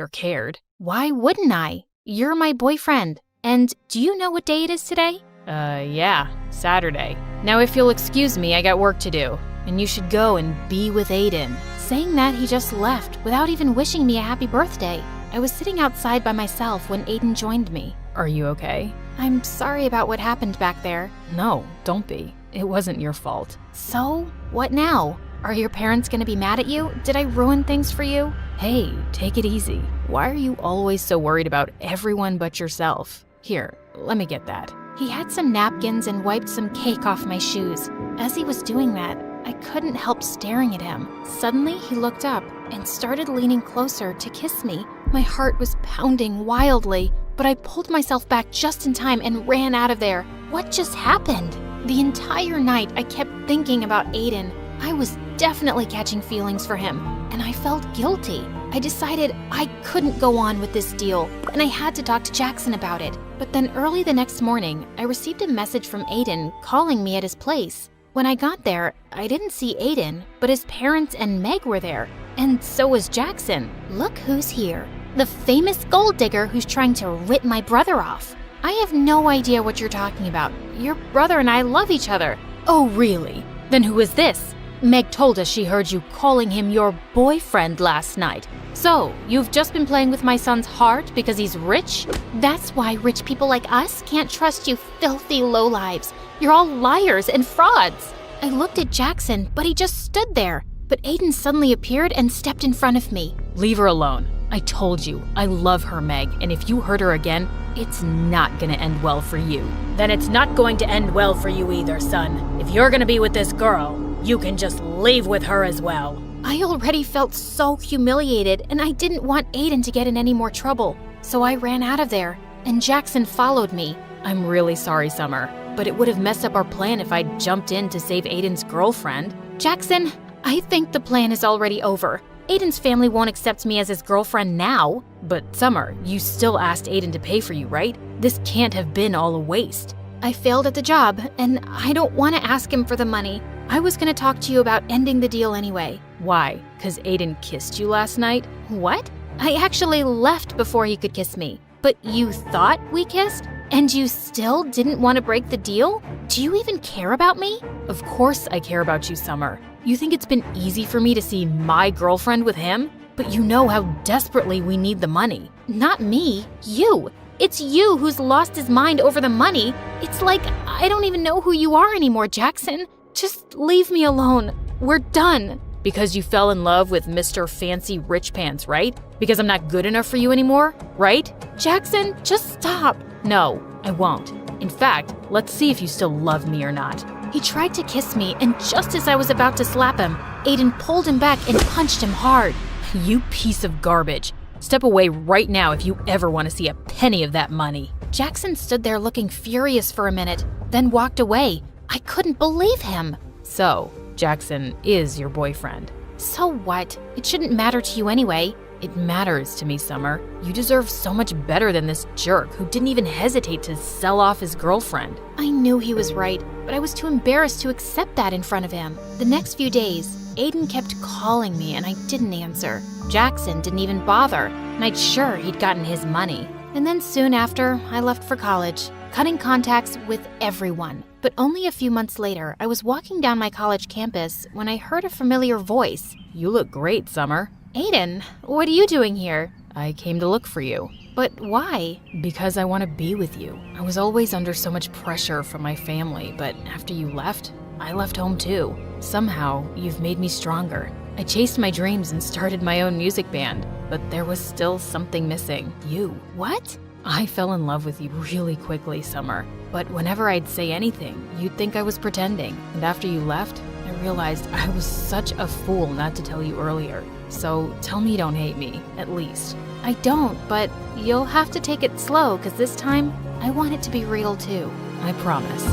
or cared. Why wouldn't I? You're my boyfriend. And do you know what day it is today? Yeah, Saturday. Now if you'll excuse me, I got work to do. And you should go and be with Aiden. Saying that, he just left without even wishing me a happy birthday. I was sitting outside by myself when Aiden joined me. Are you okay? I'm sorry about what happened back there. No, don't be. It wasn't your fault. So, what now? Are your parents gonna be mad at you? Did I ruin things for you? Hey, take it easy. Why are you always so worried about everyone but yourself? Here, let me get that. He had some napkins and wiped some cake off my shoes. As he was doing that, I couldn't help staring at him. Suddenly, he looked up and started leaning closer to kiss me. My heart was pounding wildly, but I pulled myself back just in time and ran out of there. What just happened? The entire night, I kept thinking about Aiden. I was definitely catching feelings for him, and I felt guilty. I decided I couldn't go on with this deal, and I had to talk to Jackson about it. But then early the next morning, I received a message from Aiden calling me at his place. When I got there, I didn't see Aiden, but his parents and Meg were there, and so was Jackson. Look who's here. The famous gold digger who's trying to rip my brother off. I have no idea what you're talking about. Your brother and I love each other. Oh, really? Then who is this? Meg told us she heard you calling him your boyfriend last night. So, you've just been playing with my son's heart because he's rich? That's why rich people like us can't trust you filthy lowlives. You're all liars and frauds. I looked at Jackson, but he just stood there. But Aiden suddenly appeared and stepped in front of me. Leave her alone. I told you, I love her, Meg, and if you hurt her again, it's not gonna end well for you. Then it's not going to end well for you either, son. If you're gonna be with this girl, you can just leave with her as well. I already felt so humiliated, and I didn't want Aiden to get in any more trouble. So I ran out of there, and Jackson followed me. I'm really sorry, Summer, but it would have messed up our plan if I'd jumped in to save Aiden's girlfriend. Jackson, I think the plan is already over. Aiden's family won't accept me as his girlfriend now. But Summer, you still asked Aiden to pay for you, right? This can't have been all a waste. I failed at the job, and I don't want to ask him for the money. I was going to talk to you about ending the deal anyway. Why? 'Cause Aiden kissed you last night? What? I actually left before he could kiss me. But you thought we kissed? And you still didn't want to break the deal? Do you even care about me? Of course I care about you, Summer. You think it's been easy for me to see my girlfriend with him? But you know how desperately we need the money. Not me, you. It's you who's lost his mind over the money. It's like I don't even know who you are anymore, Jackson. Just leave me alone. We're done. Because you fell in love with Mr. Fancy Rich Pants, right? Because I'm not good enough for you anymore, right? Jackson, just stop. No, I won't. In fact, let's see if you still love me or not. He tried to kiss me, and just as I was about to slap him, Aiden pulled him back and punched him hard. You piece of garbage. Step away right now if you ever want to see a penny of that money. Jackson stood there looking furious for a minute, then walked away. I couldn't believe him. So, Jackson is your boyfriend. So what? It shouldn't matter to you anyway. It matters to me, Summer. You deserve so much better than this jerk who didn't even hesitate to sell off his girlfriend. I knew he was right, but I was too embarrassed to accept that in front of him. The next few days, Aiden kept calling me and I didn't answer. Jackson didn't even bother, and I'd sure he'd gotten his money. And then soon after, I left for college, cutting contacts with everyone. But only a few months later, I was walking down my college campus when I heard a familiar voice. You look great, Summer. Aiden, what are you doing here? I came to look for you. But why? Because I want to be with you. I was always under so much pressure from my family, but after you left, I left home too. Somehow, you've made me stronger. I chased my dreams and started my own music band, but there was still something missing. You. What? I fell in love with you really quickly, Summer. But whenever I'd say anything, you'd think I was pretending. And after you left, I realized I was such a fool not to tell you earlier. So tell me you don't hate me, at least. I don't, but you'll have to take it slow, because this time, I want it to be real too. I promise.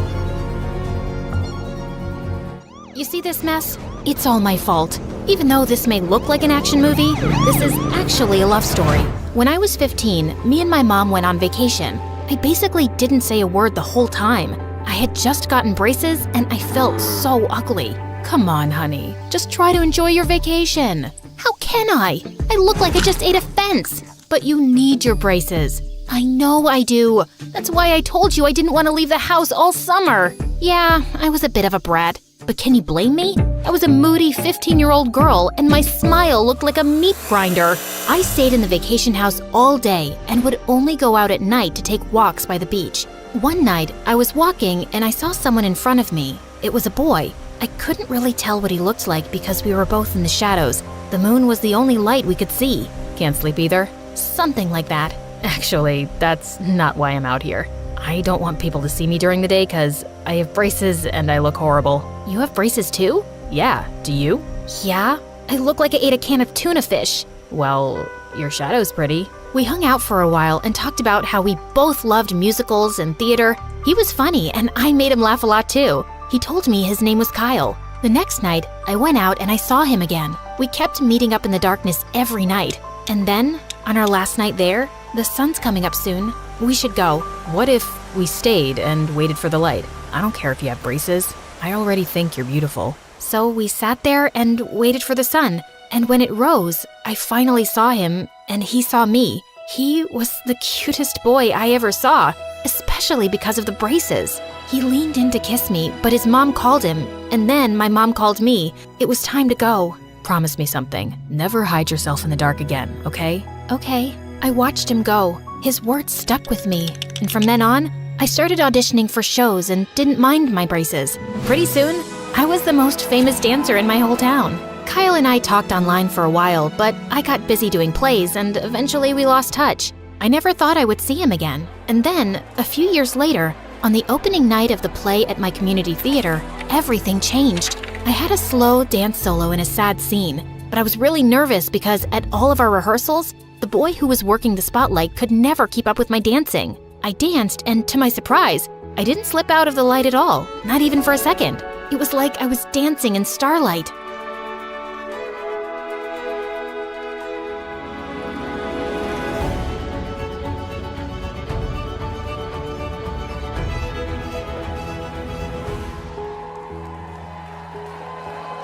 You see this mess? It's all my fault. Even though this may look like an action movie, this is actually a love story. When I was 15, me and my mom went on vacation. I basically didn't say a word the whole time. I had just gotten braces and I felt so ugly. Come on, honey. Just try to enjoy your vacation. How can I? I look like I just ate a fence. But you need your braces. I know I do. That's why I told you I didn't want to leave the house all summer. Yeah, I was a bit of a brat. But can you blame me? I was a moody 15-year-old girl, and my smile looked like a meat grinder. I stayed in the vacation house all day and would only go out at night to take walks by the beach. One night, I was walking and I saw someone in front of me. It was a boy. I couldn't really tell what he looked like because we were both in the shadows. The moon was the only light we could see. Can't sleep either? Something like that. Actually, that's not why I'm out here. I don't want people to see me during the day because I have braces and I look horrible. You have braces too? Yeah, do you? Yeah, I look like I ate a can of tuna fish. Well, your shadow's pretty. We hung out for a while and talked about how we both loved musicals and theater. He was funny and I made him laugh a lot too. He told me his name was Kyle. The next night, I went out and I saw him again. We kept meeting up in the darkness every night. And then, on our last night there, the sun's coming up soon. We should go. What if we stayed and waited for the light? I don't care if you have braces. I already think you're beautiful. So we sat there and waited for the sun. And when it rose, I finally saw him and he saw me. He was the cutest boy I ever saw, especially because of the braces. He leaned in to kiss me, but his mom called him, and then my mom called me. It was time to go. Promise me something. Never hide yourself in the dark again, okay? Okay. I watched him go. His words stuck with me, and from then on, I started auditioning for shows and didn't mind my braces. Pretty soon, I was the most famous dancer in my whole town. Kyle and I talked online for a while, but I got busy doing plays and eventually we lost touch. I never thought I would see him again. And then, a few years later, on the opening night of the play at my community theater, everything changed. I had a slow dance solo in a sad scene, but I was really nervous because at all of our rehearsals, the boy who was working the spotlight could never keep up with my dancing. I danced, and to my surprise, I didn't slip out of the light at all, not even for a second. It was like I was dancing in starlight.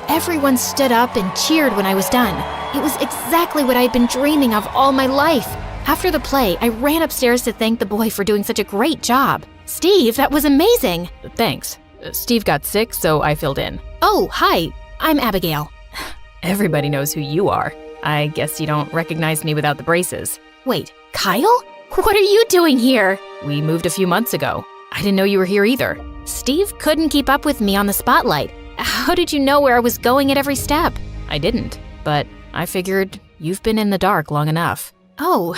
Everyone stood up and cheered when I was done. It was exactly what I had been dreaming of all my life. After the play, I ran upstairs to thank the boy for doing such a great job. Steve, that was amazing. Thanks. Steve got sick, so I filled in. Oh, hi. I'm Abigail. Everybody knows who you are. I guess you don't recognize me without the braces. Wait, Kyle? What are you doing here? We moved a few months ago. I didn't know you were here either. Steve couldn't keep up with me on the spotlight. How did you know where I was going at every step? I didn't, but I figured you've been in the dark long enough. Oh,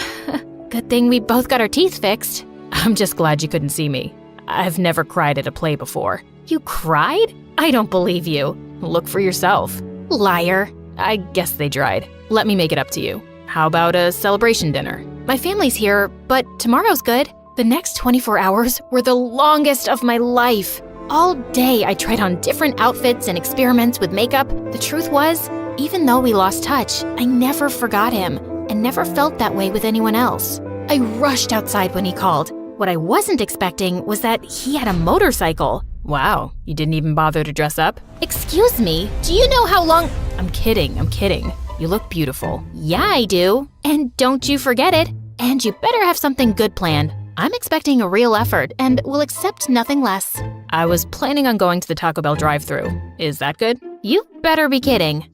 good thing we both got our teeth fixed. I'm just glad you couldn't see me. I've never cried at a play before. You cried? I don't believe you. Look for yourself. Liar. I guess they tried. Let me make it up to you. How about a celebration dinner? My family's here, but tomorrow's good. The next 24 hours were the longest of my life. All day I tried on different outfits and experiments with makeup. The truth was, even though we lost touch, I never forgot him and never felt that way with anyone else. I rushed outside when he called. What I wasn't expecting was that he had a motorcycle. Wow, you didn't even bother to dress up? Excuse me, do you know how long— I'm kidding. You look beautiful. Yeah, I do. And don't you forget it. And you better have something good planned. I'm expecting a real effort and will accept nothing less. I was planning on going to the Taco Bell drive-thru. Is that good? You better be kidding.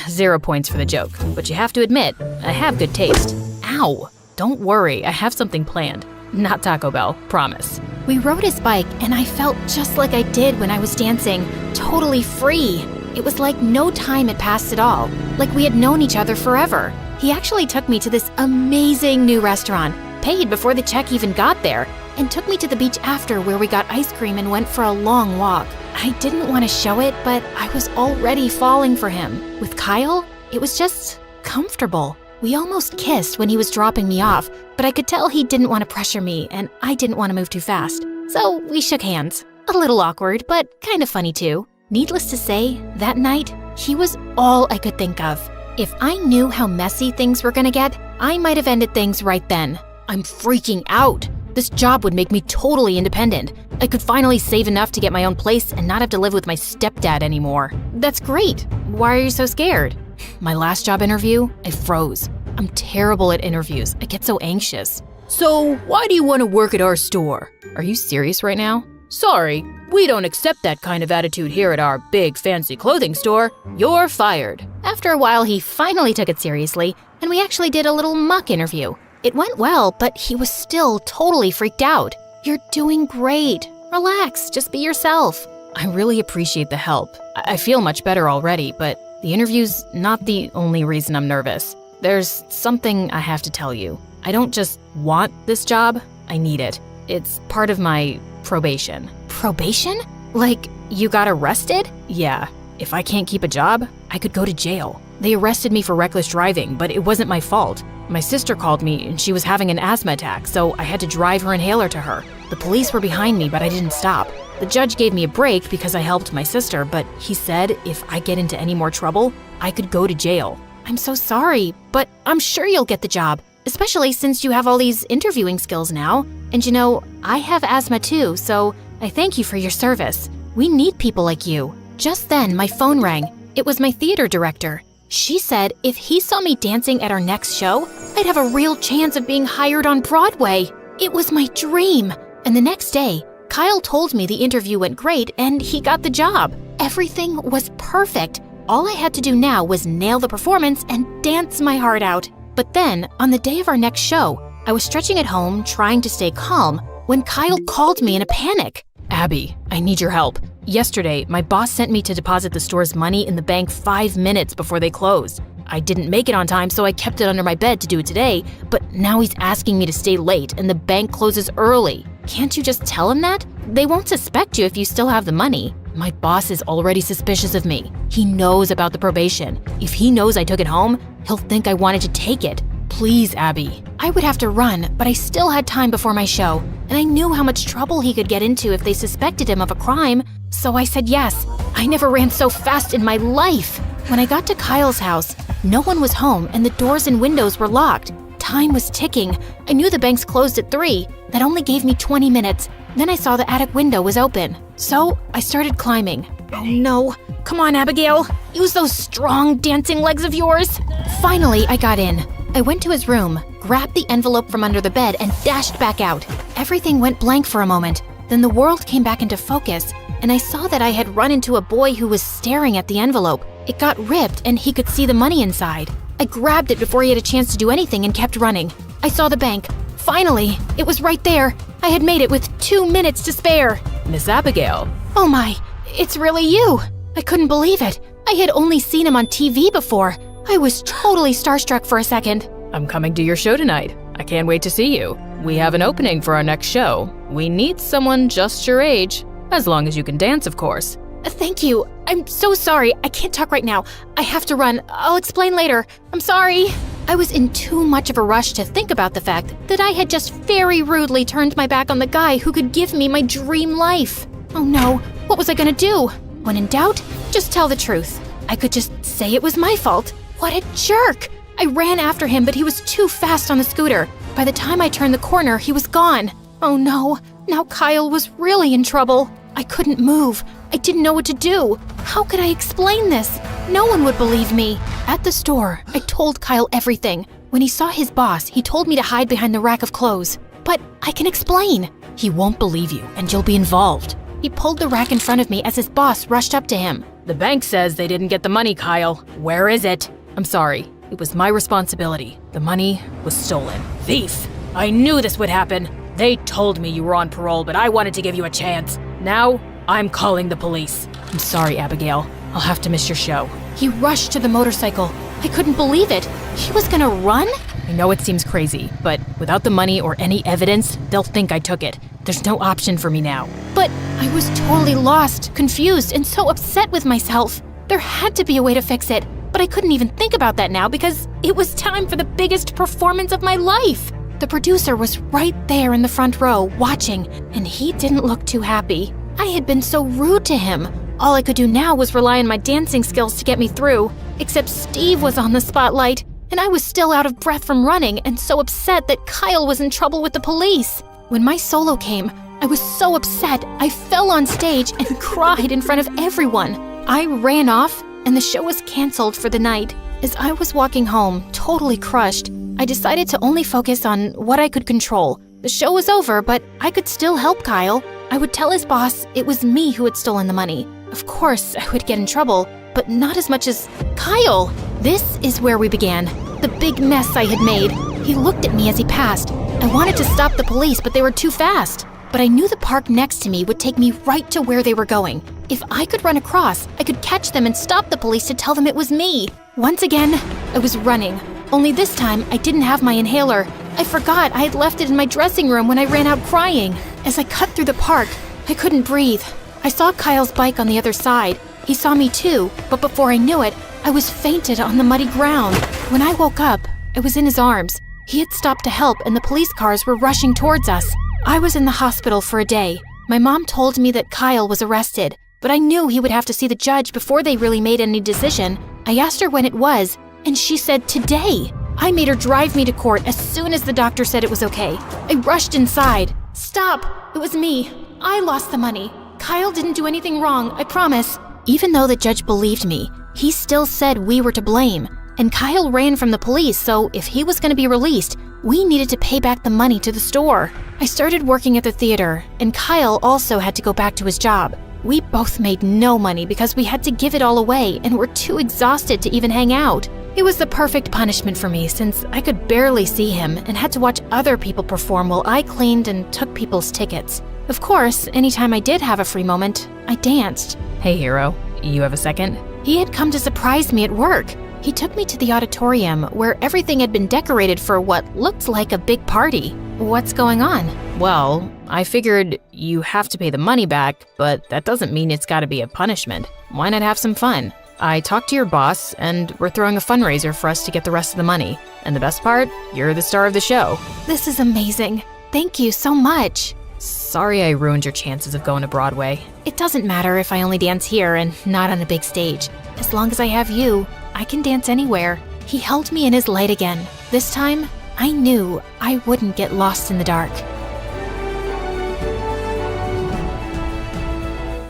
0 points for the joke, but you have to admit, I have good taste. Ow! Don't worry, I have something planned. Not Taco Bell, promise. We rode his bike and I felt just like I did when I was dancing, totally free. It was like no time had passed at all, like we had known each other forever. He actually took me to this amazing new restaurant, paid before the check even got there, and took me to the beach after where we got ice cream and went for a long walk. I didn't want to show it, but I was already falling for him. With Kyle, it was just comfortable. We almost kissed when he was dropping me off, but I could tell he didn't want to pressure me and I didn't want to move too fast. So we shook hands. A little awkward, but kind of funny too. Needless to say, that night, he was all I could think of. If I knew how messy things were gonna get, I might have ended things right then. I'm freaking out. This job would make me totally independent. I could finally save enough to get my own place and not have to live with my stepdad anymore. That's great. Why are you so scared? My last job interview, I froze. I'm terrible at interviews. I get so anxious. So, why do you want to work at our store? Are you serious right now? Sorry, we don't accept that kind of attitude here at our big fancy clothing store. You're fired. After a while, he finally took it seriously, and we actually did a little mock interview. It went well, but he was still totally freaked out. You're doing great. Relax, just be yourself. I really appreciate the help. I feel much better already, but the interview's not the only reason I'm nervous. There's something I have to tell you. I don't just want this job, I need it. It's part of my probation. Probation? Like, you got arrested? Yeah, if I can't keep a job, I could go to jail. They arrested me for reckless driving, but it wasn't my fault. My sister called me and she was having an asthma attack, so I had to drive her inhaler to her. The police were behind me, but I didn't stop. The judge gave me a break because I helped my sister, but he said if I get into any more trouble, I could go to jail. I'm so sorry, but I'm sure you'll get the job, especially since you have all these interviewing skills now. And you know, I have asthma too, so I thank you for your service. We need people like you. Just then, my phone rang. It was my theater director. She said if he saw me dancing at our next show, I'd have a real chance of being hired on Broadway. It was my dream. And the next day, Kyle told me the interview went great and he got the job. Everything was perfect. All I had to do now was nail the performance and dance my heart out. But then, on the day of our next show, I was stretching at home trying to stay calm when Kyle called me in a panic. Abby, I need your help. Yesterday, my boss sent me to deposit the store's money in the bank 5 minutes before they closed. I didn't make it on time, so I kept it under my bed to do it today, but now he's asking me to stay late and the bank closes early. Can't you just tell him that? They won't suspect you if you still have the money. My boss is already suspicious of me. He knows about the probation. If he knows I took it home, he'll think I wanted to take it. Please, Abby. I would have to run, but I still had time before my show, and I knew how much trouble he could get into if they suspected him of a crime, so I said yes. I never ran so fast in my life. When I got to Kyle's house, no one was home and the doors and windows were locked. Time was ticking. I knew the banks closed at 3. That only gave me 20 minutes. Then I saw the attic window was open. So I started climbing. Oh no. Come on, Abigail. Use those strong dancing legs of yours. Finally, I got in. I went to his room, grabbed the envelope from under the bed, and dashed back out. Everything went blank for a moment. Then the world came back into focus, and I saw that I had run into a boy who was staring at the envelope. It got ripped, and he could see the money inside. I grabbed it before he had a chance to do anything and kept running. I saw the bank. Finally, it was right there. I had made it with 2 minutes to spare. Miss Abigail. Oh my, it's really you. I couldn't believe it. I had only seen him on TV before. I was totally starstruck for a second. I'm coming to your show tonight. I can't wait to see you. We have an opening for our next show. We need someone just your age, as long as you can dance, of course. Thank you. I'm so sorry. I can't talk right now. I have to run. I'll explain later. I'm sorry. I was in too much of a rush to think about the fact that I had just very rudely turned my back on the guy who could give me my dream life. Oh no, what was I gonna do? When in doubt, just tell the truth. I could just say it was my fault. What a jerk! I ran after him, but he was too fast on the scooter. By the time I turned the corner, he was gone. Oh no, now Kyle was really in trouble. I couldn't move. I didn't know what to do. How could I explain this? No one would believe me. At the store, I told Kyle everything. When he saw his boss, he told me to hide behind the rack of clothes. But I can explain. He won't believe you, and you'll be involved. He pulled the rack in front of me as his boss rushed up to him. The bank says they didn't get the money, Kyle. Where is it? I'm sorry. It was my responsibility. The money was stolen. Thief! I knew this would happen. They told me you were on parole, but I wanted to give you a chance. Now, I'm calling the police. I'm sorry, Abigail. I'll have to miss your show. He rushed to the motorcycle. I couldn't believe it. He was gonna run? I know it seems crazy, but without the money or any evidence, they'll think I took it. There's no option for me now. But I was totally lost, confused, and so upset with myself. There had to be a way to fix it, but I couldn't even think about that now because it was time for the biggest performance of my life. The producer was right there in the front row, watching, and he didn't look too happy. I had been so rude to him. All I could do now was rely on my dancing skills to get me through, except Steve was on the spotlight, and I was still out of breath from running and so upset that Kyle was in trouble with the police. When my solo came, I was so upset I fell on stage and cried in front of everyone. I ran off, and the show was canceled for the night. As I was walking home, totally crushed, I decided to only focus on what I could control. The show was over, but I could still help Kyle. I would tell his boss it was me who had stolen the money. Of course, I would get in trouble, but not as much as Kyle. This is where we began. The big mess I had made. He looked at me as he passed. I wanted to stop the police, but they were too fast. But I knew the park next to me would take me right to where they were going. If I could run across, I could catch them and stop the police to tell them it was me. Once again, I was running. Only this time, I didn't have my inhaler. I forgot I had left it in my dressing room when I ran out crying. As I cut through the park, I couldn't breathe. I saw Kyle's bike on the other side. He saw me too, but before I knew it, I was fainted on the muddy ground. When I woke up, I was in his arms. He had stopped to help and the police cars were rushing towards us. I was in the hospital for a day. My mom told me that Kyle was arrested, but I knew he would have to see the judge before they really made any decision. I asked her when it was, and she said today. I made her drive me to court as soon as the doctor said it was okay. I rushed inside. Stop! It was me. I lost the money. Kyle didn't do anything wrong, I promise. Even though the judge believed me, he still said we were to blame. And Kyle ran from the police, so if he was going to be released, we needed to pay back the money to the store. I started working at the theater, and Kyle also had to go back to his job. We both made no money because we had to give it all away and were too exhausted to even hang out. It was the perfect punishment for me since I could barely see him and had to watch other people perform while I cleaned and took people's tickets. Of course, anytime I did have a free moment, I danced. Hey, hero, you have a second? He had come to surprise me at work. He took me to the auditorium where everything had been decorated for what looked like a big party. What's going on? Well, I figured you have to pay the money back, but that doesn't mean it's gotta be a punishment. Why not have some fun? I talked to your boss, and we're throwing a fundraiser for us to get the rest of the money. And the best part, you're the star of the show. This is amazing. Thank you so much. Sorry I ruined your chances of going to Broadway. It doesn't matter if I only dance here and not on a big stage. As long as I have you, I can dance anywhere. He held me in his light again. This time, I knew I wouldn't get lost in the dark.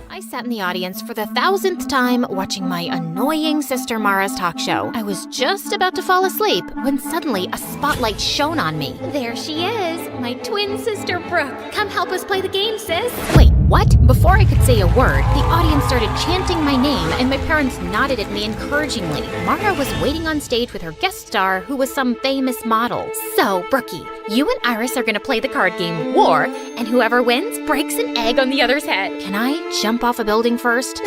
I sat in the audience for the 1,000th time watching my annoying sister Mara's talk show. I was just about to fall asleep when suddenly a spotlight shone on me. There she is, my twin sister Brooke. Come help us play the game, sis. Wait, what? Before I could say a word, the audience started chanting my name and my parents nodded at me encouragingly. Mara was waiting on stage with her guest star, who was some famous model. So, Brookie, you and Iris are gonna play the card game War, and whoever wins breaks an egg on the other's head. Can I jump off a building first?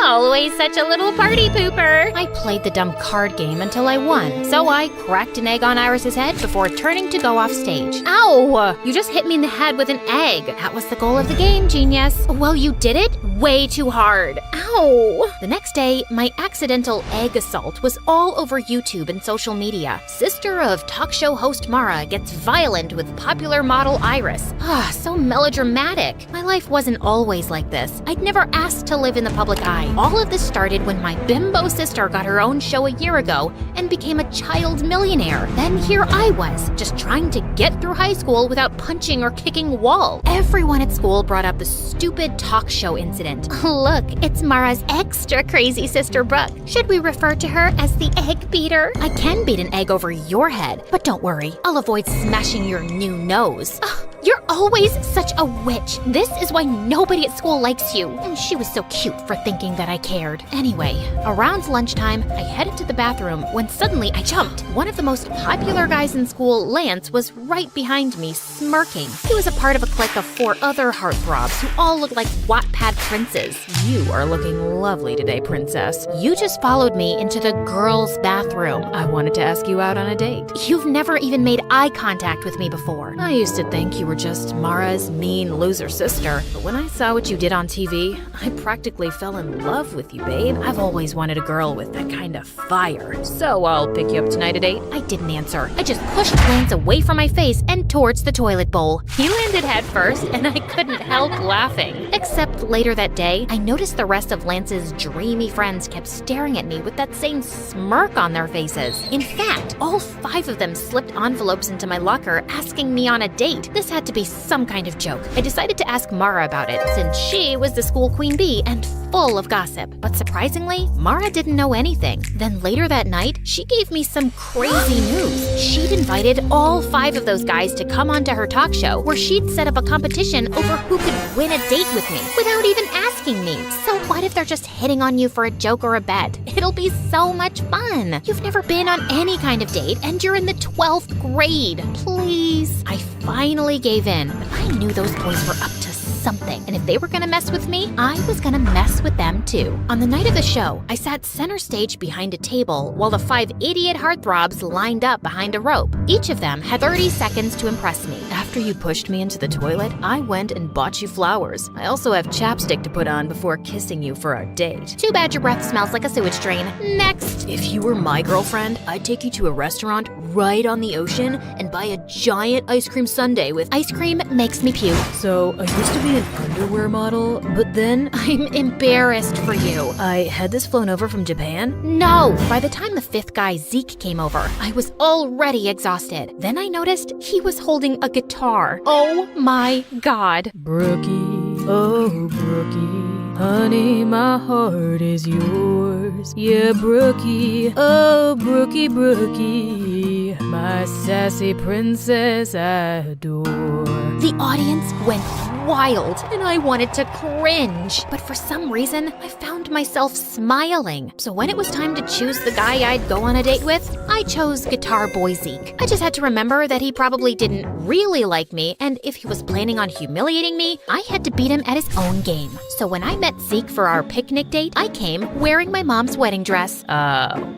Always such a little party pooper. I played the dumb card game until I won, so I cracked an egg on Iris's head before turning to go off stage. Ow! You just hit me in the head with an egg. That was the goal of the game, genius. Well, you did it way too hard. Ow! The next day, my accidental egg assault was all over YouTube and social media. Sister of talk show host Mara gets violent with popular model Iris. So melodramatic. My life wasn't always like this. I'd never asked to live in the public eye. All of this started when my bimbo sister got her own show a year ago and became a child millionaire. Then here I was, just trying to get through high school without punching or kicking a wall. Everyone at school brought up the stupid talk show incident. Look, it's Mara's extra crazy sister Brooke. Should we refer to her as the egg beater? I can beat an egg over your head, but don't worry, I'll avoid smashing your new nose. You're always such a witch. This is why nobody at school likes you. She was so cute for thinking that I cared. Anyway, around lunchtime, I headed to the bathroom when suddenly I jumped. One of the most popular guys in school, Lance, was right behind me, smirking. He was a part of a clique of 4 other heartthrobs who all looked like Wattpad princes. You are looking lovely today, princess. You just followed me into the girls' bathroom. I wanted to ask you out on a date. You've never even made eye contact with me before. I used to think you were just Mara's mean loser sister, but when I saw what you did on TV, I practically fell in love with you, babe. I've always wanted a girl with that kind of fire, so I'll pick you up tonight at 8. I didn't answer. I just pushed Lance away from my face and towards the toilet bowl. He landed head first, and I couldn't help laughing. Except later that day, I noticed the rest of Lance's dreamy friends kept staring at me with that same smirk on their faces. In fact, all 5 of them slipped envelopes into my locker asking me on a date. This had to be some kind of joke. I decided to ask Mara about it, since she was the school queen bee and full of gossip. But surprisingly, Mara didn't know anything. Then later that night, she gave me some crazy news. She'd invited all 5 of those guys to come onto her talk show, where she'd set up a competition over who could win a date with me without even asking me. So what if they're just hitting on you for a joke or a bet? It'll be so much fun. You've never been on any kind of date, and you're in the 12th grade. Please. I finally gave in, but I knew those boys were up to something, and if they were gonna mess with me, I was gonna mess with them too. On the night of the show, I sat center stage behind a table while the 5 idiot heartthrobs lined up behind a rope. Each of them had 30 seconds to impress me. After you pushed me into the toilet, I went and bought you flowers. I also have chapstick to put on before kissing you for our date. Too bad your breath smells like a sewage drain. Next. If you were my girlfriend, I'd take you to a restaurant right on the ocean and buy a giant ice cream sundae with Ice cream makes me puke. So, I used to be an underwear model, but then I'm embarrassed for you. I had this flown over from Japan. No! By the time the 5th guy, Zeke, came over, I was already exhausted. Then I noticed he was holding a guitar. Oh my god. Brookie, oh Brookie, honey, my heart is yours. Yeah, Brookie, oh Brookie, Brookie, my sassy princess I adore. The audience went wild, and I wanted to cringe. But for some reason, I found myself smiling. So when it was time to choose the guy I'd go on a date with, I chose Guitar Boy Zeke. I just had to remember that he probably didn't really like me, and if he was planning on humiliating me, I had to beat him at his own game. So when I met Zeke for our picnic date, I came wearing my mom's wedding dress.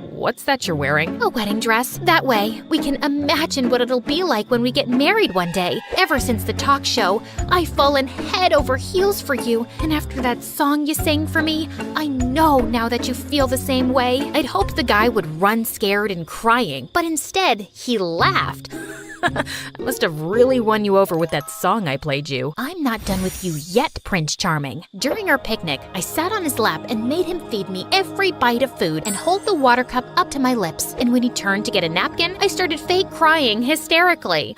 What's that you're wearing? A wedding dress. That way, we can imagine what it'll be like when we get married one day. Ever since the talk show, I've fallen head over heels for you, and after that song you sang for me, I know now that you feel the same way. I'd hoped the guy would run scared and crying, but instead, he laughed. I must have really won you over with that song I played you. I'm not done with you yet, Prince Charming. During our picnic, I sat on his lap and made him feed me every bite of food and hold the water cup up to my lips. And when he turned to get a napkin, I started fake crying hysterically.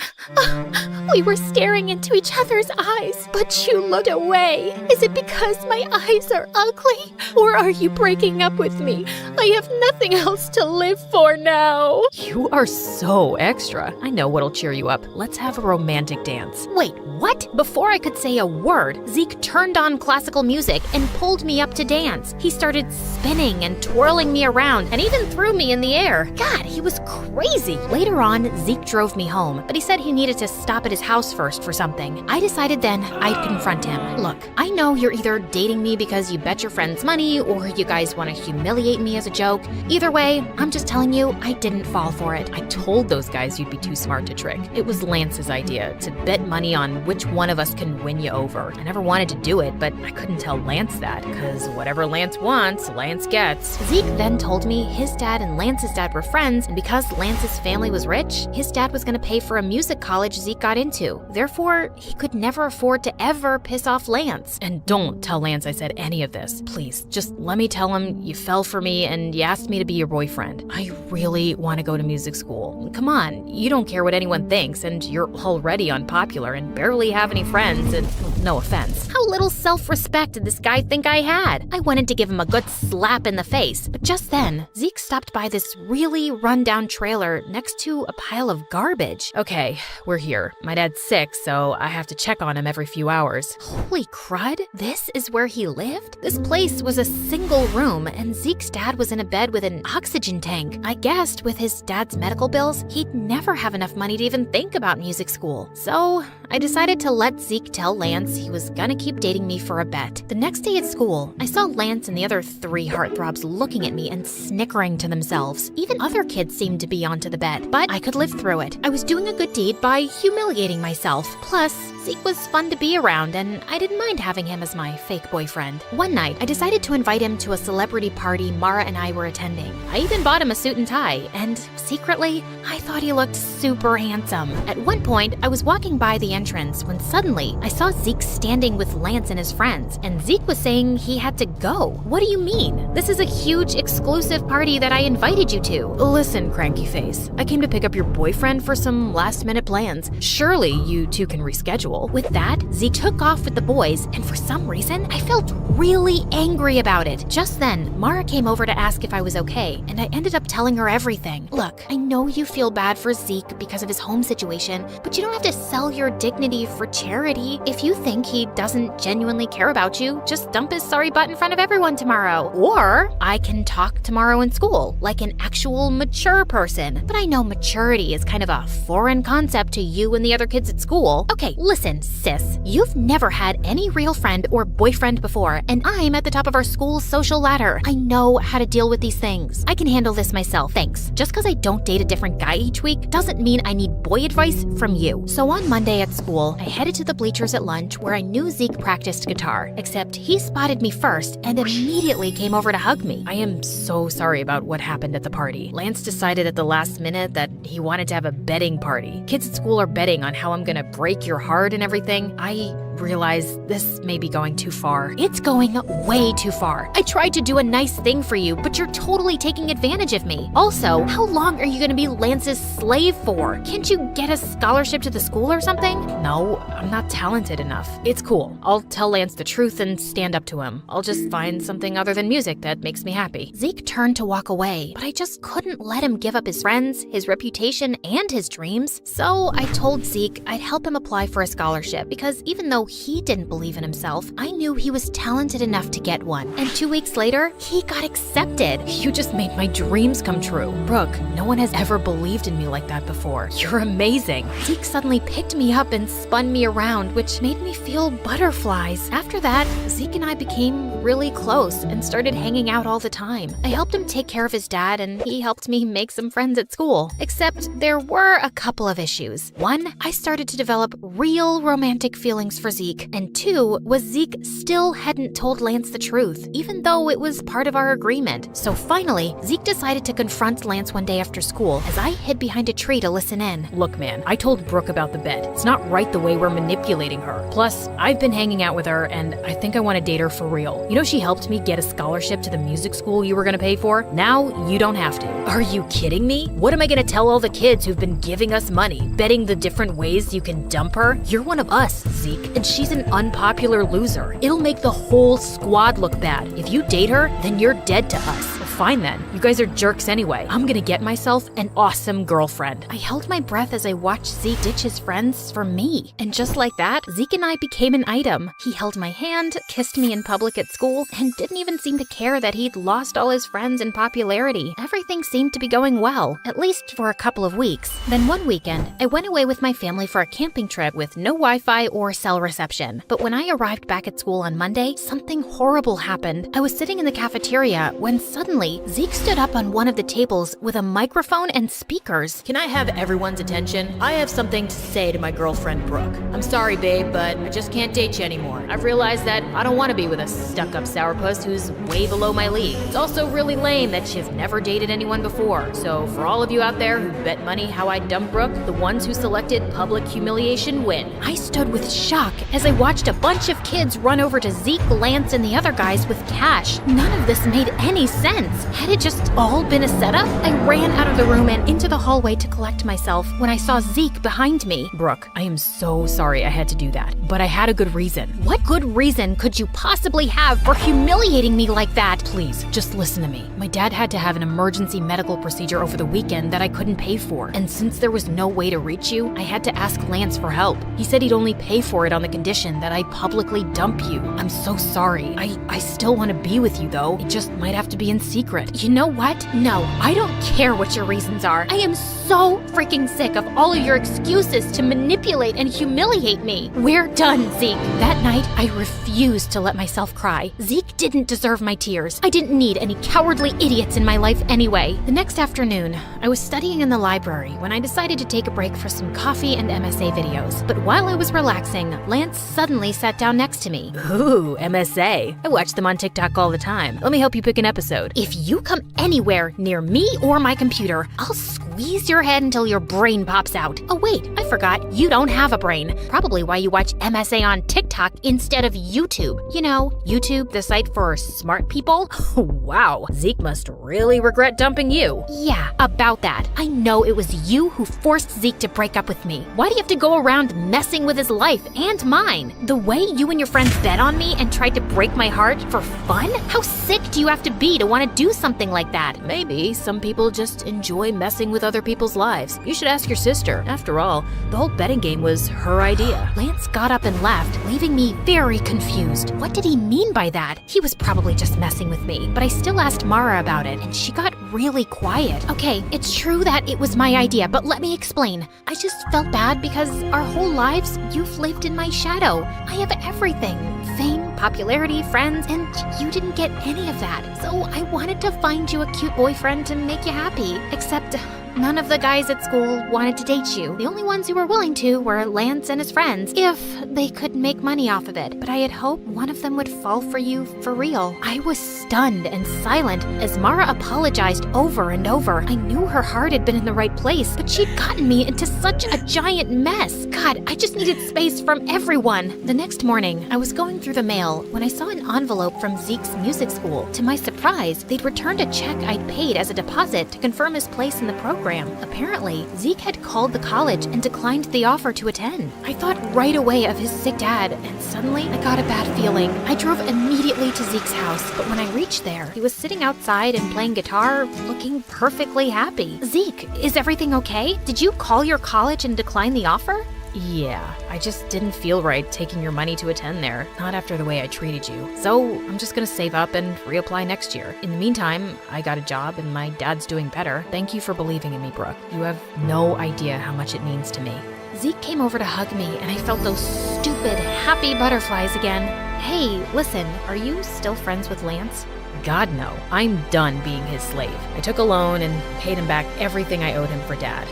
We were staring into each other's eyes, but you looked away. Is it because my eyes are ugly? Or are you breaking up with me? I have nothing else to live for now. You are so extra. I know what'll cheer you up. Let's have a romantic dance. Wait, what? Before I could say a word, Zeke turned on classical music and pulled me up to dance. He started spinning and twirling me around and even threw me in the air. God, he was crazy. Later on, Zeke drove me home, but he said he needed to stop at his house first for something. I decided then I'd confront him. Look, I know you're either dating me because you bet your friends money or you guys want to humiliate me as a joke. Either way, I'm just telling you, I didn't fall for it. I told those guys you'd be too smart to trick. It was Lance's idea to bet money on which one of us can win you over. I never wanted to do it, but I couldn't tell Lance that, because whatever Lance wants, Lance gets. Zeke then told me his dad and Lance's dad were friends, and because Lance's family was rich, his dad was going to pay for a music college Zeke got into. Therefore, he could never afford to ever piss off Lance. And don't tell Lance I said any of this. Please, just let me tell him you fell for me and you asked me to be your boyfriend. I really want to go to music school. Come on, you don't care what anyone thinks, and you're already unpopular and barely have any friends, and no offense. How little self-respect did this guy think I had? I wanted to give him a good slap in the face, but just then, Zeke stopped by this really run-down trailer next to a pile of garbage. Okay, we're here. My dad's sick, so I have to check on him every few hours. Holy crud, this is where he lived? This place was a single room, and Zeke's dad was in a bed with an oxygen tank. I guessed with his dad's medical bills, he'd never have enough money to even think about music school. So I decided to let Zeke tell Lance he was gonna keep dating me for a bet. The next day at school, I saw Lance and the other 3 heartthrobs looking at me and snickering to themselves. Even other kids seemed to be onto the bet, but I could live through it. I was doing a good deed by humiliating myself. Plus, Zeke was fun to be around, and I didn't mind having him as my fake boyfriend. One night, I decided to invite him to a celebrity party Mara and I were attending. I even bought him a suit and tie, and secretly, I thought he looked super handsome. At one point, I was walking by the entrance when suddenly I saw Zeke standing with Lance and his friends, and Zeke was saying he had to go. What do you mean? This is a huge exclusive party that I invited you to. Listen, cranky face, I came to pick up your boyfriend for some last-minute plans. Surely you two can reschedule. schedule. With that, Zeke took off with the boys, and for some reason, I felt really angry about it. Just then, Mara came over to ask if I was okay, and I ended up telling her everything. Look, I know you feel bad for Zeke because of his home situation, but you don't have to sell your dignity for charity. If you think he doesn't genuinely care about you, just dump his sorry butt in front of everyone tomorrow. Or I can talk tomorrow in school, like an actual mature person. But I know maturity is kind of a foreign concept to you and the other kids at school. Okay, listen, sis. You've never had any real friend or boyfriend before, and I'm at the top of our school's social ladder. I know how to deal with these things. I can handle this myself, thanks. Just because I don't date a different guy each week doesn't mean I need boy advice from you. So on Monday at school, I headed to the bleachers at lunch where I knew Zeke practiced guitar, except he spotted me first and immediately came over to hug me. I am so sorry about what happened at the party. Lance decided at the last minute that he wanted to have a betting party. Kids at school are betting on how I'm gonna break your heart and everything. I realize this may be going too far. It's going way too far. I tried to do a nice thing for you, but you're totally taking advantage of me. Also, how long are you gonna be Lance's slave for? Can't you get a scholarship to the school or something? No, I'm not talented enough. It's cool. I'll tell Lance the truth and stand up to him. I'll just find something other than music that makes me happy. Zeke turned to walk away, but I just couldn't let him give up his friends, his reputation, and his dreams. So I told Zeke I'd help him apply for a scholarship because even though he didn't believe in himself, I knew he was talented enough to get one. And 2 weeks later, he got accepted. You just made my dreams come true. Brooke, no one has ever believed in me like that before. You're amazing. Zeke suddenly picked me up and spun me around, which made me feel butterflies. After that, Zeke and I became really close and started hanging out all the time. I helped him take care of his dad, and he helped me make some friends at school. Except there were a couple of issues. One, I started to develop real romantic feelings for Zeke, and two was Zeke still hadn't told Lance the truth, even though it was part of our agreement. So finally, Zeke decided to confront Lance one day after school as I hid behind a tree to listen in. Look, man, I told Brooke about the bet. It's not right the way we're manipulating her. Plus, I've been hanging out with her, and I think I want to date her for real. You know, she helped me get a scholarship to the music school you were going to pay for. Now, you don't have to. Are you kidding me? What am I going to tell all the kids who've been giving us money, betting the different ways you can dump her? You're one of us, Zeke, and she's an unpopular loser. It'll make the whole squad look bad. If you date her, then you're dead to us. Well, fine then. You guys are jerks anyway. I'm gonna get myself an awesome girlfriend. I held my breath as I watched Zeke ditch his friends for me. And just like that, Zeke and I became an item. He held my hand, kissed me in public at school, and didn't even seem to care that he'd lost all his friends in popularity. Everything seemed to be going well, at least for a couple of weeks. Then one weekend, I went away with my family for a camping trip with no Wi-Fi or cell reception. But when I arrived back at school on Monday, something horrible happened. I was sitting in the cafeteria when suddenly Zeke stood up on one of the tables with a microphone and speakers. Can I have everyone's attention? I have something to say to my girlfriend, Brooke. I'm sorry, babe, but I just can't date you anymore. I've realized that I don't want to be with a stuck-up sourpuss who's way below my league. It's also really lame that you've never dated anyone before. So for all of you out there who bet money how I dump Brooke, the ones who selected public humiliation win. I stood with shock as I watched a bunch of kids run over to Zeke, Lance, and the other guys with cash. None of this made any sense. Had it just all been a setup? I ran out of the room and into the hallway to collect myself when I saw Zeke behind me. Brooke, I am so sorry I had to do that, but I had a good reason. What good reason could you possibly have for humiliating me like that? Please, just listen to me. My dad had to have an emergency medical procedure over the weekend that I couldn't pay for, and since there was no way to reach you, I had to ask Lance for help. He said he'd only pay for it on the condition that I publicly dump you. I'm so sorry. I still want to be with you, though. It just might have to be in secret. You know what? No, I don't care what your reasons are. I am so freaking sick of all of your excuses to manipulate and humiliate me. We're done, Zeke. That night, I refused to let myself cry. Zeke didn't deserve my tears. I didn't need any cowardly idiots in my life anyway. The next afternoon, I was studying in the library when I decided to take a break for some coffee and MSA videos. But while I was relaxing, Lance suddenly sat down next to me. Ooh, MSA. I watch them on TikTok all the time. Let me help you pick an episode. If you come anywhere near me or my computer, I'll squeeze your head until your brain pops out. Oh wait, I forgot. You don't have a brain. Probably why you watch MSA on TikTok. TikTok instead of YouTube. You know, YouTube, the site for smart people. Wow, Zeke must really regret dumping you. Yeah, about that. I know it was you who forced Zeke to break up with me. Why do you have to go around messing with his life and mine? The way you and your friends bet on me and tried to break my heart for fun? How sick do you have to be to want to do something like that? Maybe some people just enjoy messing with other people's lives. You should ask your sister. After all, the whole betting game was her idea. Lance got up and left, leaving me very confused. What did he mean by that? He was probably just messing with me, but I still asked Mara about it, and she got really quiet. Okay, it's true that it was my idea, but let me explain. I just felt bad because our whole lives, you've lived in my shadow. I have everything. Fame, popularity, friends, and you didn't get any of that. So I wanted to find you a cute boyfriend to make you happy, except none of the guys at school wanted to date you. The only ones who were willing to were Lance and his friends, if they could make money off of it. But I had hoped one of them would fall for you for real. I was stunned and silent as Mara apologized over and over. I knew her heart had been in the right place, but she'd gotten me into such a giant mess. God, I just needed space from everyone. The next morning, I was going through the mail when I saw an envelope from Zeke's music school. To my surprise, they'd returned a check I'd paid as a deposit to confirm his place in the program. Apparently, Zeke had called the college and declined the offer to attend. I thought right away of his sick dad, and suddenly I got a bad feeling. I drove immediately to Zeke's house, but when I reached there, he was sitting outside and playing guitar, looking perfectly happy. Zeke, is everything okay? Did you call your college and decline the offer? Yeah, I just didn't feel right taking your money to attend there, not after the way I treated you. So I'm just gonna save up and reapply next year. In the meantime, I got a job and my dad's doing better. Thank you for believing in me, Brooke. You have no idea how much it means to me. Zeke came over to hug me, and I felt those stupid, happy butterflies again. Hey, listen, are you still friends with Lance? God, no. I'm done being his slave. I took a loan and paid him back everything I owed him for Dad.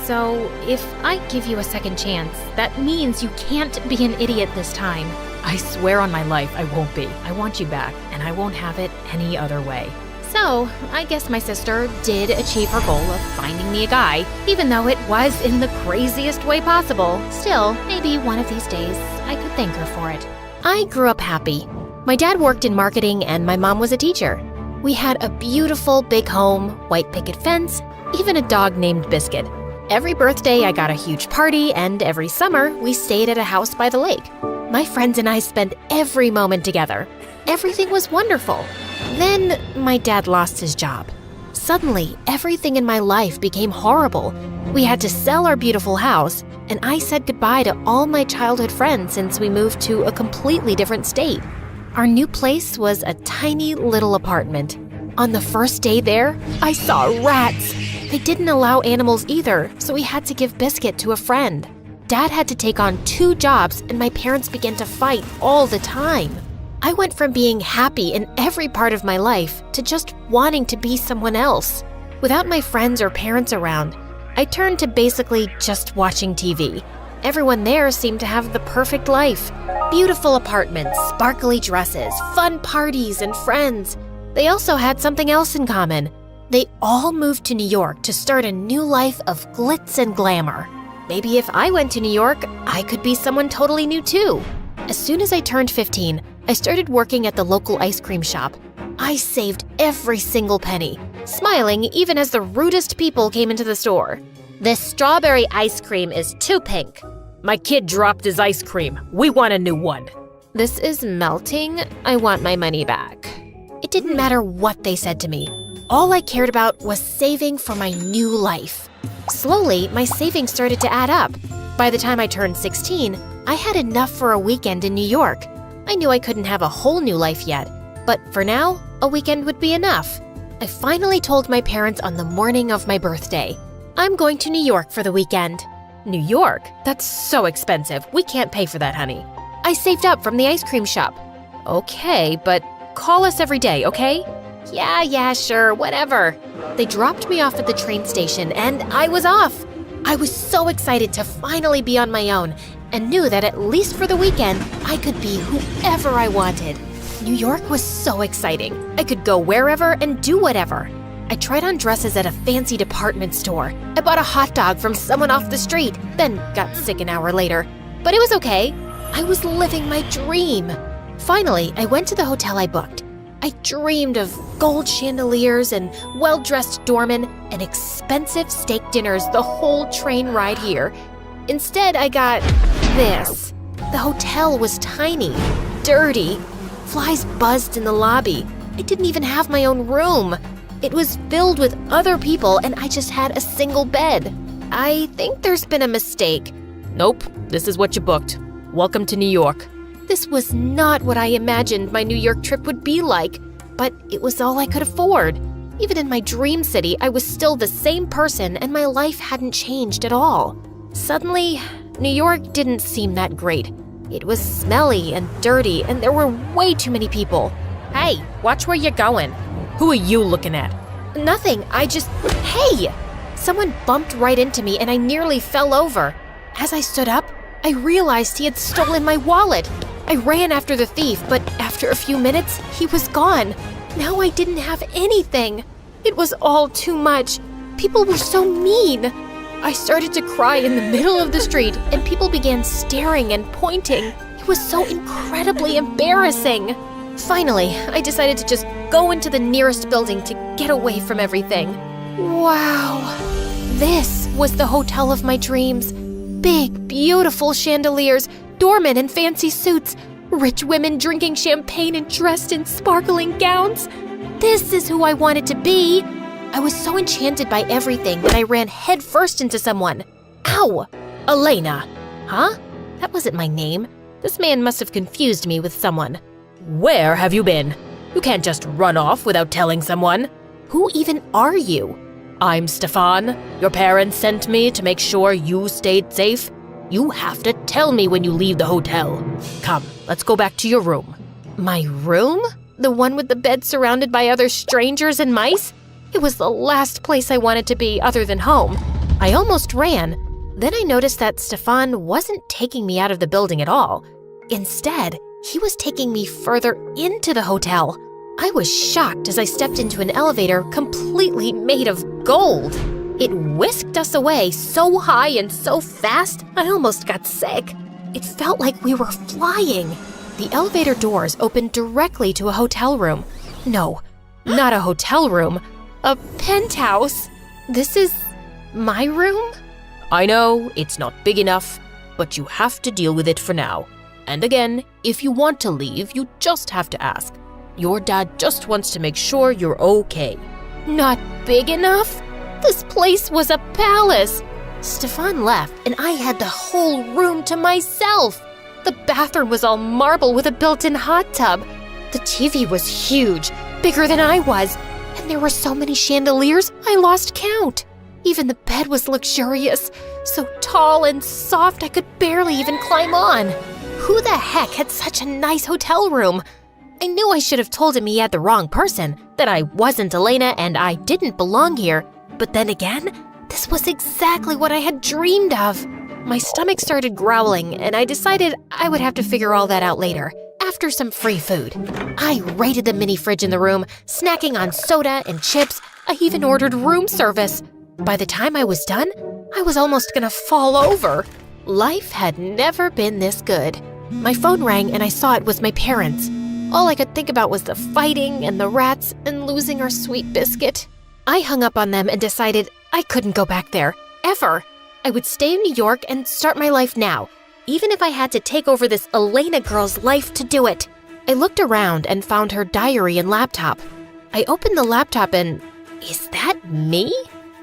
So, if I give you a second chance, that means you can't be an idiot this time. I swear on my life I won't be. I want you back, and I won't have it any other way. So, I guess my sister did achieve her goal of finding me a guy, even though it was in the craziest way possible. Still, maybe one of these days I could thank her for it. I grew up happy. My dad worked in marketing and my mom was a teacher. We had a beautiful big home, white picket fence, even a dog named Biscuit. Every birthday, I got a huge party, and every summer, we stayed at a house by the lake. My friends and I spent every moment together. Everything was wonderful. Then, my dad lost his job. Suddenly, everything in my life became horrible. We had to sell our beautiful house, and I said goodbye to all my childhood friends since we moved to a completely different state. Our new place was a tiny little apartment. On the first day there, I saw rats. They didn't allow animals either, so we had to give Biscuit to a friend. Dad had to take on 2 jobs, and my parents began to fight all the time. I went from being happy in every part of my life to just wanting to be someone else. Without my friends or parents around, I turned to basically just watching TV. Everyone there seemed to have the perfect life. Beautiful apartments, sparkly dresses, fun parties, and friends. They also had something else in common. They all moved to New York to start a new life of glitz and glamour. Maybe if I went to New York, I could be someone totally new too. As soon as I turned 15, I started working at the local ice cream shop. I saved every single penny, smiling even as the rudest people came into the store. This strawberry ice cream is too pink. My kid dropped his ice cream. We want a new one. This is melting. I want my money back. It didn't matter what they said to me. All I cared about was saving for my new life. Slowly, my savings started to add up. By the time I turned 16, I had enough for a weekend in New York. I knew I couldn't have a whole new life yet, but for now, a weekend would be enough. I finally told my parents on the morning of my birthday. I'm going to New York for the weekend. New York? That's so expensive. We can't pay for that, honey. I saved up from the ice cream shop. Okay, but call us every day, okay? Yeah, sure, whatever. They dropped me off at the train station and I was off. I was so excited to finally be on my own and knew that at least for the weekend, I could be whoever I wanted. New York was so exciting. I could go wherever and do whatever. I tried on dresses at a fancy department store. I bought a hot dog from someone off the street, then got sick an hour later. But it was okay. I was living my dream. Finally, I went to the hotel I booked. I dreamed of gold chandeliers and well-dressed doormen and expensive steak dinners the whole train ride here. Instead, I got this. The hotel was tiny, dirty. Flies buzzed in the lobby. I didn't even have my own room. It was filled with other people and I just had a single bed. I think there's been a mistake. Nope, this is what you booked. Welcome to New York. This was not what I imagined my New York trip would be like, but it was all I could afford. Even in my dream city, I was still the same person and my life hadn't changed at all. Suddenly, New York didn't seem that great. It was smelly and dirty and there were way too many people. Hey, watch where you're going. Who are you looking at? Nothing, Hey! Someone bumped right into me and I nearly fell over. As I stood up, I realized he had stolen my wallet. I ran after the thief, but after a few minutes, he was gone. Now I didn't have anything. It was all too much. People were so mean. I started to cry in the middle of the street, and people began staring and pointing. It was so incredibly embarrassing. Finally, I decided to just go into the nearest building to get away from everything. Wow. This was the hotel of my dreams. Big, beautiful chandeliers, doormen in fancy suits, rich women drinking champagne and dressed in sparkling gowns. This is who I wanted to be. I was so enchanted by everything that I ran headfirst into someone. Ow! Elena. Huh? That wasn't my name. This man must have confused me with someone. Where have you been? You can't just run off without telling someone. Who even are you? I'm Stefan. Your parents sent me to make sure you stayed safe. You have to tell me when you leave the hotel. Come, let's go back to your room. My room? The one with the bed surrounded by other strangers and mice? It was the last place I wanted to be other than home. I almost ran. Then I noticed that Stefan wasn't taking me out of the building at all. Instead, he was taking me further into the hotel. I was shocked as I stepped into an elevator completely made of gold. It whisked us away so high and so fast, I almost got sick. It felt like we were flying. The elevator doors opened directly to a hotel room. No, not a hotel room, a penthouse. This is my room? I know it's not big enough, but you have to deal with it for now. And again, if you want to leave, you just have to ask. Your dad just wants to make sure you're okay. Not big enough? This place was a palace. Stefan left and I had the whole room to myself. The bathroom was all marble with a built-in hot tub. The TV was huge, bigger than I was, and there were so many chandeliers I lost count. Even the bed was luxurious, so tall and soft I could barely even climb on. Who the heck had such a nice hotel room? I knew I should have told him he had the wrong person, that I wasn't Elena and I didn't belong here. But then again, this was exactly what I had dreamed of. My stomach started growling, and I decided I would have to figure all that out later, after some free food. I raided the mini fridge in the room, snacking on soda and chips. I even ordered room service. By the time I was done, I was almost gonna fall over. Life had never been this good. My phone rang and I saw it was my parents. All I could think about was the fighting and the rats and losing our sweet biscuit. I hung up on them and decided I couldn't go back there, ever. I would stay in New York and start my life now, even if I had to take over this Elena girl's life to do it. I looked around and found her diary and laptop. I opened the laptop and, is that me?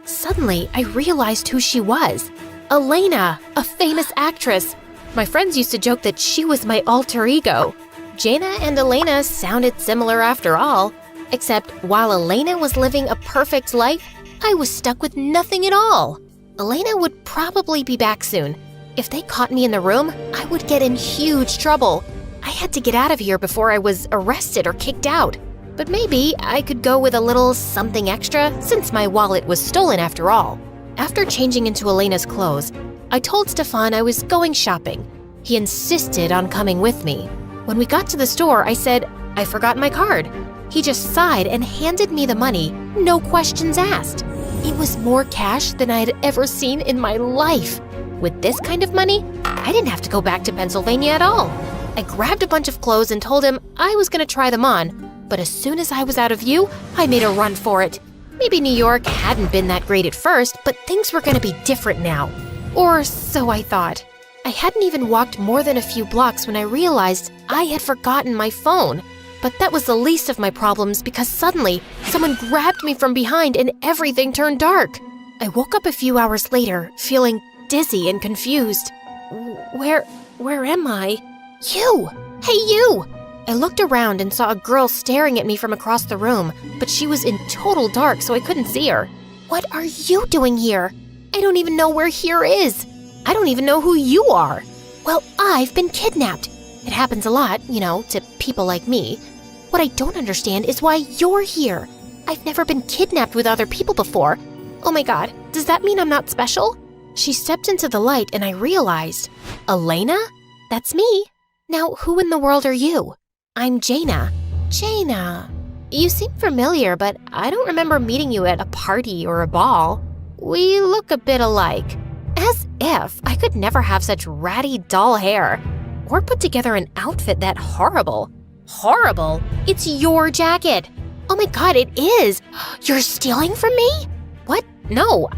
Suddenly, I realized who she was. Elena, a famous actress. My friends used to joke that she was my alter ego. Jaina and Elena sounded similar after all. Except while Elena was living a perfect life, I was stuck with nothing at all. Elena would probably be back soon. If they caught me in the room, I would get in huge trouble. I had to get out of here before I was arrested or kicked out. But maybe I could go with a little something extra since my wallet was stolen after all. After changing into Elena's clothes, I told Stefan I was going shopping. He insisted on coming with me. When we got to the store, I said, I forgot my card. He just sighed and handed me the money, no questions asked. It was more cash than I had ever seen in my life. With this kind of money, I didn't have to go back to Pennsylvania at all. I grabbed a bunch of clothes and told him I was gonna try them on, but as soon as I was out of view, I made a run for it. Maybe New York hadn't been that great at first, but things were gonna be different now. Or so I thought. I hadn't even walked more than a few blocks when I realized I had forgotten my phone. But that was the least of my problems because suddenly someone grabbed me from behind and everything turned dark. I woke up a few hours later, feeling dizzy and confused. Where am I? You! Hey, you! I looked around and saw a girl staring at me from across the room, but she was in total dark, so I couldn't see her. What are you doing here? I don't even know where here is. I don't even know who you are. Well, I've been kidnapped. It happens a lot, to people like me. What I don't understand is why you're here. I've never been kidnapped with other people before. Oh my God, does that mean I'm not special? She stepped into the light and I realized, Elena? That's me. Now, who in the world are you? I'm Jaina. Jaina. You seem familiar, but I don't remember meeting you at a party or a ball. We look a bit alike. As if I could never have such ratty, dull hair. Or put together an outfit that horrible. Horrible? It's your jacket. Oh my God, it is. You're stealing from me? What? No,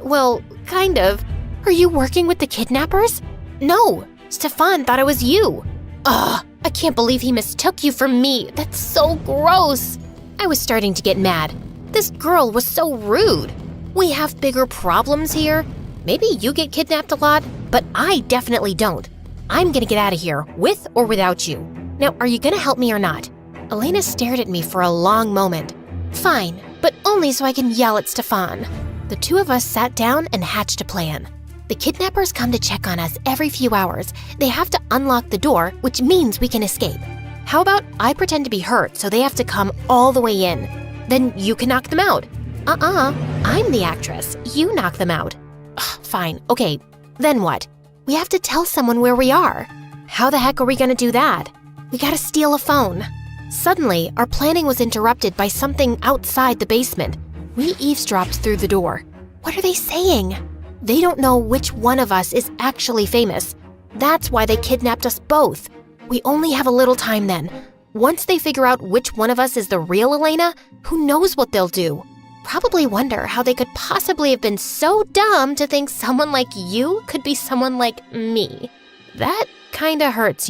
well, kind of. Are you working with the kidnappers? No, Stefan thought it was you. Ugh, I can't believe he mistook you for me. That's so gross. I was starting to get mad. This girl was so rude. We have bigger problems here. Maybe you get kidnapped a lot, but I definitely don't. I'm gonna get out of here, with or without you. Now, are you gonna help me or not? Elena stared at me for a long moment. Fine, but only so I can yell at Stefan. The two of us sat down and hatched a plan. The kidnappers come to check on us every few hours. They have to unlock the door, which means we can escape. How about I pretend to be hurt so they have to come all the way in? Then you can knock them out. I'm the actress. You knock them out. Ugh, fine, okay, then what? We have to tell someone where we are. How the heck are we gonna do that? We gotta steal a phone. Suddenly, our planning was interrupted by something outside the basement. We eavesdropped through the door. What are they saying? They don't know which one of us is actually famous. That's why they kidnapped us both. We only have a little time then. Once they figure out which one of us is the real Elena, who knows what they'll do? Probably wonder how they could possibly have been so dumb to think someone like you could be someone like me. That kinda hurts,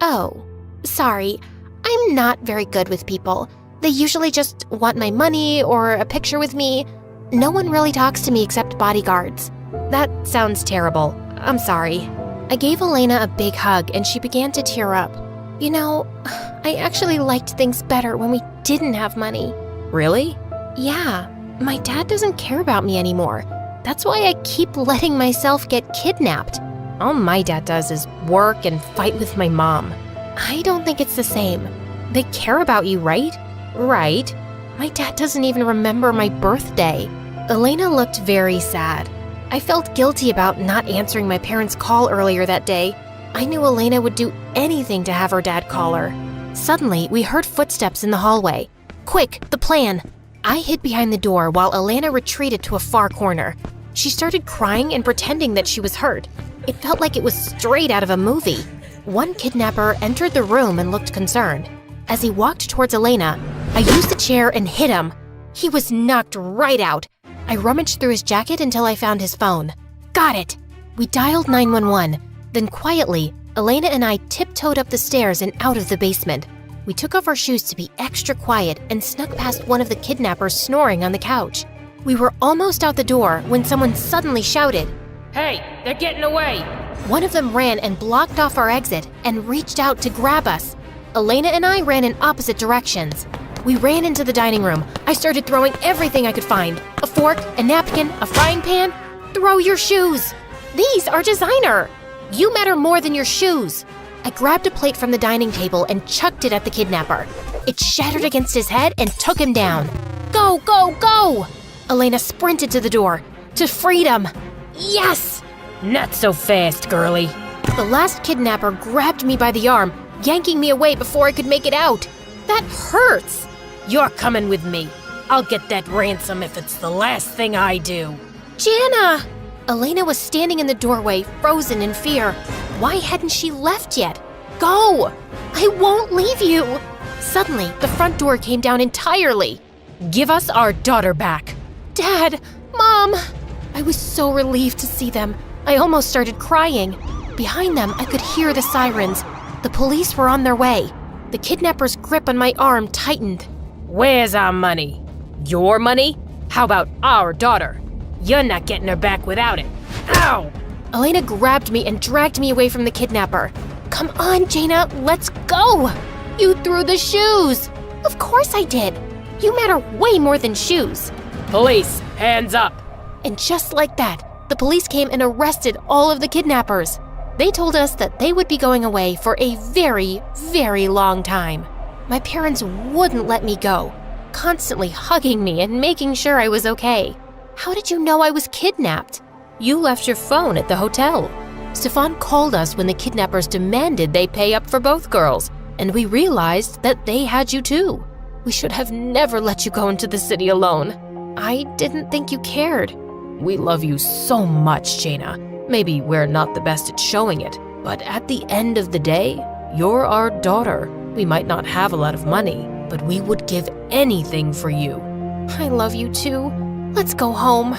Oh, sorry. I'm not very good with people. They usually just want my money or a picture with me. No one really talks to me except bodyguards. That sounds terrible. I'm sorry. I gave Elena a big hug and she began to tear up. I actually liked things better when we didn't have money. Really? Yeah, my dad doesn't care about me anymore. That's why I keep letting myself get kidnapped. All my dad does is work and fight with my mom. I don't think it's the same. They care about you, right? Right. My dad doesn't even remember my birthday. Elena looked very sad. I felt guilty about not answering my parents' call earlier that day. I knew Elena would do anything to have her dad call her. Suddenly, we heard footsteps in the hallway. Quick, the plan. I hid behind the door while Elena retreated to a far corner. She started crying and pretending that she was hurt. It felt like it was straight out of a movie. One kidnapper entered the room and looked concerned. As he walked towards Elena, I used the chair and hit him. He was knocked right out. I rummaged through his jacket until I found his phone. Got it! We dialed 911. Then quietly, Elena and I tiptoed up the stairs and out of the basement. We took off our shoes to be extra quiet and snuck past one of the kidnappers snoring on the couch. We were almost out the door when someone suddenly shouted, Hey, they're getting away! One of them ran and blocked off our exit and reached out to grab us. Elena and I ran in opposite directions. We ran into the dining room. I started throwing everything I could find. A fork, a napkin, a frying pan. Throw your shoes! These are designer! You matter more than your shoes! I grabbed a plate from the dining table and chucked it at the kidnapper. It shattered against his head and took him down. Go, go, go! Elena sprinted to the door. To freedom! Yes! Not so fast, girlie. The last kidnapper grabbed me by the arm, yanking me away before I could make it out. That hurts! You're coming with me. I'll get that ransom if it's the last thing I do. Jana! Elena was standing in the doorway, frozen in fear. Why hadn't she left yet? Go! I won't leave you! Suddenly, the front door came down entirely. Give us our daughter back. Dad! Mom! I was so relieved to see them. I almost started crying. Behind them, I could hear the sirens. The police were on their way. The kidnapper's grip on my arm tightened. Where's our money? Your money? How about our daughter? You're not getting her back without it. Ow! Elena grabbed me and dragged me away from the kidnapper. Come on, Jaina, let's go! You threw the shoes! Of course I did. You matter way more than shoes. Police, hands up! And just like that, the police came and arrested all of the kidnappers. They told us that they would be going away for a very, very long time. My parents wouldn't let me go, constantly hugging me and making sure I was okay. How did you know I was kidnapped? You left your phone at the hotel. Stefan called us when the kidnappers demanded they pay up for both girls, and we realized that they had you too. We should have never let you go into the city alone. I didn't think you cared. We love you so much, Jaina. Maybe we're not the best at showing it, but at the end of the day, you're our daughter. We might not have a lot of money, but we would give anything for you. I love you too. Let's go home.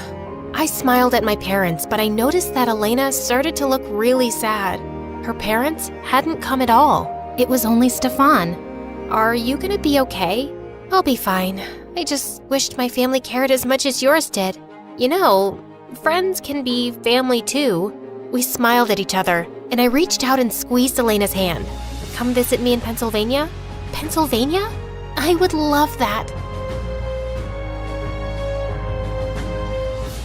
I smiled at my parents, but I noticed that Elena started to look really sad. Her parents hadn't come at all. It was only Stefan. Are you gonna be okay? I'll be fine. I just wished my family cared as much as yours did. You know, friends can be family too. We smiled at each other, and I reached out and squeezed Elena's hand. Come visit me in Pennsylvania? Pennsylvania? I would love that.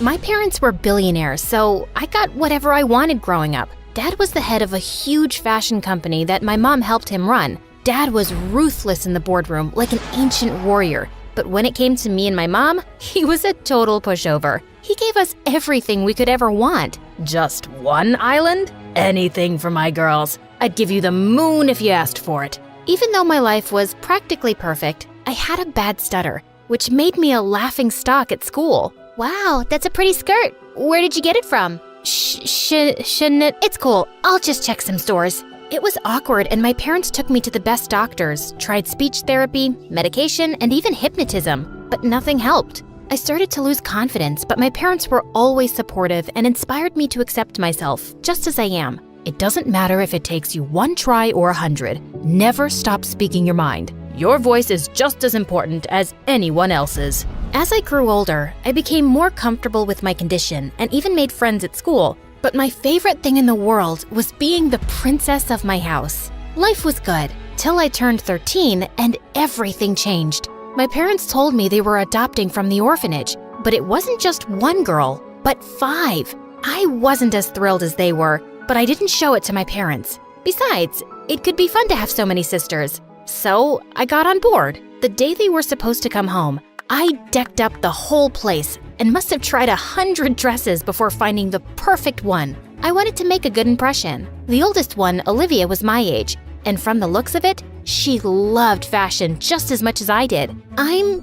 My parents were billionaires, so I got whatever I wanted growing up. Dad was the head of a huge fashion company that my mom helped him run. Dad was ruthless in the boardroom, like an ancient warrior. But when it came to me and my mom, he was a total pushover. He gave us everything we could ever want. Just one island? Anything for my girls. I'd give you the moon if you asked for it. Even though my life was practically perfect, I had a bad stutter, which made me a laughing stock at school. Wow, that's a pretty skirt. Where did you get it from? Shouldn't it? It's cool. I'll just check some stores. It was awkward, and my parents took me to the best doctors, tried speech therapy, medication, and even hypnotism, but nothing helped. I started to lose confidence, but my parents were always supportive and inspired me to accept myself, just as I am. It doesn't matter if it takes you 1 try or 100. Never stop speaking your mind. Your voice is just as important as anyone else's. As I grew older, I became more comfortable with my condition and even made friends at school. But my favorite thing in the world was being the princess of my house. Life was good, till I turned 13 and everything changed. My parents told me they were adopting from the orphanage, but it wasn't just 1 girl, but 5. I wasn't as thrilled as they were, but I didn't show it to my parents. Besides, it could be fun to have so many sisters. So I got on board. The day they were supposed to come home, I decked up the whole place and must have tried 100 dresses before finding the perfect one. I wanted to make a good impression. The oldest one, Olivia, was my age, and from the looks of it, she loved fashion just as much as I did. I'm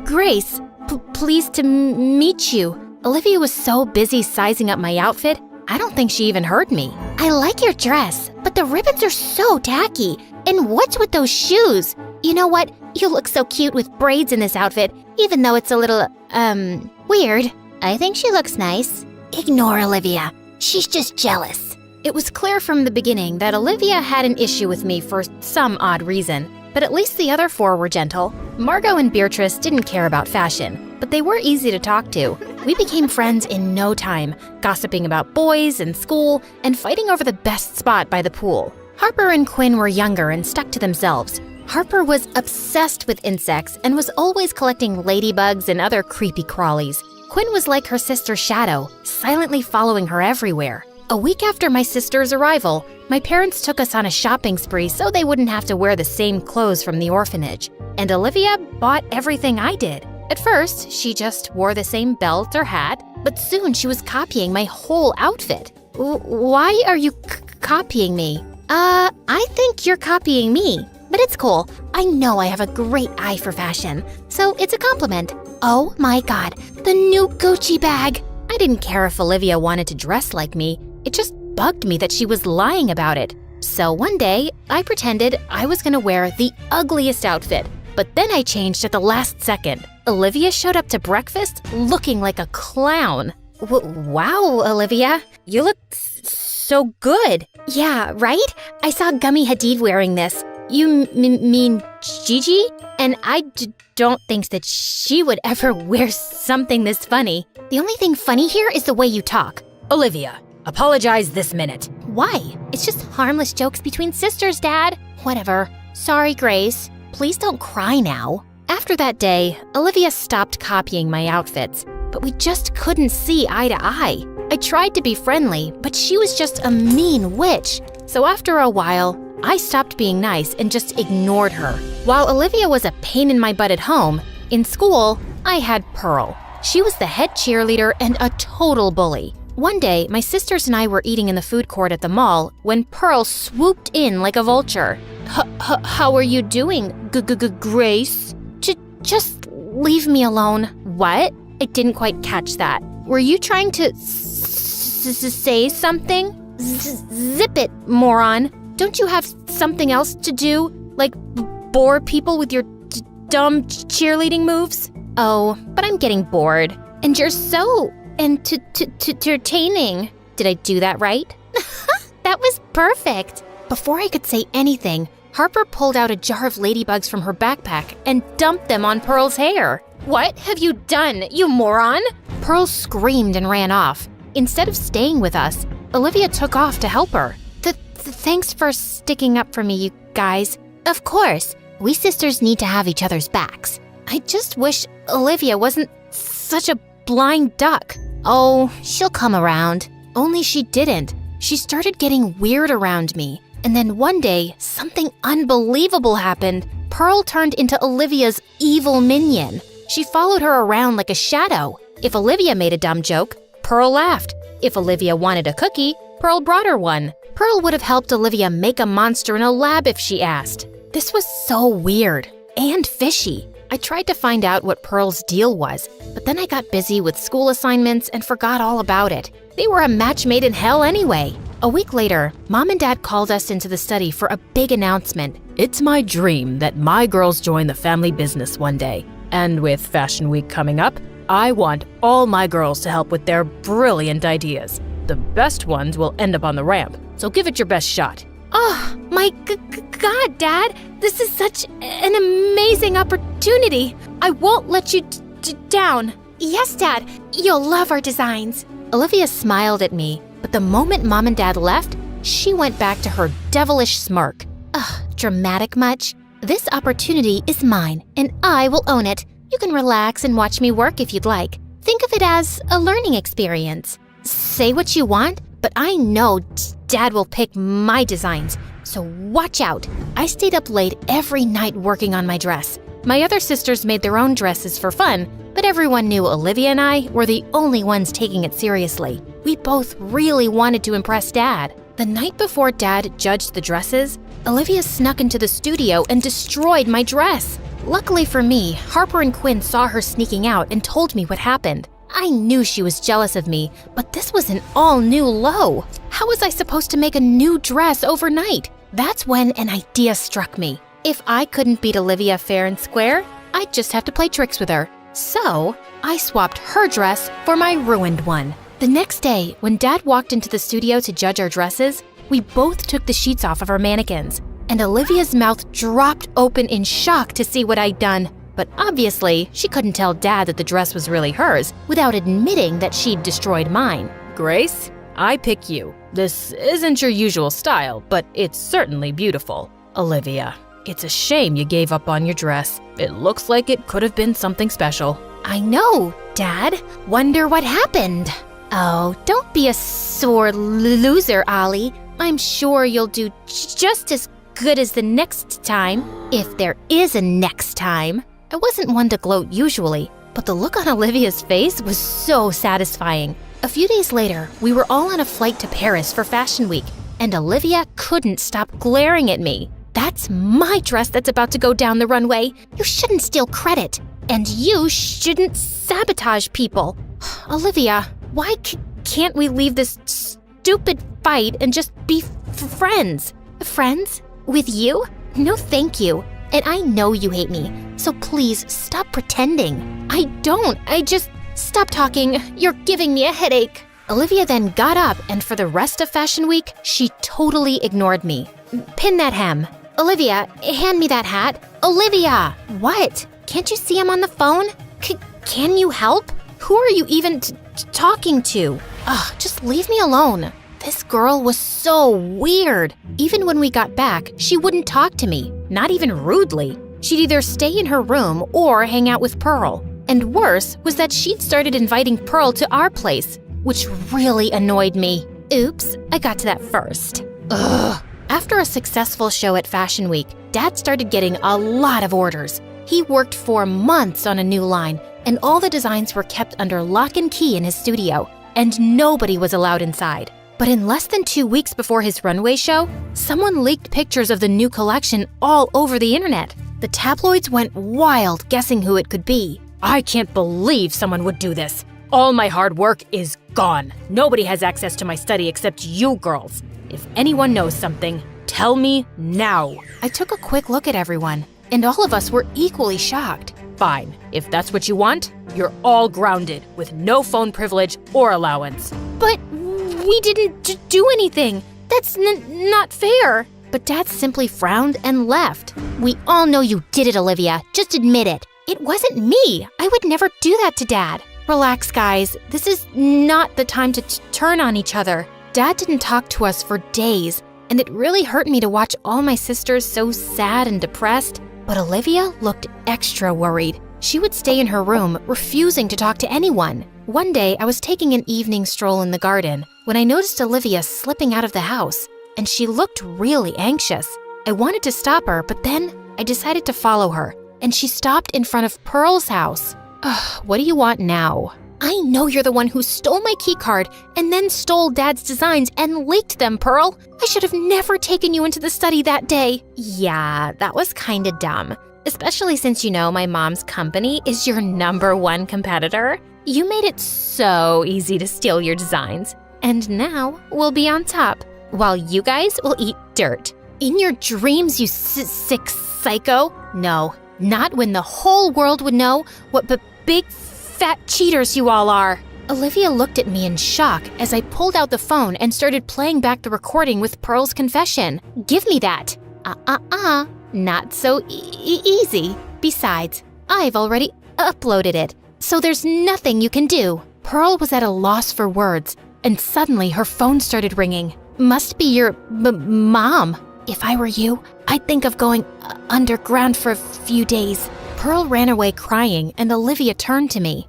Grace. Pleased to meet you. Olivia was so busy sizing up my outfit, I don't think she even heard me. I like your dress, but the ribbons are so tacky. And what's with those shoes? You know what? You look so cute with braids in this outfit, even though it's a little, weird. I think she looks nice. Ignore Olivia. She's just jealous. It was clear from the beginning that Olivia had an issue with me for some odd reason, but at least the other 4 were gentle. Margot and Beatrice didn't care about fashion, but they were easy to talk to. We became friends in no time, gossiping about boys and school and fighting over the best spot by the pool. Harper and Quinn were younger and stuck to themselves. Harper was obsessed with insects and was always collecting ladybugs and other creepy crawlies. Quinn was like her sister Shadow, silently following her everywhere. A week after my sister's arrival, my parents took us on a shopping spree so they wouldn't have to wear the same clothes from the orphanage. And Olivia bought everything I did. At first, she just wore the same belt or hat, but soon she was copying my whole outfit. Why are you copying me? I think you're copying me, but it's cool. I know I have a great eye for fashion, so it's a compliment. Oh my god, the new Gucci bag! I didn't care if Olivia wanted to dress like me. It just bugged me that she was lying about it. So one day, I pretended I was gonna wear the ugliest outfit, but then I changed at the last second. Olivia showed up to breakfast looking like a clown. Wow, Olivia, you look so good. Yeah, right? I saw Gummy Hadid wearing this. You mean Gigi? And I don't think that she would ever wear something this funny. The only thing funny here is the way you talk. Olivia, apologize this minute. Why? It's just harmless jokes between sisters, Dad. Whatever. Sorry, Grace. Please don't cry now. After that day, Olivia stopped copying my outfits, but we just couldn't see eye to eye. I tried to be friendly, but she was just a mean witch. So after a while, I stopped being nice and just ignored her. While Olivia was a pain in my butt at home, in school, I had Pearl. She was the head cheerleader and a total bully. One day, my sisters and I were eating in the food court at the mall when Pearl swooped in like a vulture. How are you doing, Grace? Just leave me alone. What? I didn't quite catch that. Were you trying to say something? Zip it, moron. Don't you have something else to do? Like bore people with your dumb cheerleading moves? Oh, but I'm getting bored. And you're so entertaining. Did I do that right? That was perfect. Before I could say anything, Harper pulled out a jar of ladybugs from her backpack and dumped them on Pearl's hair. What have you done, you moron? Pearl screamed and ran off. Instead of staying with us, Olivia took off to help her. Thanks for sticking up for me, you guys. Of course, we sisters need to have each other's backs. I just wish Olivia wasn't such a blind duck. Oh, she'll come around. Only she didn't. She started getting weird around me. And then one day, something unbelievable happened. Pearl turned into Olivia's evil minion. She followed her around like a shadow. If Olivia made a dumb joke, Pearl laughed. If Olivia wanted a cookie, Pearl brought her one. Pearl would have helped Olivia make a monster in a lab if she asked. This was so weird and fishy. I tried to find out what Pearl's deal was, but then I got busy with school assignments and forgot all about it. They were a match made in hell anyway. A week later, Mom and Dad called us into the study for a big announcement. It's my dream that my girls join the family business one day. And with Fashion Week coming up, I want all my girls to help with their brilliant ideas. The best ones will end up on the ramp, so give it your best shot. Oh, my God, Dad. This is such an amazing opportunity. I won't let you down. Yes, Dad. You'll love our designs. Olivia smiled at me, but the moment Mom and Dad left, she went back to her devilish smirk. Ugh, dramatic much? This opportunity is mine, and I will own it. You can relax and watch me work if you'd like. Think of it as a learning experience. Say what you want, but I know Dad will pick my designs, so watch out. I stayed up late every night working on my dress. My other sisters made their own dresses for fun, but everyone knew Olivia and I were the only ones taking it seriously. We both really wanted to impress Dad. The night before Dad judged the dresses, Olivia snuck into the studio and destroyed my dress. Luckily for me, Harper and Quinn saw her sneaking out and told me what happened. I knew she was jealous of me, but this was an all-new low. How was I supposed to make a new dress overnight? That's when an idea struck me. If I couldn't beat Olivia fair and square, I'd just have to play tricks with her. So, I swapped her dress for my ruined one. The next day, when Dad walked into the studio to judge our dresses, we both took the sheets off of our mannequins, and Olivia's mouth dropped open in shock to see what I'd done. But obviously, she couldn't tell Dad that the dress was really hers without admitting that she'd destroyed mine. Grace, I pick you. This isn't your usual style, but it's certainly beautiful. Olivia, it's a shame you gave up on your dress. It looks like it could have been something special. I know, Dad. Wonder what happened. Oh, don't be a sore loser, Ollie. I'm sure you'll do just as good as the next time, if there is a next time. I wasn't one to gloat usually, but the look on Olivia's face was so satisfying. A few days later, we were all on a flight to Paris for Fashion Week, and Olivia couldn't stop glaring at me. That's my dress that's about to go down the runway. You shouldn't steal credit, and you shouldn't sabotage people. Olivia, Why can't we leave this stupid fight and just be friends? Friends? With you? No thank you. And I know you hate me, so please stop pretending. I don't. Stop talking. You're giving me a headache. Olivia then got up, and for the rest of Fashion Week, she totally ignored me. Pin that hem. Olivia, hand me that hat. Olivia! What? Can't you see I'm on the phone? Can you help? Who are you even talking to? Ugh, just leave me alone. This girl was so weird. Even when we got back, she wouldn't talk to me, not even rudely. She'd either stay in her room or hang out with Pearl. And worse was that she'd started inviting Pearl to our place, which really annoyed me. Oops, I got to that first. Ugh. After a successful show at Fashion Week, Dad started getting a lot of orders. He worked for months on a new line, and all the designs were kept under lock and key in his studio, and nobody was allowed inside. But in less than 2 weeks before his runway show, someone leaked pictures of the new collection all over the internet. The tabloids went wild guessing who it could be. I can't believe someone would do this. All my hard work is gone. Nobody has access to my study except you girls. If anyone knows something, tell me now. I took a quick look at everyone, and all of us were equally shocked. Fine. If that's what you want, you're all grounded with no phone privilege or allowance. But we didn't do anything. That's not fair. But Dad simply frowned and left. We all know you did it, Olivia. Just admit it. It wasn't me. I would never do that to Dad. Relax, guys. This is not the time to turn on each other. Dad didn't talk to us for days, and it really hurt me to watch all my sisters so sad and depressed. But Olivia looked extra worried. She would stay in her room, refusing to talk to anyone. One day, I was taking an evening stroll in the garden when I noticed Olivia slipping out of the house, and she looked really anxious. I wanted to stop her, but then I decided to follow her, and she stopped in front of Pearl's house. Ugh, what do you want now? I know you're the one who stole my keycard and then stole Dad's designs and leaked them, Pearl. I should have never taken you into the study that day. Yeah, that was kinda dumb. Especially since you know my mom's company is your #1 competitor. You made it so easy to steal your designs. And now we'll be on top, while you guys will eat dirt. In your dreams, you sick psycho. No, not when the whole world would know what big fat cheaters you all are. Olivia looked at me in shock as I pulled out the phone and started playing back the recording with Pearl's confession. Give me that. Not so easy. Besides, I've already uploaded it, so there's nothing you can do. Pearl was at a loss for words, and suddenly her phone started ringing. Must be your mom. If I were you, I'd think of going underground for a few days. Pearl ran away crying, and Olivia turned to me.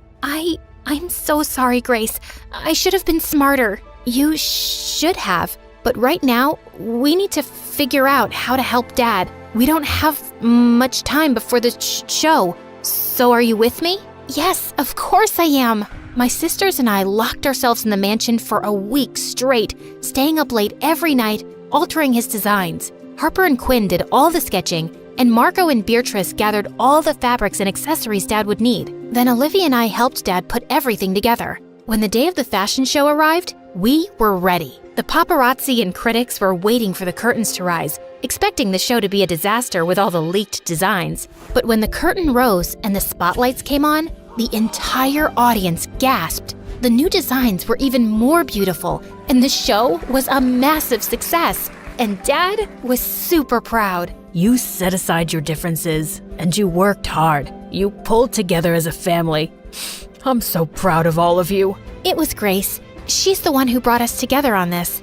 I'm so sorry, Grace. I should have been smarter. You should have. But right now, we need to figure out how to help Dad. We don't have much time before the show. So are you with me? Yes, of course I am. My sisters and I locked ourselves in the mansion for a week straight, staying up late every night, altering his designs. Harper and Quinn did all the sketching, and Margot and Beatrice gathered all the fabrics and accessories Dad would need. Then Olivia and I helped Dad put everything together. When the day of the fashion show arrived, we were ready. The paparazzi and critics were waiting for the curtains to rise, expecting the show to be a disaster with all the leaked designs. But when the curtain rose and the spotlights came on, the entire audience gasped. The new designs were even more beautiful, and the show was a massive success. And Dad was super proud. You set aside your differences, and you worked hard. You pulled together as a family. I'm so proud of all of you. It was Grace. She's the one who brought us together on this.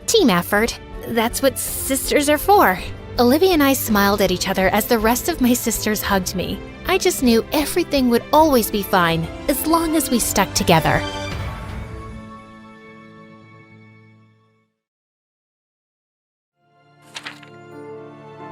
Team effort. That's what sisters are for. Olivia and I smiled at each other as the rest of my sisters hugged me. I just knew everything would always be fine as long as we stuck together.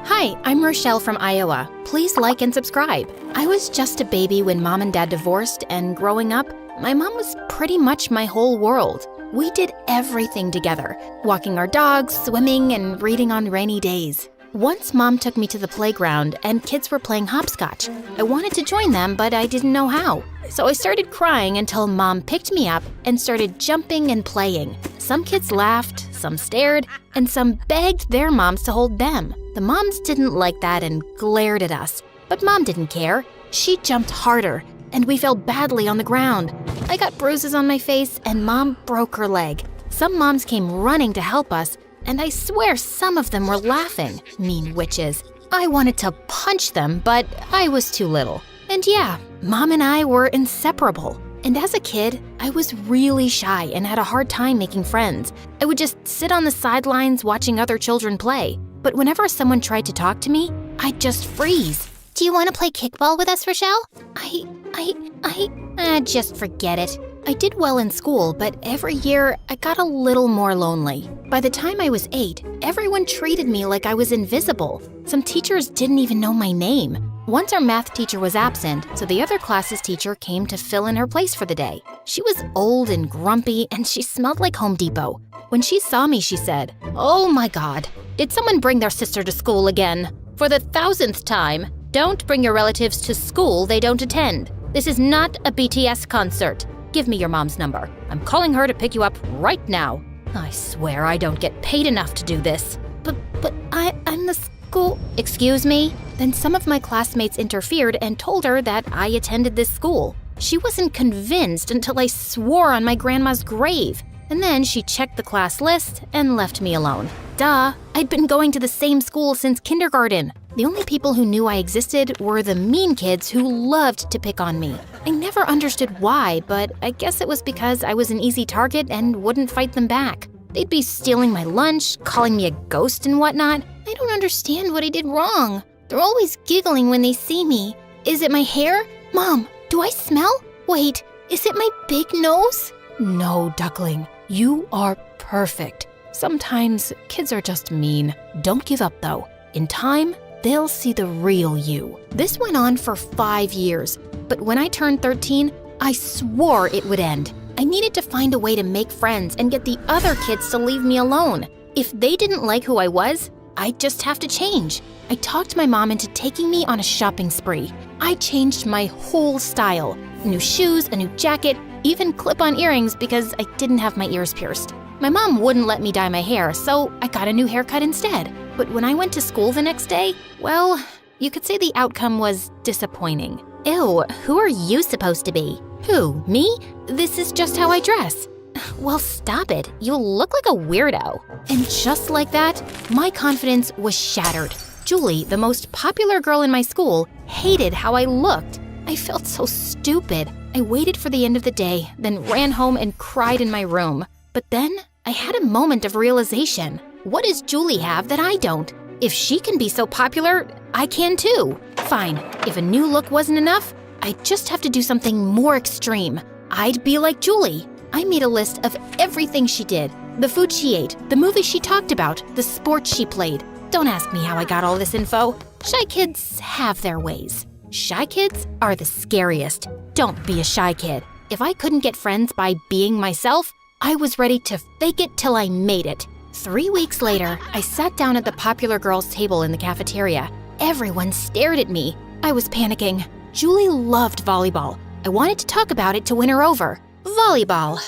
Hi, I'm Rochelle from Iowa. Please like and subscribe. I was just a baby when Mom and Dad divorced, and growing up, my mom was pretty much my whole world. We did everything together, walking our dogs, swimming, and reading on rainy days. Once Mom took me to the playground and kids were playing hopscotch. I wanted to join them, but I didn't know how. So I started crying until Mom picked me up and started jumping and playing. Some kids laughed, some stared, and some begged their moms to hold them. The moms didn't like that and glared at us. But Mom didn't care. She jumped harder, and we fell badly on the ground. I got bruises on my face, and Mom broke her leg. Some moms came running to help us, and I swear some of them were laughing. Mean witches. I wanted to punch them, but I was too little. And yeah, Mom and I were inseparable. And as a kid, I was really shy and had a hard time making friends. I would just sit on the sidelines watching other children play. But whenever someone tried to talk to me, I'd just freeze. Do you want to play kickball with us, Rochelle? Just forget it. I did well in school, but every year I got a little more lonely. By the time I was 8, everyone treated me like I was invisible. Some teachers didn't even know my name. Once our math teacher was absent, so the other class's teacher came to fill in her place for the day. She was old and grumpy, and she smelled like Home Depot. When she saw me, she said, "Oh my God, did someone bring their sister to school again? For the 1000th time, don't bring your relatives to school they don't attend. This is not a BTS concert. Give me your mom's number. I'm calling her to pick you up right now." I swear I don't get paid enough to do this. But I'm the school. Excuse me? Then some of my classmates interfered and told her that I attended this school. She wasn't convinced until I swore on my grandma's grave. And then she checked the class list and left me alone. Duh, I'd been going to the same school since kindergarten. The only people who knew I existed were the mean kids who loved to pick on me. I never understood why, but I guess it was because I was an easy target and wouldn't fight them back. They'd be stealing my lunch, calling me a ghost and whatnot. I don't understand what I did wrong. They're always giggling when they see me. Is it my hair? Mom, do I smell? Wait, is it my big nose? No, duckling. You are perfect. Sometimes kids are just mean. Don't give up though. In time, they'll see the real you. This went on for 5 years, but when I turned 13, I swore it would end. I needed to find a way to make friends and get the other kids to leave me alone. If they didn't like who I was, I'd just have to change. I talked my mom into taking me on a shopping spree. I changed my whole style. New shoes, a new jacket, even clip-on earrings because I didn't have my ears pierced. My mom wouldn't let me dye my hair, so I got a new haircut instead. But when I went to school the next day, well, you could say the outcome was disappointing. Ew, who are you supposed to be? Who, me? This is just how I dress. Well, stop it. You look like a weirdo. And just like that, my confidence was shattered. Julie, the most popular girl in my school, hated how I looked. I felt so stupid. I waited for the end of the day, then ran home and cried in my room. But then I had a moment of realization. What does Julie have that I don't? If she can be so popular, I can too. Fine, if a new look wasn't enough, I'd just have to do something more extreme. I'd be like Julie. I made a list of everything she did. The food she ate, the movies she talked about, the sports she played. Don't ask me how I got all this info. Shy kids have their ways. Shy kids are the scariest. Don't be a shy kid. If I couldn't get friends by being myself, I was ready to fake it till I made it. 3 weeks later, I sat down at the popular girls' table in the cafeteria. Everyone stared at me. I was panicking. Julie loved volleyball. I wanted to talk about it to win her over. Volleyball.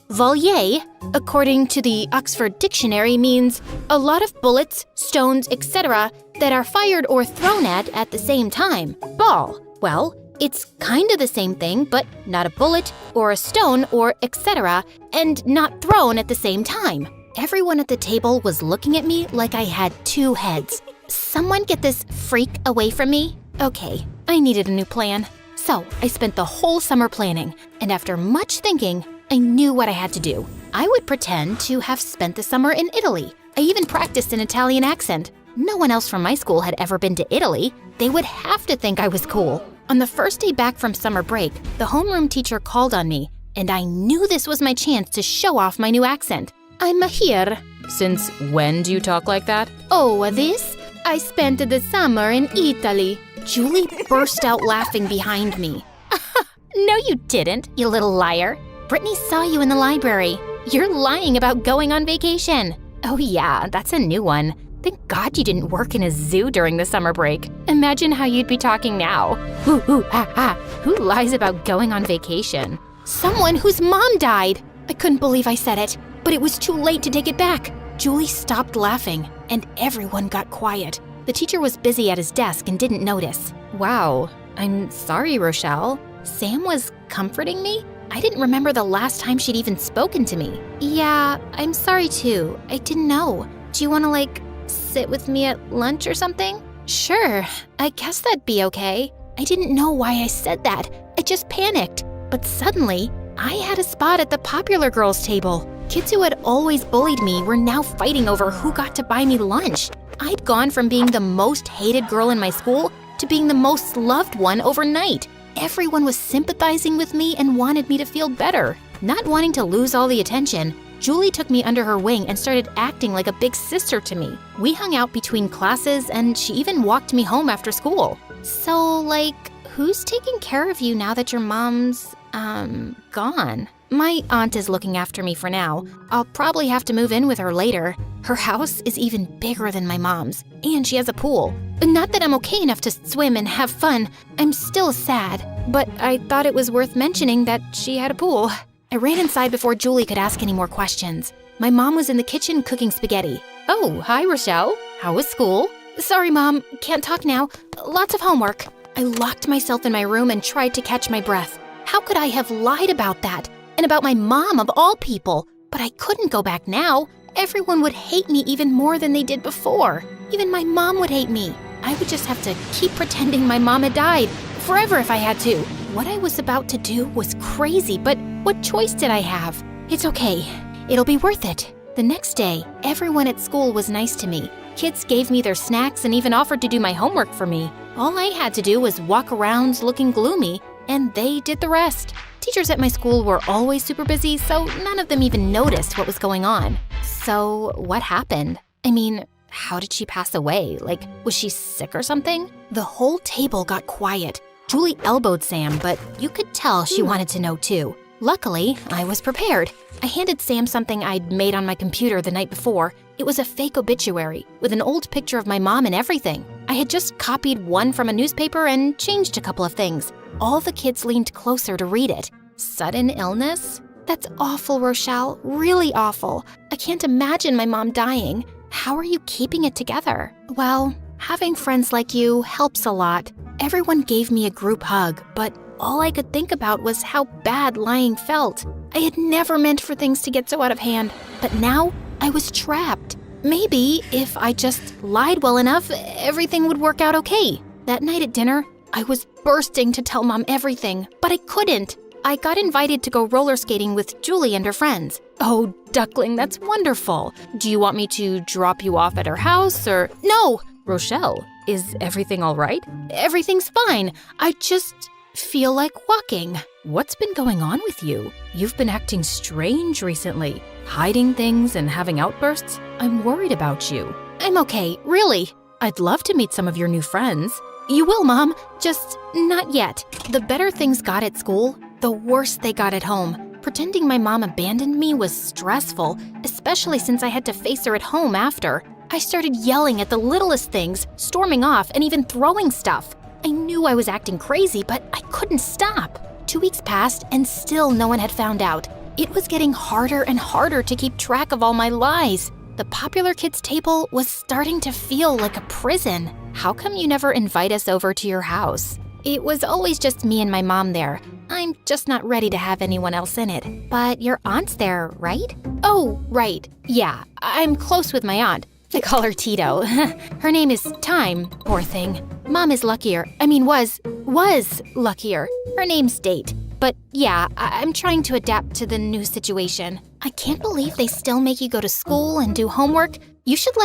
Volley, according to the Oxford Dictionary, means a lot of bullets, stones, etc. that are fired or thrown at the same time. Ball. Well, it's kind of the same thing, but not a bullet or a stone or etc. and not thrown at the same time. Everyone at the table was looking at me like I had 2 heads. Someone get this freak away from me? Okay, I needed a new plan. So I spent the whole summer planning, and after much thinking, I knew what I had to do. I would pretend to have spent the summer in Italy. I even practiced an Italian accent. No one else from my school had ever been to Italy. They would have to think I was cool. On the first day back from summer break, the homeroom teacher called on me, and I knew this was my chance to show off my new accent. I'm here. Since when do you talk like that? Oh, this? I spent the summer in Italy. Julie burst out laughing behind me. No, you didn't, you little liar. Brittany saw you in the library. You're lying about going on vacation. Oh yeah, that's a new one. Thank God you didn't work in a zoo during the summer break. Imagine how you'd be talking now. Who lies about going on vacation? Someone whose mom died. I couldn't believe I said it, but it was too late to take it back. Julie stopped laughing, and everyone got quiet. The teacher was busy at his desk and didn't notice. Wow, I'm sorry, Rochelle. Sam was comforting me? I didn't remember the last time she'd even spoken to me. Yeah, I'm sorry too. I didn't know. Do you want to, sit with me at lunch or something? Sure, I guess that'd be okay. I didn't know why I said that. I just panicked. But suddenly, I had a spot at the popular girls' table. Kids who had always bullied me were now fighting over who got to buy me lunch. I'd gone from being the most hated girl in my school to being the most loved one overnight. Everyone was sympathizing with me and wanted me to feel better. Not wanting to lose all the attention, Julie took me under her wing and started acting like a big sister to me. We hung out between classes and she even walked me home after school. So, who's taking care of you now that your mom's, gone? My aunt is looking after me for now. I'll probably have to move in with her later. Her house is even bigger than my mom's, and she has a pool. Not that I'm okay enough to swim and have fun. I'm still sad, but I thought it was worth mentioning that she had a pool. I ran inside before Julie could ask any more questions. My mom was in the kitchen cooking spaghetti. Oh, hi, Rochelle. How was school? Sorry, Mom. Can't talk now. Lots of homework. I locked myself in my room and tried to catch my breath. How could I have lied about that? And about my mom of all people? But I couldn't go back now. Everyone would hate me even more than they did before. Even my mom would hate me. I would just have to keep pretending my mom had died, forever if I had to. What I was about to do was crazy, but what choice did I have? It's okay. It'll be worth it. The next day, everyone at school was nice to me. Kids gave me their snacks and even offered to do my homework for me. All I had to do was walk around looking gloomy, and they did the rest. Teachers at my school were always super busy, so none of them even noticed what was going on. So, what happened? I mean, how did she pass away? Was she sick or something? The whole table got quiet. Julie elbowed Sam, but you could tell she wanted to know too. Luckily, I was prepared. I handed Sam something I'd made on my computer the night before. It was a fake obituary with an old picture of my mom and everything. I had just copied one from a newspaper and changed a couple of things. All the kids leaned closer to read it. Sudden illness? That's awful, Rochelle. Really awful. I can't imagine my mom dying. How are you keeping it together? Well, having friends like you helps a lot. Everyone gave me a group hug, but all I could think about was how bad lying felt. I had never meant for things to get so out of hand, but now I was trapped. Maybe if I just lied well enough, everything would work out okay. That night at dinner, I was bursting to tell Mom everything, but I couldn't. I got invited to go roller skating with Julie and her friends. Oh, Duckling, that's wonderful. Do you want me to drop you off at her house or… No! Rochelle, is everything all right? Everything's fine. I just feel like walking. What's been going on with you? You've been acting strange recently, hiding things and having outbursts. I'm worried about you. I'm okay, really. I'd love to meet some of your new friends. You will, Mom. Just not yet. The better things got at school, the worse they got at home. Pretending my mom abandoned me was stressful, especially since I had to face her at home after. I started yelling at the littlest things, storming off, and even throwing stuff. I knew I was acting crazy, but I couldn't stop. 2 weeks passed, and still no one had found out. It was getting harder and harder to keep track of all my lies. The popular kids' table was starting to feel like a prison. How come you never invite us over to your house? It was always just me and my mom there. I'm just not ready to have anyone else in it. But your aunt's there, right? Oh, right. Yeah, I'm close with my aunt. I call her Tito. Her name is Time, poor thing. Mom is luckier. Was luckier. Her name's Date. But yeah, I'm trying to adapt to the new situation. I can't believe they still make you go to school and do homework. You should,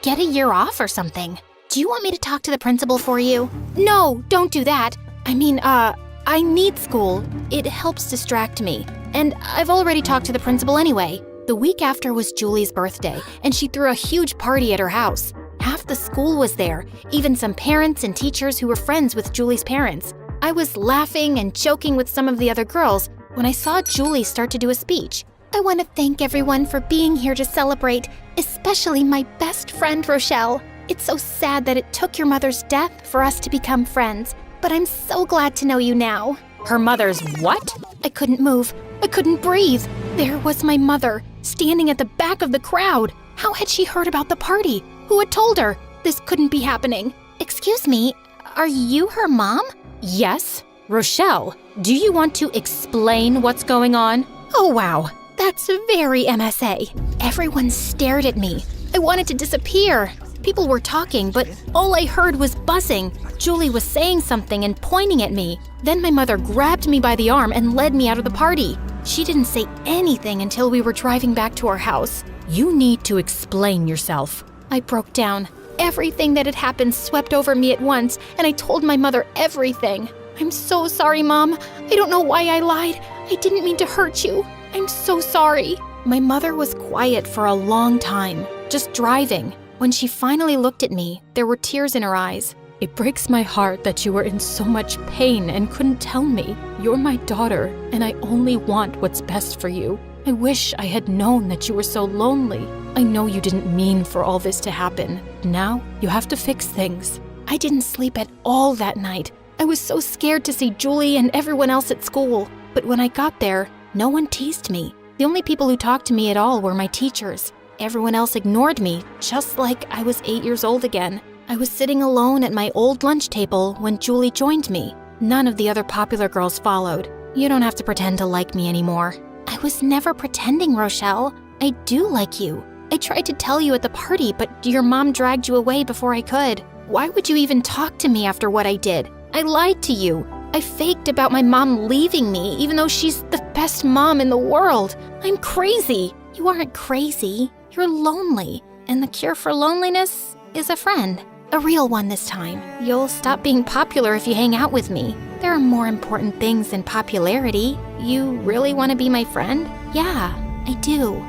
get a year off or something. Do you want me to talk to the principal for you? No, don't do that. I need school. It helps distract me. And I've already talked to the principal anyway. The week after was Julie's birthday, and she threw a huge party at her house. Half the school was there, even some parents and teachers who were friends with Julie's parents. I was laughing and joking with some of the other girls when I saw Julie start to do a speech. I want to thank everyone for being here to celebrate, especially my best friend, Rochelle. It's so sad that it took your mother's death for us to become friends, but I'm so glad to know you now. Her mother's what? I couldn't move. I couldn't breathe. There was my mother, standing at the back of the crowd. How had she heard about the party? Who had told her? This couldn't be happening. Excuse me, are you her mom? Yes. Rochelle, do you want to explain what's going on? Oh, wow. That's very MSA. Everyone stared at me. I wanted to disappear. People were talking, but all I heard was buzzing. Julie was saying something and pointing at me. Then my mother grabbed me by the arm and led me out of the party. She didn't say anything until we were driving back to our house. You need to explain yourself. I broke down. Everything that had happened swept over me at once, and I told my mother everything. I'm so sorry, Mom. I don't know why I lied. I didn't mean to hurt you. I'm so sorry. My mother was quiet for a long time, just driving. When she finally looked at me, there were tears in her eyes. It breaks my heart that you were in so much pain and couldn't tell me. You're my daughter, and I only want what's best for you. I wish I had known that you were so lonely. I know you didn't mean for all this to happen. Now, you have to fix things. I didn't sleep at all that night. I was so scared to see Julie and everyone else at school. But when I got there, no one teased me. The only people who talked to me at all were my teachers. Everyone else ignored me, just like I was 8 years old again. I was sitting alone at my old lunch table when Julie joined me. None of the other popular girls followed. You don't have to pretend to like me anymore. I was never pretending, Rochelle. I do like you. I tried to tell you at the party, but your mom dragged you away before I could. Why would you even talk to me after what I did? I lied to you. I faked about my mom leaving me, even though she's the best mom in the world. I'm crazy. You aren't crazy. You're lonely. And the cure for loneliness is a friend. A real one this time. You'll stop being popular if you hang out with me. There are more important things than popularity. You really want to be my friend? Yeah, I do.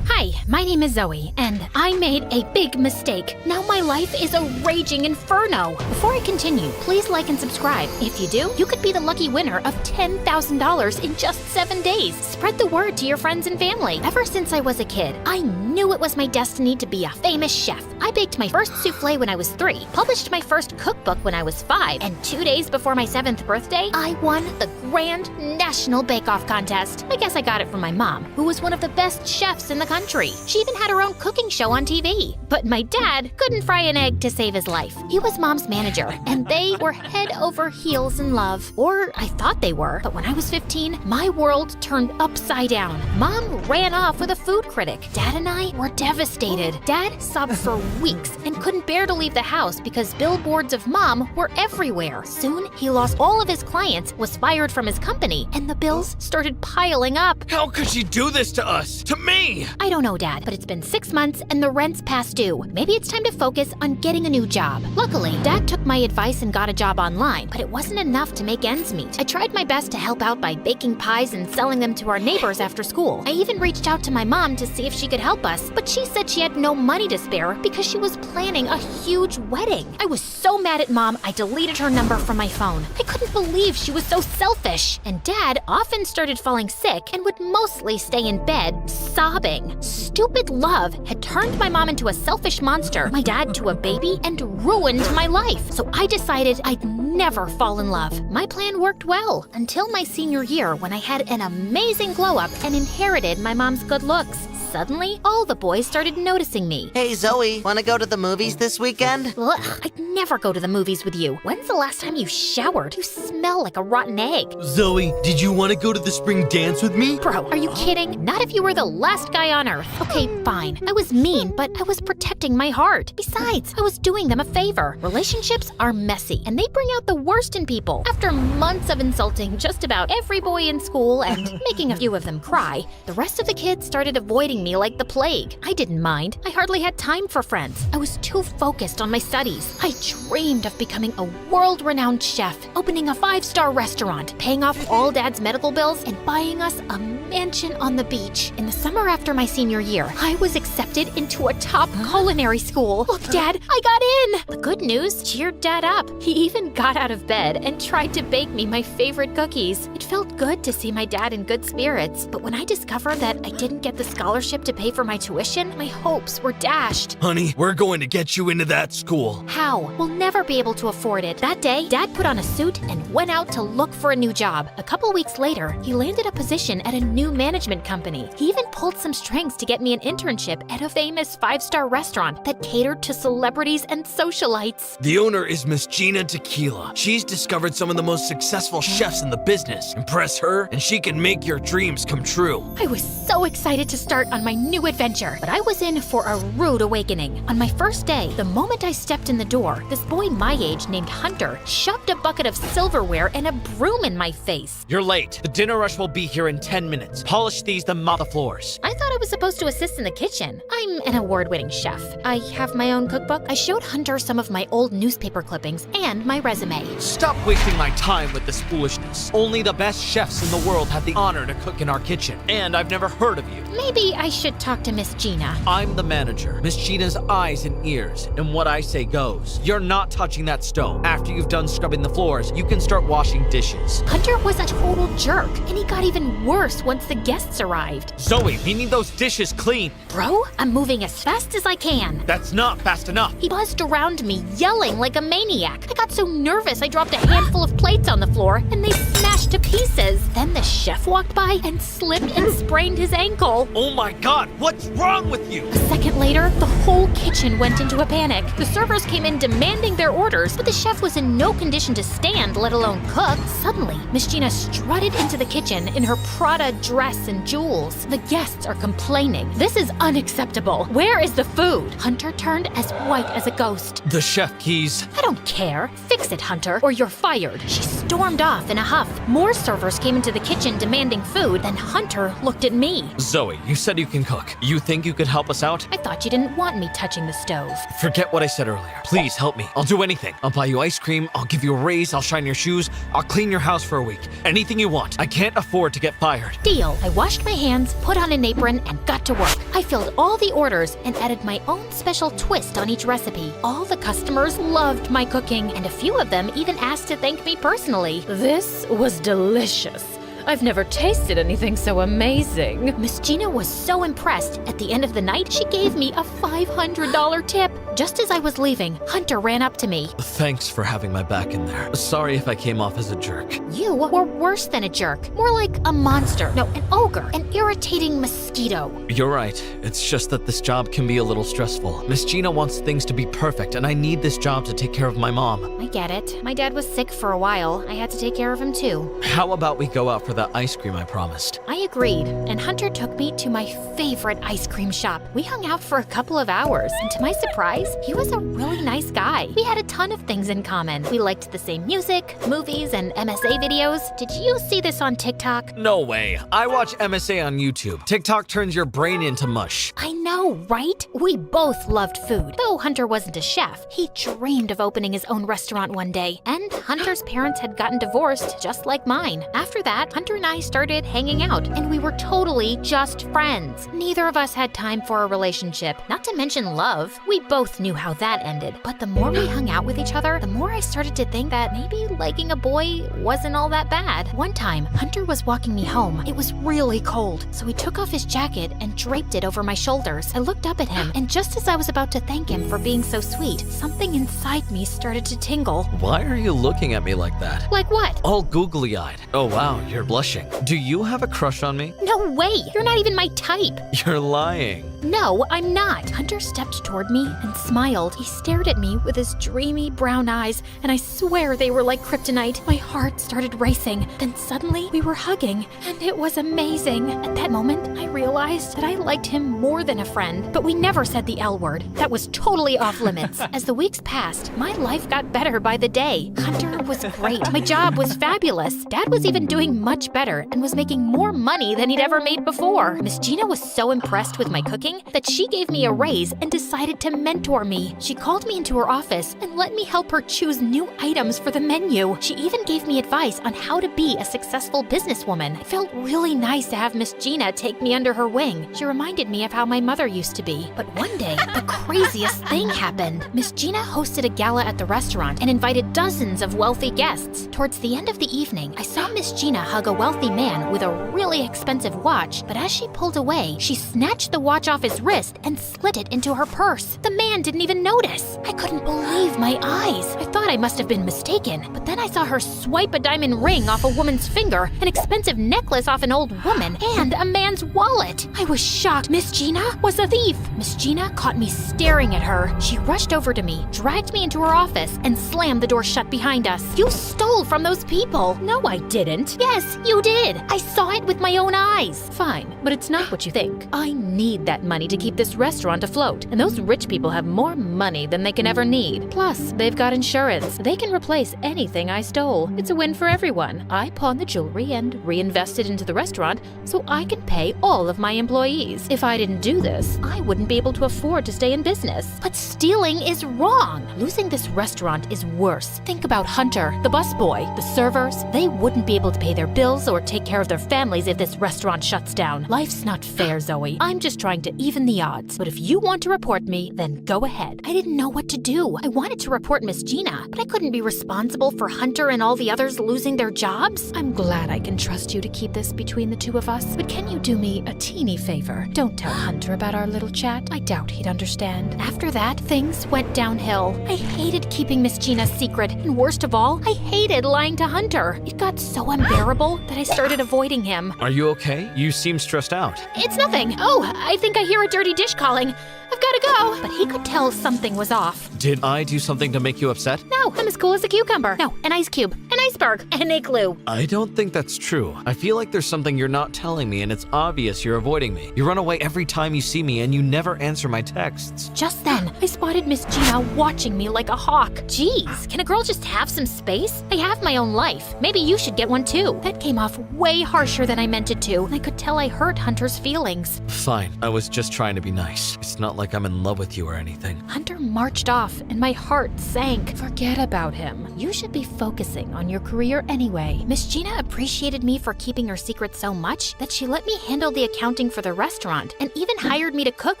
Hi, my name is Zoe, and I made a big mistake. Now my life is a raging inferno. Before I continue, please like and subscribe. If you do, you could be the lucky winner of $10,000 in just 7 days. Spread the word to your friends and family. Ever since I was a kid, I knew it was my destiny to be a famous chef. I baked my first souffle when I was 3, published my first cookbook when I was 5, and 2 days before my 7th birthday, I won the Grand National Bake-Off Contest. I guess I got it from my mom, who was one of the best chefs in the country. She even had her own cooking show on TV. But my dad couldn't fry an egg to save his life. He was Mom's manager, and they were head over heels in love. Or I thought they were. But when I was 15, my world turned upside down. Mom ran off with a food critic. Dad and I were devastated. Dad sobbed for weeks and couldn't bear to leave the house because billboards of Mom were everywhere. Soon, he lost all of his clients, was fired from his company, and the bills started piling up. How could she do this to us? To me? I don't know, Dad, but it's been 6 months and the rent's past due. Maybe it's time to focus on getting a new job. Luckily, Dad took my advice and got a job online, but it wasn't enough to make ends meet. I tried my best to help out by baking pies and selling them to our neighbors after school. I even reached out to my mom to see if she could help us, but she said she had no money to spare because she was planning a huge wedding. I was so mad at Mom, I deleted her number from my phone. I couldn't believe she was so selfish. And Dad often started falling sick and would mostly stay in bed, sobbing. Stupid love had turned my mom into a selfish monster, my dad to a baby, and ruined my life. So I decided I'd never fall in love. My plan worked well until my senior year when I had an amazing glow up and inherited my mom's good looks. Suddenly, all the boys started noticing me. Hey Zoe, wanna go to the movies this weekend? Ugh, I'd never go to the movies with you. When's the last time you showered? You smell like a rotten egg. Zoe, did you want to go to the spring dance with me? Bro, are you kidding? Not if you were the last guy on earth. Okay, fine. I was mean, but I was protecting my heart. Besides, I was doing them a favor. Relationships are messy, and they bring out the worst in people. After months of insulting just about every boy in school and making a few of them cry, the rest of the kids started avoiding me like the plague. I didn't mind. I hardly had time for friends. I was too focused on my studies. I dreamed of becoming a world-renowned chef, opening a 5-star restaurant, paying off all Dad's medical bills, and buying us a mansion on the beach. In the summer after my senior year, I was accepted into a top culinary school. Look, Dad, I got in! The good news cheered Dad up. He even got out of bed and tried to bake me my favorite cookies. It felt good to see my dad in good spirits, but when I discovered that I didn't get the scholarship to pay for my tuition, my hopes were dashed. Honey, we're going to get you into that school. How? We'll never be able to afford it. That day, Dad put on a suit and went out to look for a new job. A couple weeks later, he landed a position at a new management company. He even pulled some strings to get me an internship at a famous 5-star restaurant that catered to celebrities and socialites. The owner is Miss Gina Tequila. She's discovered some of the most successful chefs in the business. Impress her, and she can make your dreams come true. I was so excited to start on my new adventure, but I was in for a rude awakening. On my first day, the moment I stepped in the door, this boy my age named Hunter shoved a bucket of silverware and a broom in my face. You're late. The dinner rush will be here in 10 minutes. Polish these, then mop the floors. I thought I was supposed to assist in the kitchen. I'm an award-winning chef. I have my own cookbook. I showed Hunter some of my old newspaper clippings and my resume. Stop wasting my time with this foolishness. Only the best chefs in the world have the honor to cook in our kitchen, and I've never heard of you. Maybe I should talk to Miss Gina. I'm the manager. Miss Gina's eyes and ears, and what I say goes. You're not touching that stove. After you've done scrubbing the floors, you can start washing dishes. Hunter was a total jerk, and he got even worse once the guests arrived. Zoe, we need those dishes clean. Bro, I'm moving as fast as I can. That's not fast enough. He buzzed around me, yelling like a maniac. I got so nervous I dropped a handful of plates on the floor, and they smashed to pieces. Then the chef walked by and slipped and sprained his ankle. Oh my God, what's wrong with you? A second later, the whole kitchen went into a panic. The servers came in demanding their orders, but the chef was in no condition to stand, let alone cook. Suddenly, Miss Gina strutted into the kitchen in her Prada dress and jewels. The guests are complaining. This is unacceptable. Where is the food? Hunter turned as white as a ghost. The chef keys. I don't care. Fix it, Hunter, or you're fired. She stormed off in a huff. More servers came into the kitchen demanding food. Then Hunter looked at me. Zoe, you said you can cook. You think you could help us out? I thought you didn't want me touching the stove. Forget what I said earlier. Please help me. I'll do anything. I'll buy you ice cream. I'll give you a raise. I'll shine your shoes. I'll clean your house for a week. Anything you want. I can't afford to get fired. Deal. I washed my hands, put on an apron, and got to work. I filled all the orders and added my own special twist on each recipe. All the customers loved my cooking, and a few of them even asked to thank me personally. This was delicious. I've never tasted anything so amazing. Miss Gina was so impressed. At the end of the night, she gave me a $500 tip. Just as I was leaving, Hunter ran up to me. Thanks for having my back in there. Sorry if I came off as a jerk. You were worse than a jerk. More like a monster. No, an ogre. An irritating mosquito. You're right. It's just that this job can be a little stressful. Miss Gina wants things to be perfect, and I need this job to take care of my mom. I get it. My dad was sick for a while. I had to take care of him too. How about we go out for that ice cream I promised? I agreed, and Hunter took me to my favorite ice cream shop. We hung out for a couple of hours, and to my surprise, he was a really nice guy. We had a ton of things in common. We liked the same music, movies, and MSA videos. Did you see this on TikTok? No way. I watch MSA on YouTube. TikTok turns your brain into mush. I know, right? We both loved food. Though Hunter wasn't a chef, he dreamed of opening his own restaurant one day. And Hunter's parents had gotten divorced, just like mine. After that, Hunter and I started hanging out, and we were totally just friends. Neither of us had time for a relationship, not to mention love. We both knew how that ended. But the more we hung out with each other, the more I started to think that maybe liking a boy wasn't all that bad. One time, Hunter was walking me home. It was really cold, so he took off his jacket and draped it over my shoulders. I looked up at him, and just as I was about to thank him for being so sweet, something inside me started to tingle. Why are you looking at me like that? Like what? All googly-eyed. Oh wow, you're blushing. Do you have a crush on me? No way! You're not even my type! You're lying. No, I'm not. Hunter stepped toward me and smiled. He stared at me with his dreamy brown eyes, and I swear they were like kryptonite. My heart started racing. Then suddenly, we were hugging, and it was amazing. At that moment, I realized that I liked him more than a friend, but we never said the L word. That was totally off limits. As the weeks passed, my life got better by the day. Hunter was great. My job was fabulous. Dad was even doing much better and was making more money than he'd ever made before. Miss Gina was so impressed with my cooking that she gave me a raise and decided to mentor me. She called me into her office and let me help her choose new items for the menu. She even gave me advice on how to be a successful businesswoman. It felt really nice to have Miss Gina take me under her wing. She reminded me of how my mother used to be. But one day, the craziest thing happened. Miss Gina hosted a gala at the restaurant and invited dozens of wealthy guests. Towards the end of the evening, I saw Miss Gina hug a wealthy man with a really expensive watch, but as she pulled away, she snatched the watch off his wrist and slid it into her purse. The man didn't even notice. I couldn't believe my eyes. I thought I must have been mistaken, but then I saw her swipe a diamond ring off a woman's finger, an expensive necklace off an old woman, and a man's wallet. I was shocked. Miss Gina was a thief. Miss Gina caught me staring at her. She rushed over to me, dragged me into her office, and slammed the door shut behind us. You stole from those people. No, I didn't. Yes, you did. I saw it with my own eyes. Fine, but it's not what you think. I need that money to keep this restaurant afloat, and those rich people have more money than they can ever need. Plus, they've got insurance. They can replace anything I stole. It's a win for everyone. I pawned the jewelry and reinvested into the restaurant so I can pay all of my employees. If I didn't do this, I wouldn't be able to afford to stay in business. But stealing is wrong. Losing this restaurant is worse. Think about Hunter, the busboy, the servers. They wouldn't be able to pay their bills or take care of their families if this restaurant shuts down. Life's not fair, Zoe. I'm just trying to even the odds. But if you want to report me, then go ahead. I didn't know what to do. I wanted to report Miss Gina, but I couldn't be responsible for Hunter and all the others losing their jobs. I'm glad I can trust you to keep this between the two of us, but can you do me a teeny favor? Don't tell Hunter about our little chat. I doubt he'd understand. After that, things went downhill. I hated keeping Miss Gina's secret, and worst of all, I hated lying to Hunter. It got so unbearable that I started avoiding him. Are you okay? You seem stressed out. It's nothing. Oh, I think I hear a dirty dish calling. I've gotta go. But he could tell something was off. Did I do something to make you upset? No, I'm as cool as a cucumber. No, an ice cube, an iceberg, an igloo. I don't think that's true. I feel like there's something you're not telling me and it's obvious you're avoiding me. You run away every time you see me and you never answer my texts. Just then, I spotted Miss Gina watching me like a hawk. Jeez, can a girl just have some space? I have my own life. Maybe you should get one too. That came off way harsher than I meant it to, and I could tell I hurt Hunter's feelings. Fine, I was just trying to be nice. It's not like I'm in love with you or anything. Hunter marched off, and my heart sank. Forget about him. You should be focusing on your career anyway. Miss Gina appreciated me for keeping her secret so much that she let me handle the accounting for the restaurant and even hired me to cook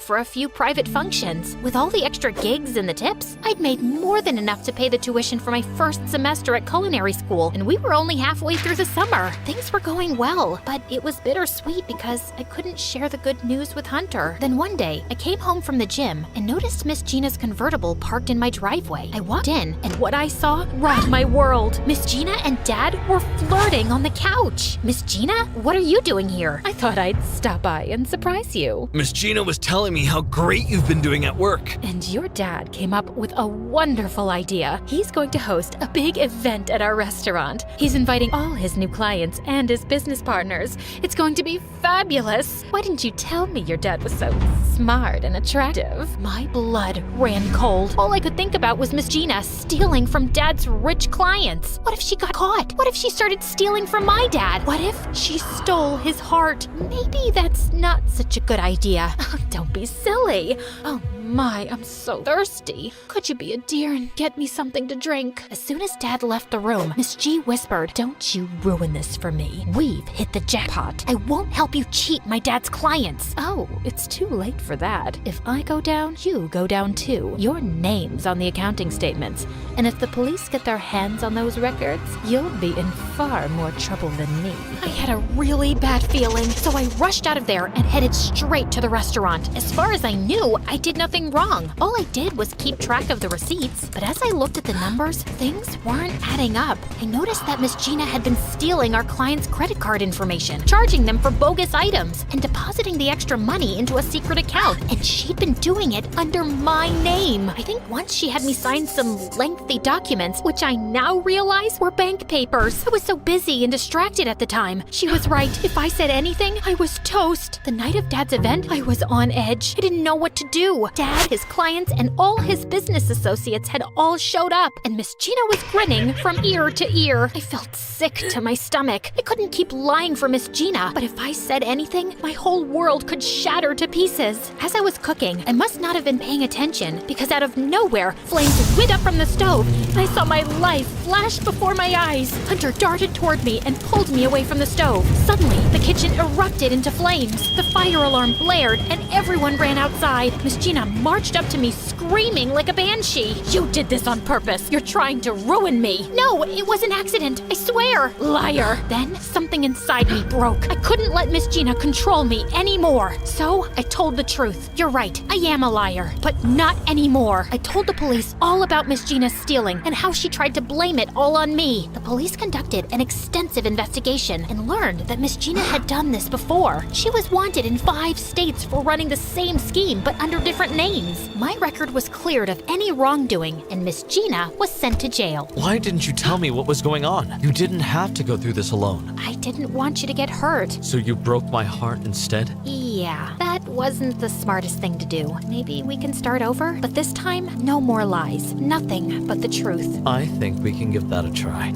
for a few private functions. With all the extra gigs and the tips, I'd made more than enough to pay the tuition for my first semester at culinary school, and we were only halfway through the summer. Things were going well, but it was bittersweet because I couldn't share the good news with Hunter. Then one day, I came home from the gym and noticed Miss Gina's convertible parked in my driveway. I walked in, and what I saw rocked my world. Miss Gina and Dad were flirting on the couch. Miss Gina, what are you doing here? I thought I'd stop by and surprise you. Miss Gina was telling me how great you've been doing at work. And your dad came up with a wonderful idea. He's going to host a big event at our restaurant. He's inviting all his new clients and his business partners. It's going to be fabulous. Why didn't you tell me your dad was so smart and attractive? My blood ran cold. All I could think about was Miss Gina stealing from Dad's rich clients. What if she got caught? What if she started stealing from my dad? What if she stole his heart? Maybe that's not such a good idea. Don't be silly. Oh my, I'm so thirsty. Could you be a dear and get me something to drink? As soon as Dad left the room, Miss G whispered, "Don't you ruin this for me. We've hit the jackpot. I won't help you cheat my dad's clients." Oh, it's too late for that. If I go down, you go down too. Your name's on the accounting statements. And if the police get their hands on those records, you'll be in far more trouble than me. I had a really bad feeling, so I rushed out of there and headed straight to the restaurant. As far as I knew, I did nothing wrong. All I did was keep track of the receipts. But as I looked at the numbers, things weren't adding up. I noticed that Miss Gina had been stealing our clients' credit card information, charging them for bogus items, and depositing the extra money into a secret account account, and she'd been doing it under my name. I think once she had me sign some lengthy documents, which I now realize were bank papers. I was so busy and distracted at the time. She was right. If I said anything, I was toast. The night of Dad's event, I was on edge. I didn't know what to do. Dad, his clients, and all his business associates had all showed up, and Miss Gina was grinning from ear to ear. I felt sick to my stomach. I couldn't keep lying for Miss Gina, but if I said anything, my whole world could shatter to pieces. As I was cooking, I must not have been paying attention, because out of nowhere, flames lit up from the stove, and I saw my life flash before my eyes. Hunter darted toward me and pulled me away from the stove. Suddenly, the kitchen erupted into flames. The fire alarm blared, and everyone ran outside. Miss Gina marched up to me, screaming like a banshee. "You did this on purpose. You're trying to ruin me." "No, it was an accident, I swear." "Liar." Then something inside me broke. I couldn't let Miss Gina control me anymore. So I told the truth. "You're right, I am a liar, but not anymore." I told the police all about Miss Gina's stealing and how she tried to blame it all on me. The police conducted an extensive investigation and learned that Miss Gina had done this before. She was wanted in 5 states for running the same scheme but under different names. My record was cleared of any wrongdoing, and Miss Gina was sent to jail. Why didn't you tell me what was going on? You didn't have to go through this alone. I didn't want you to get hurt. So you broke my heart instead? Yeah, that wasn't the smartest thing to do. Maybe we can start over? But this time, no more lies. Nothing but the truth. I think we can give that a try.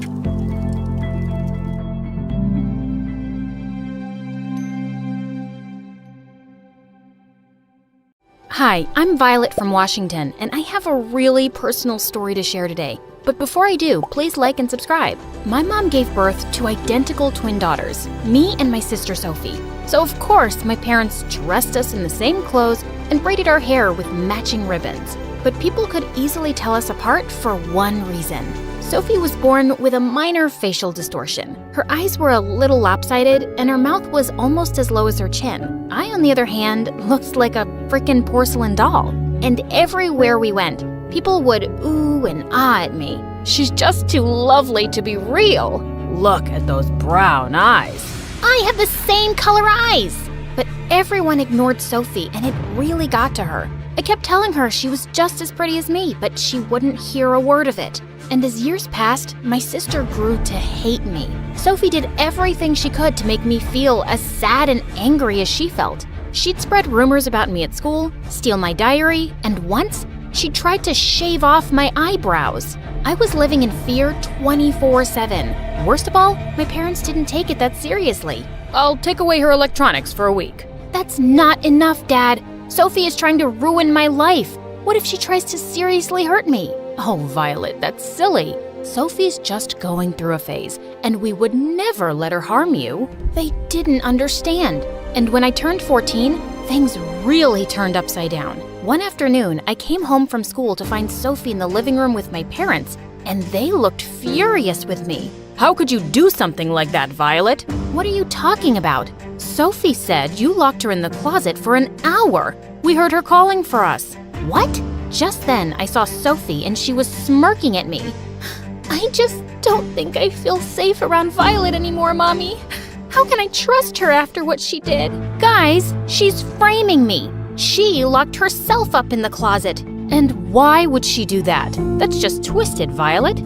Hi, I'm Violet from Washington, and I have a really personal story to share today. But before I do, please like and subscribe. My mom gave birth to identical twin daughters, me and my sister Sophie. So of course, my parents dressed us in the same clothes and braided our hair with matching ribbons. But people could easily tell us apart for one reason. Sophie was born with a minor facial distortion. Her eyes were a little lopsided, and her mouth was almost as low as her chin. I, on the other hand, looked like a frickin' porcelain doll. And everywhere we went, people would ooh and ah at me. "She's just too lovely to be real. Look at those brown eyes." I have the same color eyes! But everyone ignored Sophie, and it really got to her. I kept telling her she was just as pretty as me, but she wouldn't hear a word of it. And as years passed, my sister grew to hate me. Sophie did everything she could to make me feel as sad and angry as she felt. She'd spread rumors about me at school, steal my diary, and once, she tried to shave off my eyebrows. I was living in fear 24/7. Worst of all, my parents didn't take it that seriously. I'll take away her electronics for a week. That's not enough, Dad. Sophie is trying to ruin my life. What if she tries to seriously hurt me? Oh, Violet, that's silly. Sophie's just going through a phase, and we would never let her harm you. They didn't understand. And when I turned 14, things really turned upside down. One afternoon, I came home from school to find Sophie in the living room with my parents, and they looked furious with me. How could you do something like that, Violet? What are you talking about? Sophie said you locked her in the closet for an hour. We heard her calling for us. What? Just then, I saw Sophie, and she was smirking at me. I just don't think I feel safe around Violet anymore, Mommy. How can I trust her after what she did? Guys, she's framing me. She locked herself up in the closet. And why would she do that? That's just twisted, Violet.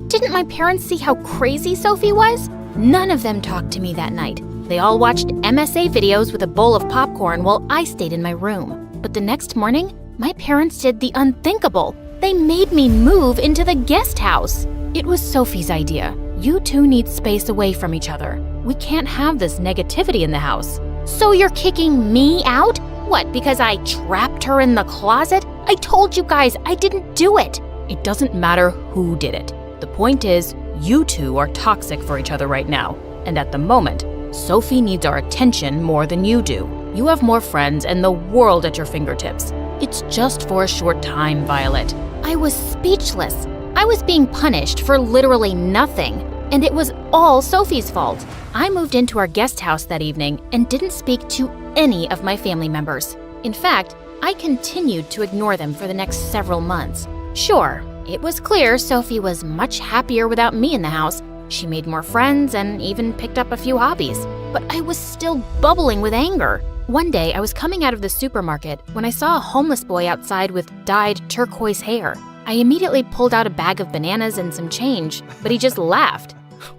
Didn't my parents see how crazy Sophie was? None of them talked to me that night. They all watched MSA videos with a bowl of popcorn while I stayed in my room. But the next morning, my parents did the unthinkable. They made me move into the guest house. It was Sophie's idea. You two need space away from each other. We can't have this negativity in the house. So you're kicking me out? What, because I trapped her in the closet? I told you guys I didn't do it. It doesn't matter who did it. The point is, you two are toxic for each other right now. And at the moment, Sophie needs our attention more than you do. You have more friends and the world at your fingertips. It's just for a short time, Violet. I was speechless. I was being punished for literally nothing, and it was all Sophie's fault. I moved into our guest house that evening and didn't speak to any of my family members. In fact, I continued to ignore them for the next several months. Sure, it was clear Sophie was much happier without me in the house. She made more friends and even picked up a few hobbies. But I was still bubbling with anger. One day, I was coming out of the supermarket when I saw a homeless boy outside with dyed turquoise hair. I immediately pulled out a bag of bananas and some change, but he just laughed.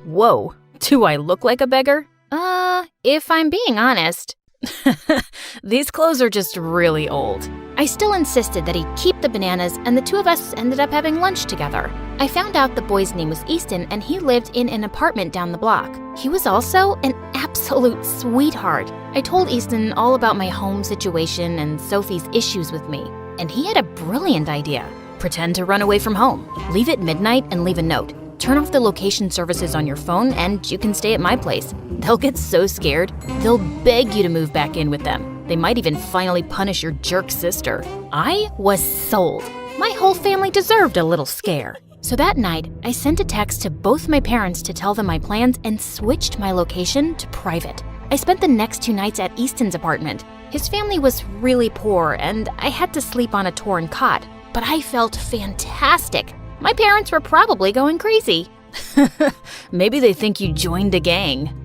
Whoa, do I look like a beggar? If I'm being honest. These clothes are just really old. I still insisted that he keep the bananas, and the two of us ended up having lunch together. I found out the boy's name was Easton, and he lived in an apartment down the block. He was also an absolute sweetheart. I told Easton all about my home situation and Sophie's issues with me, and he had a brilliant idea. Pretend to run away from home, leave at midnight, and leave a note. Turn off the location services on your phone and you can stay at my place. They'll get so scared, they'll beg you to move back in with them. They might even finally punish your jerk sister. I was sold. My whole family deserved a little scare. So that night, I sent a text to both my parents to tell them my plans and switched my location to private. I spent the next 2 nights at Easton's apartment. His family was really poor and I had to sleep on a torn cot, but I felt fantastic. My parents were probably going crazy. Maybe they think you joined a gang.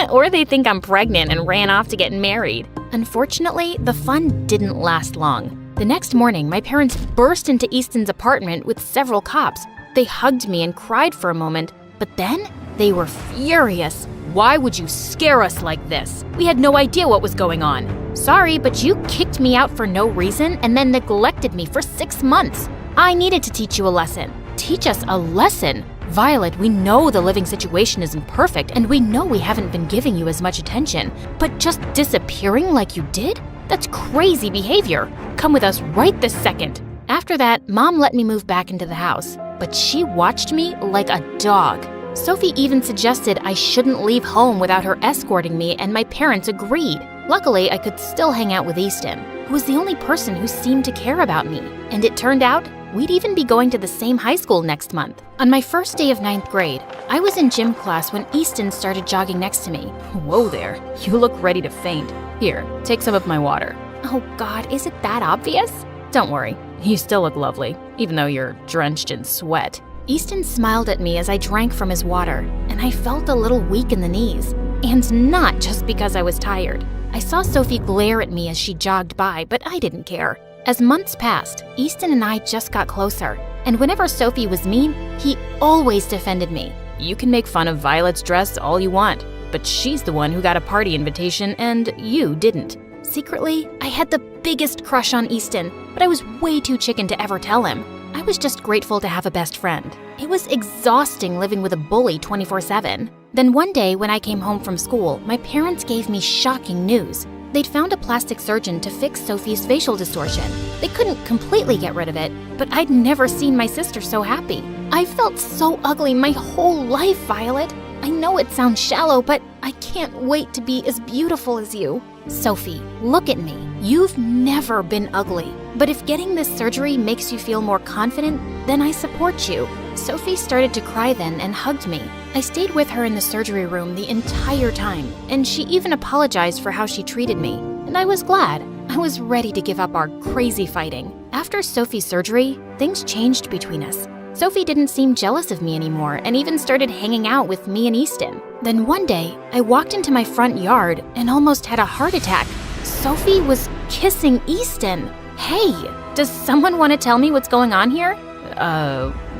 Or they think I'm pregnant and ran off to get married. Unfortunately, the fun didn't last long. The next morning, my parents burst into Easton's apartment with several cops. They hugged me and cried for a moment, but then they were furious. Why would you scare us like this? We had no idea what was going on. Sorry, but you kicked me out for no reason and then neglected me for 6 months. I needed to teach you a lesson. Teach us a lesson? Violet, we know the living situation isn't perfect and we know we haven't been giving you as much attention, but just disappearing like you did? That's crazy behavior. Come with us right this second. After that, Mom let me move back into the house, but she watched me like a dog. Sophie even suggested I shouldn't leave home without her escorting me, and my parents agreed. Luckily, I could still hang out with Easton, who was the only person who seemed to care about me. And it turned out, we'd even be going to the same high school next month. On my first day of 9th grade, I was in gym class when Easton started jogging next to me. Whoa there, you look ready to faint. Here, take some of my water. Oh God, is it that obvious? Don't worry, you still look lovely, even though you're drenched in sweat. Easton smiled at me as I drank from his water, and I felt a little weak in the knees. And not just because I was tired. I saw Sophie glare at me as she jogged by, but I didn't care. As months passed, Easton and I just got closer, and whenever Sophie was mean, he always defended me. You can make fun of Violet's dress all you want, but she's the one who got a party invitation and you didn't. Secretly, I had the biggest crush on Easton, but I was way too chicken to ever tell him. I was just grateful to have a best friend. It was exhausting living with a bully 24/7. Then one day when I came home from school, my parents gave me shocking news. They'd found a plastic surgeon to fix Sophie's facial distortion. They couldn't completely get rid of it, but I'd never seen my sister so happy. I felt so ugly my whole life, Violet. I know it sounds shallow, but I can't wait to be as beautiful as you. Sophie, look at me. You've never been ugly. But if getting this surgery makes you feel more confident, then I support you. Sophie started to cry then and hugged me. I stayed with her in the surgery room the entire time, and she even apologized for how she treated me. And I was glad. I was ready to give up our crazy fighting. After Sophie's surgery, things changed between us. Sophie didn't seem jealous of me anymore and even started hanging out with me and Easton. Then one day, I walked into my front yard and almost had a heart attack. Sophie was kissing Easton. Hey, does someone want to tell me what's going on here?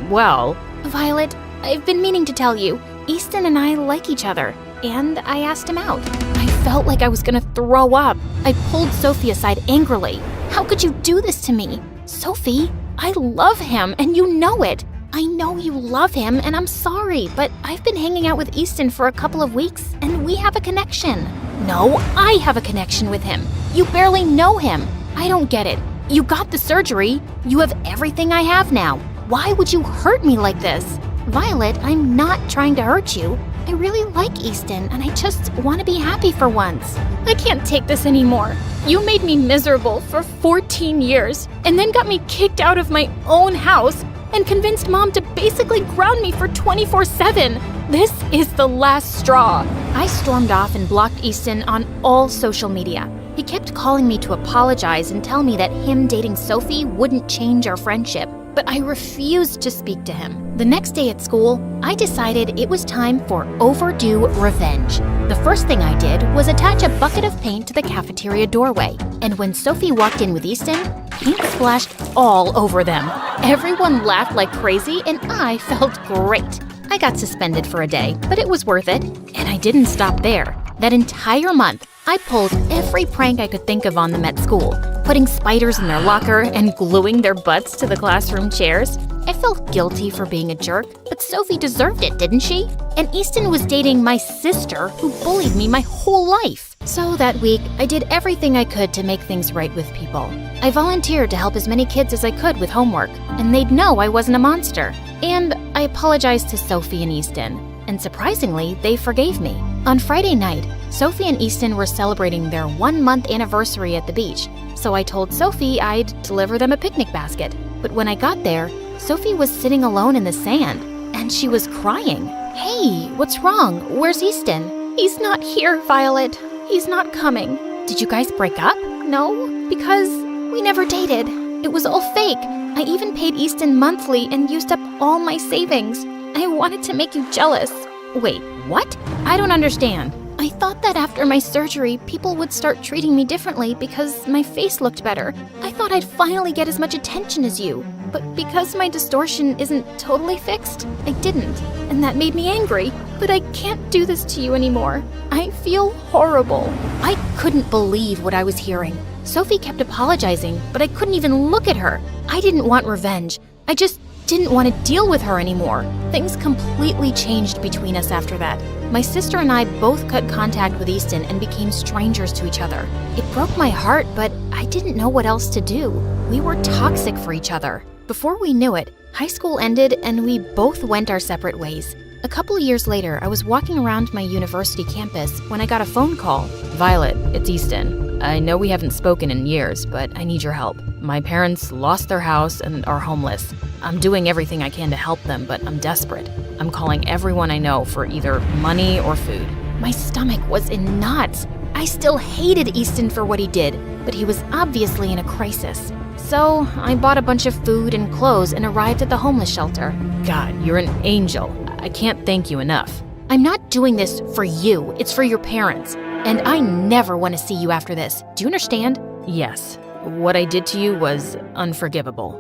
Well... Violet, I've been meaning to tell you. Easton and I like each other, and I asked him out. I felt like I was gonna throw up. I pulled Sophie aside angrily. How could you do this to me? Sophie, I love him, and you know it. I know you love him, and I'm sorry, but I've been hanging out with Easton for a couple of weeks, and we have a connection. No, I have a connection with him. You barely know him. I don't get it. You got the surgery. You have everything I have now. Why would you hurt me like this? Violet, I'm not trying to hurt you. I really like Easton, and I just want to be happy for once. I can't take this anymore. You made me miserable for 14 years, and then got me kicked out of my own house, and convinced Mom to basically ground me for 24/7. This is the last straw. I stormed off and blocked Easton on all social media. He kept calling me to apologize and tell me that him dating Sophie wouldn't change our friendship, but I refused to speak to him. The next day at school, I decided it was time for overdue revenge. The first thing I did was attach a bucket of paint to the cafeteria doorway, and when Sophie walked in with Easton, paint splashed all over them. Everyone laughed like crazy, and I felt great. I got suspended for a day, but it was worth it. And I didn't stop there. That entire month, I pulled every prank I could think of on them at school, putting spiders in their locker and gluing their butts to the classroom chairs. I felt guilty for being a jerk, but Sophie deserved it, didn't she? And Easton was dating my sister, who bullied me my whole life. So that week, I did everything I could to make things right with people. I volunteered to help as many kids as I could with homework, and they'd know I wasn't a monster. And I apologized to Sophie and Easton, and surprisingly, they forgave me. On Friday night, Sophie and Easton were celebrating their 1-month anniversary at the beach, so I told Sophie I'd deliver them a picnic basket. But when I got there, Sophie was sitting alone in the sand, and she was crying. Hey, what's wrong? Where's Easton? He's not here, Violet. He's not coming. Did you guys break up? No, because we never dated. It was all fake. I even paid Easton monthly and used up all my savings. I wanted to make you jealous. Wait, what? I don't understand. I thought that after my surgery, people would start treating me differently because my face looked better. I thought I'd finally get as much attention as you. But because my distortion isn't totally fixed, I didn't. And that made me angry. But I can't do this to you anymore. I feel horrible. I couldn't believe what I was hearing. Sophie kept apologizing, but I couldn't even look at her. I didn't want revenge. I just didn't want to deal with her anymore. Things completely changed between us after that. My sister and I both cut contact with Easton and became strangers to each other. It broke my heart, but I didn't know what else to do. We were toxic for each other. Before we knew it, high school ended and we both went our separate ways. A couple years later, I was walking around my university campus when I got a phone call. Violet, it's Easton. I know we haven't spoken in years, but I need your help. My parents lost their house and are homeless. I'm doing everything I can to help them, but I'm desperate. I'm calling everyone I know for either money or food. My stomach was in knots. I still hated Easton for what he did, but he was obviously in a crisis. So I bought a bunch of food and clothes and arrived at the homeless shelter. God, you're an angel. I can't thank you enough. I'm not doing this for you. It's for your parents. And I never want to see you after this. Do you understand? Yes. What I did to you was unforgivable.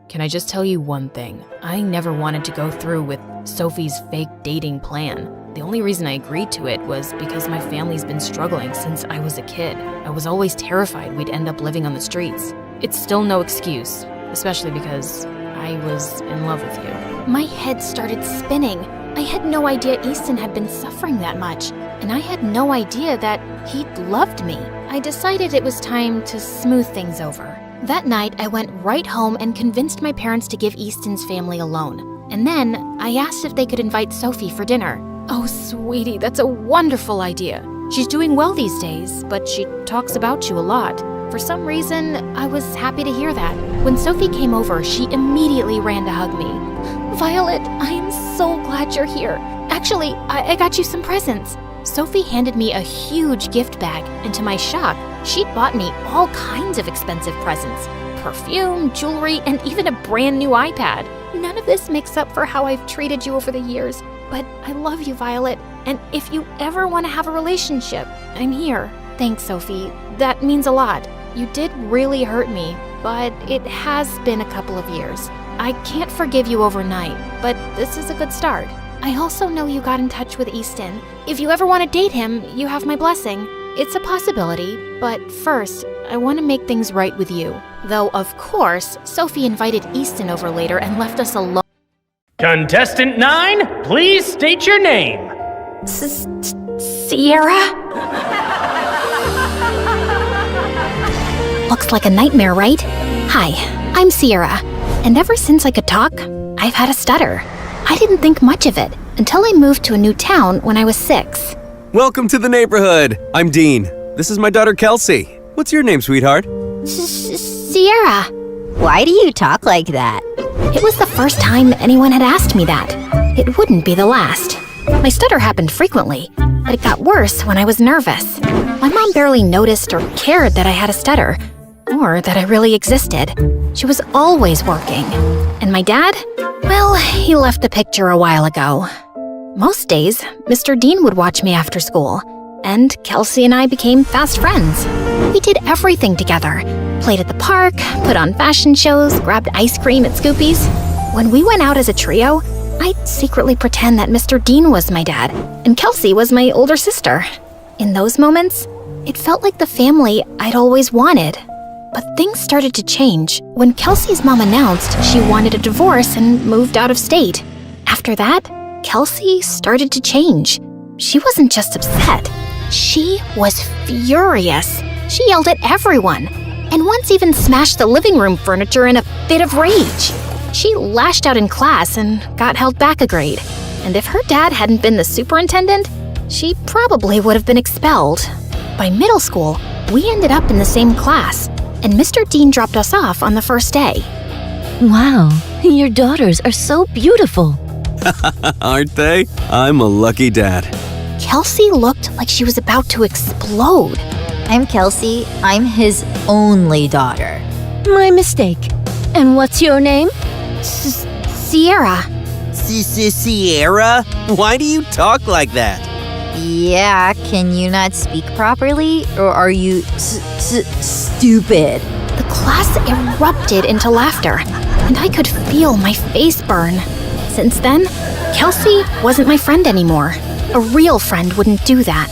Can I just tell you one thing? I never wanted to go through with Sophie's fake dating plan. The only reason I agreed to it was because my family's been struggling since I was a kid. I was always terrified we'd end up living on the streets. It's still no excuse, especially because I was in love with you. My head started spinning. I had no idea Easton had been suffering that much, and I had no idea that he'd loved me. I decided it was time to smooth things over. That night, I went right home and convinced my parents to give Easton's family a loan. And then, I asked if they could invite Sophie for dinner. Oh, sweetie, that's a wonderful idea. She's doing well these days, but she talks about you a lot. For some reason, I was happy to hear that. When Sophie came over, she immediately ran to hug me. Violet, I am so glad you're here. Actually, I got you some presents. Sophie handed me a huge gift bag, and to my shock, she'd bought me all kinds of expensive presents. Perfume, jewelry, and even a brand new iPad. None of this makes up for how I've treated you over the years, but I love you, Violet, and if you ever want to have a relationship, I'm here. Thanks, Sophie. That means a lot. You did really hurt me, but it has been a couple of years. I can't forgive you overnight, but this is a good start. I also know you got in touch with Easton. If you ever want to date him, you have my blessing. It's a possibility, but first, I want to make things right with you. Though, of course, Sophie invited Easton over later and left us alone. Contestant 9, please state your name. Sierra? Looks like a nightmare, right? Hi, I'm Sierra, and ever since I could talk, I've had a stutter. I didn't think much of it until I moved to a new town when I was 6. Welcome to the neighborhood. I'm Dean. This is my daughter, Kelsey. What's your name, sweetheart? Sierra. Why do you talk like that? It was the first time anyone had asked me that. It wouldn't be the last. My stutter happened frequently, but it got worse when I was nervous. My mom barely noticed or cared that I had a stutter, or that I really existed. She was always working. And my dad? Well, he left the picture a while ago. Most days, Mr. Dean would watch me after school, and Kelsey and I became fast friends. We did everything together. Played at the park, put on fashion shows, grabbed ice cream at Scoopy's. When we went out as a trio, I'd secretly pretend that Mr. Dean was my dad, and Kelsey was my older sister. In those moments, it felt like the family I'd always wanted. But things started to change when Kelsey's mom announced she wanted a divorce and moved out of state. After that, Kelsey started to change. She wasn't just upset. She was furious. She yelled at everyone, and once even smashed the living room furniture in a fit of rage. She lashed out in class and got held back a grade. And if her dad hadn't been the superintendent, she probably would have been expelled. By middle school, we ended up in the same class, and Mr. Dean dropped us off on the first day. Wow, your daughters are so beautiful. Aren't they? I'm a lucky dad. Kelsey looked like she was about to explode. I'm Kelsey. I'm his only daughter. My mistake. And what's your name? Sierra. Sierra? Why do you talk like that? Yeah, can you not speak properly? Or are you stupid? The class erupted into laughter, and I could feel my face burn. Since then, Kelsey wasn't my friend anymore. A real friend wouldn't do that.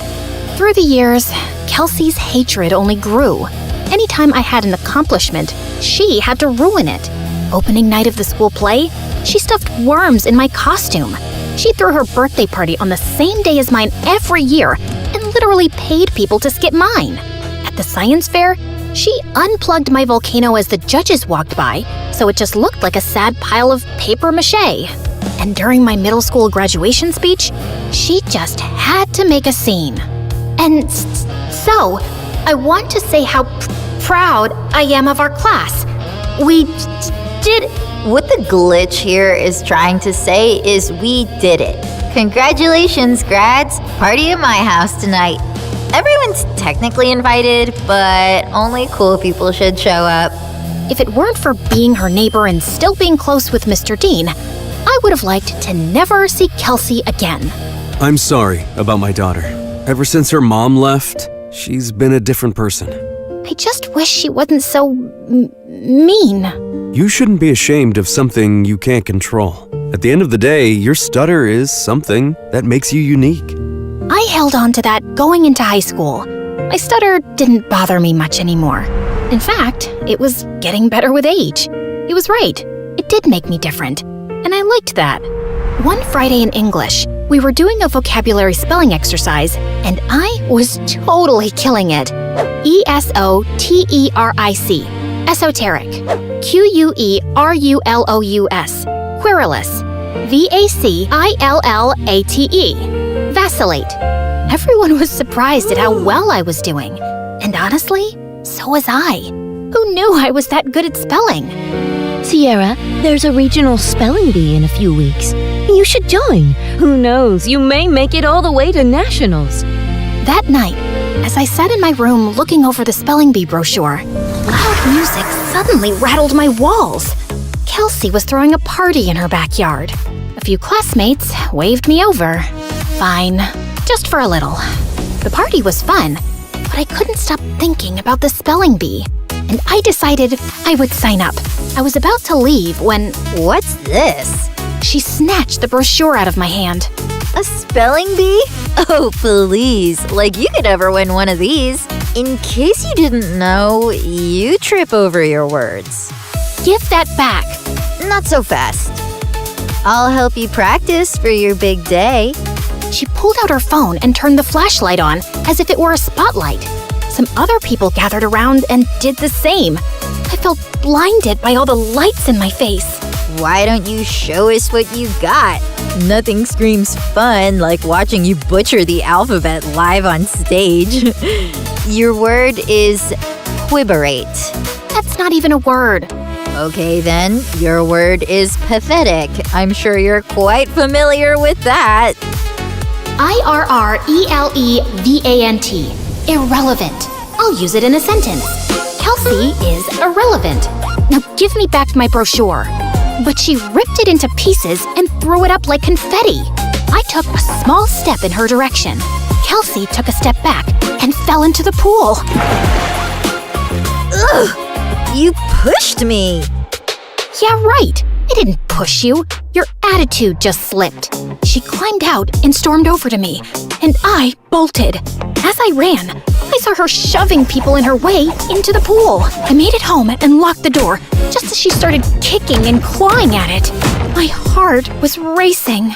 Through the years, Kelsey's hatred only grew. Anytime I had an accomplishment, she had to ruin it. Opening night of the school play, she stuffed worms in my costume. She threw her birthday party on the same day as mine every year and literally paid people to skip mine. At the science fair, she unplugged my volcano as the judges walked by, so it just looked like a sad pile of paper mache. And during my middle school graduation speech, she just had to make a scene. And so, I want to say how proud I am of our class. We did. What the glitch here is trying to say is we did it. Congratulations, grads. Party at my house tonight. Everyone's technically invited, but only cool people should show up. If it weren't for being her neighbor and still being close with Mr. Dean, I would have liked to never see Kelsey again. I'm sorry about my daughter. Ever since her mom left, she's been a different person. I just wish she wasn't so mean. You shouldn't be ashamed of something you can't control. At the end of the day, your stutter is something that makes you unique. I held on to that going into high school. My stutter didn't bother me much anymore. In fact, it was getting better with age. He was right. It did make me different, and I liked that. One Friday in English, we were doing a vocabulary spelling exercise, and I was totally killing it. ESOTERIC, esoteric. QUERULOUS, querulous. VACILLATE, vacillate. Everyone was surprised at how well I was doing, and honestly, so was I. Who knew I was that good at spelling? Sierra, there's a regional spelling bee in a few weeks. You should join. Who knows, you may make it all the way to nationals. That night, as I sat in my room looking over the spelling bee brochure, loud music suddenly rattled my walls. Kelsey was throwing a party in her backyard. A few classmates waved me over. Fine, just for a little. The party was fun, but I couldn't stop thinking about the spelling bee, and I decided I would sign up. I was about to leave when... What's this? She snatched the brochure out of my hand. A spelling bee? Oh, please. Like you could ever win one of these. In case you didn't know, you trip over your words. Give that back. Not so fast. I'll help you practice for your big day. She pulled out her phone and turned the flashlight on as if it were a spotlight. Some other people gathered around and did the same. I felt blinded by all the lights in my face. Why don't you show us what you got? Nothing screams fun like watching you butcher the alphabet live on stage. Your word is quiberate. That's not even a word. Okay then, your word is pathetic. I'm sure you're quite familiar with that. IRRELEVANT. Irrelevant. I'll use it in a sentence. Kelsey is irrelevant. Now give me back my brochure. But she ripped it into pieces and threw it up like confetti. I took a small step in her direction. Kelsey took a step back and fell into the pool. Ugh! You pushed me! Yeah, right. I didn't push you. Your attitude just slipped. She climbed out and stormed over to me, and I bolted. As I ran, I saw her shoving people in her way into the pool. I made it home and locked the door just as she started kicking and clawing at it. My heart was racing.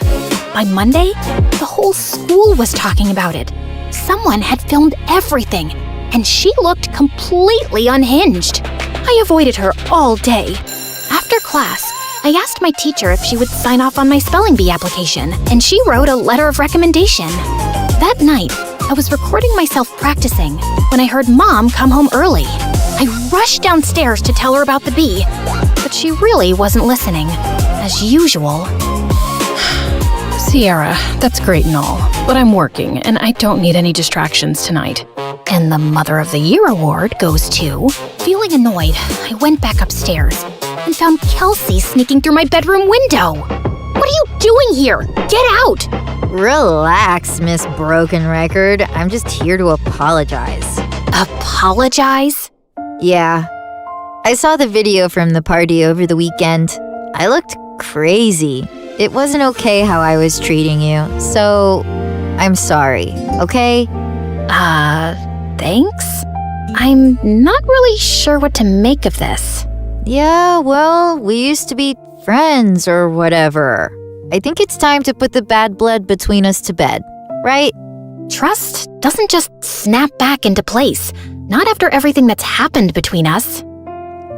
By Monday, the whole school was talking about it. Someone had filmed everything, and she looked completely unhinged. I avoided her all day. After class, I asked my teacher if she would sign off on my spelling bee application, and she wrote a letter of recommendation. That night, I was recording myself practicing when I heard Mom come home early. I rushed downstairs to tell her about the bee, but she really wasn't listening, as usual. Sierra, that's great and all, but I'm working and I don't need any distractions tonight. And the Mother of the Year award goes to... Feeling annoyed, I went back upstairs and found Kelsey sneaking through my bedroom window. What are you doing here? Get out! Relax, Miss Broken Record. I'm just here to apologize. Apologize? Yeah. I saw the video from the party over the weekend. I looked crazy. It wasn't okay how I was treating you, so I'm sorry, okay? Thanks? I'm not really sure what to make of this. Yeah, well, we used to be friends or whatever. I think it's time to put the bad blood between us to bed, right? Trust doesn't just snap back into place, not after everything that's happened between us.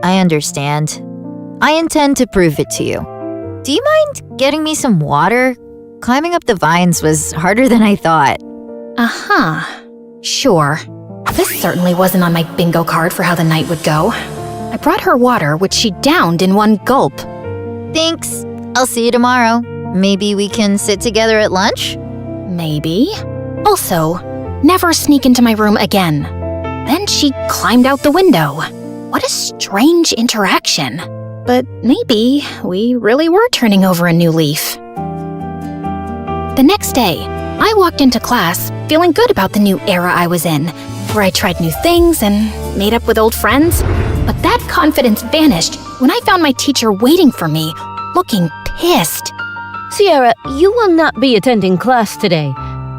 I understand. I intend to prove it to you. Do you mind getting me some water? Climbing up the vines was harder than I thought. Uh-huh. Sure. This certainly wasn't on my bingo card for how the night would go. I brought her water, which she downed in one gulp. Thanks. I'll see you tomorrow. Maybe we can sit together at lunch? Maybe. Also, never sneak into my room again. Then she climbed out the window. What a strange interaction. But maybe we really were turning over a new leaf. The next day, I walked into class feeling good about the new era I was in, where I tried new things and made up with old friends. But that confidence vanished when I found my teacher waiting for me, looking pissed. Sierra, you will not be attending class today.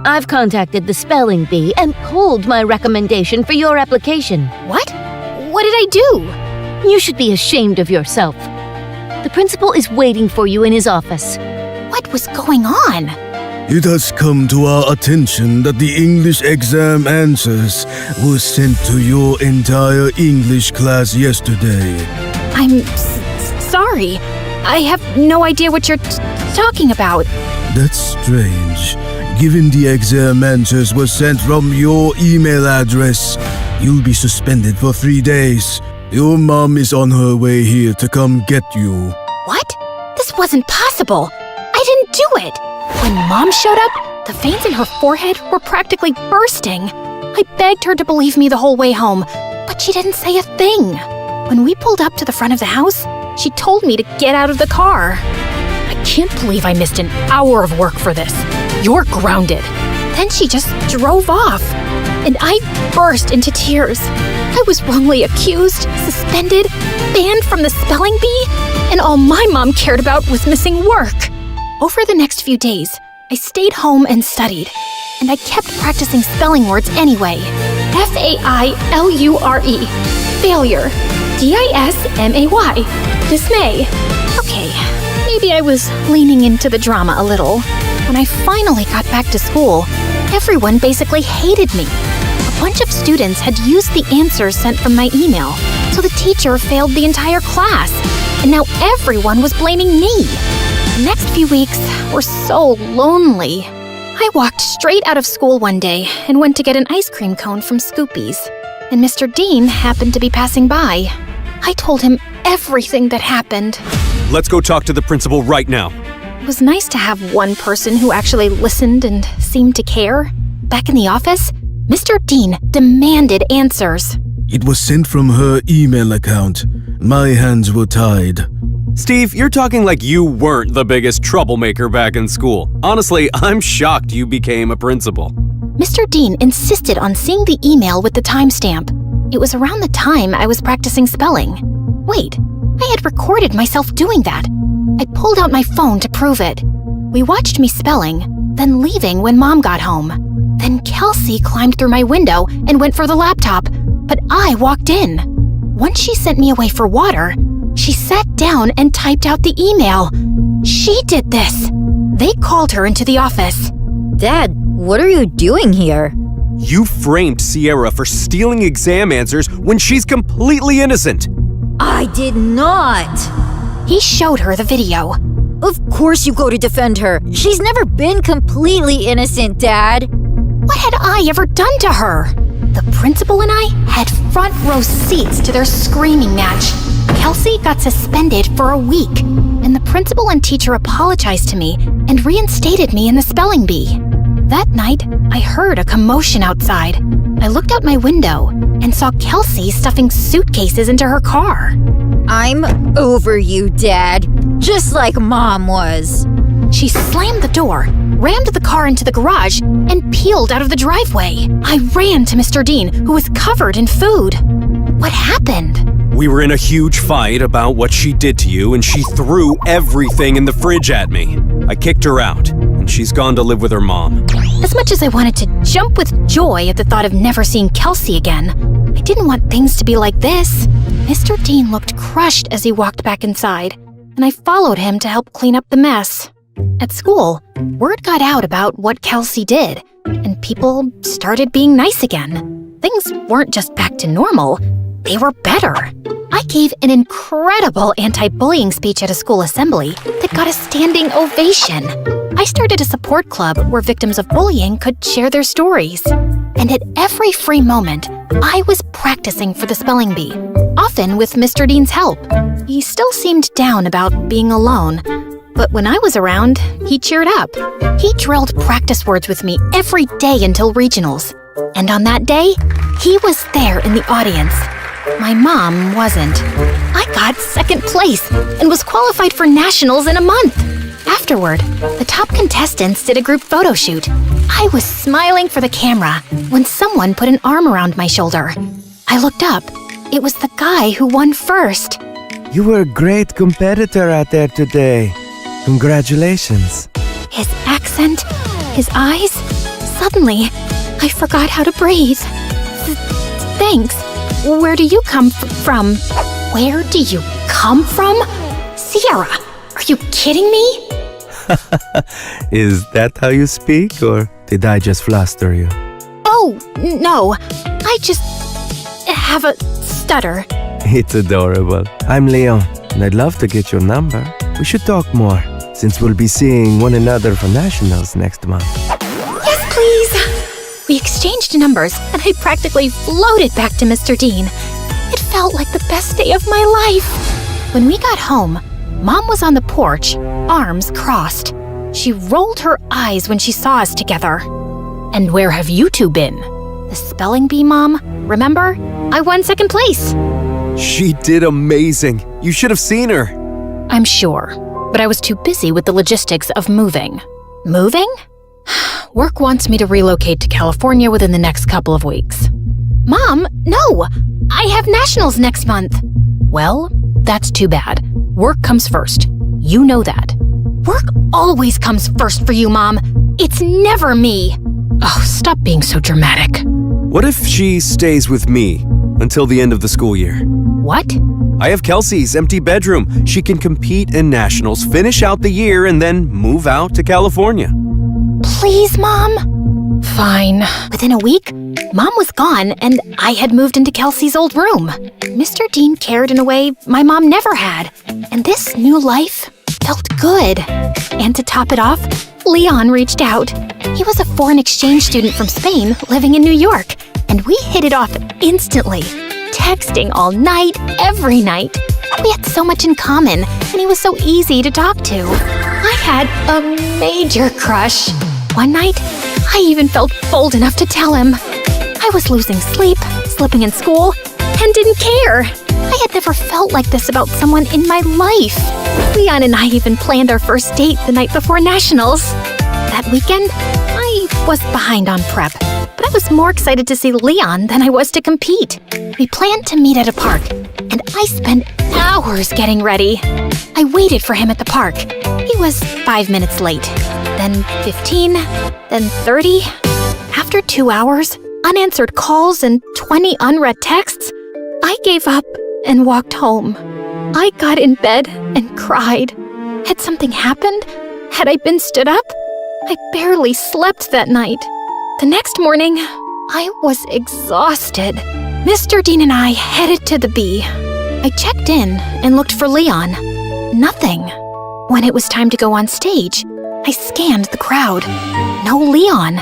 I've contacted the spelling bee and pulled my recommendation for your application. What? What did I do? You should be ashamed of yourself. The principal is waiting for you in his office. What was going on? It has come to our attention that the English exam answers were sent to your entire English class yesterday. I'm sorry. I have no idea what you're talking about. That's strange. Given the exam answers were sent from your email address, you'll be suspended for 3 days. Your mom is on her way here to come get you. What? This wasn't possible. I didn't do it. When Mom showed up, the veins in her forehead were practically bursting. I begged her to believe me the whole way home, but she didn't say a thing. When we pulled up to the front of the house, she told me to get out of the car. I can't believe I missed an hour of work for this. You're grounded. Then she just drove off, and I burst into tears. I was wrongly accused, suspended, banned from the spelling bee, and all my mom cared about was missing work. Over the next few days, I stayed home and studied, and I kept practicing spelling words anyway. F-A-I-L-U-R-E. Failure. D-I-S-M-A-Y. Dismay. Okay, maybe I was leaning into the drama a little. When I finally got back to school, everyone basically hated me. A bunch of students had used the answers sent from my email, so the teacher failed the entire class, and now everyone was blaming me. The next few weeks were so lonely. I walked straight out of school one day and went to get an ice cream cone from Scoopy's, and Mr. Dean happened to be passing by. I told him everything that happened. Let's go talk to the principal right now. It was nice to have one person who actually listened and seemed to care. Back in the office, Mr. Dean demanded answers. It was sent from her email account. My hands were tied. Steve, you're talking like you weren't the biggest troublemaker back in school. Honestly, I'm shocked you became a principal. Mr. Dean insisted on seeing the email with the timestamp. It was around the time I was practicing spelling. Wait, I had recorded myself doing that. I pulled out my phone to prove it. We watched me spelling, then leaving when Mom got home. Then Kelsey climbed through my window and went for the laptop, but I walked in. Once she sent me away for water, she sat down and typed out the email. She did this. They called her into the office. Dad, what are you doing here? You framed Sierra for stealing exam answers when she's completely innocent. I did not. He showed her the video. Of course you go to defend her. She's never been completely innocent, Dad. What had I ever done to her? The principal and I had front row seats to their screaming match. Kelsey got suspended for a week, and the principal and teacher apologized to me and reinstated me in the spelling bee. That night, I heard a commotion outside. I looked out my window and saw Kelsey stuffing suitcases into her car. I'm over you, Dad. Just like Mom was. She slammed the door, rammed the car into the garage, and peeled out of the driveway. I ran to Mr. Dean, who was covered in food. What happened? We were in a huge fight about what she did to you, and she threw everything in the fridge at me. I kicked her out, and she's gone to live with her mom. As much as I wanted to jump with joy at the thought of never seeing Kelsey again, I didn't want things to be like this. Mr. Dean looked crushed as he walked back inside, and I followed him to help clean up the mess. At school, word got out about what Kelsey did, and people started being nice again. Things weren't just back to normal, they were better. I gave an incredible anti-bullying speech at a school assembly that got a standing ovation. I started a support club where victims of bullying could share their stories. And at every free moment, I was practicing for the spelling bee, often with Mr. Dean's help. He still seemed down about being alone, but when I was around, he cheered up. He drilled practice words with me every day until regionals. And on that day, he was there in the audience. My mom wasn't. I got second place and was qualified for nationals in a month. Afterward, the top contestants did a group photo shoot. I was smiling for the camera when someone put an arm around my shoulder. I looked up. It was the guy who won first. You were a great competitor out there today. Congratulations. His accent, his eyes. Suddenly, I forgot how to breathe. Thanks. Where do you come from? Where do you come from? Sierra, are you kidding me? Is that how you speak, or did I just fluster you? Oh, no. I just have a stutter. It's adorable. I'm Leon, and I'd love to get your number. We should talk more, since we'll be seeing one another for nationals next month. Yes, please. We exchanged numbers, and I practically floated back to Mr. Dean. It felt like the best day of my life. When we got home, Mom was on the porch, arms crossed. She rolled her eyes when she saw us together. And where have you two been? The spelling bee, Mom. Remember? I won second place. She did amazing. You should have seen her. I'm sure, but I was too busy with the logistics of moving. Moving? Work wants me to relocate to California within the next couple of weeks. Mom, no! I have nationals next month. Well, that's too bad. Work comes first. You know that. Work always comes first for you, Mom. It's never me. Oh, stop being so dramatic. What if she stays with me until the end of the school year? What? I have Kelsey's empty bedroom. She can compete in nationals, finish out the year, and then move out to California. Please, Mom? Fine. Within a week, Mom was gone and I had moved into Kelsey's old room. Mr. Dean cared in a way my mom never had, and this new life felt good. And to top it off, Leon reached out. He was a foreign exchange student from Spain living in New York, and we hit it off instantly, texting all night, every night. We had so much in common, and he was so easy to talk to. I had a major crush. One night, I even felt bold enough to tell him. I was losing sleep, slipping in school, and didn't care. I had never felt like this about someone in my life. Leon and I even planned our first date the night before nationals. That weekend, I was behind on prep, but I was more excited to see Leon than I was to compete. We planned to meet at a park, and I spent hours getting ready. I waited for him at the park. He was 5 minutes late, then 15, then 30. After 2 hours, unanswered calls, and 20 unread texts, I gave up and walked home. I got in bed and cried. Had something happened? Had I been stood up? I barely slept that night. The next morning, I was exhausted. Mr. Dean and I headed to the B. I checked in and looked for Leon. Nothing. When it was time to go on stage, I scanned the crowd. No Leon.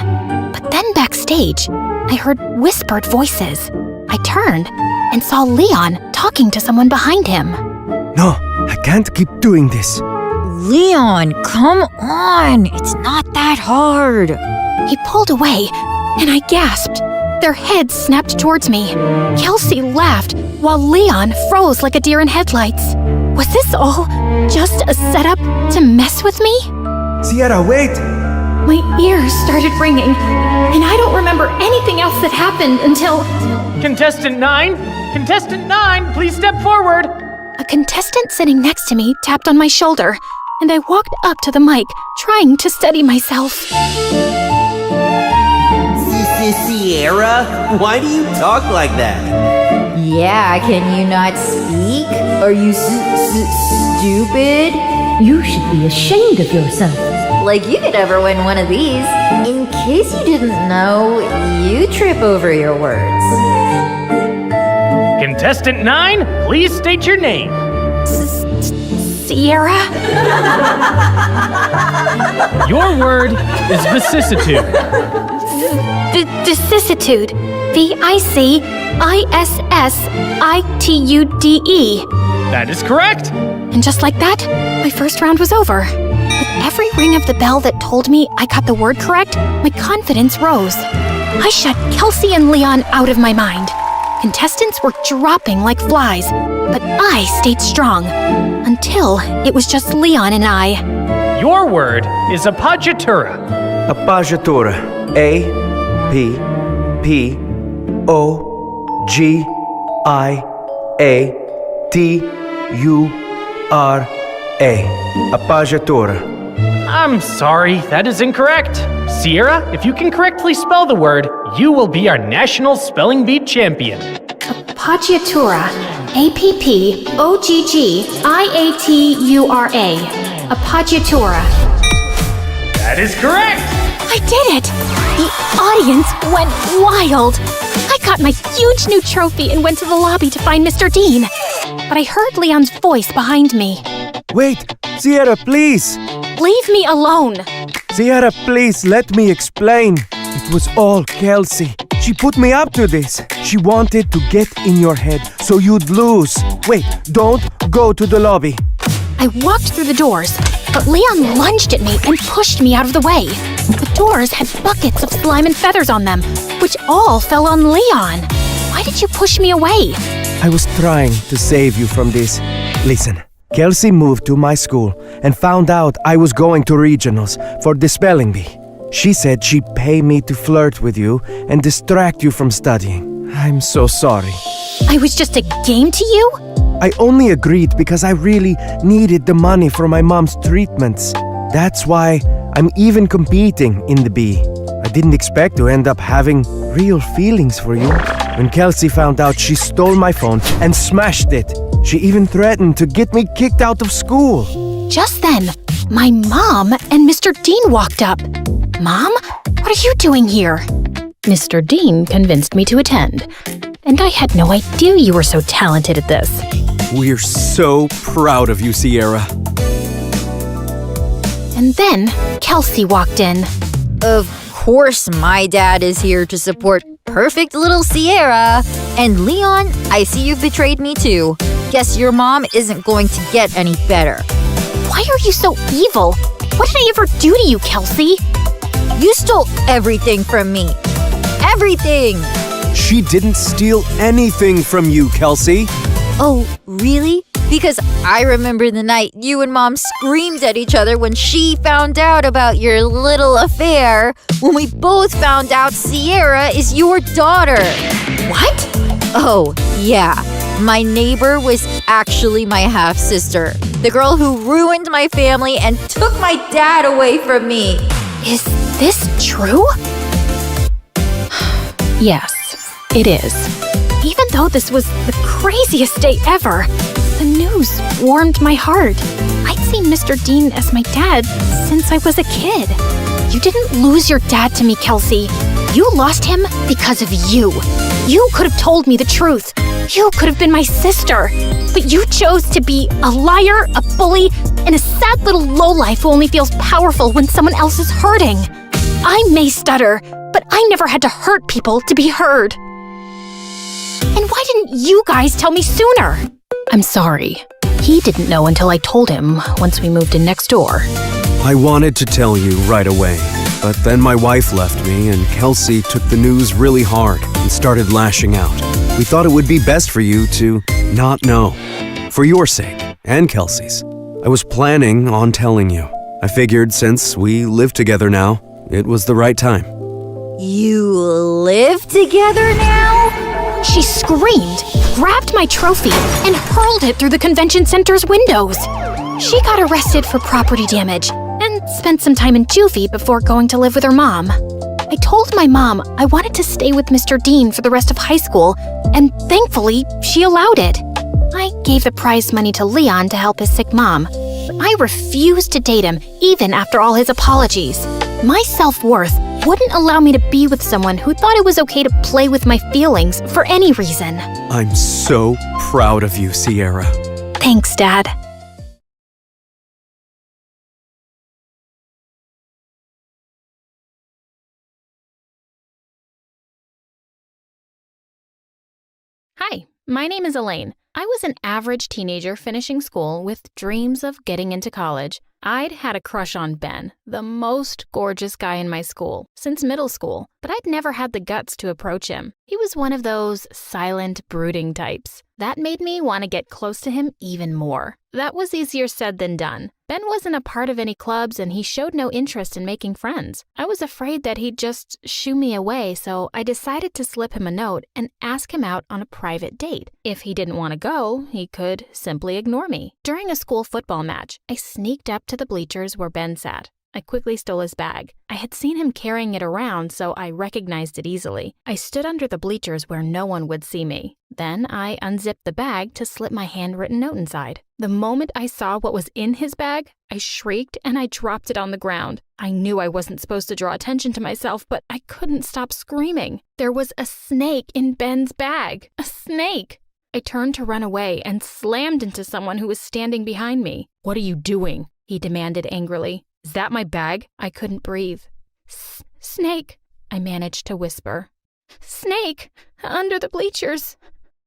But then backstage, I heard whispered voices. I turned and saw Leon talking to someone behind him. No, I can't keep doing this. Leon, come on! It's not that hard. He pulled away, and I gasped. Their heads snapped towards me. Kelsey laughed, while Leon froze like a deer in headlights. Was this all just a setup to mess with me? Sierra, wait! My ears started ringing, and I don't remember anything else that happened until... Contestant 9? Contestant 9, please step forward! A contestant sitting next to me tapped on my shoulder, and I walked up to the mic, trying to steady myself. Sierra, why do you talk like that? Yeah, can you not speak? Are you stupid? You should be ashamed of yourself. Like you could ever win one of these. In case you didn't know, you trip over your words. Contestant 9, please state your name. Sierra? Your word is vicissitude. Vicissitude. Vicissitude. That is correct. And just like that, my first round was over. With every ring of the bell that told me I got the word correct, my confidence rose. I shut Kelsey and Leon out of my mind. Contestants were dropping like flies, but I stayed strong. Until it was just Leon and I. Your word is appoggiatura. Appoggiatura. A-P-O-G-I-A-T-U-R-A. Appoggiatura. I'm sorry, that is incorrect. Sierra, if you can correctly spell the word, you will be our national spelling bee champion. Appoggiatura. A-P-P-O-G-G-I-A-T-U-R-A. Appoggiatura. That is correct! I did it! The audience went wild! I got my huge new trophy and went to the lobby to find Mr. Dean. But I heard Leon's voice behind me. Wait, Sierra, please! Leave me alone! Sierra, please, let me explain. It was all Kelsey. She put me up to this. She wanted to get in your head so you'd lose. Wait, don't go to the lobby. I walked through the doors, but Leon lunged at me and pushed me out of the way. The doors had buckets of slime and feathers on them, which all fell on Leon. Why did you push me away? I was trying to save you from this. Listen, Kelsey moved to my school and found out I was going to regionals for the spelling bee. She said she'd pay me to flirt with you and distract you from studying. I'm so sorry. I was just a game to you? I only agreed because I really needed the money for my mom's treatments. That's why I'm even competing in the bee. I didn't expect to end up having real feelings for you. When Kelsey found out, she stole my phone and smashed it. She even threatened to get me kicked out of school. Just then, my mom and Mr. Dean walked up. Mom, what are you doing here? Mr. Dean convinced me to attend, and I had no idea you were so talented at this. We're so proud of you, Sierra. And then Kelsey walked in. Of course my dad is here to support perfect little Sierra. And Leon, I see you've betrayed me too. Guess your mom isn't going to get any better. Why are you so evil? What did I ever do to you, Kelsey? You stole everything from me. Everything! She didn't steal anything from you, Kelsey. Oh, really? Because I remember the night you and Mom screamed at each other when she found out about your little affair, when we both found out Sierra is your daughter. What? Oh, yeah. My neighbor was actually my half-sister, the girl who ruined my family and took my dad away from me. Is this true? Yes, it is. Even though this was the craziest day ever, the news warmed my heart. I'd seen Mr. Dean as my dad since I was a kid. You didn't lose your dad to me, Kelsey. You lost him because of you. You could have told me the truth. You could have been my sister. But you chose to be a liar, a bully, and a sad little lowlife who only feels powerful when someone else is hurting. I may stutter, but I never had to hurt people to be heard. And why didn't you guys tell me sooner? I'm sorry. He didn't know until I told him once we moved in next door. I wanted to tell you right away, but then my wife left me and Kelsey took the news really hard and started lashing out. We thought it would be best for you to not know, for your sake and Kelsey's. I was planning on telling you. I figured since we live together now, it was the right time. You live together now? She screamed, grabbed my trophy, and hurled it through the convention center's windows. She got arrested for property damage and spent some time in juvie before going to live with her mom. I told my mom I wanted to stay with Mr. Dean for the rest of high school, and thankfully, she allowed it. I gave the prize money to Leon to help his sick mom, but I refused to date him even after all his apologies. My self-worth wouldn't allow me to be with someone who thought it was okay to play with my feelings for any reason. I'm so proud of you, Sierra. Thanks, Dad. Hi, my name is Elaine. I was an average teenager finishing school with dreams of getting into college. I'd had a crush on Ben, the most gorgeous guy in my school, since middle school, but I'd never had the guts to approach him. He was one of those silent, brooding types. That made me want to get close to him even more. That was easier said than done. Ben wasn't a part of any clubs and he showed no interest in making friends. I was afraid that he'd just shoo me away, so I decided to slip him a note and ask him out on a private date. If he didn't want to go, he could simply ignore me. During a school football match, I sneaked up to the bleachers where Ben sat. I quickly stole his bag. I had seen him carrying it around, so I recognized it easily. I stood under the bleachers where no one would see me. Then I unzipped the bag to slip my handwritten note inside. The moment I saw what was in his bag, I shrieked and I dropped it on the ground. I knew I wasn't supposed to draw attention to myself, but I couldn't stop screaming. There was a snake in Ben's bag. A snake! I turned to run away and slammed into someone who was standing behind me. "What are you doing?" he demanded angrily. "Is that my bag?" I couldn't breathe. Snake, I managed to whisper. Snake! Under the bleachers!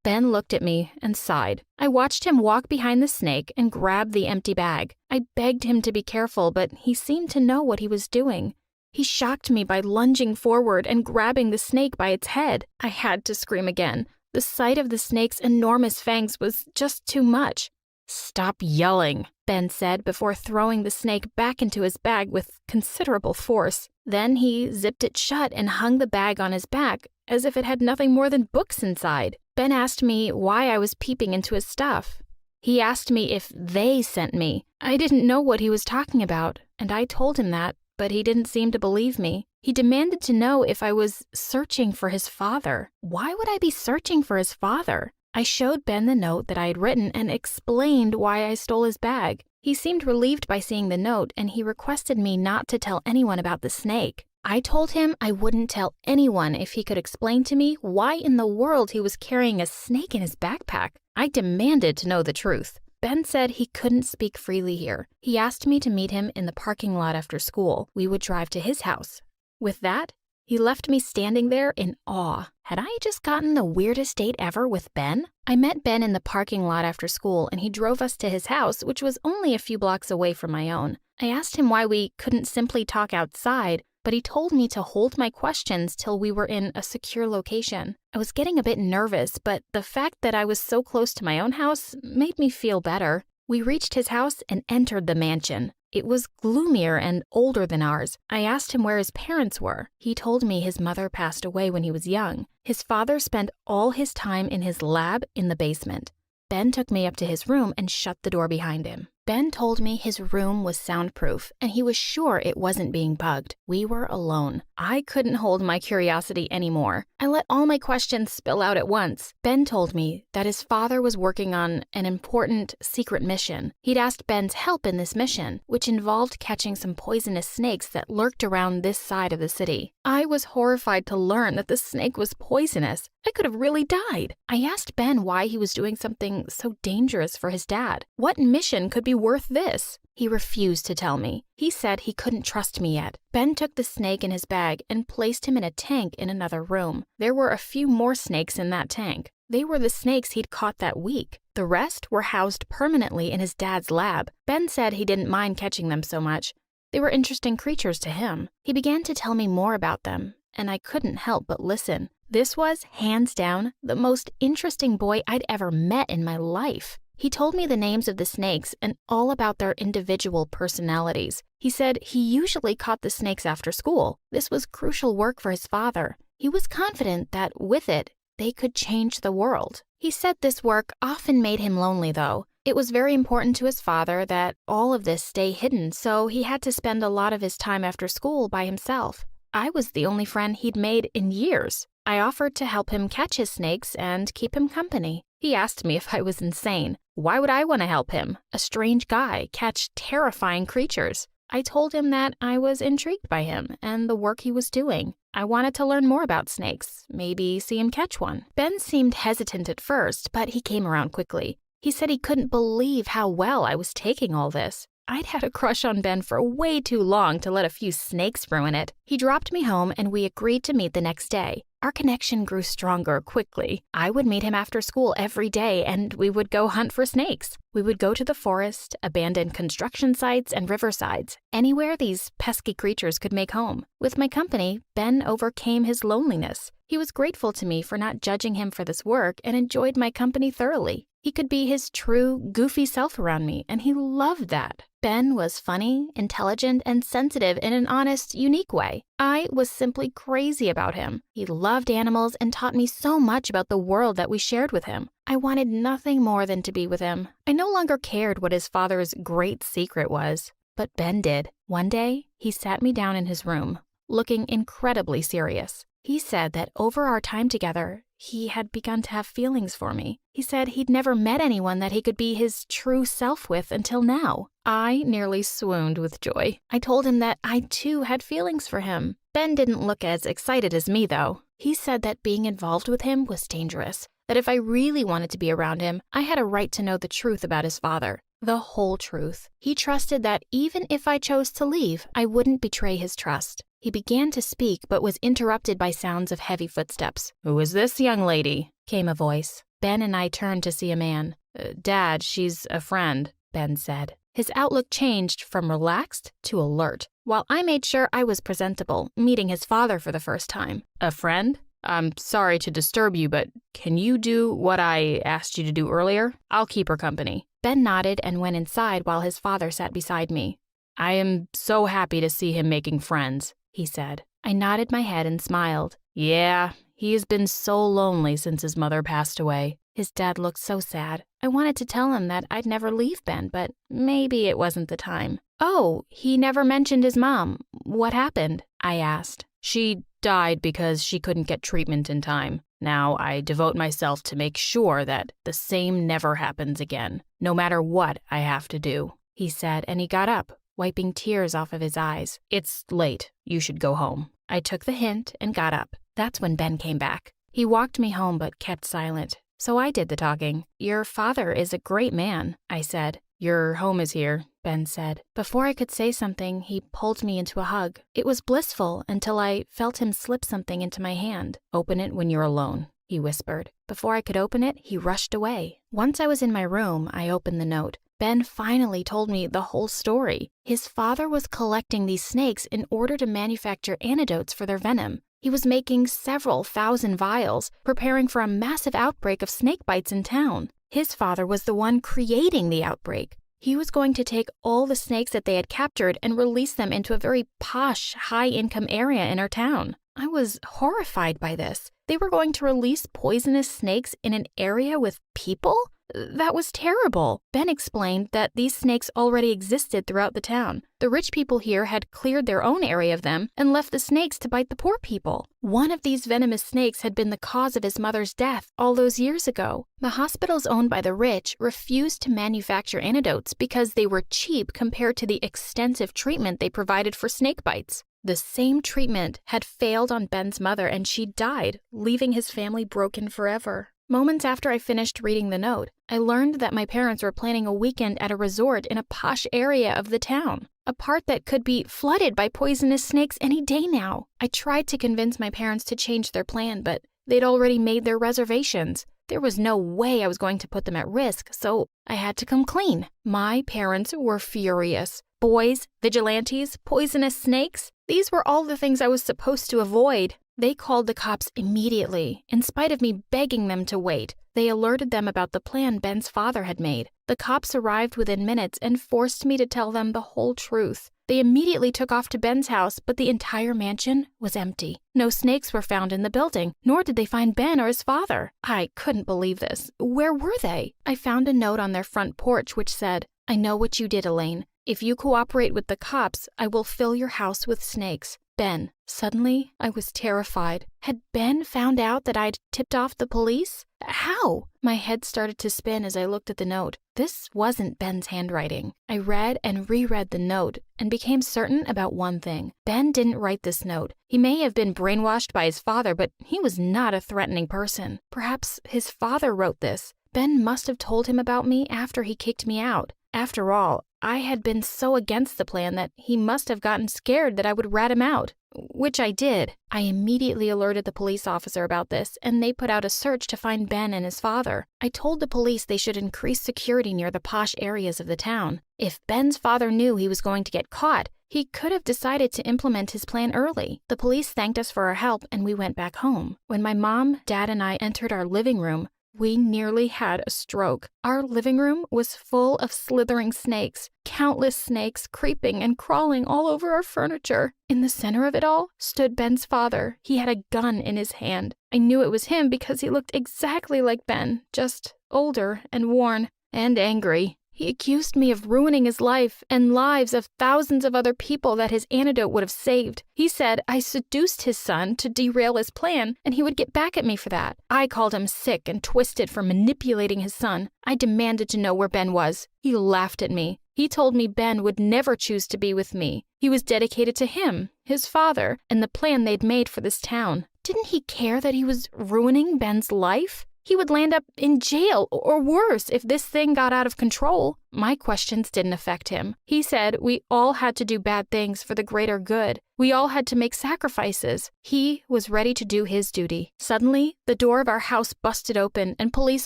Ben looked at me and sighed. I watched him walk behind the snake and grab the empty bag. I begged him to be careful, but he seemed to know what he was doing. He shocked me by lunging forward and grabbing the snake by its head. I had to scream again. The sight of the snake's enormous fangs was just too much. "Stop yelling," Ben said before throwing the snake back into his bag with considerable force. Then he zipped it shut and hung the bag on his back as if it had nothing more than books inside. Ben asked me why I was peeping into his stuff. He asked me if they sent me. I didn't know what he was talking about, and I told him that, but he didn't seem to believe me. He demanded to know if I was searching for his father. Why would I be searching for his father? I showed Ben the note that I had written and explained why I stole his bag. He seemed relieved by seeing the note, and he requested me not to tell anyone about the snake. I told him I wouldn't tell anyone if he could explain to me why in the world he was carrying a snake in his backpack. I demanded to know the truth. Ben said he couldn't speak freely here. He asked me to meet him in the parking lot after school. We would drive to his house. With that, he left me standing there in awe. Had I just gotten the weirdest date ever with Ben? I met Ben in the parking lot after school, and he drove us to his house, which was only a few blocks away from my own. I asked him why we couldn't simply talk outside, but he told me to hold my questions till we were in a secure location. I was getting a bit nervous, but the fact that I was so close to my own house made me feel better. We reached his house and entered the mansion. It was gloomier and older than ours. I asked him where his parents were. He told me his mother passed away when he was young. His father spent all his time in his lab in the basement. Ben took me up to his room and shut the door behind him. Ben told me his room was soundproof, and he was sure it wasn't being bugged. We were alone. I couldn't hold my curiosity anymore. I let all my questions spill out at once. Ben told me that his father was working on an important secret mission. He'd asked Ben's help in this mission, which involved catching some poisonous snakes that lurked around this side of the city. I was horrified to learn that the snake was poisonous. I could have really died. I asked Ben why he was doing something so dangerous for his dad. What mission could be worth this? He refused to tell me. He said he couldn't trust me yet. Ben took the snake in his bag and placed him in a tank in another room. There were a few more snakes in that tank. They were the snakes he'd caught that week. The rest were housed permanently in his dad's lab. Ben said he didn't mind catching them so much. They were interesting creatures to him. He began to tell me more about them, and I couldn't help but listen. This was, hands down, the most interesting boy I'd ever met in my life. He told me the names of the snakes and all about their individual personalities. He said he usually caught the snakes after school. This was crucial work for his father. He was confident that with it, they could change the world. He said this work often made him lonely, though. It was very important to his father that all of this stay hidden, so he had to spend a lot of his time after school by himself. I was the only friend he'd made in years. I offered to help him catch his snakes and keep him company. He asked me if I was insane. Why would I want to help him, a strange guy, catch terrifying creatures? I told him that I was intrigued by him and the work he was doing. I wanted to learn more about snakes, maybe see him catch one. Ben seemed hesitant at first, but he came around quickly. He said he couldn't believe how well I was taking all this. I'd had a crush on Ben for way too long to let a few snakes ruin it. He dropped me home and we agreed to meet the next day. Our connection grew stronger quickly. I would meet him after school every day and we would go hunt for snakes. We would go to the forest, abandoned construction sites, and riversides, anywhere these pesky creatures could make home. With my company, Ben overcame his loneliness. He was grateful to me for not judging him for this work and enjoyed my company thoroughly. He could be his true, goofy self around me, and he loved that. Ben was funny, intelligent, and sensitive in an honest, unique way. I was simply crazy about him. He loved animals and taught me so much about the world that we shared with him. I wanted nothing more than to be with him. I no longer cared what his father's great secret was, but Ben did. One day, he sat me down in his room, looking incredibly serious. He said that over our time together, he had begun to have feelings for me. He said he'd never met anyone that he could be his true self with until now. I nearly swooned with joy. I told him that I too had feelings for him. Ben didn't look as excited as me, though. He said that being involved with him was dangerous, that if I really wanted to be around him, I had a right to know the truth about his father. The whole truth. He trusted that even if I chose to leave, I wouldn't betray his trust. He began to speak, but was interrupted by sounds of heavy footsteps. "Who is this young lady?" came a voice. Ben and I turned to see a man. Dad, she's a friend," Ben said. His outlook changed from relaxed to alert, while I made sure I was presentable, meeting his father for the first time. "A friend? I'm sorry to disturb you, but can you do what I asked you to do earlier? I'll keep her company." Ben nodded and went inside while his father sat beside me. "I am so happy to see him making friends," he said. I nodded my head and smiled. "Yeah, he has been so lonely since his mother passed away." His dad looked so sad. I wanted to tell him that I'd never leave Ben, but maybe it wasn't the time. "Oh, he never mentioned his mom. What happened?" I asked. "She died because she couldn't get treatment in time. Now I devote myself to make sure that the same never happens again, no matter what I have to do," he said, and he got up, wiping tears off of his eyes. "It's late. You should go home." I took the hint and got up. That's when Ben came back. He walked me home but kept silent, so I did the talking. "Your father is a great man," I said. "Your home is here," Ben said. Before I could say something, he pulled me into a hug. It was blissful until I felt him slip something into my hand. "Open it when you're alone," he whispered. Before I could open it, he rushed away. Once I was in my room, I opened the note. Ben finally told me the whole story. His father was collecting these snakes in order to manufacture antidotes for their venom. He was making several thousand vials, preparing for a massive outbreak of snake bites in town. His father was the one creating the outbreak. He was going to take all the snakes that they had captured and release them into a very posh, high-income area in our town. I was horrified by this. They were going to release poisonous snakes in an area with people? That was terrible. Ben explained that these snakes already existed throughout the town. The rich people here had cleared their own area of them and left the snakes to bite the poor people. One of these venomous snakes had been the cause of his mother's death all those years ago. The hospitals owned by the rich refused to manufacture antidotes because they were cheap compared to the extensive treatment they provided for snake bites. The same treatment had failed on Ben's mother and she died, leaving his family broken forever. Moments after I finished reading the note, I learned that my parents were planning a weekend at a resort in a posh area of the town, a part that could be flooded by poisonous snakes any day now. I tried to convince my parents to change their plan, but they'd already made their reservations. There was no way I was going to put them at risk, so I had to come clean. My parents were furious. Boys, vigilantes, poisonous snakes, these were all the things I was supposed to avoid. They called the cops immediately, in spite of me begging them to wait. They alerted them about the plan Ben's father had made. The cops arrived within minutes and forced me to tell them the whole truth. They immediately took off to Ben's house, but the entire mansion was empty. No snakes were found in the building, nor did they find Ben or his father. I couldn't believe this. Where were they? I found a note on their front porch which said, "I know what you did, Elaine. If you cooperate with the cops, I will fill your house with snakes. Ben." Suddenly, I was terrified. Had Ben found out that I'd tipped off the police? How? My head started to spin as I looked at the note. This wasn't Ben's handwriting. I read and reread the note and became certain about one thing. Ben didn't write this note. He may have been brainwashed by his father, but he was not a threatening person. Perhaps his father wrote this. Ben must have told him about me after he kicked me out. After all, I had been so against the plan that he must have gotten scared that I would rat him out, which I did. I immediately alerted the police officer about this, and they put out a search to find Ben and his father. I told the police they should increase security near the posh areas of the town. If Ben's father knew he was going to get caught, he could have decided to implement his plan early. The police thanked us for our help, and we went back home. When my mom, dad, and I entered our living room, we nearly had a stroke. Our living room was full of slithering snakes, countless snakes creeping and crawling all over our furniture. In the center of it all stood Ben's father. He had a gun in his hand. I knew it was him because he looked exactly like Ben, just older and worn and angry. He accused me of ruining his life and lives of thousands of other people that his antidote would have saved. He said I seduced his son to derail his plan, and he would get back at me for that. I called him sick and twisted for manipulating his son. I demanded to know where Ben was. He laughed at me. He told me Ben would never choose to be with me. He was dedicated to him, his father, and the plan they'd made for this town. Didn't he care that he was ruining Ben's life? He would land up in jail or worse if this thing got out of control. My questions didn't affect him. He said we all had to do bad things for the greater good. We all had to make sacrifices. He was ready to do his duty. Suddenly, the door of our house busted open and police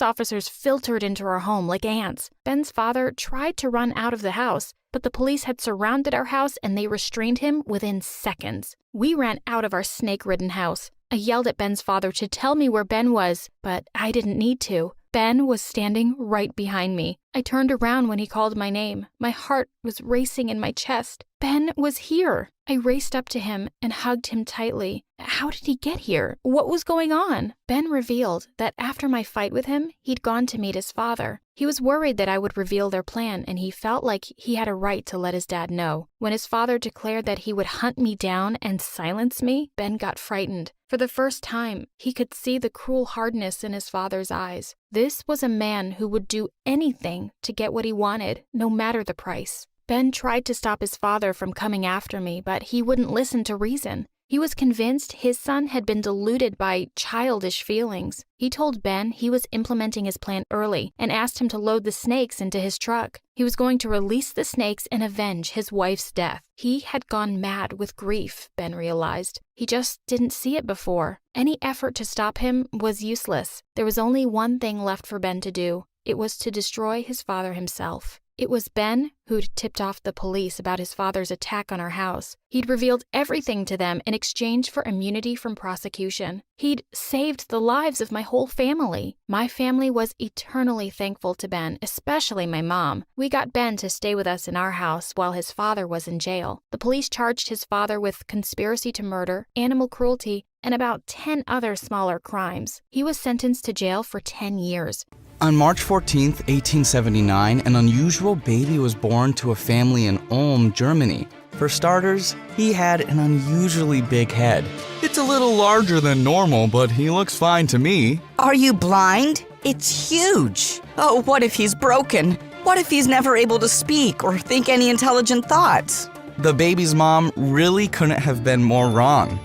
officers filtered into our home like ants. Ben's father tried to run out of the house, but the police had surrounded our house and they restrained him within seconds. We ran out of our snake-ridden house. I yelled at Ben's father to tell me where Ben was, but I didn't need to. Ben was standing right behind me. I turned around when he called my name. My heart was racing in my chest. Ben was here. I raced up to him and hugged him tightly. How did he get here? What was going on? Ben revealed that after my fight with him, he'd gone to meet his father. He was worried that I would reveal their plan, and he felt like he had a right to let his dad know. When his father declared that he would hunt me down and silence me, Ben got frightened. For the first time, he could see the cruel hardness in his father's eyes. This was a man who would do anything to get what he wanted, no matter the price. Ben tried to stop his father from coming after me, but he wouldn't listen to reason. He was convinced his son had been deluded by childish feelings. He told Ben he was implementing his plan early and asked him to load the snakes into his truck. He was going to release the snakes and avenge his wife's death. He had gone mad with grief, Ben realized. He just didn't see it before. Any effort to stop him was useless. There was only one thing left for Ben to do. It was to destroy his father himself. It was Ben who'd tipped off the police about his father's attack on our house. He'd revealed everything to them in exchange for immunity from prosecution. He'd saved the lives of my whole family. My family was eternally thankful to Ben, especially my mom. We got Ben to stay with us in our house while his father was in jail. The police charged his father with conspiracy to murder, animal cruelty, and about 10 other smaller crimes. He was sentenced to jail for 10 years. On March 14, 1879, an unusual baby was born to a family in Ulm, Germany. For starters, he had an unusually big head. It's a little larger than normal, but he looks fine to me. Are you blind? It's huge. Oh, what if he's broken? What if he's never able to speak or think any intelligent thoughts? The baby's mom really couldn't have been more wrong.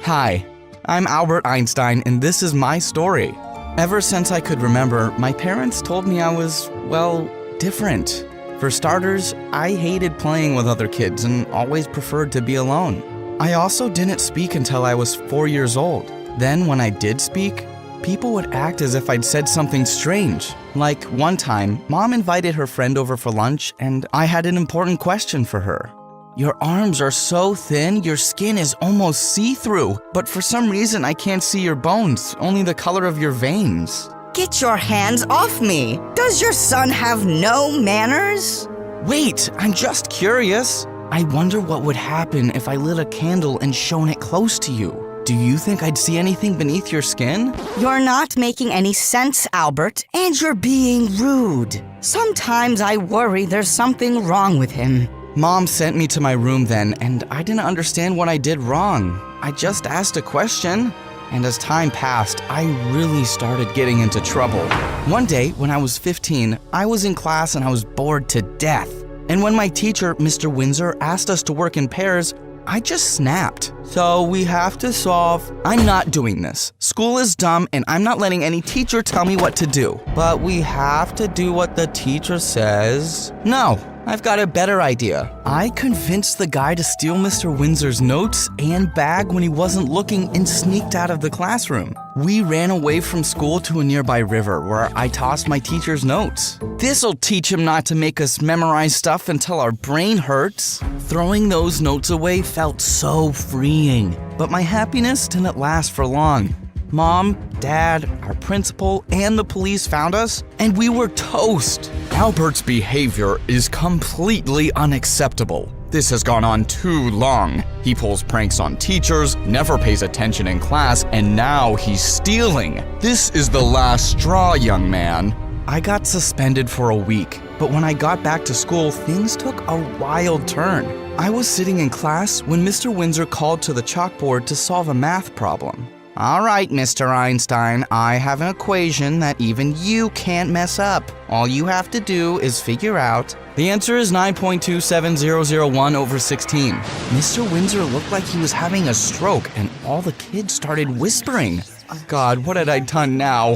Hi, I'm Albert Einstein, and this is my story. Ever since I could remember, my parents told me I was, well, different. For starters, I hated playing with other kids and always preferred to be alone. I also didn't speak until I was 4 years old. Then when I did speak, people would act as if I'd said something strange. Like one time, Mom invited her friend over for lunch and I had an important question for her. Your arms are so thin, your skin is almost see-through, but for some reason I can't see your bones, only the color of your veins. Get your hands off me! Does your son have no manners? Wait, I'm just curious. I wonder what would happen if I lit a candle and shone it close to you. Do you think I'd see anything beneath your skin? You're not making any sense, Albert, and you're being rude. Sometimes I worry there's something wrong with him. Mom sent me to my room then, and I didn't understand what I did wrong. I just asked a question, and as time passed, I really started getting into trouble. One day, when I was 15, I was in class and I was bored to death. And when my teacher, Mr. Windsor, asked us to work in pairs, I just snapped. So we have to solve. I'm not doing this. School is dumb, and I'm not letting any teacher tell me what to do. But we have to do what the teacher says. No. I've got a better idea. I convinced the guy to steal Mr. Windsor's notes and bag when he wasn't looking and sneaked out of the classroom. We ran away from school to a nearby river where I tossed my teacher's notes. This'll teach him not to make us memorize stuff until our brain hurts. Throwing those notes away felt so freeing, but my happiness didn't last for long. Mom, Dad, our principal, and the police found us, and we were toast. Albert's behavior is completely unacceptable. This has gone on too long. He pulls pranks on teachers, never pays attention in class, and now he's stealing. This is the last straw, young man. I got suspended for a week, but when I got back to school, things took a wild turn. I was sitting in class when Mr. Windsor called to the chalkboard to solve a math problem. All right, Mr. Einstein, I have an equation that even you can't mess up. All you have to do is figure out. The answer is 9.27001 over 16. Mr. Windsor looked like he was having a stroke, and all the kids started whispering. God, what had I done now?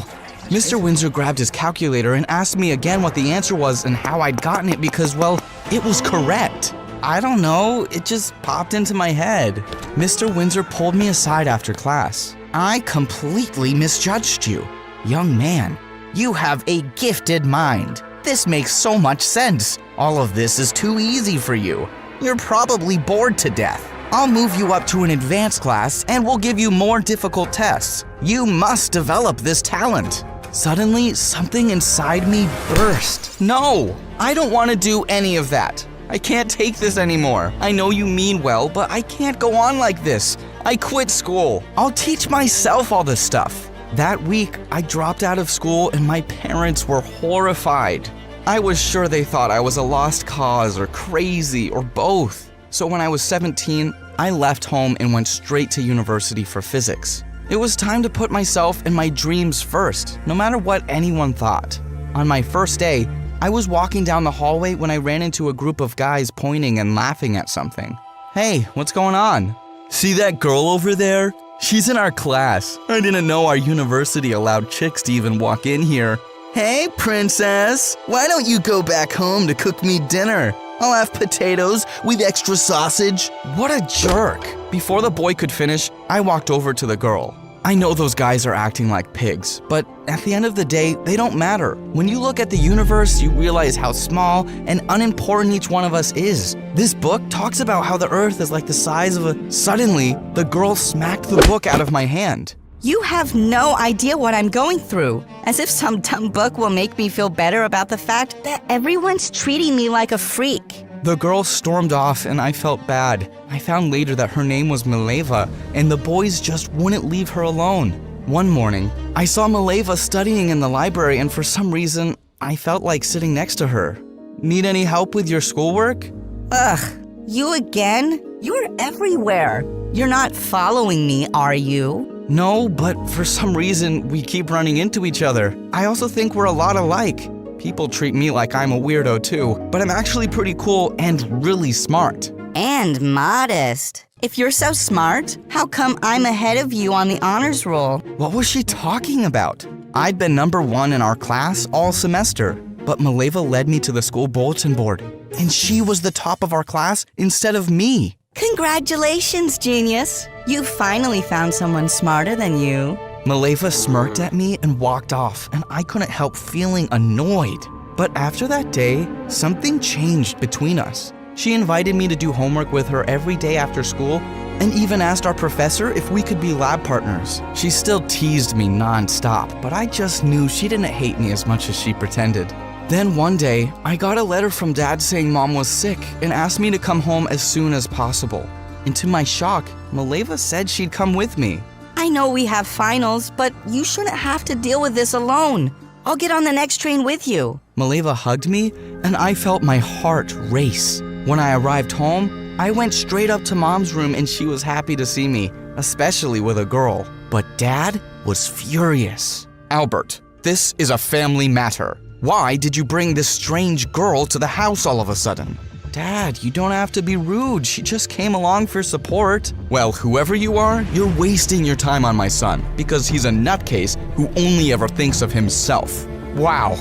Mr. Windsor grabbed his calculator and asked me again what the answer was and how I'd gotten it because, well, it was correct. I don't know, it just popped into my head. Mr. Windsor pulled me aside after class. I completely misjudged you. Young man, you have a gifted mind. This makes so much sense. All of this is too easy for you. You're probably bored to death. I'll move you up to an advanced class and we'll give you more difficult tests. You must develop this talent. Suddenly, something inside me burst. No, I don't want to do any of that. I can't take this anymore. I know you mean well, but I can't go on like this. I quit school. I'll teach myself all this stuff. That week, I dropped out of school and my parents were horrified. I was sure they thought I was a lost cause or crazy or both. So when I was 17, I left home and went straight to university for physics. It was time to put myself and my dreams first, no matter what anyone thought. On my first day, I was walking down the hallway when I ran into a group of guys pointing and laughing at something. Hey, what's going on? See that girl over there? She's in our class. I didn't know our university allowed chicks to even walk in here. Hey, princess, why don't you go back home to cook me dinner? I'll have potatoes with extra sausage. What a jerk. Before the boy could finish, I walked over to the girl. I know those guys are acting like pigs, but at the end of the day, they don't matter. When you look at the universe, you realize how small and unimportant each one of us is. This book talks about how the Earth is like the size of a... Suddenly, the girl smacked the book out of my hand. You have no idea what I'm going through. As if some dumb book will make me feel better about the fact that everyone's treating me like a freak. The girl stormed off and I felt bad. I found later that her name was Mileva, and the boys just wouldn't leave her alone. One morning, I saw Mileva studying in the library, and for some reason, I felt like sitting next to her. Need any help with your schoolwork? Ugh, you again? You're everywhere. You're not following me, are you? No, but for some reason, we keep running into each other. I also think we're a lot alike. People treat me like I'm a weirdo too, but I'm actually pretty cool and really smart. And modest. If you're so smart, how come I'm ahead of you on the honors roll? What was she talking about? I'd been number 1 in our class all semester, but Mileva led me to the school bulletin board, and she was the top of our class instead of me. Congratulations, genius. You finally found someone smarter than you. Mileva smirked at me and walked off, and I couldn't help feeling annoyed. But after that day, something changed between us. She invited me to do homework with her every day after school, and even asked our professor if we could be lab partners. She still teased me non-stop, but I just knew she didn't hate me as much as she pretended. Then one day, I got a letter from Dad saying Mom was sick and asked me to come home as soon as possible. And to my shock, Mileva said she'd come with me. I know we have finals, but you shouldn't have to deal with this alone. I'll get on the next train with you. Mileva hugged me, and I felt my heart race. When I arrived home, I went straight up to Mom's room, and she was happy to see me, especially with a girl. But Dad was furious. Albert, this is a family matter. Why did you bring this strange girl to the house all of a sudden? Dad, you don't have to be rude. She just came along for support. Well, whoever you are, you're wasting your time on my son because he's a nutcase who only ever thinks of himself. Wow.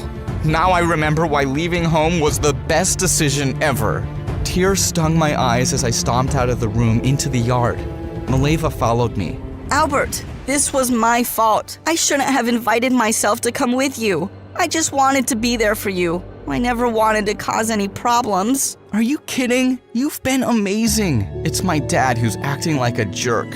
Now I remember why leaving home was the best decision ever. Tears stung my eyes as I stomped out of the room into the yard. Mileva followed me. Albert, this was my fault. I shouldn't have invited myself to come with you. I just wanted to be there for you. I never wanted to cause any problems. Are you kidding? You've been amazing. It's my dad who's acting like a jerk.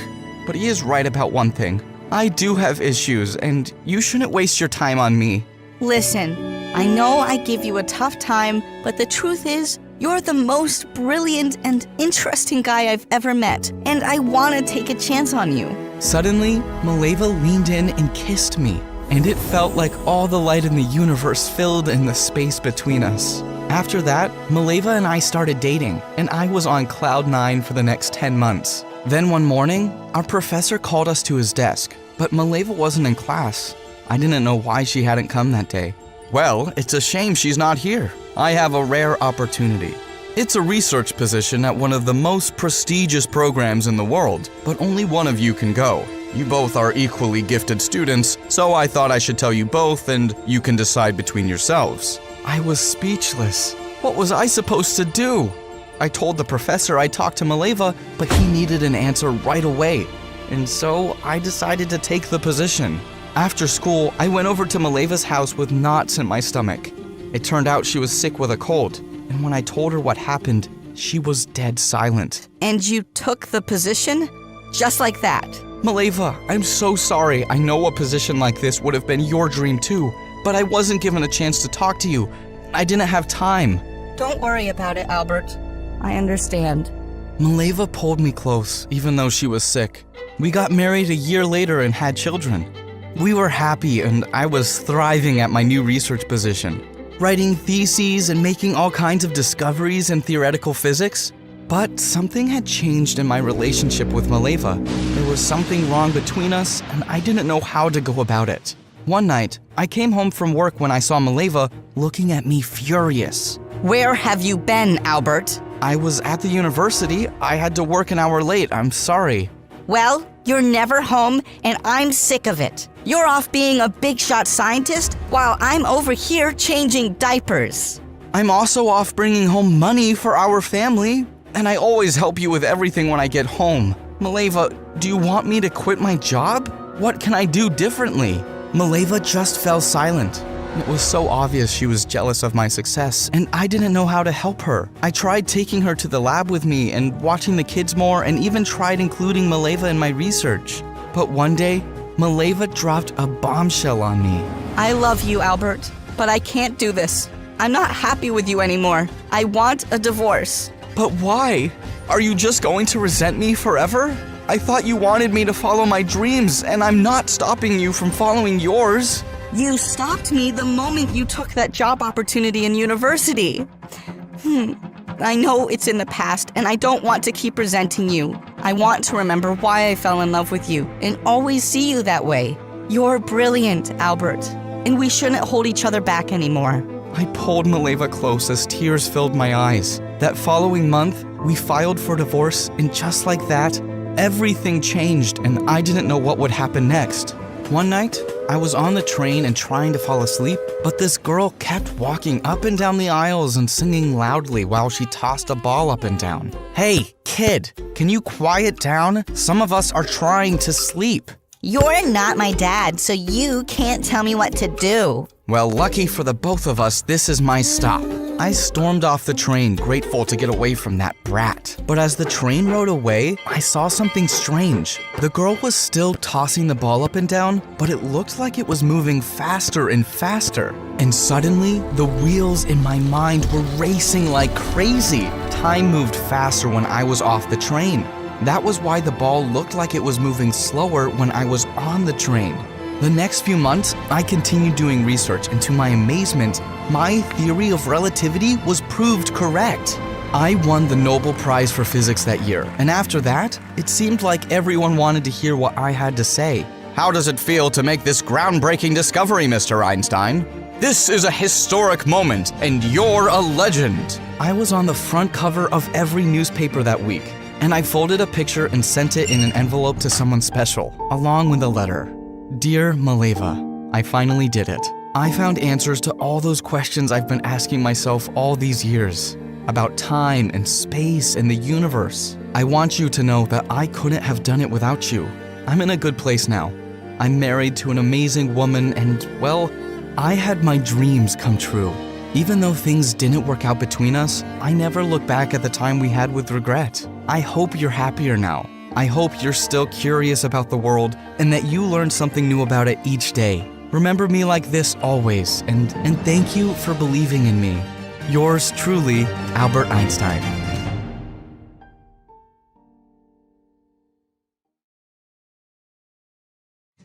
But he is right about one thing. I do have issues, and you shouldn't waste your time on me. Listen, I know I give you a tough time, but the truth is, you're the most brilliant and interesting guy I've ever met, and I want to take a chance on you. Suddenly, Mileva leaned in and kissed me, and it felt like all the light in the universe filled in the space between us. After that, Mileva and I started dating, and I was on cloud 9 for the next 10 months. Then one morning, our professor called us to his desk, but Mileva wasn't in class. I didn't know why she hadn't come that day. Well, it's a shame she's not here. I have a rare opportunity. It's a research position at one of the most prestigious programs in the world, but only one of you can go. You both are equally gifted students, so I thought I should tell you both and you can decide between yourselves. I was speechless. What was I supposed to do? I told the professor I talked to Mileva, but he needed an answer right away. And so I decided to take the position. After school, I went over to Mileva's house with knots in my stomach. It turned out she was sick with a cold, and when I told her what happened, she was dead silent. And you took the position? Just like that? Mileva, I'm so sorry. I know a position like this would have been your dream too, but I wasn't given a chance to talk to you. I didn't have time. Don't worry about it, Albert. I understand. Mileva pulled me close, even though she was sick. We got married a year later and had children. We were happy, and I was thriving at my new research position, writing theses and making all kinds of discoveries in theoretical physics. But something had changed in my relationship with Mileva. There was something wrong between us, and I didn't know how to go about it. One night, I came home from work when I saw Mileva looking at me furious. Where have you been, Albert? I was at the university. I had to work an hour late. I'm sorry. Well, you're never home, and I'm sick of it. You're off being a big-shot scientist while I'm over here changing diapers. I'm also off bringing home money for our family. And I always help you with everything when I get home. Mileva, do you want me to quit my job? What can I do differently? Maleva just fell silent. It was so obvious she was jealous of my success, and I didn't know how to help her. I tried taking her to the lab with me and watching the kids more, and even tried including Maleva in my research. But one day, Maleva dropped a bombshell on me. I love you, Albert, but I can't do this. I'm not happy with you anymore. I want a divorce. But why? Are you just going to resent me forever? I thought you wanted me to follow my dreams, and I'm not stopping you from following yours. You stopped me the moment you took that job opportunity in university. I know it's in the past, and I don't want to keep resenting you. I want to remember why I fell in love with you and always see you that way. You're brilliant, Albert, and we shouldn't hold each other back anymore. I pulled Maleva close as tears filled my eyes. That following month, we filed for divorce, and just like that, everything changed, and I didn't know what would happen next. One night, I was on the train and trying to fall asleep, but this girl kept walking up and down the aisles and singing loudly while she tossed a ball up and down. Hey, kid, can you quiet down? Some of us are trying to sleep. You're not my dad, so you can't tell me what to do. Well, lucky for the both of us, this is my stop. I stormed off the train, grateful to get away from that brat. But as the train rode away, I saw something strange. The girl was still tossing the ball up and down, but it looked like it was moving faster and faster. And suddenly, the wheels in my mind were racing like crazy. Time moved faster when I was off the train. That was why the ball looked like it was moving slower when I was on the train. The next few months, I continued doing research, and to my amazement, my theory of relativity was proved correct. I won the Nobel Prize for Physics that year, and after that, it seemed like everyone wanted to hear what I had to say. How does it feel to make this groundbreaking discovery, Mr. Einstein? This is a historic moment, and you're a legend. I was on the front cover of every newspaper that week, and I folded a picture and sent it in an envelope to someone special, along with a letter. Dear Maleva, I finally did it. I found answers to all those questions I've been asking myself all these years about time and space and the universe. I want you to know that I couldn't have done it without you. I'm in a good place now. I'm married to an amazing woman and, well, I had my dreams come true. Even though things didn't work out between us, I never look back at the time we had with regret. I hope you're happier now. I hope you're still curious about the world and that you learn something new about it each day. Remember me like this always, and thank you for believing in me. Yours truly, Albert Einstein.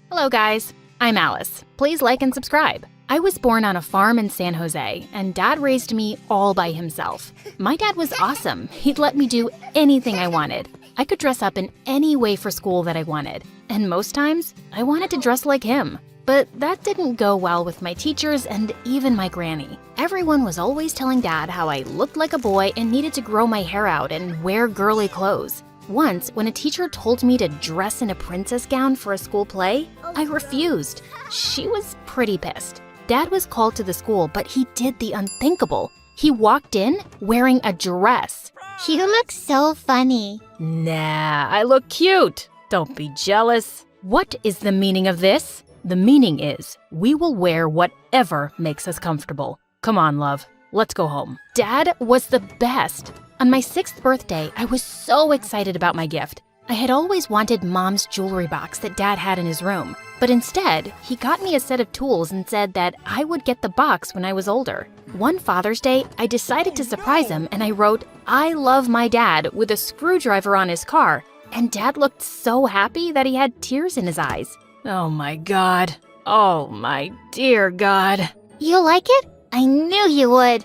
Hello guys, I'm Alice. Please like and subscribe. I was born on a farm in San Jose, and Dad raised me all by himself. My dad was awesome. He'd let me do anything I wanted. I could dress up in any way for school that I wanted, and most times, I wanted to dress like him. But that didn't go well with my teachers and even my granny. Everyone was always telling Dad how I looked like a boy and needed to grow my hair out and wear girly clothes. Once, when a teacher told me to dress in a princess gown for a school play, I refused. She was pretty pissed. Dad was called to the school, but he did the unthinkable. He walked in wearing a dress. You look so funny. Nah, I look cute. Don't be jealous. What is the meaning of this? The meaning is, we will wear whatever makes us comfortable. Come on, love. Let's go home. Dad was the best. On my 6th birthday, I was so excited about my gift. I had always wanted Mom's jewelry box that Dad had in his room, but instead, he got me a set of tools and said that I would get the box when I was older. One Father's Day, I decided to surprise him and I wrote, "I love my dad" with a screwdriver on his car, and Dad looked so happy that he had tears in his eyes. Oh my God. Oh my dear God. You like it? I knew you would.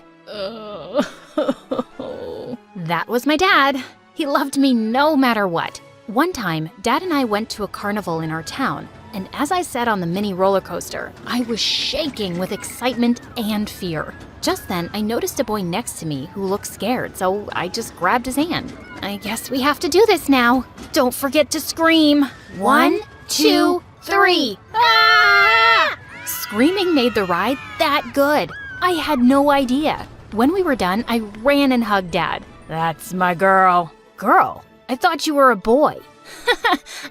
That was my dad. He loved me no matter what. One time, Dad and I went to a carnival in our town, and as I sat on the mini roller coaster, I was shaking with excitement and fear. Just then, I noticed a boy next to me who looked scared, so I just grabbed his hand. I guess we have to do this now. Don't forget to scream. 1, 2, 3. Ah! Screaming made the ride that good. I had no idea. When we were done, I ran and hugged Dad. That's my girl. Girl? I thought you were a boy.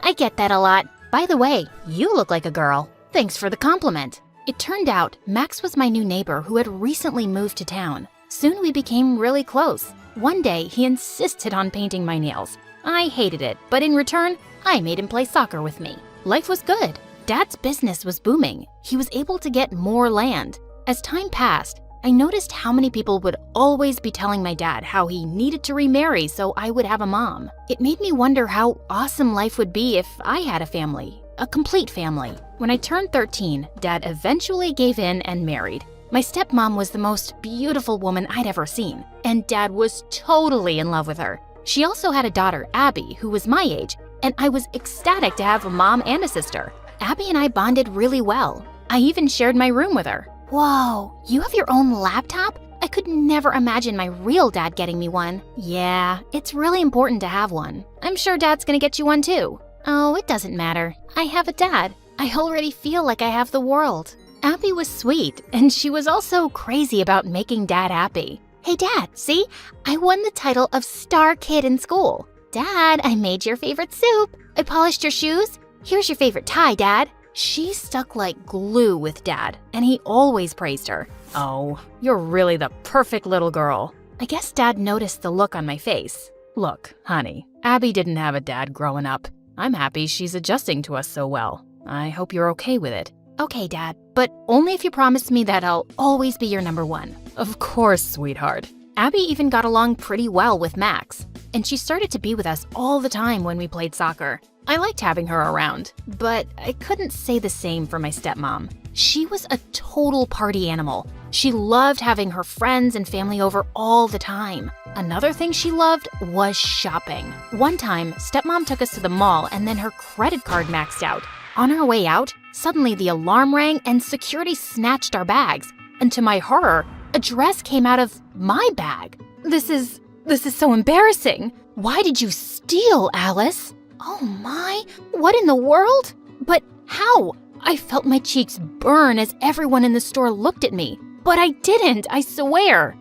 I get that a lot. By the way, you look like a girl. Thanks for the compliment. It turned out Max was my new neighbor who had recently moved to town. Soon we became really close. One day, he insisted on painting my nails. I hated it, but in return, I made him play soccer with me. Life was good. Dad's business was booming. He was able to get more land. As time passed, I noticed how many people would always be telling my dad how he needed to remarry so I would have a mom. It made me wonder how awesome life would be if I had a family, a complete family. When I turned 13, Dad eventually gave in and married. My stepmom was the most beautiful woman I'd ever seen, and Dad was totally in love with her. She also had a daughter, Abby, who was my age, and I was ecstatic to have a mom and a sister. Abby and I bonded really well. I even shared my room with her. Whoa, you have your own laptop? I could never imagine my real dad getting me one. Yeah, it's really important to have one. I'm sure Dad's gonna get you one too. Oh, it doesn't matter. I have a dad. I already feel like I have the world. Abby was sweet, and she was also crazy about making Dad happy. Hey Dad, see? I won the title of Star Kid in school. Dad, I made your favorite soup. I polished your shoes. Here's your favorite tie, Dad. She stuck like glue with Dad, and he always praised her. Oh, you're really the perfect little girl. I guess Dad noticed the look on my face. Look, honey, Abby didn't have a dad growing up. I'm happy she's adjusting to us so well. I hope you're okay with it. Okay, Dad, but only if you promise me that I'll always be your number one. Of course, sweetheart. Abby even got along pretty well with Max, and she started to be with us all the time when we played soccer. I liked having her around, but I couldn't say the same for my stepmom. She was a total party animal. She loved having her friends and family over all the time. Another thing she loved was shopping. One time, stepmom took us to the mall and then her credit card maxed out. On our way out, suddenly the alarm rang and security snatched our bags. And to my horror, a dress came out of my bag. This is so embarrassing. Why did you steal, Alice? Oh my, what in the world? But how? I felt my cheeks burn as everyone in the store looked at me. But I didn't, I swear.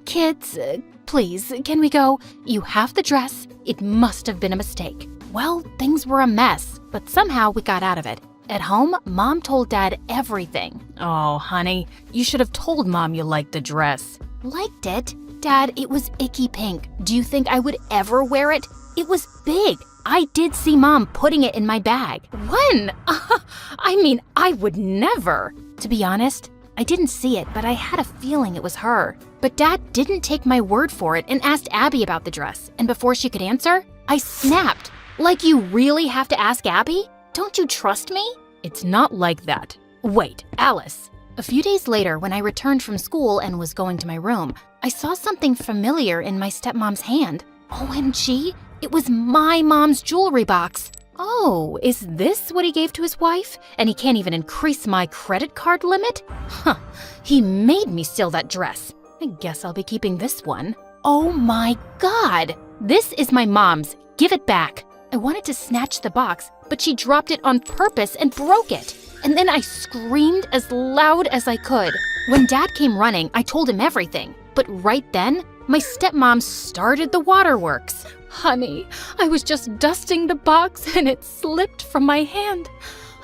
Kids, please, can we go? You have the dress. It must have been a mistake. Well, things were a mess, but somehow we got out of it. At home, Mom told Dad everything. Oh, honey, you should have told Mom you liked the dress. Liked it? Dad, it was icky pink. Do you think I would ever wear it? It was big. I did see Mom putting it in my bag. When? I would never. To be honest, I didn't see it, but I had a feeling it was her. But Dad didn't take my word for it and asked Abby about the dress. And before she could answer, I snapped. Like, you really have to ask Abby? Don't you trust me? It's not like that. Wait, Alice. A few days later, when I returned from school and was going to my room, I saw something familiar in my stepmom's hand. OMG, it was my mom's jewelry box. Oh, is this what he gave to his wife? And he can't even increase my credit card limit? Huh, he made me steal that dress. I guess I'll be keeping this one. Oh my God! This is my mom's. Give it back. I wanted to snatch the box, but she dropped it on purpose and broke it. And then I screamed as loud as I could. When Dad came running, I told him everything. But right then, my stepmom started the waterworks. Honey, I was just dusting the box and it slipped from my hand.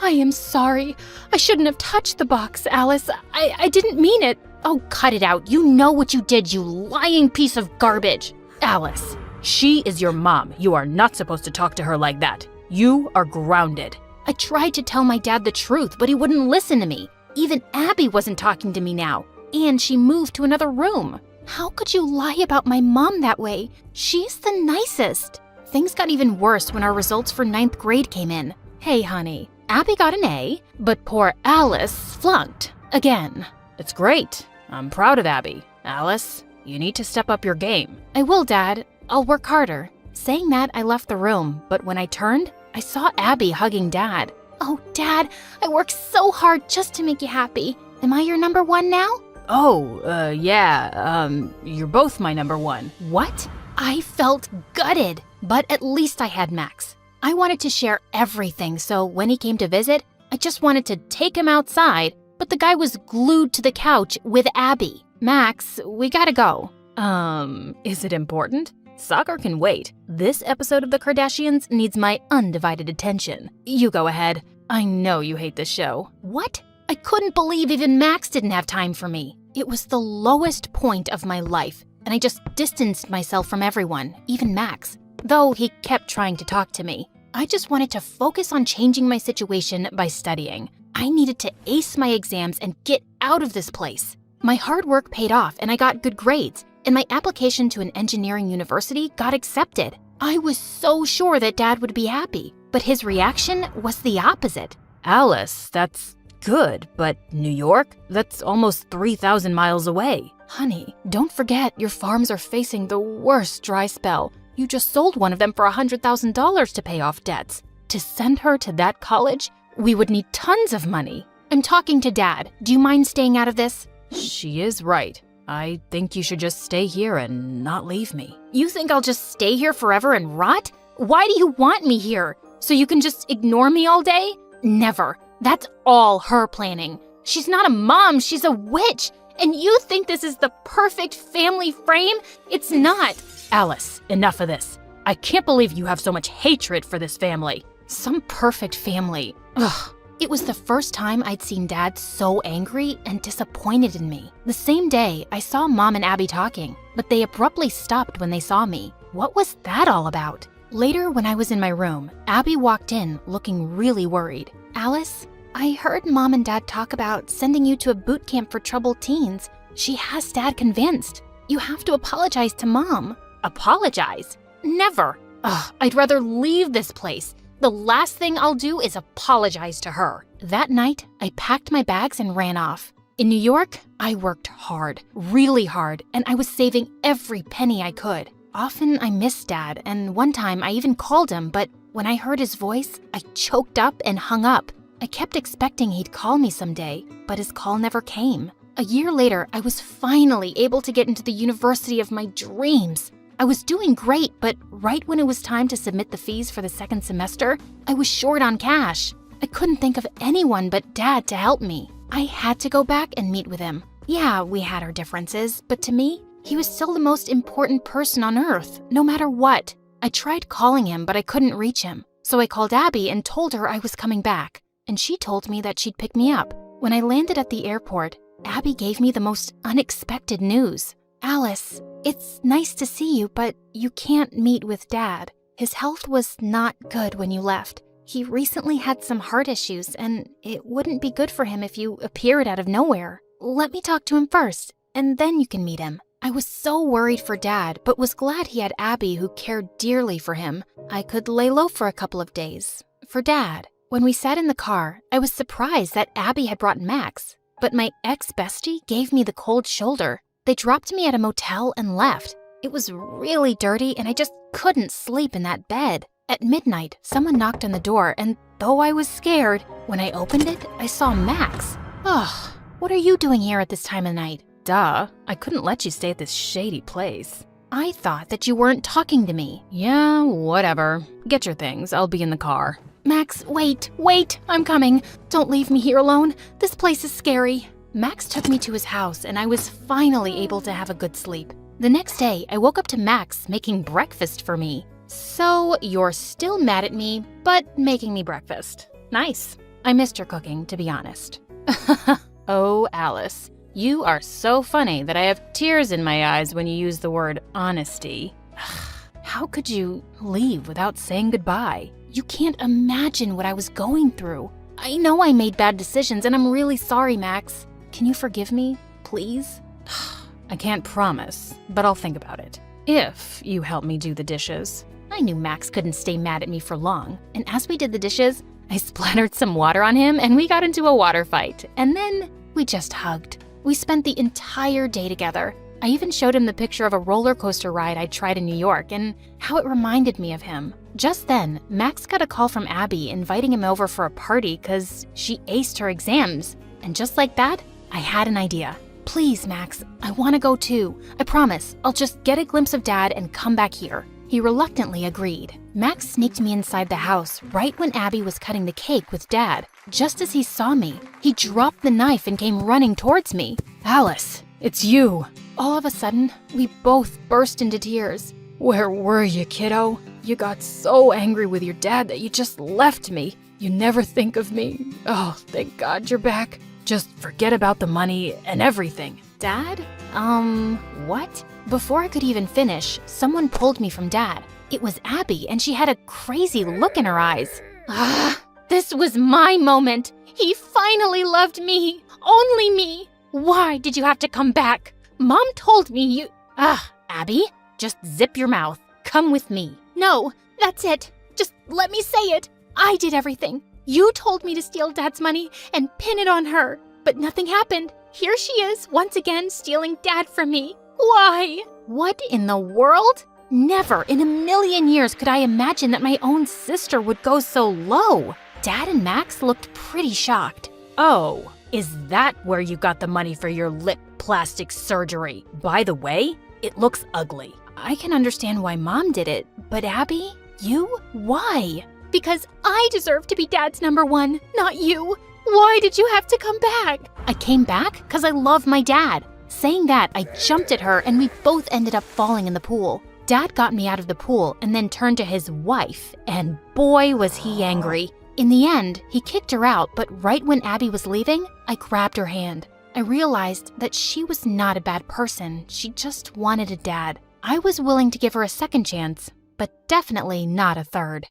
I am sorry. I shouldn't have touched the box, Alice. I didn't mean it. Oh, cut it out. You know what you did, you lying piece of garbage. Alice, she is your mom. You are not supposed to talk to her like that. You are grounded. I tried to tell my dad the truth, but he wouldn't listen to me. Even Abby wasn't talking to me now, and she moved to another room. How could you lie about my mom that way? She's the nicest. Things got even worse when our results for 9th grade came in. Hey, honey, Abby got an A, but poor Alice flunked again. It's great. I'm proud of Abby. Alice, you need to step up your game. I will, Dad. I'll work harder. Saying that, I left the room, but when I turned, I saw Abby hugging Dad. Oh, Dad, I worked so hard just to make you happy. Am I your number one now? Oh, yeah, you're both my number one. What? I felt gutted, but at least I had Max. I wanted to share everything, so when he came to visit, I just wanted to take him outside, but the guy was glued to the couch with Abby. Max, we gotta go. Is it important? Soccer can wait. This episode of The Kardashians needs my undivided attention. You go ahead. I know you hate this show. What? I couldn't believe even Max didn't have time for me. It was the lowest point of my life, and I just distanced myself from everyone, even Max, though he kept trying to talk to me. I just wanted to focus on changing my situation by studying. I needed to ace my exams and get out of this place. My hard work paid off and I got good grades, and my application to an engineering university got accepted. I was so sure that Dad would be happy, but his reaction was the opposite. Alice, that's good, but New York? That's almost 3,000 miles away. Honey, don't forget your farms are facing the worst dry spell. You just sold one of them for $100,000 to pay off debts. To send her to that college, we would need tons of money. I'm talking to Dad. Do you mind staying out of this? She is right. I think you should just stay here and not leave me. You think I'll just stay here forever and rot? Why do you want me here? So you can just ignore me all day? Never. That's all her planning. She's not a mom, she's a witch. And you think this is the perfect family frame? It's not. Alice, enough of this. I can't believe you have so much hatred for this family. Some perfect family. Ugh. It was the first time I'd seen Dad so angry and disappointed in me. The same day, I saw Mom and Abby talking, but they abruptly stopped when they saw me. What was that all about? Later, when I was in my room, Abby walked in looking really worried. Alice, I heard Mom and Dad talk about sending you to a boot camp for troubled teens. She has Dad convinced. You have to apologize to Mom. Apologize? Never. Ugh, I'd rather leave this place. The last thing I'll do is apologize to her. That night, I packed my bags and ran off. In New York, I worked hard, really hard, and I was saving every penny I could. Often I missed Dad, and one time I even called him, but when I heard his voice, I choked up and hung up. I kept expecting he'd call me someday, but his call never came. A year later, I was finally able to get into the university of my dreams. I was doing great, but right when it was time to submit the fees for the second semester, I was short on cash. I couldn't think of anyone but Dad to help me. I had to go back and meet with him. Yeah, we had our differences, but to me, he was still the most important person on earth, no matter what. I tried calling him, but I couldn't reach him. So I called Abby and told her I was coming back, and she told me that she'd pick me up. When I landed at the airport, Abby gave me the most unexpected news. Alice, it's nice to see you, but you can't meet with Dad. His health was not good when you left. He recently had some heart issues, and it wouldn't be good for him if you appeared out of nowhere. Let me talk to him first, and then you can meet him. I was so worried for Dad, but was glad he had Abby who cared dearly for him. I could lay low for a couple of days. For Dad, when we sat in the car, I was surprised that Abby had brought Max, but my ex-bestie gave me the cold shoulder. They dropped me at a motel and left. It was really dirty and I just couldn't sleep in that bed. At midnight, someone knocked on the door, and though I was scared, when I opened it, I saw Max. Ugh, what are you doing here at this time of night? Duh, I couldn't let you stay at this shady place. I thought that you weren't talking to me. Yeah, whatever. Get your things, I'll be in the car. Max, wait, I'm coming. Don't leave me here alone. This place is scary. Max took me to his house, and I was finally able to have a good sleep. The next day, I woke up to Max making breakfast for me. So, you're still mad at me, but making me breakfast. Nice. I missed your cooking, to be honest. Oh, Alice, you are so funny that I have tears in my eyes when you use the word honesty. How could you leave without saying goodbye? You can't imagine what I was going through. I know I made bad decisions, and I'm really sorry, Max. Can you forgive me, please? I can't promise, but I'll think about it. If you help me do the dishes. I knew Max couldn't stay mad at me for long, and as we did the dishes, I splattered some water on him and we got into a water fight, and then we just hugged. We spent the entire day together. I even showed him the picture of a roller coaster ride I tried in New York and how it reminded me of him. Just then, Max got a call from Abby inviting him over for a party because she aced her exams, and just like that, I had an idea. Please, Max, I want to go too. I promise, I'll just get a glimpse of Dad and come back here. He reluctantly agreed. Max sneaked me inside the house right when Abby was cutting the cake with Dad. Just as he saw me, he dropped the knife and came running towards me. Alice, it's you. All of a sudden, we both burst into tears. Where were you, kiddo? You got so angry with your dad that you just left me. You never think of me. Oh, thank God you're back. Just forget about the money and everything. Dad? What? Before I could even finish, someone pulled me from Dad. It was Abby, and she had a crazy look in her eyes. This was my moment. He finally loved me. Only me. Why did you have to come back? Mom told me you... Abby, just zip your mouth. Come with me. No, that's it. Just let me say it. I did everything. You told me to steal Dad's money and pin it on her, but nothing happened. Here she is, once again, stealing Dad from me. Why? What in the world? Never in a million years could I imagine that my own sister would go so low. Dad and Max looked pretty shocked. Oh, is that where you got the money for your lip plastic surgery? By the way, it looks ugly. I can understand why Mom did it, but Abby, you? Why? Because I deserve to be Dad's number one, not you. Why did you have to come back? I came back because I love my dad. Saying that, I jumped at her and we both ended up falling in the pool. Dad got me out of the pool and then turned to his wife, and boy was he angry. In the end, he kicked her out, but right when Abby was leaving, I grabbed her hand. I realized that she was not a bad person, she just wanted a dad. I was willing to give her a second chance, but definitely not a third.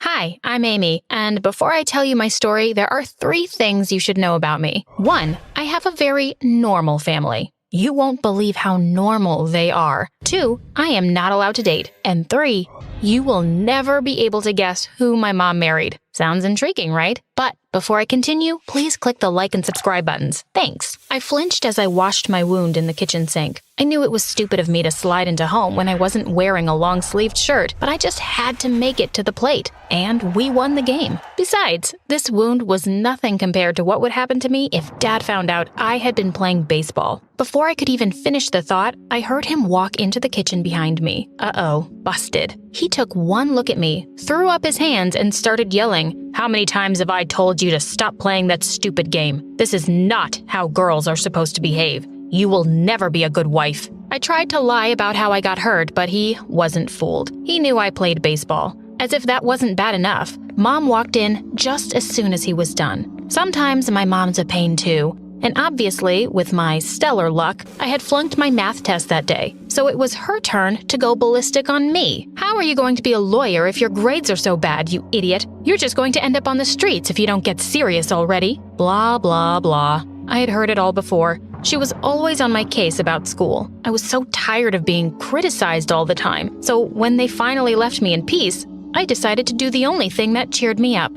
Hi, I'm Amy, and before I tell you my story, there are 3 things you should know about me. 1, I have a very normal family. You won't believe how normal they are. 2, I am not allowed to date. And 3, you will never be able to guess who my mom married. Sounds intriguing, right? But before I continue, please click the like and subscribe buttons. Thanks. I flinched as I washed my wound in the kitchen sink. I knew it was stupid of me to slide into home when I wasn't wearing a long-sleeved shirt, but I just had to make it to the plate. And we won the game. Besides, this wound was nothing compared to what would happen to me if Dad found out I had been playing baseball. Before I could even finish the thought, I heard him walk into the kitchen behind me. Uh-oh, busted. He took one look at me, threw up his hands, and started yelling, "How many times have I told you to stop playing that stupid game? This is not how girls are supposed to behave. You will never be a good wife." I tried to lie about how I got hurt, but he wasn't fooled. He knew I played baseball. As if that wasn't bad enough, Mom walked in just as soon as he was done. Sometimes my mom's a pain too. And obviously, with my stellar luck, I had flunked my math test that day, so it was her turn to go ballistic on me. How are you going to be a lawyer if your grades are so bad, you idiot? You're just going to end up on the streets if you don't get serious already. Blah, blah, blah. I had heard it all before. She was always on my case about school. I was so tired of being criticized all the time, so when they finally left me in peace, I decided to do the only thing that cheered me up.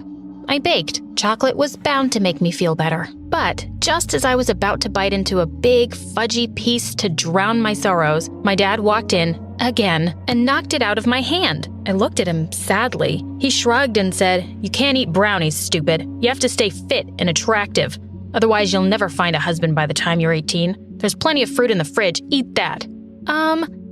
I baked. Chocolate was bound to make me feel better. But just as I was about to bite into a big, fudgy piece to drown my sorrows, my dad walked in, again, and knocked it out of my hand. I looked at him sadly. He shrugged and said, "You can't eat brownies, stupid. You have to stay fit and attractive. Otherwise, you'll never find a husband by the time you're 18. There's plenty of fruit in the fridge. Eat that."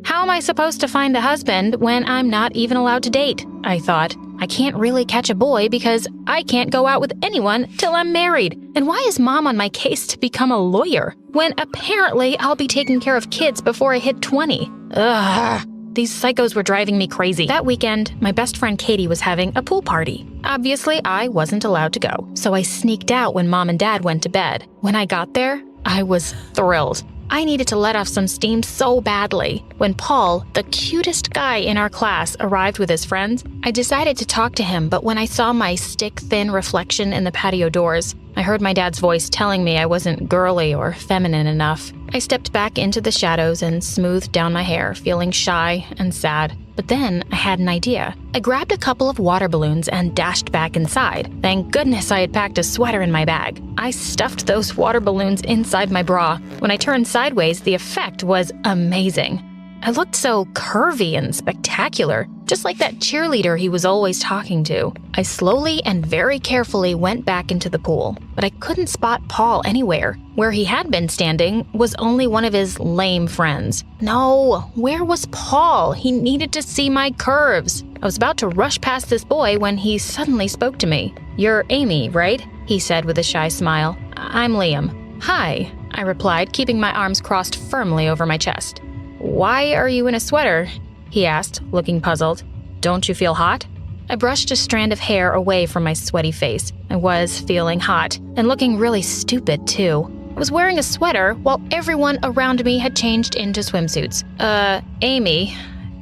How am I supposed to find a husband when I'm not even allowed to date? I thought. I can't really catch a boy because I can't go out with anyone till I'm married. And why is Mom on my case to become a lawyer when apparently I'll be taking care of kids before I hit 20? Ugh. These psychos were driving me crazy. That weekend, my best friend Katie was having a pool party. Obviously, I wasn't allowed to go, so I sneaked out when Mom and Dad went to bed. When I got there, I was thrilled. I needed to let off some steam so badly. When Paul, the cutest guy in our class, arrived with his friends, I decided to talk to him, but when I saw my stick-thin reflection in the patio doors, I heard my dad's voice telling me I wasn't girly or feminine enough. I stepped back into the shadows and smoothed down my hair, feeling shy and sad. But then I had an idea. I grabbed a couple of water balloons and dashed back inside. Thank goodness I had packed a sweater in my bag. I stuffed those water balloons inside my bra. When I turned sideways, the effect was amazing. I looked so curvy and spectacular, just like that cheerleader he was always talking to. I slowly and very carefully went back into the pool, but I couldn't spot Paul anywhere. Where he had been standing was only one of his lame friends. No, where was Paul? He needed to see my curves. I was about to rush past this boy when he suddenly spoke to me. "You're Amy, right?" he said with a shy smile. "I'm Liam." "Hi." I replied, keeping my arms crossed firmly over my chest. Why are you in a sweater? He asked, looking puzzled. Don't you feel hot? I brushed a strand of hair away from my sweaty face. I was feeling hot, and looking really stupid, too. I was wearing a sweater while everyone around me had changed into swimsuits. Amy,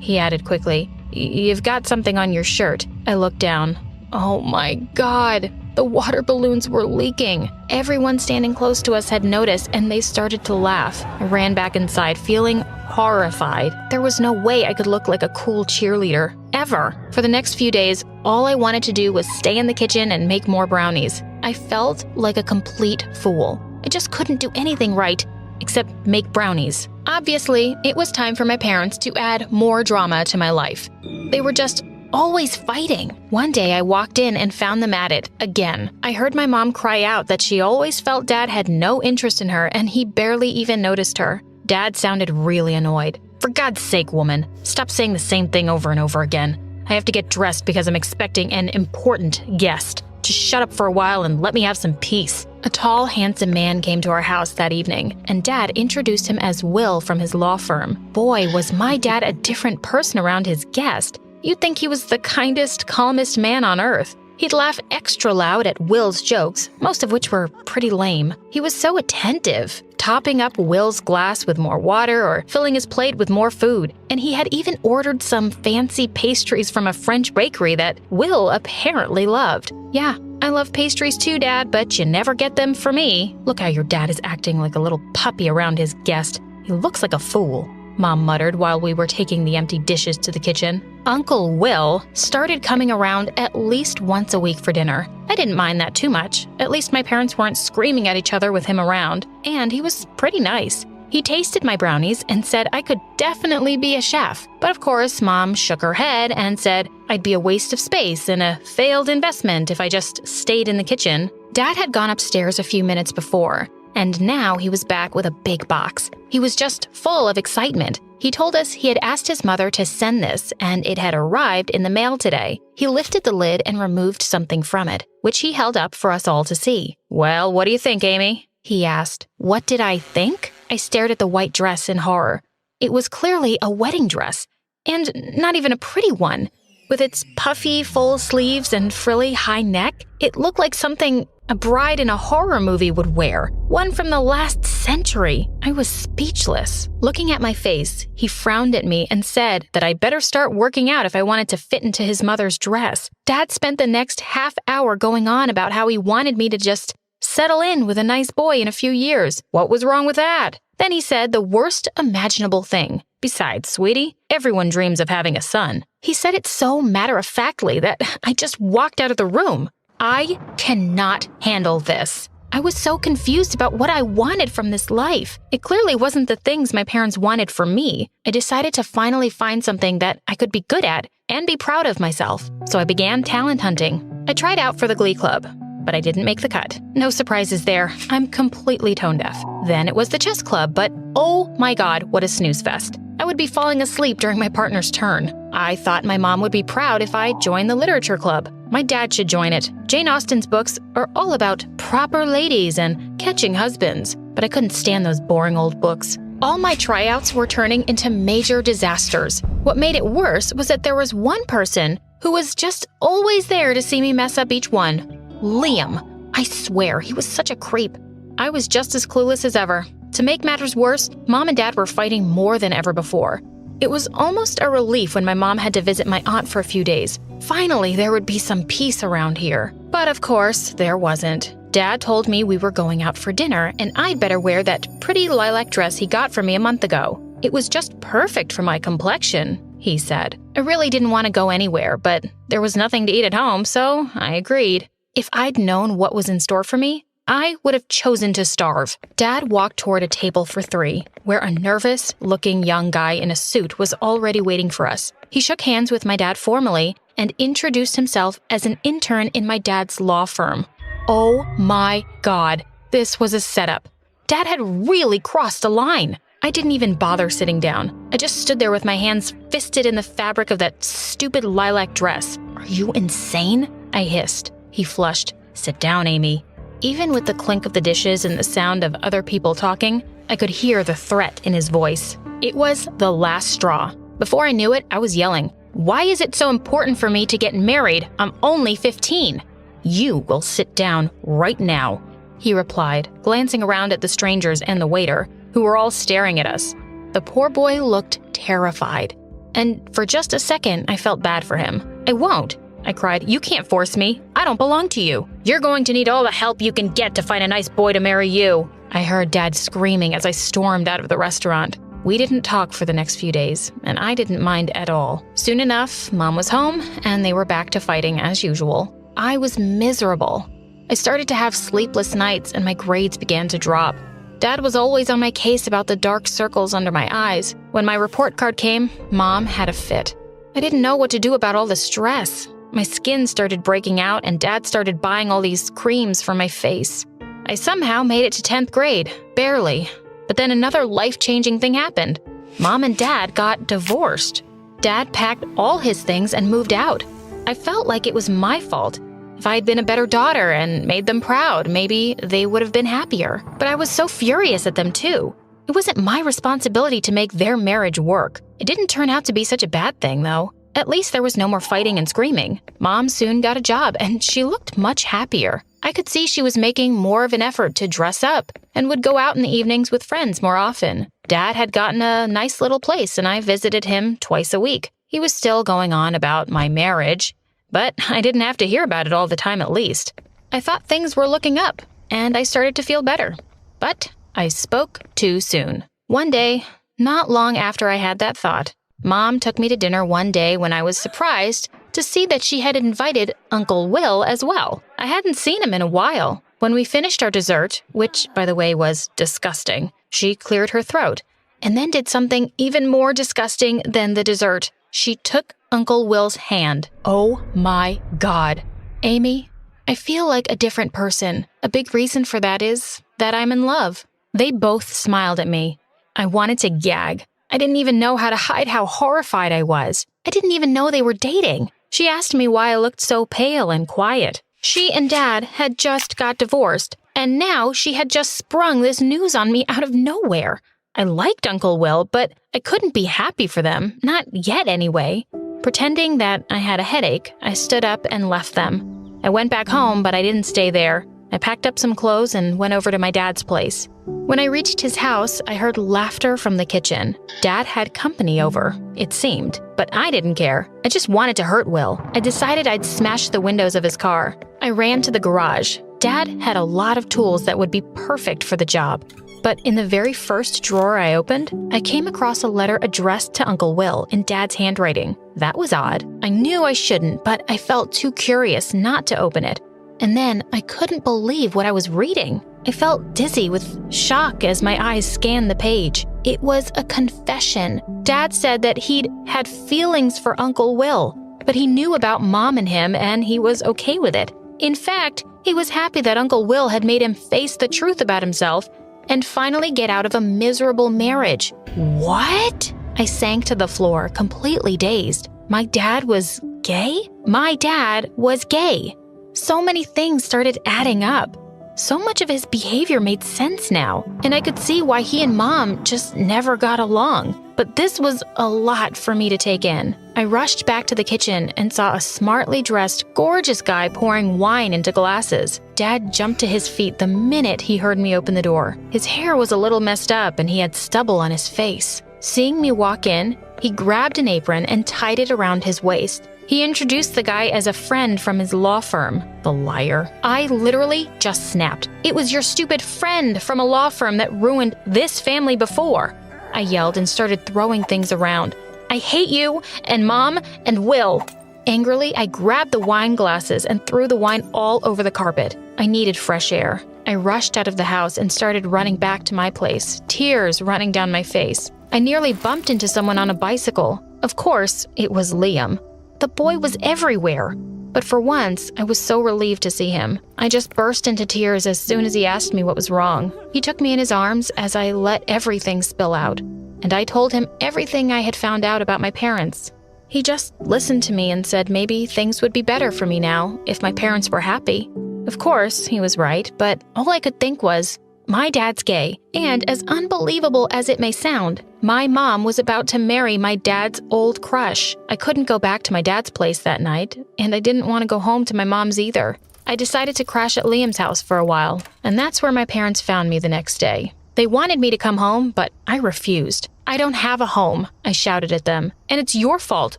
he added quickly, you've got something on your shirt. I looked down. Oh my God, the water balloons were leaking. Everyone standing close to us had noticed, and they started to laugh. I ran back inside, feeling horrified. There was no way I could look like a cool cheerleader, ever. For the next few days, all I wanted to do was stay in the kitchen and make more brownies. I felt like a complete fool. I just couldn't do anything right, except make brownies. Obviously, it was time for my parents to add more drama to my life. They were just always fighting. One day I walked in and found them at it again. I heard my mom cry out that she always felt Dad had no interest in her and he barely even noticed her. Dad sounded really annoyed. For God's sake, woman, stop saying the same thing over and over again. I have to get dressed because I'm expecting an important guest. Just shut up for a while and let me have some peace. A tall, handsome man came to our house that evening, and Dad introduced him as Will from his law firm. Boy, was my dad a different person around his guest. You'd think he was the kindest, calmest man on earth. He'd laugh extra loud at Will's jokes, most of which were pretty lame. He was so attentive, topping up Will's glass with more water or filling his plate with more food. And he had even ordered some fancy pastries from a French bakery that Will apparently loved. Yeah, I love pastries too, Dad, but you never get them for me. Look how your dad is acting like a little puppy around his guest. He looks like a fool, Mom muttered while we were taking the empty dishes to the kitchen. Uncle Will started coming around at least once a week for dinner. I didn't mind that too much. At least my parents weren't screaming at each other with him around, and he was pretty nice. He tasted my brownies and said I could definitely be a chef. But of course, Mom shook her head and said I'd be a waste of space and a failed investment if I just stayed in the kitchen. Dad had gone upstairs a few minutes before, and now he was back with a big box. He was just full of excitement. He told us he had asked his mother to send this, and it had arrived in the mail today. He lifted the lid and removed something from it, which he held up for us all to see. Well, what do you think, Amy? He asked. What did I think? I stared at the white dress in horror. It was clearly a wedding dress, and not even a pretty one. With its puffy, full sleeves and frilly high neck, it looked like something a bride in a horror movie would wear, one from the last century. I was speechless. Looking at my face, he frowned at me and said that I'd better start working out if I wanted to fit into his mother's dress. Dad spent the next half hour going on about how he wanted me to just settle in with a nice boy in a few years. What was wrong with that? Then he said the worst imaginable thing. Besides, sweetie, everyone dreams of having a son. He said it so matter-of-factly that I just walked out of the room. I cannot handle this. I was so confused about what I wanted from this life. It clearly wasn't the things my parents wanted for me. I decided to finally find something that I could be good at and be proud of myself. So I began talent hunting. I tried out for the Glee Club, but I didn't make the cut. No surprises there. I'm completely tone deaf. Then it was the chess club, but oh my God, what a snooze fest. I would be falling asleep during my partner's turn. I thought my mom would be proud if I joined the literature club. My dad should join it. Jane Austen's books are all about proper ladies and catching husbands, but I couldn't stand those boring old books. All my tryouts were turning into major disasters. What made it worse was that there was one person who was just always there to see me mess up each one. Liam. I swear, he was such a creep. I was just as clueless as ever. To make matters worse, Mom and Dad were fighting more than ever before. It was almost a relief when my mom had to visit my aunt for a few days. Finally, there would be some peace around here. But of course, there wasn't. Dad told me we were going out for dinner, and I'd better wear that pretty lilac dress he got for me a month ago. It was just perfect for my complexion, he said. I really didn't want to go anywhere, but there was nothing to eat at home, so I agreed. If I'd known what was in store for me, I would have chosen to starve. Dad walked toward a table for 3, where a nervous-looking young guy in a suit was already waiting for us. He shook hands with my dad formally and introduced himself as an intern in my dad's law firm. Oh my God, this was a setup. Dad had really crossed a line. I didn't even bother sitting down. I just stood there with my hands fisted in the fabric of that stupid lilac dress. Are you insane? I hissed. He flushed. Sit down, Amy. Even with the clink of the dishes and the sound of other people talking, I could hear the threat in his voice. It was the last straw. Before I knew it, I was yelling, "Why is it so important for me to get married? I'm only 15. You will sit down right now," he replied, glancing around at the strangers and the waiter, who were all staring at us. The poor boy looked terrified. And for just a second, I felt bad for him. "I won't," I cried. "You can't force me. I don't belong to you. You're going to need all the help you can get to find a nice boy to marry you." I heard Dad screaming as I stormed out of the restaurant. We didn't talk for the next few days, and I didn't mind at all. Soon enough, Mom was home, and they were back to fighting as usual. I was miserable. I started to have sleepless nights, and my grades began to drop. Dad was always on my case about the dark circles under my eyes. When my report card came, Mom had a fit. I didn't know what to do about all the stress. My skin started breaking out, and Dad started buying all these creams for my face. I somehow made it to 10th grade, barely. But then another life-changing thing happened. Mom and Dad got divorced. Dad packed all his things and moved out. I felt like it was my fault. If I had been a better daughter and made them proud, maybe they would have been happier. But I was so furious at them too. It wasn't my responsibility to make their marriage work. It didn't turn out to be such a bad thing, though. At least there was no more fighting and screaming. Mom soon got a job, and she looked much happier. I could see she was making more of an effort to dress up and would go out in the evenings with friends more often. Dad had gotten a nice little place, and I visited him twice a week. He was still going on about my marriage, but I didn't have to hear about it all the time at least. I thought things were looking up, and I started to feel better. But I spoke too soon. One day, not long after I had that thought, Mom took me to dinner one day when I was surprised to see that she had invited Uncle Will as well. I hadn't seen him in a while. When we finished our dessert, which, by the way, was disgusting, she cleared her throat and then did something even more disgusting than the dessert. She took Uncle Will's hand. Oh my God. Amy, I feel like a different person. A big reason for that is that I'm in love. They both smiled at me. I wanted to gag. I didn't even know how to hide how horrified I was. I didn't even know they were dating. She asked me why I looked so pale and quiet. She and Dad had just got divorced, and now she had just sprung this news on me out of nowhere. I liked Uncle Will, but I couldn't be happy for them, not yet anyway. Pretending that I had a headache, I stood up and left them. I went back home, but I didn't stay there. I packed up some clothes and went over to my dad's place. When I reached his house, I heard laughter from the kitchen. Dad had company over, it seemed, but I didn't care. I just wanted to hurt Will. I decided I'd smash the windows of his car. I ran to the garage. Dad had a lot of tools that would be perfect for the job. But in the very first drawer I opened, I came across a letter addressed to Uncle Will in Dad's handwriting. That was odd. I knew I shouldn't, but I felt too curious not to open it. And then I couldn't believe what I was reading. I felt dizzy with shock as my eyes scanned the page. It was a confession. Dad said that he'd had feelings for Uncle Will, but he knew about Mom and him, and he was okay with it. In fact, he was happy that Uncle Will had made him face the truth about himself and finally get out of a miserable marriage. What? I sank to the floor, completely dazed. My dad was gay? My dad was gay. So many things started adding up. So much of his behavior made sense now, and I could see why he and Mom just never got along. But this was a lot for me to take in. I rushed back to the kitchen and saw a smartly dressed, gorgeous guy pouring wine into glasses. Dad jumped to his feet the minute he heard me open the door. His hair was a little messed up and he had stubble on his face. Seeing me walk in, he grabbed an apron and tied it around his waist. He introduced the guy as a friend from his law firm. The liar. I literally just snapped. It was your stupid friend from a law firm that ruined this family before. I yelled and started throwing things around. I hate you and Mom and Will. Angrily, I grabbed the wine glasses and threw the wine all over the carpet. I needed fresh air. I rushed out of the house and started running back to my place, tears running down my face. I nearly bumped into someone on a bicycle. Of course, it was Liam. The boy was everywhere. But for once, I was so relieved to see him. I just burst into tears as soon as he asked me what was wrong. He took me in his arms as I let everything spill out. And I told him everything I had found out about my parents. He just listened to me and said maybe things would be better for me now if my parents were happy. Of course, he was right, but all I could think was, my dad's gay, and as unbelievable as it may sound, my mom was about to marry my dad's old crush. I couldn't go back to my dad's place that night, and I didn't want to go home to my mom's either. I decided to crash at Liam's house for a while, and that's where my parents found me the next day. They wanted me to come home, but I refused. I don't have a home, I shouted at them, and it's your fault,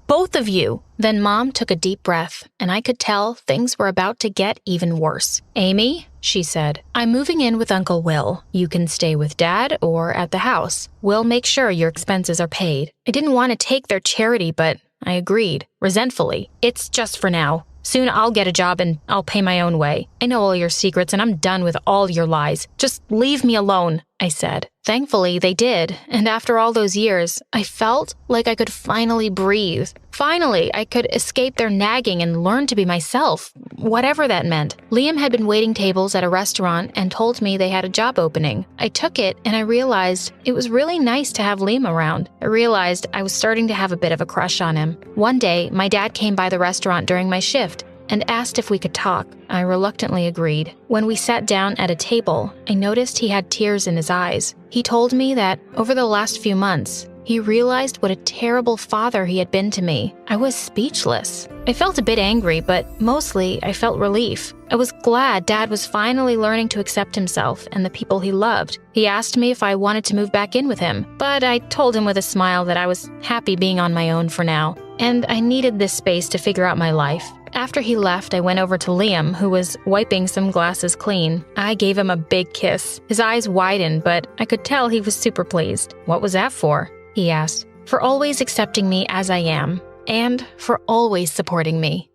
both of you. Then Mom took a deep breath, and I could tell things were about to get even worse. Amy, she said, I'm moving in with Uncle Will. You can stay with Dad or at the house. We'll make sure your expenses are paid. I didn't want to take their charity, but I agreed, resentfully. It's just for now. Soon I'll get a job and I'll pay my own way. I know all your secrets and I'm done with all your lies. Just leave me alone, I said. Thankfully, they did, and after all those years, I felt like I could finally breathe. Finally, I could escape their nagging and learn to be myself, whatever that meant. Liam had been waiting tables at a restaurant and told me they had a job opening. I took it and I realized it was really nice to have Liam around. I realized I was starting to have a bit of a crush on him. One day, my dad came by the restaurant during my shift and asked if we could talk. I reluctantly agreed. When we sat down at a table, I noticed he had tears in his eyes. He told me that over the last few months, he realized what a terrible father he had been to me. I was speechless. I felt a bit angry, but mostly I felt relief. I was glad Dad was finally learning to accept himself and the people he loved. He asked me if I wanted to move back in with him, but I told him with a smile that I was happy being on my own for now, and I needed this space to figure out my life. After he left, I went over to Liam, who was wiping some glasses clean. I gave him a big kiss. His eyes widened, but I could tell he was super pleased. What was that for? He asked. For always accepting me as I am, and for always supporting me.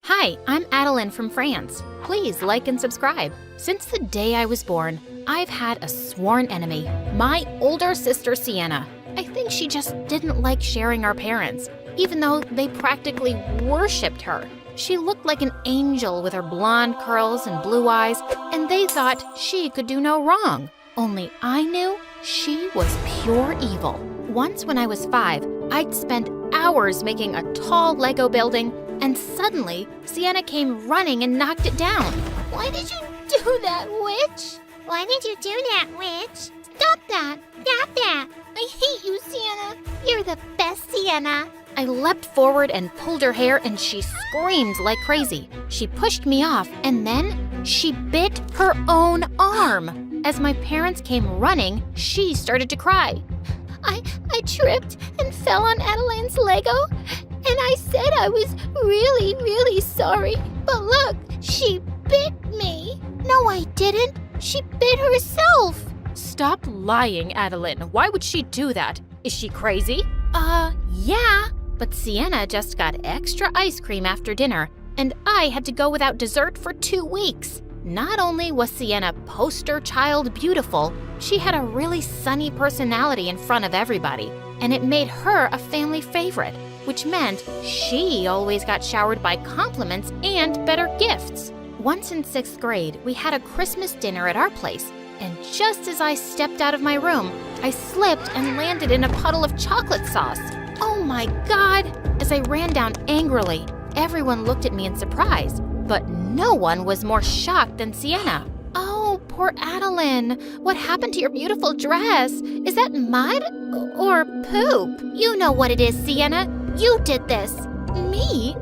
Hi, I'm Adeline from France. Please like and subscribe. Since the day I was born, I've had a sworn enemy, my older sister Sienna. I think she just didn't like sharing our parents, even though they practically worshipped her. She looked like an angel with her blonde curls and blue eyes, and they thought she could do no wrong. Only I knew she was pure evil. Once when I was 5, I'd spent hours making a tall Lego building, and suddenly Sienna came running and knocked it down. Why did you do that, witch? Why did you do that, witch? Stop that! Stop that! I hate you, Sienna. You're the best, Sienna. I leapt forward and pulled her hair, and she screamed like crazy. She pushed me off, and then she bit her own arm. As my parents came running, she started to cry. I tripped and fell on Adeline's Lego, and I said I was really, really sorry. But look, she bit me. No, I didn't. She bit herself. Stop lying, Adeline. Why would she do that? Is she crazy? Yeah. But Sienna just got extra ice cream after dinner, and I had to go without dessert for 2 weeks. Not only was Sienna poster child beautiful, she had a really sunny personality in front of everybody, and it made her a family favorite, which meant she always got showered by compliments and better gifts. Once in 6th grade, we had a Christmas dinner at our place, and just as I stepped out of my room, I slipped and landed in a puddle of chocolate sauce. Oh my God! As I ran down angrily, everyone looked at me in surprise, but no one was more shocked than Sienna. Oh, poor Adeline. What happened to your beautiful dress? Is that mud or poop? You know what it is, Sienna. You did this. Me?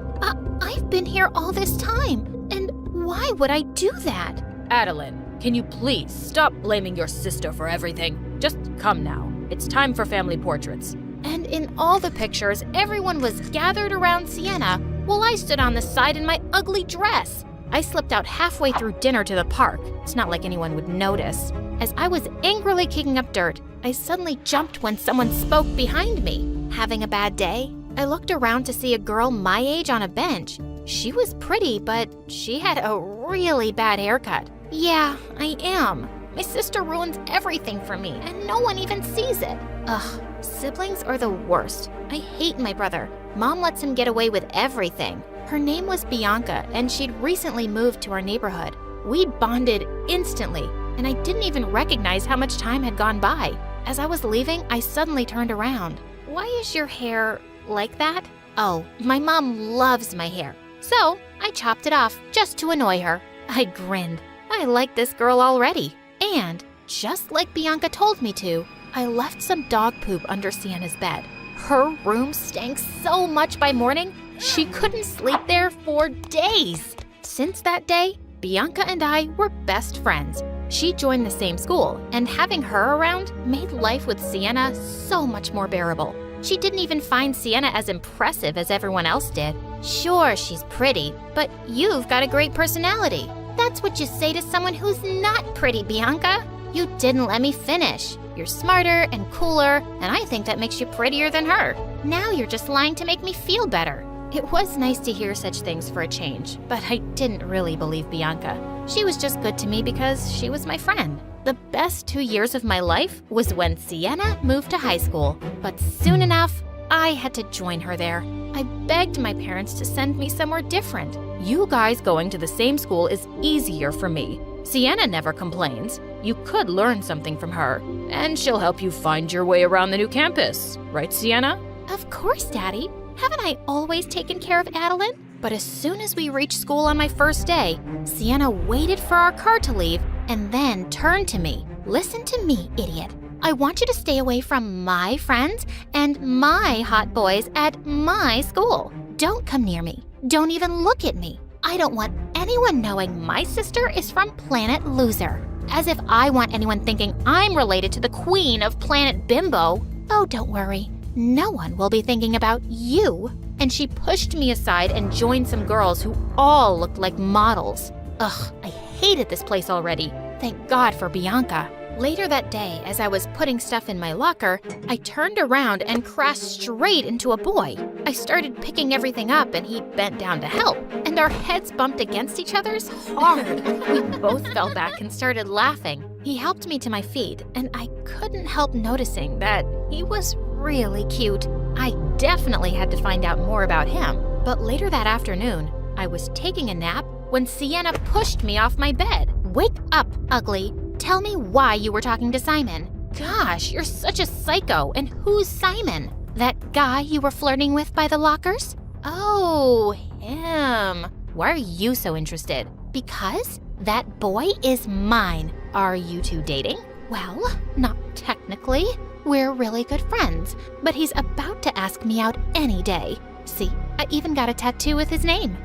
I've been here all this time, and why would I do that? Adeline, can you please stop blaming your sister for everything? Just come now. It's time for family portraits. And in all the pictures, everyone was gathered around Sienna while I stood on the side in my ugly dress. I slipped out halfway through dinner to the park. It's not like anyone would notice. As I was angrily kicking up dirt, I suddenly jumped when someone spoke behind me. Having a bad day? I looked around to see a girl my age on a bench. She was pretty, but she had a really bad haircut. Yeah, I am. My sister ruins everything for me, and no one even sees it. Ugh, siblings are the worst. I hate my brother. Mom lets him get away with everything. Her name was Bianca, and she'd recently moved to our neighborhood. We bonded instantly, and I didn't even recognize how much time had gone by. As I was leaving, I suddenly turned around. Why is your hair like that? Oh, my mom loves my hair. So I chopped it off just to annoy her. I grinned. I like this girl already. And just like Bianca told me to, I left some dog poop under Sienna's bed. Her room stank so much by morning, she couldn't sleep there for days. Since that day, Bianca and I were best friends. She joined the same school, and having her around made life with Sienna so much more bearable. She didn't even find Sienna as impressive as everyone else did. Sure, she's pretty, but you've got a great personality. That's what you say to someone who's not pretty, Bianca. You didn't let me finish. You're smarter and cooler, and I think that makes you prettier than her. Now you're just lying to make me feel better. It was nice to hear such things for a change, but I didn't really believe Bianca. She was just good to me because she was my friend. The best 2 years of my life was when Sienna moved to high school, but soon enough, I had to join her there. I begged my parents to send me somewhere different. You guys going to the same school is easier for me. Sienna never complains. You could learn something from her, and she'll help you find your way around the new campus. Right, Sienna? Of course, Daddy. Haven't I always taken care of Adeline? But as soon as we reached school on my first day, Sienna waited for our car to leave and then turned to me. Listen to me, idiot. I want you to stay away from my friends and my hot boys at my school. Don't come near me. Don't even look at me. I don't want anyone knowing my sister is from Planet Loser. As if I want anyone thinking I'm related to the queen of Planet Bimbo. Oh, don't worry. No one will be thinking about you. And she pushed me aside and joined some girls who all looked like models. Ugh, I hated this place already. Thank God for Bianca. Later that day, as I was putting stuff in my locker, I turned around and crashed straight into a boy. I started picking everything up and he bent down to help, and our heads bumped against each other's hard. We both fell back and started laughing. He helped me to my feet, and I couldn't help noticing that he was really cute. I definitely had to find out more about him. But later that afternoon, I was taking a nap when Sienna pushed me off my bed. Wake up, ugly. Tell me why you were talking to Simon. Gosh, you're such a psycho. And who's Simon? That guy you were flirting with by the lockers? Oh, him. Why are you so interested? Because that boy is mine. Are you two dating? Well, not technically. We're really good friends, but he's about to ask me out any day. See, I even got a tattoo with his name.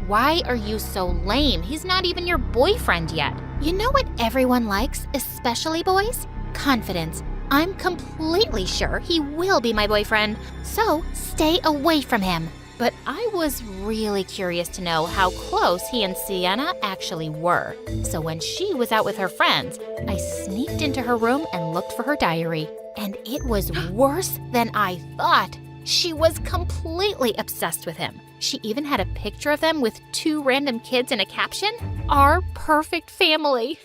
Why are you so lame? He's not even your boyfriend yet. You know what everyone likes, especially boys? Confidence. I'm completely sure he will be my boyfriend, so stay away from him. But I was really curious to know how close he and Sienna actually were. So when she was out with her friends, I sneaked into her room and looked for her diary. And it was worse than I thought. She was completely obsessed with him. She even had a picture of them with 2 random kids in a caption. Our perfect family.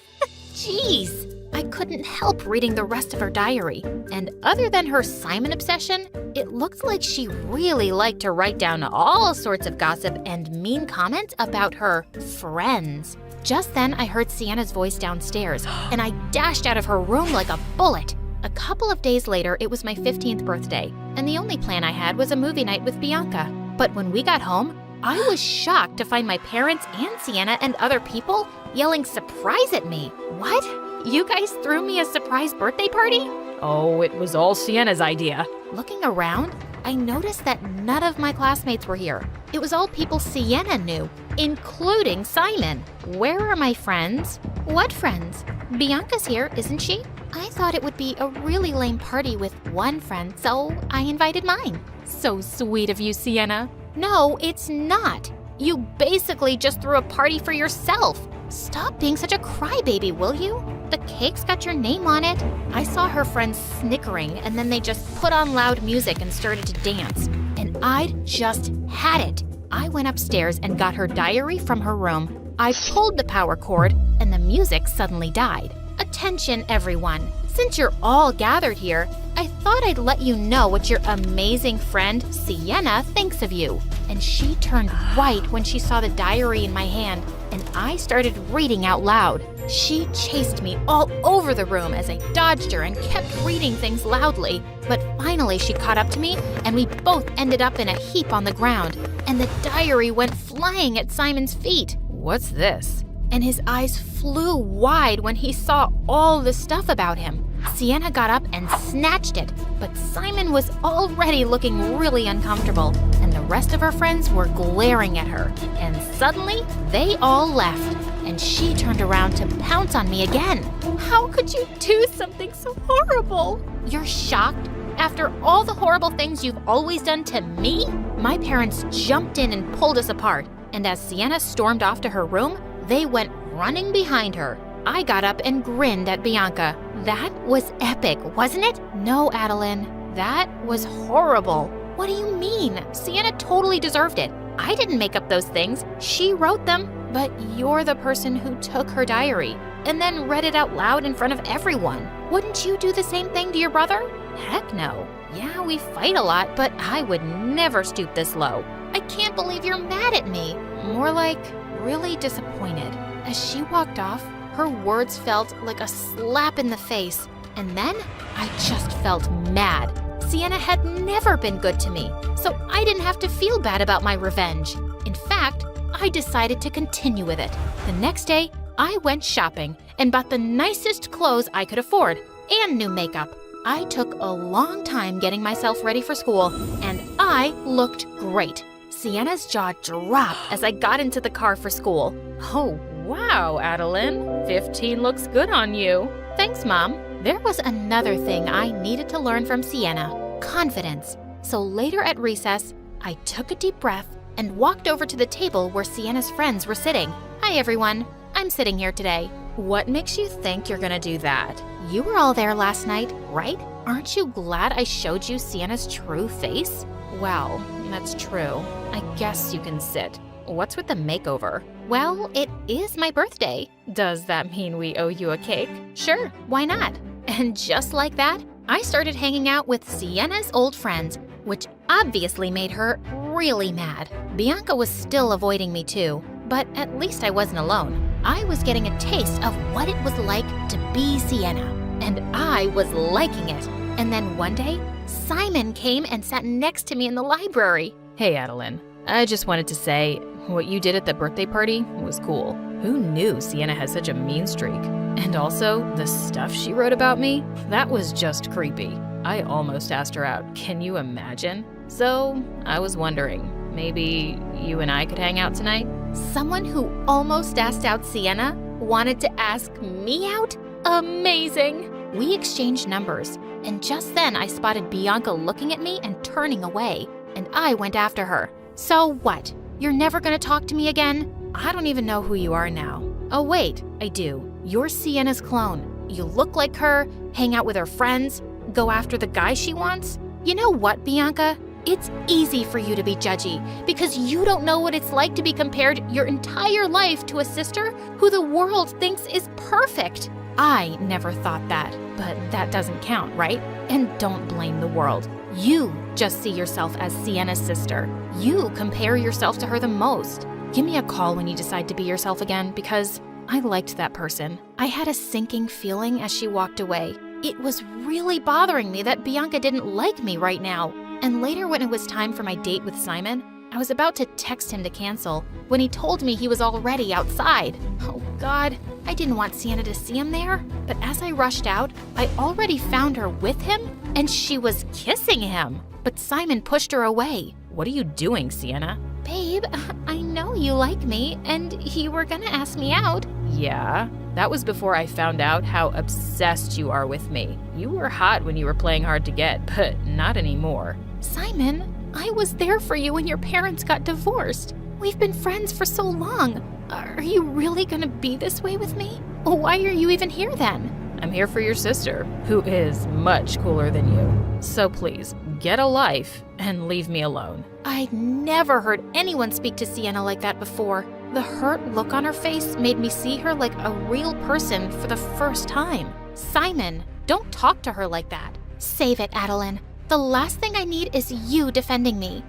Jeez. I couldn't help reading the rest of her diary. And other than her Simon obsession, it looked like she really liked to write down all sorts of gossip and mean comments about her friends. Just then, I heard Sienna's voice downstairs, and I dashed out of her room like a bullet. A couple of days later, it was my 15th birthday, and the only plan I had was a movie night with Bianca. But when we got home, I was shocked to find my parents and Sienna and other people yelling surprise at me. What? You guys threw me a surprise birthday party? Oh, it was all Sienna's idea. Looking around, I noticed that none of my classmates were here. It was all people Sienna knew, including Simon. Where are my friends? What friends? Bianca's here, isn't she? I thought it would be a really lame party with one friend, so I invited mine. So sweet of you, Sienna. No, it's not. You basically just threw a party for yourself. Stop being such a crybaby, will you? The cake's got your name on it. I saw her friends snickering, and then they just put on loud music and started to dance. And I'd just had it. I went upstairs and got her diary from her room. I pulled the power cord, and the music suddenly died. Attention, everyone. Since you're all gathered here, I thought I'd let you know what your amazing friend Sienna thinks of you. and she turned white when she saw the diary in my hand, and I started reading out loud. She chased me all over the room as I dodged her and kept reading things loudly. But finally she caught up to me, and we both ended up in a heap on the ground, and the diary went flying at Simon's feet. What's this? And his eyes flew wide when he saw all the stuff about him. Sienna got up and snatched it, but Simon was already looking really uncomfortable, and the rest of her friends were glaring at her. And suddenly, they all left, and she turned around to pounce on me again. How could you do something so horrible? You're shocked? After all the horrible things you've always done to me? My parents jumped in and pulled us apart, and as Sienna stormed off to her room, they went running behind her. I got up and grinned at Bianca. That was epic, wasn't it? No, Adeline, that was horrible. What do you mean? Sienna totally deserved it. I didn't make up those things. She wrote them. But you're the person who took her diary and then read it out loud in front of everyone. Wouldn't you do the same thing to your brother? Heck no. Yeah, we fight a lot, but I would never stoop this low. I can't believe you're mad at me. More like really disappointed. As she walked off, her words felt like a slap in the face, and then I just felt mad. Sienna had never been good to me, so I didn't have to feel bad about my revenge. In fact, I decided to continue with it. The next day, I went shopping and bought the nicest clothes I could afford and new makeup. I took a long time getting myself ready for school, and I looked great. Sienna's jaw dropped as I got into the car for school. Oh, wow, Adeline. 15 looks good on you. Thanks, Mom. There was another thing I needed to learn from Sienna: confidence. So later at recess, I took a deep breath and walked over to the table where Sienna's friends were sitting. Hi, everyone. I'm sitting here today. What makes you think you're gonna do that? You were all there last night, right? Aren't you glad I showed you Sienna's true face? Well, that's true. I guess you can sit. What's with the makeover? Well, it is my birthday. Does that mean we owe you a cake? Sure, why not? And just like that, I started hanging out with Sienna's old friends, which obviously made her really mad. Bianca was still avoiding me too, but at least I wasn't alone. I was getting a taste of what it was like to be Sienna, and I was liking it. And then one day, Simon came and sat next to me in the library. Hey, Adeline. I just wanted to say, what you did at the birthday party was cool. Who knew Sienna has such a mean streak? And also, the stuff she wrote about me? That was just creepy. I almost asked her out. Can you imagine? So, I was wondering, maybe you and I could hang out tonight? Someone who almost asked out Sienna wanted to ask me out? Amazing! We exchanged numbers, and just then I spotted Bianca looking at me and turning away, and I went after her. So what? You're never gonna talk to me again? I don't even know who you are now. Oh wait, I do. You're Sienna's clone. You look like her, hang out with her friends, go after the guy she wants. You know what, Bianca? It's easy for you to be judgy because you don't know what it's like to be compared your entire life to a sister who the world thinks is perfect. I never thought that, but that doesn't count, right? And don't blame the world. You just see yourself as Sienna's sister. You compare yourself to her the most. Give me a call when you decide to be yourself again, because I liked that person. I had a sinking feeling as she walked away. It was really bothering me that Bianca didn't like me right now. And later when it was time for my date with Simon, I was about to text him to cancel when he told me he was already outside. Oh God, I didn't want Sienna to see him there. But as I rushed out, I already found her with him, and she was kissing him. But Simon pushed her away. What are you doing, Sienna? Babe, I know you like me, and you were gonna ask me out. Yeah, that was before I found out how obsessed you are with me. You were hot when you were playing hard to get, but not anymore. Simon, I was there for you when your parents got divorced. We've been friends for so long. Are you really gonna be this way with me? Why are you even here then? I'm here for your sister, who is much cooler than you. So please, get a life and leave me alone. I'd never heard anyone speak to Sienna like that before. The hurt look on her face made me see her like a real person for the first time. Simon, don't talk to her like that. Save it, Adeline. The last thing I need is you defending me.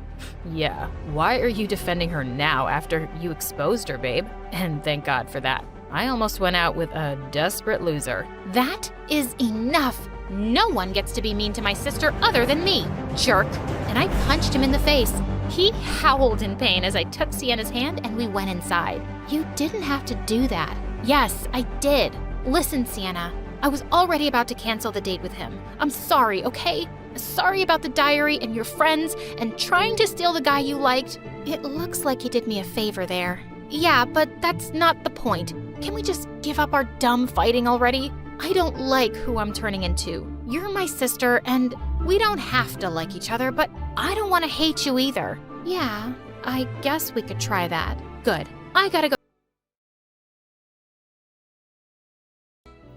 Yeah, why are you defending her now after you exposed her, babe? And thank God for that. I almost went out with a desperate loser. That is enough. No one gets to be mean to my sister other than me, jerk. And I punched him in the face. He howled in pain as I took Sienna's hand and we went inside. You didn't have to do that. Yes, I did. Listen, Sienna, I was already about to cancel the date with him. I'm sorry, okay? Sorry about the diary and your friends and trying to steal the guy you liked. It looks like you did me a favor there. Yeah, but that's not the point. Can we just give up our dumb fighting already? I don't like who I'm turning into. You're my sister, and we don't have to like each other, but I don't want to hate you either. Yeah, I guess we could try that. Good. I gotta go.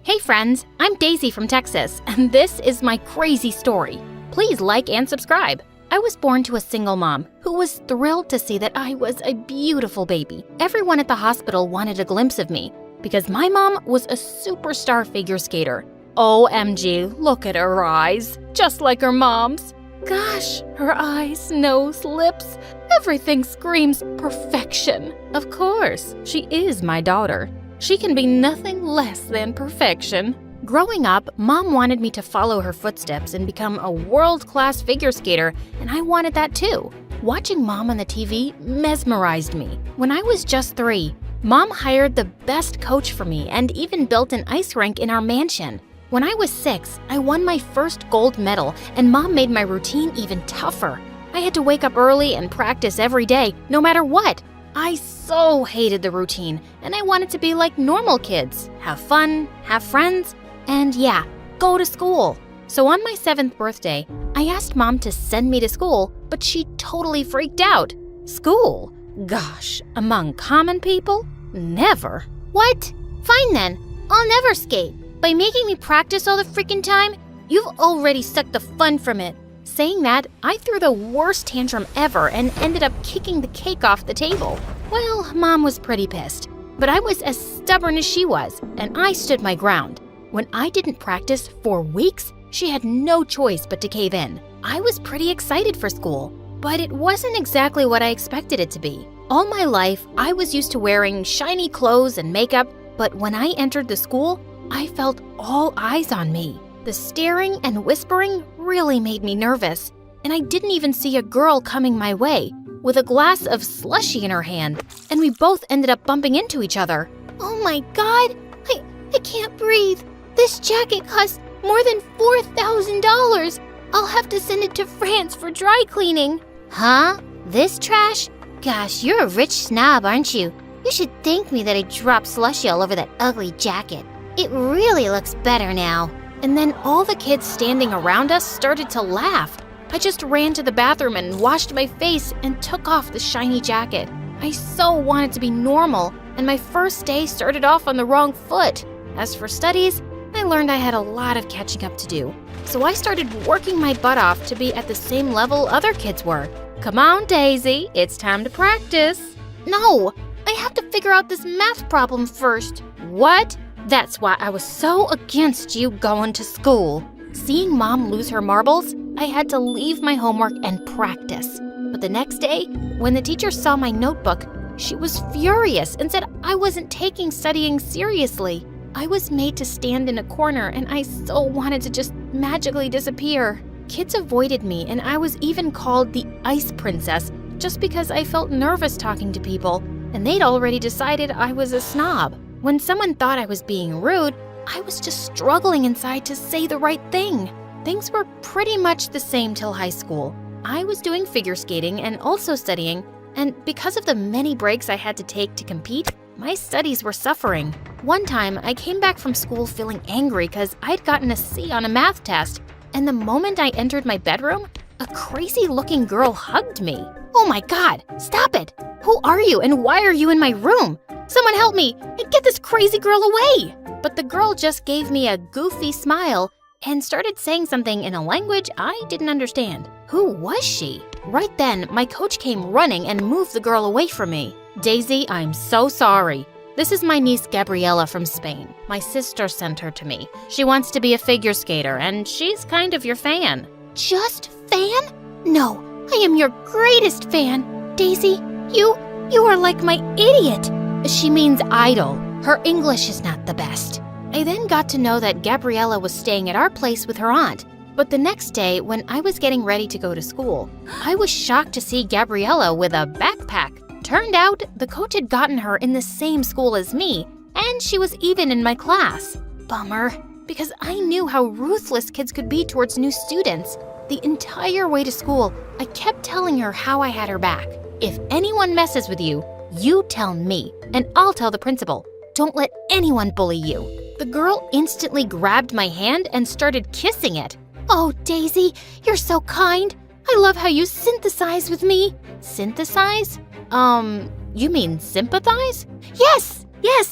Hey friends, I'm Daisy from Texas, and this is my crazy story. Please like and subscribe. I was born to a single mom who was thrilled to see that I was a beautiful baby. Everyone at the hospital wanted a glimpse of me because my mom was a superstar figure skater. OMG, look at her eyes, just like her mom's. Gosh, her eyes, nose, lips, everything screams perfection. Of course, she is my daughter. She can be nothing less than perfection. Growing up, Mom wanted me to follow her footsteps and become a world-class figure skater, and I wanted that too. Watching Mom on the TV mesmerized me. When I was just 3, Mom hired the best coach for me and even built an ice rink in our mansion. When I was 6, I won my first gold medal, and Mom made my routine even tougher. I had to wake up early and practice every day, no matter what. I so hated the routine, and I wanted to be like normal kids. Have fun, have friends, and yeah, go to school. So on my 7th birthday, I asked Mom to send me to school, but she totally freaked out. School? Gosh, among common people? Never. What? Fine then, I'll never skate. By making me practice all the freaking time, you've already sucked the fun from it. Saying that, I threw the worst tantrum ever and ended up kicking the cake off the table. Well, Mom was pretty pissed, but I was as stubborn as she was, and I stood my ground. When I didn't practice for weeks, she had no choice but to cave in. I was pretty excited for school, but it wasn't exactly what I expected it to be. All my life, I was used to wearing shiny clothes and makeup, but when I entered the school, I felt all eyes on me. The staring and whispering really made me nervous, and I didn't even see a girl coming my way with a glass of slushie in her hand, and we both ended up bumping into each other. Oh my God, I can't breathe. This jacket costs more than $4,000. I'll have to send it to France for dry cleaning. Huh? This trash? Gosh, you're a rich snob, aren't you? You should thank me that I dropped slushie all over that ugly jacket. It really looks better now. And then all the kids standing around us started to laugh. I just ran to the bathroom and washed my face and took off the shiny jacket. I so wanted to be normal, and my first day started off on the wrong foot. As for studies, I learned I had a lot of catching up to do. So I started working my butt off to be at the same level other kids were. Come on, Daisy, it's time to practice. No, I have to figure out this math problem first. What? That's why I was so against you going to school. Seeing Mom lose her marbles, I had to leave my homework and practice. But the next day, when the teacher saw my notebook, she was furious and said I wasn't taking studying seriously. I was made to stand in a corner, and I so wanted to just magically disappear. Kids avoided me, and I was even called the Ice Princess just because I felt nervous talking to people, and they'd already decided I was a snob. When someone thought I was being rude, I was just struggling inside to say the right thing. Things were pretty much the same till high school. I was doing figure skating and also studying, and because of the many breaks I had to take to compete, my studies were suffering. One time, I came back from school feeling angry because I'd gotten a C on a math test, and the moment I entered my bedroom, a crazy-looking girl hugged me. Oh my God, stop it! Who are you and why are you in my room? Someone help me and get this crazy girl away! But the girl just gave me a goofy smile and started saying something in a language I didn't understand. Who was she? Right then, my coach came running and moved the girl away from me. Daisy, I'm so sorry. This is my niece Gabriella from Spain. My sister sent her to me. She wants to be a figure skater, and she's kind of your fan. Just fan? No, I am your greatest fan. Daisy, you are like my idiot. She means idol. Her English is not the best. I then got to know that Gabriella was staying at our place with her aunt. But the next day, when I was getting ready to go to school, I was shocked to see Gabriella with a backpack. Turned out, the coach had gotten her in the same school as me, and she was even in my class. Bummer, because I knew how ruthless kids could be towards new students. The entire way to school, I kept telling her how I had her back. If anyone messes with you, you tell me, and I'll tell the principal. Don't let anyone bully you. The girl instantly grabbed my hand and started kissing it. Oh, Daisy, you're so kind. I love how you synthesize with me. Synthesize? You mean sympathize? Yes,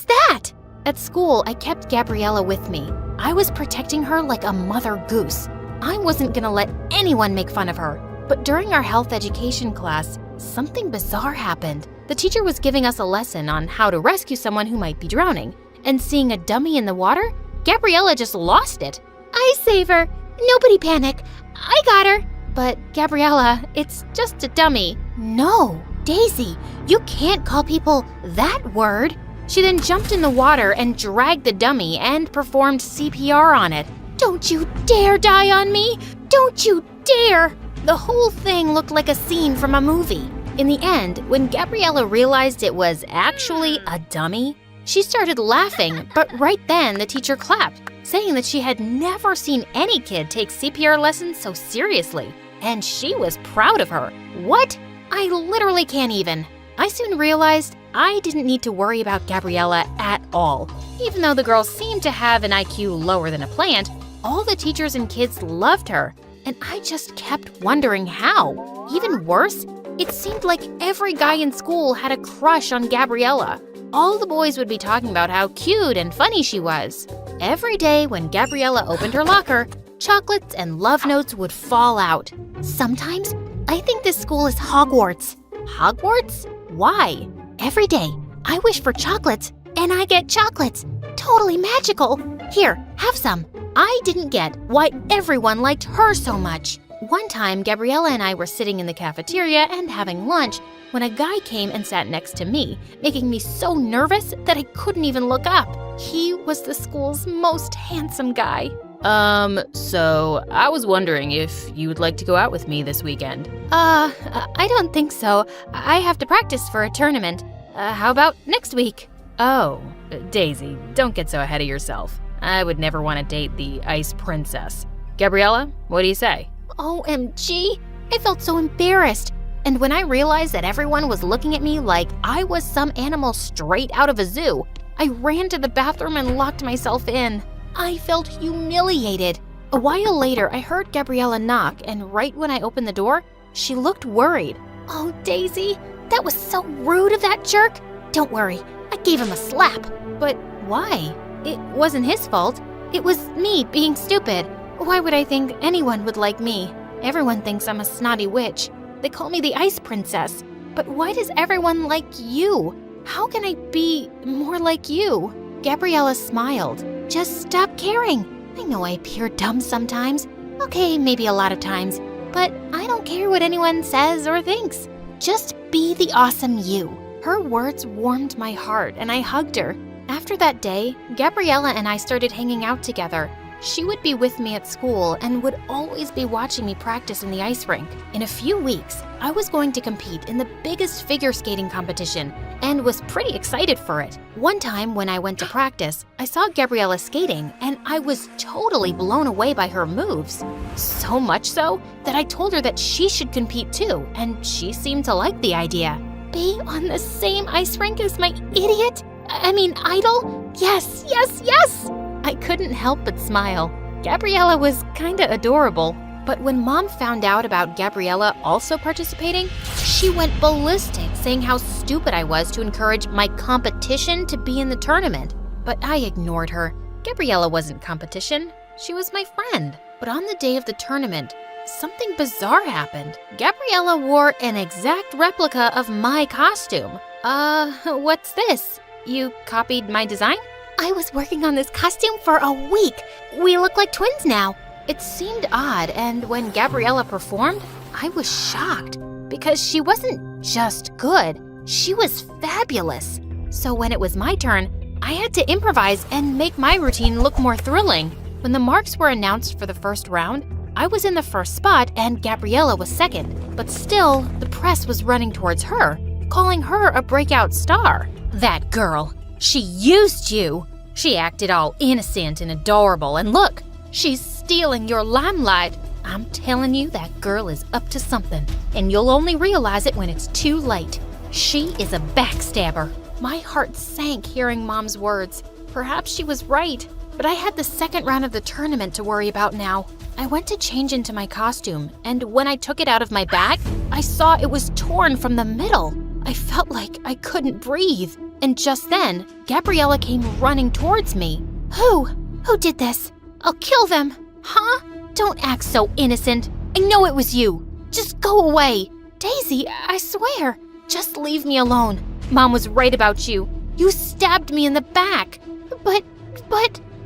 that. At school, I kept Gabriella with me. I was protecting her like a mother goose. I wasn't gonna let anyone make fun of her. But during our health education class, something bizarre happened. The teacher was giving us a lesson on how to rescue someone who might be drowning. And seeing a dummy in the water, Gabriella just lost it. I save her. Nobody panic. I got her. But Gabriella, it's just a dummy. No, Daisy, you can't call people that word. She then jumped in the water and dragged the dummy and performed CPR on it. Don't you dare die on me! Don't you dare! The whole thing looked like a scene from a movie. In the end, when Gabriella realized it was actually a dummy, she started laughing, but right then the teacher clapped, saying that she had never seen any kid take CPR lessons so seriously. And she was proud of her. What? I literally can't even. I soon realized I didn't need to worry about Gabriella at all. Even though the girl seemed to have an IQ lower than a plant, all the teachers and kids loved her. And I just kept wondering how. Even worse, it seemed like every guy in school had a crush on Gabriella. All the boys would be talking about how cute and funny she was. Every day when Gabriella opened her locker, chocolates and love notes would fall out. Sometimes I think this school is Hogwarts. Hogwarts? Why? Every day I wish for chocolates and I get chocolates. Totally magical. Here, have some. I didn't get why everyone liked her so much. One time, Gabriella and I were sitting in the cafeteria and having lunch when a guy came and sat next to me, making me so nervous that I couldn't even look up. He was the school's most handsome guy. So I was wondering if you would like to go out with me this weekend. I don't think so. I have to practice for a tournament. How about next week? Oh, Daisy, don't get so ahead of yourself. I would never want to date the Ice Princess. Gabriella, what do you say? OMG, I felt so embarrassed. And when I realized that everyone was looking at me like I was some animal straight out of a zoo, I ran to the bathroom and locked myself in. I felt humiliated. A while later, I heard Gabriella knock, and right when I opened the door, she looked worried. Oh, Daisy, that was so rude of that jerk. Don't worry, I gave him a slap. But why? It wasn't his fault. It was me being stupid. Why would I think anyone would like me? Everyone thinks I'm a snotty witch. They call me the Ice Princess. But why does everyone like you? How can I be more like you? Gabriella smiled. Just stop caring. I know I appear dumb sometimes. Okay, maybe a lot of times. But I don't care what anyone says or thinks. Just be the awesome you. Her words warmed my heart and I hugged her. After that day, Gabriella and I started hanging out together. She would be with me at school and would always be watching me practice in the ice rink. In a few weeks, I was going to compete in the biggest figure skating competition and was pretty excited for it. One time when I went to practice, I saw Gabriella skating and I was totally blown away by her moves. So much so that I told her that she should compete too, and she seemed to like the idea. Be on the same ice rink as my idol? Yes, yes, yes! I couldn't help but smile. Gabriella was kinda adorable. But when Mom found out about Gabriella also participating, she went ballistic, saying how stupid I was to encourage my competition to be in the tournament. But I ignored her. Gabriella wasn't competition. She was my friend. But on the day of the tournament, something bizarre happened. Gabriella wore an exact replica of my costume. What's this? You copied my design? I was working on this costume for a week. We look like twins now. It seemed odd, and when Gabriella performed, I was shocked because she wasn't just good, she was fabulous. So when it was my turn, I had to improvise and make my routine look more thrilling. When the marks were announced for the first round, I was in the first spot and Gabriella was second, but still, the press was running towards her, calling her a breakout star. That girl, she used you. She acted all innocent and adorable, and look, she's stealing your limelight. I'm telling you, that girl is up to something, and you'll only realize it when it's too late. She is a backstabber. My heart sank hearing Mom's words. Perhaps she was right, but I had the second round of the tournament to worry about now. I went to change into my costume, and when I took it out of my bag, I saw it was torn from the middle. I felt like I couldn't breathe. And just then, Gabriella came running towards me. Who did this? I'll kill them. Huh? Don't act so innocent. I know it was you. Just go away. Daisy, I swear. Just leave me alone. Mom was right about you. You stabbed me in the back. But...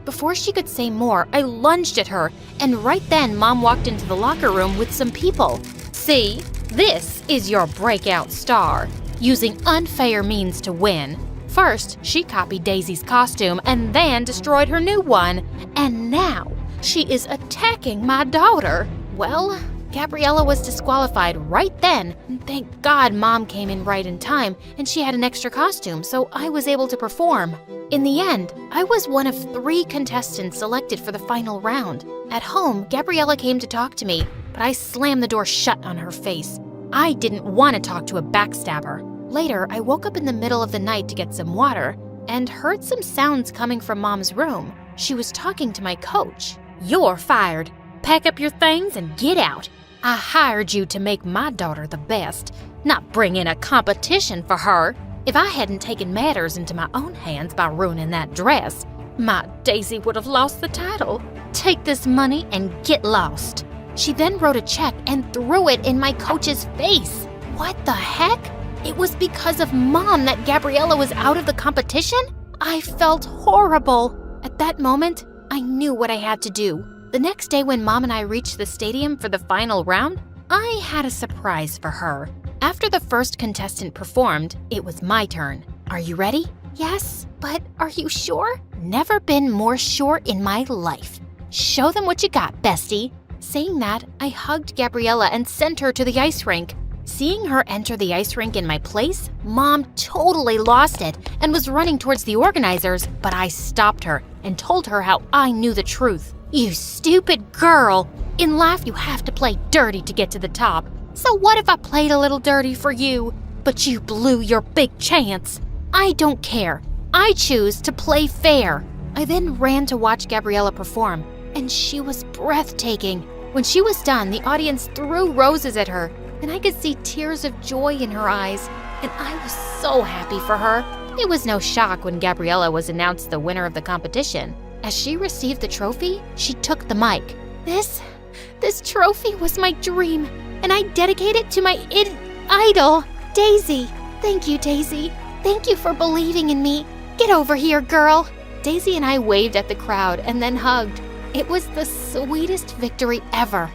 Before she could say more, I lunged at her, and right then Mom walked into the locker room with some people. See, this is your breakout star, using unfair means to win. First, she copied Daisy's costume and then destroyed her new one. And now, she is attacking my daughter. Well, Gabriella was disqualified right then. And thank God Mom came in right in time and she had an extra costume, so I was able to perform. In the end, I was one of 3 contestants selected for the final round. At home, Gabriella came to talk to me, but I slammed the door shut on her face. I didn't want to talk to a backstabber. Later, I woke up in the middle of the night to get some water and heard some sounds coming from Mom's room. She was talking to my coach. You're fired. Pack up your things and get out. I hired you to make my daughter the best, not bring in a competition for her. If I hadn't taken matters into my own hands by ruining that dress, my Daisy would have lost the title. Take this money and get lost. She then wrote a check and threw it in my coach's face. What the heck? It was because of Mom that Gabriella was out of the competition? I felt horrible. At that moment, I knew what I had to do. The next day when Mom and I reached the stadium for the final round, I had a surprise for her. After the first contestant performed, it was my turn. Are you ready? Yes, but are you sure? Never been more sure in my life. Show them what you got, bestie. Saying that, I hugged Gabriella and sent her to the ice rink. Seeing her enter the ice rink in my place, Mom totally lost it and was running towards the organizers, but I stopped her and told her how I knew the truth. You stupid girl! In life, you have to play dirty to get to the top. So what if I played a little dirty for you? But you blew your big chance. I don't care. I choose to play fair. I then ran to watch Gabriella perform, and she was breathtaking. When she was done, the audience threw roses at her, and I could see tears of joy in her eyes, and I was so happy for her. It was no shock when Gabriella was announced the winner of the competition. As she received the trophy, she took the mic. This trophy was my dream, and I dedicate it to my idol, Daisy. Thank you, Daisy. Thank you for believing in me. Get over here, girl. Daisy and I waved at the crowd and then hugged. It was the sweetest victory ever.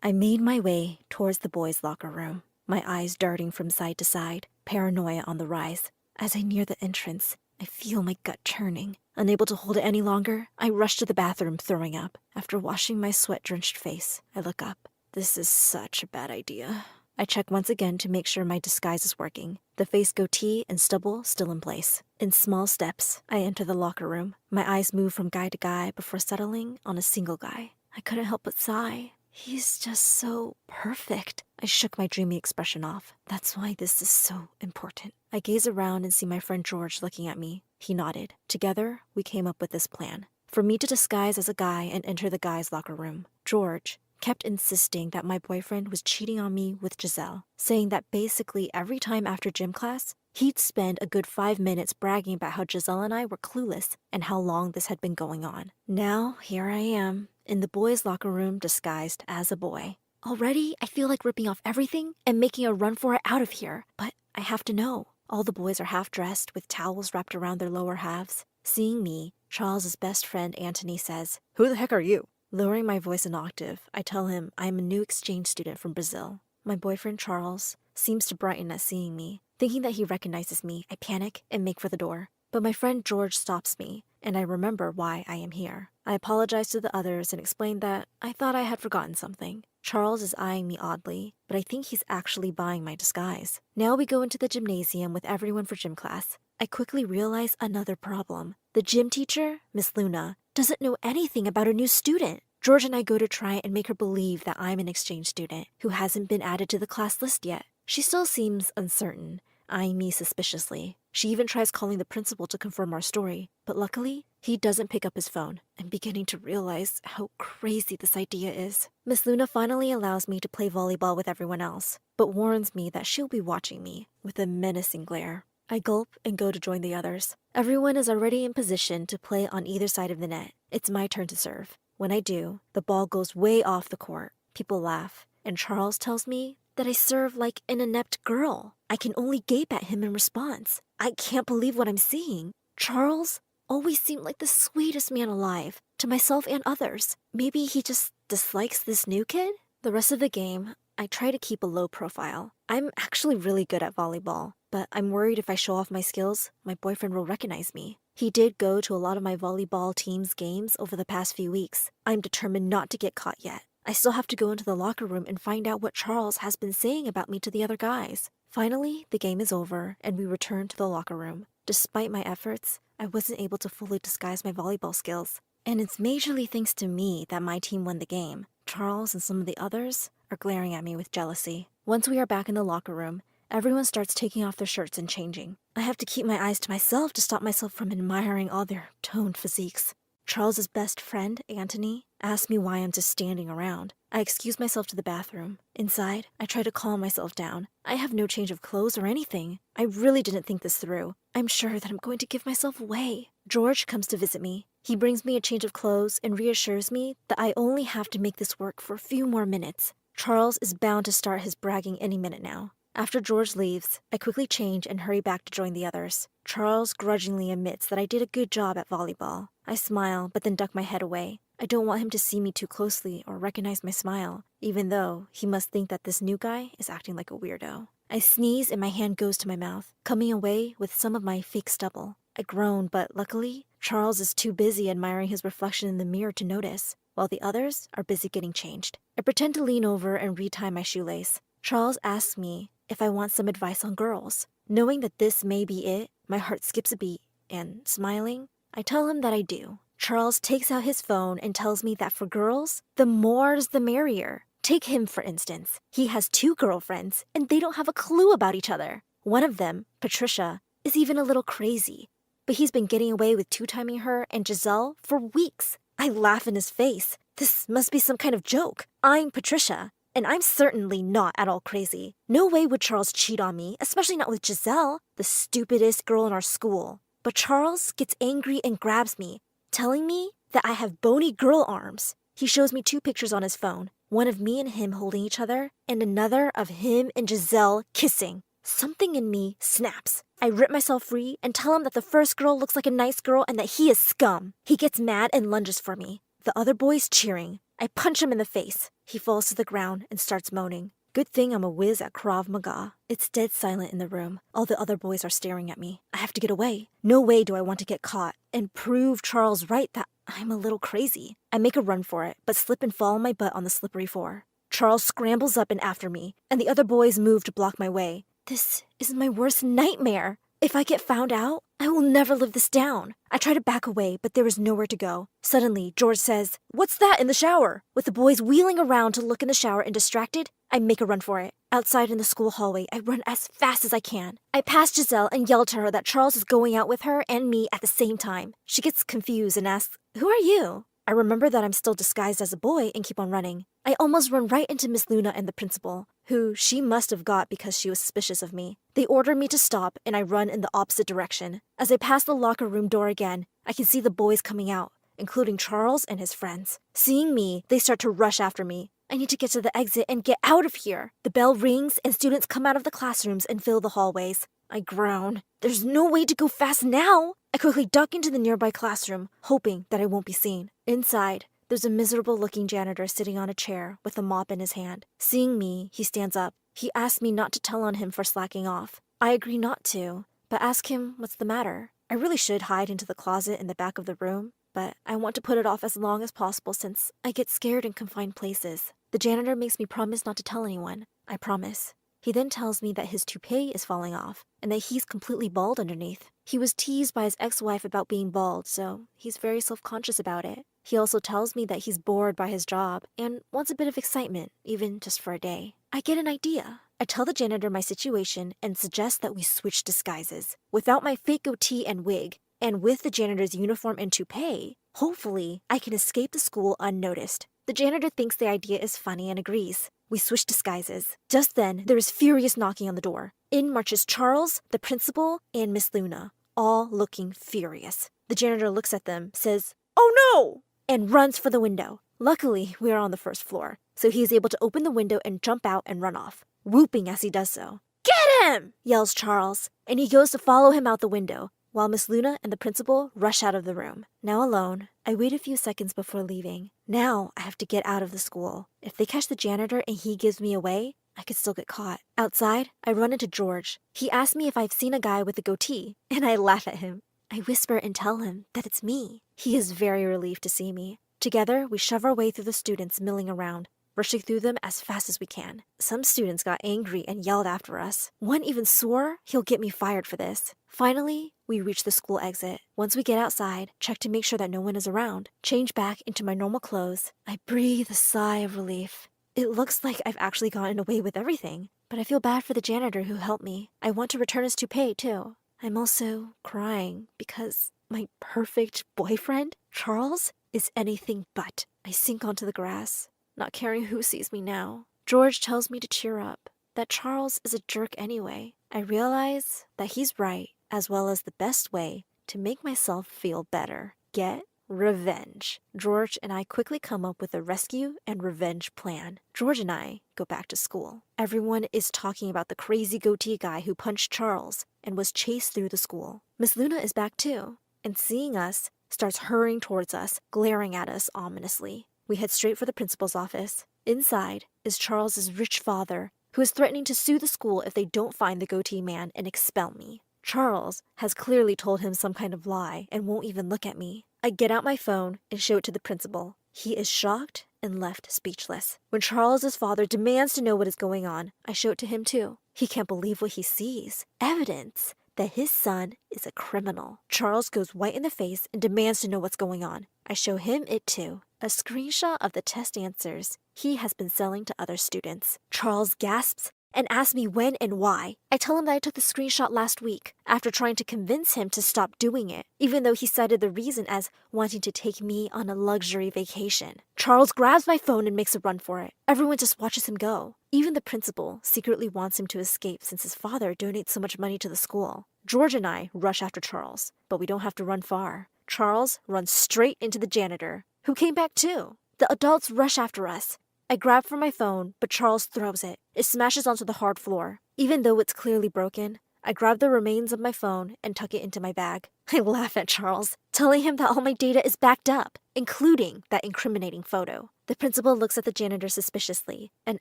I made my way towards the boys' locker room, my eyes darting from side to side, paranoia on the rise. As I near the entrance, I feel my gut churning. Unable to hold it any longer, I rush to the bathroom, throwing up. After washing my sweat-drenched face, I look up. This is such a bad idea. I check once again to make sure my disguise is working. The face goatee and stubble still in place. In small steps, I enter the locker room. My eyes move from guy to guy before settling on a single guy. I couldn't help but sigh. He's just so perfect. I shook my dreamy expression off. That's why this is so important. I gaze around and see my friend George looking at me. He nodded. Together, we came up with this plan. For me to disguise as a guy and enter the guys' locker room. George kept insisting that my boyfriend was cheating on me with Giselle, saying that basically every time after gym class, he'd spend a good 5 minutes bragging about how Giselle and I were clueless and how long this had been going on. Now, here I am, in the boys' locker room disguised as a boy. Already, I feel like ripping off everything and making a run for it out of here. But I have to know. All the boys are half-dressed with towels wrapped around their lower halves. Seeing me, Charles's best friend Anthony says, "Who the heck are you?" Lowering my voice an octave, I tell him I am a new exchange student from Brazil. My boyfriend Charles seems to brighten at seeing me. Thinking that he recognizes me, I panic and make for the door. But my friend George stops me, and I remember why I am here. I apologize to the others and explain that I thought I had forgotten something. Charles is eyeing me oddly, but I think he's actually buying my disguise. Now we go into the gymnasium with everyone for gym class. I quickly realize another problem. The gym teacher, Miss Luna, doesn't know anything about a new student. George and I go to try and make her believe that I'm an exchange student who hasn't been added to the class list yet. She still seems uncertain, eyeing me suspiciously. She even tries calling the principal to confirm our story, but luckily, he doesn't pick up his phone. I'm beginning to realize how crazy this idea is. Miss Luna finally allows me to play volleyball with everyone else, but warns me that she'll be watching me with a menacing glare. I gulp and go to join the others. Everyone is already in position to play on either side of the net. It's my turn to serve. When I do, the ball goes way off the court. People laugh, and Charles tells me that I serve like an inept girl. I can only gape at him in response. I can't believe what I'm seeing. Charles always seemed like the sweetest man alive, to myself and others. Maybe he just dislikes this new kid? The rest of the game, I try to keep a low profile. I'm actually really good at volleyball, but I'm worried if I show off my skills, my boyfriend will recognize me. He did go to a lot of my volleyball team's games over the past few weeks. I'm determined not to get caught yet. I still have to go into the locker room and find out what Charles has been saying about me to the other guys. Finally, the game is over, and we return to the locker room. Despite my efforts, I wasn't able to fully disguise my volleyball skills. And it's majorly thanks to me that my team won the game. Charles and some of the others are glaring at me with jealousy. Once we are back in the locker room, everyone starts taking off their shirts and changing. I have to keep my eyes to myself to stop myself from admiring all their toned physiques. Charles's best friend, Anthony, asks me why I'm just standing around. I excuse myself to the bathroom. Inside, I try to calm myself down. I have no change of clothes or anything. I really didn't think this through. I'm sure that I'm going to give myself away. George comes to visit me. He brings me a change of clothes and reassures me that I only have to make this work for a few more minutes. Charles is bound to start his bragging any minute now. After George leaves, I quickly change and hurry back to join the others. Charles grudgingly admits that I did a good job at volleyball. I smile, but then duck my head away. I don't want him to see me too closely or recognize my smile, even though he must think that this new guy is acting like a weirdo. I sneeze and my hand goes to my mouth, coming away with some of my fake stubble. I groan, but luckily, Charles is too busy admiring his reflection in the mirror to notice, while the others are busy getting changed. I pretend to lean over and retie my shoelace. Charles asks me if I want some advice on girls. Knowing that this may be it, my heart skips a beat, and smiling, I tell him that I do. Charles takes out his phone and tells me that for girls, the more's the merrier. Take him, for instance. He has 2 girlfriends, and they don't have a clue about each other. One of them, Patricia, is even a little crazy, but he's been getting away with 2-timing her and Giselle for weeks. I laugh in his face. This must be some kind of joke. I'm Patricia, and I'm certainly not at all crazy. No way would Charles cheat on me, especially not with Giselle, the stupidest girl in our school. But Charles gets angry and grabs me, telling me that I have bony girl arms. He shows me 2 pictures on his phone, one of me and him holding each other, and another of him and Giselle kissing. Something in me snaps. I rip myself free and tell him that the first girl looks like a nice girl and that he is scum. He gets mad and lunges for me, the other boys cheering. I punch him in the face. He falls to the ground and starts moaning. Good thing I'm a whiz at Krav Maga. It's dead silent in the room. All the other boys are staring at me. I have to get away. No way do I want to get caught and prove Charles right that I'm a little crazy. I make a run for it, but slip and fall on my butt on the slippery floor. Charles scrambles up and after me, and the other boys move to block my way. This is my worst nightmare. If I get found out, I will never live this down. I try to back away, but there is nowhere to go. Suddenly, George says, "What's that in the shower?" With the boys wheeling around to look in the shower and distracted, I make a run for it. Outside in the school hallway, I run as fast as I can. I pass Giselle and yell to her that Charles is going out with her and me at the same time. She gets confused and asks, "Who are you?" I remember that I'm still disguised as a boy and keep on running. I almost run right into Miss Luna and the principal, who she must have got because she was suspicious of me. They order me to stop and I run in the opposite direction. As I pass the locker room door again, I can see the boys coming out, including Charles and his friends. Seeing me, they start to rush after me. I need to get to the exit and get out of here. The bell rings and students come out of the classrooms and fill the hallways. I groan. There's no way to go fast now. I quickly duck into the nearby classroom, hoping that I won't be seen. Inside, there's a miserable-looking janitor sitting on a chair with a mop in his hand. Seeing me, he stands up. He asks me not to tell on him for slacking off. I agree not to, but ask him what's the matter. I really should hide into the closet in the back of the room, but I want to put it off as long as possible since I get scared in confined places. The janitor makes me promise not to tell anyone. I promise. He then tells me that his toupee is falling off and that he's completely bald underneath. He was teased by his ex-wife about being bald, so he's very self-conscious about it. He also tells me that he's bored by his job and wants a bit of excitement, even just for a day. I get an idea. I tell the janitor my situation and suggest that we switch disguises. Without my fake goatee and wig, and with the janitor's uniform and toupee, hopefully I can escape the school unnoticed. The janitor thinks the idea is funny and agrees. We switch disguises. Just then, there is furious knocking on the door. In marches Charles, the principal, and Miss Luna, all looking furious. The janitor looks at them, says, "Oh no!" and runs for the window. Luckily, we are on the first floor, so he is able to open the window and jump out and run off, whooping as he does so. "Get him!" yells Charles, and he goes to follow him out the window, while Miss Luna and the principal rush out of the room. Now alone, I wait a few seconds before leaving. Now I have to get out of the school. If they catch the janitor and he gives me away, I could still get caught. Outside, I run into George. He asks me if I've seen a guy with a goatee, and I laugh at him. I whisper and tell him that it's me. He is very relieved to see me. Together, we shove our way through the students milling around, rushing through them as fast as we can. Some students got angry and yelled after us. One even swore he'll get me fired for this. Finally, we reach the school exit. Once we get outside, check to make sure that no one is around, change back into my normal clothes. I breathe a sigh of relief. It looks like I've actually gotten away with everything, but I feel bad for the janitor who helped me. I want to return his toupee, too. I'm also crying because my perfect boyfriend, Charles, is anything but. I sink onto the grass, not caring who sees me now. George tells me to cheer up, that Charles is a jerk anyway. I realize that he's right, as well as the best way to make myself feel better. Get revenge. George and I quickly come up with a rescue and revenge plan. George and I go back to school. Everyone is talking about the crazy goatee guy who punched Charles and was chased through the school. Miss Luna is back too, and seeing us, starts hurrying towards us, glaring at us ominously. We head straight for the principal's office. Inside is Charles's rich father, who is threatening to sue the school if they don't find the goatee man and expel me. Charles has clearly told him some kind of lie and won't even look at me. I get out my phone and show it to the principal. He is shocked and left speechless. When Charles's father demands to know what is going on, I show it to him too. He can't believe what he sees. Evidence that his son is a criminal. Charles goes white in the face and demands to know what's going on. I show him it too. A screenshot of the test answers he has been selling to other students. Charles gasps and asks me when and why. I tell him that I took the screenshot last week after trying to convince him to stop doing it, even though he cited the reason as wanting to take me on a luxury vacation. Charles grabs my phone and makes a run for it. Everyone just watches him go. Even the principal secretly wants him to escape since his father donates so much money to the school. George and I rush after Charles, but we don't have to run far. Charles runs straight into the janitor, who came back too. The adults rush after us. I grab for my phone, but Charles throws it. It smashes onto the hard floor. Even though it's clearly broken, I grab the remains of my phone and tuck it into my bag. I laugh at Charles, telling him that all my data is backed up, including that incriminating photo. The principal looks at the janitor suspiciously and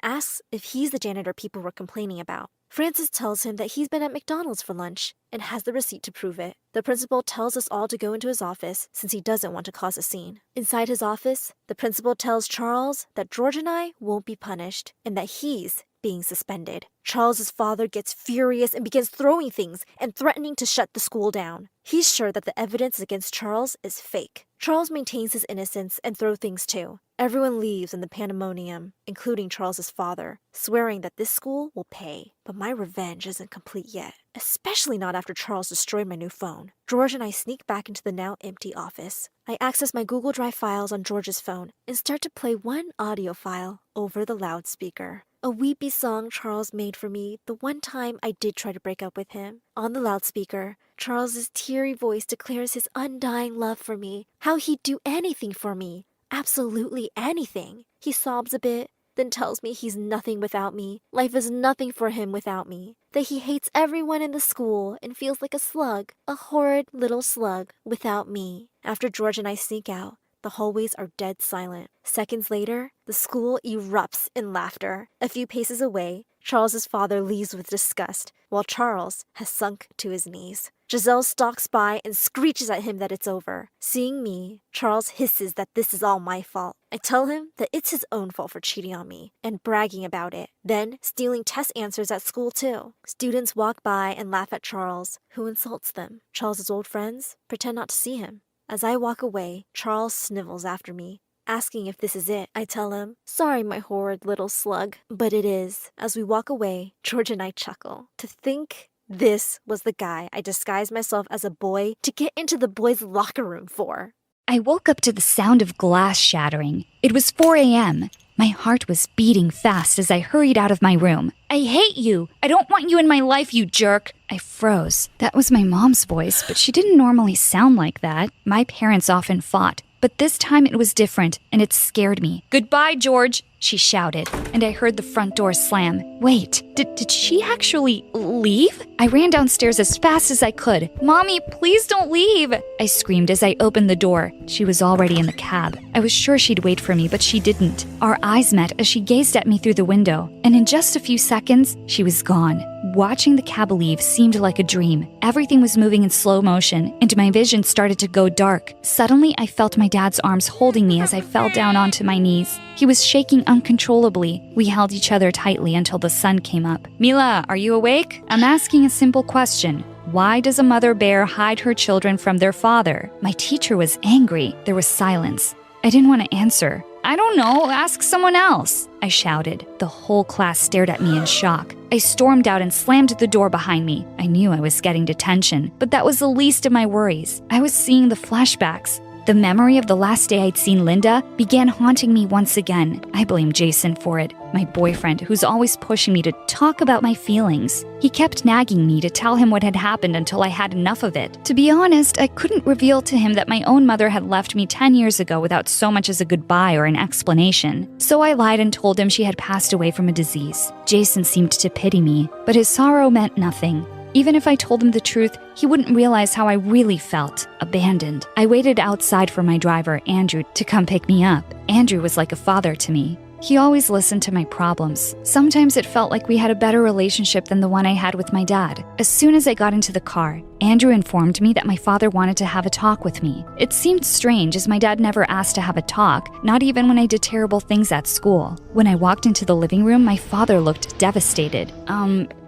asks if he's the janitor people were complaining about. Francis tells him that he's been at McDonald's for lunch and has the receipt to prove it. The principal tells us all to go into his office since he doesn't want to cause a scene. Inside his office, the principal tells Charles that George and I won't be punished and that he's being suspended. Charles's father gets furious and begins throwing things and threatening to shut the school down. He's sure that the evidence against Charles is fake. Charles maintains his innocence and throws things too. Everyone leaves in the pandemonium, including Charles's father, swearing that this school will pay. But my revenge isn't complete yet, especially not after Charles destroyed my new phone. George and I sneak back into the now empty office. I access my Google Drive files on George's phone and start to play one audio file over the loudspeaker. A weepy song Charles made for me the one time I did try to break up with him. On the loudspeaker, Charles's teary voice declares his undying love for me, how he'd do anything for me, absolutely anything. He sobs a bit then tells me he's nothing without me. Life is nothing for him without me. That he hates everyone in the school and feels like a slug, a horrid little slug, without me. After George and I sneak out, the hallways are dead silent. Seconds later, the school erupts in laughter. A few paces away, Charles's father leaves with disgust, while Charles has sunk to his knees. Giselle stalks by and screeches at him that it's over. Seeing me, Charles hisses that this is all my fault. I tell him that it's his own fault for cheating on me and bragging about it, then stealing test answers at school too. Students walk by and laugh at Charles, who insults them. Charles's old friends pretend not to see him. As I walk away, Charles snivels after me, asking if this is it. I tell him, sorry, my horrid little slug, but it is. As we walk away, George and I chuckle. To think this was the guy I disguised myself as a boy to get into the boys' locker room for. I woke up to the sound of glass shattering. It was 4 a.m. My heart was beating fast as I hurried out of my room. I hate you! I don't want you in my life, you jerk! I froze. That was my mom's voice, but she didn't normally sound like that. My parents often fought, but this time it was different, and it scared me. Goodbye, George! She shouted, and I heard the front door slam. Wait, did she actually leave? I ran downstairs as fast as I could. Mommy, please don't leave! I screamed as I opened the door. She was already in the cab. I was sure she'd wait for me, but she didn't. Our eyes met as she gazed at me through the window, and in just a few seconds, she was gone. Watching the cab leave seemed like a dream. Everything was moving in slow motion, and my vision started to go dark. Suddenly, I felt my dad's arms holding me as I fell down onto my knees. He was shaking uncontrollably. We held each other tightly until the sun came up. Mila, are you awake? I'm asking a simple question. Why does a mother bear hide her children from their father? My teacher was angry. There was silence. I didn't want to answer. I don't know, ask someone else, I shouted. The whole class stared at me in shock. I stormed out and slammed the door behind me. I knew I was getting detention, but that was the least of my worries. I was seeing the flashbacks. The memory of the last day I'd seen Linda began haunting me once again. I blame Jason for it, my boyfriend who's always pushing me to talk about my feelings. He kept nagging me to tell him what had happened until I had enough of it. To be honest, I couldn't reveal to him that my own mother had left me 10 years ago without so much as a goodbye or an explanation. So I lied and told him she had passed away from a disease. Jason seemed to pity me, but his sorrow meant nothing. Even if I told him the truth, he wouldn't realize how I really felt, abandoned. I waited outside for my driver, Andrew, to come pick me up. Andrew was like a father to me. He always listened to my problems. Sometimes it felt like we had a better relationship than the one I had with my dad. As soon as I got into the car, Andrew informed me that my father wanted to have a talk with me. It seemed strange as my dad never asked to have a talk, not even when I did terrible things at school. When I walked into the living room, my father looked devastated.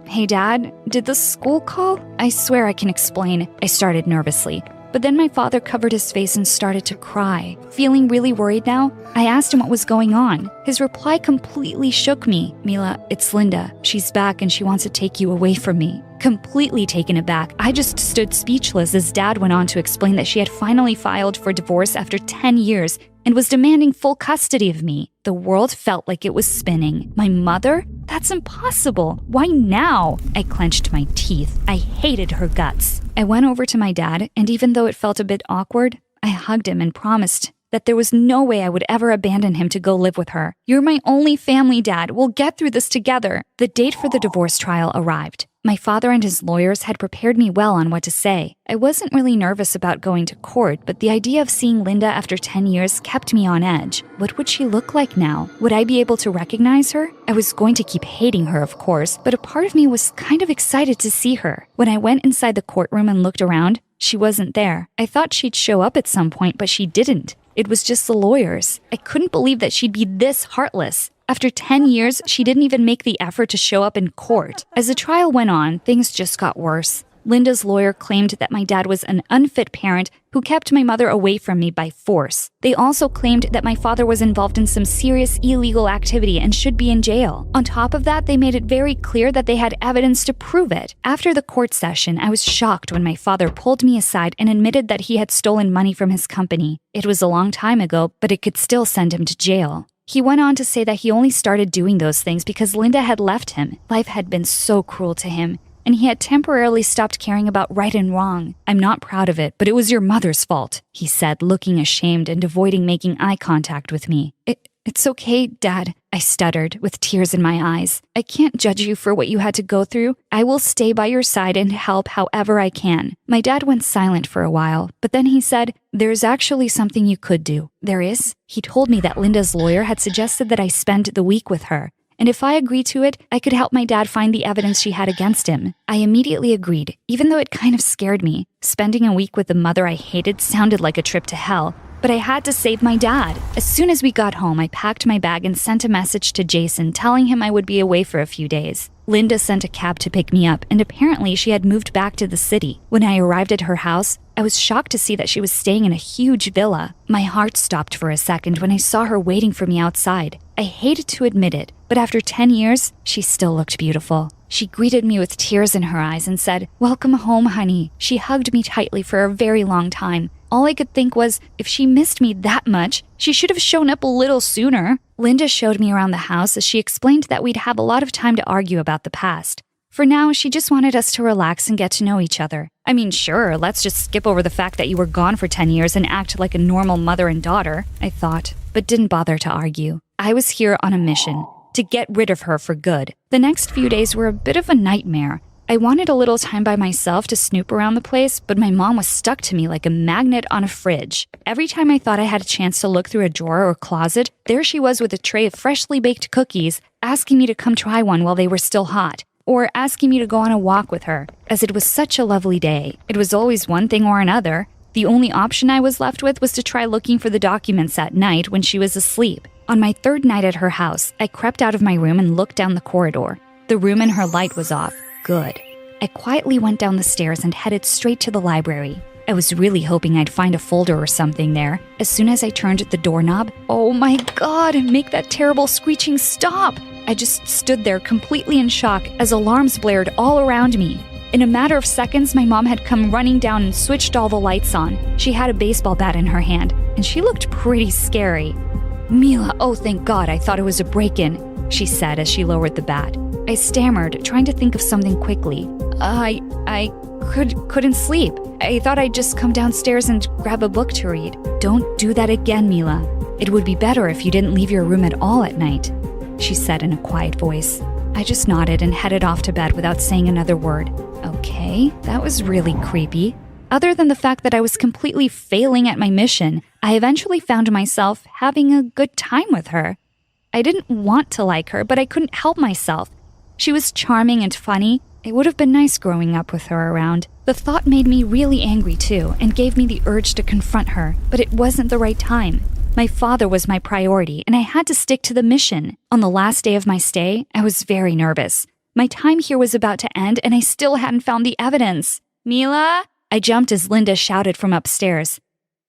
Hey Dad, did the school call? I swear I can explain. I started nervously. But then my father covered his face and started to cry. Feeling really worried now, I asked him what was going on. His reply completely shook me. Mila, it's Linda. She's back and she wants to take you away from me. Completely taken aback, I just stood speechless as Dad went on to explain that she had finally filed for divorce after 10 years and was demanding full custody of me. The world felt like it was spinning. My mother? That's impossible. Why now? I clenched my teeth. I hated her guts. I went over to my dad, and even though it felt a bit awkward, I hugged him and promised that there was no way I would ever abandon him to go live with her. You're my only family, Dad. We'll get through this together. The date for the divorce trial arrived. My father and his lawyers had prepared me well on what to say. I wasn't really nervous about going to court, but the idea of seeing Linda after 10 years kept me on edge. What would she look like now? Would I be able to recognize her? I was going to keep hating her, of course, but a part of me was kind of excited to see her. When I went inside the courtroom and looked around, she wasn't there. I thought she'd show up at some point, but she didn't. It was just the lawyers. I couldn't believe that she'd be this heartless. After 10 years, she didn't even make the effort to show up in court. As the trial went on, things just got worse. Linda's lawyer claimed that my dad was an unfit parent who kept my mother away from me by force. They also claimed that my father was involved in some serious illegal activity and should be in jail. On top of that, they made it very clear that they had evidence to prove it. After the court session, I was shocked when my father pulled me aside and admitted that he had stolen money from his company. It was a long time ago, but it could still send him to jail. He went on to say that he only started doing those things because Linda had left him. Life had been so cruel to him, and he had temporarily stopped caring about right and wrong. I'm not proud of it, but it was your mother's fault, he said, looking ashamed and avoiding making eye contact with me. It's okay, Dad, I stuttered with tears in my eyes. I can't judge you for what you had to go through. I will stay by your side and help however I can. My dad went silent for a while, but then he said, there's actually something you could do. There is? He told me that Linda's lawyer had suggested that I spend the week with her. And if I agreed to it, I could help my dad find the evidence she had against him. I immediately agreed, even though it kind of scared me. Spending a week with the mother I hated sounded like a trip to hell. But I had to save my dad. As soon as we got home, I packed my bag and sent a message to Jason telling him I would be away for a few days. Linda sent a cab to pick me up, and apparently she had moved back to the city. When I arrived at her house, I was shocked to see that she was staying in a huge villa. My heart stopped for a second when I saw her waiting for me outside. I hated to admit it, but after 10 years, she still looked beautiful. She greeted me with tears in her eyes and said, "Welcome home, honey." She hugged me tightly for a very long time. All I could think was, if she missed me that much, she should have shown up a little sooner. Linda showed me around the house as she explained that we'd have a lot of time to argue about the past. For now, she just wanted us to relax and get to know each other. I mean, sure, let's just skip over the fact that you were gone for 10 years and act like a normal mother and daughter, I thought, but didn't bother to argue. I was here on a mission, to get rid of her for good. The next few days were a bit of a nightmare. I wanted a little time by myself to snoop around the place, but my mom was stuck to me like a magnet on a fridge. Every time I thought I had a chance to look through a drawer or closet, there she was with a tray of freshly baked cookies, asking me to come try one while they were still hot, or asking me to go on a walk with her. As it was such a lovely day, it was always one thing or another. The only option I was left with was to try looking for the documents at night when she was asleep. On my third night at her house, I crept out of my room and looked down the corridor. The room in her light was off. Good. I quietly went down the stairs and headed straight to the library. I was really hoping I'd find a folder or something there. As soon as I turned the doorknob, oh my God, make that terrible screeching stop! I just stood there completely in shock as alarms blared all around me. In a matter of seconds, my mom had come running down and switched all the lights on. She had a baseball bat in her hand, and she looked pretty scary. "Mila, oh thank God, I thought it was a break-in," she said as she lowered the bat. I stammered, trying to think of something quickly. I couldn't sleep. I thought I'd just come downstairs and grab a book to read. "Don't do that again, Mila. It would be better if you didn't leave your room at all at night," she said in a quiet voice. I just nodded and headed off to bed without saying another word. Okay, that was really creepy. Other than the fact that I was completely failing at my mission, I eventually found myself having a good time with her. I didn't want to like her, but I couldn't help myself. She was charming and funny. It would have been nice growing up with her around. The thought made me really angry too, and gave me the urge to confront her, but it wasn't the right time. My father was my priority, and I had to stick to the mission. On the last day of my stay, I was very nervous. My time here was about to end, and I still hadn't found the evidence. "Mila?" I jumped as Linda shouted from upstairs.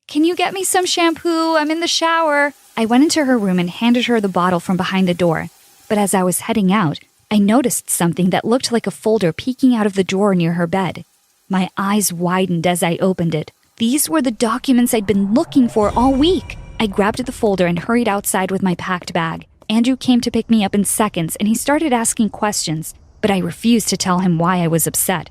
"Can you get me some shampoo? I'm in the shower." I went into her room and handed her the bottle from behind the door. But as I was heading out, I noticed something that looked like a folder peeking out of the drawer near her bed. My eyes widened as I opened it. These were the documents I'd been looking for all week. I grabbed the folder and hurried outside with my packed bag. Andrew came to pick me up in seconds, and he started asking questions, but I refused to tell him why I was upset.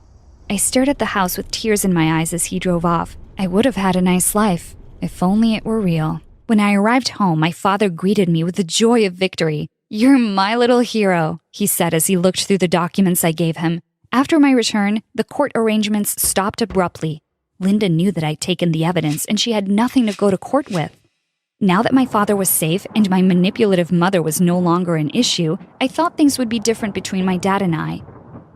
I stared at the house with tears in my eyes as he drove off. I would have had a nice life, if only it were real. When I arrived home, my father greeted me with the joy of victory. "You're my little hero," he said as he looked through the documents I gave him. After my return, the court arrangements stopped abruptly. Linda knew that I'd taken the evidence, and she had nothing to go to court with. Now that my father was safe and my manipulative mother was no longer an issue, I thought things would be different between my dad and I.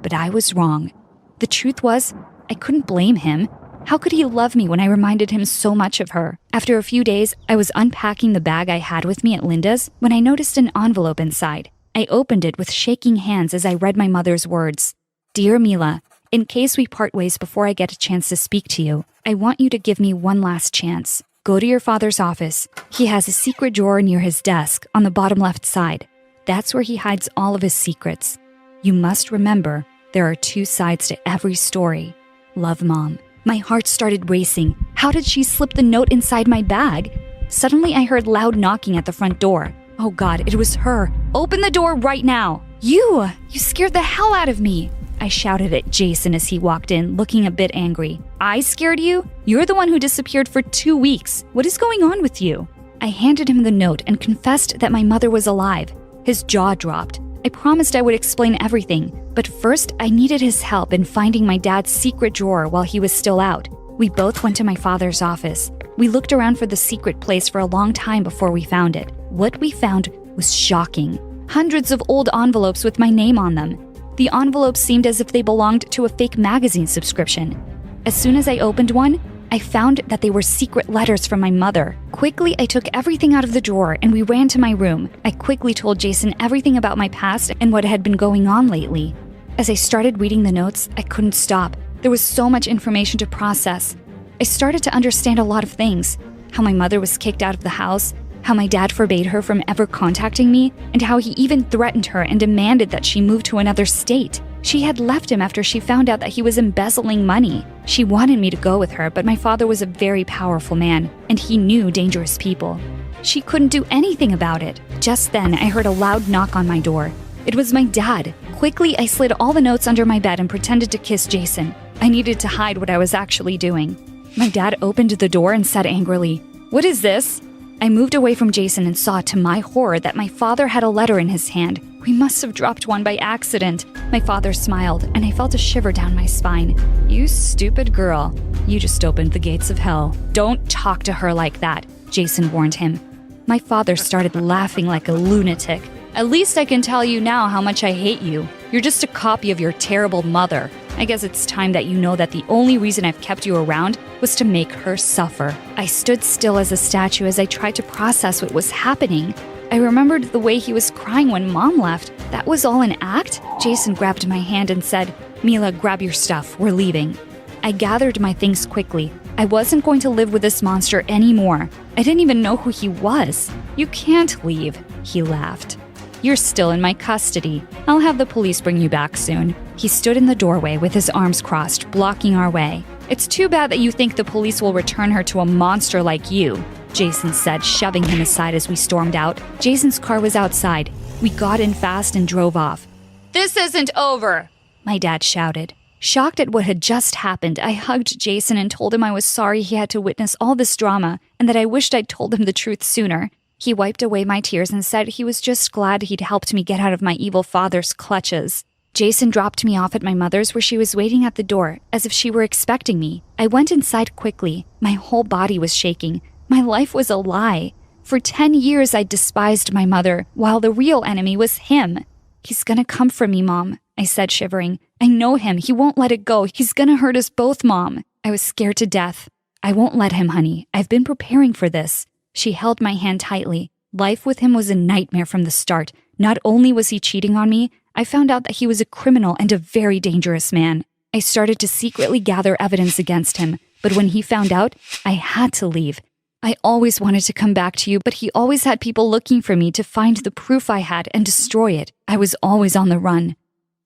But I was wrong. The truth was, I couldn't blame him. How could he love me when I reminded him so much of her? After a few days, I was unpacking the bag I had with me at Linda's when I noticed an envelope inside. I opened it with shaking hands as I read my mother's words. "Dear Mila, in case we part ways before I get a chance to speak to you, I want you to give me one last chance. Go to your father's office. He has a secret drawer near his desk on the bottom left side. That's where he hides all of his secrets. You must remember, there are two sides to every story. Love, Mom." My heart started racing. How did she slip the note inside my bag? Suddenly, I heard loud knocking at the front door. Oh God, it was her. "Open the door right now." You scared the hell out of me," I shouted at Jason as he walked in, looking a bit angry. "I scared you? You're the one who disappeared for 2 weeks. What is going on with you?" I handed him the note and confessed that my mother was alive. His jaw dropped. I promised I would explain everything, but first I needed his help in finding my dad's secret drawer while he was still out. We both went to my father's office. We looked around for the secret place for a long time before we found it. What we found was shocking. Hundreds of old envelopes with my name on them. The envelopes seemed as if they belonged to a fake magazine subscription. As soon as I opened one, I found that they were secret letters from my mother. Quickly, I took everything out of the drawer and we ran to my room. I quickly told Jason everything about my past and what had been going on lately. As I started reading the notes, I couldn't stop. There was so much information to process. I started to understand a lot of things. How my mother was kicked out of the house, how my dad forbade her from ever contacting me, and how he even threatened her and demanded that she move to another state. She had left him after she found out that he was embezzling money. She wanted me to go with her, but my father was a very powerful man, and he knew dangerous people. She couldn't do anything about it. Just then, I heard a loud knock on my door. It was my dad. Quickly, I slid all the notes under my bed and pretended to kiss Jason. I needed to hide what I was actually doing. My dad opened the door and said angrily, "What is this?" I moved away from Jason and saw to my horror that my father had a letter in his hand. We must have dropped one by accident. My father smiled, and I felt a shiver down my spine. "You stupid girl. You just opened the gates of hell. Don't talk to her like that," Jason warned him. My father started laughing like a lunatic. "At least I can tell you now how much I hate you. You're just a copy of your terrible mother. I guess it's time that you know that the only reason I've kept you around was to make her suffer." I stood still as a statue as I tried to process what was happening. I remembered the way he was crying when Mom left. That was all an act? Jason grabbed my hand and said, "Mila, grab your stuff. We're leaving." I gathered my things quickly. I wasn't going to live with this monster anymore. I didn't even know who he was. "You can't leave," he laughed. "You're still in my custody. I'll have the police bring you back soon." He stood in the doorway with his arms crossed, blocking our way. "It's too bad that you think the police will return her to a monster like you," Jason said, shoving him aside as we stormed out. Jason's car was outside. We got in fast and drove off. "This isn't over," my dad shouted. Shocked at what had just happened, I hugged Jason and told him I was sorry he had to witness all this drama and that I wished I'd told him the truth sooner. He wiped away my tears and said he was just glad he'd helped me get out of my evil father's clutches. Jason dropped me off at my mother's where she was waiting at the door, as if she were expecting me. I went inside quickly. My whole body was shaking. My life was a lie. For 10 years I despised my mother, while the real enemy was him. "He's gonna come for me, Mom," I said, shivering. "I know him. He won't let it go. He's gonna hurt us both, Mom." I was scared to death. "I won't let him, honey. I've been preparing for this." She held my hand tightly. Life with him was a nightmare from the start. Not only was he cheating on me, I found out that he was a criminal and a very dangerous man. I started to secretly gather evidence against him, but when he found out, I had to leave. I always wanted to come back to you, but he always had people looking for me to find the proof I had and destroy it. I was always on the run.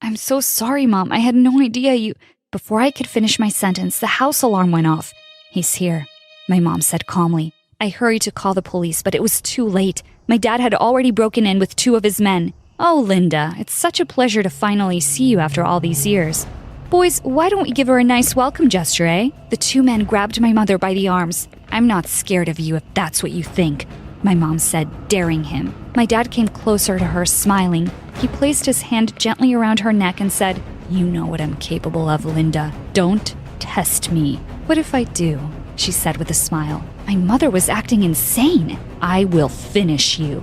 "I'm so sorry, Mom. I had no idea you—" Before I could finish my sentence, the house alarm went off. "He's here," my mom said calmly. I hurried to call the police, but it was too late. My dad had already broken in with 2 of his men. "Oh, Linda, it's such a pleasure to finally see you after all these years. Boys, why don't we give her a nice welcome gesture, eh?" The 2 men grabbed my mother by the arms. "I'm not scared of you if that's what you think," my mom said, daring him. My dad came closer to her, smiling. He placed his hand gently around her neck and said, "You know what I'm capable of, Linda. Don't test me." "What if I do?" she said with a smile. My mother was acting insane. "I will finish you,"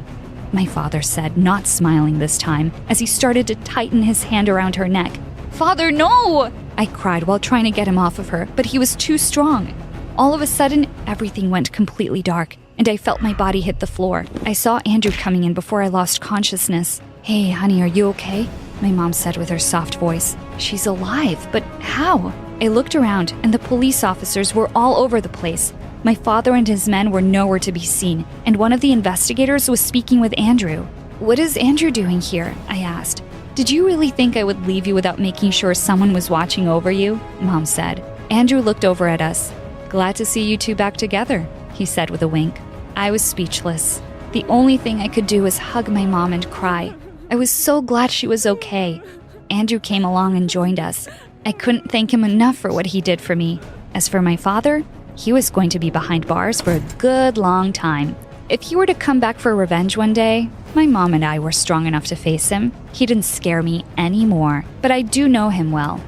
my father said, not smiling this time, as he started to tighten his hand around her neck. "Father, no!" I cried while trying to get him off of her, but he was too strong. All of a sudden, everything went completely dark, and I felt my body hit the floor. I saw Andrew coming in before I lost consciousness. "Hey, honey, are you okay?" my mom said with her soft voice. "She's alive, but how?" I looked around, and the police officers were all over the place. My father and his men were nowhere to be seen, and one of the investigators was speaking with Andrew. "What is Andrew doing here?" I asked. "Did you really think I would leave you without making sure someone was watching over you?" Mom said. Andrew looked over at us. "Glad to see you 2 back together," he said with a wink. I was speechless. The only thing I could do was hug my mom and cry. I was so glad she was okay. Andrew came along and joined us. I couldn't thank him enough for what he did for me. As for my father, he was going to be behind bars for a good long time. If he were to come back for revenge one day, my mom and I were strong enough to face him. He didn't scare me anymore, but I do know him well.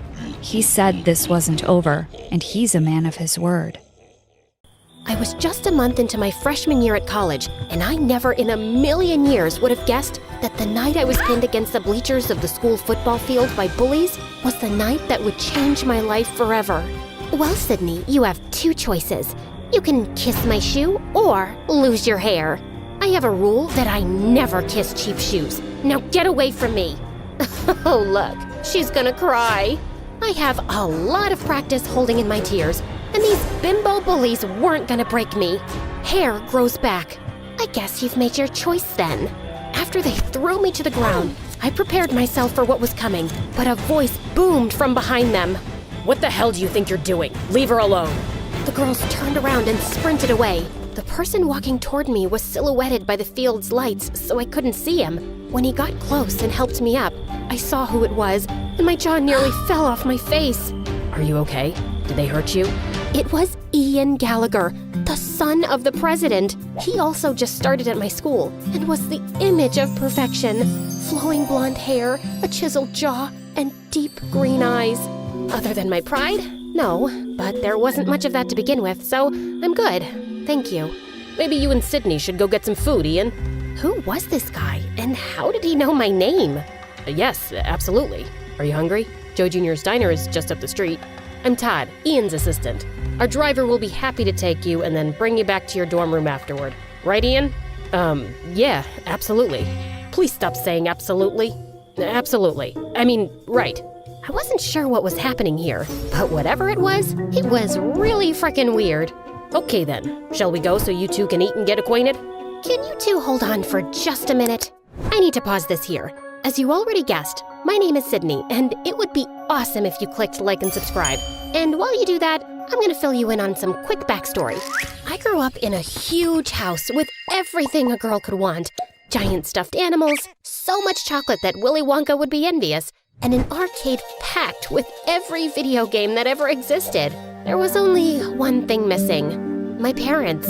He said this wasn't over, and he's a man of his word. I was just a month into my freshman year at college, and I never in a million years would have guessed that the night I was pinned against the bleachers of the school football field by bullies was the night that would change my life forever. Well, Sydney, you have two choices. You can kiss my shoe or lose your hair. I have a rule that I never kiss cheap shoes. Now get away from me. Oh, look, she's gonna cry. I have a lot of practice holding in my tears, and these bimbo bullies weren't gonna break me. Hair grows back. I guess you've made your choice then. After they threw me to the ground, I prepared myself for what was coming, but a voice boomed from behind them. What the hell do you think you're doing? Leave her alone. The girls turned around and sprinted away. The person walking toward me was silhouetted by the field's lights, so I couldn't see him. When he got close and helped me up, I saw who it was, and my jaw nearly fell off my face. Are you okay? Did they hurt you? It was Ian Gallagher, the son of the president. He also just started at my school and was the image of perfection. Flowing blonde hair, a chiseled jaw, and deep green eyes. Other than my pride? No, but there wasn't much of that to begin with, so I'm good. Thank you. Maybe you and Sydney should go get some food, Ian. Who was this guy, and how did he know my name? Yes, absolutely. Are you hungry? Joe Jr.'s Diner is just up the street. I'm Todd, Ian's assistant. Our driver will be happy to take you and then bring you back to your dorm room afterward. Right, Ian? Yeah, absolutely. Please stop saying absolutely. Absolutely. I mean, right. I wasn't sure what was happening here, but whatever it was really frickin' weird. Okay then, shall we go so you two can eat and get acquainted? Can you two hold on for just a minute? I need to pause this here. As you already guessed, my name is Sydney, and it would be awesome if you clicked like and subscribe. And while you do that, I'm gonna fill you in on some quick backstory. I grew up in a huge house with everything a girl could want. Giant stuffed animals, so much chocolate that Willy Wonka would be envious, and an arcade packed with every video game that ever existed. There was only one thing missing: my parents.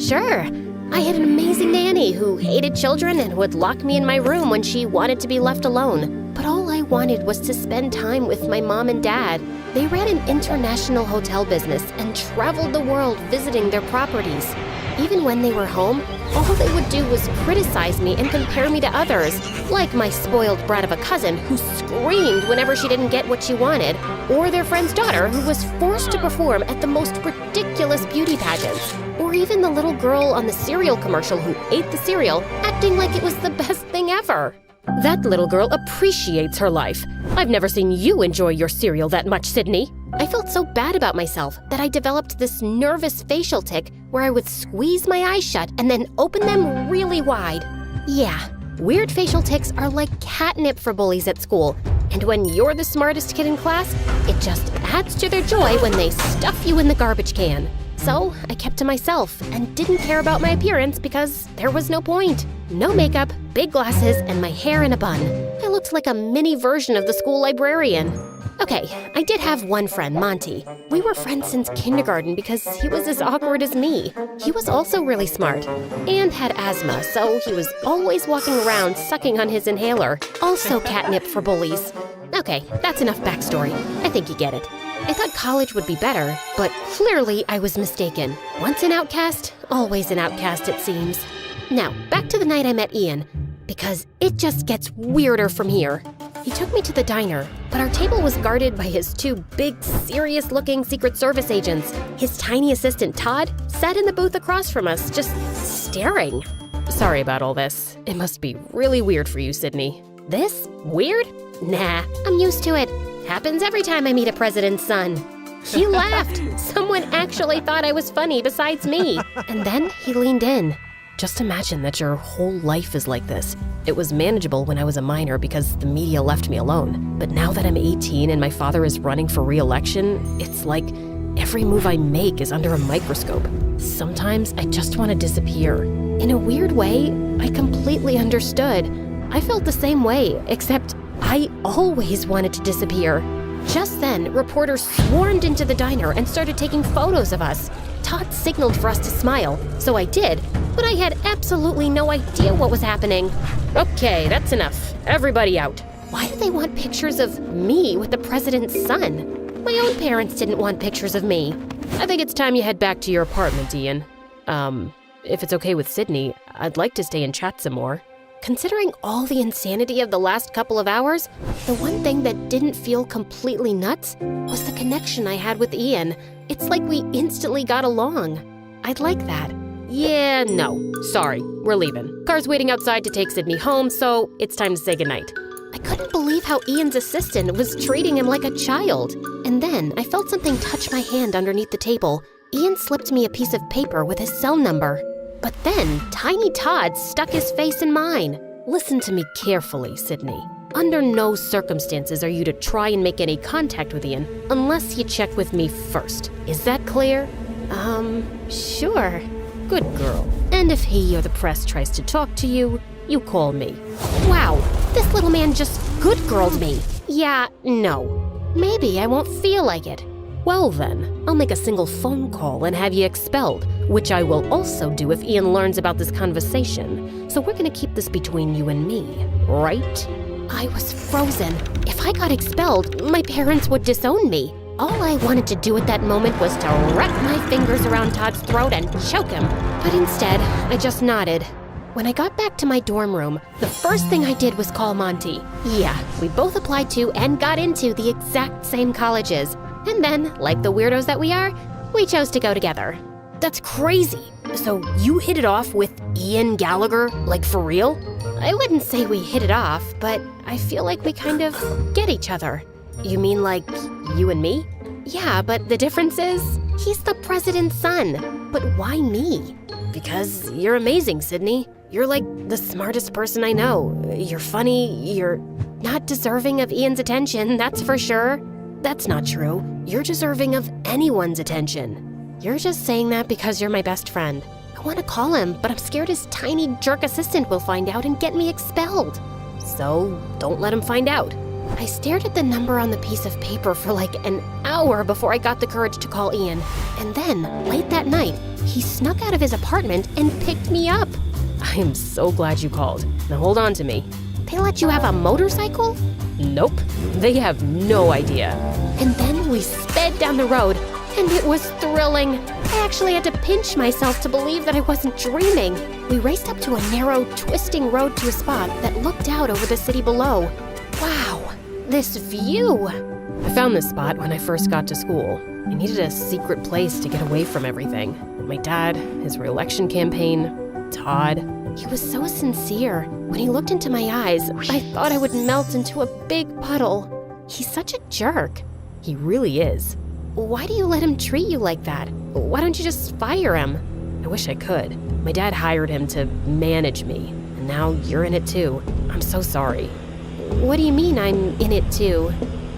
Sure, I had an amazing nanny who hated children and would lock me in my room when she wanted to be left alone. But all I wanted was to spend time with my mom and dad. They ran an international hotel business and traveled the world visiting their properties. Even when they were home, all they would do was criticize me and compare me to others, like my spoiled brat of a cousin who screamed whenever she didn't get what she wanted, or their friend's daughter who was forced to perform at the most ridiculous beauty pageants, or even the little girl on the cereal commercial who ate the cereal, acting like it was the best thing ever. That little girl appreciates her life. I've never seen you enjoy your cereal that much, Sydney. I felt so bad about myself that I developed this nervous facial tic where I would squeeze my eyes shut and then open them really wide. Yeah, weird facial tics are like catnip for bullies at school. And when you're the smartest kid in class, it just adds to their joy when they stuff you in the garbage can. So I kept to myself and didn't care about my appearance because there was no point. No makeup, big glasses, and my hair in a bun. I looked like a mini version of the school librarian. Okay, I did have one friend, Monty. We were friends since kindergarten because he was as awkward as me. He was also really smart and had asthma, so he was always walking around sucking on his inhaler. Also catnip for bullies. Okay, that's enough backstory. I think you get it. I thought college would be better, but clearly I was mistaken. Once an outcast, always an outcast, it seems. Now, back to the night I met Ian, because it just gets weirder from here. He took me to the diner, but our table was guarded by his two big, serious-looking Secret Service agents. His tiny assistant, Todd, sat in the booth across from us, just staring. Sorry about all this. It must be really weird for you, Sydney. This? Weird? Nah, I'm used to it. Happens every time I meet a president's son. He laughed. Someone actually thought I was funny besides me. And then he leaned in. Just imagine that your whole life is like this. It was manageable when I was a minor because the media left me alone. But now that I'm 18 and my father is running for re-election, it's like every move I make is under a microscope. Sometimes I just want to disappear. In a weird way, I completely understood. I felt the same way, except I always wanted to disappear. Just then, reporters swarmed into the diner and started taking photos of us. Todd signaled for us to smile, so I did, but I had absolutely no idea what was happening. Okay, that's enough. Everybody out. Why do they want pictures of me with the president's son? My own parents didn't want pictures of me. I think it's time you head back to your apartment, Ian. If it's okay with Sydney, I'd like to stay and chat some more. Considering all the insanity of the last couple of hours, the one thing that didn't feel completely nuts was the connection I had with Ian. It's like we instantly got along. I'd like that. Yeah, no. Sorry, we're leaving. Car's waiting outside to take Sydney home, so it's time to say goodnight. I couldn't believe how Ian's assistant was treating him like a child. And then I felt something touch my hand underneath the table. Ian slipped me a piece of paper with his cell number. But then, Tiny Todd stuck his face in mine. Listen to me carefully, Sydney. Under no circumstances are you to try and make any contact with Ian unless you check with me first. Is that clear? Sure. Good girl. And if he or the press tries to talk to you, you call me. Wow, this little man just good-girled me. Yeah, no. Maybe I won't feel like it. Well then, I'll make a single phone call and have you expelled, which I will also do if Ian learns about this conversation. So we're gonna keep this between you and me, right? I was frozen. If I got expelled, my parents would disown me. All I wanted to do at that moment was to wrap my fingers around Todd's throat and choke him. But instead, I just nodded. When I got back to my dorm room, the first thing I did was call Monty. Yeah, we both applied to and got into the exact same colleges. And then, like the weirdos that we are, we chose to go together. That's crazy. So you hit it off with Ian Gallagher, like for real? I wouldn't say we hit it off, but I feel like we kind of get each other. You mean like you and me? Yeah, but the difference is, he's the president's son. But why me? Because you're amazing, Sydney. You're like the smartest person I know. You're funny, you're not deserving of Ian's attention, that's for sure. That's not true. You're deserving of anyone's attention. You're just saying that because you're my best friend. I want to call him, but I'm scared his tiny jerk assistant will find out and get me expelled. So don't let him find out. I stared at the number on the piece of paper for like an hour before I got the courage to call Ian. And then, late that night, he snuck out of his apartment and picked me up. I am so glad you called. Now hold on to me. They let you have a motorcycle? Nope, they have no idea. And then we sped down the road, and it was thrilling. I actually had to pinch myself to believe that I wasn't dreaming. We raced up to a narrow, twisting road to a spot that looked out over the city below. Wow, this view! I found this spot when I first got to school. I needed a secret place to get away from everything. My dad, his re-election campaign, Todd. He was so sincere. When he looked into my eyes, I thought I would melt into a big puddle. He's such a jerk. He really is. Why do you let him treat you like that? Why don't you just fire him? I wish I could. My dad hired him to manage me, and now you're in it too. I'm so sorry. What do you mean I'm in it too?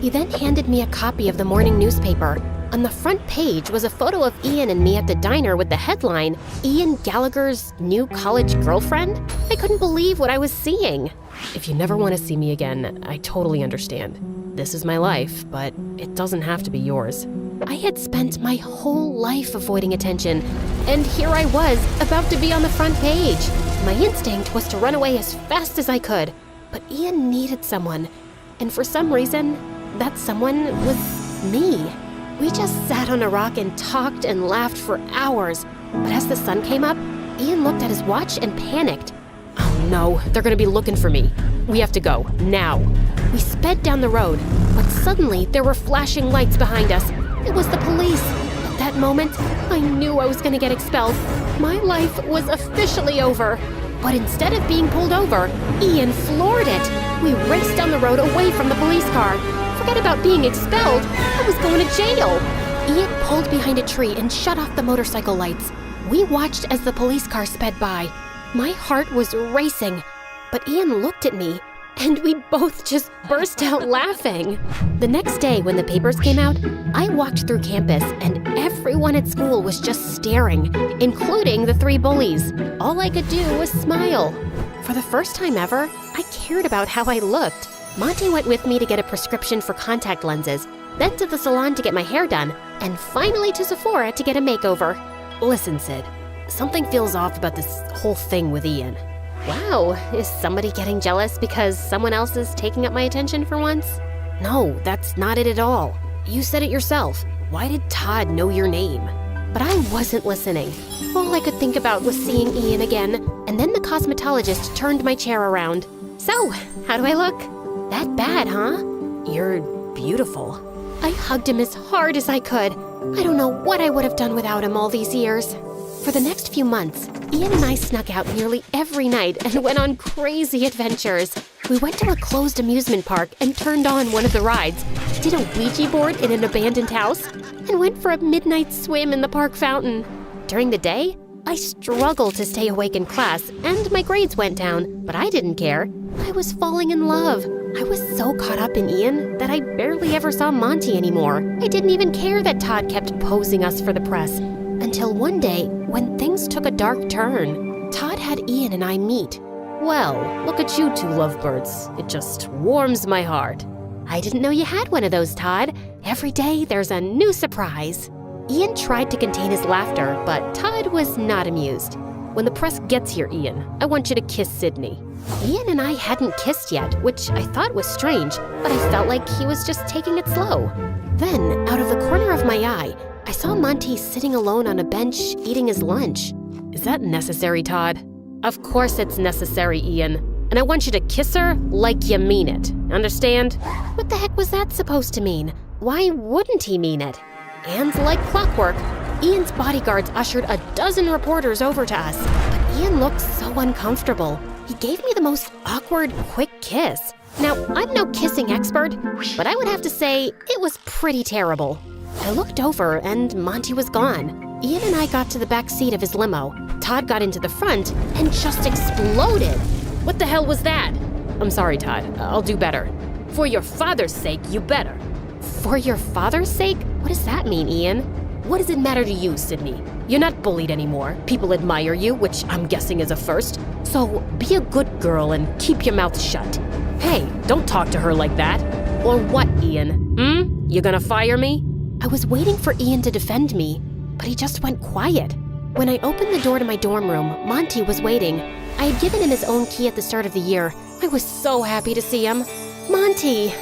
He then handed me a copy of the morning newspaper. On the front page was a photo of Ian and me at the diner with the headline, Ian Gallagher's new college girlfriend? I couldn't believe what I was seeing. If you never want to see me again, I totally understand. This is my life, but it doesn't have to be yours. I had spent my whole life avoiding attention, and here I was, about to be on the front page. My instinct was to run away as fast as I could, but Ian needed someone, and for some reason, that someone was me. We just sat on a rock and talked and laughed for hours, but as the sun came up, Ian looked at his watch and panicked. Oh no, they're gonna be looking for me. We have to go, now. We sped down the road, but suddenly there were flashing lights behind us. It was the police. At that moment, I knew I was gonna get expelled. My life was officially over. But instead of being pulled over, Ian floored it. We raced down the road away from the police car. Forget about being expelled, I was going to jail. Ian pulled behind a tree and shut off the motorcycle lights. We watched as the police car sped by. My heart was racing, but Ian looked at me, and we both just burst out laughing. The next day, when the papers came out, I walked through campus, and everyone at school was just staring, including the 3 bullies. All I could do was smile. For the first time ever, I cared about how I looked. Monty went with me to get a prescription for contact lenses, then to the salon to get my hair done, and finally to Sephora to get a makeover. Listen, Sid, something feels off about this whole thing with Ian. Wow, is somebody getting jealous because someone else is taking up my attention for once? No, that's not it at all. You said it yourself. Why did Todd know your name? But I wasn't listening. All I could think about was seeing Ian again, and then the cosmetologist turned my chair around. So, how do I look? That bad, huh? You're beautiful. I hugged him as hard as I could. I don't know what I would have done without him all these years. For the next few months, Ian and I snuck out nearly every night and went on crazy adventures. We went to a closed amusement park and turned on one of the rides, did a Ouija board in an abandoned house, and went for a midnight swim in the park fountain. During the day, I struggled to stay awake in class and my grades went down, but I didn't care. I was falling in love. I was so caught up in Ian that I barely ever saw Monty anymore. I didn't even care that Todd kept posing us for the press. Until one day, when things took a dark turn, Todd had Ian and I meet. Well, look at you two lovebirds. It just warms my heart. I didn't know you had one of those, Todd. Every day there's a new surprise. Ian tried to contain his laughter, but Todd was not amused. When the press gets here, Ian, I want you to kiss Sydney. Ian and I hadn't kissed yet, which I thought was strange, but I felt like he was just taking it slow. Then, out of the corner of my eye, I saw Monty sitting alone on a bench eating his lunch. Is that necessary, Todd? Of course it's necessary, Ian. And I want you to kiss her like you mean it. Understand? What the heck was that supposed to mean? Why wouldn't he mean it? And like clockwork, Ian's bodyguards ushered a dozen reporters over to us. But Ian looked so uncomfortable. He gave me the most awkward, quick kiss. Now, I'm no kissing expert, but I would have to say it was pretty terrible. I looked over and Monty was gone. Ian and I got to the back seat of his limo. Todd got into the front and just exploded. What the hell was that? I'm sorry, Todd. I'll do better. For your father's sake, you better. For your father's sake? What does that mean, Ian? What does it matter to you, Sydney? You're not bullied anymore. People admire you, which I'm guessing is a first. So be a good girl and keep your mouth shut. Hey, don't talk to her like that. Or what, Ian? You gonna fire me? I was waiting for Ian to defend me, but he just went quiet. When I opened the door to my dorm room, Monty was waiting. I had given him his own key at the start of the year. I was so happy to see him. Monty!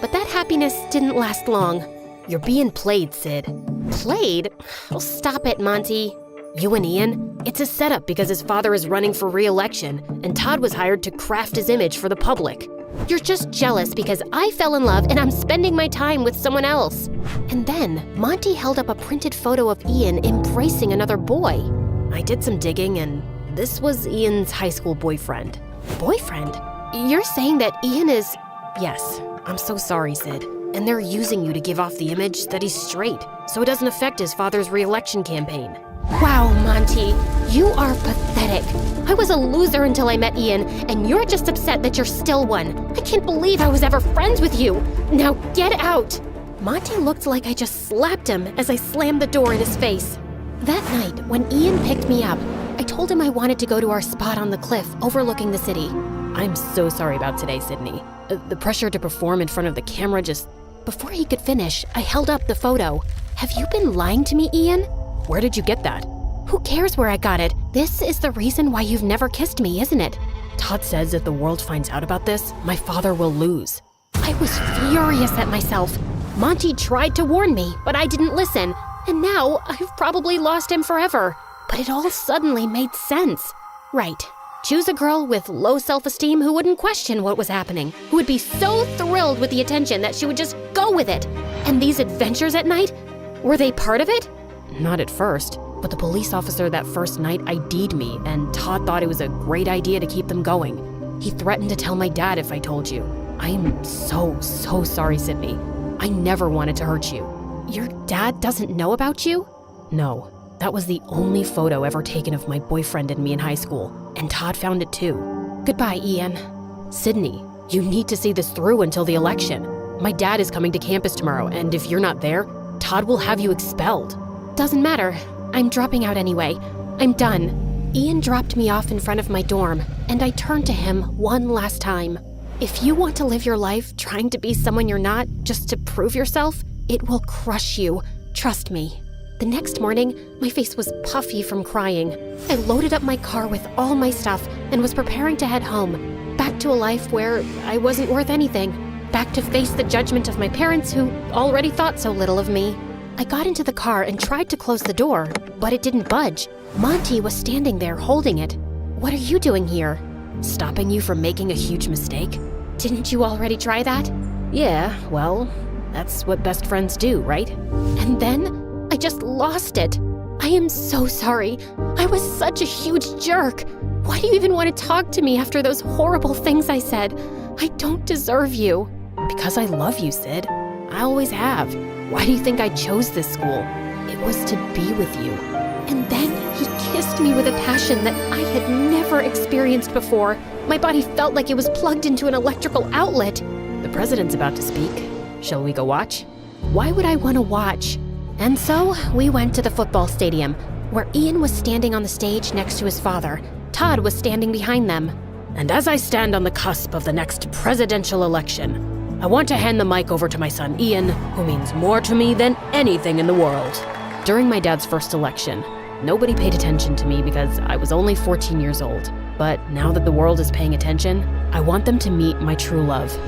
But that happiness didn't last long. You're being played, Sid. Played? Oh, stop it, Monty. You and Ian? It's a setup because his father is running for re-election, and Todd was hired to craft his image for the public. You're just jealous because I fell in love and I'm spending my time with someone else. And then, Monty held up a printed photo of Ian embracing another boy. I did some digging and this was Ian's high school boyfriend. Boyfriend? You're saying that Ian is... Yes, I'm so sorry, Sid. And they're using you to give off the image that he's straight, so it doesn't affect his father's re-election campaign. Wow, Monty, you are pathetic. I was a loser until I met Ian, and you're just upset that you're still one. I can't believe I was ever friends with you. Now get out. Monty looked like I just slapped him as I slammed the door in his face. That night, when Ian picked me up, I told him I wanted to go to our spot on the cliff overlooking the city. I'm so sorry about today, Sydney. The pressure to perform in front of the camera just... Before he could finish, I held up the photo. Have you been lying to me, Ian? Where did you get that? Who cares where I got it? This is the reason why you've never kissed me, isn't it? Todd says if the world finds out about this, my father will lose. I was furious at myself. Monty tried to warn me, but I didn't listen. And now I've probably lost him forever. But it all suddenly made sense. Right. Choose a girl with low self-esteem who wouldn't question what was happening, who would be so thrilled with the attention that she would just go with it. And these adventures at night, were they part of it? Not at first, but the police officer that first night ID'd me, and Todd thought it was a great idea to keep them going. He threatened to tell my dad if I told you. I'm so sorry, Sydney. I never wanted to hurt you. Your dad doesn't know about you? No. That was the only photo ever taken of my boyfriend and me in high school, and Todd found it too. Goodbye, Ian. Sydney, you need to see this through until the election. My dad is coming to campus tomorrow, and if you're not there, Todd will have you expelled. Doesn't matter. I'm dropping out anyway. I'm done. Ian dropped me off in front of my dorm, and I turned to him one last time. If you want to live your life trying to be someone you're not just to prove yourself, it will crush you. Trust me. The next morning, my face was puffy from crying. I loaded up my car with all my stuff and was preparing to head home, back to a life where I wasn't worth anything, back to face the judgment of my parents who already thought so little of me. I got into the car and tried to close the door, but it didn't budge. Monty was standing there holding it. "What are you doing here?" "Stopping you from making a huge mistake." "Didn't you already try that?" "Yeah, well, that's what best friends do, right?" And then I just lost it. "I am so sorry. I was such a huge jerk. Why do you even want to talk to me after those horrible things I said? I don't deserve you." "Because I love you, Sid. I always have. Why do you think I chose this school? It was to be with you." And then he kissed me with a passion that I had never experienced before. My body felt like it was plugged into an electrical outlet. "The president's about to speak. Shall we go watch?" Why would I want to watch? And so we went to the football stadium, where Ian was standing on the stage next to his father. Todd was standing behind them. "And as I stand on the cusp of the next presidential election, I want to hand the mic over to my son Ian, who means more to me than anything in the world." During my dad's first election, nobody paid attention to me because I was only 14 years old. But now that the world is paying attention, I want them to meet my true love.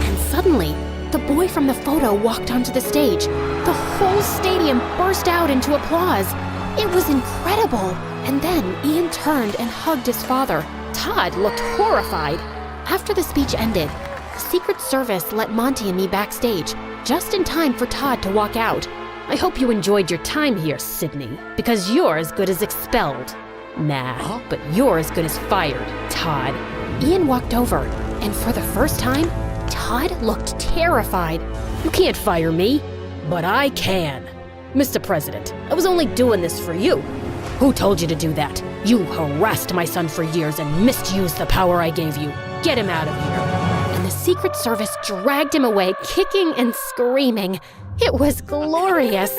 And suddenly, the boy from the photo walked onto the stage. The whole stadium burst out into applause. It was incredible. And then Ian turned and hugged his father. Todd looked horrified. After the speech ended, the Secret Service let Monty and me backstage, just in time for Todd to walk out. "I hope you enjoyed your time here, Sydney, because you're as good as expelled." "Nah, but you're as good as fired, Todd." Ian walked over, and for the first time, Todd looked terrified. "You can't fire me." "But I can. Mr. President, I was only doing this for you." "Who told you to do that? You harassed my son for years and misused the power I gave you. Get him out of here." And the Secret Service dragged him away, kicking and screaming. It was glorious.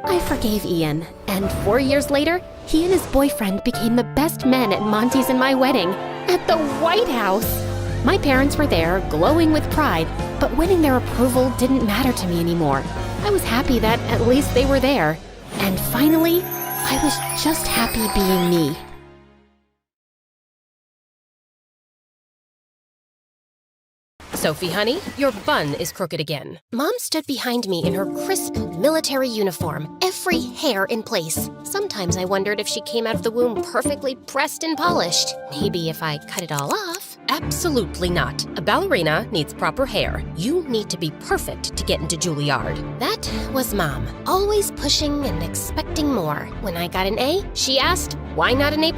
I forgave Ian, and 4 years later, he and his boyfriend became the best men at Monty's and my wedding, at the White House. My parents were there, glowing with pride, but winning their approval didn't matter to me anymore. I was happy that at least they were there. And finally, I was just happy being me. "Sophie, honey, your bun is crooked again." Mom stood behind me in her crisp military uniform, every hair in place. Sometimes I wondered if she came out of the womb perfectly pressed and polished. Maybe if I cut it all off. Absolutely not. A ballerina needs proper hair. You need to be perfect to get into Juilliard. That was Mom, always pushing and expecting more. When I got an A, she asked, why not an A+?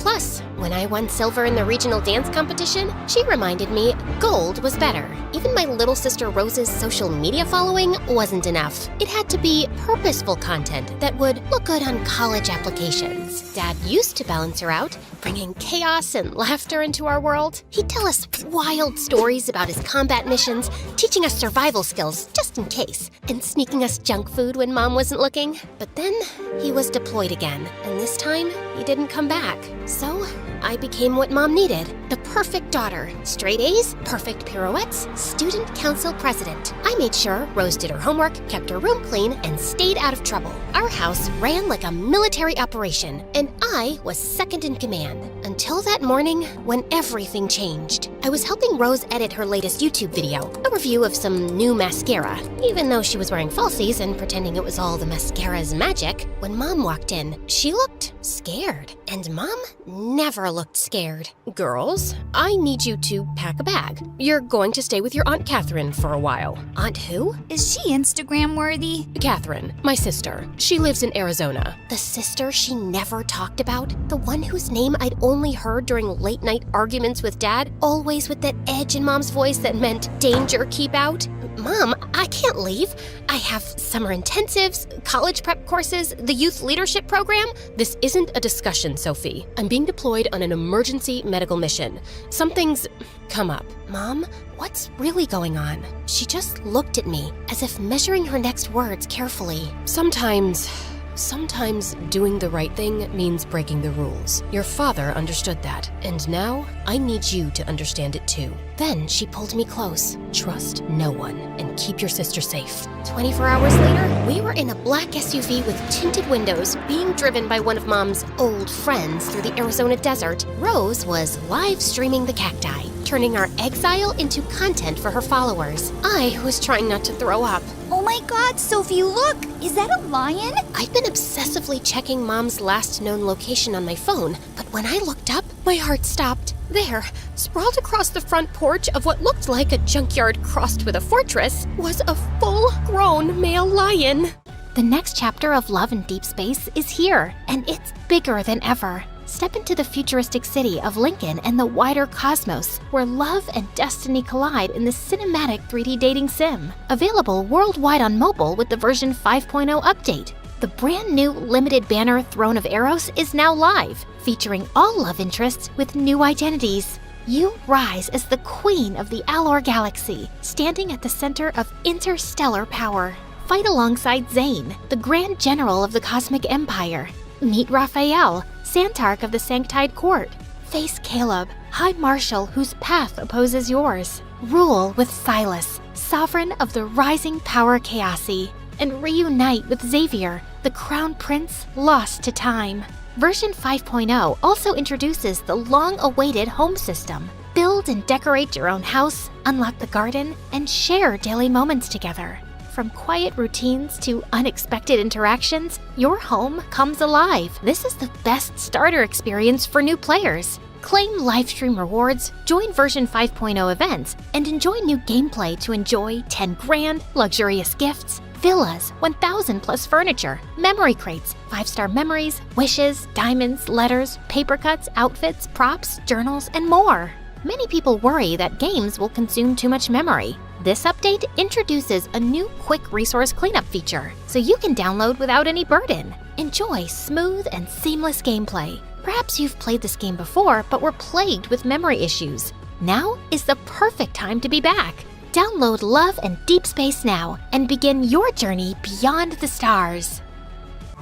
When I won silver in the regional dance competition, she reminded me gold was better. Even my little sister Rose's social media following wasn't enough. It had to be purposeful content that would look good on college applications. Dad used to balance her out, bringing chaos and laughter into our world. He'd tell us wild stories about his combat missions, teaching us survival skills just in case, and sneaking us junk food when Mom wasn't looking. But then he was deployed again, and this time he didn't come back. So I became what Mom needed, the perfect daughter. Straight A's, perfect pirouettes, student council president. I made sure Rose did her homework, kept her room clean, and stayed out of trouble. Our house ran like a military operation, and I was second in command. Until that morning when everything changed. I was helping Rose edit her latest YouTube video, a review of some new mascara. Even though she was wearing falsies and pretending it was all the mascara's magic, when Mom walked in, she looked scared. And Mom never looked scared. Girls, I need you to pack a bag. You're going to stay with your Aunt Catherine for a while. Aunt who? Is she Instagram worthy? Catherine, my sister. She lives in Arizona. The sister she never talked about? The one whose name I'd only heard during late night arguments with Dad? Always with that edge in Mom's voice that meant danger, keep out? Mom, I can't leave. I have summer intensives, college prep courses, the youth leadership program. This isn't a discussion, Sophie. I'm being deployed on an emergency medical mission. Something's come up. Mom, what's really going on? She just looked at me as if measuring her next words carefully. Sometimes Sometimes doing the right thing means breaking the rules. Your father understood that, and now I need you to understand it too. Then she pulled me close. Trust no one and keep your sister safe. 24 hours later, we were in a black SUV with tinted windows being driven by one of Mom's old friends through the Arizona desert. Rose was live streaming the cacti, turning our exile into content for her followers. I was trying not to throw up. Oh my god, Sophie, look! Is that a lion? I'd been obsessively checking Mom's last known location on my phone, but when I looked up, my heart stopped. There, sprawled across the front porch of what looked like a junkyard crossed with a fortress, was a full-grown male lion. The next chapter of Love in Deep Space is here, and it's bigger than ever. Step into the futuristic city of Lincoln and the wider cosmos, where love and destiny collide in the cinematic 3D dating sim. Available worldwide on mobile with the version 5.0 update. The brand new limited banner Throne of Eros is now live, featuring all love interests with new identities. You rise as the queen of the Alor galaxy, standing at the center of interstellar power. Fight alongside Zane, the Grand General of the Cosmic Empire. Meet Raphael, Santark of the Sanctide Court. Face Caleb, High Marshal whose path opposes yours. Rule with Silas, Sovereign of the Rising Power Chaosi. And reunite with Xavier, the Crown Prince lost to time. Version 5.0 also introduces the long-awaited home system. Build and decorate your own house, unlock the garden, and share daily moments together. From quiet routines to unexpected interactions, your home comes alive. This is the best starter experience for new players. Claim livestream rewards, join version 5.0 events, and enjoy new gameplay to enjoy 10 grand, luxurious gifts, villas, 1,000 plus furniture, memory crates, 5-star memories, wishes, diamonds, letters, paper cuts, outfits, props, journals, and more. Many people worry that games will consume too much memory. This update introduces a new quick resource cleanup feature, so you can download without any burden. Enjoy smooth and seamless gameplay. Perhaps you've played this game before, but were plagued with memory issues. Now is the perfect time to be back. Download Love and Deep Space now and begin your journey beyond the stars.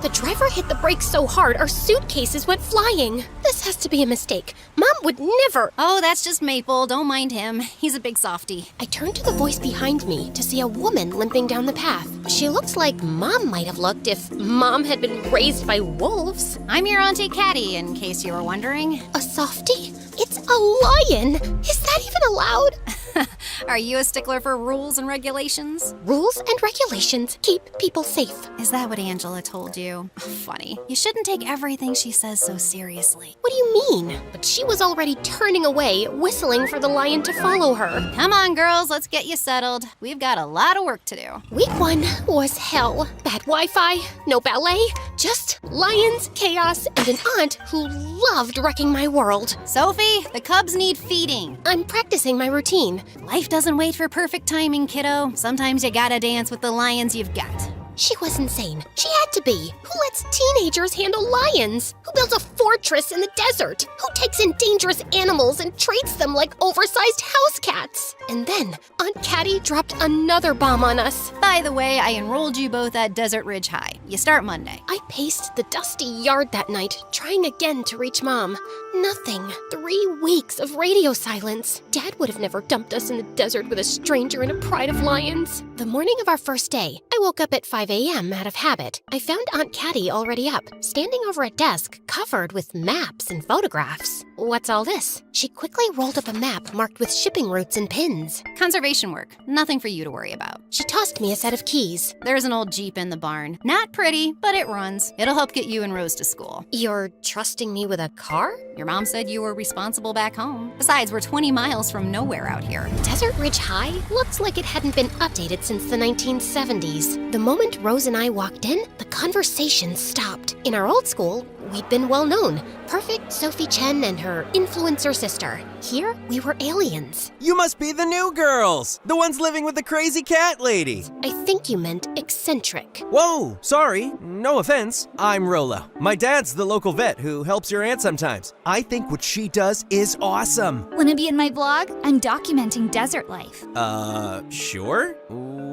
The driver hit the brakes so hard our suitcases went flying. This has to be a mistake. Mom would never. Oh, that's just Maple. Don't mind him. He's a big softie. I turned to the voice behind me to see a woman limping down the path. She looks like Mom might have looked if Mom had been raised by wolves. I'm your Auntie Caddy, in case you were wondering. A softie? It's a lion! Is that even allowed? Are you a stickler for rules and regulations? Rules and regulations keep people safe. Is that what Angela told you? Funny. You shouldn't take everything she says so seriously. What do you mean? But she was already turning away, whistling for the lion to follow her. Come on, girls, let's get you settled. We've got a lot of work to do. Week 1 was hell. Bad Wi-Fi, no ballet, just lions, chaos, and an aunt who loved wrecking my world. Sophie, the cubs need feeding. I'm practicing my routine. Life doesn't wait for perfect timing, kiddo. Sometimes you gotta dance with the lions you've got. She was insane. She had to be. Who lets teenagers handle lions? Who builds a fortress in the desert? Who takes in dangerous animals and treats them like oversized house cats? And then Aunt Caddy dropped another bomb on us. By the way, I enrolled you both at Desert Ridge High. You start Monday. I paced the dusty yard that night, trying again to reach Mom. Nothing. 3 weeks of radio silence. Dad would have never dumped us in the desert with a stranger in a pride of lions. The morning of our first day, I woke up at 5 a.m. out of habit. I found Aunt Caddy already up, standing over a desk covered with maps and photographs. What's all this? She quickly rolled up a map marked with shipping routes and pins. Conservation work. Nothing for you to worry about. She tossed me a set of keys. There's an old Jeep in the barn. Not pretty, but it runs. It'll help get you and Rose to school. You're trusting me with a car? Your mom said you were responsible back home. Besides, we're 20 miles from nowhere out here. Desert Ridge High looked like it hadn't been updated since the 1970s. The moment Rose and I walked in, the conversation stopped. In our old school, we'd been well known. Perfect Sophie Chen and her influencer sister. Here, we were aliens. You must be the new girls! The ones living with the crazy cat lady! I think you meant eccentric. Whoa, sorry. No offense. I'm Rolo. My dad's the local vet who helps your aunt sometimes. I think what she does is awesome. Wanna be in my vlog? I'm documenting desert life. Sure.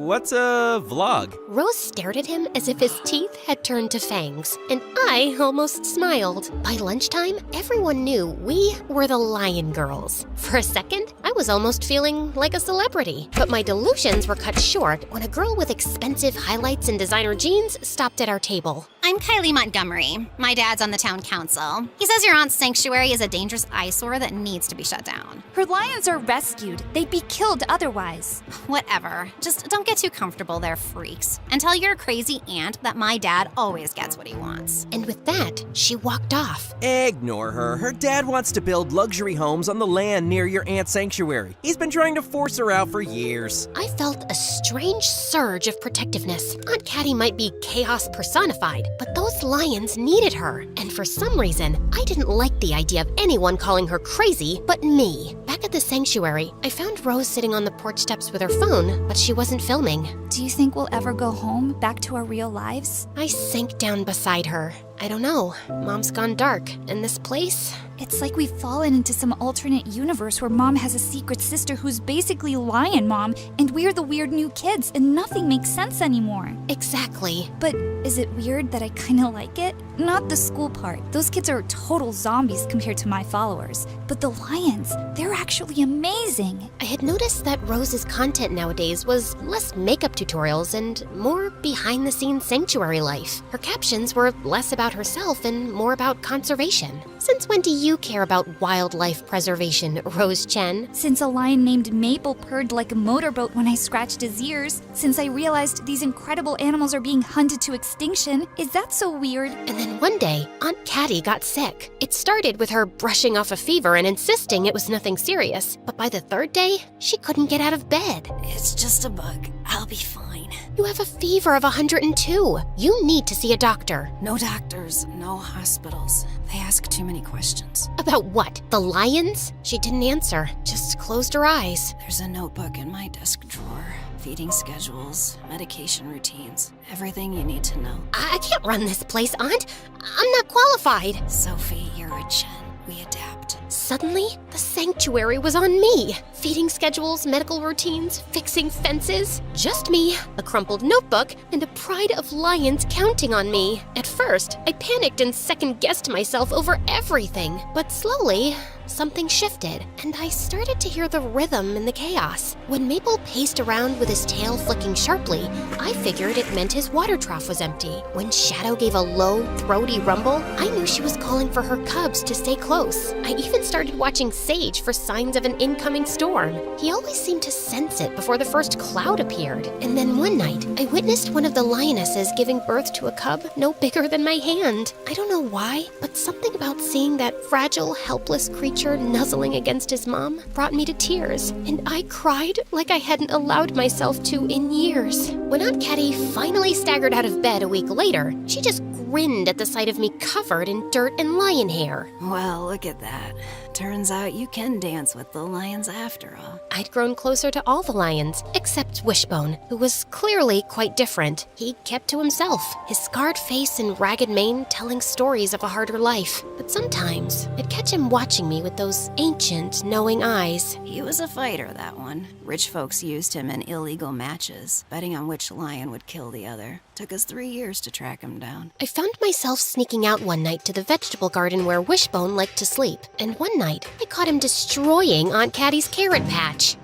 what's a vlog? Rose stared at him as if his teeth had turned to fangs, and I almost smiled. By lunchtime, everyone knew we were the Lion Girls. For a second, I was almost feeling like a celebrity. But my delusions were cut short when a girl with expensive highlights and designer jeans stopped at our table. I'm Kylie Montgomery. My dad's on the town council. He says your aunt's sanctuary is a dangerous eyesore that needs to be shut down. Her lions are rescued. They'd be killed otherwise. Whatever. Just don't get too comfortable there, freaks. And tell your crazy aunt that my dad always gets what he wants. And with that, she walked off. Ignore her. Her dad wants to build luxury homes on the land near your aunt's sanctuary. He's been trying to force her out for years. I felt a strange surge of protectiveness. Aunt Caddy might be chaos personified, but those lions needed her. And for some reason, I didn't like the idea of anyone calling her crazy but me. Back at the sanctuary, I found Rose sitting on the porch steps with her phone, but she wasn't filming. Do you think we'll ever go home, back to our real lives? I sank down beside her. I don't know. Mom's gone dark, and this place? It's like we've fallen into some alternate universe where Mom has a secret sister who's basically Lion Mom, and we're the weird new kids, and nothing makes sense anymore. Exactly. But is it weird that I kinda like it? Not the school part. Those kids are total zombies compared to my followers. But the lions, they're actually amazing. I had noticed that Rose's content nowadays was less makeup tutorials and more behind-the-scenes sanctuary life. Her captions were less about herself and more about conservation. Since when do you care about wildlife preservation, Rose Chen? Since a lion named Maple purred like a motorboat when I scratched his ears. Since I realized these incredible animals are being hunted to extinction. Is that so weird? And then one day, Aunt Caddy got sick. It started with her brushing off a fever and insisting it was nothing serious. But by the third day, she couldn't get out of bed. It's just a bug. I'll be fine. You have a fever of 102. You need to see a doctor. No doctors, no hospitals. They ask too many questions. About what? The lions? She didn't answer, just closed her eyes. There's a notebook in my desk drawer. Feeding schedules, medication routines, everything you need to know. I can't run this place, Aunt. I'm not qualified. Sophie, you're a Chen. We adapt. Suddenly, the sanctuary was on me. Feeding schedules, medical routines, fixing fences. Just me, a crumpled notebook, and a pride of lions counting on me. At first, I panicked and second-guessed myself over everything. But slowly, something shifted, and I started to hear the rhythm in the chaos. When Maple paced around with his tail flicking sharply, I figured it meant his water trough was empty. When Shadow gave a low, throaty rumble, I knew she was calling for her cubs to stay close. I even started watching Sage for signs of an incoming storm. He always seemed to sense it before the first cloud appeared. And then one night, I witnessed one of the lionesses giving birth to a cub no bigger than my hand. I don't know why, but something about seeing that fragile, helpless creature nuzzling against his mom brought me to tears, and I cried like I hadn't allowed myself to in years. When Aunt Caddy finally staggered out of bed a week later, she just grinned at the sight of me covered in dirt and lion hair. Well, look at that. Turns out you can dance with the lions after all. I'd grown closer to all the lions, except Wishbone, who was clearly quite different. He kept to himself, his scarred face and ragged mane telling stories of a harder life. But sometimes, I'd catch him watching me with those ancient, knowing eyes. He was a fighter, that one. Rich folks used him in illegal matches, betting on which lion would kill the other. Took us 3 years to track him down. I found myself sneaking out one night to the vegetable garden where Wishbone liked to sleep, and one night, I caught him destroying Aunt Caddy's carrot patch.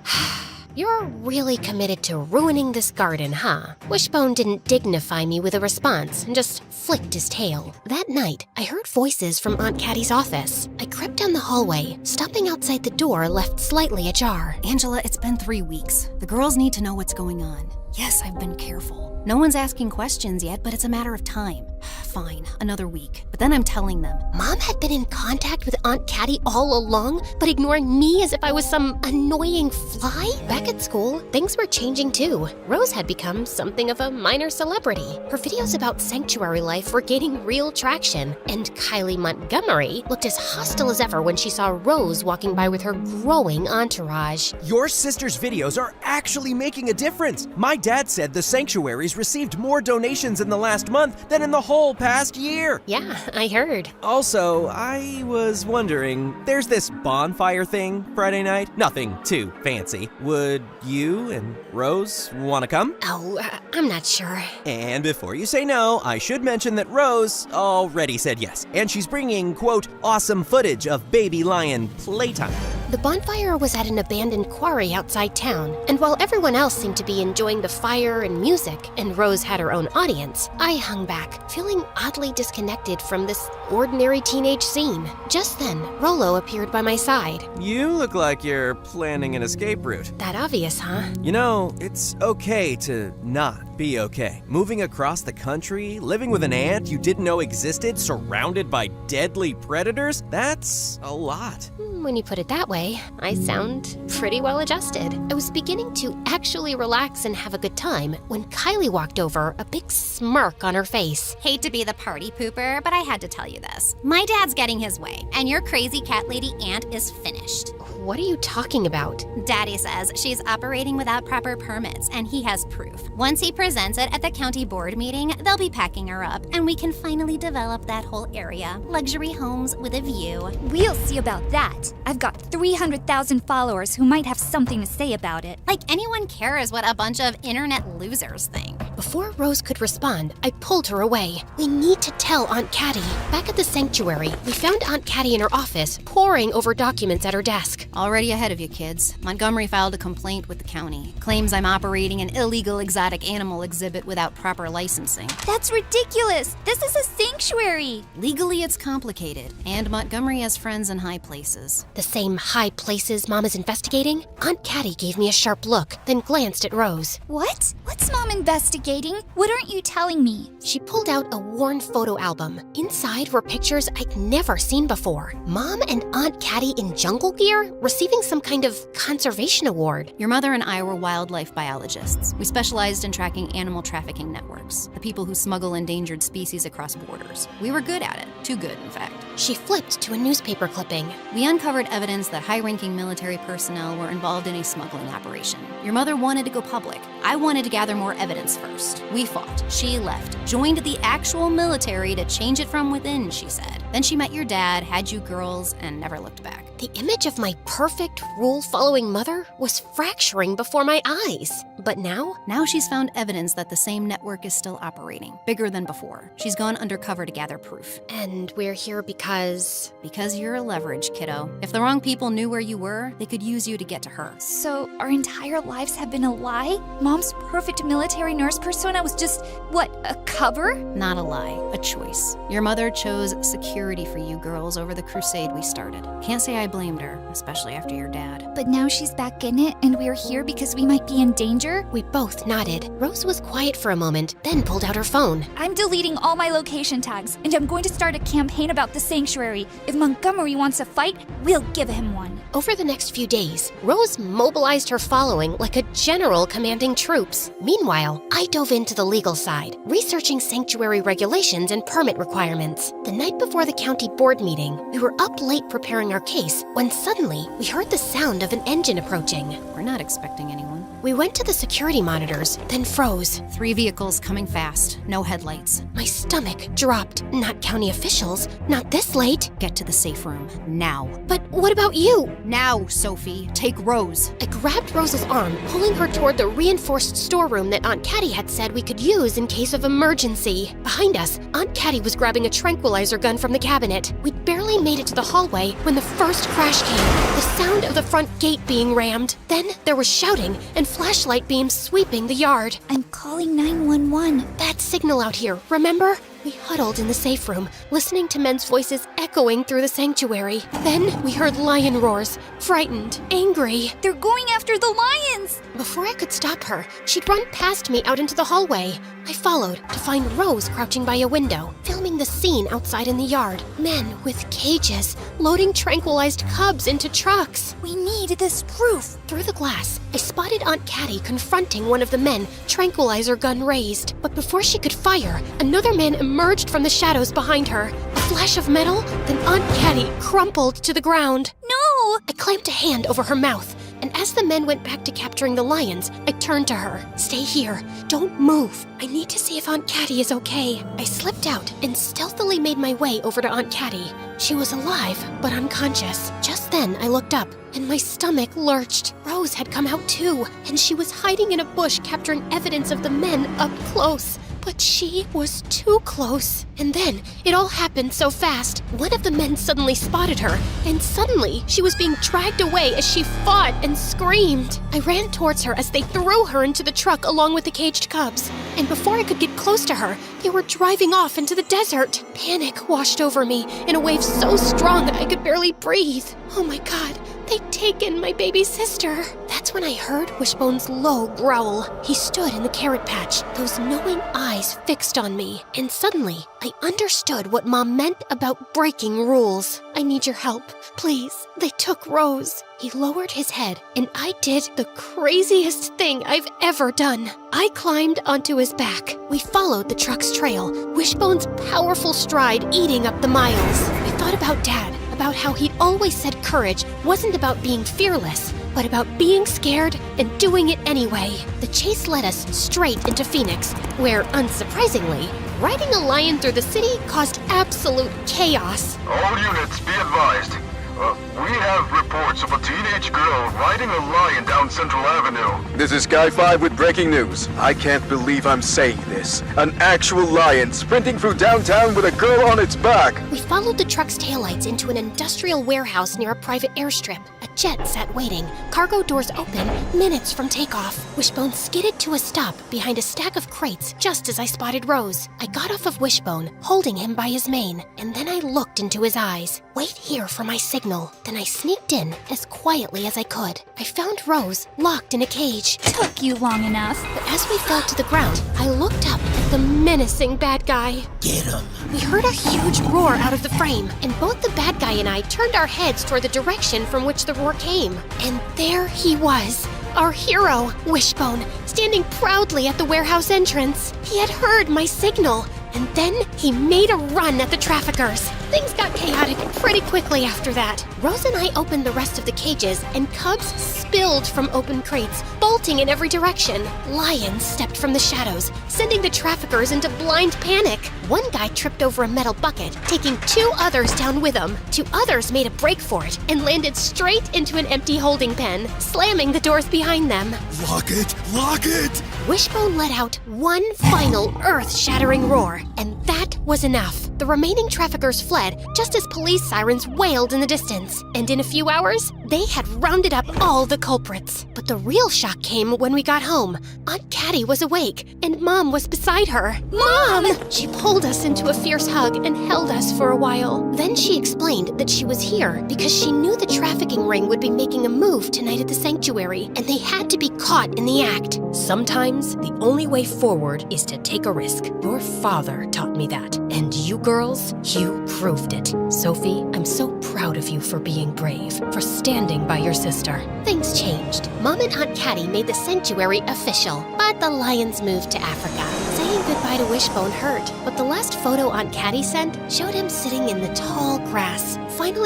You're really committed to ruining this garden, huh? Wishbone didn't dignify me with a response and just flicked his tail. That night, I heard voices from Aunt Caddy's office. I crept down the hallway, stopping outside the door left slightly ajar. Angela, it's been 3 weeks. The girls need to know what's going on. Yes, I've been careful. No one's asking questions yet, but it's a matter of time. Fine, another week. But then I'm telling them. Mom had been in contact with Aunt Caddy all along, but ignoring me as if I was some annoying fly? Back at school, things were changing too. Rose had become something of a minor celebrity. Her videos about sanctuary life were gaining real traction, and Kylie Montgomery looked as hostile as ever when she saw Rose walking by with her growing entourage. Your sister's videos are actually making a difference. My dad said the sanctuaries received more donations in the last month than in the whole whole past year. Yeah, I heard. Also, I was wondering, there's this bonfire thing Friday night. Nothing too fancy. Would you and Rose want to come? Oh, I'm not sure. And before you say no, I should mention that Rose already said yes. And she's bringing, quote, awesome footage of baby lion playtime. The bonfire was at an abandoned quarry outside town, and while everyone else seemed to be enjoying the fire and music, and Rose had her own audience, I hung back, feeling oddly disconnected from this ordinary teenage scene. Just then, Rolo appeared by my side. You look like you're planning an escape route. That obvious, huh? You know, it's okay to not be okay. Moving across the country, living with an aunt you didn't know existed, surrounded by deadly predators, that's a lot. When you put it that way, I sound pretty well adjusted. I was beginning to actually relax and have a good time when Kylie walked over, a big smirk on her face. Hate to be the party pooper, but I had to tell you this. My dad's getting his way, and your crazy cat lady aunt is finished. What are you talking about? Daddy says she's operating without proper permits, and he has proof. Once he presents it at the county board meeting, they'll be packing her up, and we can finally develop that whole area. Luxury homes with a view. We'll see about that. I've got 300,000 followers who might have something to say about it. Like anyone cares what a bunch of internet losers think. Before Rose could respond, I pulled her away. We need to tell Aunt Caddy. Back at the sanctuary, we found Aunt Caddy in her office, poring over documents at her desk. Already ahead of you, kids. Montgomery filed a complaint with the county. Claims I'm operating an illegal exotic animal exhibit without proper licensing. That's ridiculous! This is a sanctuary! Legally, it's complicated, and Montgomery has friends in high places. The same high places Mom is investigating? Aunt Caddy gave me a sharp look, then glanced at Rose. What? What's Mom investigating? What aren't you telling me? She pulled out a worn photo album. Inside were pictures I'd never seen before. Mom and Aunt Caddy in jungle gear, receiving some kind of conservation award. Your mother and I were wildlife biologists. We specialized in tracking animal trafficking networks, the people who smuggle endangered species across borders. We were good at it. Too good, in fact. She flipped to a newspaper clipping. We uncovered evidence that high-ranking military personnel were involved in a smuggling operation. Your mother wanted to go public. I wanted to gather more evidence first. We fought. She left, joined the actual military to change it from within, she said. Then she met your dad, had you girls, and never looked back. The image of my perfect, rule-following mother was fracturing before my eyes. But now? Now she's found evidence that the same network is still operating, bigger than before. She's gone undercover to gather proof. And we're here because... Because you're a leverage, kiddo. If the wrong people knew where you were, they could use you to get to her. So our entire lives have been a lie? Mom's perfect military nurse persona was just, what, a cover? Not a lie, a choice. Your mother chose security for you girls over the crusade we started. Can't say I blamed her, especially after your dad. But now she's back in it, and we're here because we might be in danger? We both nodded. Rose was quiet for a moment, then pulled out her phone. I'm deleting all my location tags, and I'm going to start a campaign about the sanctuary. If Montgomery wants a fight, we'll give him one. Over the next few days, Rose mobilized her following like a general commanding troops. Meanwhile, I dove into the legal side, researching sanctuary regulations and permit requirements. The night before the county board meeting, we were up late preparing our case when suddenly we heard the sound of an engine approaching. We're not expecting anyone. We went to the security monitors, then froze. 3 vehicles coming fast, no headlights. My stomach dropped. Not county officials, not this late. Get to the safe room, now. But what about you? Now, Sophie, take Rose. I grabbed Rose's arm, pulling her toward the reinforced storeroom that Aunt Caddy had said we could use in case of emergency. Behind us, Aunt Caddy was grabbing a tranquilizer gun from the cabinet. We'd barely made it to the hallway when the first crash came. The sound of the front gate being rammed. Then there was shouting and flashlight beams sweeping the yard. I'm calling 911. Bad signal out here, remember? We huddled in the safe room, listening to men's voices echoing through the sanctuary. Then we heard lion roars, frightened, angry. They're going after the lions! Before I could stop her, she'd run past me out into the hallway. I followed to find Rose crouching by a window, filming the scene outside in the yard. Men with cages, loading tranquilized cubs into trucks. We need this proof. Through the glass, I spotted Aunt Caddy confronting one of the men, tranquilizer gun raised. But before she could fire, another man emerged from the shadows behind her. A flash of metal, then Aunt Caddy crumpled to the ground. No! I clamped a hand over her mouth and as the men went back to capturing the lions, I turned to her. Stay here. Don't move. I need to see if Aunt Catty is okay. I slipped out and stealthily made my way over to Aunt Catty. She was alive, but unconscious. Just then, I looked up, and my stomach lurched. Rose had come out too, and she was hiding in a bush capturing evidence of the men up close. But she was too close. And then, it all happened so fast. One of the men suddenly spotted her, and suddenly, she was being dragged away as she fought and screamed. I ran towards her as they threw her into the truck along with the caged cubs. And before I could get close to her, they were driving off into the desert. Panic washed over me in a wave so strong I could barely breathe. Oh my God. They'd taken my baby sister. That's when I heard Wishbone's low growl. He stood in the carrot patch, those knowing eyes fixed on me. And suddenly, I understood what Mom meant about breaking rules. I need your help. Please. They took Rose. He lowered his head, and I did the craziest thing I've ever done. I climbed onto his back. We followed the truck's trail, Wishbone's powerful stride eating up the miles. I thought about Dad. About how he'd always said courage wasn't about being fearless, but about being scared and doing it anyway. The chase led us straight into Phoenix, where, unsurprisingly, riding a lion through the city caused absolute chaos. All units, be advised. We have reports of a teenage girl riding a lion down Central Avenue. This is Sky 5 with breaking news. I can't believe I'm saying this. An actual lion sprinting through downtown with a girl on its back. We followed the truck's taillights into an industrial warehouse near a private airstrip. A jet sat waiting, cargo doors open, minutes from takeoff. Wishbone skidded to a stop behind a stack of crates just as I spotted Rose. I got off of Wishbone, holding him by his mane, and then I looked into his eyes. Wait here for my signal. Then I sneaked in as quietly as I could. I found Rose locked in a cage. Took you long enough. But as we fell to the ground, I looked up at the menacing bad guy. Get him. We heard a huge roar out of the frame, and both the bad guy and I turned our heads toward the direction from which the roar came. And there he was. Our hero, Wishbone, standing proudly at the warehouse entrance. He had heard my signal, and then he made a run at the traffickers. Things got chaotic pretty quickly after that. Rose and I opened the rest of the cages, and cubs spilled from open crates, bolting in every direction. Lions stepped from the shadows, sending the traffickers into blind panic. One guy tripped over a metal bucket, taking 2 others down with him. 2 others made a break for it and landed straight into an empty holding pen, slamming the doors behind them. Lock it! Lock it! Wishbone let out one final earth-shattering roar, and that was enough. The remaining traffickers fled just as police sirens wailed in the distance, and in a few hours, they had rounded up all the culprits. But the real shock came when we got home. Aunt Catty was awake, and Mom was beside her. Mom! She pulled us into a fierce hug and held us for a while. Then she explained that she was here because she knew the trafficking ring would be making a move tonight at the sanctuary, and they had to be caught in the act. Sometimes the only way forward is to take a risk. Your father taught me that. And you girls, you proved it. Sophie, I'm so proud of you for being brave, for standing by your sister. Things changed. Mom and Aunt Catty made the sanctuary official, but the lions moved to Africa. Saying goodbye to Wishbone hurt, but the last photo Aunt Catty sent showed him sitting in the tall grass. Finally.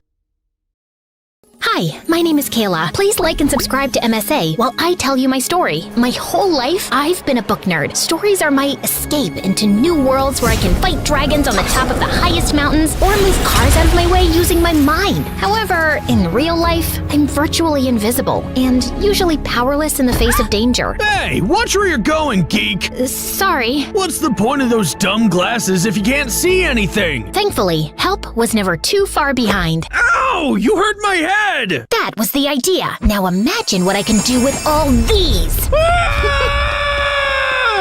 Hi, my name is Kayla. Please like and subscribe to MSA while I tell you my story. My whole life, I've been a book nerd. Stories are my escape into new worlds where I can fight dragons on the top of the highest mountains or move cars out of my way using my mind. However, in real life, I'm virtually invisible and usually powerless in the face of danger. Hey, watch where you're going, geek! Sorry. What's the point of those dumb glasses if you can't see anything? Thankfully, help was never too far behind. Ow! You hurt my head! That was the idea. Now imagine what I can do with all these.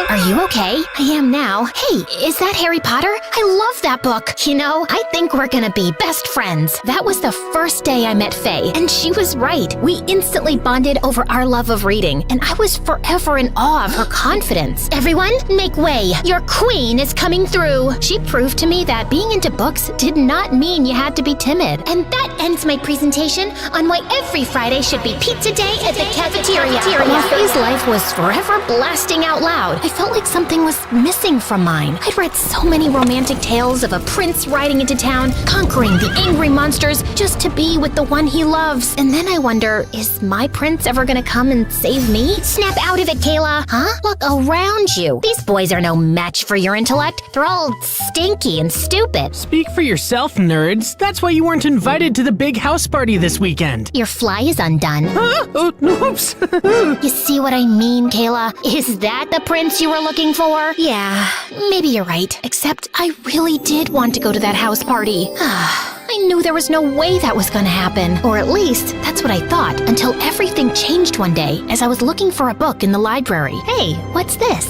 Are you okay? I am now. Hey, is that Harry Potter? I love that book. You know, I think we're gonna be best friends. That was the first day I met Faye, and she was right. We instantly bonded over our love of reading, and I was forever in awe of her confidence. Everyone, make way. Your queen is coming through. She proved to me that being into books did not mean you had to be timid. And that ends my presentation on why every Friday should be pizza day at the cafeteria. While Faye's life was forever blasting out loud, I felt felt like something was missing from mine. I'd read so many romantic tales of a prince riding into town, conquering the angry monsters just to be with the one he loves. And then I wonder, is my prince ever gonna come and save me? Snap out of it, Kayla. Huh? Look around you. These boys are no match for your intellect. They're all stinky and stupid. Speak for yourself, nerds. That's why you weren't invited to the big house party this weekend. Your fly is undone. Huh? Oh, oops. You see what I mean, Kayla? Is that the prince you were looking for? Yeah, maybe you're right. Except I really did want to go to that house party. I knew there was no way that was gonna happen. Or at least, that's what I thought, until everything changed one day as I was looking for a book in the library. Hey, what's this?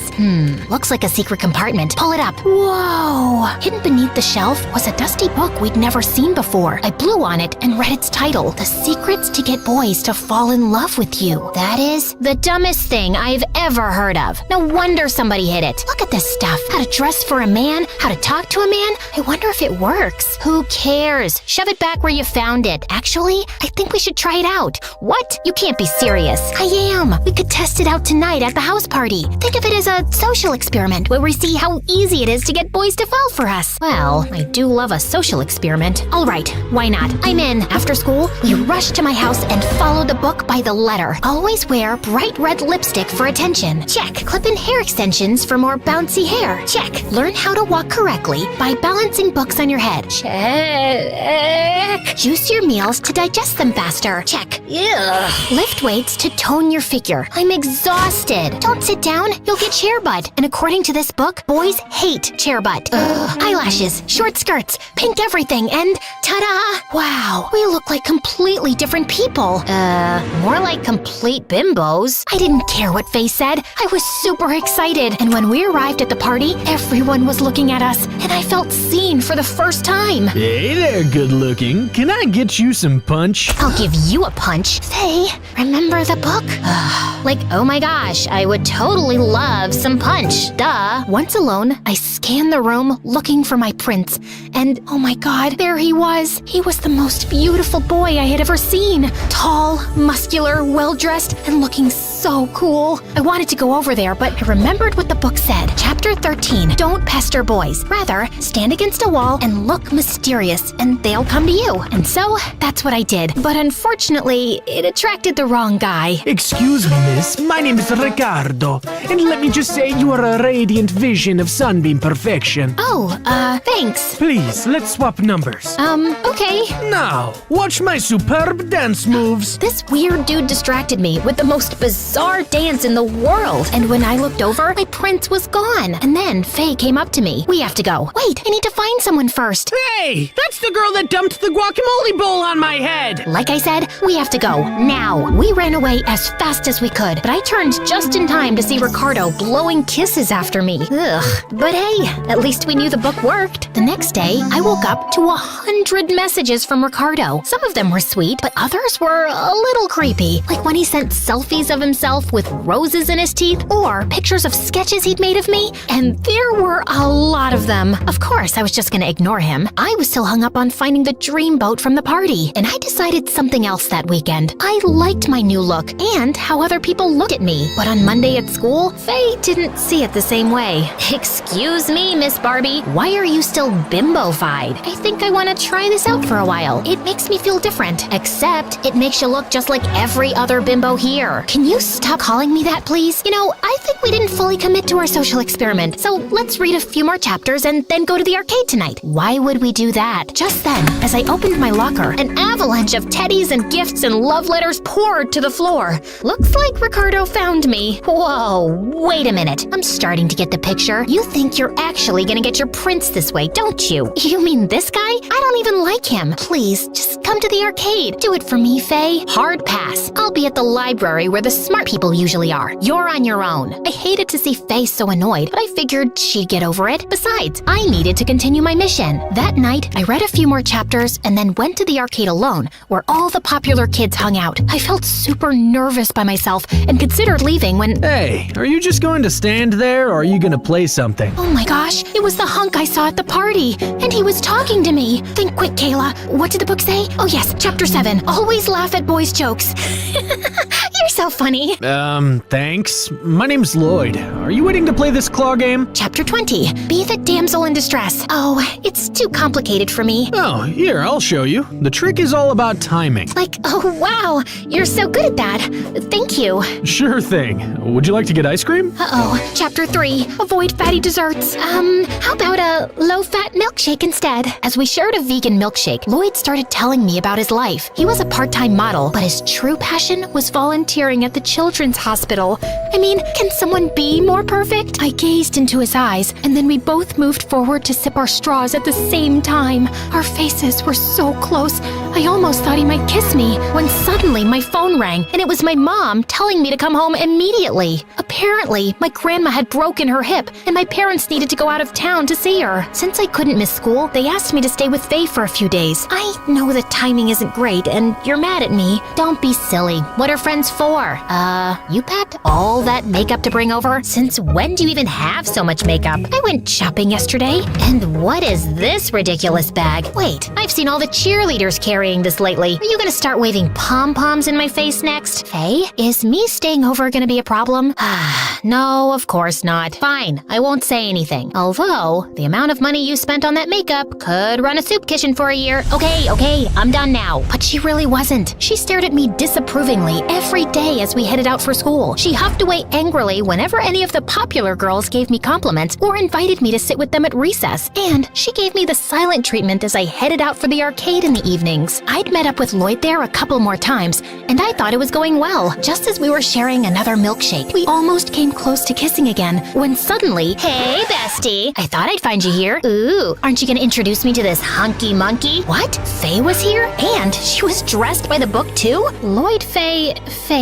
Looks like a secret compartment. Pull it up. Whoa! Hidden beneath the shelf was a dusty book we'd never seen before. I blew on it and read its title, The Secrets to Get Boys to Fall in Love with You. That is the dumbest thing I've ever heard of. No wonder somebody hid it. Look at this stuff. How to dress for a man, how to talk to a man. I wonder if it works. Who cares? Shove it back where you found it. Actually, I think we should try it out. What? You can't be serious. I am. We could test it out tonight at the house party. Think of it as a social experiment where we see how easy it is to get boys to fall for us. Well, I do love a social experiment. All right, why not? I'm in. After school, we rush to my house and follow the book by the letter. Always wear bright red lipstick for attention. Check. Clip in hair extensions for more bouncy hair. Check. Learn how to walk correctly by balancing books on your head. Check. Juice your meals to digest them faster. Check. Ugh. Lift weights to tone your figure. I'm exhausted. Don't sit down, you'll get chair butt. And according to this book, boys hate chair butt. Eyelashes, short skirts, pink everything, and ta-da! Wow, we look like completely different people. More like complete bimbos. I didn't care what Faye said. I was super excited. And when we arrived at the party, everyone was looking at us, and I felt seen for the first time. Hey there, good looking. Can I get you some punch? I'll give you a punch. Faye, remember the book? Like, oh my gosh, I would totally love some punch. Duh. Once alone, I scanned the room looking for my prince. And oh my god, there he was. He was the most beautiful boy I had ever seen. Tall, muscular, well-dressed, and looking so cool. I wanted to go over there, but I remembered what the book said. Chapter 13, don't pester boys. Rather, stand against a wall and look mysterious, and they'll come to you. And so, that's what I did. But unfortunately, it attracted the wrong guy. Excuse me, miss. My name is Ricardo. And let me just say you are a radiant vision of sunbeam perfection. Oh, thanks. Please, let's swap numbers. Okay. Now, watch my superb dance moves. This weird dude distracted me with the most bizarre dance in the world. And when I looked over, my prince was gone. And then Faye came up to me. We have to go. Wait, I need to find someone first. Hey, that's the girl that dumped the guacamole bowl on my head. Like I said, we have to go now. We ran away as fast as we could, but I turned just in time to see Ricardo blowing kisses after me. Ugh. But hey, at least we knew the book worked. The next day, I woke up to 100 messages from Ricardo. Some of them were sweet, but others were a little creepy. Like when he sent selfies of himself with roses in his teeth, or pictures of sketches he'd made of me, and there were a lot of them. Of course, I was just gonna ignore him. I was still hung up on finding the dream boat from the party, and I decided something else that weekend. I liked my new look and how other people looked at me, but on Monday at school, Faye didn't see it the same way. Excuse me, Miss Barbie. Why are you still bimbo-fied? I think I want to try this out for a while. It makes me feel different. Except it makes you look just like every other bimbo here. Can you stop calling me that, please? You know, I think we didn't fully commit to our social experiment, so let's read a few more chapters and then go to the arcade tonight. Why would we do that? Just then, as I opened my locker, an avalanche of teddies and gifts and love letters poured to the floor. Looks like Ricardo found me. Whoa, wait a minute. I'm starting to get the picture. You think you're actually gonna get your prince this way, don't you? You mean this guy? I don't even like him. Please, just come to the arcade. Do it for me, Faye. Hard pass. I'll be at the library where the smart people usually are. You're on your own. I hated to see Faye so annoyed, but I figured she'd get over it. Besides, I needed to continue my mission. That night, I read a few more chapters and then went to the arcade alone, where all the popular kids hung out. I felt super nervous by myself and considered leaving when— Hey, are you just going to stand there, or are you gonna play something? Oh my gosh, it was the hunk I saw at the party, and he was talking to me. Think quick, Kayla. What did the book say? Oh yes, chapter 7. Always laugh at boys' jokes. You're so funny. Thanks. My name's Lloyd. Are you waiting to play this claw game? Chapter 20. Be the damsel in distress. Oh, it's too complicated for me. Oh, here, I'll show you. The trick is all about timing. Oh wow, you're so good at that. Thank you. Sure thing. Would you like to get ice cream? Uh-oh. Chapter 3. Avoid fatty desserts. How about a low-fat milkshake instead? As we shared a vegan milkshake, Lloyd started telling me about his life. He was a part-time model, but his true passion was volunteering at the children's hospital. I mean, can someone be more perfect? I gazed into his eyes, and then we both moved forward to sip our straws at the same time. Our faces were so close, I almost thought he might kiss me, when suddenly my phone rang, and it was my mom telling me to come home immediately. Apparently, my grandma had broken her hip, and my parents needed to go out of town to see her. Since I couldn't miss school, they asked me to stay with Faye for a few days. I know the timing isn't great, and you're mad at me. Don't be silly. What are friends for? You packed all that makeup to bring over? Since when do you even have so much makeup? I went shopping yesterday. And what is this ridiculous bag? Wait, I've seen all the cheerleaders carrying this lately. Are you gonna start waving pom-poms in my face next? Faye, is me staying over gonna be a problem? No, of course not. Fine, I won't say anything. Although, the amount of money you spent on that makeup could run a soup kitchen for a year. Okay, I'm done now. But she really wasn't. She stared at me disapprovingly every day as we headed out for school. She huffed away angrily whenever any of the popular girls gave me compliments or invited me to sit with them at recess. And she gave me the silent treatment as I headed out for the arcade in the evenings. I'd met up with Lloyd there a couple more times, and I thought it was going well. Just as we were sharing another milkshake, we almost came close to kissing again, when suddenly, hey, bestie, I thought I'd find you here. Ooh, aren't you gonna introduce me to this hunky monkey? What? Faye was here? And she was dressed by the book too? Lloyd Faye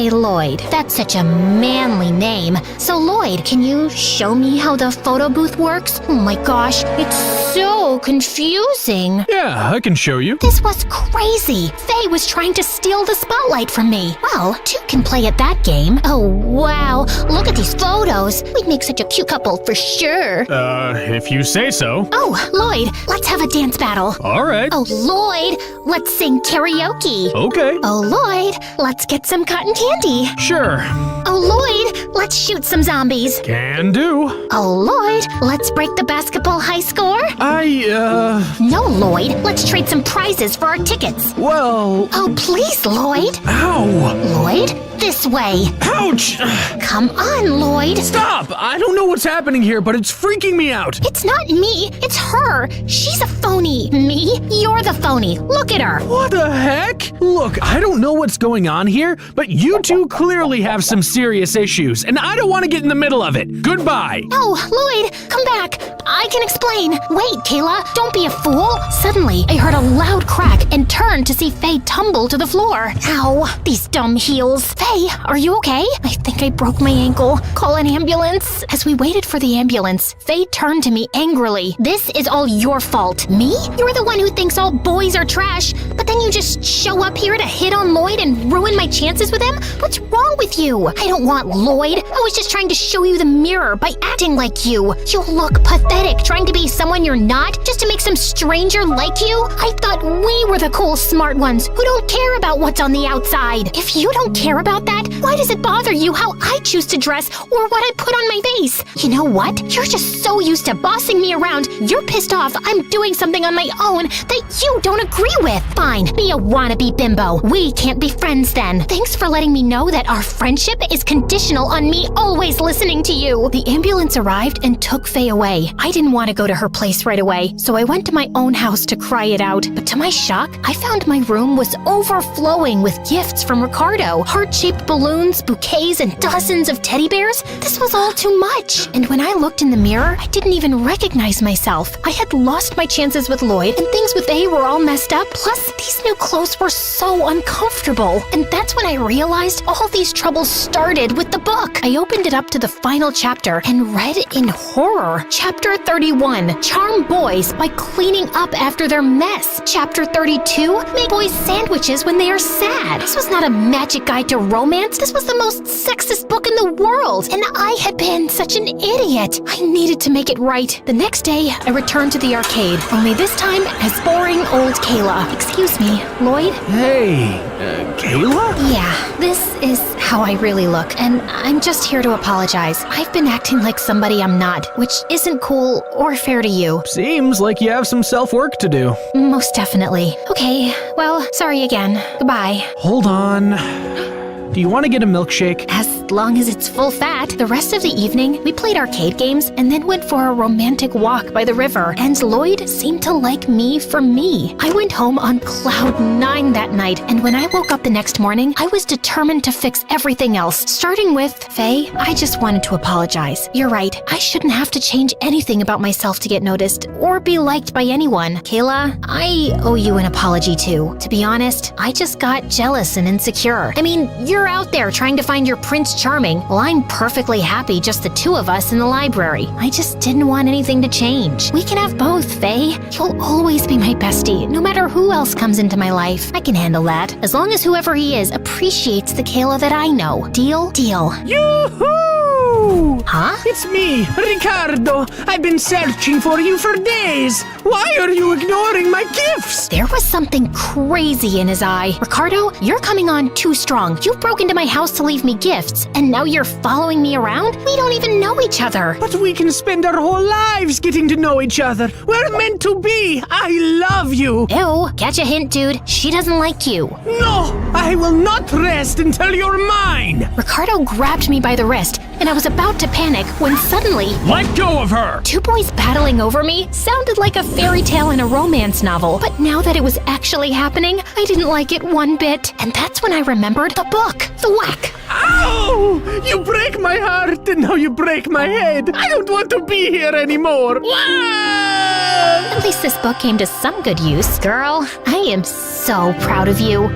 Lloyd. That's such a manly name. So Lloyd, can you show me how the photo booth works? Oh my gosh, it's so confusing. Yeah, I can show you. This was crazy. Faye was trying to steal the spotlight from me. Well, two can play at that game. Oh wow, look at these photos. We'd make such a cute couple for sure. If you say so. Oh, Lloyd, let's have a dance battle. All right. Oh, Lloyd, let's sing karaoke. Okay. Oh, Lloyd, let's get some cotton candy. Sure. Oh, Lloyd, let's shoot some zombies. Can do. Oh, Lloyd, let's break the basketball high score. No, Lloyd, let's trade some prizes for our tickets. Well... Oh, please, Lloyd. Ow! Lloyd, this way. Ouch! Come on, Lloyd. Stop! I don't know what's happening here, but it's freaking me out. It's not me, it's her. She's a phony. Me? You're the phony. Look at her. What the heck? Look, I don't know what's going on here, but you two clearly have some serious issues, and I don't want to get in the middle of it. Goodbye. No, Lloyd, come back. I can explain. Wait, Kayla, don't be a fool. Suddenly, I heard a loud crack and turned to see Faye tumble to the floor. Ow, these dumb heels. Faye, are you okay? I think I broke my ankle. Call an ambulance. As we waited for the ambulance, Faye turned to me angrily. This is all your fault. Me? You're the one who thinks all boys are trash, but then you just show up here to hit on Lloyd and ruin my chances with him? What's wrong with you? I don't want Lloyd. I was just trying to show you the mirror by acting like you. You look pathetic trying to be someone you're not just to make some stranger like you. I thought we were the cool, smart ones who don't care about what's on the outside. If you don't care about that, why does it bother you how I choose to dress or what I put on my face? You know what? You're just so used to bossing me around, you're pissed off I'm doing something on my own that you don't agree with. Fine, be a wannabe bimbo. We can't be friends then. Thanks for letting me know that our friendship is conditional on me always listening to you. The ambulance arrived and took Faye away. I didn't want to go to her place right away, so I went to my own house to cry it out. But to my shock, I found my room was overflowing with gifts from Ricardo. Heart-shaped balloons, bouquets, and dozens of teddy bears. This was all too much. And when I looked in the mirror, I didn't even recognize myself. I had lost my chances with Lloyd, and things with A were all messed up. Plus, these new clothes were so uncomfortable. And that's when I realized all these troubles started with the book. I opened it up to the final chapter and read in horror. Chapter 31, Charm Boys by cleaning up after their mess. Chapter 32, Make boys sandwiches when they are sad. This was not a magic guide to romance. This was the most sexist book in the world. And I had been such an idiot. I needed to make it right. The next day, I returned to the arcade, only this time as boring old Kayla. Excuse me, Lloyd? Hey, Kayla? Yeah, this is how I really look, and I'm just here to apologize. I've been acting like somebody I'm not, which isn't cool or fair to you. Seems like you have some self-work to do. Most definitely. Okay, well, sorry again. Goodbye. Hold on. Do you want to get a milkshake? As long as it's full fat. The rest of the evening, we played arcade games and then went for a romantic walk by the river. And Lloyd seemed to like me for me. I went home on cloud 9 that night, and when I woke up the next morning, I was determined to fix everything else. Starting with, Faye, I just wanted to apologize. You're right, I shouldn't have to change anything about myself to get noticed or be liked by anyone. Kayla, I owe you an apology too. To be honest, I just got jealous and insecure. I mean, you're out there trying to find your Prince Charming, while I'm perfectly happy just the two of us in the library. I just didn't want anything to change. We can have both, Faye. You'll always be my bestie, no matter who else comes into my life. I can handle that, as long as whoever he is appreciates the Kayla that I know. Deal? Deal. Yoo-hoo! Huh? It's me, Ricardo. I've been searching for you for days. Why are you ignoring my gifts? There was something crazy in his eye. Ricardo, you're coming on too strong. You broke into my house to leave me gifts, and now you're following me around? We don't even know each other. But we can spend our whole lives getting to know each other. We're meant to be. I love you. Ew, catch a hint, dude. She doesn't like you. No, I will not rest until you're mine. Ricardo grabbed me by the wrist, and I was about to panic when suddenly... Let go of her! Two boys battling over me sounded like a fairy tale in a romance novel. But now that it was actually happening, I didn't like it one bit. And that's when I remembered the book, The Whack. Ow! You break my heart, and now you break my head. I don't want to be here anymore. At least this book came to some good use. Girl, I am so proud of you.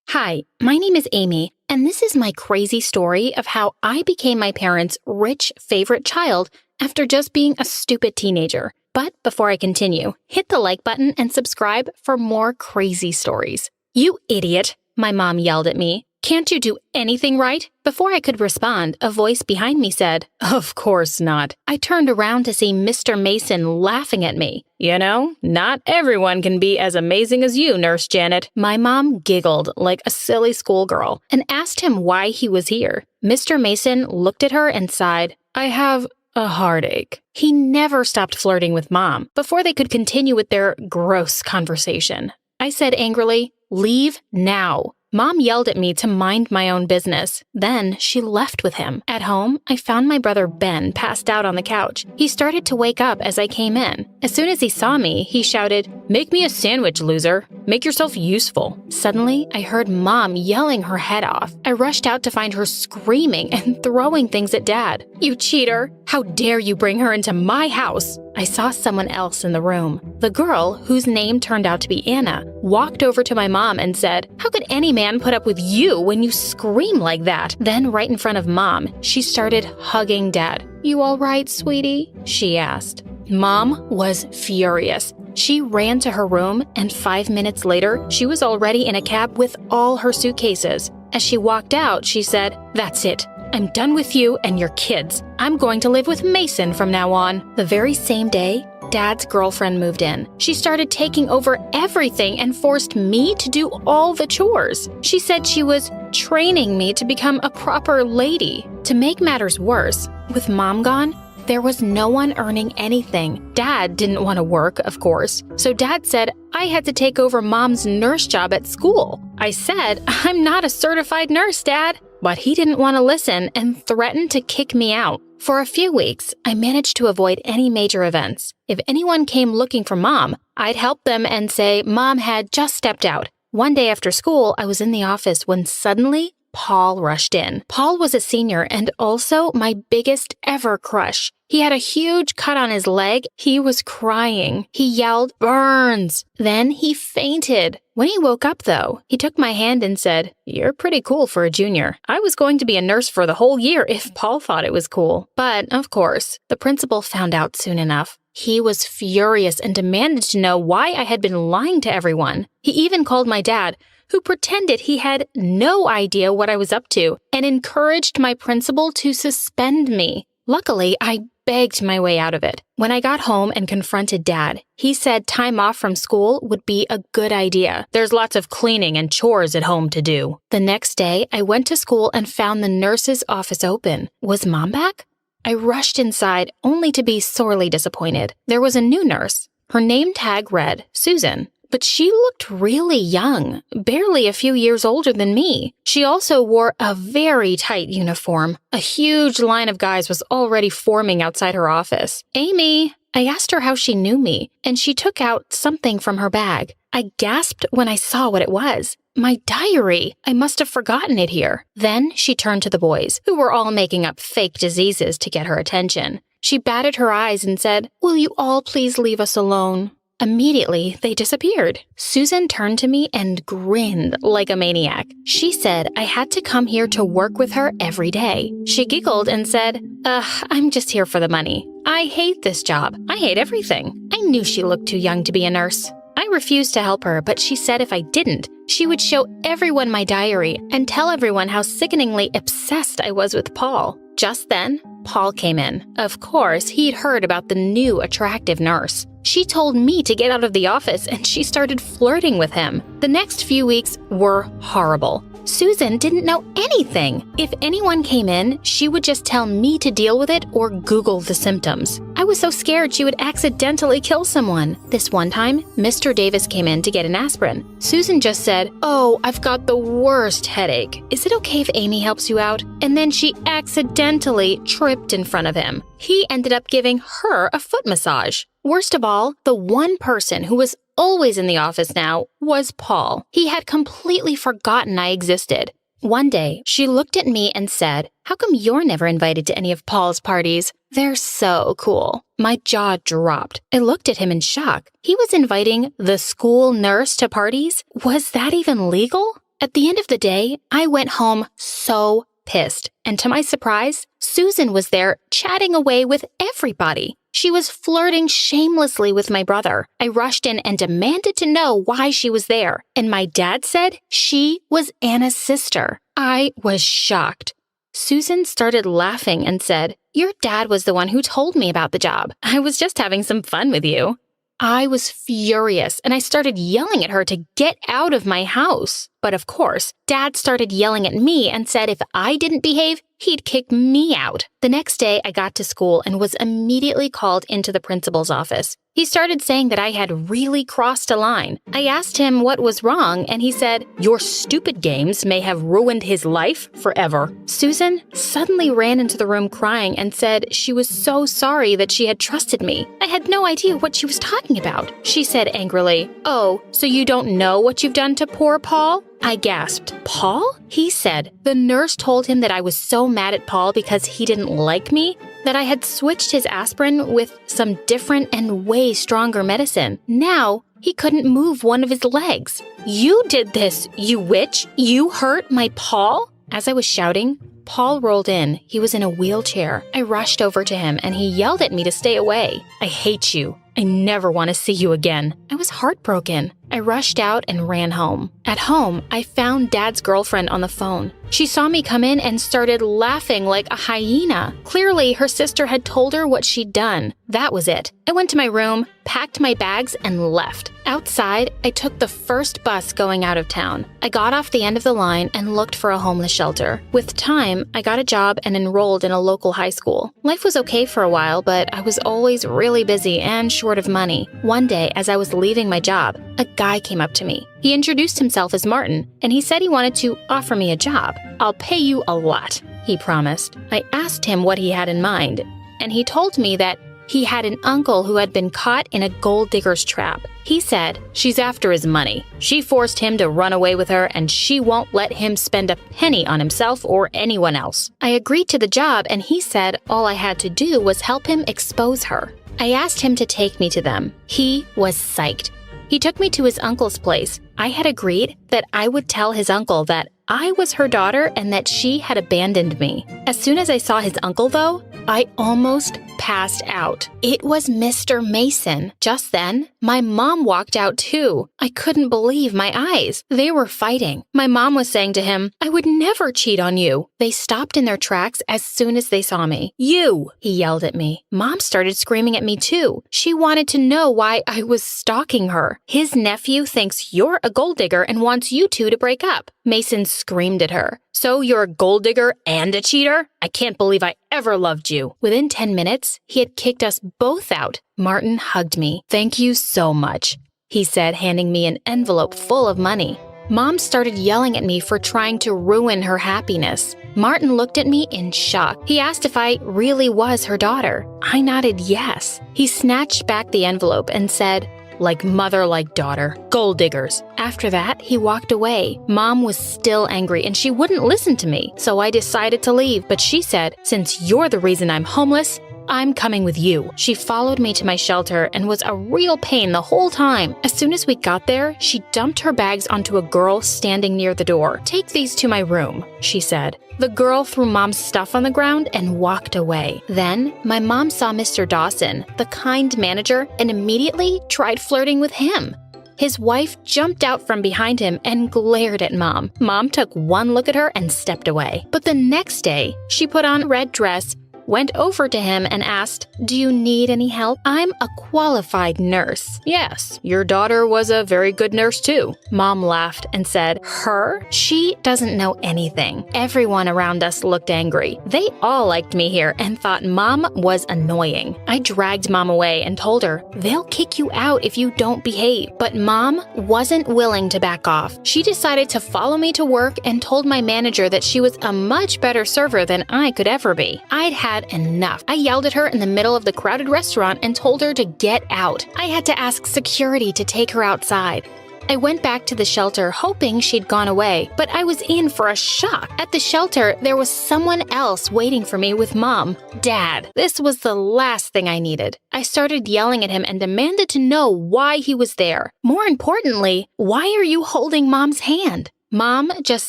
Hi, my name is Amy, and this is my crazy story of how I became my parents' rich favorite child after just being a stupid teenager. But before I continue, hit the like button and subscribe for more crazy stories. You idiot, my mom yelled at me. Can't you do anything right? Before I could respond, a voice behind me said, Of course not. I turned around to see Mr. Mason laughing at me. You know, not everyone can be as amazing as you, Nurse Janet. My mom giggled like a silly schoolgirl and asked him why he was here. Mr. Mason looked at her and sighed, I have a heartache. He never stopped flirting with Mom before they could continue with their gross conversation. I said angrily, Leave now. Mom yelled at me to mind my own business. Then she left with him. At home, I found my brother Ben passed out on the couch. He started to wake up as I came in. As soon as he saw me, he shouted, Make me a sandwich, loser. Make yourself useful. Suddenly, I heard Mom yelling her head off. I rushed out to find her screaming and throwing things at Dad. You cheater! How dare you bring her into my house? I saw someone else in the room. The girl, whose name turned out to be Anna, walked over to my mom and said, How could any man put up with you when you scream like that? Then, right in front of Mom, she started hugging Dad. You all right, sweetie? She asked. Mom was furious. She ran to her room, and 5 minutes later, she was already in a cab with all her suitcases. As she walked out, she said, That's it. I'm done with you and your kids. I'm going to live with Mason from now on. The very same day, Dad's girlfriend moved in. She started taking over everything and forced me to do all the chores. She said she was training me to become a proper lady. To make matters worse, with Mom gone, there was no one earning anything. Dad didn't want to work, of course, so Dad said I had to take over Mom's nurse job at school. I said, I'm not a certified nurse, Dad. But he didn't want to listen and threatened to kick me out. For a few weeks, I managed to avoid any major events. If anyone came looking for Mom, I'd help them and say Mom had just stepped out. One day after school, I was in the office when suddenly Paul rushed in. Paul was a senior and also my biggest ever crush. He had a huge cut on his leg. He was crying. He yelled, Burns! Then he fainted. When he woke up, though, he took my hand and said, You're pretty cool for a junior. I was going to be a nurse for the whole year if Paul thought it was cool. But, of course, the principal found out soon enough. He was furious and demanded to know why I had been lying to everyone. He even called my dad, who pretended he had no idea what I was up to, and encouraged my principal to suspend me. Luckily, I begged my way out of it. When I got home and confronted Dad, he said time off from school would be a good idea. There's lots of cleaning and chores at home to do. The next day, I went to school and found the nurse's office open. Was Mom back? I rushed inside only to be sorely disappointed. There was a new nurse. Her name tag read Susan. But she looked really young, barely a few years older than me. She also wore a very tight uniform. A huge line of guys was already forming outside her office. Amy, I asked her how she knew me, and she took out something from her bag. I gasped when I saw what it was. My diary! I must have forgotten it here. Then she turned to the boys, who were all making up fake diseases to get her attention. She batted her eyes and said, "Will you all please leave us alone?" Immediately, they disappeared. Susan turned to me and grinned like a maniac. She said I had to come here to work with her every day. She giggled and said, I'm just here for the money. I hate this job. I hate everything. I knew she looked too young to be a nurse. I refused to help her, but she said if I didn't, she would show everyone my diary and tell everyone how sickeningly obsessed I was with Paul. Just then, Paul came in. Of course, he'd heard about the new attractive nurse. She told me to get out of the office and she started flirting with him. The next few weeks were horrible. Susan didn't know anything. If anyone came in, she would just tell me to deal with it or Google the symptoms. I was so scared she would accidentally kill someone. This one time, Mr. Davis came in to get an aspirin. Susan just said, "Oh, I've got the worst headache. Is it okay if Amy helps you out?" And then she accidentally tripped in front of him. He ended up giving her a foot massage. Worst of all, the one person who was always in the office now was Paul. He had completely forgotten I existed. One day, she looked at me and said, "How come you're never invited to any of Paul's parties? They're so cool." My jaw dropped. I looked at him in shock. He was inviting the school nurse to parties? Was that even legal? At the end of the day, I went home so pissed. And to my surprise, Susan was there chatting away with everybody. She was flirting shamelessly with my brother. I rushed in and demanded to know why she was there. And my dad said she was Anna's sister. I was shocked. Susan started laughing and said, "Your dad was the one who told me about the job. I was just having some fun with you." I was furious and I started yelling at her to get out of my house. But of course, Dad started yelling at me and said if I didn't behave, he'd kick me out. The next day, I got to school and was immediately called into the principal's office. He started saying that I had really crossed a line. I asked him what was wrong, and he said, "Your stupid games may have ruined his life forever." Susan suddenly ran into the room crying and said she was so sorry that she had trusted me. I had no idea what she was talking about. She said angrily, "Oh, so you don't know what you've done to poor Paul?" I gasped. "Paul?" He said the nurse told him that I was so mad at Paul because he didn't like me, that I had switched his aspirin with some different and way stronger medicine. Now, he couldn't move one of his legs. "You did this, you witch! You hurt my Paul?" As I was shouting, Paul rolled in. He was in a wheelchair. I rushed over to him and he yelled at me to stay away. "I hate you. I never want to see you again." I was heartbroken. I rushed out and ran home. At home, I found Dad's girlfriend on the phone. She saw me come in and started laughing like a hyena. Clearly, her sister had told her what she'd done. That was it. I went to my room, packed my bags, and left. Outside, I took the first bus going out of town. I got off the end of the line and looked for a homeless shelter. With time, I got a job and enrolled in a local high school. Life was okay for a while, but I was always really busy and short of money. One day, as I was leaving my job, a guy came up to me. He introduced himself as Martin, and he said he wanted to offer me a job. "I'll pay you a lot," he promised. I asked him what he had in mind, and he told me that he had an uncle who had been caught in a gold digger's trap. He said, "She's after his money. She forced him to run away with her, and she won't let him spend a penny on himself or anyone else." I agreed to the job, and he said all I had to do was help him expose her. I asked him to take me to them. He was psyched. He took me to his uncle's place. I had agreed that I would tell his uncle that I was her daughter and that she had abandoned me. As soon as I saw his uncle, though, I almost passed out. It was Mr. Mason. Just then, my mom walked out too. I couldn't believe my eyes. They were fighting. My mom was saying to him, "I would never cheat on you." They stopped in their tracks as soon as they saw me. "You!" he yelled at me. Mom started screaming at me too. She wanted to know why I was stalking her. His nephew thinks you're a gold digger and wants you two to break up. Mason screamed at her. "So you're a gold digger and a cheater? I can't believe I ever loved you." Within 10 minutes, he had kicked us both out. Martin hugged me. "Thank you so much," he said, handing me an envelope full of money. Mom started yelling at me for trying to ruin her happiness. Martin looked at me in shock. He asked if I really was her daughter. I nodded yes. He snatched back the envelope and said, "Like mother, like daughter. Gold diggers." After that, he walked away. Mom was still angry and she wouldn't listen to me, so I decided to leave. But she said, "Since you're the reason I'm homeless, I'm coming with you." She followed me to my shelter and was a real pain the whole time. As soon as we got there, she dumped her bags onto a girl standing near the door. "Take these to my room," she said. The girl threw Mom's stuff on the ground and walked away. Then, my mom saw Mr. Dawson, the kind manager, and immediately tried flirting with him. His wife jumped out from behind him and glared at Mom. Mom took one look at her and stepped away. But the next day, she put on a red dress, went over to him and asked, "Do you need any help? I'm a qualified nurse." "Yes, your daughter was a very good nurse too." Mom laughed and said, "Her? She doesn't know anything." Everyone around us looked angry. They all liked me here and thought Mom was annoying. I dragged Mom away and told her, "They'll kick you out if you don't behave." But Mom wasn't willing to back off. She decided to follow me to work and told my manager that she was a much better server than I could ever be. I'd had enough. I yelled at her in the middle of the crowded restaurant and told her to get out. I had to ask security to take her outside. I went back to the shelter hoping she'd gone away, but I was in for a shock. At the shelter, there was someone else waiting for me with Mom. Dad. This was the last thing I needed. I started yelling at him and demanded to know why he was there. More importantly, why are you holding Mom's hand? Mom just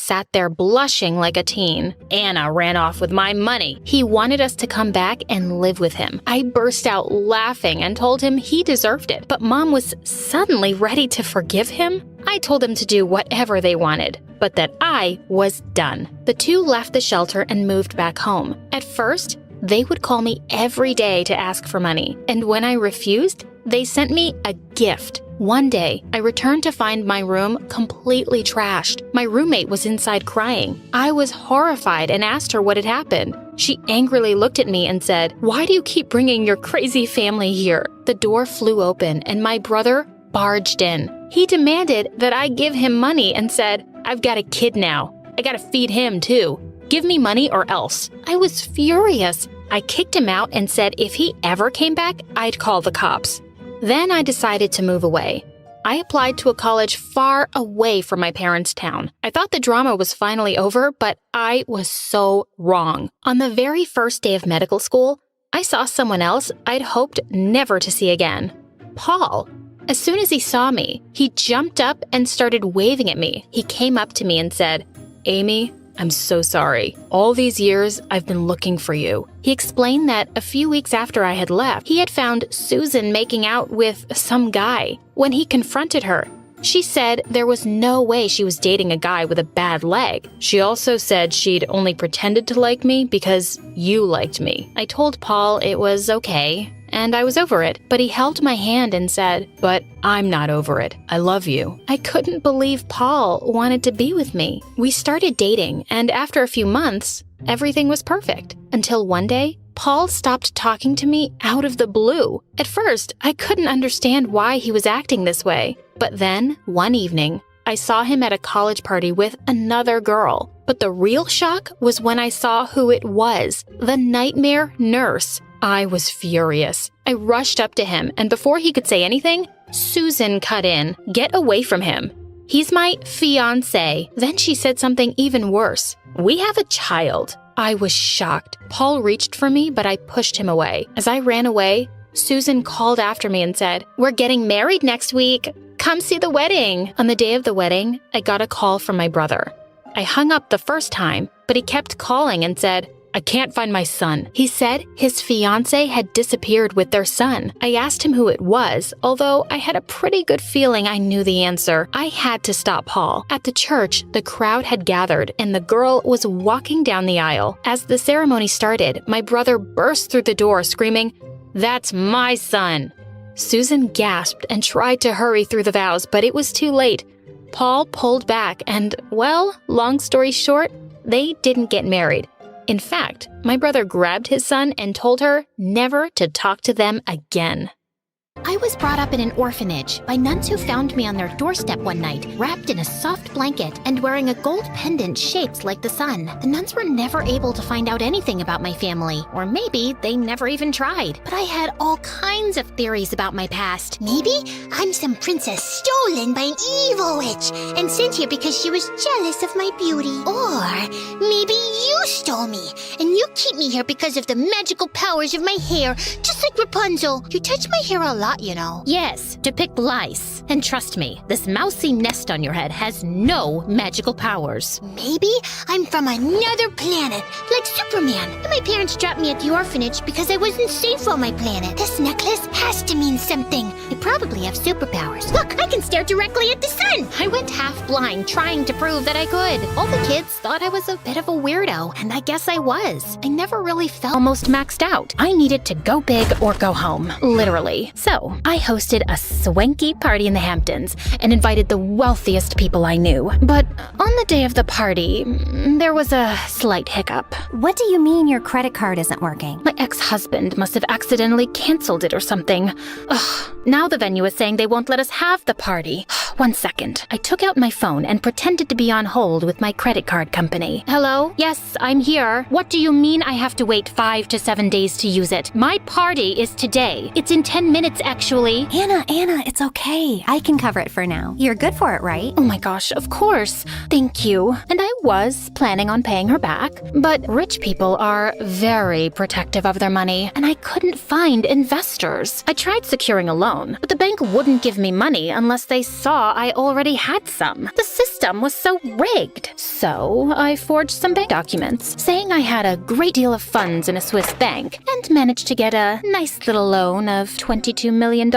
sat there blushing like a teen. "Anna ran off with my money. He wanted us to come back and live with him." I burst out laughing and told him he deserved it, but Mom was suddenly ready to forgive him. I told them to do whatever they wanted, but that I was done. The two left the shelter and moved back home. At first, they would call me every day to ask for money, and when I refused, they sent me a gift. One day, I returned to find my room completely trashed. My roommate was inside crying. I was horrified and asked her what had happened. She angrily looked at me and said, "Why do you keep bringing your crazy family here?" The door flew open and my brother barged in. He demanded that I give him money and said, "I've got a kid now. I gotta feed him too. Give me money or else." I was furious. I kicked him out and said if he ever came back, I'd call the cops. Then I decided to move away. I applied to a college far away from my parents' town. I thought the drama was finally over, but I was so wrong. On the very first day of medical school, I saw someone else I'd hoped never to see again. Paul. As soon as he saw me, he jumped up and started waving at me. He came up to me and said, "Amy, I'm so sorry. All these years, I've been looking for you." He explained that a few weeks after I had left, he had found Susan making out with some guy. When he confronted her, she said there was no way she was dating a guy with a bad leg. She also said she'd only pretended to like me because you liked me. I told Paul it was okay, and I was over it, but he held my hand and said, "But I'm not over it. I love you." I couldn't believe Paul wanted to be with me. We started dating, and after a few months, everything was perfect. Until one day, Paul stopped talking to me out of the blue. At first, I couldn't understand why he was acting this way. But then, one evening, I saw him at a college party with another girl. But the real shock was when I saw who it was, the nightmare nurse. I was furious. I rushed up to him, and before he could say anything, Susan cut in. "Get away from him. He's my fiancé." Then she said something even worse. "We have a child." I was shocked. Paul reached for me, but I pushed him away. As I ran away, Susan called after me and said, "We're getting married next week. Come see the wedding." On the day of the wedding, I got a call from my brother. I hung up the first time, but he kept calling and said, I can't find my son. He said his fiancée had disappeared with their son. I asked him who it was, although I had a pretty good feeling I knew the answer. I had to stop Paul. At the church, the crowd had gathered, and the girl was walking down the aisle. As the ceremony started, my brother burst through the door screaming, "That's my son!" Susan gasped and tried to hurry through the vows, but it was too late. Paul pulled back and, well, long story short, they didn't get married. In fact, my brother grabbed his son and told her never to talk to them again. I was brought up in an orphanage by nuns who found me on their doorstep one night, wrapped in a soft blanket and wearing a gold pendant shaped like the sun. The nuns were never able to find out anything about my family, or maybe they never even tried. But I had all kinds of theories about my past. Maybe I'm some princess stolen by an evil witch and sent here because she was jealous of my beauty. Or maybe you stole me and you keep me here because of the magical powers of my hair, just like Rapunzel. You touch my hair a lot, you know. Yes, to pick lice. And trust me, this mousy nest on your head has no magical powers. Maybe I'm from another planet, like Superman. And my parents dropped me at the orphanage because I wasn't safe on my planet. This necklace has to mean something. I probably have superpowers. Look, I can stare directly at the sun. I went half blind trying to prove that I could. All the kids thought I was a bit of a weirdo, and I guess I was. I never really felt almost maxed out. I needed to go big or go home, literally. So I hosted a swanky party in the Hamptons and invited the wealthiest people I knew. But on the day of the party, there was a slight hiccup. What do you mean your credit card isn't working? My ex-husband must have accidentally canceled it or something. Ugh, now the venue is saying they won't let us have the party. One second. I took out my phone and pretended to be on hold with my credit card company. Hello? Yes, I'm here. What do you mean I have to wait 5 to 7 days to use it? My party is today. It's in 10 minutes, actually. Anna, it's okay. I can cover it for now. You're good for it, right? Oh my gosh, of course. Thank you. And I was planning on paying her back. But rich people are very protective of their money, and I couldn't find investors. I tried securing a loan, but the bank wouldn't give me money unless they saw I already had some. The system was so rigged. So I forged some bank documents saying I had a great deal of funds in a Swiss bank and managed to get a nice little loan of $22 million,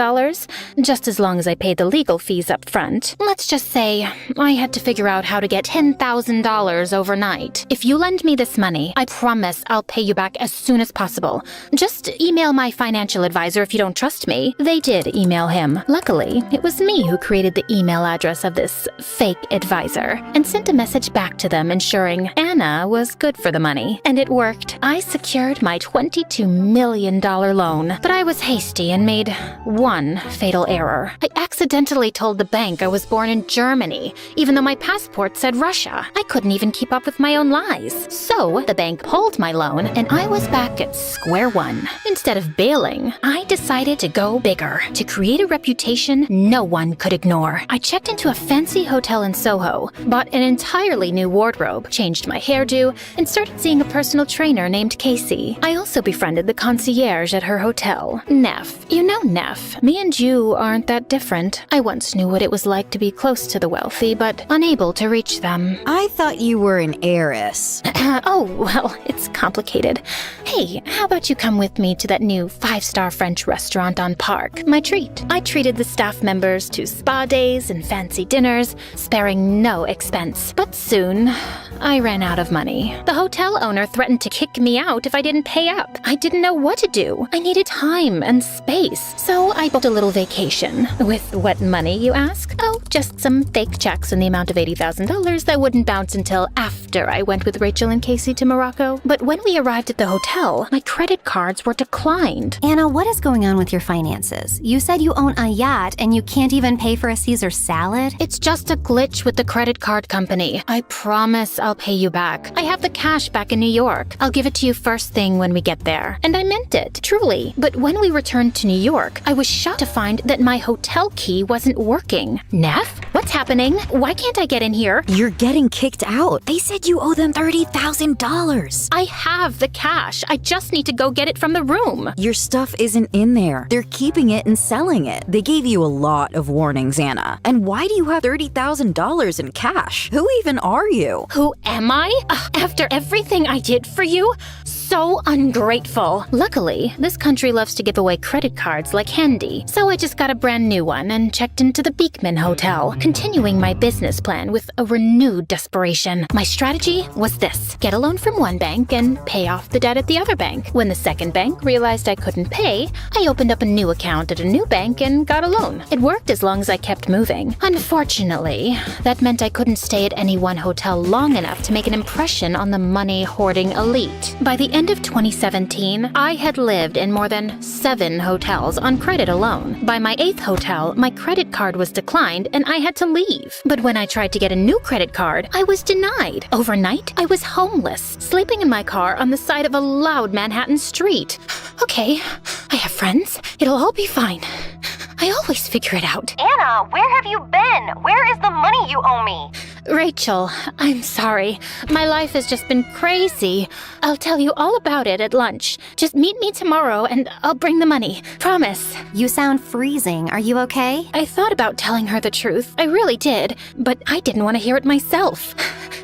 just as long as I paid the legal fees up front. Let's just say I had to figure out how to get $10,000 overnight. If you lend me this money, I promise I'll pay you back as soon as possible. Just email my financial advisor if you don't trust me. They did email him. Luckily, it was me who created the email address of this fake advisor and sent a message back to them ensuring Anna was good for the money. And it worked. I secured my $22 million loan, but I was hasty and made one fatal error. I accidentally told the bank I was born in Germany, even though my passport said Russia. I couldn't even keep up with my own lies. So the bank pulled my loan, and I was back at square one. Instead of bailing, I decided to go bigger, to create a reputation no one could ignore. I checked into a fancy hotel in Soho, bought an entirely new wardrobe, changed my hairdo, and started seeing a personal trainer named Casey. I also befriended the concierge at her hotel, Neff. You know Neff. Me and you aren't that different. I once knew what it was like to be close to the wealthy, but unable to reach them. I thought you were an heiress. Oh, well, it's complicated. Hey, how about you come with me to that new 5-star French restaurant on Park? My treat. I treated the staff members to spa days and fancy dinners, sparing no expense. But soon, I ran out of money. The hotel owner threatened to kick me out if I didn't pay up. I didn't know what to do. I needed time and space, so I booked a little vacation. With what money, you ask? Oh, just some fake checks in the amount of $80,000 that wouldn't bounce until after I went with Rachel and Casey to Morocco. But when we arrived at the hotel, my credit cards were declined. Anna, what is going on with your finances? You said you own a yacht and you can't even pay for a Caesar salad? It's just a glitch with the credit card company. I promise I'll pay you back. I have the cash back in New York. I'll give it to you first thing when we get there. And I meant it, truly. But when we returned to New York, I was shocked to find that my hotel key key wasn't working. Neff, what's happening? Why can't I get in here? You're getting kicked out. They said you owe them $30,000. I have the cash. I just need to go get it from the room. Your stuff isn't in there. They're keeping it and selling it. They gave you a lot of warnings, Anna. And why do you have $30,000 in cash? Who even are you? Who am I? After everything I did for you? So ungrateful. Luckily, this country loves to give away credit cards like candy, so I just got a brand new one and checked into the Beekman Hotel, continuing my business plan with a renewed desperation. My strategy was this: get a loan from one bank and pay off the debt at the other bank. When the second bank realized I couldn't pay, I opened up a new account at a new bank and got a loan. It worked as long as I kept moving. Unfortunately, that meant I couldn't stay at any one hotel long enough to make an impression on the money-hoarding elite. By the end of 2017, I had lived in more than 7 hotels on credit alone. By my 8th hotel, my credit card was declined and I had to leave. But when I tried to get a new credit card, I was denied. Overnight, I was homeless, sleeping in my car on the side of a loud Manhattan street. Okay, I have friends. It'll all be fine. I always figure it out. Anna, where have you been? Where is the money you owe me? Rachel, I'm sorry. My life has just been crazy. I'll tell you all about it at lunch. Just meet me tomorrow and I'll bring the money. Promise. You sound freezing. Are you okay? I thought about telling her the truth. I really did. But I didn't want to hear it myself.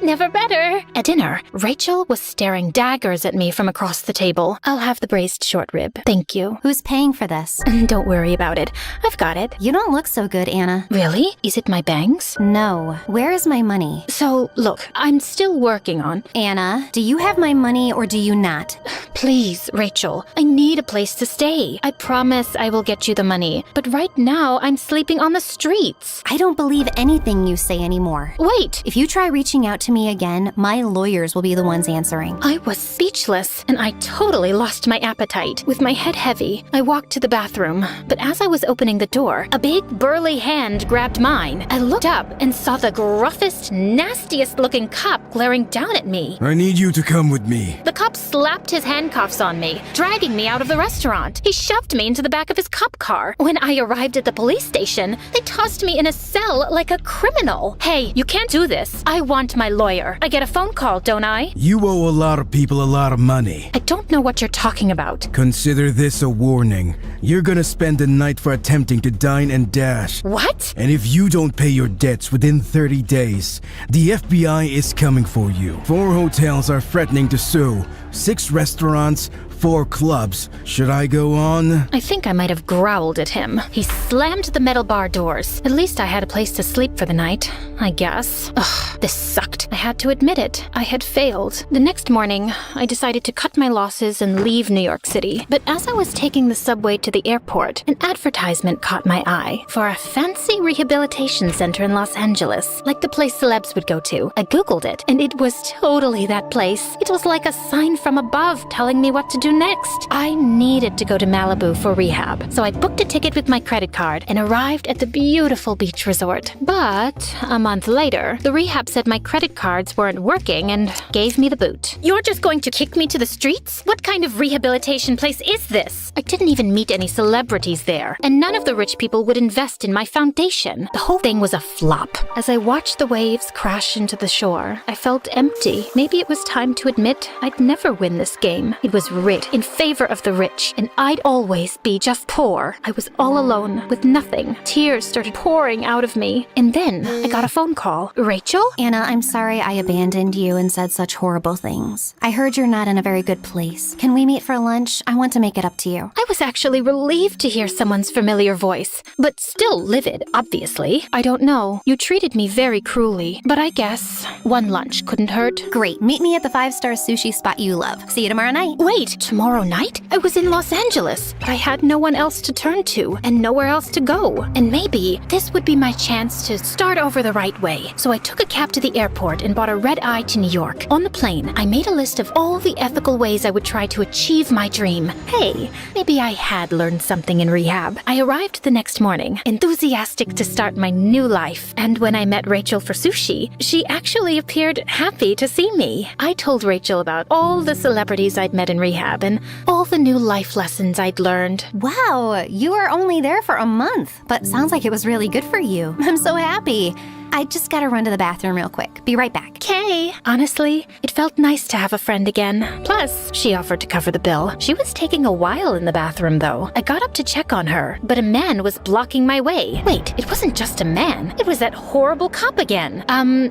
Never better. At dinner, Rachel was staring daggers at me from across the table. I'll have the braised short rib. Thank you. Who's paying for this? Don't worry about it. I've got it. You don't look so good, Anna. Really? Is it my bangs? No. Where is my money? So, look, I'm still working on... Anna, do you have my money or do you not? Please, Rachel, I need a place to stay. I promise I will get you the money. But right now, I'm sleeping on the streets. I don't believe anything you say anymore. Wait! If you try reaching out to me again, my lawyers will be the ones answering. I was speechless, and I totally lost my appetite. With my head heavy, I walked to the bathroom. But as I was opening the door, a big, burly hand grabbed mine. I looked up and saw the gruffest, nastiest-looking cop glaring down at me. I need you to come with me. The cop slapped his handcuffs on me, dragging me out of the restaurant. He shoved me into the back of his cop car. When I arrived at the police station, they tossed me in a cell like a criminal. Hey, you can't do this. I want my lawyer. I get a phone call, don't I? You owe a lot of people a lot of money. I don't know what you're talking about. Consider this a warning. You're gonna spend the night for attempting to dine and dash. What? And if you don't pay your debts within 30 days, the FBI is coming for you. 4 hotels are threatening to sue. 6 restaurants, 4 clubs. Should I go on? I think I might have growled at him. He slammed the metal bar doors. At least I had a place to sleep for the night, I guess. Ugh, this sucked. I had to admit it. I had failed. The next morning, I decided to cut my losses and leave New York City. But as I was taking the subway to the airport, an advertisement caught my eye for a fancy rehabilitation center in Los Angeles, like the place celebs would go to. I Googled it, and it was totally that place. It was like a sign from above telling me what to do next. I needed to go to Malibu for rehab, so I booked a ticket with my credit card and arrived at the beautiful beach resort. But a month later, the rehab said my credit cards weren't working and gave me the boot. You're just going to kick me to the streets? What kind of rehabilitation place is this? I didn't even meet any celebrities there, and none of the rich people would invest in my foundation. The whole thing was a flop. As I watched the waves crash into the shore, I felt empty. Maybe it was time to admit I'd never win this game. It was rigged in favor of the rich, and I'd always be just poor. I was all alone, with nothing. Tears started pouring out of me, and then I got a phone call. Rachel? Anna, I'm sorry I abandoned you and said such horrible things. I heard you're not in a very good place. Can we meet for lunch? I want to make it up to you. I was actually relieved to hear someone's familiar voice, but still livid, obviously. I don't know. You treated me very cruelly, but I guess one lunch couldn't hurt. Great. Meet me at the 5-star sushi spot you love. See you tomorrow night. Wait, tomorrow night? I was in Los Angeles, but I had no one else to turn to and nowhere else to go. And maybe this would be my chance to start over the right way. So I took a cab to the airport and bought a red-eye to New York. On the plane, I made a list of all the ethical ways I would try to achieve my dream. Hey, maybe I had learned something in rehab. I arrived the next morning, enthusiastic to start my new life. And when I met Rachel for sushi, she actually appeared happy to see me. I told Rachel about all the celebrities I'd met in rehab rehab and all the new life lessons I'd learned. Wow, you were only there for a month, but sounds like it was really good for you. I'm so happy. I just gotta run to the bathroom real quick. Be right back. Okay. Honestly, it felt nice to have a friend again. Plus, she offered to cover the bill. She was taking a while in the bathroom, though. I got up to check on her, but a man was blocking my way. Wait, it wasn't just a man. It was that horrible cop again.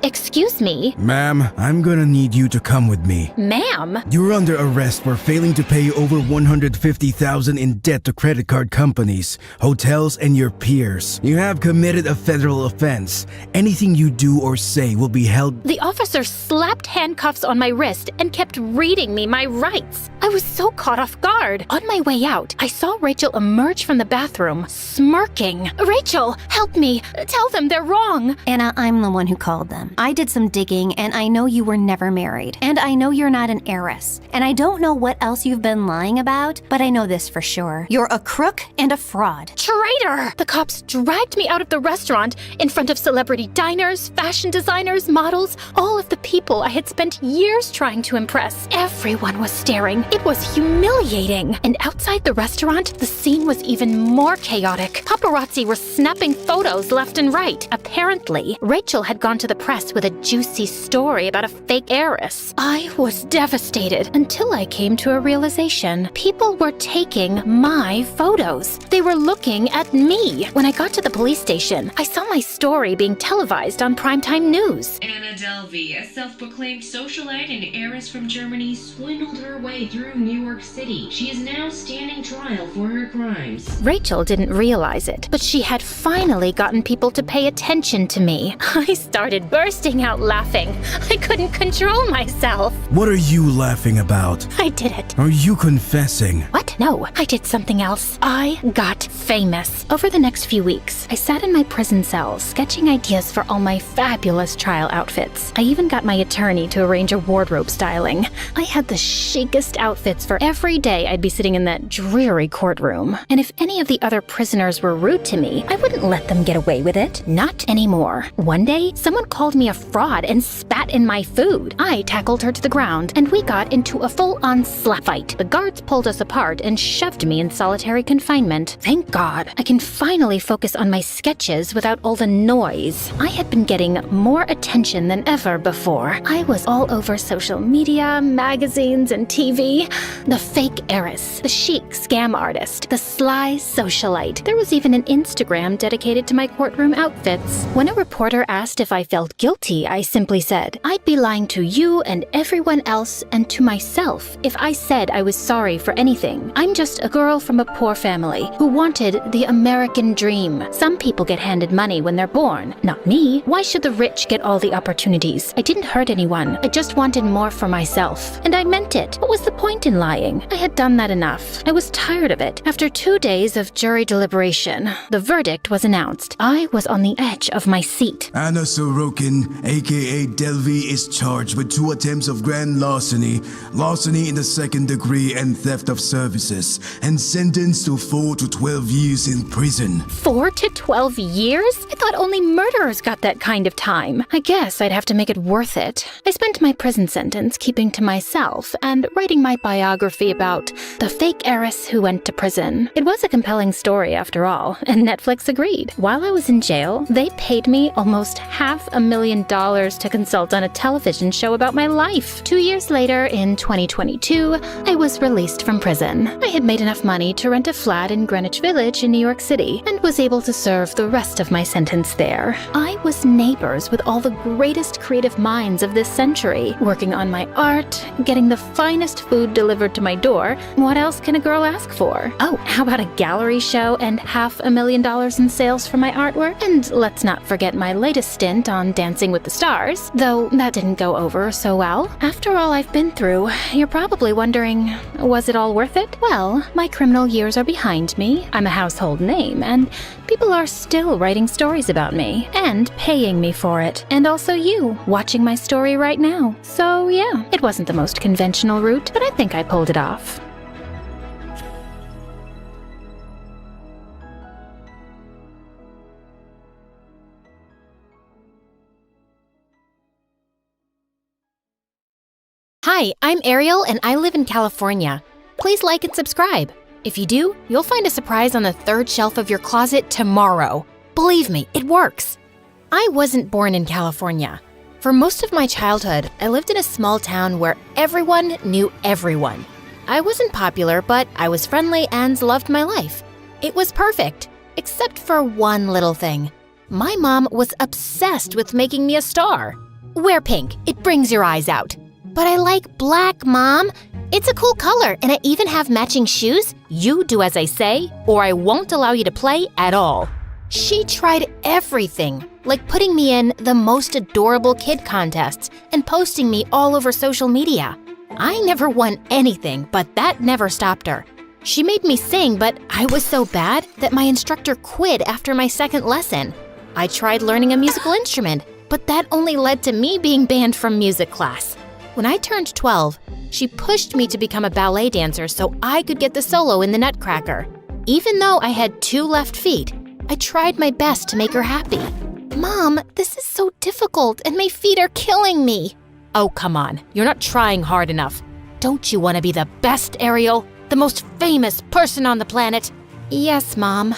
Excuse me? Ma'am, I'm gonna need you to come with me. Ma'am? You're under arrest for failing to pay over $150,000 in debt to credit card companies, hotels, and your peers. You have committed a federal offense. Anything you do or say will be held. The officer slapped handcuffs on my wrist and kept reading me my rights. I was so caught off guard. On my way out, I saw Rachel emerge from the bathroom, smirking. Rachel, help me. Tell them they're wrong. Anna, I'm the one who called them. I did some digging, and I know you were never married. And I know you're not an heiress. And I don't know what else you've been lying about, but I know this for sure. You're a crook and a fraud. Traitor! The cops dragged me out of the restaurant in front of celebrity diners, fashion designers, models, all of the people I had spent years trying to impress. Everyone was staring. It was humiliating. And outside the restaurant, the scene was even more chaotic. Paparazzi were snapping photos left and right. Apparently, Rachel had gone to the press with a juicy story about a fake heiress. I was devastated until I came to a realization. People were taking my photos. They were looking at me. When I got to the police station, I saw my story being televised on primetime news. Anna Delvey, a self-proclaimed socialite and heiress from Germany, swindled her way through New York City. She is now standing trial for her crimes. Rachel didn't realize it, but she had finally gotten people to pay attention to me. I started bursting out laughing. I couldn't control myself. What are you laughing about? I did it. Are you confessing? What? No, I did something else. I got famous. Over the next few weeks, I sat in my prison cell sketching ideas for all my fabulous trial outfits. I even got my attorney to arrange a wardrobe styling. I had the chicest outfits for every day I'd be sitting in that dreary courtroom. And if any of the other prisoners were rude to me, I wouldn't let them get away with it. Not anymore. One day, someone called me a fraud and spat in my food. I tackled her to the ground, and we got into a full-on slap fight. The guards pulled us apart and shoved me in solitary confinement. Thank God, I can finally focus on my sketches without all the noise. I had been getting more attention than ever before. I was all over social media, magazines, and TV. The fake heiress, the chic scam artist, the sly socialite. There was even an Instagram dedicated to my courtroom outfits. When a reporter asked if I felt guilty, I simply said, I'd be lying to you and everyone else and to myself if I said I was sorry for anything. I'm just a girl from a poor family who wanted the American dream. Some people get handed money when they're born. Not me. Why should the rich get all the opportunities? I didn't hurt anyone. I just wanted more for myself. And I meant it. What was the point in lying? I had done that enough. I was tired of it. After 2 days of jury deliberation, the verdict was announced. I was on the edge of my seat. Anna Sorokin, aka Delvey, is charged with 2 attempts of grand larceny, larceny in the second degree, and theft of services, and sentenced to 4 to 12 years in prison. 4 to 12 years? I thought only murderers got that kind of time. I guess I'd have to make it worth it. I spent my prison sentence keeping to myself and writing my biography about the fake heiress who went to prison. It was a compelling story after all, and Netflix agreed. While I was in jail, they paid me almost $500,000 to consult on a television show about my life. 2 years later, in 2022, I was released from prison. I had made enough money to rent a flat in Greenwich Village in New York City and was able to serve the rest of my sentence there. I was neighbors with all the greatest creative minds of this century, working on my art, getting the finest food delivered to my door. What else can a girl ask for? Oh, how about a gallery show and $500,000 in sales for my artwork? And let's not forget my latest stint on Dancing with the Stars, though that didn't go over so well. After all I've been through, you're probably wondering, was it all worth it? Well, my criminal years are behind me, I'm a household name, and people are still writing stories about me, and paying me for it. And also you, watching my story right now. So yeah, it wasn't the most conventional route, but I think I pulled it off. Hi, I'm Ariel and I live in California. please like and subscribe. If you do, you'll find a surprise on the third shelf of your closet tomorrow. Believe me, it works. I wasn't born in California. For most of my childhood, I lived in a small town where everyone knew everyone. I wasn't popular, but I was friendly and loved my life. It was perfect, except for one little thing. My mom was obsessed with making me a star. Wear pink, it brings your eyes out. But I like black, Mom. It's a cool color, and I even have matching shoes. You do as I say, or I won't allow you to play at all. She tried everything, like putting me in the most adorable kid contests and posting me all over social media. I never won anything, but that never stopped her. She made me sing, but I was so bad that my instructor quit after my second lesson. I tried learning a musical instrument, but that only led to me being banned from music class. When I turned 12, she pushed me to become a ballet dancer so I could get the solo in the Nutcracker. Even though I had 2 left feet, I tried my best to make her happy. Mom, this is so difficult and my feet are killing me. Oh, come on. You're not trying hard enough. Don't you want to be the best, Ariel? The most famous person on the planet? Yes, Mom.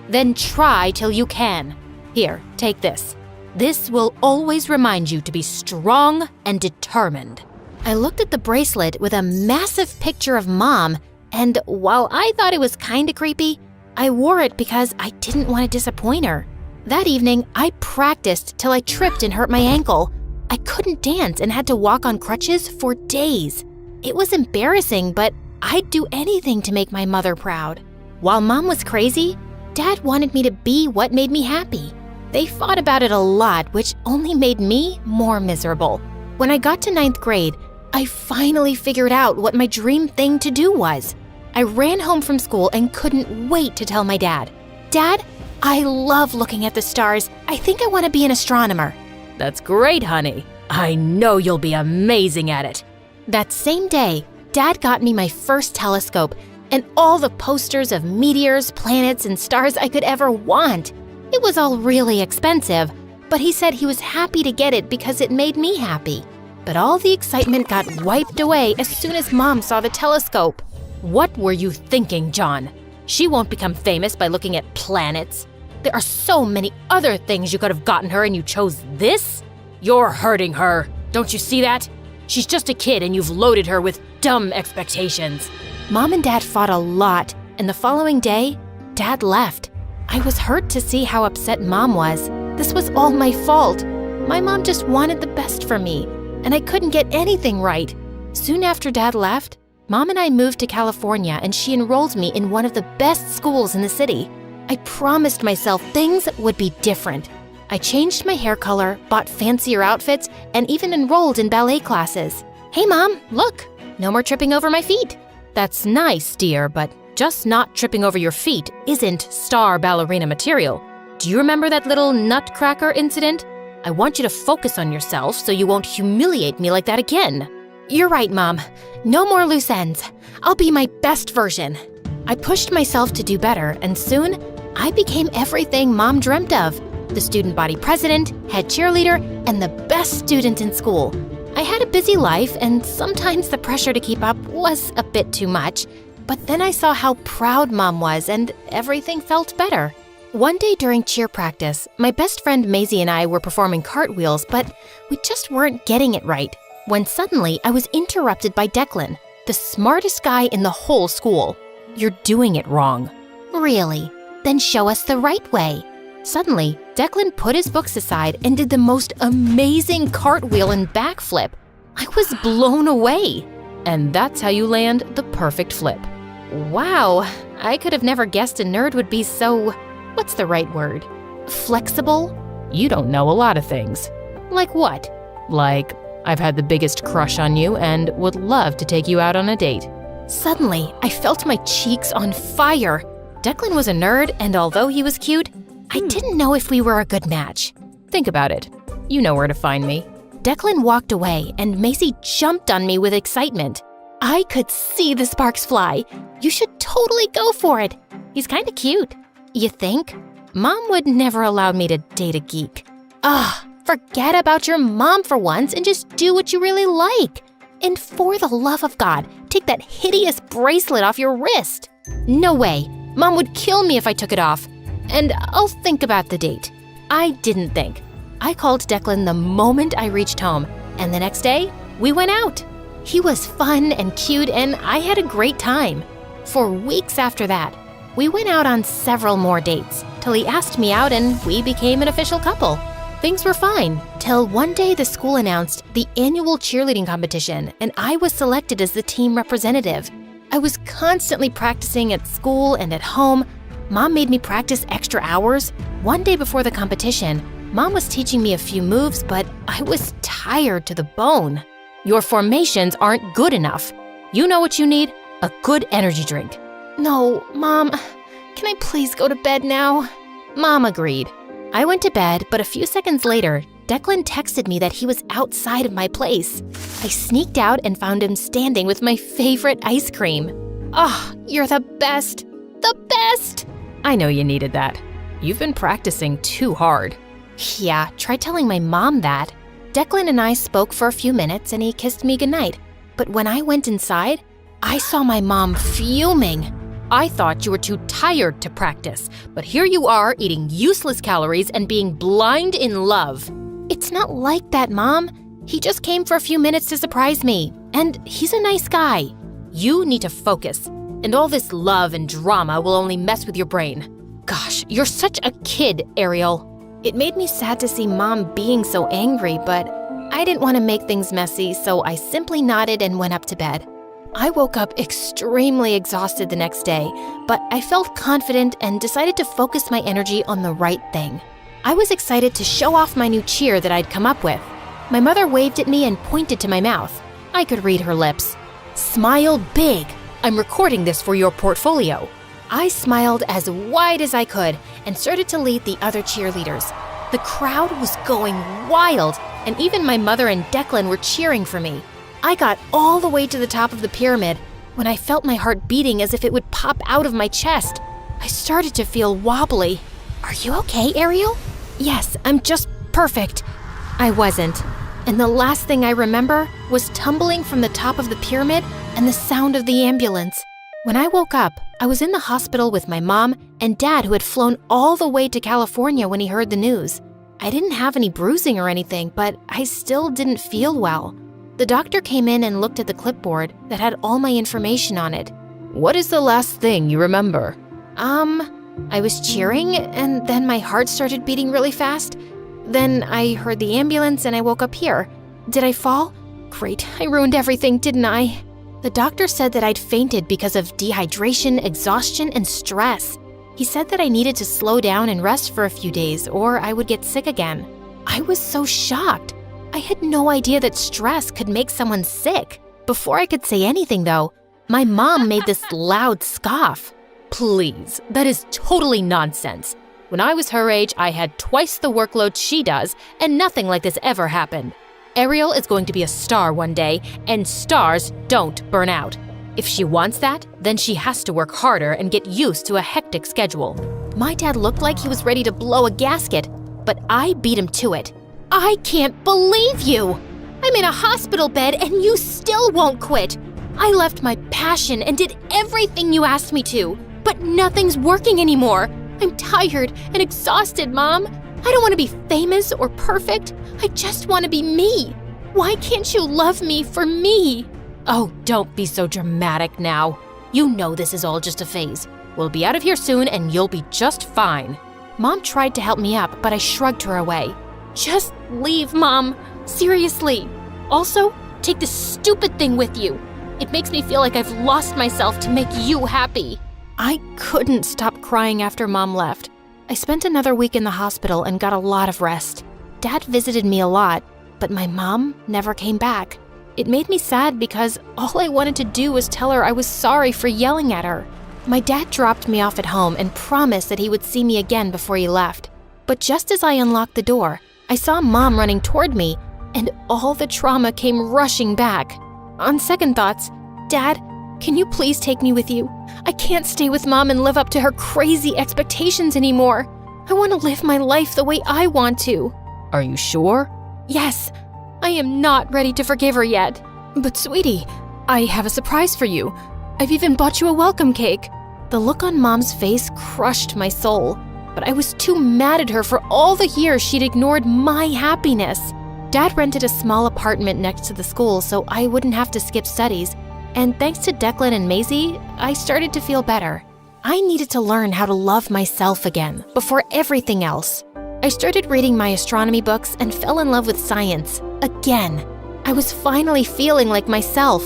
Then try till you can. Here, take this. This will always remind you to be strong and determined. I looked at the bracelet with a massive picture of Mom, and while I thought it was kinda creepy, I wore it because I didn't want to disappoint her. That evening, I practiced till I tripped and hurt my ankle. I couldn't dance and had to walk on crutches for days. It was embarrassing, but I'd do anything to make my mother proud. While Mom was crazy, Dad wanted me to be what made me happy. They fought about it a lot, which only made me more miserable. When I got to 9th grade, I finally figured out what my dream thing to do was. I ran home from school and couldn't wait to tell my dad. Dad, I love looking at the stars. I think I want to be an astronomer. That's great, honey. I know you'll be amazing at it. That same day, Dad got me my first telescope and all the posters of meteors, planets, and stars I could ever want. It was all really expensive, but he said he was happy to get it because it made me happy. But all the excitement got wiped away as soon as Mom saw the telescope. What were you thinking, John? She won't become famous by looking at planets. There are so many other things you could have gotten her and you chose this? You're hurting her. Don't you see that? She's just a kid and you've loaded her with dumb expectations. Mom and Dad fought a lot, and the following day, Dad left. I was hurt to see how upset Mom was. This was all my fault. My mom just wanted the best for me, and I couldn't get anything right. Soon after Dad left, Mom and I moved to California and she enrolled me in one of the best schools in the city. I promised myself things would be different. I changed my hair color, bought fancier outfits, and even enrolled in ballet classes. Hey Mom, look, no more tripping over my feet. That's nice, dear, but just not tripping over your feet isn't star ballerina material. Do you remember that little Nutcracker incident? I want you to focus on yourself so you won't humiliate me like that again. You're right, Mom. No more loose ends. I'll be my best version. I pushed myself to do better, and soon, I became everything Mom dreamt of. The student body president, head cheerleader, and the best student in school. I had a busy life, and sometimes the pressure to keep up was a bit too much. But then I saw how proud Mom was, and everything felt better. One day during cheer practice, my best friend Maisie and I were performing cartwheels, but we just weren't getting it right. When suddenly, I was interrupted by Declan, the smartest guy in the whole school. You're doing it wrong. Really? Then show us the right way. Suddenly, Declan put his books aside and did the most amazing cartwheel and backflip. I was blown away. And that's how you land the perfect flip. Wow, I could have never guessed a nerd would be so, what's the right word? Flexible? You don't know a lot of things. Like what? Like, I've had the biggest crush on you and would love to take you out on a date. Suddenly, I felt my cheeks on fire. Declan was a nerd, and although he was cute, I didn't know if we were a good match. Think about it. You know where to find me. Declan walked away, and Macy jumped on me with excitement. I could see the sparks fly. You should totally go for it. He's kinda cute. You think? Mom would never allow me to date a geek. Forget about your mom for once and just do what you really like. And for the love of God, take that hideous bracelet off your wrist. No way. Mom would kill me if I took it off. And I'll think about the date. I didn't think. I called Declan the moment I reached home, and the next day, we went out. He was fun and cute, and I had a great time. For weeks after that, we went out on several more dates, till he asked me out and we became an official couple. Things were fine, till one day the school announced the annual cheerleading competition, and I was selected as the team representative. I was constantly practicing at school and at home. Mom made me practice extra hours. One day before the competition, Mom was teaching me a few moves, but I was tired to the bone. Your formations aren't good enough. You know what you need? A good energy drink. No, Mom, can I please go to bed now? Mom agreed. I went to bed, but a few seconds later, Declan texted me that he was outside of my place. I sneaked out and found him standing with my favorite ice cream. Oh, you're the best. The best! I know you needed that. You've been practicing too hard. Yeah, try telling my mom that. Declan and I spoke for a few minutes and he kissed me goodnight. But when I went inside, I saw my mom fuming. I thought you were too tired to practice, but here you are eating useless calories and being blind in love. It's not like that, Mom. He just came for a few minutes to surprise me, and he's a nice guy. You need to focus, and all this love and drama will only mess with your brain. Gosh, you're such a kid, Ariel. It made me sad to see Mom being so angry, but I didn't want to make things messy, so I simply nodded and went up to bed. I woke up extremely exhausted the next day, but I felt confident and decided to focus my energy on the right thing. I was excited to show off my new cheer that I'd come up with. My mother waved at me and pointed to my mouth. I could read her lips. Smile big. I'm recording this for your portfolio. I smiled as wide as I could and started to lead the other cheerleaders. The crowd was going wild, and even my mother and Declan were cheering for me. I got all the way to the top of the pyramid when I felt my heart beating as if it would pop out of my chest. I started to feel wobbly. Are you okay, Ariel? Yes, I'm just perfect. I wasn't. And the last thing I remember was tumbling from the top of the pyramid and the sound of the ambulance. When I woke up, I was in the hospital with my mom and dad, who had flown all the way to California when he heard the news. I didn't have any bruising or anything, but I still didn't feel well. The doctor came in and looked at the clipboard that had all my information on it. What is the last thing you remember? I was cheering, and then my heart started beating really fast. Then I heard the ambulance and I woke up here. Did I fall? Great, I ruined everything, didn't I? The doctor said that I'd fainted because of dehydration, exhaustion, and stress. He said that I needed to slow down and rest for a few days or I would get sick again. I was so shocked. I had no idea that stress could make someone sick. Before I could say anything, though, my mom made this loud scoff. Please, that is totally nonsense. When I was her age, I had twice the workload she does, and nothing like this ever happened. Ariel is going to be a star one day, and stars don't burn out. If she wants that, then she has to work harder and get used to a hectic schedule. My dad looked like he was ready to blow a gasket, but I beat him to it. I can't believe you! I'm in a hospital bed and you still won't quit. I left my passion and did everything you asked me to, but nothing's working anymore. I'm tired and exhausted, Mom. I don't want to be famous or perfect. I just want to be me. Why can't you love me for me? Oh, don't be so dramatic now. You know this is all just a phase. We'll be out of here soon and you'll be just fine. Mom tried to help me up, but I shrugged her away. Just leave, Mom. Seriously. Also, take this stupid thing with you. It makes me feel like I've lost myself to make you happy. I couldn't stop crying after Mom left. I spent another week in the hospital and got a lot of rest. Dad visited me a lot, but my mom never came back. It made me sad because all I wanted to do was tell her I was sorry for yelling at her. My dad dropped me off at home and promised that he would see me again before he left. But just as I unlocked the door, I saw Mom running toward me, and all the trauma came rushing back. On second thoughts, Dad, can you please take me with you? I can't stay with Mom and live up to her crazy expectations anymore. I want to live my life the way I want to. Are you sure? Yes. I am not ready to forgive her yet. But sweetie, I have a surprise for you. I've even bought you a welcome cake. The look on Mom's face crushed my soul, but I was too mad at her for all the years she'd ignored my happiness. Dad rented a small apartment next to the school so I wouldn't have to skip studies, and thanks to Declan and Maisie, I started to feel better. I needed to learn how to love myself again, before everything else. I started reading my astronomy books and fell in love with science, again. I was finally feeling like myself.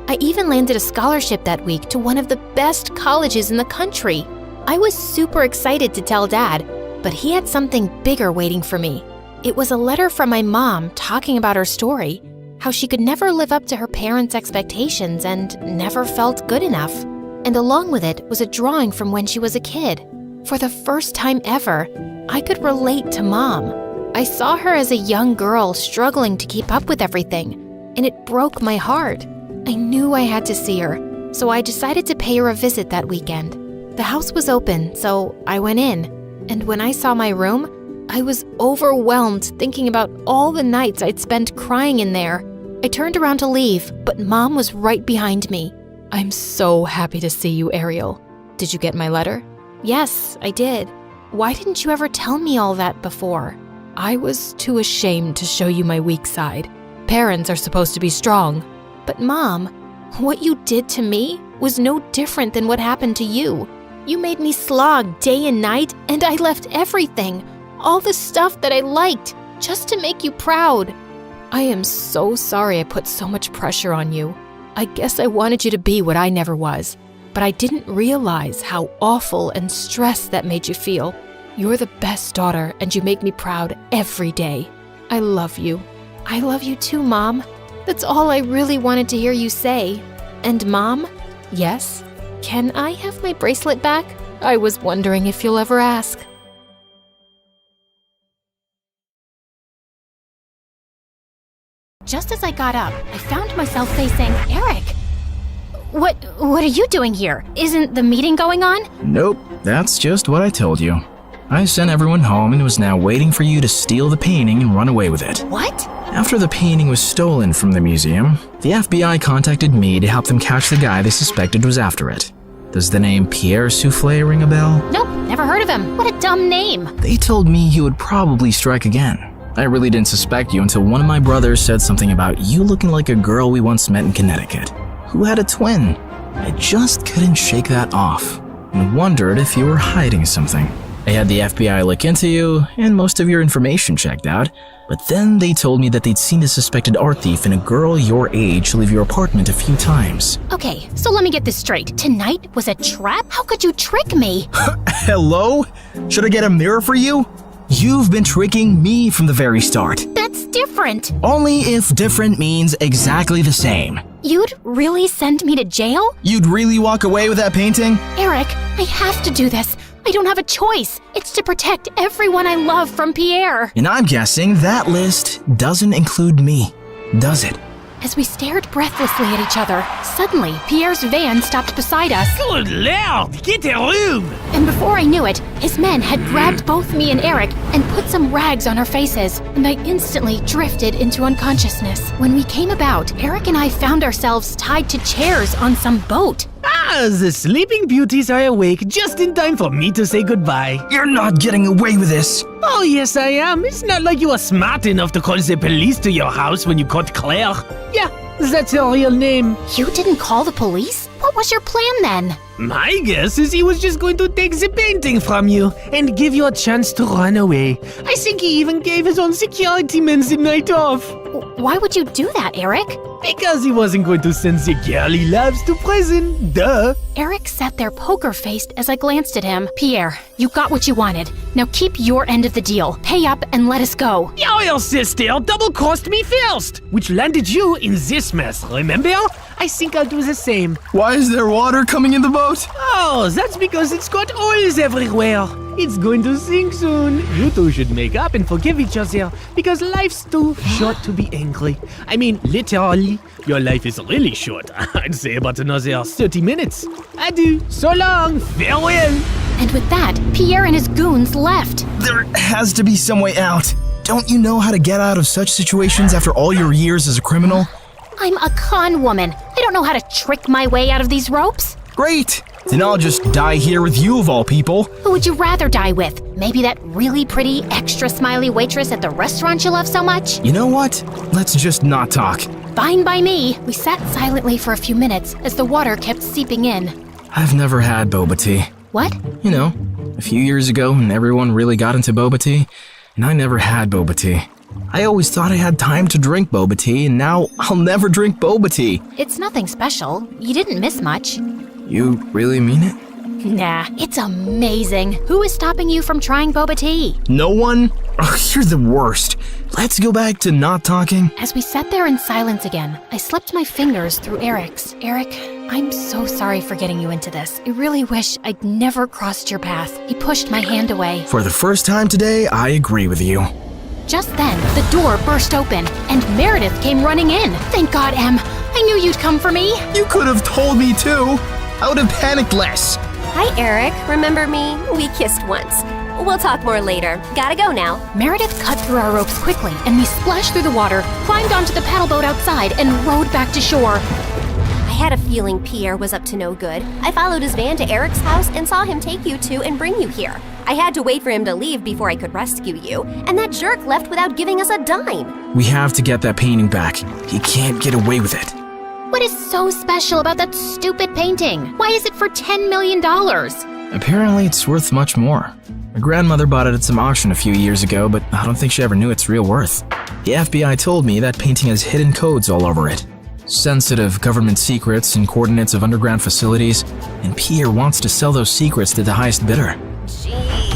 I even landed a scholarship that week to one of the best colleges in the country. I was super excited to tell Dad, but he had something bigger waiting for me. It was a letter from my mom talking about her story, how she could never live up to her parents' expectations and never felt good enough. And along with it was a drawing from when she was a kid. For the first time ever, I could relate to Mom. I saw her as a young girl struggling to keep up with everything, and it broke my heart. I knew I had to see her, so I decided to pay her a visit that weekend. The house was open, so I went in, and when I saw my room, I was overwhelmed thinking about all the nights I'd spent crying in there. I turned around to leave, but Mom was right behind me. I'm so happy to see you, Ariel. Did you get my letter? Yes, I did. Why didn't you ever tell me all that before? I was too ashamed to show you my weak side. Parents are supposed to be strong. But Mom, what you did to me was no different than what happened to you. You made me slog day and night, and I left everything, all the stuff that I liked, just to make you proud. I am so sorry I put so much pressure on you. I guess I wanted you to be what I never was, but I didn't realize how awful and stressed that made you feel. You're the best daughter, and you make me proud every day. I love you. I love you too, Mom. That's all I really wanted to hear you say. And Mom? Yes? Can I have my bracelet back? I was wondering if you'll ever ask. Just as I got up, I found myself facing Eric. What are you doing here? Isn't the meeting going on? Nope, that's just what I told you. I sent everyone home and was now waiting for you to steal the painting and run away with it. What? After the painting was stolen from the museum, the FBI contacted me to help them catch the guy they suspected was after it. Does the name Pierre Souffle ring a bell? Nope, never heard of him. What a dumb name. They told me he would probably strike again. I really didn't suspect you until one of my brothers said something about you looking like a girl we once met in Connecticut, who had a twin. I just couldn't shake that off, and wondered if you were hiding something. I had the FBI look into you, and most of your information checked out, but then they told me that they'd seen a suspected art thief and a girl your age leave your apartment a few times. Okay, so let me get this straight. Tonight was a trap? How could you trick me? Hello? Should I get a mirror for you? You've been tricking me from the very start. That's different. Only if different means exactly the same. You'd really send me to jail? You'd really walk away with that painting? Eric, I have to do this. I don't have a choice. It's to protect everyone I love from Pierre. And I'm guessing that list doesn't include me, does it? As we stared breathlessly at each other, suddenly Pierre's van stopped beside us. Good Lord, get a room! And before I knew it, his men had grabbed both me and Eric and put some rags on our faces, and I instantly drifted into unconsciousness. When we came about, Eric and I found ourselves tied to chairs on some boat. Ah, the Sleeping Beauties are awake just in time for me to say goodbye. You're not getting away with this. Oh, yes, I am. It's not like you were smart enough to call the police to your house when you caught Claire. Yeah, that's her real name. You didn't call the police? What was your plan then? My guess is he was just going to take the painting from you and give you a chance to run away. I think he even gave his own security men the night off. Why would you do that, Eric? Because he wasn't going to send the girl he loves to prison, duh. Eric sat there poker-faced as I glanced at him. Pierre, you got what you wanted. Now keep your end of the deal. Pay up and let us go. Your sister double-crossed me first, which landed you in this mess, remember? I think I'll do the same. Why is there water coming in the boat? Oh, that's because it's got oils everywhere. It's going to sink soon. You two should make up and forgive each other, because life's too short to be angry. I mean, literally, your life is really short. I'd say about another 30 minutes. Adieu, so long, farewell. And with that, Pierre and his goons left. There has to be some way out. Don't you know how to get out of such situations after all your years as a criminal? I'm a con woman. I don't know how to trick my way out of these ropes. Great! Then I'll just die here with you of all people. Who would you rather die with? Maybe that really pretty, extra smiley waitress at the restaurant you love so much? You know what? Let's just not talk. Fine by me. We sat silently for a few minutes as the water kept seeping in. I've never had boba tea. What? You know, a few years ago when everyone really got into boba tea, and I never had boba tea. I always thought I had time to drink boba tea, and now I'll never drink boba tea. It's nothing special. You didn't miss much. You really mean it? Nah, it's amazing. Who is stopping you from trying boba tea? No one? Ugh, you're the worst. Let's go back to not talking. As we sat there in silence again, I slipped my fingers through Eric's. Eric, I'm so sorry for getting you into this. I really wish I'd never crossed your path. He pushed my hand away. For the first time today, I agree with you. Just then, the door burst open, and Meredith came running in. Thank God, Em. I knew you'd come for me. You could have told me too. I would have panicked less. Hi, Eric. Remember me? We kissed once. We'll talk more later. Gotta go now. Meredith cut through our ropes quickly, and we splashed through the water, climbed onto the paddle boat outside, and rowed back to shore. I had a feeling Pierre was up to no good. I followed his van to Eric's house and saw him take you two and bring you here. I had to wait for him to leave before I could rescue you, and that jerk left without giving us a dime. We have to get that painting back. He can't get away with it. What is so special about that stupid painting? Why is it for $10 million? Apparently, it's worth much more. My grandmother bought it at some auction a few years ago, but I don't think she ever knew its real worth. The FBI told me that painting has hidden codes all over it. Sensitive government secrets and coordinates of underground facilities, and Pierre wants to sell those secrets to the highest bidder. Jeez.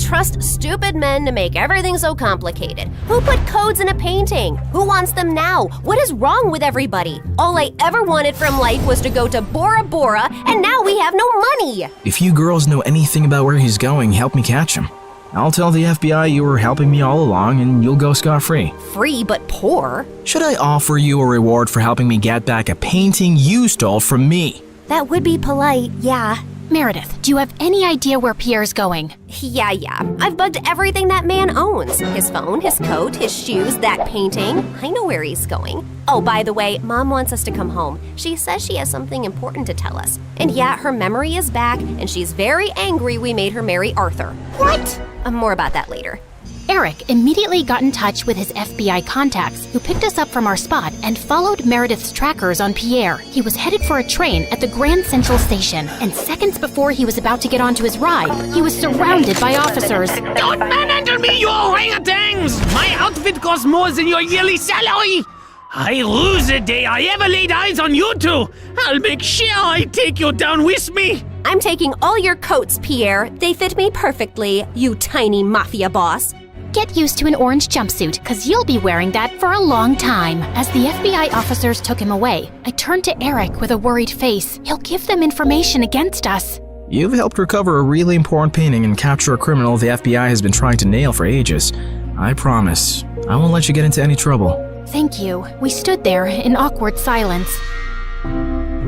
Trust stupid men to make everything so complicated. Who put codes in a painting? Who wants them now? What is wrong with everybody? All I ever wanted from life was to go to Bora Bora, and now we have no money! If you girls know anything about where he's going, help me catch him. I'll tell the FBI you were helping me all along, and you'll go scot-free. Free but poor? Should I offer you a reward for helping me get back a painting you stole from me? That would be polite, yeah. Meredith, do you have any idea where Pierre's going? Yeah. I've bugged everything that man owns. His phone, his coat, his shoes, that painting. I know where he's going. Oh, by the way, Mom wants us to come home. She says she has something important to tell us. And yeah, her memory is back, and she's very angry we made her marry Arthur. What? More about that later. Eric immediately got in touch with his FBI contacts, who picked us up from our spot and followed Meredith's trackers on Pierre. He was headed for a train at the Grand Central Station, and seconds before he was about to get onto his ride, he was surrounded by officers. Don't manhandle me, you orangutans! My outfit costs more than your yearly salary! I rue the day I ever laid eyes on you two! I'll make sure I take you down with me! I'm taking all your coats, Pierre. They fit me perfectly, you tiny mafia boss. Get used to an orange jumpsuit, cause you'll be wearing that for a long time. As the FBI officers took him away, I turned to Eric with a worried face. He'll give them information against us. You've helped recover a really important painting and capture a criminal the FBI has been trying to nail for ages. I promise, I won't let you get into any trouble. Thank you. We stood there in awkward silence.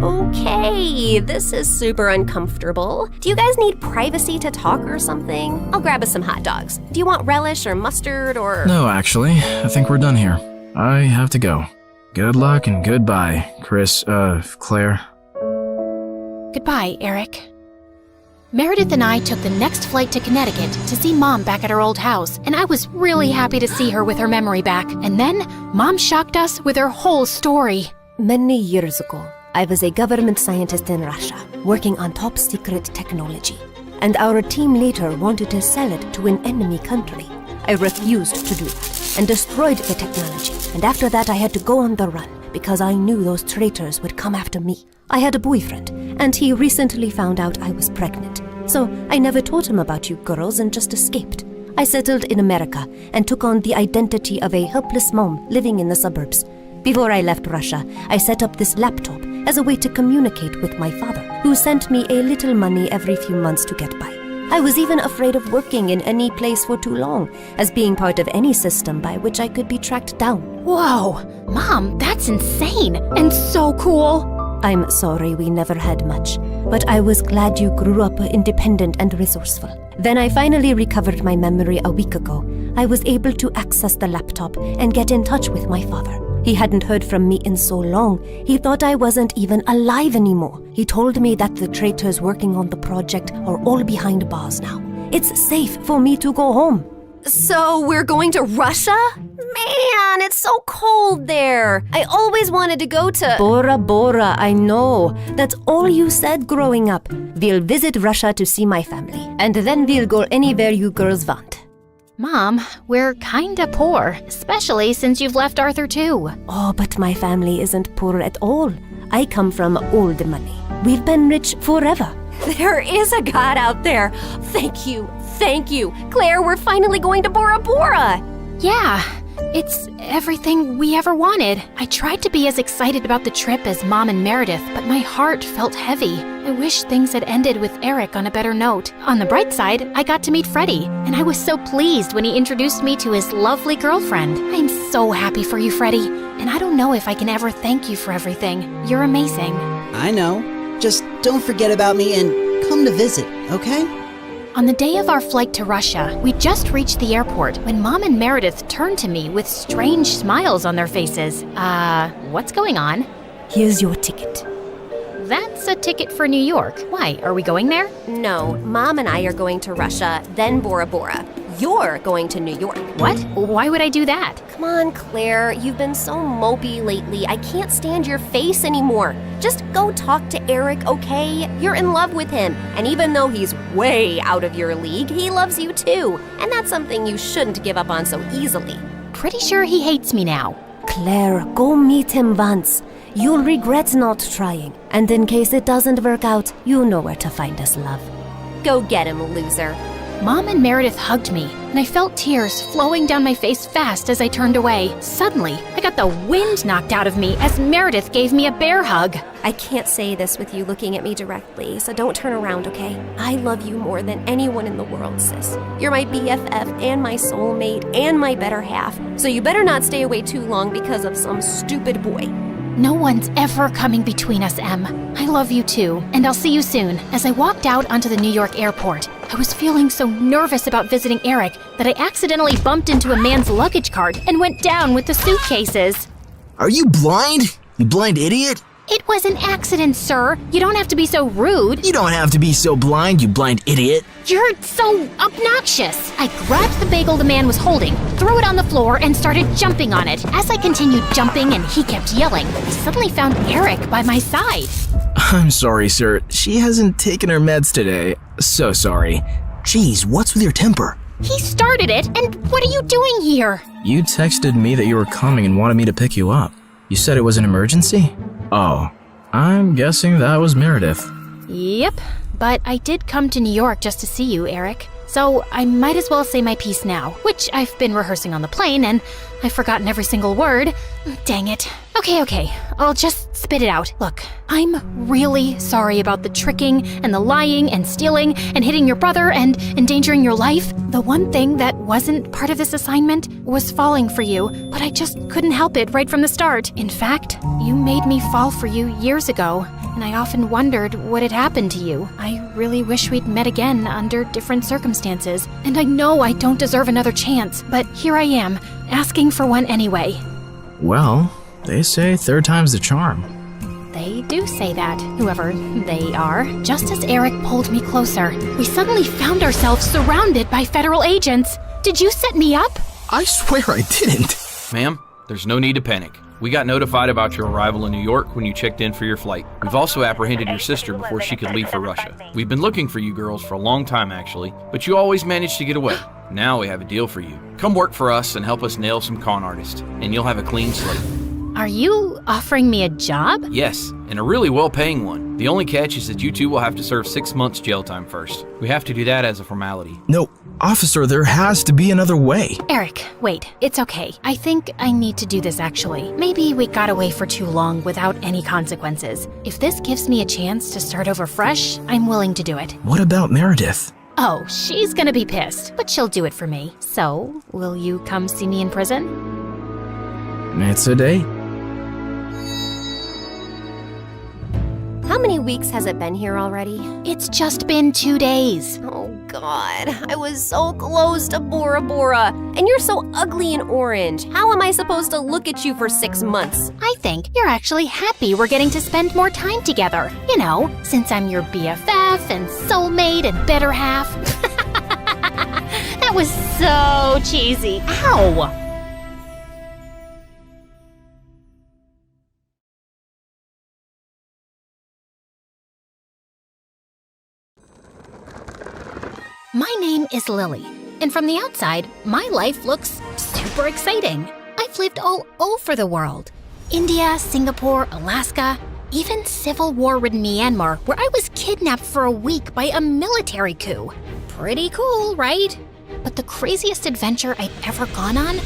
Okay, this is super uncomfortable. Do you guys need privacy to talk or something? I'll grab us some hot dogs. Do you want relish or mustard or... No, actually, I think we're done here. I have to go. Good luck and goodbye, Claire. Goodbye, Eric. Meredith and I took the next flight to Connecticut to see Mom back at her old house, and I was really happy to see her with her memory back. And then, Mom shocked us with her whole story. Many years ago, I was a government scientist in Russia, working on top secret technology. And our team later wanted to sell it to an enemy country. I refused to do that, and destroyed the technology. And after that I had to go on the run, because I knew those traitors would come after me. I had a boyfriend, and he recently found out I was pregnant. So I never told him about you girls and just escaped. I settled in America and took on the identity of a helpless mom living in the suburbs. Before I left Russia, I set up this laptop as a way to communicate with my father, who sent me a little money every few months to get by. I was even afraid of working in any place for too long, as being part of any system by which I could be tracked down. Whoa! Mom, that's insane! And so cool! I'm sorry we never had much, but I was glad you grew up independent and resourceful. Then I finally recovered my memory a week ago. I was able to access the laptop and get in touch with my father. He hadn't heard from me in so long. He thought I wasn't even alive anymore. He told me that the traitors working on the project are all behind bars now. It's safe for me to go home. So we're going to Russia? Man, it's so cold there. I always wanted to go to... Bora Bora, I know. That's all you said growing up. We'll visit Russia to see my family. And then we'll go anywhere you girls want. Mom, we're kinda poor, especially since you've left Arthur too. Oh, but my family isn't poor at all. I come from old money. We've been rich forever. There is a God out there. Thank you. Thank you. Claire, we're finally going to Bora Bora. Yeah, it's everything we ever wanted. I tried to be as excited about the trip as Mom and Meredith, but my heart felt heavy. I wish things had ended with Eric on a better note. On the bright side, I got to meet Freddie, and I was so pleased when he introduced me to his lovely girlfriend. I'm so happy for you, Freddie, and I don't know if I can ever thank you for everything. You're amazing. I know. Just don't forget about me and come to visit, okay? On the day of our flight to Russia, we just reached the airport when Mom and Meredith turned to me with strange smiles on their faces. What's going on? Here's your ticket. That's a ticket for New York. Why, are we going there? No, Mom and I are going to Russia, then Bora Bora. You're going to New York. What? Why would I do that? Come on, Claire. You've been so mopey lately. I can't stand your face anymore. Just go talk to Eric, okay? You're in love with him. And even though he's way out of your league, he loves you too. And that's something you shouldn't give up on so easily. Pretty sure he hates me now. Claire, go meet him once. You'll regret not trying. And in case it doesn't work out, you know where to find us, love. Go get him, loser. Mom and Meredith hugged me, and I felt tears flowing down my face fast as I turned away. Suddenly, I got the wind knocked out of me as Meredith gave me a bear hug. I can't say this with you looking at me directly, so don't turn around, okay? I love you more than anyone in the world, sis. You're my BFF and my soulmate and my better half, so you better not stay away too long because of some stupid boy. No one's ever coming between us, Em. I love you too, and I'll see you soon. As I walked out onto the New York airport, I was feeling so nervous about visiting Eric that I accidentally bumped into a man's luggage cart and went down with the suitcases. Are you blind? You blind idiot? It was an accident, sir. You don't have to be so rude. You don't have to be so blind, you blind idiot. You're so obnoxious. I grabbed the bagel the man was holding, threw it on the floor, and started jumping on it. As I continued jumping and he kept yelling, I suddenly found Eric by my side. I'm sorry, sir. She hasn't taken her meds today. So sorry. Jeez, what's with your temper? He started it, and what are you doing here? You texted me that you were coming and wanted me to pick you up. You said it was an emergency? Oh, I'm guessing that was Meredith. Yep, but I did come to New York just to see you, Eric. So I might as well say my piece now, which I've been rehearsing on the plane, and I've forgotten every single word. Dang it. Okay, I'll just spit it out. Look, I'm really sorry about the tricking and the lying and stealing and hitting your brother and endangering your life. The one thing that wasn't part of this assignment was falling for you, but I just couldn't help it right from the start. In fact, you made me fall for you years ago, and I often wondered what had happened to you. I really wish we'd met again under different circumstances, and I know I don't deserve another chance, but here I am, asking for one anyway. Well, they say third time's the charm. They do say that, whoever they are. Just as Eric pulled me closer, we suddenly found ourselves surrounded by federal agents. Did you set me up? I swear I didn't. Ma'am, there's no need to panic. We got notified about your arrival in New York when you checked in for your flight. We've also apprehended your sister before she could leave for Russia. We've been looking for you girls for a long time, actually, but you always managed to get away. Now we have a deal for you. Come work for us and help us nail some con artists, and you'll have a clean slate. Are you offering me a job? Yes, and a really well-paying one. The only catch is that you two will have to serve 6 months jail time first. We have to do that as a formality. No, officer, there has to be another way. Eric, wait, it's okay. I think I need to do this actually. Maybe we got away for too long without any consequences. If this gives me a chance to start over fresh, I'm willing to do it. What about Meredith? Oh, she's gonna be pissed, but she'll do it for me. So, will you come see me in prison? It's a date. How many weeks has it been here already? It's just been 2 days. Oh God, I was so close to Bora Bora. And you're so ugly and orange. How am I supposed to look at you for 6 months? I think you're actually happy we're getting to spend more time together. You know, since I'm your BFF and soulmate and better half. That was so cheesy. Ow! My name is Lily, and from the outside, my life looks super exciting. I've lived all over the world. India, Singapore, Alaska, even civil war-ridden Myanmar, where I was kidnapped for a week by a military coup. Pretty cool, right? But the craziest adventure I'd ever gone on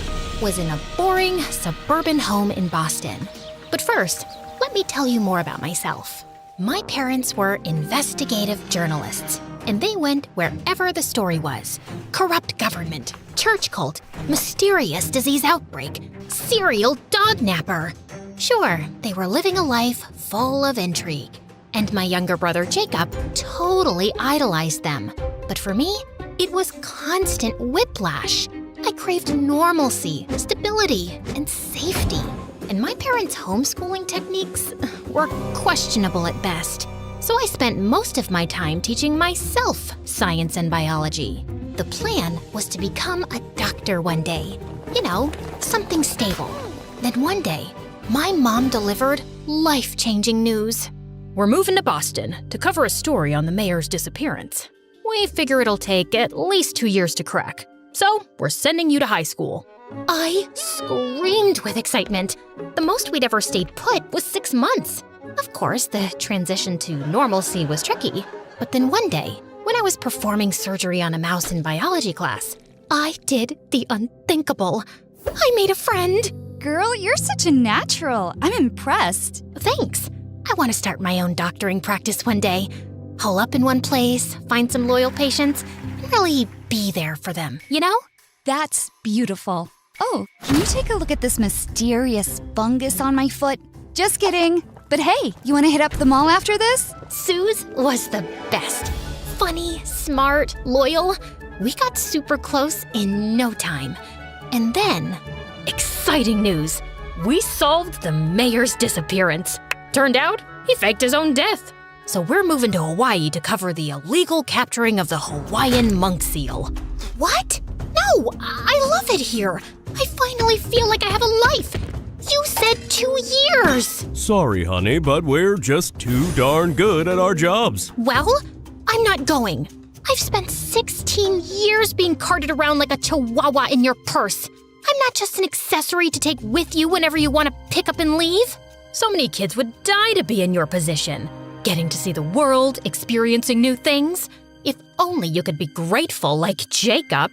was in a boring suburban home in Boston. But first, let me tell you more about myself. My parents were investigative journalists, and they went wherever the story was. Corrupt government, church cult, mysterious disease outbreak, serial dog napper. Sure, they were living a life full of intrigue. And my younger brother Jacob totally idolized them. But for me, it was constant whiplash. I craved normalcy, stability, and safety. And my parents' homeschooling techniques were questionable at best. So I spent most of my time teaching myself science and biology. The plan was to become a doctor one day. You know, something stable. Then one day, my mom delivered life-changing news. We're moving to Boston to cover a story on the mayor's disappearance. We figure it'll take at least 2 years to crack. So we're sending you to high school. I screamed with excitement. The most we'd ever stayed put was 6 months. Of course, the transition to normalcy was tricky. But then one day, when I was performing surgery on a mouse in biology class, I did the unthinkable. I made a friend. Girl, you're such a natural. I'm impressed. Thanks. I want to start my own doctoring practice one day. Hole up in one place, find some loyal patients, and really be there for them, you know? That's beautiful. Oh, can you take a look at this mysterious fungus on my foot? Just kidding. But hey, you want to hit up the mall after this? Suze was the best. Funny, smart, loyal. We got super close in no time. And then, exciting news. We solved the mayor's disappearance. Turned out, he faked his own death. So we're moving to Hawaii to cover the illegal capturing of the Hawaiian monk seal. What? No, I love it here. I finally feel like I have a life. You said 2 years! Sorry, honey, but we're just too darn good at our jobs. Well, I'm not going. I've spent 16 years being carted around like a chihuahua in your purse. I'm not just an accessory to take with you whenever you want to pick up and leave. So many kids would die to be in your position. Getting to see the world, experiencing new things. If only you could be grateful like Jacob.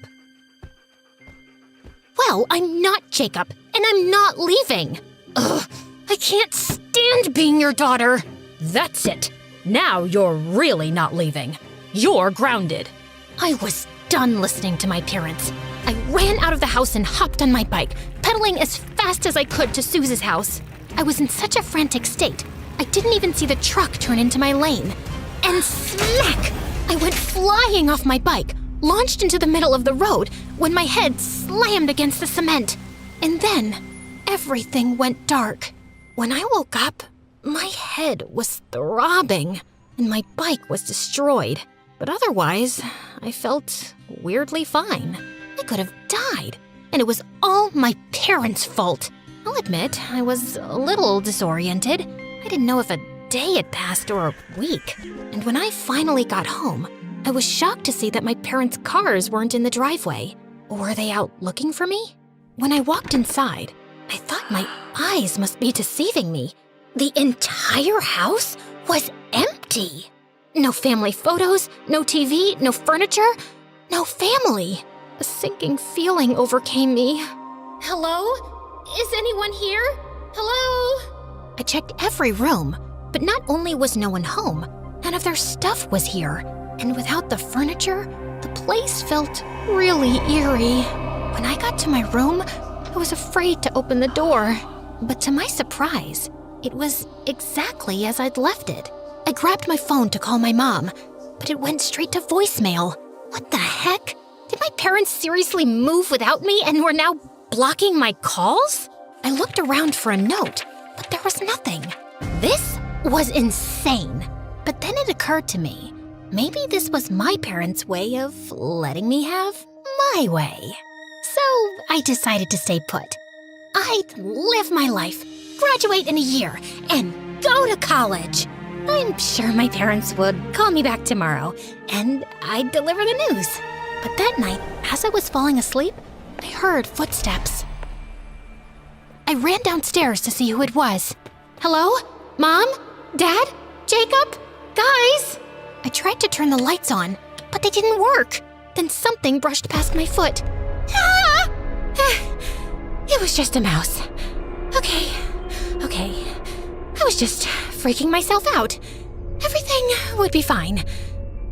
Well, I'm not Jacob, and I'm not leaving. Ugh, I can't stand being your daughter. That's it. Now you're really not leaving. You're grounded. I was done listening to my parents. I ran out of the house and hopped on my bike, pedaling as fast as I could to Suze's house. I was in such a frantic state, I didn't even see the truck turn into my lane. And smack! I went flying off my bike, launched into the middle of the road when my head slammed against the cement. And then, everything went dark. When I woke up, my head was throbbing and my bike was destroyed. But otherwise, I felt weirdly fine. I could have died, and it was all my parents' fault. I'll admit, I was a little disoriented. I didn't know if a day had passed or a week. And when I finally got home, I was shocked to see that my parents' cars weren't in the driveway. Were they out looking for me? When I walked inside, I thought my eyes must be deceiving me. The entire house was empty. No family photos, no TV, no furniture, no family. A sinking feeling overcame me. Hello? Is anyone here? Hello? I checked every room, but not only was no one home, none of their stuff was here. And without the furniture, the place felt really eerie. When I got to my room, I was afraid to open the door. But to my surprise, it was exactly as I'd left it. I grabbed my phone to call my mom, but it went straight to voicemail. What the heck? Did my parents seriously move without me and were now blocking my calls? I looked around for a note, but there was nothing. This was insane. But then it occurred to me, maybe this was my parents' way of letting me have my way. So I decided to stay put. I'd live my life, graduate in a year, and go to college. I'm sure my parents would call me back tomorrow, and I'd deliver the news. But that night, as I was falling asleep, I heard footsteps. I ran downstairs to see who it was. Hello? Mom? Dad? Jacob? Guys? I tried to turn the lights on, but they didn't work. Then something brushed past my foot. Ah! It was just a mouse. Okay. I was just freaking myself out. Everything would be fine.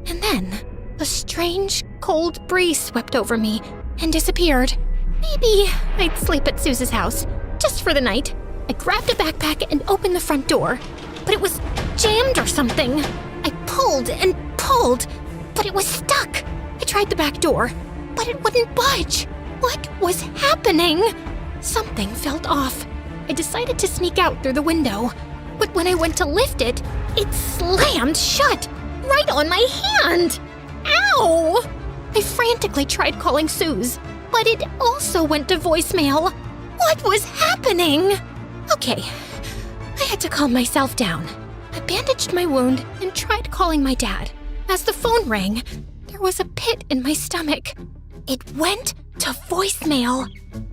And then, a strange, cold breeze swept over me and disappeared. Maybe I'd sleep at Suze's house, just for the night. I grabbed a backpack and opened the front door, but it was jammed or something. I pulled and pulled, but it was stuck. I tried the back door, but it wouldn't budge. What was happening? Something felt off. I decided to sneak out through the window, but when I went to lift it, it slammed shut, right on my hand. Ow! I frantically tried calling Suze, but it also went to voicemail. What was happening? Okay, I had to calm myself down. I bandaged my wound and tried calling my dad. As the phone rang, there was a pit in my stomach. It went to voicemail.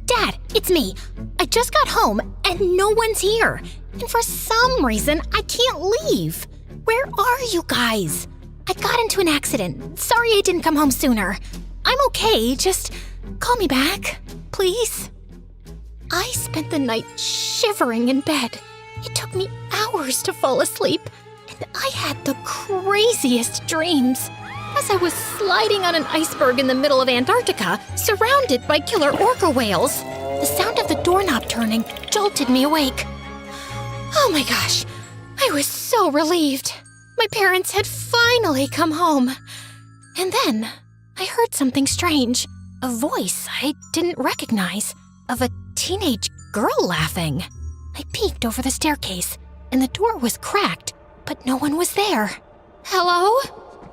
Dad, it's me. I just got home and no one's here. And for some reason, I can't leave. Where are you guys? I got into an accident. Sorry I didn't come home sooner. I'm okay, just call me back, please. I spent the night shivering in bed. It took me hours to fall asleep, and I had the craziest dreams. As I was sliding on an iceberg in the middle of Antarctica, surrounded by killer orca whales, the sound of the doorknob turning jolted me awake. Oh my gosh, I was so relieved. My parents had finally come home. And then I heard something strange, a voice I didn't recognize, of a teenage girl laughing. I peeked over the staircase, and the door was cracked, but no one was there. Hello?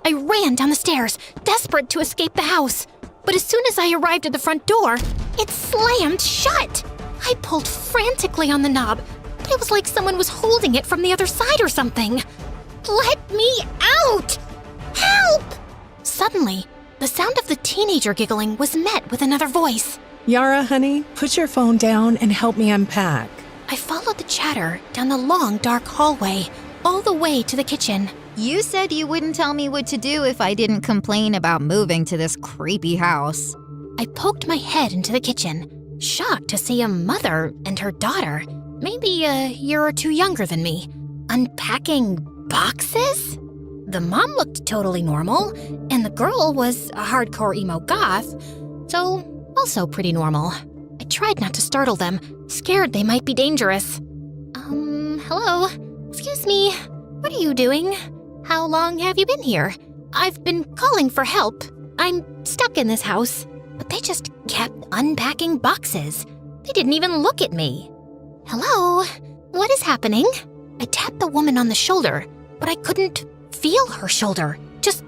I ran down the stairs, desperate to escape the house. But as soon as I arrived at the front door, it slammed shut. I pulled frantically on the knob, but it was like someone was holding it from the other side or something. Let me out! Help! Suddenly, the sound of the teenager giggling was met with another voice. Yara, honey, put your phone down and help me unpack. I followed the chatter down the long, dark hallway, all the way to the kitchen. You said you wouldn't tell me what to do if I didn't complain about moving to this creepy house. I poked my head into the kitchen, shocked to see a mother and her daughter, maybe a year or two younger than me, unpacking boxes? The mom looked totally normal, and the girl was a hardcore emo goth, so also pretty normal. I tried not to startle them, scared they might be dangerous. Hello? Excuse me, what are you doing? How long have you been here? I've been calling for help. I'm stuck in this house, but they just kept unpacking boxes. They didn't even look at me. Hello? What is happening? I tapped the woman on the shoulder, but I couldn't feel her shoulder, just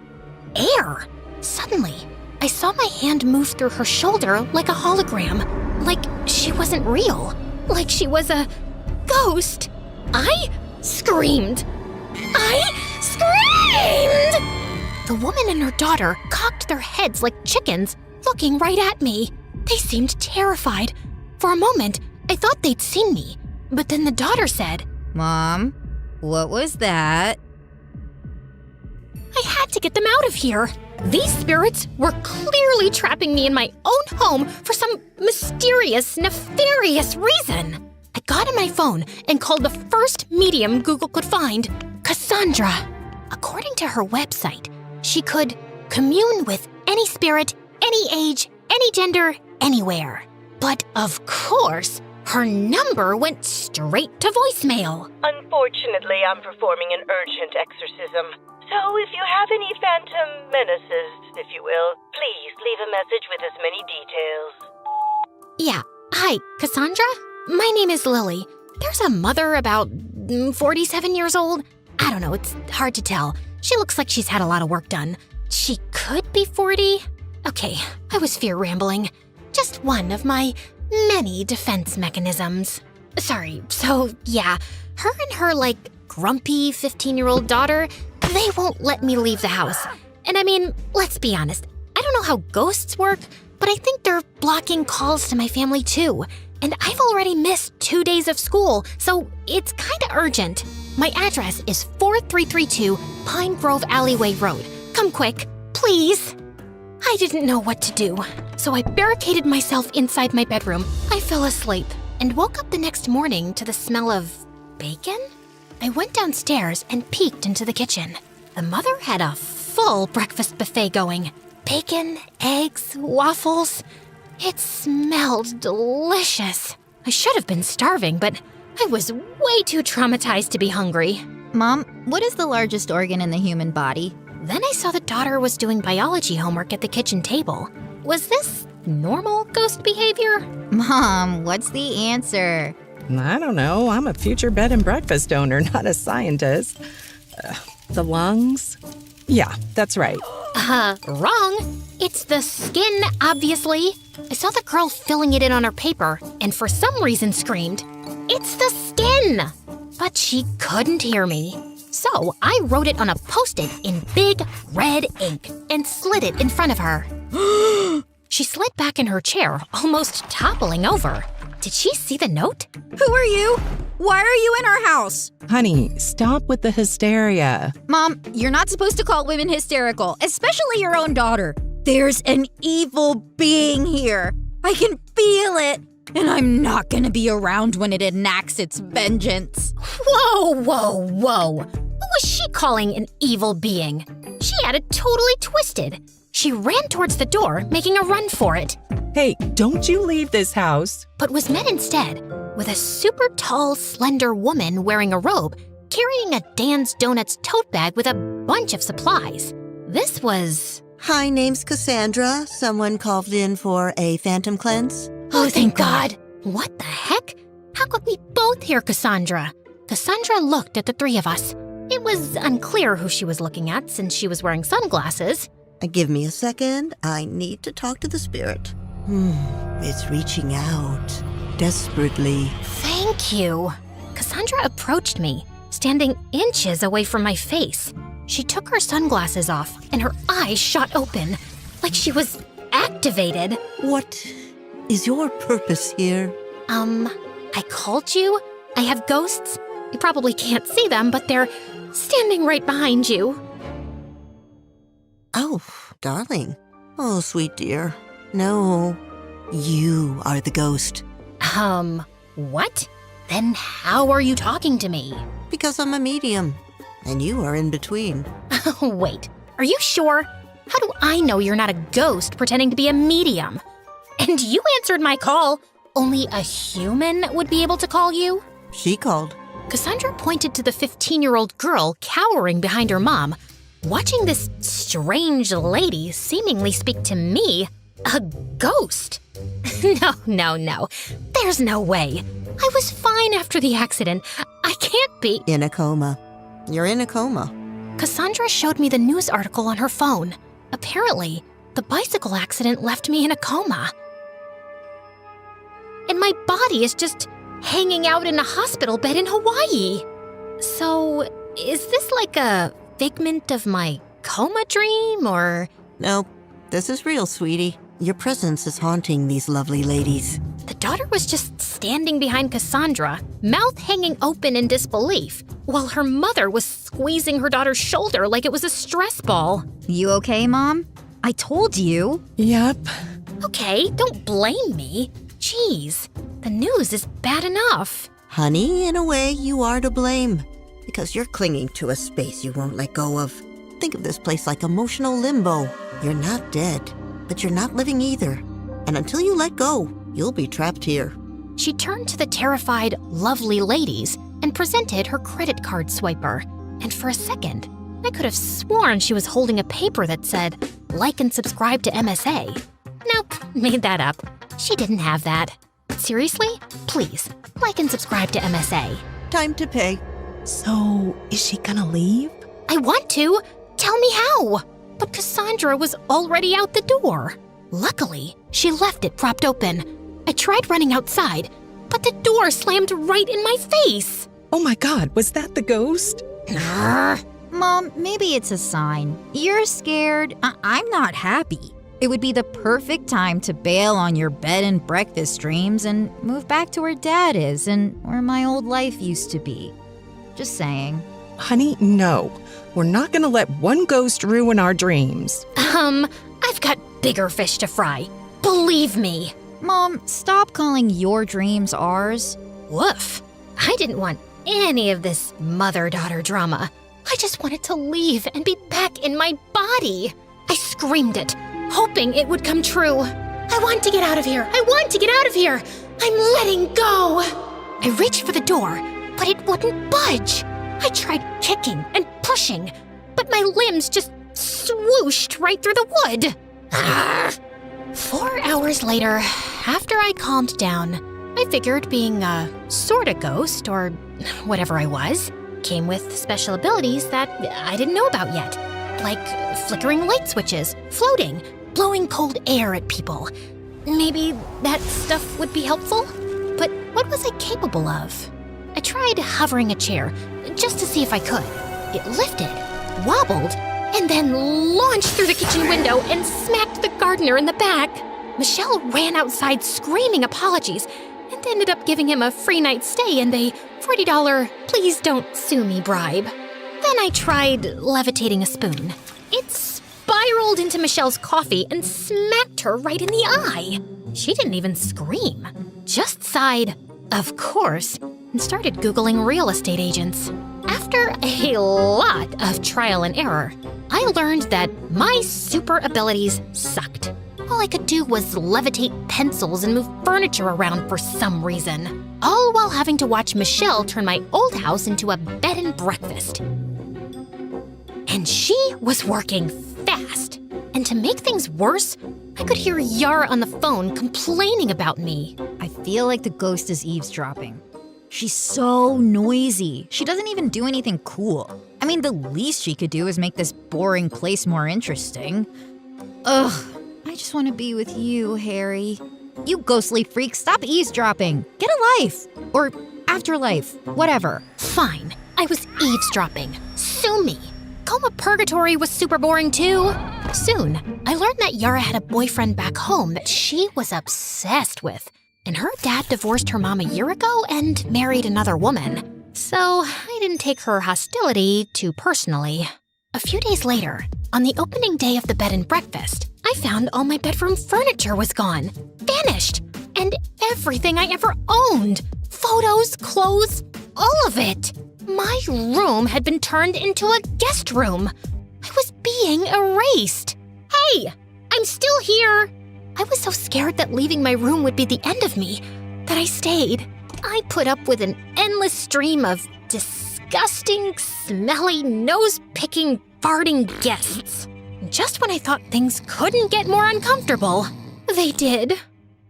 air. Suddenly, I saw my hand move through her shoulder like a hologram, like she wasn't real, like she was a ghost. I screamed. The woman and her daughter cocked their heads like chickens, looking right at me. They seemed terrified. For a moment, I thought they'd seen me, but then the daughter said, Mom, what was that? I had to get them out of here. These spirits were clearly trapping me in my own home for some mysterious, nefarious reason. I got on my phone and called the first medium Google could find, Cassandra. According to her website, she could commune with any spirit, any age, any gender, anywhere. But of course, Her number went straight to voicemail. Unfortunately, I'm performing an urgent exorcism. So if you have any phantom menaces, if you will, please leave a message with as many details. Yeah. Hi, Cassandra? My name is Lily. There's a mother about 47 years old. I don't know, it's hard to tell. She looks like she's had a lot of work done. She could be 40. Okay, I was fear rambling. Just one of my many defense mechanisms. Sorry, so yeah, her and her, grumpy 15-year-old daughter, they won't let me leave the house. And I mean, let's be honest, I don't know how ghosts work, but I think they're blocking calls to my family too. And I've already missed 2 days of school, so it's kinda urgent. My address is 4332 Pine Grove Alleyway Road. Come quick, please. I didn't know what to do, so I barricaded myself inside my bedroom. I fell asleep and woke up the next morning to the smell of bacon? I went downstairs and peeked into the kitchen. The mother had a full breakfast buffet going. Bacon, eggs, waffles. It smelled delicious. I should have been starving, but I was way too traumatized to be hungry. Mom, what is the largest organ in the human body? Then I saw the daughter was doing biology homework at the kitchen table. Was this normal ghost behavior? Mom, what's the answer? I don't know. I'm a future bed and breakfast owner, not a scientist. The lungs? Yeah, that's right. Wrong. It's the skin, obviously. I saw the girl filling it in on her paper, and for some reason screamed, "It's the skin!" But she couldn't hear me. So I wrote it on a Post-it in big red ink and slid it in front of her. She slid back in her chair, almost toppling over. Did she see the note? Who are you? Why are you in our house? Honey, stop with the hysteria. Mom, you're not supposed to call women hysterical, especially your own daughter. There's an evil being here. I can feel it. And I'm not gonna be around when it enacts its vengeance. Whoa, whoa, whoa. Who was she calling an evil being? She had it totally twisted. She ran towards the door, making a run for it. Hey, don't you leave this house. But was met instead with a super tall, slender woman wearing a robe, carrying a Dan's Donuts tote bag with a bunch of supplies. This was... Hi, name's Cassandra. Someone called in for a phantom cleanse. Oh, thank God. What the heck? How could we both hear Cassandra? Cassandra looked at the three of us. It was unclear who she was looking at since she was wearing sunglasses. Give me a second. I need to talk to the spirit. It's reaching out. Desperately. Thank you. Cassandra approached me, standing inches away from my face. She took her sunglasses off, and her eyes shot open, like she was activated. What is your purpose here? I called you. I have ghosts. You probably can't see them, but they're standing right behind you. Oh, darling. Oh, sweet dear. No, you are the ghost. What? Then how are you talking to me? Because I'm a medium, and you are in between. Wait, are you sure? How do I know you're not a ghost pretending to be a medium? And you answered my call. Only a human would be able to call you? She called. Cassandra pointed to the 15-year-old girl cowering behind her mom, watching this strange lady seemingly speak to me, a ghost. No. There's no way. I was fine after the accident. I can't be. In a coma. You're in a coma. Cassandra showed me the news article on her phone. Apparently, the bicycle accident left me in a coma. And my body is just hanging out in a hospital bed in Hawaii. So, is this like a figment of my coma dream, or? No, this is real, sweetie. Your presence is haunting these lovely ladies. The daughter was just standing behind Cassandra, mouth hanging open in disbelief, while her mother was squeezing her daughter's shoulder like it was a stress ball. You okay, Mom? I told you. Yep. Okay, don't blame me. Jeez, the news is bad enough. Honey, in a way, you are to blame. Because you're clinging to a space you won't let go of. Think of this place like emotional limbo. You're not dead, but you're not living either. And until you let go, you'll be trapped here. She turned to the terrified, lovely ladies and presented her credit card swiper. And for a second, I could have sworn she was holding a paper that said, "Like and subscribe to MSA." Nope, made that up. She didn't have that. Seriously? Please, like and subscribe to MSA. Time to pay. So, is she gonna leave? I want to. Tell me how. But Cassandra was already out the door. Luckily, she left it propped open. I tried running outside, but the door slammed right in my face. Oh my God, was that the ghost? Mom, maybe it's a sign. You're scared. I'm not happy. It would be the perfect time to bail on your bed and breakfast dreams and move back to where Dad is and where my old life used to be. Just saying. Honey, no. We're not gonna let one ghost ruin our dreams. I've got bigger fish to fry. Believe me. Mom, stop calling your dreams ours. Woof. I didn't want any of this mother-daughter drama. I just wanted to leave and be back in my body. I screamed it, hoping it would come true. I want to get out of here. I want to get out of here. I'm letting go. I reached for the door, but it wouldn't budge. I tried kicking and pushing, but my limbs just swooshed right through the wood. 4 hours later, after I calmed down, I figured being a sorta ghost, or whatever I was, came with special abilities that I didn't know about yet. Like flickering light switches, floating, blowing cold air at people. Maybe that stuff would be helpful? But what was I capable of? I tried hovering a chair, just to see if I could. It lifted, wobbled, and then launched through the kitchen window and smacked the gardener in the back. Michelle ran outside screaming apologies and ended up giving him a free night stay and a $40 please don't sue me bribe. Then I tried levitating a spoon. It spiraled into Michelle's coffee and smacked her right in the eye. She didn't even scream, just sighed, of course, and started Googling real estate agents. After a lot of trial and error, I learned that my super abilities sucked. All I could do was levitate pencils and move furniture around for some reason, all while having to watch Michelle turn my old house into a bed and breakfast. And she was working fast. And to make things worse, I could hear Yara on the phone complaining about me. I feel like the ghost is eavesdropping. She's so noisy. She doesn't even do anything cool. I mean, the least she could do is make this boring place more interesting. Ugh, I just want to be with you, Harry. You ghostly freak, stop eavesdropping. Get a life. Or afterlife, whatever. Fine, I was eavesdropping. Sue me. Coma Purgatory was super boring too. Soon, I learned that Yara had a boyfriend back home that she was obsessed with. And her dad divorced her mom a year ago and married another woman. So I didn't take her hostility too personally. A few days later, on the opening day of the bed and breakfast, I found all my bedroom furniture was gone, vanished, and everything I ever owned. Photos, clothes, all of it. My room had been turned into a guest room. I was being erased. Hey, I'm still here. I was so scared that leaving my room would be the end of me that I stayed. I put up with an endless stream of disgusting, smelly, nose-picking, farting guests. Just when I thought things couldn't get more uncomfortable, they did.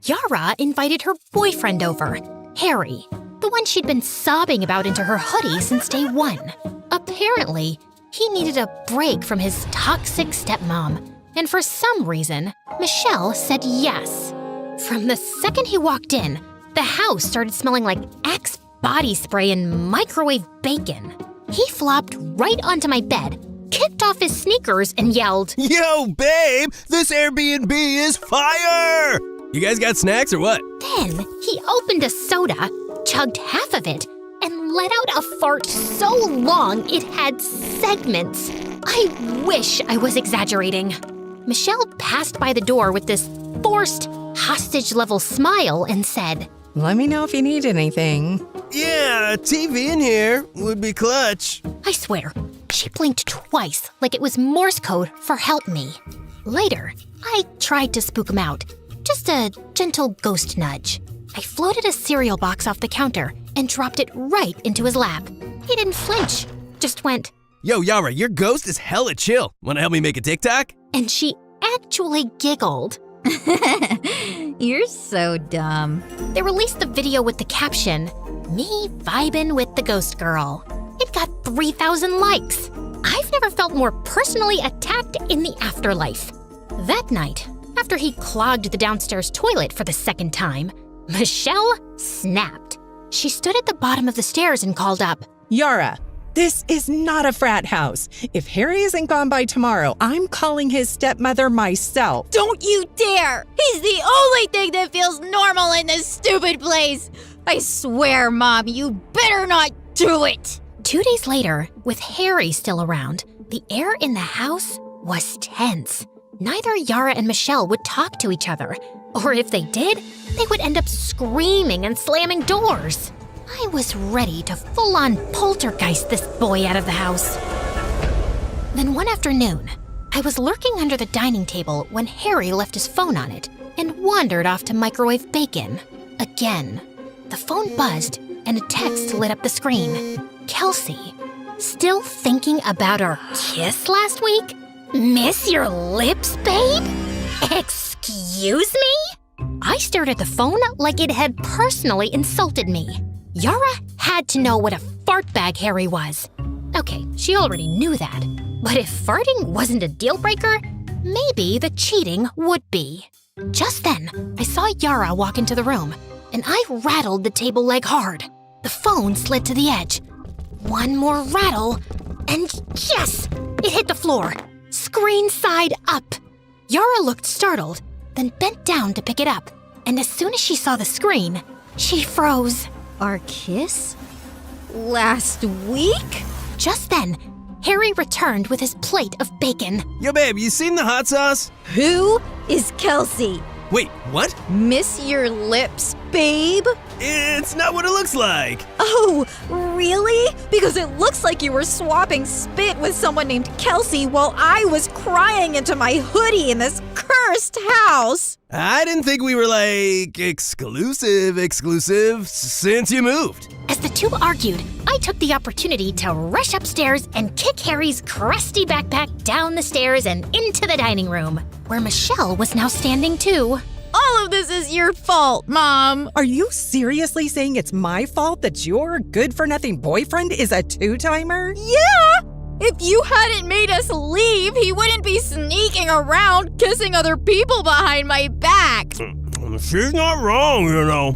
Yara invited her boyfriend over, Harry, the one she'd been sobbing about into her hoodie since day one. Apparently, he needed a break from his toxic stepmom. And for some reason, Michelle said yes. From the second he walked in, the house started smelling like Axe body spray and microwave bacon. He flopped right onto my bed, kicked off his sneakers, and yelled, "Yo, babe, this Airbnb is fire! You guys got snacks or what?" Then he opened a soda, chugged half of it, and let out a fart so long it had segments. I wish I was exaggerating. Michelle passed by the door with this forced, hostage-level smile and said, "Let me know if you need anything." "Yeah, a TV in here would be clutch." I swear, she blinked twice like it was Morse code for help me. Later, I tried to spook him out. Just a gentle ghost nudge. I floated a cereal box off the counter and dropped it right into his lap. He didn't flinch, just went, Yo, Yara, your ghost is hella chill. Wanna help me make a TikTok? and she actually giggled. You're so dumb. They released the video with the caption, "Me vibin' with the ghost girl." It got 3,000 likes. I've never felt more personally attacked in the afterlife. That night, after he clogged the downstairs toilet for the second time, Michelle snapped. She stood at the bottom of the stairs and called up, Yara, this is not a frat house. If Harry isn't gone by tomorrow, I'm calling his stepmother myself. Don't you dare! He's the only thing that feels normal in this stupid place. I swear, Mom, you better not do it. 2 days later, with Harry still around, the air in the house was tense. Neither Yara and Michelle would talk to each other, or if they did, they would end up screaming and slamming doors. I was ready to full-on poltergeist this boy out of the house. Then one afternoon, I was lurking under the dining table when Harry left his phone on it and wandered off to microwave bacon. Again, the phone buzzed and a text lit up the screen. Kelsey, still thinking about our kiss last week? Miss your lips, babe? Excuse me? I stared at the phone like it had personally insulted me. Yara had to know what a fart bag Harry was. Okay, she already knew that. But if farting wasn't a deal breaker, maybe the cheating would be. Just then, I saw Yara walk into the room, and I rattled the table leg hard. The phone slid to the edge. One more rattle, and yes! It hit the floor, screen side up. Yara looked startled, then bent down to pick it up. And as soon as she saw the screen, she froze. Our kiss? Last week? Just then, Harry returned with his plate of bacon. Yo, babe, you seen the hot sauce? Who is Kelsey? Wait, what? Miss your lips, babe? It's not what it looks like. Oh, really? Because it looks like you were swapping spit with someone named Kelsey while I was crying into my hoodie in this cursed house. I didn't think we were like exclusive since you moved. As the two argued, I took the opportunity to rush upstairs and kick Harry's crusty backpack down the stairs and into the dining room, where Michelle was now standing too. All of this is your fault, Mom. Are you seriously saying it's my fault that your good-for-nothing boyfriend is a two-timer? Yeah! If you hadn't made us leave, he wouldn't be sneaking around kissing other people behind my back. She's not wrong, you know.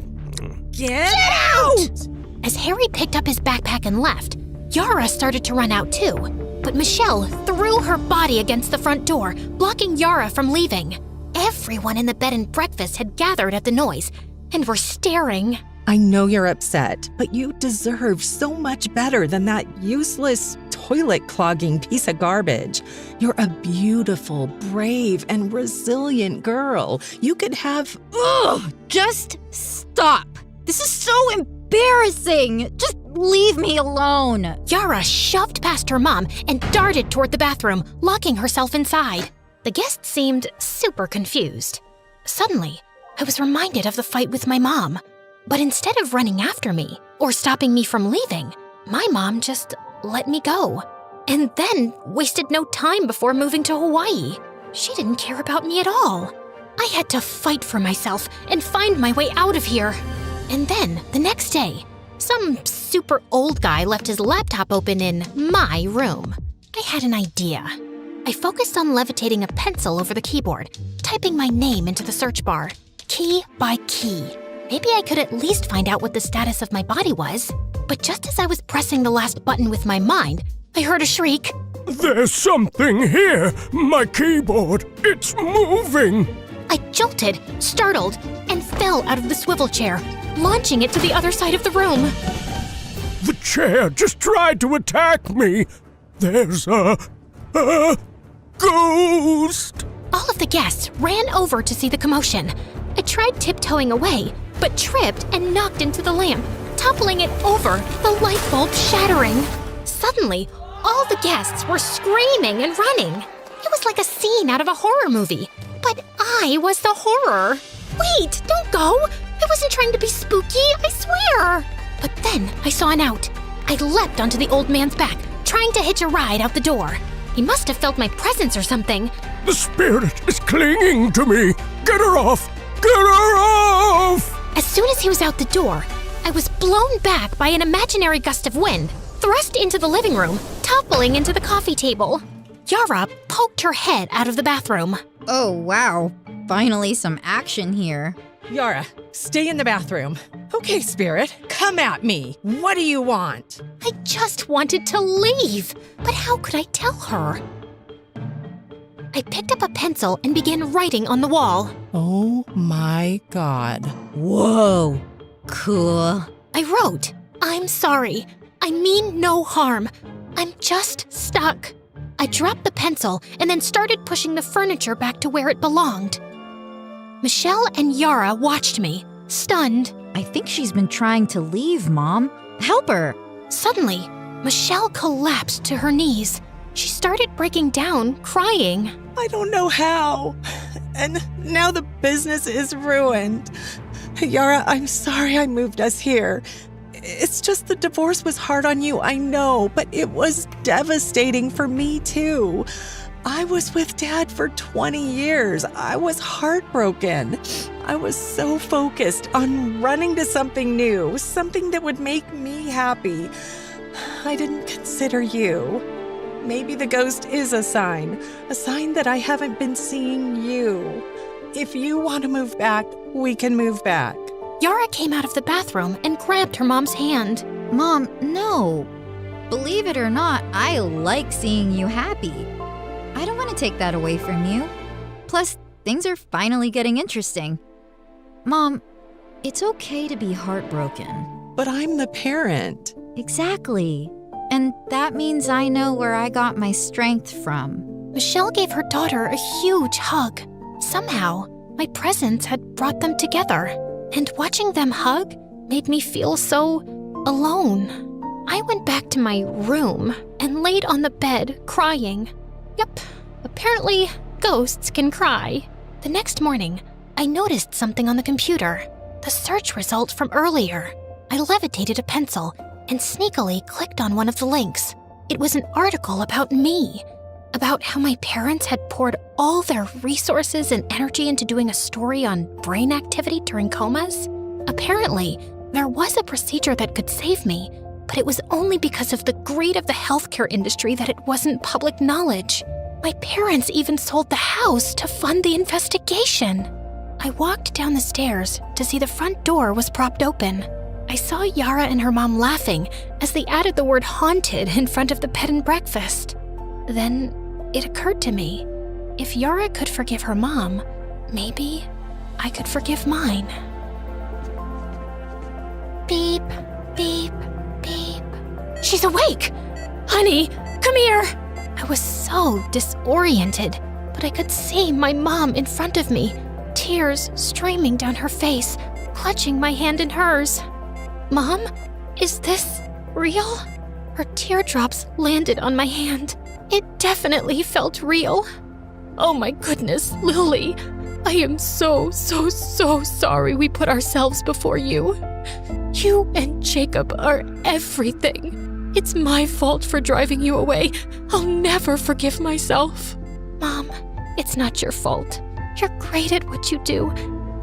Get out! As Harry picked up his backpack and left, Yara started to run out too. But Michelle threw her body against the front door, blocking Yara from leaving. Everyone in the bed and breakfast had gathered at the noise and were staring. I know you're upset, but you deserve so much better than that useless, toilet-clogging piece of garbage. You're a beautiful, brave, and resilient girl. You could have... Ugh! Just stop. This is so embarrassing. Just leave me alone. Yara shoved past her mom and darted toward the bathroom, locking herself inside. The guest seemed super confused. Suddenly, I was reminded of the fight with my mom. But instead of running after me or stopping me from leaving, my mom just let me go. And then wasted no time before moving to Hawaii. She didn't care about me at all. I had to fight for myself and find my way out of here. And then, the next day, some super old guy left his laptop open in my room. I had an idea. I focused on levitating a pencil over the keyboard, typing my name into the search bar, key by key. Maybe I could at least find out what the status of my body was. But just as I was pressing the last button with my mind, I heard a shriek. There's something here! My keyboard! It's moving! I jolted, startled, and fell out of the swivel chair, launching it to the other side of the room. The chair just tried to attack me! There's a ghost! All of the guests ran over to see the commotion. I tried tiptoeing away, but tripped and knocked into the lamp, toppling it over, the light bulb shattering. Suddenly, all the guests were screaming and running. It was like a scene out of a horror movie, but I was the horror. Wait, don't go! I wasn't trying to be spooky, I swear! But then I saw an out. I leapt onto the old man's back, trying to hitch a ride out the door. He must have felt my presence or something. The spirit is clinging to me. Get her off! Get her off! As soon as he was out the door, I was blown back by an imaginary gust of wind, thrust into the living room, toppling into the coffee table. Yara poked her head out of the bathroom. Oh, wow. Finally some action here. Yara, stay in the bathroom. Okay, Spirit, come at me. What do you want? I just wanted to leave, but how could I tell her? I picked up a pencil and began writing on the wall. Oh my God. Whoa. Cool. I wrote, "I'm sorry. I mean no harm. I'm just stuck." I dropped the pencil and then started pushing the furniture back to where it belonged. Michelle and Yara watched me, stunned. I think she's been trying to leave, Mom. Help her. Suddenly, Michelle collapsed to her knees. She started breaking down, crying. I don't know how. And now the business is ruined. Yara, I'm sorry I moved us here. It's just the divorce was hard on you, I know, but it was devastating for me too. I was with Dad for 20 years. I was heartbroken. I was so focused on running to something new, something that would make me happy. I didn't consider you. Maybe the ghost is a sign that I haven't been seeing you. If you want to move back, we can move back. Yara came out of the bathroom and grabbed her mom's hand. Mom, no. Believe it or not, I like seeing you happy. I don't want to take that away from you. Plus, things are finally getting interesting. Mom, it's okay to be heartbroken. But I'm the parent. Exactly. And that means I know where I got my strength from. Michelle gave her daughter a huge hug. Somehow, my presence had brought them together. And watching them hug made me feel so alone. I went back to my room and laid on the bed crying. Yep, apparently ghosts can cry. The next morning, I noticed something on the computer. The search result from earlier. I levitated a pencil and sneakily clicked on one of the links. It was an article about me, about how my parents had poured all their resources and energy into doing a story on brain activity during comas. Apparently, there was a procedure that could save me, but it was only because of the greed of the healthcare industry that it wasn't public knowledge. My parents even sold the house to fund the investigation. I walked down the stairs to see the front door was propped open. I saw Yara and her mom laughing as they added the word haunted in front of the bed and breakfast. Then it occurred to me, if Yara could forgive her mom, maybe I could forgive mine. Beep, beep, beep. She's awake! Honey, come here! I was so disoriented, but I could see my mom in front of me, tears streaming down her face, clutching my hand in hers. Mom, is this real? Her teardrops landed on my hand. It definitely felt real. Oh my goodness, Lily. I am so sorry we put ourselves before you. You and Jacob are everything. It's my fault for driving you away. I'll never forgive myself. Mom, it's not your fault. You're great at what you do.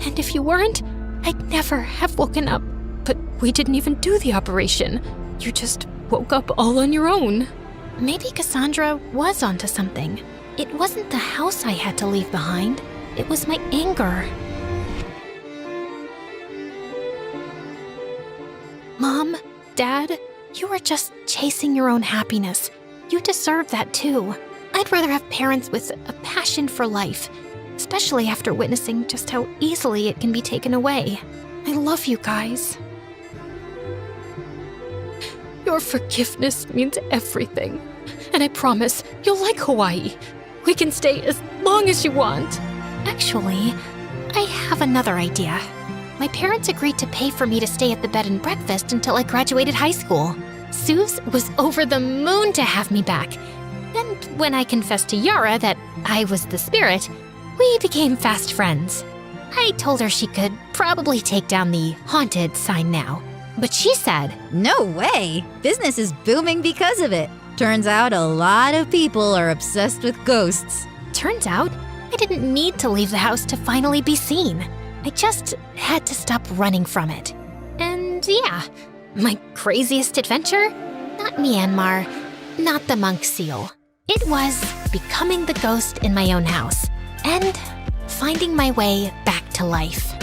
And if you weren't, I'd never have woken up. But we didn't even do the operation. You just woke up all on your own. Maybe Cassandra was onto something. It wasn't the house I had to leave behind. It was my anger. Mom, Dad, you were just chasing your own happiness. You deserve that too. I'd rather have parents with a passion for life, especially after witnessing just how easily it can be taken away. I love you guys. Your forgiveness means everything. And I promise you'll like Hawaii. We can stay as long as you want. Actually, I have another idea. My parents agreed to pay for me to stay at the bed and breakfast until I graduated high school. Suze was over the moon to have me back. And when I confessed to Yara that I was the spirit, we became fast friends. I told her she could probably take down the haunted sign now. But she said, No way! Business is booming because of it. Turns out a lot of people are obsessed with ghosts. Turns out I didn't need to leave the house to finally be seen. I just had to stop running from it. And yeah, my craziest adventure? Not Myanmar, not the monk seal. It was becoming the ghost in my own house and finding my way back to life.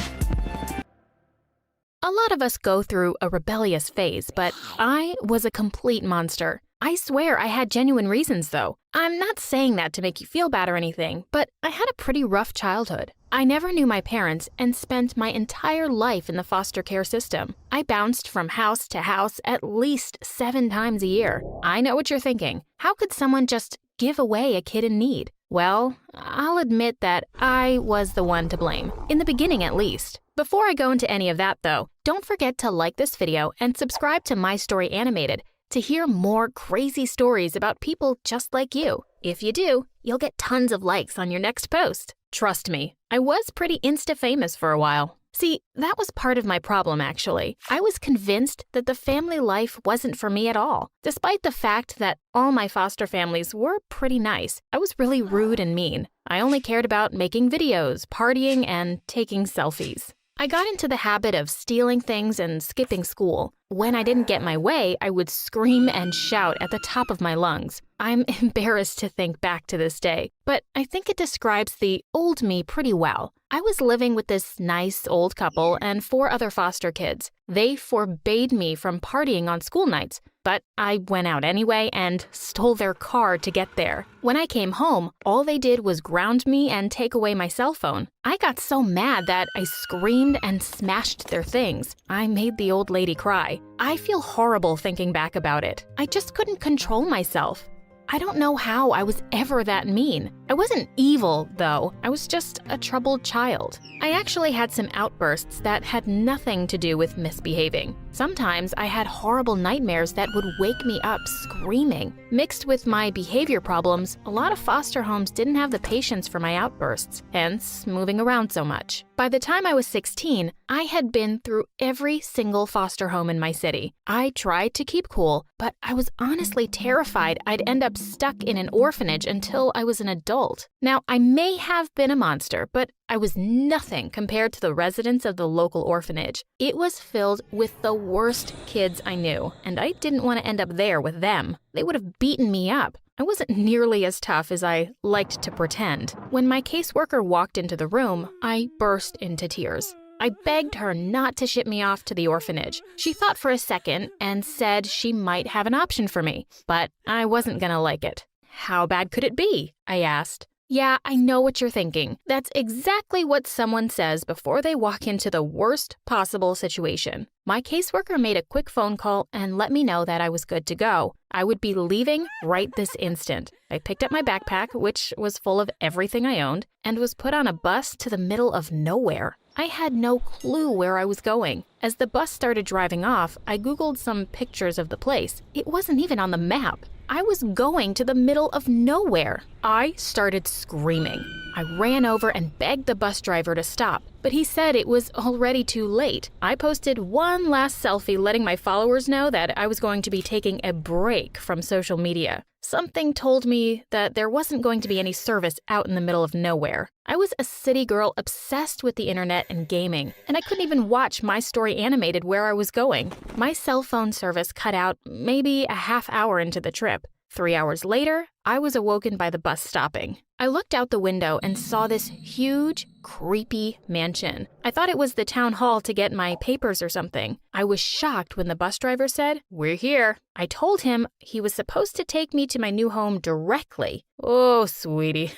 A lot of us go through a rebellious phase, but I was a complete monster. I swear I had genuine reasons, though. I'm not saying that to make you feel bad or anything, but I had a pretty rough childhood. I never knew my parents and spent my entire life in the foster care system. I bounced from house to house at least 7 times a year. I know what you're thinking. How could someone just give away a kid in need? Well, I'll admit that I was the one to blame, in the beginning at least. Before I go into any of that, though, don't forget to like this video and subscribe to My Story Animated to hear more crazy stories about people just like you. If you do, you'll get tons of likes on your next post. Trust me, I was pretty Insta-famous for a while. See, that was part of my problem, actually. I was convinced that the family life wasn't for me at all. Despite the fact that all my foster families were pretty nice, I was really rude and mean. I only cared about making videos, partying, and taking selfies. I got into the habit of stealing things and skipping school. When I didn't get my way, I would scream and shout at the top of my lungs. I'm embarrassed to think back to this day, but I think it describes the old me pretty well. I was living with this nice old couple and 4 other foster kids. They forbade me from partying on school nights, but I went out anyway and stole their car to get there. When I came home, all they did was ground me and take away my cell phone. I got so mad that I screamed and smashed their things. I made the old lady cry. I feel horrible thinking back about it. I just couldn't control myself. I don't know how I was ever that mean. I wasn't evil, though. I was just a troubled child. I actually had some outbursts that had nothing to do with misbehaving. Sometimes I had horrible nightmares that would wake me up screaming. Mixed with my behavior problems, a lot of foster homes didn't have the patience for my outbursts, hence moving around so much. By the time I was 16, I had been through every single foster home in my city. I tried to keep cool, but I was honestly terrified I'd end up stuck in an orphanage until I was an adult. Now, I may have been a monster, but I was nothing compared to the residents of the local orphanage. It was filled with the worst kids I knew, and I didn't want to end up there with them. They would have beaten me up. I wasn't nearly as tough as I liked to pretend. When my caseworker walked into the room, I burst into tears. I begged her not to ship me off to the orphanage. She thought for a second and said she might have an option for me, but I wasn't gonna like it. How bad could it be? I asked. Yeah, I know what you're thinking. That's exactly what someone says before they walk into the worst possible situation. My caseworker made a quick phone call and let me know that I was good to go. I would be leaving right this instant. I picked up my backpack, which was full of everything I owned, and was put on a bus to the middle of nowhere. I had no clue where I was going. As the bus started driving off, I Googled some pictures of the place. It wasn't even on the map. I was going to the middle of nowhere. I started screaming. I ran over and begged the bus driver to stop, but he said it was already too late. I posted one last selfie letting my followers know that I was going to be taking a break from social media. Something told me that there wasn't going to be any service out in the middle of nowhere. I was a city girl obsessed with the internet and gaming, and I couldn't even watch My Story Animated where I was going. My cell phone service cut out maybe a half hour into the trip. 3 hours later, I was awoken by the bus stopping. I looked out the window and saw this huge, creepy mansion. I thought it was the town hall to get my papers or something. I was shocked when the bus driver said, "We're here." I told him he was supposed to take me to my new home directly. "Oh, sweetie."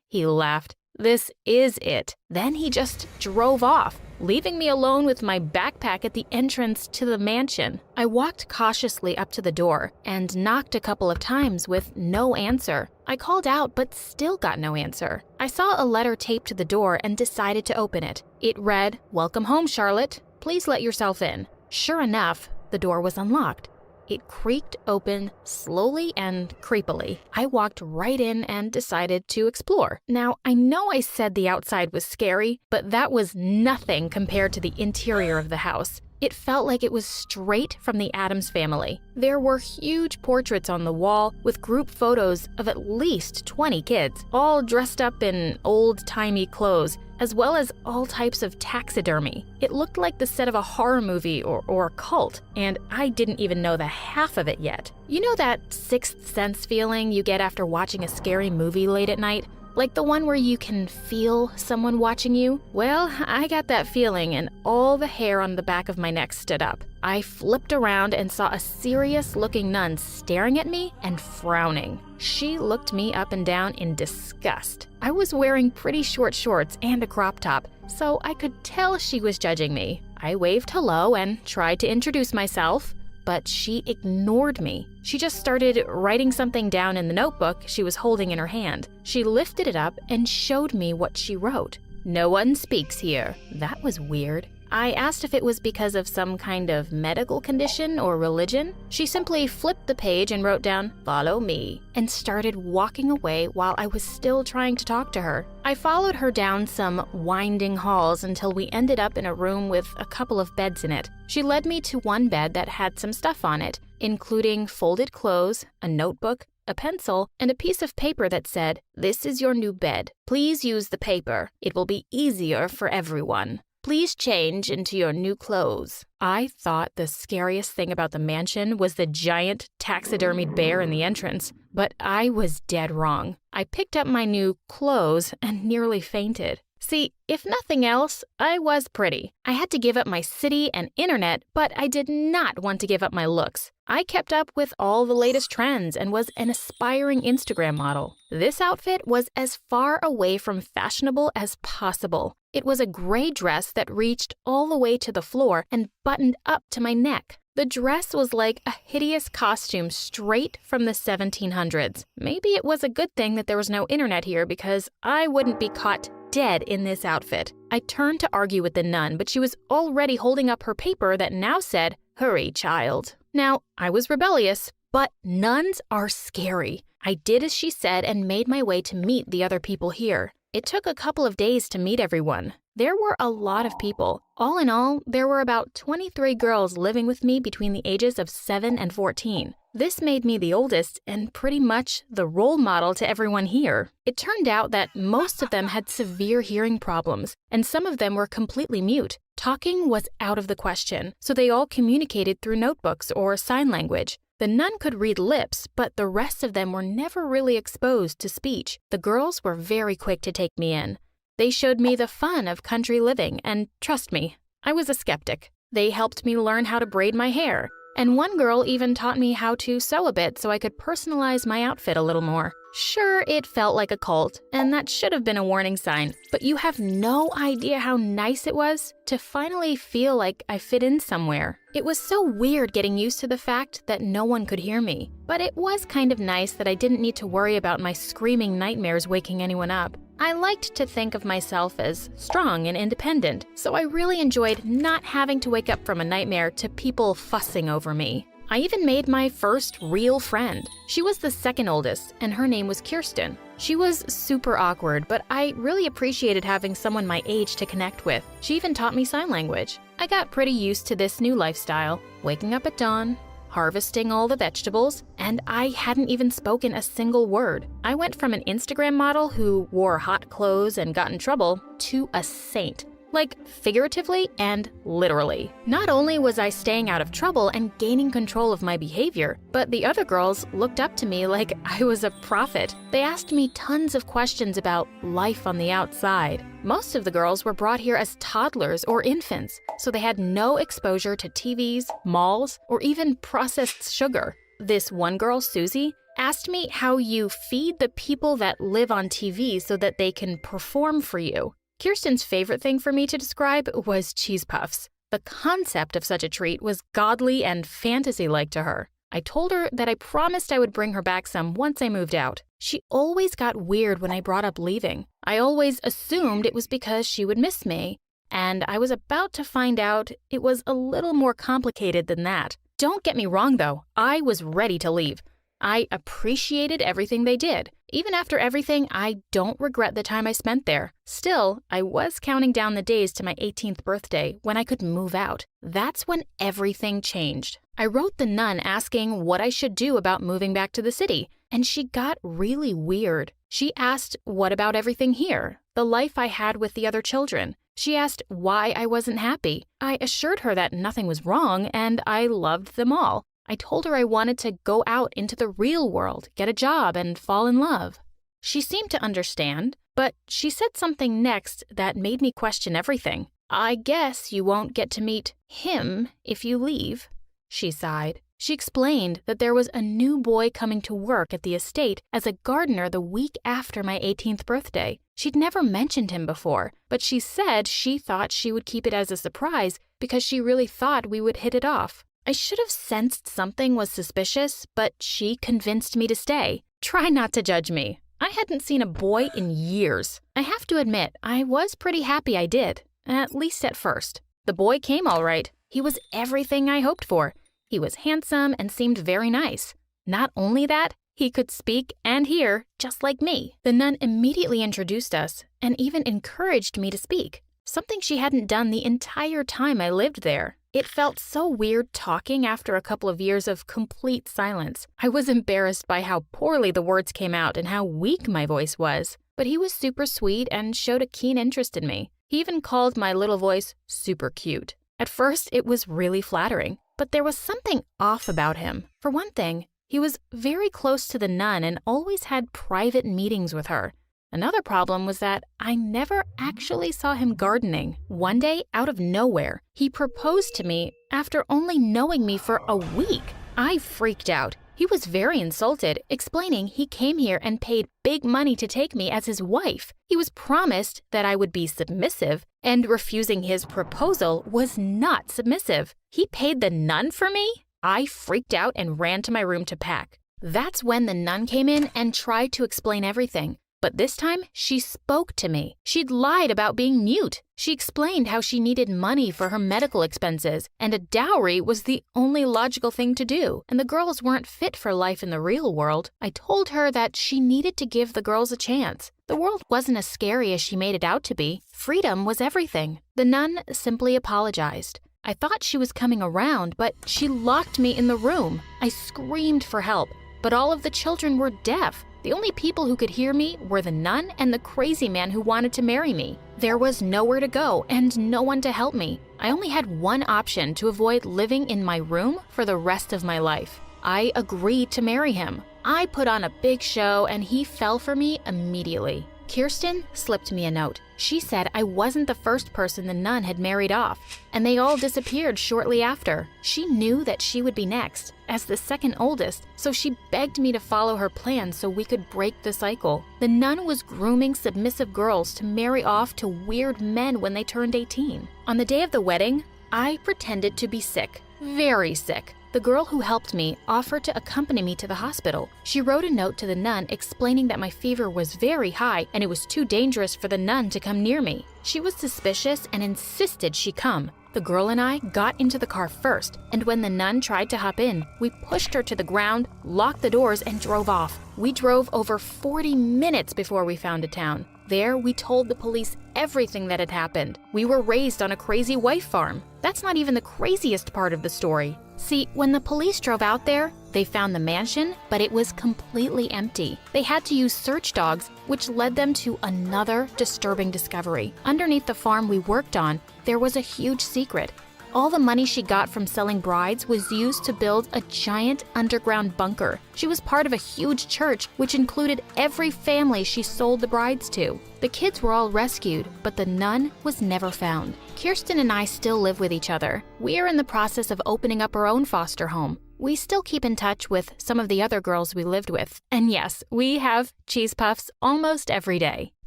He laughed. "This is it." Then he just drove off, leaving me alone with my backpack at the entrance to the mansion. I walked cautiously up to the door and knocked a couple of times with no answer. I called out but still got no answer. I saw a letter taped to the door and decided to open it. It read, "Welcome home, Charlotte. Please let yourself in." Sure enough, the door was unlocked. It creaked open slowly and creepily. I walked right in and decided to explore. Now, I know I said the outside was scary, but that was nothing compared to the interior of the house. It felt like it was straight from the Addams family. There were huge portraits on the wall with group photos of at least 20 kids, all dressed up in old-timey clothes, as well as all types of taxidermy. It looked like the set of a horror movie or a cult, and I didn't even know the half of it yet. You know that sixth sense feeling you get after watching a scary movie late at night? Like the one where you can feel someone watching you? Well, I got that feeling and all the hair on the back of my neck stood up. I flipped around and saw a serious-looking nun staring at me and frowning. She looked me up and down in disgust. I was wearing pretty short shorts and a crop top, so I could tell she was judging me. I waved hello and tried to introduce myself, but she ignored me. She just started writing something down in the notebook she was holding in her hand. She lifted it up and showed me what she wrote. "No one speaks here." That was weird. I asked if it was because of some kind of medical condition or religion. She simply flipped the page and wrote down, "Follow me," and started walking away while I was still trying to talk to her. I followed her down some winding halls until we ended up in a room with a couple of beds in it. She led me to one bed that had some stuff on it, including folded clothes, a notebook, a pencil, and a piece of paper that said, "This is your new bed. Please use the paper. It will be easier for everyone. Please change into your new clothes." I thought the scariest thing about the mansion was the giant taxidermied bear in the entrance, but I was dead wrong. I picked up my new clothes and nearly fainted. See, if nothing else, I was pretty. I had to give up my city and internet, but I did not want to give up my looks. I kept up with all the latest trends and was an aspiring Instagram model. This outfit was as far away from fashionable as possible. It was a gray dress that reached all the way to the floor and buttoned up to my neck. The dress was like a hideous costume straight from the 1700s. Maybe it was a good thing that there was no internet here because I wouldn't be caught dead in this outfit. I turned to argue with the nun, but she was already holding up her paper that now said, "Hurry, child." Now, I was rebellious, but nuns are scary. I did as she said and made my way to meet the other people here. It took a couple of days to meet everyone. There were a lot of people. All in all, there were about 23 girls living with me between the ages of 7 and 14. This made me the oldest and pretty much the role model to everyone here. It turned out that most of them had severe hearing problems, and some of them were completely mute. Talking was out of the question, so they all communicated through notebooks or sign language. The nun could read lips, but the rest of them were never really exposed to speech. The girls were very quick to take me in. They showed me the fun of country living, and trust me, I was a skeptic. They helped me learn how to braid my hair, and one girl even taught me how to sew a bit so I could personalize my outfit a little more. Sure, it felt like a cult, and that should have been a warning sign, but you have no idea how nice it was to finally feel like I fit in somewhere. It was so weird getting used to the fact that no one could hear me, but it was kind of nice that I didn't need to worry about my screaming nightmares waking anyone up. I liked to think of myself as strong and independent, so I really enjoyed not having to wake up from a nightmare to people fussing over me. I even made my first real friend. She was the second oldest, and her name was Kirsten. She was super awkward, but I really appreciated having someone my age to connect with. She even taught me sign language. I got pretty used to this new lifestyle, waking up at dawn, harvesting all the vegetables, and I hadn't even spoken a single word. I went from an Instagram model who wore hot clothes and got in trouble to a saint. Like, figuratively and literally. Not only was I staying out of trouble and gaining control of my behavior, but the other girls looked up to me like I was a prophet. They asked me tons of questions about life on the outside. Most of the girls were brought here as toddlers or infants, so they had no exposure to TVs, malls, or even processed sugar. This one girl, Susie, asked me how you feed the people that live on TV so that they can perform for you. Kirsten's favorite thing for me to describe was cheese puffs. The concept of such a treat was godly and fantasy-like to her. I told her that I promised I would bring her back some once I moved out. She always got weird when I brought up leaving. I always assumed it was because she would miss me, and I was about to find out it was a little more complicated than that. Don't get me wrong, though. I was ready to leave. I appreciated everything they did. Even after everything, I don't regret the time I spent there. Still, I was counting down the days to my 18th birthday when I could move out. That's when everything changed. I wrote the nun asking what I should do about moving back to the city, and she got really weird. She asked what about everything here, the life I had with the other children. She asked why I wasn't happy. I assured her that nothing was wrong and I loved them all. I told her I wanted to go out into the real world, get a job, and fall in love. She seemed to understand, but she said something next that made me question everything. I guess you won't get to meet him if you leave, she sighed. She explained that there was a new boy coming to work at the estate as a gardener the week after my 18th birthday. She'd never mentioned him before, but she said she thought she would keep it as a surprise because she really thought we would hit it off. I should have sensed something was suspicious, but she convinced me to stay. Try not to judge me. I hadn't seen a boy in years. I have to admit, I was pretty happy I did, at least at first. The boy came all right. He was everything I hoped for. He was handsome and seemed very nice. Not only that, he could speak and hear just like me. The nun immediately introduced us and even encouraged me to speak, something she hadn't done the entire time I lived there. It felt so weird talking after a couple of years of complete silence. I was embarrassed by how poorly the words came out and how weak my voice was. But he was super sweet and showed a keen interest in me. He even called my little voice super cute. At first, it was really flattering, but there was something off about him. For one thing, he was very close to the nun and always had private meetings with her. Another problem was that I never actually saw him gardening. One day, out of nowhere, he proposed to me after only knowing me for a week. I freaked out. He was very insulted, explaining he came here and paid big money to take me as his wife. He was promised that I would be submissive, and refusing his proposal was not submissive. He paid the nun for me? I freaked out and ran to my room to pack. That's when the nun came in and tried to explain everything. But this time, she spoke to me. She'd lied about being mute. She explained how she needed money for her medical expenses, and a dowry was the only logical thing to do, and the girls weren't fit for life in the real world. I told her that she needed to give the girls a chance. The world wasn't as scary as she made it out to be. Freedom was everything. The nun simply apologized. I thought she was coming around, but she locked me in the room. I screamed for help, but all of the children were deaf. The only people who could hear me were the nun and the crazy man who wanted to marry me. There was nowhere to go and no one to help me. I only had one option to avoid living in my room for the rest of my life. I agreed to marry him. I put on a big show and he fell for me immediately. Kirsten slipped me a note. She said I wasn't the first person the nun had married off, and they all disappeared shortly after. She knew that she would be next, as the second oldest, so she begged me to follow her plan so we could break the cycle. The nun was grooming submissive girls to marry off to weird men when they turned 18. On the day of the wedding, I pretended to be sick, very sick. The girl who helped me offered to accompany me to the hospital. She wrote a note to the nun explaining that my fever was very high and it was too dangerous for the nun to come near me. She was suspicious and insisted she come. The girl and I got into the car first, and when the nun tried to hop in, we pushed her to the ground, locked the doors, and drove off. We drove over 40 minutes before we found a town. There, we told the police everything that had happened. We were raised on a crazy wife farm. That's not even the craziest part of the story. See, when the police drove out there, they found the mansion, but it was completely empty. They had to use search dogs, which led them to another disturbing discovery. Underneath the farm we worked on, there was a huge secret. All the money she got from selling brides was used to build a giant underground bunker. She was part of a huge church, which included every family she sold the brides to. The kids were all rescued, but the nun was never found. Kirsten and I still live with each other. We are in the process of opening up our own foster home. We still keep in touch with some of the other girls we lived with. And yes, we have cheese puffs almost every day.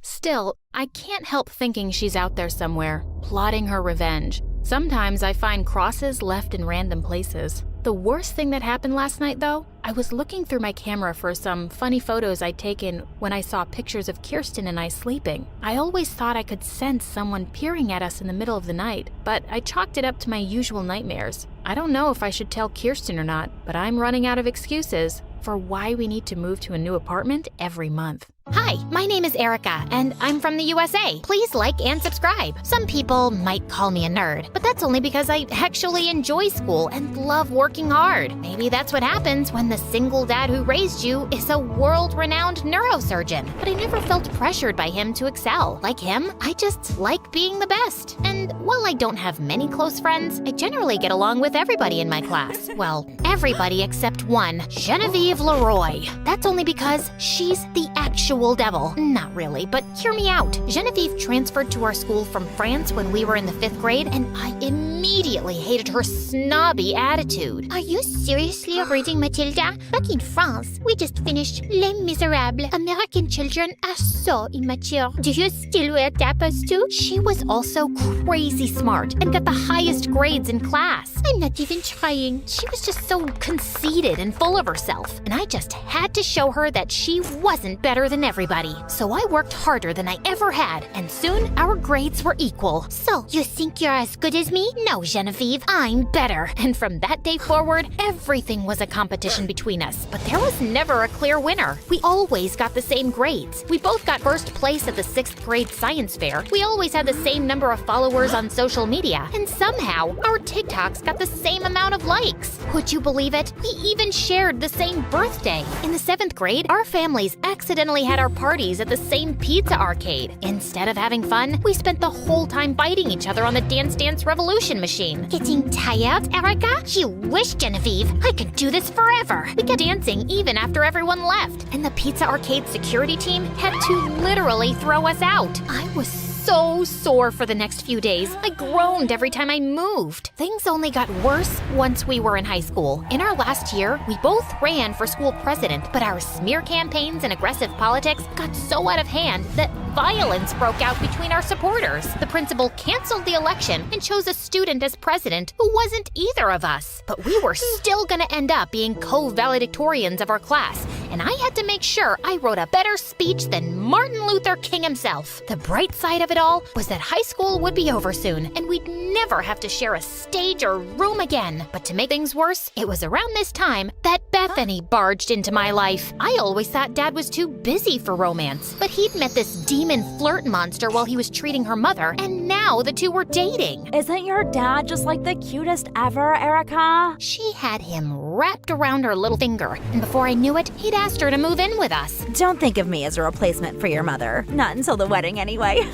Still, I can't help thinking she's out there somewhere, plotting her revenge. Sometimes I find crosses left in random places. The worst thing that happened last night, though, I was looking through my camera for some funny photos I'd taken when I saw pictures of Kirsten and I sleeping. I always thought I could sense someone peering at us in the middle of the night, but I chalked it up to my usual nightmares. I don't know if I should tell Kirsten or not, but I'm running out of excuses for why we need to move to a new apartment every month. Hi, my name is Erica, and I'm from the USA. Please like and subscribe. Some people might call me a nerd, but that's only because I actually enjoy school and love working hard. Maybe that's what happens when the single dad who raised you is a world-renowned neurosurgeon. But I never felt pressured by him to excel. Like him, I just like being the best. And while I don't have many close friends, I generally get along with everybody in my class. Well, everybody except one, Genevieve Leroy. That's only because she's the actual devil. Not really, but hear me out. Genevieve transferred to our school from France when we were in the 5th grade, and I immediately hated her snobby attitude. Are you seriously reading Matilda? Back in France, we just finished Les Miserables. American children are so immature. Do you still wear tapas too? She was also crazy smart and got the highest grades in class. I'm not even trying. She was just so conceited and full of herself, and I just had to show her that she wasn't better than everybody. So I worked harder than I ever had, and soon our grades were equal. So, you think you're as good as me? No, Genevieve, I'm better. And from that day forward, everything was a competition between us. But there was never a clear winner. We always got the same grades. We both got first place at the 6th grade science fair. We always had the same number of followers on social media. And somehow, our TikToks got the same amount of likes. Would you believe it? We even shared the same birthday. In the 7th grade, our families accidentally had our parties at the same pizza arcade. Instead of having fun, we spent the whole time biting each other on the Dance Dance Revolution machine. Getting tired, Erica? You wish, Genevieve. I could do this forever. We kept dancing even after everyone left, and the pizza arcade security team had to literally throw us out. I was so sore for the next few days. I groaned every time I moved. Things only got worse once we were in high school. In our last year, we both ran for school president, but our smear campaigns and aggressive politics got so out of hand that violence broke out between our supporters. The principal canceled the election and chose a student as president who wasn't either of us. But we were still gonna end up being co-valedictorians of our class, and I had to make sure I wrote a better speech than Martin Luther King himself. The bright side of it all was that high school would be over soon, and we'd never have to share a stage or room again. But to make things worse, it was around this time that Bethany barged into my life. I always thought Dad was too busy for romance, but he'd met this demon flirt monster while he was treating her mother, and now the two were dating. Isn't your dad just like the cutest ever, Erica? She had him wrapped around her little finger, and before I knew it, he'd asked her to move in with us. Don't think of me as a replacement for your mother. Not until the wedding, anyway.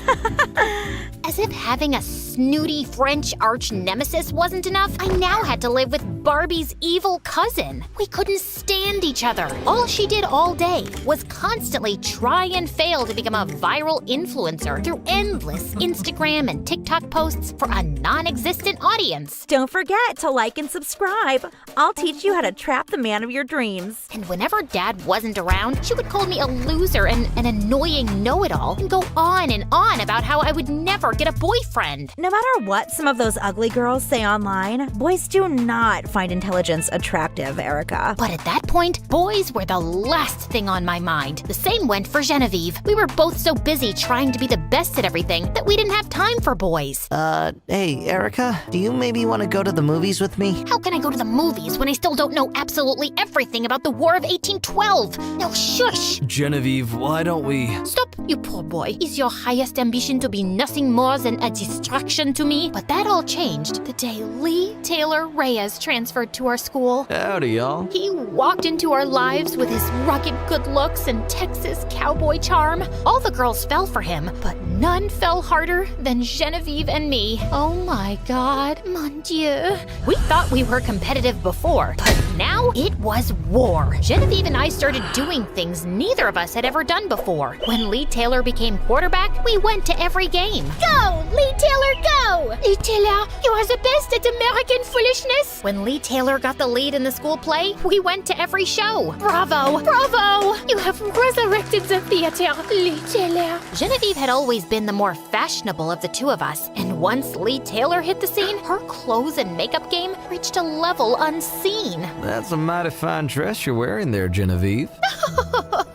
As if having a snooty French arch nemesis wasn't enough, I now had to live with Barbie's evil cousin. We couldn't stand each other. All she did all day was constantly try and fail to become a viral influencer through endless Instagram and TikTok posts for a non-existent audience. Don't forget to like and subscribe. I'll teach you how to trap the man of your dreams. And whenever Dad wasn't around, she would call me a loser and an annoying know-it-all and go on and on about how I would never get a boyfriend. No matter what some of those ugly girls say online, boys do not find intelligence attractive, Erica. But at that point, boys were the last thing on my mind. The same went for Genevieve. We were both so busy trying to be the best at everything that we didn't have time for boys. Hey, Erica, do you maybe want to go to the movies with me? How can I go to the movies when I still don't know absolutely everything about the War of 1812? Now shush! Genevieve, why don't we... Stop, you poor boy. Is your highest ambition to be nothing more than a distraction to me? But that all changed the day Lee Taylor Reyes transferred to our school. Howdy, y'all. He walked into our lives with his rugged good looks and Texas cowboy charm. All the girls fell for him, but none fell harder than Genevieve and me. Oh my God, mon Dieu. We thought we were competitive before, but now it was war. Genevieve and I started doing things neither of us had ever done before. When Lee Taylor became quarterback, we went to every game. Go, Lee Taylor, go! Lee Taylor, you are the best at American foolishness. When Lee Taylor got the lead in the school play, we went to every show. Bravo, bravo. You have resurrected the theater, Lee Taylor. Genevieve had always been the more fashionable of the two of us, and once Lee Taylor hit the scene, her clothes and makeup game reached a level unseen. That's a mighty fine dress you're wearing there, Genevieve.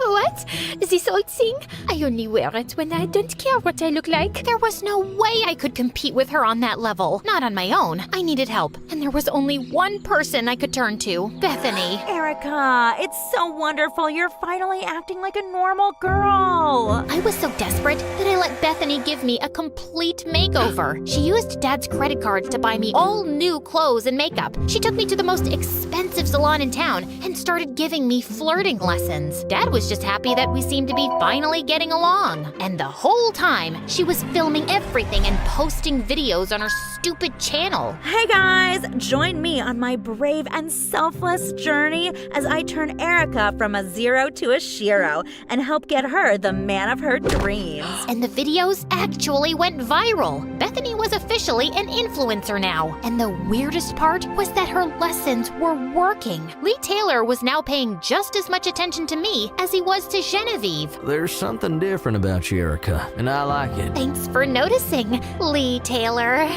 What? This old thing? I only wear it when I don't care what I look like. There was no way I could compete with her on that level. Not on my own. I needed help, and there was only one person I could turn to, Bethany. Erica, it's so wonderful. You're finally acting like a normal girl. I was so desperate that I let Bethany give me a complete makeover. She used Dad's credit cards to buy me all new clothes and makeup. She took me to the most expensive salon in town and started giving me flirting lessons. Dad was just happy that we seemed to be finally getting along. And the whole time, she was filming everything and posting videos on her stupid channel. Hey guys, join me on my brave and selfless journey as I turn Erica from a zero to a shiro and help get her the man of her dreams. And the videos actually went viral. Bethany was officially an influencer now. And the weirdest part was that her lessons were working. Lee Taylor was now paying just as much attention to me as he was to Genevieve. There's something different about you, Erica, and I like it. Thanks for noticing, Lee Taylor.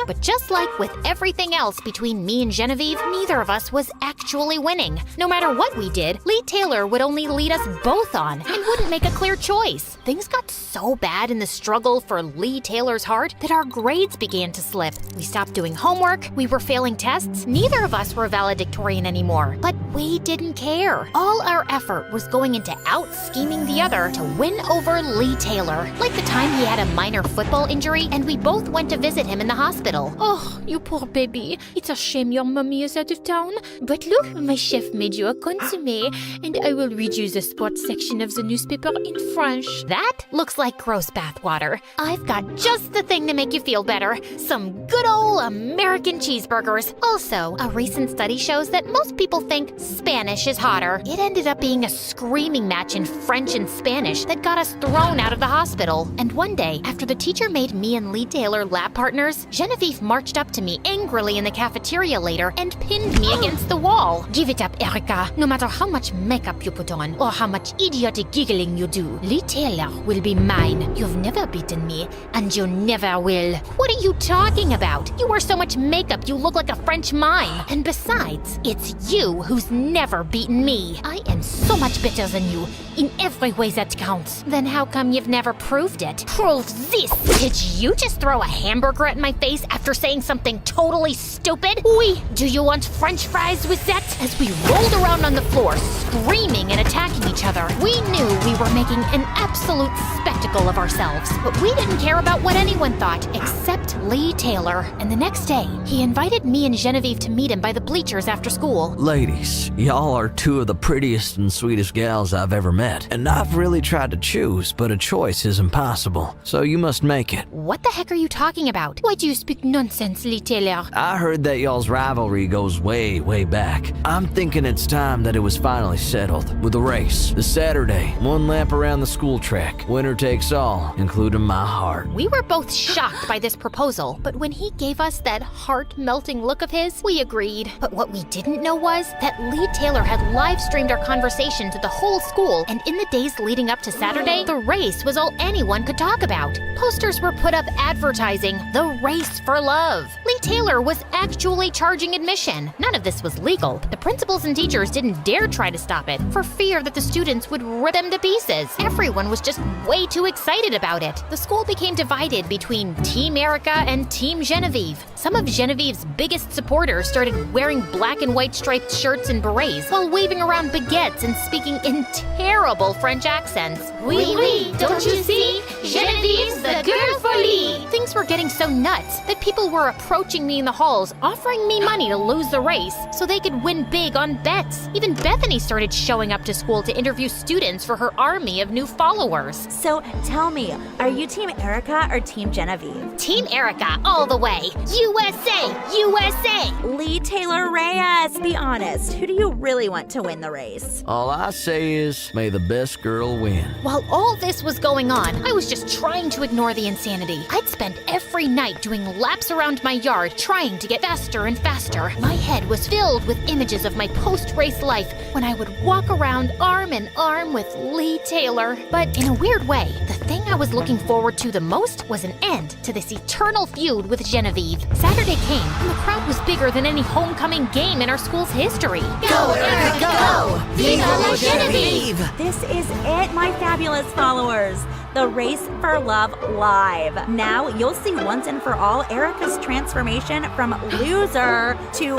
But just like with everything else between me and Genevieve, neither of us was actually winning. No matter what we did, Lee Taylor would only lead us both on and wouldn't make a clear choice. Things got so bad in the struggle for Lee Taylor's heart that our grades began to slip. We stopped doing homework, we were failing tests, neither of us were valedictorian anymore. But we didn't care. All our effort was going into out-scheming the other to win over Lee Taylor. Like the time he had a minor football injury and we both went to visit him in the hospital. Oh, you poor baby. It's a shame your mommy is out of town. But look, my chef made you a consommé, and I will read you the sports section of the newspaper in French. That looks like gross bathwater. I've got just the thing to make you feel better. Some good old American cheeseburgers. Also, a recent study shows that most people think Spanish is hotter. It ended up being a screaming match in French and Spanish that got us thrown out of the hospital. And one day, after the teacher made me and Lee Taylor lab partners, Genevieve marched up to me angrily in the cafeteria later and pinned me against the wall. Give it up, Erica. No matter how much makeup you put on or how much idiotic giggling you do, Lee Taylor will be mine. You've never beaten me, and you never will. What are you talking about? You wear so much makeup you look like a French mime. And besides, it's you who's never beaten me. I am so much better than you in every way that counts. Then how come you've never proved it? Prove this! Did you just throw a hamburger at my face after saying something totally stupid? Oui! Do you want French fries with that? As we rolled around on the floor, screaming and attacking each other, we knew we were making an absolute spectacle of ourselves. But we didn't care about what anyone thought, except Lee Taylor. And the next day, he invited me and Genevieve to meet him by the bleachers after school. Ladies, y'all are two of the prettiest and sweetest gals I've ever met. And I've really tried to choose, but a choice is impossible. So you must make it. What the heck are you talking about? Why do you speak nonsense, Lee Taylor? I heard that y'all's rivalry goes way, way back. I'm thinking it's time that it was finally settled with a race. This Saturday, one lap around the school track. Winner takes all, including my heart. We were both shocked by this proposal, but when he gave us that heart-melting look of his, we agreed. But what we didn't know was that Lee Taylor had live-streamed our conversation to the whole school, and in the days leading up to Saturday, the race was all anyone could talk about. Posters were put up advertising the race for love. Lee Taylor was actually charging admission. None of this was legal, but the principals and teachers didn't dare try to stop it for fear that the students would rip them to pieces. Everyone was just way too excited about it. The school became divided between Team Erica and Team Genevieve. Some of Genevieve's biggest supporters started wearing black and white striped shirts and berets while waving around baguettes and speaking in terrible French accents. Oui, oui, don't you see? Genevieve's the girl for Lee. Things were getting so nuts that people were approaching me in the halls, offering me money to lose the race so they could win big on bets. Even Bethany started showing up to school to interview students for her army of new followers. So tell me, are you Team Erica or Team Genevieve? Team Erica, all the way. USA! USA! Lee Taylor Reyes, be honest. Who do you really want to win the race? All I say is, may the best girl win. While all this was going on, I was just trying to ignore the insanity. I'd spent every night doing laps around my yard, trying to get faster and faster. My head was filled with images of my post-race life when I would walk around arm in arm with Lee Taylor. But in a weird way, the thing I was looking forward to the most was an end to this eternal feud with Genevieve. Saturday came, and the crowd was bigger than any homecoming game in our school's history. Go, Erica, go! Viva la Genevieve! This is it, my fabulous followers. The Race for Love Live. Now you'll see once and for all Erica's transformation from loser to,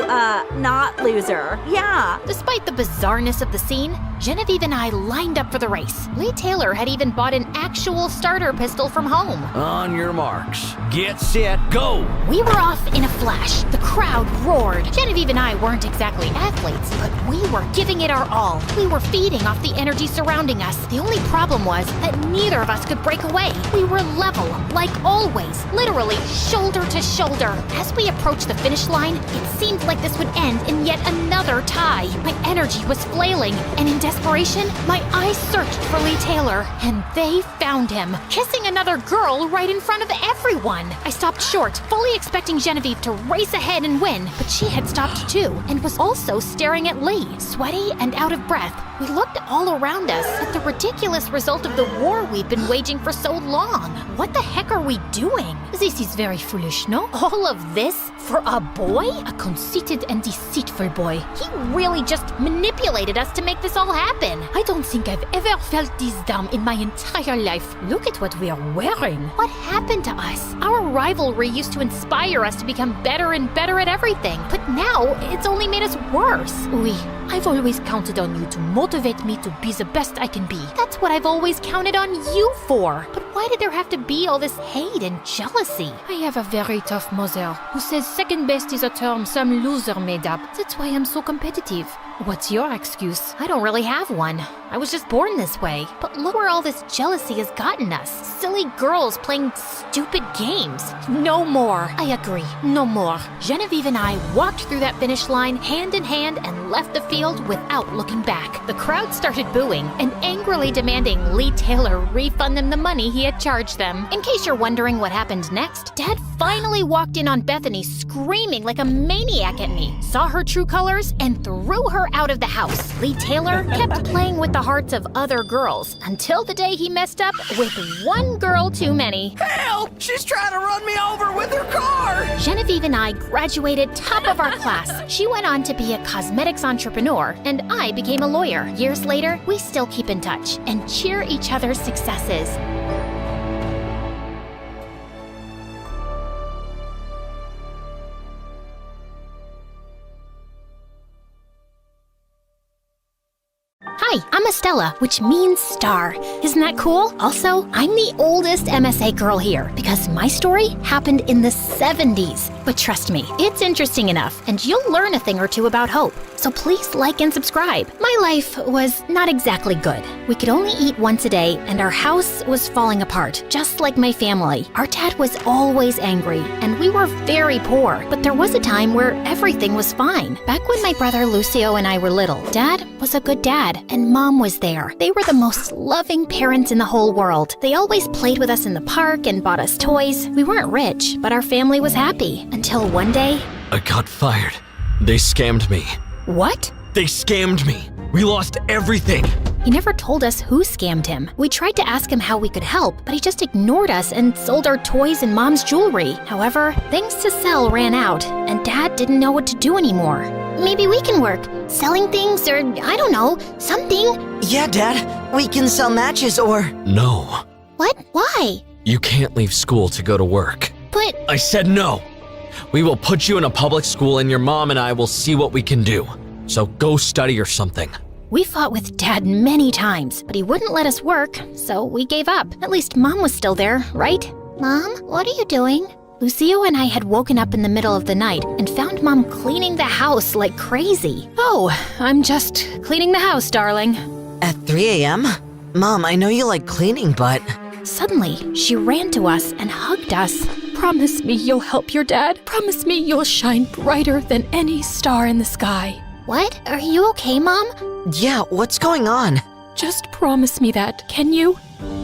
not loser. Yeah. Despite the bizarreness of the scene, Genevieve and I lined up for the race. Lee Taylor had even bought an actual starter pistol from home. On your marks, get set, go! We were off in a flash. The crowd roared. Genevieve and I weren't exactly athletes, but we were giving it our all. We were feeding off the energy surrounding us. The only problem was that neither of us could break away. We were level, like always, literally shoulder to shoulder. As we approached the finish line, it seemed like this would end in yet another tie. My energy was flailing, and in desperation, my eyes searched for Lee Taylor, and they found him, kissing another girl right in front of everyone. I stopped short, fully expecting Genevieve to race ahead and win, but she had stopped too, and was also staring at Lee, sweaty and out of breath. We looked all around us at the ridiculous result of the war we've been waging for so long. What the heck are we doing? This is very foolish, no? All of this for a boy? A conceited and deceitful boy. He really just manipulated us to make this all happen. I don't think I've ever felt this dumb in my entire life. Look at what we are wearing. What happened to us? Our rivalry used to inspire us to become better and better at everything, but now it's only made us worse. Oui, I've always counted on you to motivate me to be the best I can be. That's what I've always counted on you for. But why did there have to be all this hate and jealousy? I have a very tough mother who says second best is a term some loser made up. That's why I'm so competitive. What's your excuse? I don't really have one. I was just born this way. But look where all this jealousy has gotten us. Silly girls playing stupid games. No more. I agree. No more. Genevieve and I walked through that finish line hand in hand and left the field without looking back. The crowd started booing and angrily demanding Lee Taylor refund them the money he had charged them. In case you're wondering what happened next, Dad finally walked in on Bethany screaming like a maniac at me, saw her true colors, and threw her out of the house. Lee Taylor kept playing with the hearts of other girls until the day he messed up with one girl too many. Help! She's trying to run me over with her car! Genevieve and I graduated top of our class. She went on to be a cosmetics entrepreneur, and I became a lawyer. Years later, we still keep in touch and cheer each other's successes. Hi, I'm Estella, which means star. Isn't that cool? Also, I'm the oldest MSA girl here because my story happened in the 70s. But trust me, it's interesting enough, and you'll learn a thing or two about hope. So please like and subscribe. My life was not exactly good. We could only eat once a day, and our house was falling apart, just like my family. Our dad was always angry, and we were very poor. But there was a time where everything was fine. Back when my brother Lucio and I were little, Dad was a good dad, and Mom was there. They were the most loving parents in the whole world. They always played with us in the park and bought us toys. We weren't rich, but our family was happy. Until one day... I got fired. They scammed me. What? They scammed me. We lost everything. He never told us who scammed him. We tried to ask him how we could help, but he just ignored us and sold our toys and Mom's jewelry. However, things to sell ran out, and Dad didn't know what to do anymore. Maybe we can work. Selling things or, I don't know, something. Yeah, Dad. We can sell matches or... No. What? Why? You can't leave school to go to work. But... I said no. We will put you in a public school and your mom and I will see what we can do. So go study or something. We fought with Dad many times, but he wouldn't let us work, so we gave up. At least Mom was still there, right? Mom, what are you doing? Lucio and I had woken up in the middle of the night and found Mom cleaning the house like crazy. Oh, I'm just cleaning the house, darling. At 3 a.m.? Mom, I know you like cleaning, but... Suddenly, she ran to us and hugged us. Promise me you'll help your dad. Promise me you'll shine brighter than any star in the sky. What? Are you okay, Mom? Yeah, what's going on? Just promise me that, can you?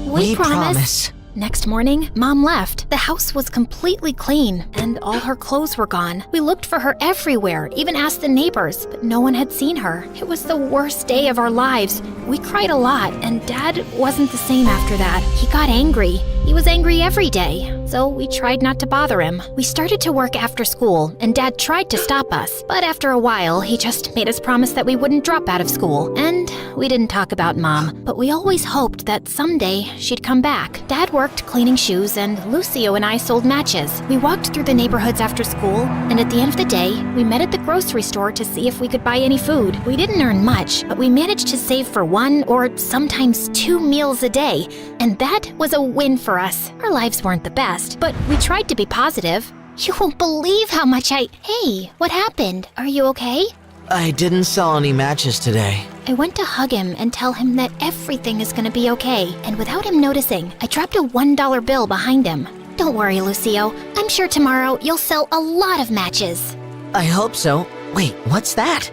We promise. Next morning, Mom left. The house was completely clean, and all her clothes were gone. We looked for her everywhere, even asked the neighbors, but no one had seen her. It was the worst day of our lives. We cried a lot, and Dad wasn't the same after that. He got angry. He was angry every day, so we tried not to bother him. We started to work after school, and Dad tried to stop us, but after a while, he just made us promise that we wouldn't drop out of school. And we didn't talk about Mom, but we always hoped that someday she'd come back. Dad worked cleaning shoes, and Lucio and I sold matches. We walked through the neighborhoods after school, and at the end of the day, we met at the grocery store to see if we could buy any food. We didn't earn much, but we managed to save for 1 or sometimes 2 meals a day, and that was a win for us. Our lives weren't the best, but we tried to be positive. You won't believe how much Hey, what happened? Are you okay? I didn't sell any matches today. I went to hug him and tell him that everything is gonna be okay, and without him noticing, I dropped a $1 bill behind him. Don't worry, Lucio. I'm sure tomorrow you'll sell a lot of matches. I hope so. Wait, what's that?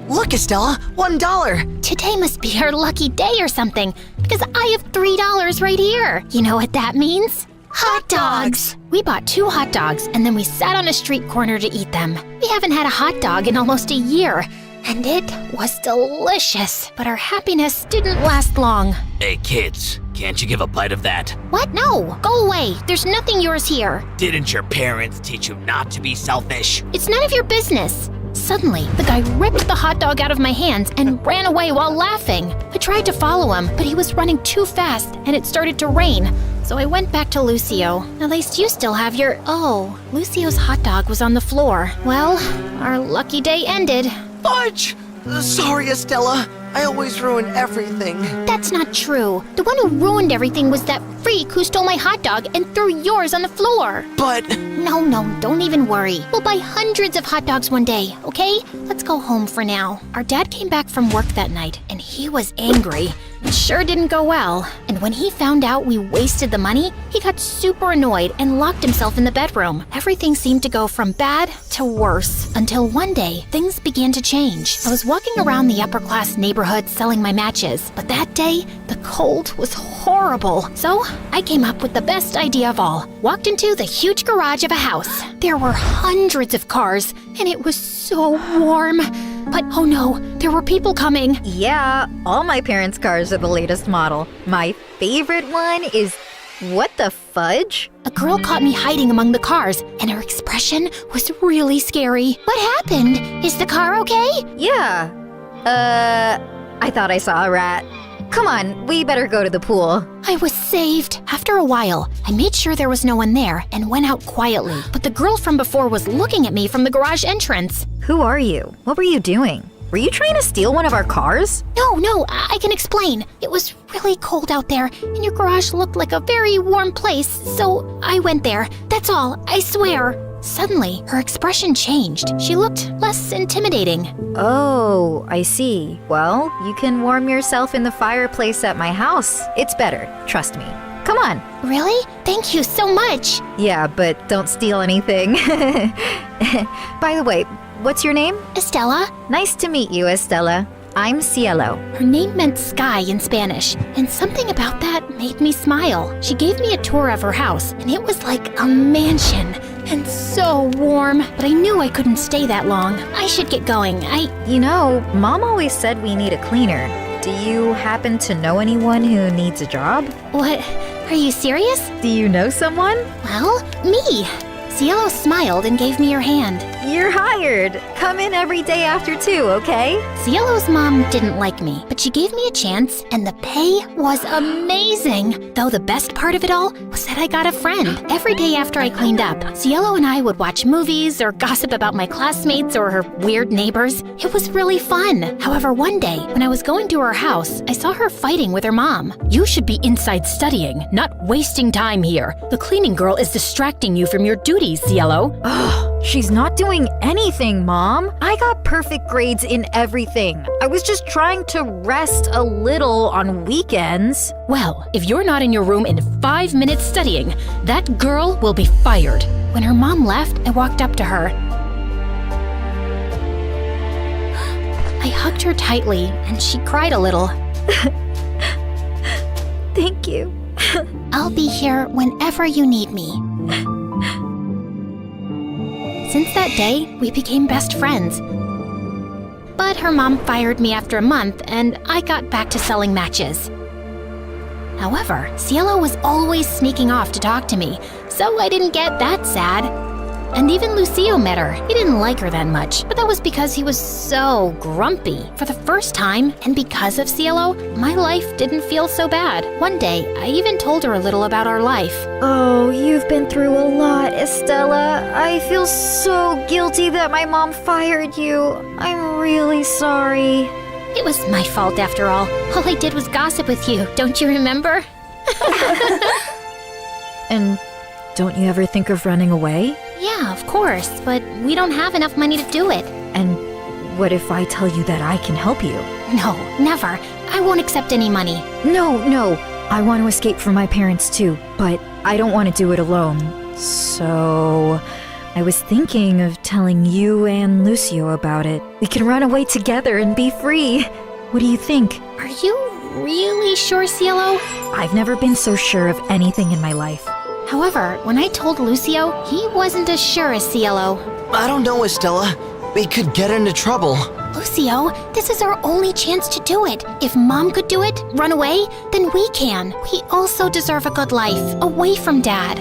Look, Estella, $1! Today must be our lucky day or something, because I have $3 right here. You know what that means? Hot dogs! We bought 2 hot dogs, and then we sat on a street corner to eat them. We haven't had a hot dog in almost a year, and it was delicious. But our happiness didn't last long. Hey kids, can't you give a bite of that? What? No! Go away! There's nothing yours here. Didn't your parents teach you not to be selfish? It's none of your business. Suddenly, the guy ripped the hot dog out of my hands and ran away while laughing. I tried to follow him, but he was running too fast, and it started to rain. So I went back to Lucio. At least you still have your... Oh, Lucio's hot dog was on the floor. Well, our lucky day ended. Fudge! Sorry, Estella. I always ruin everything. That's not true. The one who ruined everything was that freak who stole my hot dog and threw yours on the floor. But... No, don't even worry. We'll buy hundreds of hot dogs one day, okay? Let's go home for now. Our dad came back from work that night, and he was angry. It sure didn't go well. And when he found out we wasted the money, he got super annoyed and locked himself in the bedroom. Everything seemed to go from bad to worse, until one day, things began to change. I was walking around the upper-class neighborhood selling my matches, but that day, the cold was horrible. So I came up with the best idea of all. Walked into the huge garage of a house. There were hundreds of cars, and it was so warm. But oh no, there were people coming. Yeah, all my parents' cars are the latest model. My favorite one is... What the fudge? A girl caught me hiding among the cars, and her expression was really scary. What happened? Is the car okay? Yeah. I thought I saw a rat. Come on, we better go to the pool. I was saved. After a while, I made sure there was no one there and went out quietly. But the girl from before was looking at me from the garage entrance. Who are you? What were you doing? Were you trying to steal one of our cars? No, I can explain. It was really cold out there, and your garage looked like a very warm place, so I went there. That's all, I swear. Suddenly, her expression changed. She looked less intimidating. Oh, I see. Well, you can warm yourself in the fireplace at my house. It's better, trust me. Come on. Really? Thank you so much. Yeah, but don't steal anything. By the way, what's your name? Estella. Nice to meet you, Estella. I'm Cielo. Her name meant sky in Spanish, and something about that made me smile. She gave me a tour of her house, and it was like a mansion, and so warm. But I knew I couldn't stay that long. I should get going. You know, Mom always said we need a cleaner. Do you happen to know anyone who needs a job? What? Are you serious? Do you know someone? Well, me. Cielo smiled and gave me her hand. You're hired. Come in every day after 2, okay? Cielo's mom didn't like me, but she gave me a chance, and the pay was amazing. Though the best part of it all was that I got a friend. Every day after I cleaned up, Cielo and I would watch movies or gossip about my classmates or her weird neighbors. It was really fun. However, one day, when I was going to her house, I saw her fighting with her mom. You should be inside studying, not wasting time here. The cleaning girl is distracting you from your duties, Cielo. Ugh, she's not doing anything, Mom. I got perfect grades in everything. I was just trying to rest a little on weekends. Well, if you're not in your room in 5 minutes studying, that girl will be fired. When her mom left, I walked up to her. I hugged her tightly, and she cried a little. Thank you. I'll be here whenever you need me. Since that day, we became best friends. But her mom fired me after a month, and I got back to selling matches. However, Cielo was always sneaking off to talk to me, so I didn't get that sad. And even Lucio met her. He didn't like her that much, but that was because he was so grumpy. For the first time, and because of Cielo, my life didn't feel so bad. One day, I even told her a little about our life. Oh, you've been through a lot, Estella. I feel so guilty that my mom fired you. I'm really sorry. It was my fault after all. All I did was gossip with you, don't you remember? And don't you ever think of running away? Yeah, of course, but we don't have enough money to do it. And what if I tell you that I can help you? No, never. I won't accept any money. No. I want to escape from my parents too, but I don't want to do it alone. So I was thinking of telling you and Lucio about it. We can run away together and be free. What do you think? Are you really sure, Cielo? I've never been so sure of anything in my life. However, when I told Lucio, he wasn't as sure as Cielo. I don't know, Estella. We could get into trouble. Lucio, this is our only chance to do it. If Mom could do it, run away, then we can. We also deserve a good life, away from Dad.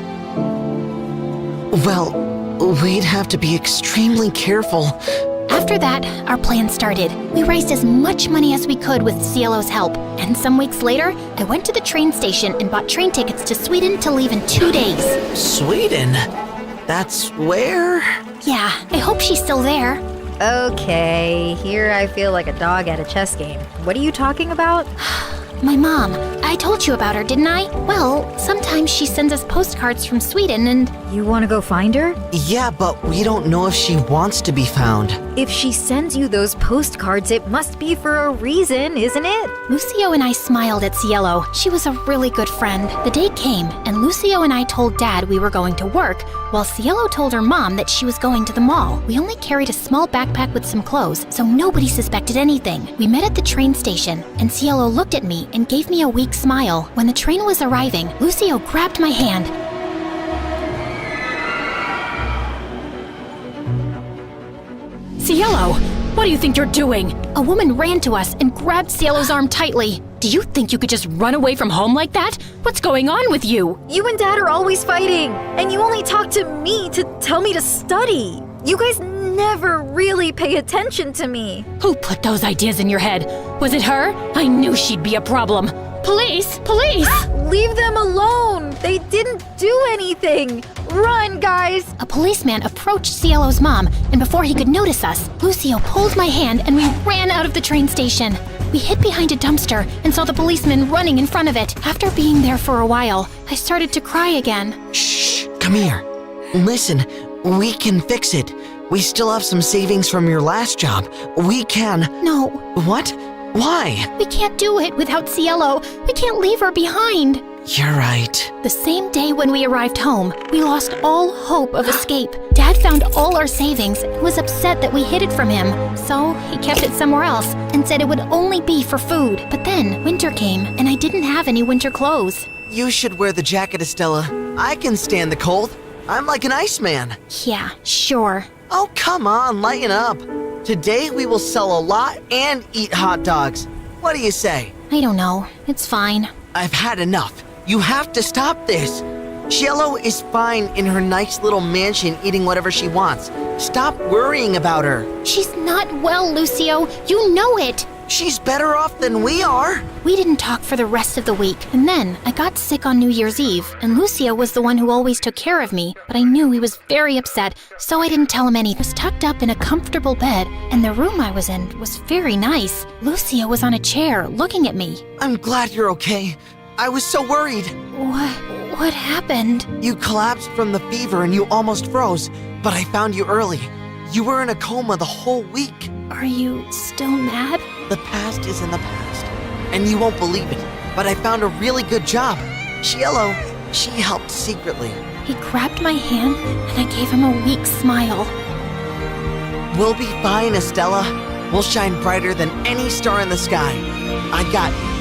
Well, we'd have to be extremely careful. After that, our plan started. We raised as much money as we could with Cielo's help. And some weeks later, I went to the train station and bought train tickets to Sweden to leave in 2 days. Sweden? That's where? Yeah, I hope she's still there. Okay, here I feel like a dog at a chess game. What are you talking about? My mom. I told you about her, didn't I? Well, sometimes she sends us postcards from Sweden and... You want to go find her? Yeah, but we don't know if she wants to be found. If she sends you those postcards, it must be for a reason, isn't it? Lucio and I smiled at Cielo. She was a really good friend. The day came, and Lucio and I told Dad we were going to work, while Cielo told her mom that she was going to the mall. We only carried a small backpack with some clothes, so nobody suspected anything. We met at the train station, and Cielo looked at me and gave me a weak smile. When the train was arriving, Lucio grabbed my hand. Cielo, what do you think you're doing? A woman ran to us and grabbed Cielo's arm tightly. Do you think you could just run away from home like that? What's going on with you? You and Dad are always fighting, and you only talk to me to tell me to study. You guys never really pay attention to me. Who put those ideas in your head? Was it her? I knew she'd be a problem. Police! Police! Leave them alone! They didn't do anything! Run, guys! A policeman approached Cielo's mom, and before he could notice us, Lucio pulled my hand and we ran out of the train station. We hid behind a dumpster and saw the policeman running in front of it. After being there for a while, I started to cry again. Shh, come here. Listen, we can fix it. We still have some savings from your last job. We can... No. What? Why? We can't do it without Cielo. We can't leave her behind. You're right. The same day when we arrived home, we lost all hope of escape. Dad found all our savings and was upset that we hid it from him. So he kept it somewhere else and said it would only be for food. But then winter came and I didn't have any winter clothes. You should wear the jacket, Estella. I can stand the cold. I'm like an iceman. Yeah, sure. Oh, come on, lighten up. Today we will sell a lot and eat hot dogs. What do you say? I don't know. It's fine. I've had enough. You have to stop this. Cielo is fine in her nice little mansion eating whatever she wants. Stop worrying about her. She's not well, Lucio. You know it. She's better off than we are. We didn't talk for the rest of the week, and then I got sick on New Year's Eve, and Lucio was the one who always took care of me, but I knew he was very upset, so I didn't tell him anything. I was tucked up in a comfortable bed, and the room I was in was very nice. Lucio was on a chair, looking at me. I'm glad you're okay. I was so worried. What happened? You collapsed from the fever and you almost froze, but I found you early. You were in a coma the whole week. Are you still mad? The past is in the past, and you won't believe it, but I found a really good job. Cielo, she helped secretly. He grabbed my hand, and I gave him a weak smile. We'll be fine, Estella. We'll shine brighter than any star in the sky. I got you.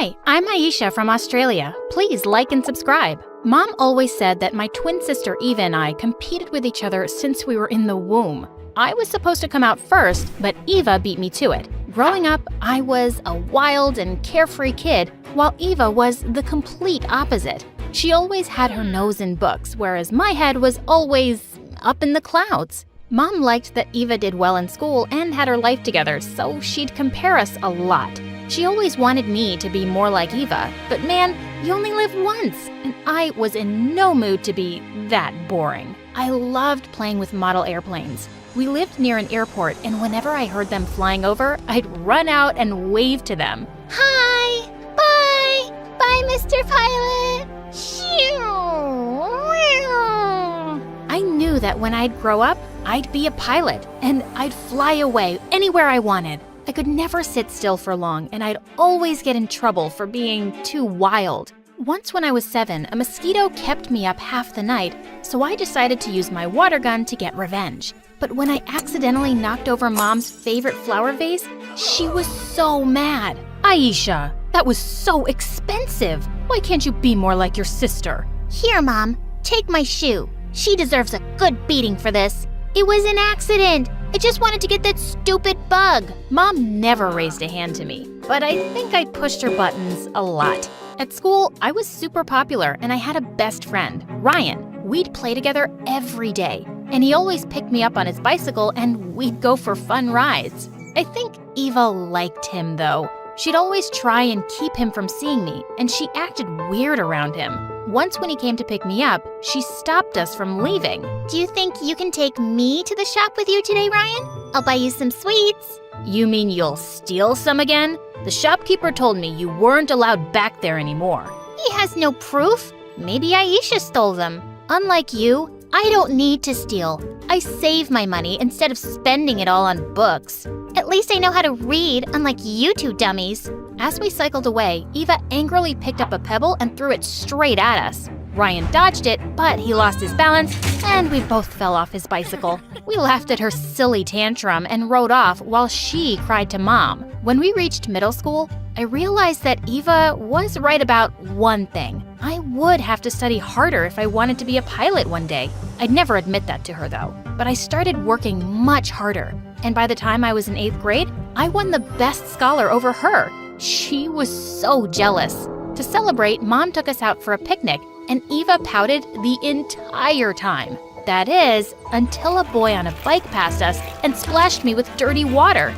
Hi, I'm Aisha from Australia. Please like and subscribe. Mom always said that my twin sister Eva and I competed with each other since we were in the womb. I was supposed to come out first, but Eva beat me to it. Growing up, I was a wild and carefree kid, while Eva was the complete opposite. She always had her nose in books, whereas my head was always up in the clouds. Mom liked that Eva did well in school and had her life together, so she'd compare us a lot. She always wanted me to be more like Eva, but man, you only live once, and I was in no mood to be that boring. I loved playing with model airplanes. We lived near an airport, and whenever I heard them flying over, I'd run out and wave to them. Hi! Bye! Bye, Mr. Pilot! I knew that when I'd grow up, I'd be a pilot, and I'd fly away anywhere I wanted. I could never sit still for long, and I'd always get in trouble for being too wild. Once when I was 7, a mosquito kept me up half the night, so I decided to use my water gun to get revenge. But when I accidentally knocked over Mom's favorite flower vase, she was so mad. Aisha, that was so expensive. Why can't you be more like your sister? Here, Mom, take my shoe. She deserves a good beating for this. It was an accident. I just wanted to get that stupid bug. Mom never raised a hand to me, but I think I pushed her buttons a lot. At school, I was super popular and I had a best friend, Ryan. We'd play together every day, and he always picked me up on his bicycle and we'd go for fun rides. I think Eva liked him though. She'd always try and keep him from seeing me, and she acted weird around him. Once when he came to pick me up, she stopped us from leaving. Do you think you can take me to the shop with you today, Ryan? I'll buy you some sweets. You mean you'll steal some again? The shopkeeper told me you weren't allowed back there anymore. He has no proof. Maybe Aisha stole them. Unlike you, I don't need to steal. I save my money instead of spending it all on books. At least I know how to read, unlike you two dummies. As we cycled away, Eva angrily picked up a pebble and threw it straight at us. Ryan dodged it, but he lost his balance, and we both fell off his bicycle. We laughed at her silly tantrum and rode off while she cried to Mom. When we reached middle school, I realized that Eva was right about one thing. I would have to study harder if I wanted to be a pilot one day. I'd never admit that to her though, but I started working much harder. And by the time I was in 8th grade, I won the best scholar over her. She was so jealous. To celebrate, Mom took us out for a picnic, and Eva pouted the entire time. That is, until a boy on a bike passed us and splashed me with dirty water.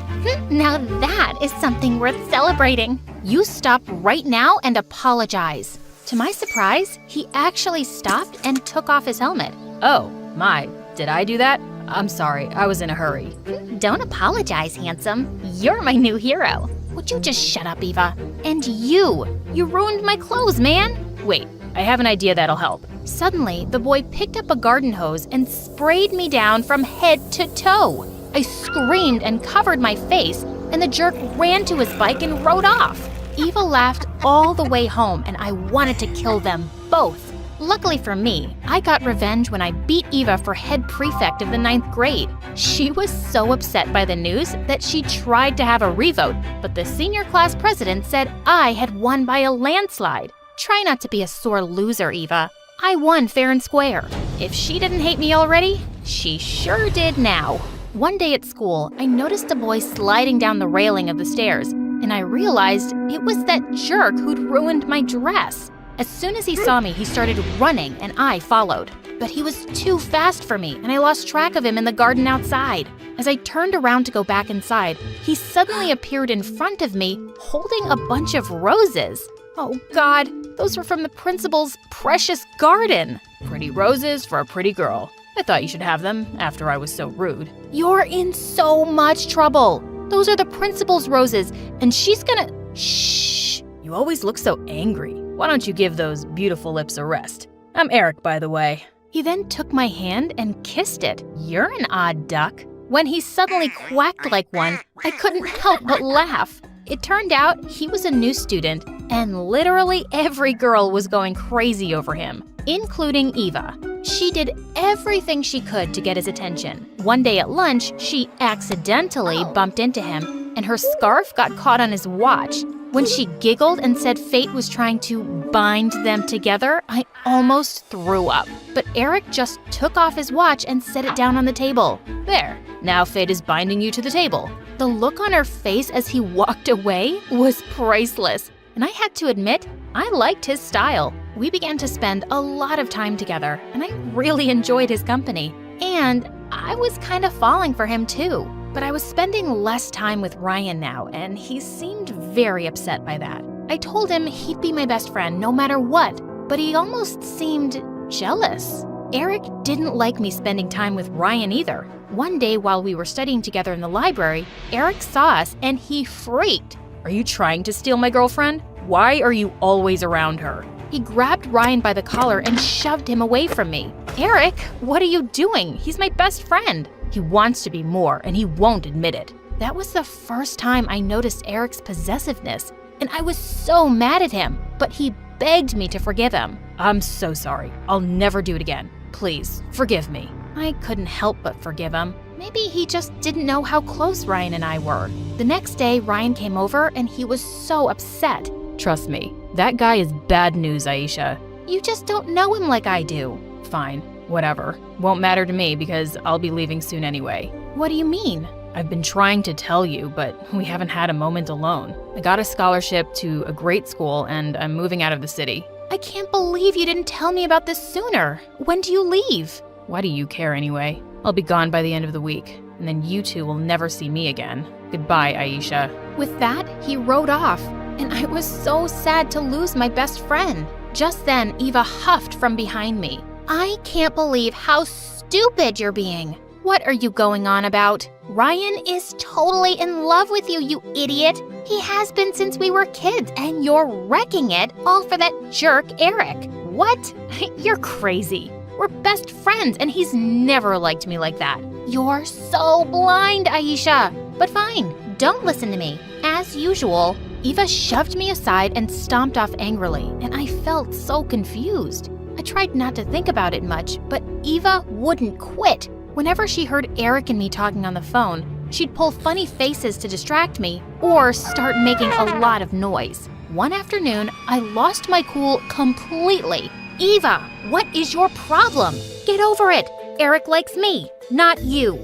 Now that is something worth celebrating. You stop right now and apologize. To my surprise, he actually stopped and took off his helmet. Oh, my, did I do that? I'm sorry, I was in a hurry. Don't apologize, handsome. You're my new hero. Would you just shut up, Eva? And you ruined my clothes, man. Wait, I have an idea that'll help. Suddenly, the boy picked up a garden hose and sprayed me down from head to toe. I screamed and covered my face, and the jerk ran to his bike and rode off. Eva laughed all the way home, and I wanted to kill them both. Luckily for me, I got revenge when I beat Eva for head prefect of the 9th grade. She was so upset by the news that she tried to have a revote, but the senior class president said I had won by a landslide. Try not to be a sore loser, Eva. I won fair and square. If she didn't hate me already, she sure did now. One day at school, I noticed a boy sliding down the railing of the stairs, and I realized it was that jerk who'd ruined my dress. As soon as he saw me, he started running, and I followed. But he was too fast for me, and I lost track of him in the garden outside. As I turned around to go back inside, he suddenly appeared in front of me, holding a bunch of roses. Oh God, those were from the principal's precious garden. Pretty roses for a pretty girl. I thought you should have them after I was so rude. You're in so much trouble. Those are the principal's roses, and she's gonna… Shh! You always look so angry. Why don't you give those beautiful lips a rest? I'm Eric, by the way. He then took my hand and kissed it. You're an odd duck. When he suddenly quacked like one, I couldn't help but laugh. It turned out he was a new student, and literally every girl was going crazy over him, including Eva. She did everything she could to get his attention. One day at lunch, she accidentally bumped into him, and her scarf got caught on his watch. When she giggled and said fate was trying to bind them together, I almost threw up. But Eric just took off his watch and set it down on the table. There, now fate is binding you to the table. The look on her face as he walked away was priceless. And I had to admit, I liked his style. We began to spend a lot of time together, and I really enjoyed his company. And I was kind of falling for him too. But I was spending less time with Ryan now, and he seemed very upset by that. I told him he'd be my best friend no matter what, but he almost seemed jealous. Eric didn't like me spending time with Ryan either. One day while we were studying together in the library, Eric saw us and he freaked. "Are you trying to steal my girlfriend? Why are you always around her?" He grabbed Ryan by the collar and shoved him away from me. "Eric, what are you doing? He's my best friend." He wants to be more, and he won't admit it. That was the first time I noticed Eric's possessiveness, and I was so mad at him, but he begged me to forgive him. "I'm so sorry. I'll never do it again. Please, forgive me." I couldn't help but forgive him. Maybe he just didn't know how close Ryan and I were. The next day, Ryan came over, and he was so upset. "Trust me, that guy is bad news, Aisha. You just don't know him like I do." "Fine. Whatever. Won't matter to me because I'll be leaving soon anyway." "What do you mean?" "I've been trying to tell you, but we haven't had a moment alone. I got a scholarship to a great school and I'm moving out of the city." "I can't believe you didn't tell me about this sooner. When do you leave?" "Why do you care anyway? I'll be gone by the end of the week, and then you two will never see me again. Goodbye, Aisha." With that, he rode off, and I was so sad to lose my best friend. Just then, Eva huffed from behind me. "I can't believe how stupid you're being. What are you going on about? Ryan is totally in love with you, you idiot. He has been since we were kids, and you're wrecking it all for that jerk Eric." "What? You're crazy. We're best friends, and he's never liked me like that." "You're so blind, Aisha. But fine, don't listen to me. As usual." Eva shoved me aside and stomped off angrily, and I felt so confused. I tried not to think about it much, but Eva wouldn't quit. Whenever she heard Eric and me talking on the phone, she'd pull funny faces to distract me or start making a lot of noise. One afternoon, I lost my cool completely. "Eva, what is your problem? Get over it. Eric likes me, not you."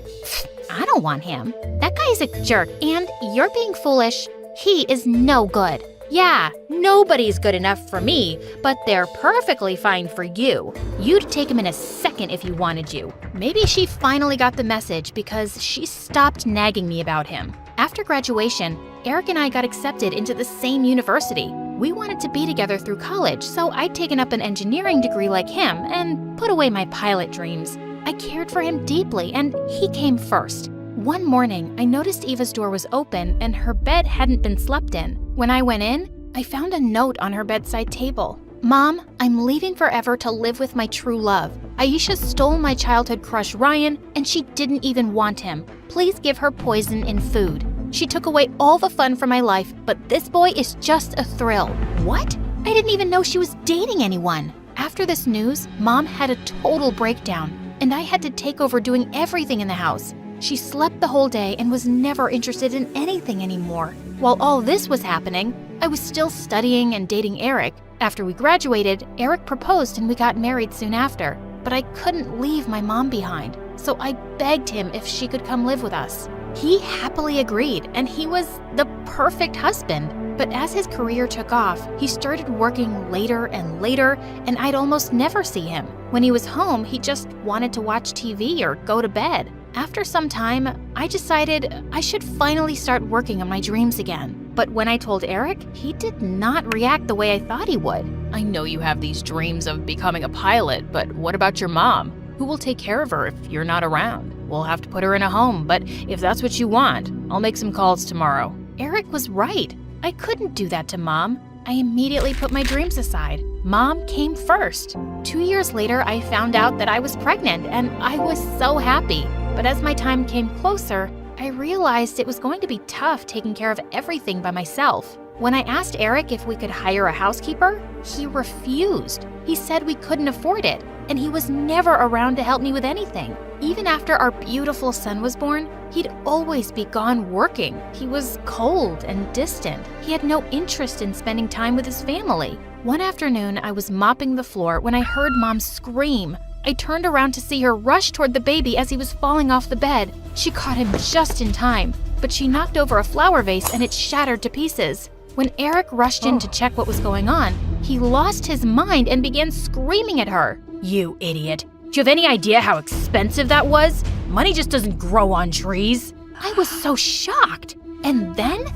"I don't want him. That guy's a jerk, and you're being foolish. He is no good." "Yeah, nobody's good enough for me, but they're perfectly fine for you. You'd take him in a second if you wanted you." Maybe she finally got the message because she stopped nagging me about him. After graduation, Eric and I got accepted into the same university. We wanted to be together through college, so I'd taken up an engineering degree like him and put away my pilot dreams. I cared for him deeply, and he came first. One morning, I noticed Eva's door was open and her bed hadn't been slept in. When I went in, I found a note on her bedside table. "Mom, I'm leaving forever to live with my true love. Aisha stole my childhood crush Ryan, and she didn't even want him. Please give her poison in food. She took away all the fun from my life, but this boy is just a thrill." What? I didn't even know she was dating anyone. After this news, Mom had a total breakdown, and I had to take over doing everything in the house. She slept the whole day and was never interested in anything anymore. While all this was happening, I was still studying and dating Eric. After we graduated, Eric proposed and we got married soon after. But I couldn't leave my mom behind, so I begged him if she could come live with us. He happily agreed, and he was the perfect husband. But as his career took off, he started working later and later, and I'd almost never see him. When he was home, he just wanted to watch TV or go to bed. After some time, I decided I should finally start working on my dreams again. But when I told Eric, he did not react the way I thought he would. "I know you have these dreams of becoming a pilot, but what about your mom? Who will take care of her if you're not around? We'll have to put her in a home, but if that's what you want, I'll make some calls tomorrow." Eric was right. I couldn't do that to Mom. I immediately put my dreams aside. Mom came first. 2 years later, I found out that I was pregnant, and I was so happy. But as my time came closer, I realized it was going to be tough taking care of everything by myself. When I asked Eric if we could hire a housekeeper, he refused. He said we couldn't afford it, and he was never around to help me with anything. Even after our beautiful son was born, he'd always be gone working. He was cold and distant. He had no interest in spending time with his family. One afternoon, I was mopping the floor when I heard Mom scream. I turned around to see her rush toward the baby as he was falling off the bed. She caught him just in time, but she knocked over a flower vase and it shattered to pieces. When Eric rushed in to check what was going on, he lost his mind and began screaming at her. "You idiot. Do you have any idea how expensive that was? Money just doesn't grow on trees." I was so shocked. And then,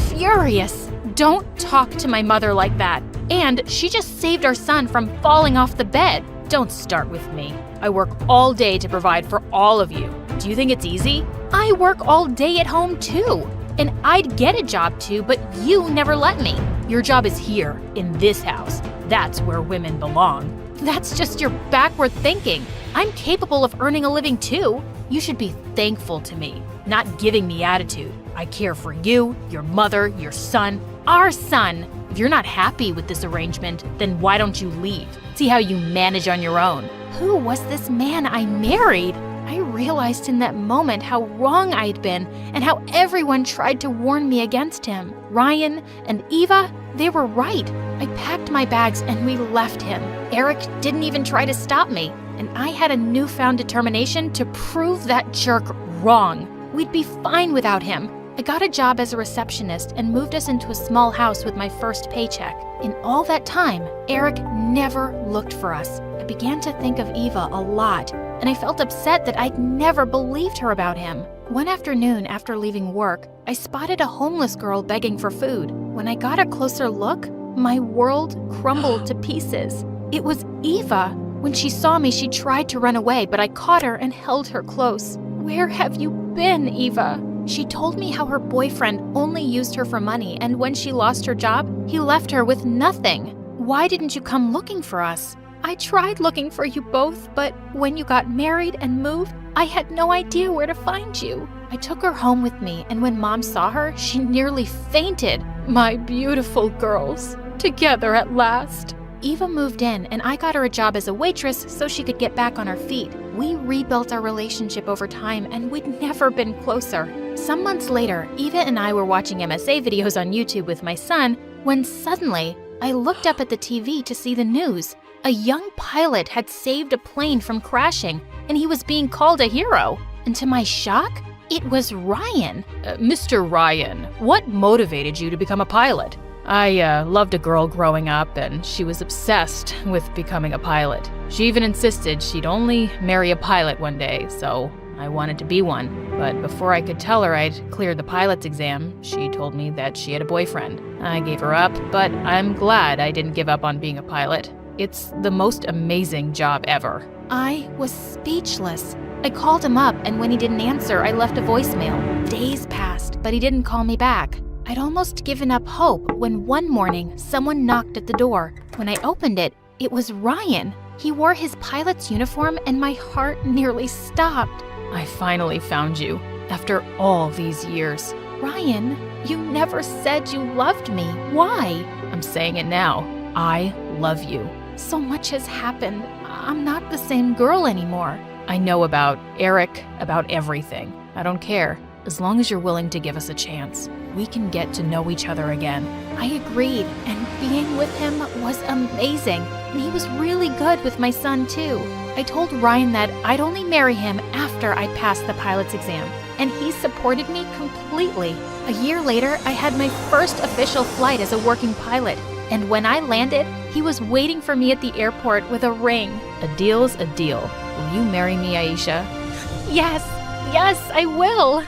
furious. Don't talk to my mother like that. And she just saved our son from falling off the bed. Don't start with me. I work all day to provide for all of you. Do you think it's easy? I work all day at home too. And I'd get a job too, but you never let me. Your job is here, in this house. That's where women belong. That's just your backward thinking. I'm capable of earning a living too. You should be thankful to me, not giving me attitude. I care for you, your mother, your son, our son. If you're not happy with this arrangement, then why don't you leave? See how you manage on your own. Who was this man I married? I realized in that moment how wrong I'd been and how everyone tried to warn me against him. Ryan and Eva, they were right. I packed my bags and we left him. Eric didn't even try to stop me, and I had a newfound determination to prove that jerk wrong. We'd be fine without him. I got a job as a receptionist and moved us into a small house with my first paycheck. In all that time, Eric never looked for us. I began to think of Eva a lot, and I felt upset that I'd never believed her about him. One afternoon after leaving work, I spotted a homeless girl begging for food. When I got a closer look, my world crumbled to pieces. It was Eva. When she saw me, she tried to run away, but I caught her and held her close. "Where have you been, Eva?" She told me how her boyfriend only used her for money, and when she lost her job, he left her with nothing. "Why didn't you come looking for us?" "I tried looking for you both, but when you got married and moved, I had no idea where to find you." I took her home with me, and when Mom saw her, she nearly fainted. My beautiful girls, together at last. Eva moved in, and I got her a job as a waitress so she could get back on her feet. We rebuilt our relationship over time, and we'd never been closer. Some months later, Eva and I were watching MSA videos on YouTube with my son when suddenly I looked up at the TV to see the news. A young pilot had saved a plane from crashing, and he was being called a hero. And to my shock, it was Ryan. Mr. Ryan, what motivated you to become a pilot? I loved a girl growing up, and she was obsessed with becoming a pilot. She even insisted she'd only marry a pilot one day, so I wanted to be one. But before I could tell her I'd cleared the pilot's exam, she told me that she had a boyfriend. I gave her up, but I'm glad I didn't give up on being a pilot. It's the most amazing job ever. I was speechless. I called him up, and when he didn't answer, I left a voicemail. Days passed, but he didn't call me back. I'd almost given up hope when one morning someone knocked at the door. When I opened it, it was Ryan. He wore his pilot's uniform, and my heart nearly stopped. I finally found you, after all these years. Ryan, you never said you loved me. Why? I'm saying it now. I love you. So much has happened. I'm not the same girl anymore. I know about Eric, about everything. I don't care. As long as you're willing to give us a chance, we can get to know each other again. I agreed, and being with him was amazing. And he was really good with my son, too. I told Ryan that I'd only marry him after I'd passed the pilot's exam, and he supported me completely. A year later, I had my first official flight as a working pilot, and when I landed, he was waiting for me at the airport with a ring. A deal's a deal. Will you marry me, Aisha? Yes, I will.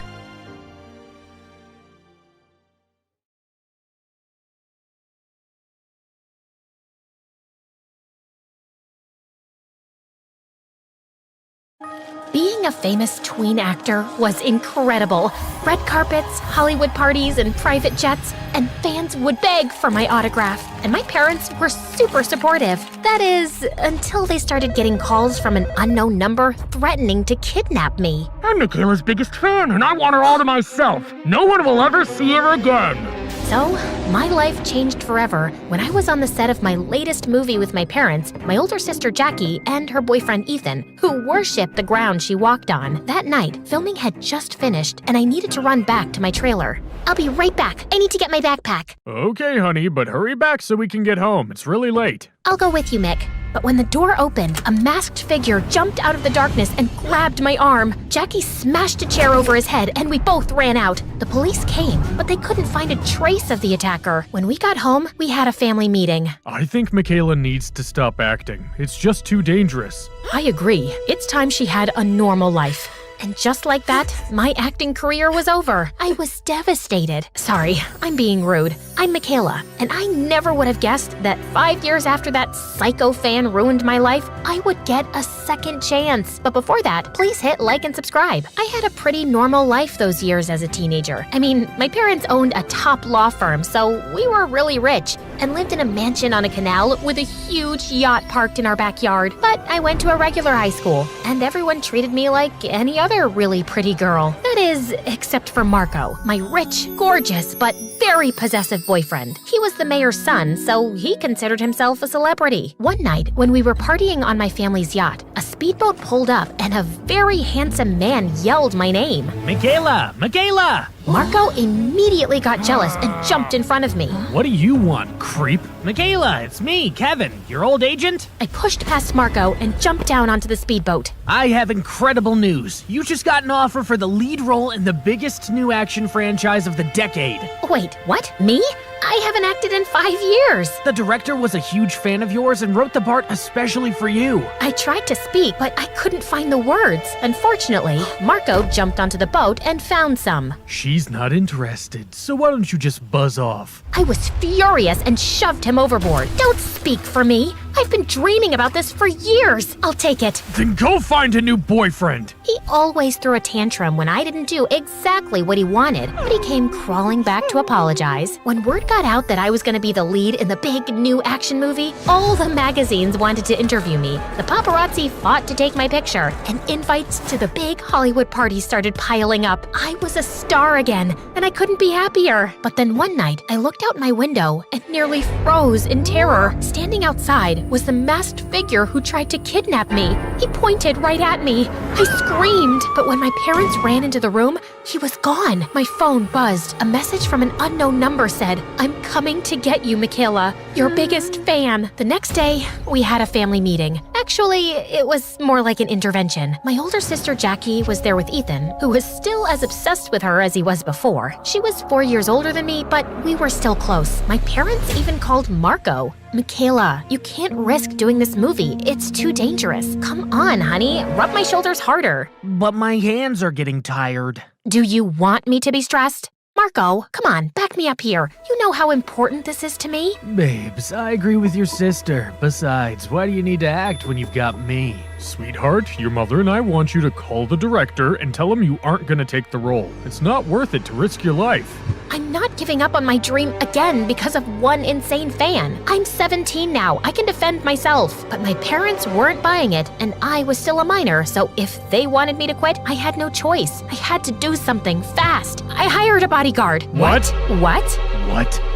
Being a famous tween actor was incredible. Red carpets, Hollywood parties, and private jets, and fans would beg for my autograph. And my parents were super supportive. That is, until they started getting calls from an unknown number threatening to kidnap me. I'm Michaela's biggest fan, and I want her all to myself. No one will ever see her again. So, my life changed forever when I was on the set of my latest movie with my parents, my older sister Jackie, and her boyfriend Ethan, who worshipped the ground she walked on. That night, filming had just finished, and I needed to run back to my trailer. I'll be right back. I need to get my backpack. Okay, honey, but hurry back so we can get home. It's really late. I'll go with you, Mick. But when the door opened, a masked figure jumped out of the darkness and grabbed my arm. Jackie smashed a chair over his head, and we both ran out. The police came, but they couldn't find a trace of the attacker. When we got home, we had a family meeting. I think Michaela needs to stop acting. It's just too dangerous. I agree. It's time she had a normal life. And just like that, my acting career was over. I was devastated. Sorry, I'm being rude. I'm Michaela, and I never would have guessed that 5 years after that psycho fan ruined my life, I would get a second chance. But before that, please hit like and subscribe. I had a pretty normal life those years as a teenager. I mean, my parents owned a top law firm, so we were really rich and lived in a mansion on a canal with a huge yacht parked in our backyard. But I went to a regular high school, and everyone treated me like any other really pretty girl. That is, except for Marco, my rich, gorgeous, but very possessive boyfriend. He was the mayor's son, so he considered himself a celebrity. One night, when we were partying on my family's yacht, a speedboat pulled up and a very handsome man yelled my name. Michaela! Michaela! Marco immediately got jealous and jumped in front of me. What do you want, creep? Michaela, it's me, Kevin, your old agent. I pushed past Marco and jumped down onto the speedboat. I have incredible news. You just got an offer for the lead role in the biggest new action franchise of the decade. Wait, what? Me? I haven't acted in 5 years. The director was a huge fan of yours and wrote the part especially for you. I tried to speak, but I couldn't find the words. Unfortunately, Marco jumped onto the boat and found some. She's not interested, so why don't you just buzz off? I was furious and shoved him overboard. Don't speak for me. I've been dreaming about this for years. I'll take it. Then go find a new boyfriend. He always threw a tantrum when I didn't do exactly what he wanted, but he came crawling back to apologize. When word got out that I was going to be the lead in the big new action movie, all the magazines wanted to interview me. The paparazzi fought to take my picture, and invites to the big Hollywood party started piling up. I was a star again, and I couldn't be happier. But then one night, I looked out my window and nearly froze in terror. Standing outside was the masked figure who tried to kidnap me. He pointed right at me. I screamed, but when my parents ran into the room, he was gone. My phone buzzed. A message from an unknown number said, "I'm coming to get you, Michaela. Your biggest fan." The next day, we had a family meeting. Actually, it was more like an intervention. My older sister Jackie was there with Ethan, who was still as obsessed with her as he was before. She was 4 years older than me, but we were still close. My parents even called Marco. "Michaela, you can't risk doing this movie. It's too dangerous. Come on, honey. Rub my shoulders harder." But my hands are getting tired. Do you want me to be stressed? Marco, come on, back me up here. You know how important this is to me. Babes, I agree with your sister. Besides, why do you need to act when you've got me? Sweetheart, your mother and I want you to call the director and tell him you aren't going to take the role. It's not worth it to risk your life. I'm not giving up on my dream again because of one insane fan. I'm 17 now. I can defend myself. But my parents weren't buying it, and I was still a minor, so if they wanted me to quit, I had no choice. I had to do something fast. I hired a bodyguard. What? What?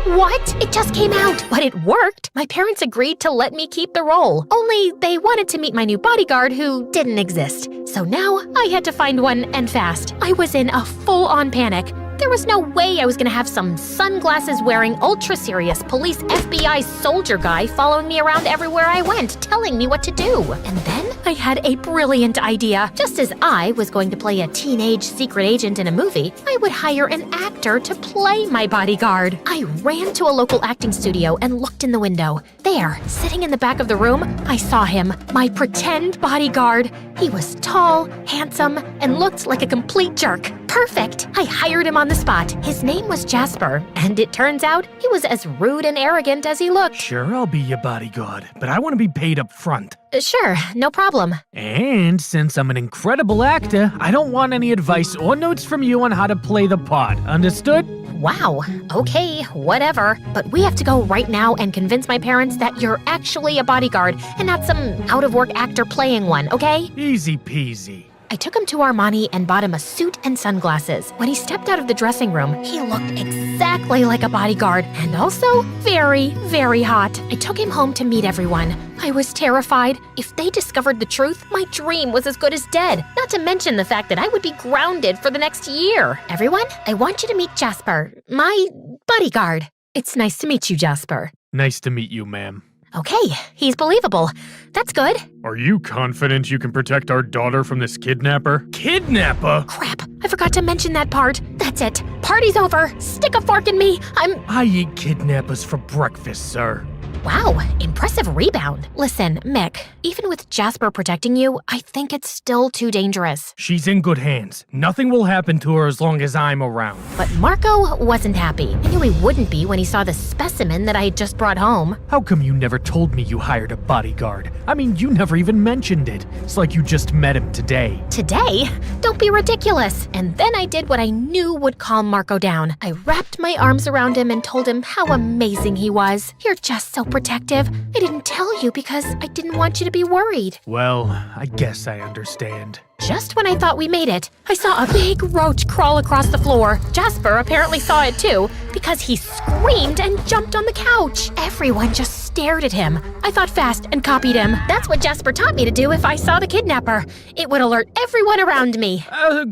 What? It just came out, but it worked. My parents agreed to let me keep the role. Only they wanted to meet my new bodyguard who didn't exist. So now I had to find one, and fast. I was in a full-on panic. There was no way I was gonna have some sunglasses-wearing, ultra-serious police FBI soldier guy following me around everywhere I went, telling me what to do. And then I had a brilliant idea. Just as I was going to play a teenage secret agent in a movie, I would hire an actor to play my bodyguard. I ran to a local acting studio and looked in the window. There, sitting in the back of the room, I saw him, my pretend bodyguard. He was tall, handsome, and looked like a complete jerk. Perfect! I hired him on the spot. His name was Jasper, and it turns out he was as rude and arrogant as he looked. Sure, I'll be your bodyguard, but I want to be paid up front. Sure, no problem. And since I'm an incredible actor, I don't want any advice or notes from you on how to play the part. Understood? Wow, okay, whatever. But we have to go right now and convince my parents that you're actually a bodyguard and not some out-of-work actor playing one, okay? Easy peasy. I took him to Armani and bought him a suit and sunglasses. When he stepped out of the dressing room, he looked exactly like a bodyguard and also very, very hot. I took him home to meet everyone. I was terrified. If they discovered the truth, my dream was as good as dead. Not to mention the fact that I would be grounded for the next year. Everyone, I want you to meet Jasper, my bodyguard. It's nice to meet you, Jasper. Nice to meet you, ma'am. Okay, he's believable. That's good. Are you confident you can protect our daughter from this kidnapper? Kidnapper? Crap, I forgot to mention that part. That's it. Party's over. Stick a fork in me. I eat kidnappers for breakfast, sir. Wow, impressive rebound. Listen, Mick, even with Jasper protecting you, I think it's still too dangerous. She's in good hands. Nothing will happen to her as long as I'm around. But Marco wasn't happy. I knew he wouldn't be when he saw the specimen that I had just brought home. How come you never told me you hired a bodyguard? I mean, you never even mentioned it. It's like you just met him today. Today? Don't be ridiculous. And then I did what I knew would calm Marco down. I wrapped my arms around him and told him how amazing he was. You're just so protective. I didn't tell you because I didn't want you to be worried. Well, I guess I understand. Just when I thought we made it, I saw a big roach crawl across the floor. Jasper apparently saw it too, because he screamed and jumped on the couch. Everyone just stared at him. I thought fast and copied him. That's what Jasper taught me to do if I saw the kidnapper. It would alert everyone around me.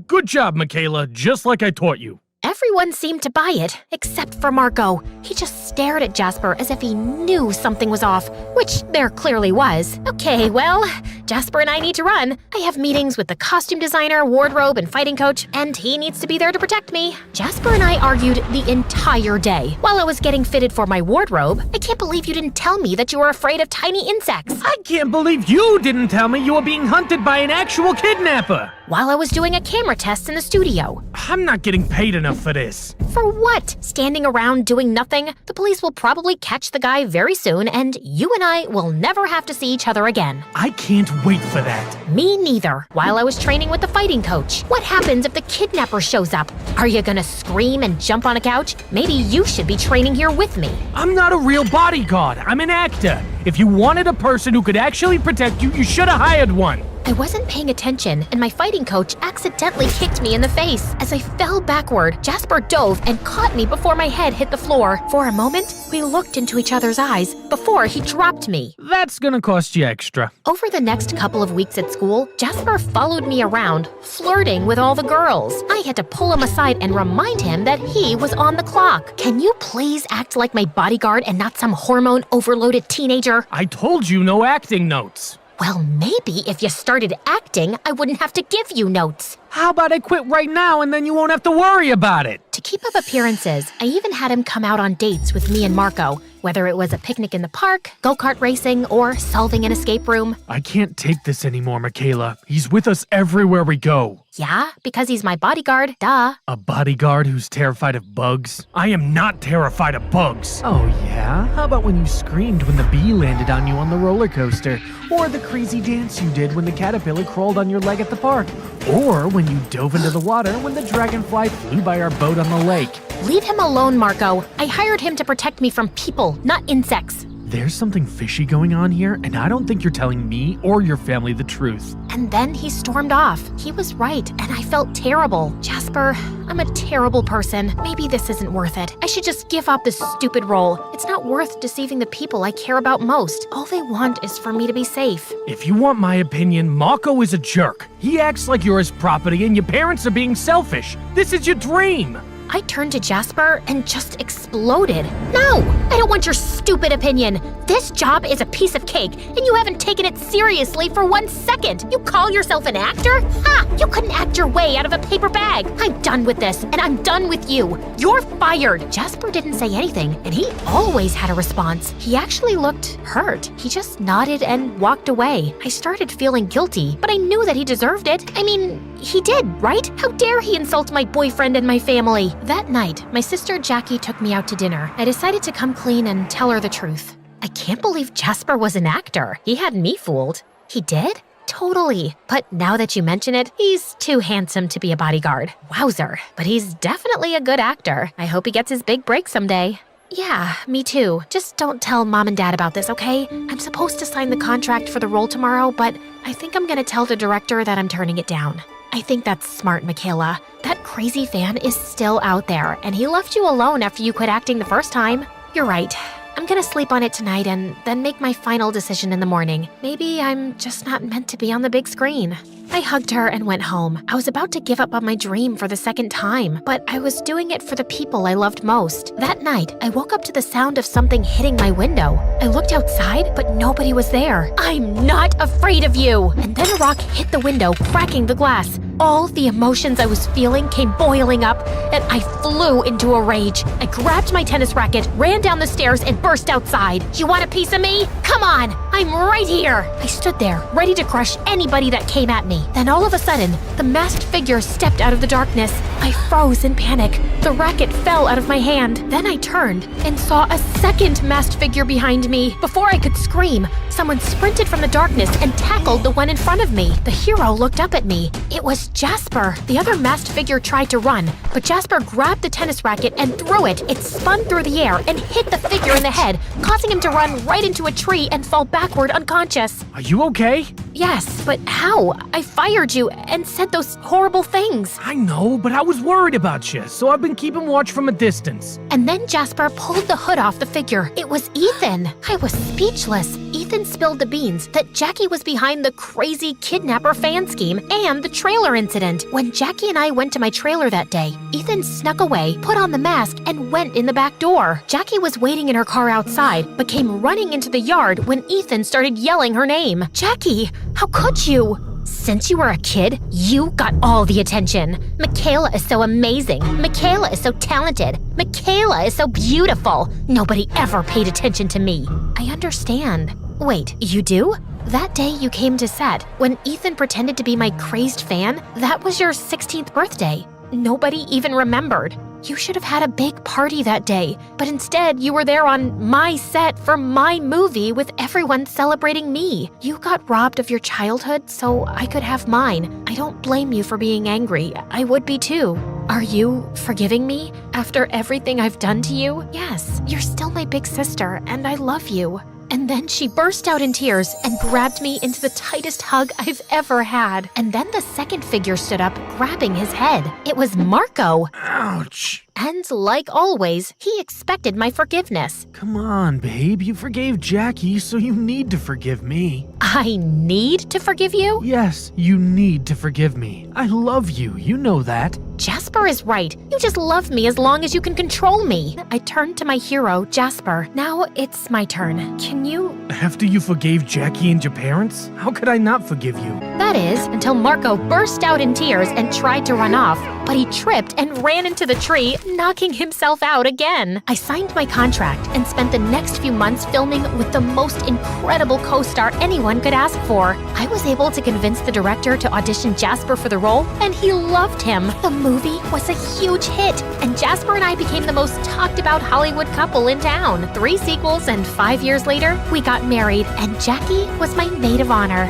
Good job, Michaela, just like I taught you. Everyone seemed to buy it, except for Marco. He just stared at Jasper as if he knew something was off, which there clearly was. Okay, well, Jasper and I need to run. I have meetings with the costume designer, wardrobe, and fighting coach, and he needs to be there to protect me. Jasper and I argued the entire day. While I was getting fitted for my wardrobe, I can't believe you didn't tell me that you were afraid of tiny insects. I can't believe you didn't tell me you were being hunted by an actual kidnapper. While I was doing a camera test in the studio. I'm not getting paid enough for this. For what? Standing around doing nothing? The police will probably catch the guy very soon, and you and I will never have to see each other again. I can't wait for that. Me neither. While I was training with the fighting coach, what happens if the kidnapper shows up? Are you gonna scream and jump on a couch? Maybe you should be training here with me. I'm not a real bodyguard. I'm an actor. If you wanted a person who could actually protect you, you should have hired one. I wasn't paying attention, and my fighting coach accidentally kicked me in the face. As I fell backward, Jasper dove and caught me before my head hit the floor. For a moment, we looked into each other's eyes before he dropped me. That's gonna cost you extra. Over the next couple of weeks at school, Jasper followed me around, flirting with all the girls. I had to pull him aside and remind him that he was on the clock. Can you please act like my bodyguard and not some hormone-overloaded teenager? I told you no acting notes. Well, maybe if you started acting, I wouldn't have to give you notes. How about I quit right now and then you won't have to worry about it? To keep up appearances, I even had him come out on dates with me and Marco, whether it was a picnic in the park, go-kart racing, or solving an escape room. I can't take this anymore, Michaela. He's with us everywhere we go. Yeah, because he's my bodyguard, duh. A bodyguard who's terrified of bugs? I am not terrified of bugs. Oh yeah? How about when you screamed when the bee landed on you on the roller coaster? Or the crazy dance you did when the caterpillar crawled on your leg at the park? Or when you dove into the water when the dragonfly flew by our boat on the lake? Leave him alone, Marco. I hired him to protect me from people, not insects. There's something fishy going on here, and I don't think you're telling me or your family the truth. And then he stormed off. He was right, and I felt terrible. Jasper, I'm a terrible person. Maybe this isn't worth it. I should just give up this stupid role. It's not worth deceiving the people I care about most. All they want is for me to be safe. If you want my opinion, Marco is a jerk. He acts like you're his property and your parents are being selfish. This is your dream. I turned to Jasper and just exploded. No, I don't want your stupid opinion. This job is a piece of cake, and you haven't taken it seriously for 1 second. You call yourself an actor? Ha! You couldn't act your way out of a paper bag. I'm done with this, and I'm done with you. You're fired. Jasper didn't say anything, and he always had a response. He actually looked hurt. He just nodded and walked away. I started feeling guilty, but I knew that he deserved it. I mean, he did, right? How dare he insult my boyfriend and my family? That night, my sister Jackie took me out to dinner. I decided to come clean and tell her the truth. I can't believe Jasper was an actor. He had me fooled. He did? Totally. But now that you mention it, he's too handsome to be a bodyguard. Wowzer. But he's definitely a good actor. I hope he gets his big break someday. Yeah, me too. Just don't tell Mom and Dad about this, okay? I'm supposed to sign the contract for the role tomorrow, but I think I'm gonna tell the director that I'm turning it down. I think that's smart, Michaela. That crazy fan is still out there, and he left you alone after you quit acting the first time. You're right. I'm gonna sleep on it tonight and then make my final decision in the morning. Maybe I'm just not meant to be on the big screen. I hugged her and went home. I was about to give up on my dream for the second time, but I was doing it for the people I loved most. That night, I woke up to the sound of something hitting my window. I looked outside, but nobody was there. I'm not afraid of you! And then a rock hit the window, cracking the glass. All the emotions I was feeling came boiling up, and I flew into a rage. I grabbed my tennis racket, ran down the stairs, and burst outside. You want a piece of me? Come on! I'm right here! I stood there, ready to crush anybody that came at me. Then all of a sudden, the masked figure stepped out of the darkness. I froze in panic. The racket fell out of my hand. Then I turned and saw a second masked figure behind me. Before I could scream, someone sprinted from the darkness and tackled the one in front of me. The hero looked up at me. It was Jasper. The other masked figure tried to run, but Jasper grabbed the tennis racket and threw it. It spun through the air and hit the figure in the head, causing him to run right into a tree and fall backward unconscious. Are you okay? Yes, but how? I fired you and said those horrible things. I know, but I was worried about you, so I've been keeping watch from a distance. And then Jasper pulled the hood off the figure. It was Ethan. I was speechless. Ethan spilled the beans that Jackie was behind the crazy kidnapper fan scheme and the trailer incident. When Jackie and I went to my trailer that day, Ethan snuck away, put on the mask, and went in the back door. Jackie was waiting in her car outside, but came running into the yard when Ethan started yelling her name. Jackie, how could you? Since you were a kid, you got all the attention. Michaela is so amazing. Michaela is so talented. Michaela is so beautiful. Nobody ever paid attention to me. I understand. Wait, you do? That day you came to set, when Ethan pretended to be my crazed fan, that was your 16th birthday. Nobody even remembered. You should have had a big party that day, but instead you were there on my set for my movie with everyone celebrating me. You got robbed of your childhood so I could have mine. I don't blame you for being angry. I would be too. Are you forgiving me after everything I've done to you? Yes, you're still my big sister and I love you. And then she burst out in tears and grabbed me into the tightest hug I've ever had. And then the second figure stood up, grabbing his head. It was Marco. Ouch. And like always, he expected my forgiveness. Come on, babe. You forgave Jackie, so you need to forgive me. I need to forgive you? Yes, you need to forgive me. I love you. You know that. Jasper is right. You just love me as long as you can control me. I turned to my hero, Jasper. Now it's my turn. Can you... After you forgave Jackie and your parents? How could I not forgive you? That is, until Marco burst out in tears and tried to run off, but he tripped and ran into the tree, knocking himself out again. I signed my contract and spent the next few months filming with the most incredible co-star anyone could ask for. I was able to convince the director to audition Jasper for the role, and he loved him. The movie was a huge hit, and Jasper and I became the most talked about Hollywood couple in town. 3 sequels, and 5 years later, we got married, and Jackie was my maid of honor.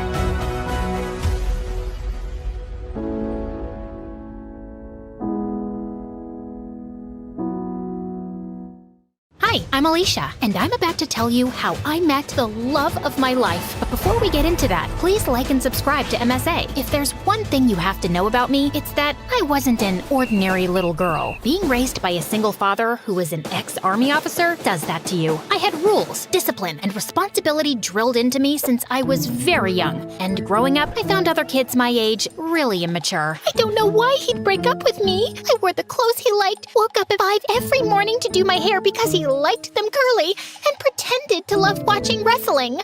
Hi, I'm Alicia, and I'm about to tell you how I met the love of my life. But before we get into that, please like and subscribe to MSA. If there's one thing you have to know about me, it's that I wasn't an ordinary little girl. Being raised by a single father who was an ex-army officer does that to you. I had rules, discipline, and responsibility drilled into me since I was very young. And growing up, I found other kids my age really immature. I don't know why he'd break up with me. I wore the clothes he liked, woke up at 5 every morning to do my hair because he liked them curly, and pretended to love watching wrestling.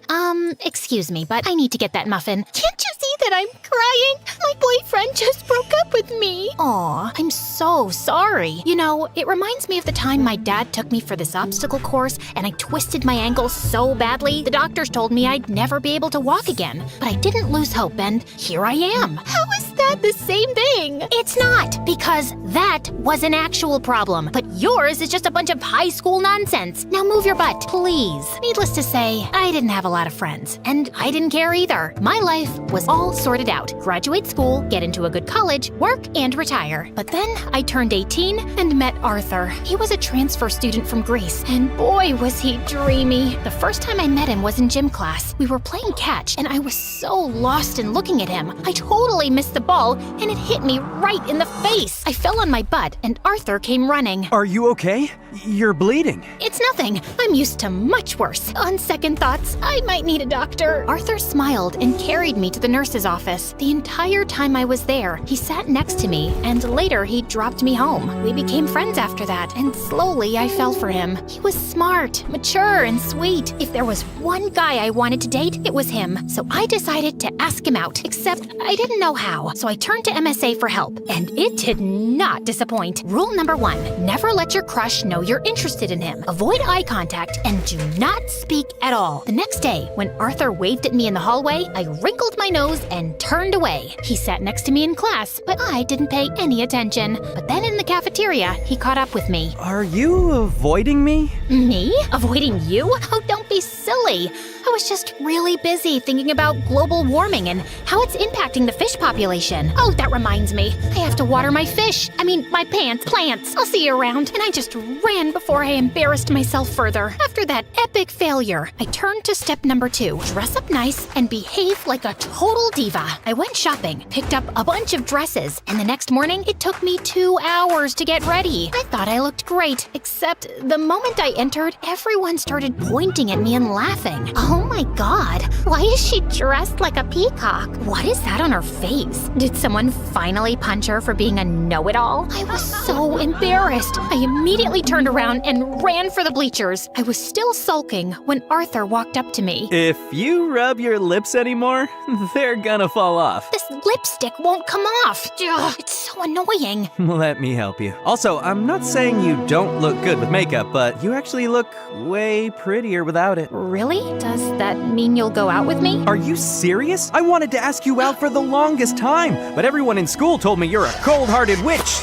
Excuse me, but I need to get that muffin. Can't you see that I'm crying? My boyfriend just broke up with me. Aw, I'm so sorry. You know, it reminds me of the time my dad took me for this obstacle course, and I twisted my ankle so badly, the doctors told me I'd never be able to walk again. But I didn't lose hope, and here I am. How is that the same thing? It's not, because that was an actual problem. But yours is just a bunch of high school nonsense. Now move your butt, please. Needless to say, I didn't have a lot of friends. And I didn't care either. My life was all sorted out. Graduate school, get into a good college, work, and retire. But then I turned 18 and met Arthur. He was a transfer student from Greece, and boy was he dreamy. The first time I met him was in gym class. We were playing catch, and I was so lost in looking at him. I totally missed the ball, and it hit me right in the face. I fell on my butt, and Arthur came running. Are you okay? You're bleeding. It's nothing. I'm used to much worse. On second thoughts, I might need a doctor. Arthur smiled and carried me to the nurse's office. The entire time I was there, he sat next to me, and later he dropped me home. We became friends after that, and slowly I fell for him. He was smart, mature, and sweet. If there was one guy I wanted to date, it was him. So I decided to ask him out, except I didn't know how. So I turned to MSA for help, and it did not disappoint. Rule number 1, never let your crush know you're interested in him. Avoid eye contact and do not speak at all. The next day, when Arthur waved at me in the hallway, I wrinkled my nose and turned away. He sat next to me in class, but I didn't pay any attention. But then in the cafeteria, he caught up with me. Are you avoiding me? Me? Avoiding you? Oh, don't be silly. I was just really busy thinking about global warming and how it's impacting the fish population. Oh, that reminds me. I have to water my fish. My plants. I'll see you around. And I just ran before I embarrassed myself further. After that epic failure, I turned to step number 2. Dress up nice and behave like a total diva. I went shopping, picked up a bunch of dresses, and the next morning, it took me 2 hours to get ready. I thought I looked great, except the moment I entered, everyone started pointing at me and laughing. Oh my god, why is she dressed like a peacock? What is that on her face? Did someone finally punch her for being a know-it-all? I was so embarrassed. I immediately turned around and ran for the bleachers. I was still sulking when Arthur walked up to me. If you rub your lips anymore, they're gonna fall off. This lipstick won't come off. Ugh, it's so annoying. Let me help you. Also, I'm not saying you don't look good with makeup, but you actually look way prettier without it. Really? Does that mean you'll go out with me? Are you serious? I wanted to ask you out for the longest time, but everyone in school told me you're a cold-hearted witch.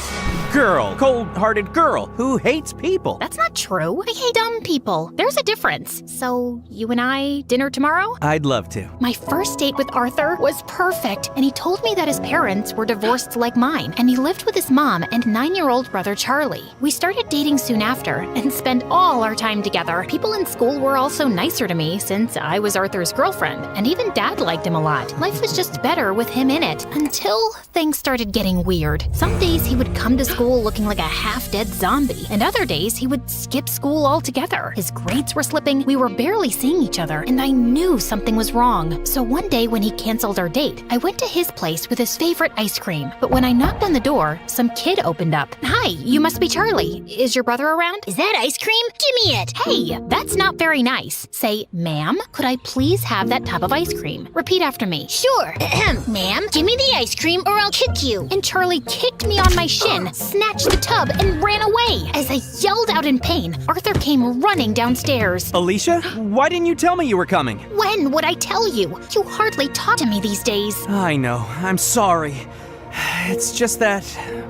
Cold-hearted girl who hates people. That's not true. I hate dumb people. There's a difference. So, you and I, dinner tomorrow? I'd love to. My first date with Arthur was perfect, and he told me that his parents were divorced like mine, and he lived with his mom and 9-year-old brother Charlie. We started dating soon after, and spent all our time together. People in school were also nicer to me, since I was Arthur's girlfriend, and even Dad liked him a lot. Life was just better with him in it, until things started getting weird. Some days he would come to school looking like a half-dead zombie, and other days he would skip school altogether. His grades were slipping, we were barely seeing each other, and I knew something was wrong. So one day when he canceled our date, I went to his place with his favorite ice cream. But when I knocked on the door, some kid opened up. Hi, you must be Charlie. Is your brother around? Is that ice cream? Give me it. Hey, that's not very nice. Say, ma'am, could I please have that tub of ice cream? Repeat after me. Sure. Ma'am, give me the ice cream or I'll kick you. And Charlie kicked me on my shin, snatched the tub, and ran away. As I yelled out in pain, Arthur came running downstairs. Alicia, why didn't you tell me you were coming? When would I tell you? You hardly talk to me these days. I know. I'm sorry. It's just that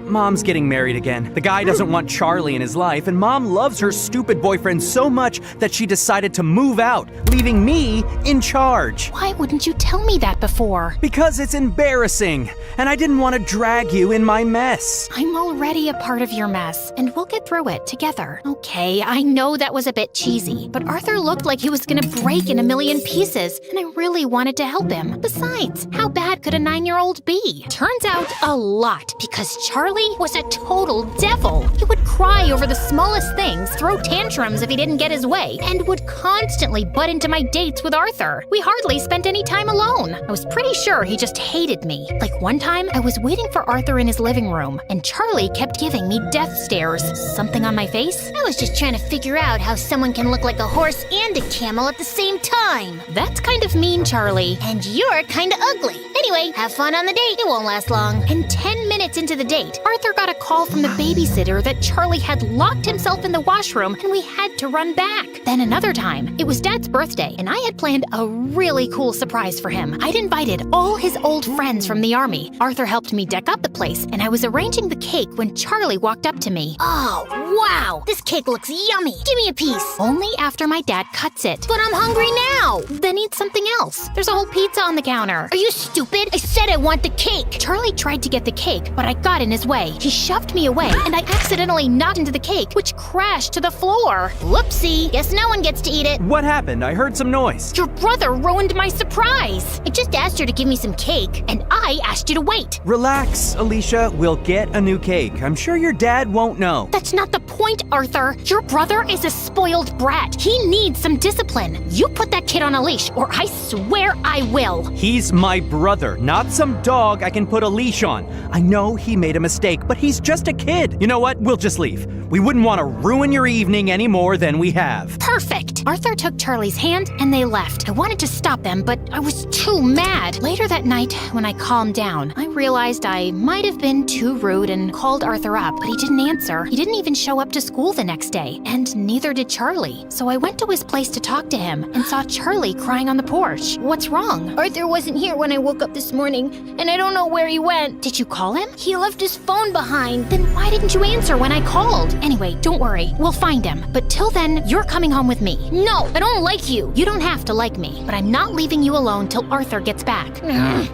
Mom's getting married again. The guy doesn't want Charlie in his life, and Mom loves her stupid boyfriend so much that she decided to move out, leaving me in charge. Why wouldn't you tell me that before? Because it's embarrassing, and I didn't want to drag you in my mess. I'm already a part of your mess, and we'll get through it together. Okay, I know that was a bit cheesy, but Arthur looked like he was gonna break in a million pieces, and I really wanted to help him. Besides, how bad could a 9-year-old be? Turns out a lot, because Charlie was a total devil. He would cry over the smallest things, throw tantrums if he didn't get his way, and would constantly butt into my dates with Arthur. We hardly spent any time alone. I was pretty sure he just hated me. Like one time, I was waiting for Arthur in his living room, and Charlie kept giving me death stares. Something on my face? I was just trying to figure out how someone can look like a horse and a camel at the same time. That's kind of mean, Charlie. And you're kind of ugly. Anyway, Anyway, have fun on the date. It won't last long. And 10 minutes into the date, Arthur got a call from the babysitter that Charlie had locked himself in the washroom and we had to run back. Then another time, it was Dad's birthday and I had planned a really cool surprise for him. I'd invited all his old friends from the army. Arthur helped me deck up the place and I was arranging the cake when Charlie walked up to me. Oh, wow. This cake looks yummy. Give me a piece. Only after my dad cuts it. But I'm hungry now. Then eat something else. There's a whole pizza on the counter. Are you stupid? I said I want the cake. Charlie tried to get the cake, but I got in his way. He shoved me away, and I accidentally knocked into the cake, which crashed to the floor. Whoopsie. Guess no one gets to eat it. What happened? I heard some noise. Your brother ruined my surprise. I just asked her to give me some cake. And I asked you to wait. Relax, Alicia. We'll get a new cake. I'm sure your dad won't know. That's not the point, Arthur. Your brother is a spoiled brat. He needs some discipline. You put that kid on a leash, or I swear I will. He's my brother, not some dog I can put a leash on. I know he made a mistake, but he's just a kid. You know what? We'll just leave. We wouldn't want to ruin your evening any more than we have. Perfect. Arthur took Charlie's hand and they left. I wanted to stop them, but I was too mad. Later that night, when I calmed down, I realized I might have been too rude and called Arthur up, but he didn't answer. He didn't even show up to school the next day, and neither did Charlie. So I went to his place to talk to him and saw Charlie crying on the porch. What's wrong? Arthur wasn't here when I woke up this morning, and I don't know where he went. Did you call him? He left his phone behind. Then why didn't you answer when I called? Anyway, don't worry. We'll find him. But till then, you're coming home with me. No, I don't like you. You don't have to like me, but I'm not leaving you alone till Arthur gets back.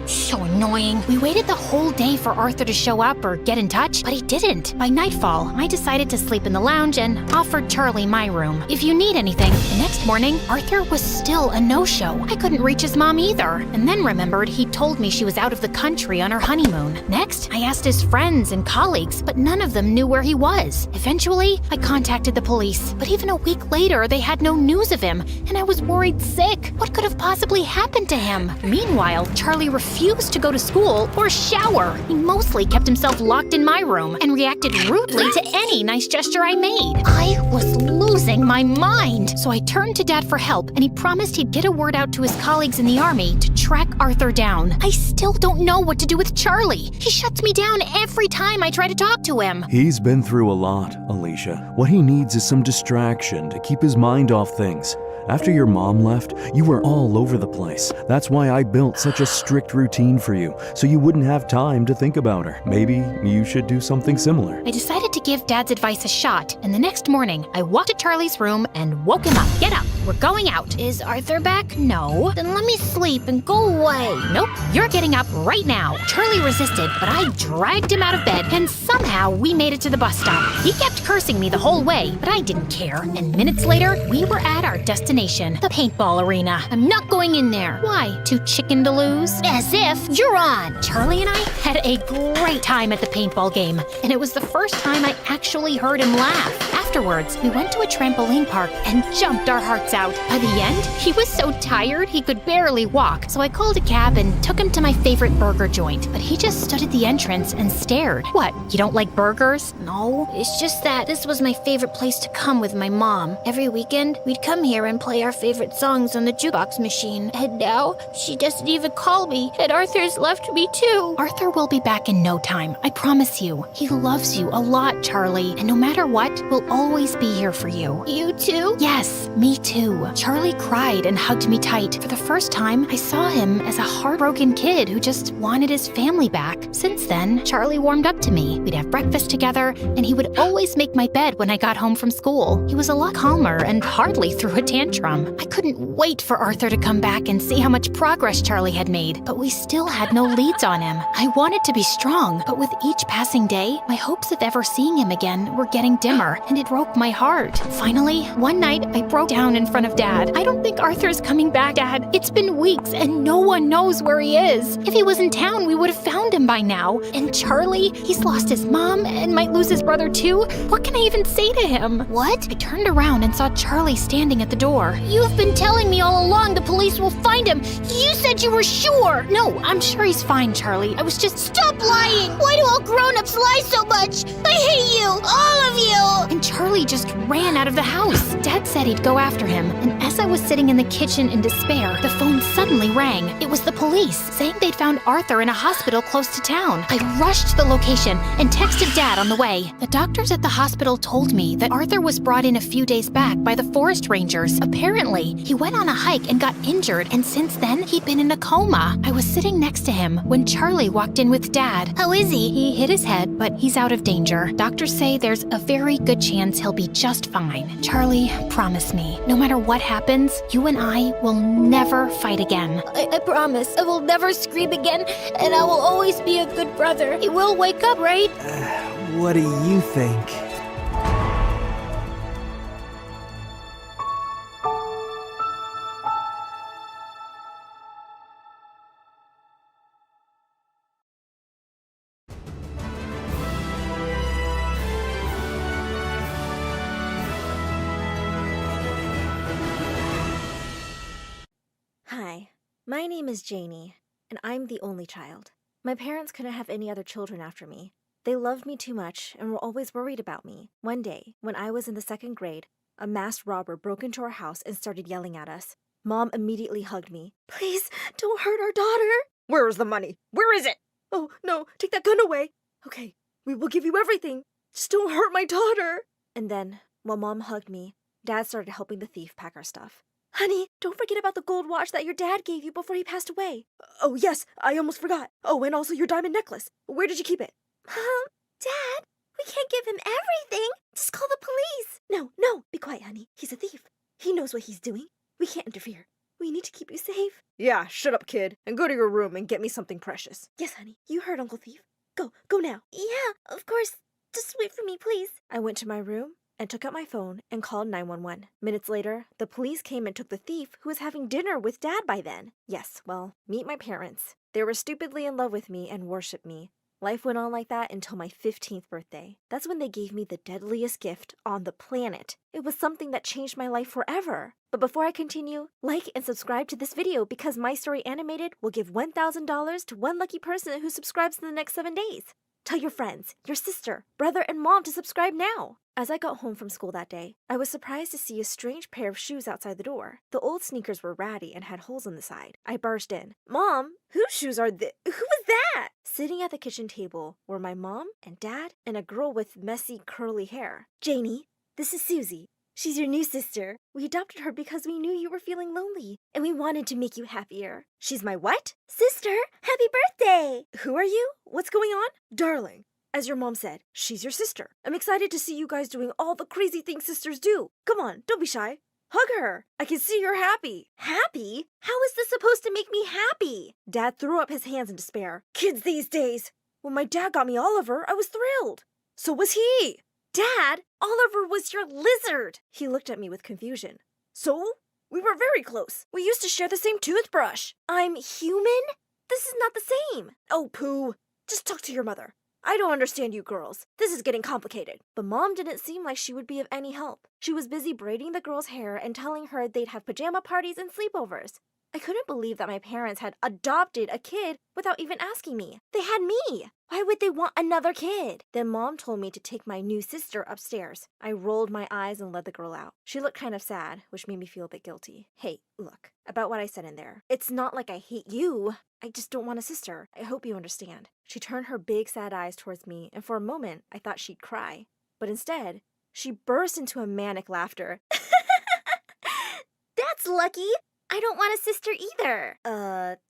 So annoying. We waited the whole day for Arthur to show up or get in touch, but he didn't. By nightfall, I decided to sleep in the lounge and offered Charlie my room. If you need anything. The next morning, Arthur was still a no-show. I couldn't reach his mom either, and then remembered he told me she was out of the country on her honeymoon. Next, I asked his friends and colleagues, but none of them knew where he was. Eventually, I contacted the police, but even a week later, they had no news of him, and I was worried sick. What could have possibly happened to him? Meanwhile, Charlie refused to go to school or shower. He mostly kept himself locked in my room and reacted rudely to any nice gesture I made. I was losing my mind. So I turned to Dad for help, and he promised he'd get a word out to his colleagues in the army to track Arthur down. I still don't know what to do with Charlie. He shuts me down every time I try to talk to him. He's been through a lot, Alicia. What he needs is some distraction to keep his mind off things. After your mom left, you were all over the place. That's why I built such a strict routine for you, so you wouldn't have time to think about her. Maybe you should do something similar. I decided to give Dad's advice a shot, and the next morning, I walked to Charlie's room and woke him up. Get up, we're going out. Is Arthur back? No. Then let me sleep and go away. Nope, you're getting up right now. Charlie resisted, but I dragged him out of bed, and somehow we made it to the bus stop. He kept cursing me the whole way, but I didn't care, and minutes later, we were at our destination. The paintball arena. I'm not going in there. Why? Too chicken to lose? As if you're on. Charlie and I had a great time at the paintball game, and it was the first time I actually heard him laugh. Afterwards, we went to a trampoline park and jumped our hearts out. By the end, he was so tired he could barely walk, so I called a cab and took him to my favorite burger joint. But he just stood at the entrance and stared. What, you don't like burgers? No, it's just that this was my favorite place to come with my mom. Every weekend, we'd come here and play our favorite songs on the jukebox machine. And now, she doesn't even call me, and Arthur's left me too. Arthur will be back in no time, I promise you. He loves you a lot, Charlie, and no matter what, we'll always be here for you. You too? Yes, me too. Charlie cried and hugged me tight. For the first time, I saw him as a heartbroken kid who just wanted his family back. Since then, Charlie warmed up to me. We'd have breakfast together, and he would always make my bed when I got home from school. He was a lot calmer and hardly threw a tantrum. I couldn't wait for Arthur to come back and see how much progress Charlie had made, but we still had no leads on him. I wanted to be strong, but with each passing day, my hopes of ever seeing him again were getting dimmer, and it broke my heart. Finally, one night, I broke down in front of Dad. I don't think Arthur's coming back, Dad. It's been weeks, and no one knows where he is. If he was in town, we would have found him by now. And Charlie, he's lost his mom and might lose his brother too. What can I even say to him? What? I turned around and saw Charlie standing at the door. You've been telling me all along the police will find him. You said you were sure. No, I'm sure he's fine, Charlie. I was just... Stop lying! Why do all grown-ups lie so much? I hate you! All of you! And Charlie just ran out of the house. Dad said he'd go after him. him, and as I was sitting in the kitchen in despair, the phone suddenly rang. It was the police, saying they'd found Arthur in a hospital close to town. I rushed to the location and texted Dad on the way. The doctors at the hospital told me that Arthur was brought in a few days back by the forest rangers. Apparently, he went on a hike and got injured, and since then, he'd been in a coma. I was sitting next to him when Charlie walked in with Dad. How is he? He hit his head, but he's out of danger. Doctors say there's a very good chance he'll be just fine. Charlie, promise me, no matter what happens, you and I will never fight again. I promise. I will never scream again, and I will always be a good brother. He will wake up, right? What do you think? Hi, my name is Janie, and I'm the only child. My parents couldn't have any other children after me. They loved me too much and were always worried about me. One day, when I was in the 2nd grade, a masked robber broke into our house and started yelling at us. Mom immediately hugged me. Please, don't hurt our daughter. Where is the money? Where is it? Oh, no, take that gun away. Okay, we will give you everything. Just don't hurt my daughter. And then, while Mom hugged me, Dad started helping the thief pack our stuff. Honey, don't forget about the gold watch that your dad gave you before he passed away. Oh, yes, I almost forgot. Oh, and also your diamond necklace. Where did you keep it? Mom, Dad, we can't give him everything. Just call the police. No, be quiet, honey. He's a thief. He knows what he's doing. We can't interfere. We need to keep you safe. Yeah, shut up, kid, and go to your room and get me something precious. Yes, honey, you heard Uncle Thief. Go now. Yeah, of course. Just wait for me, please. I went to my room and took out my phone and called 911. Minutes later, the police came and took the thief, who was having dinner with Dad by then. Yes, well, meet my parents. They were stupidly in love with me and worshipped me. Life went on like that until my 15th birthday. That's when they gave me the deadliest gift on the planet. It was something that changed my life forever. But before I continue, like and subscribe to this video because My Story Animated will give $1,000 to one lucky person who subscribes in the next 7 days. Tell your friends, your sister, brother, and mom to subscribe now. As I got home from school that day, I was surprised to see a strange pair of shoes outside the door. The old sneakers were ratty and had holes in the side. I barged in. Mom, whose shoes are they? Who was that? Sitting at the kitchen table were my mom and dad and a girl with messy, curly hair. Janie, this is Susie. She's your new sister. We adopted her because we knew you were feeling lonely, and we wanted to make you happier. She's my what? Sister, happy birthday! Who are you? What's going on? Darling, as your mom said, she's your sister. I'm excited to see you guys doing all the crazy things sisters do. Come on, don't be shy. Hug her. I can see you're happy. Happy? How is this supposed to make me happy? Dad threw up his hands in despair. Kids these days. When my dad got me Oliver, I was thrilled. So was he. Dad, Oliver was your lizard. He looked at me with confusion. So? We were very close. We used to share the same toothbrush. I'm human? This is not the same. Oh, Pooh. Just talk to your mother. I don't understand you girls. This is getting complicated. But Mom didn't seem like she would be of any help. She was busy braiding the girl's hair and telling her they'd have pajama parties and sleepovers. I couldn't believe that my parents had adopted a kid without even asking me. They had me. Why would they want another kid? Then Mom told me to take my new sister upstairs. I rolled my eyes and let the girl out. She looked kind of sad, which made me feel a bit guilty. Hey, look, about what I said in there. It's not like I hate you. I just don't want a sister. I hope you understand. She turned her big sad eyes towards me, and for a moment, I thought she'd cry. But instead, she burst into a manic laughter. That's lucky. I don't want a sister either.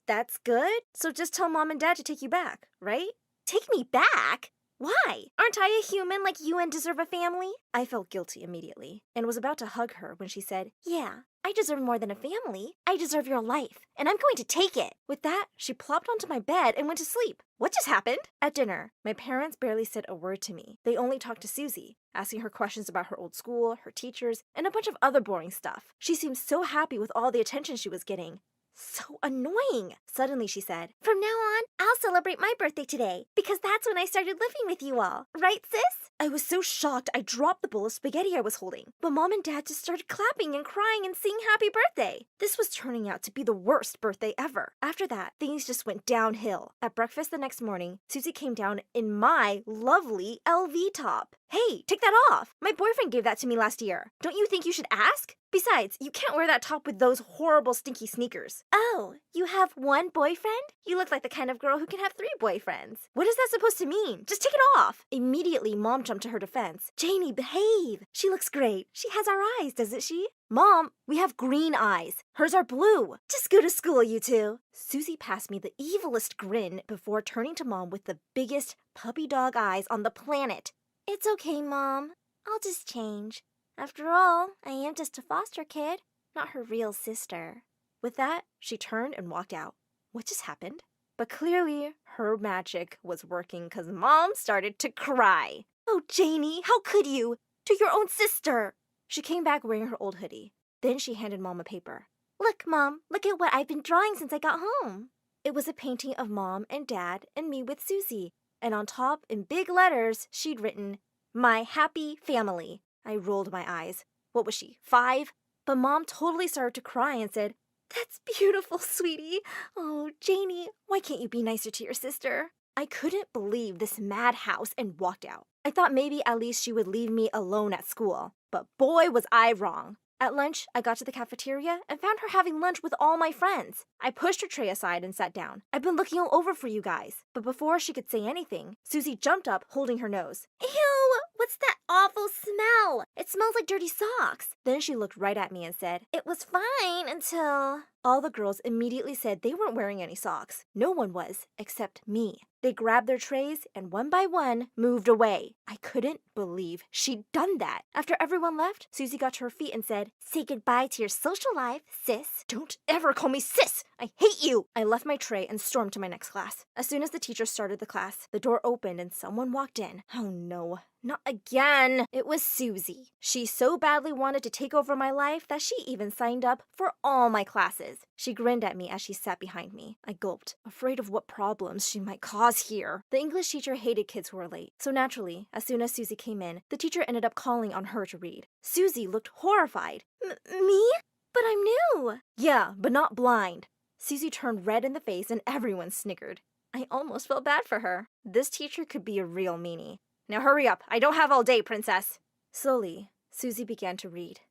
That's good. So just tell Mom and Dad to take you back, right? Take me back? Why? Aren't I a human like you and deserve a family? I felt guilty immediately and was about to hug her when she said, yeah, I deserve more than a family. I deserve your life, and I'm going to take it. With that, she plopped onto my bed and went to sleep. What just happened? At dinner, my parents barely said a word to me. They only talked to Susie, asking her questions about her old school, her teachers, and a bunch of other boring stuff. She seemed so happy with all the attention she was getting. So annoying. Suddenly she said, from now on, I'll celebrate my birthday today because that's when I started living with you all. Right, sis? I was so shocked I dropped the bowl of spaghetti I was holding. But Mom and Dad just started clapping and crying and singing happy birthday. This was turning out to be the worst birthday ever. After that, things just went downhill. At breakfast the next morning, Susie came down in my lovely LV top. Hey, take that off! My boyfriend gave that to me last year. Don't you think you should ask? Besides, you can't wear that top with those horrible stinky sneakers. Oh, you have one boyfriend? You look like the kind of girl who can have 3 boyfriends. What is that supposed to mean? Just take it off! Immediately, Mom jumped to her defense. Janie, behave! She looks great. She has our eyes, doesn't she? Mom, we have green eyes. Hers are blue. Just go to school, you two. Susie passed me the evilest grin before turning to Mom with the biggest puppy dog eyes on the planet. It's okay, Mom. I'll just change. After all, I am just a foster kid, not her real sister. With that, she turned and walked out. What just happened? But clearly, her magic was working because Mom started to cry. Oh, Janie, how could you? To your own sister! She came back wearing her old hoodie. Then she handed Mom a paper. Look, Mom, look at what I've been drawing since I got home. It was a painting of Mom and Dad and me with Susie. And on top, in big letters, she'd written, "My happy family." I rolled my eyes. What was she, 5? But Mom totally started to cry and said, "That's beautiful, sweetie. Oh, Janie, why can't you be nicer to your sister?" I couldn't believe this madhouse and walked out. I thought maybe at least she would leave me alone at school. But boy, was I wrong. At lunch, I got to the cafeteria and found her having lunch with all my friends. I pushed her tray aside and sat down. I've been looking all over for you guys. But before she could say anything, Susie jumped up, holding her nose. Ew! What's that awful smell? It smells like dirty socks. Then she looked right at me and said, "It was fine until..." All the girls immediately said they weren't wearing any socks. No one was, except me. They grabbed their trays and one by one moved away. I couldn't believe she'd done that. After everyone left, Susie got to her feet and said, "Say goodbye to your social life, sis." Don't ever call me sis! I hate you! I left my tray and stormed to my next class. As soon as the teacher started the class, the door opened and someone walked in. Oh no. Not again! It was Susie. She so badly wanted to take over my life that she even signed up for all my classes. She grinned at me as she sat behind me. I gulped, afraid of what problems she might cause here. The English teacher hated kids who were late, so naturally, as soon as Susie came in, the teacher ended up calling on her to read. Susie looked horrified. Me? But I'm new! Yeah, but not blind. Susie turned red in the face and everyone snickered. I almost felt bad for her. This teacher could be a real meanie. Now hurry up. I don't have all day, princess. Slowly, Susie began to read.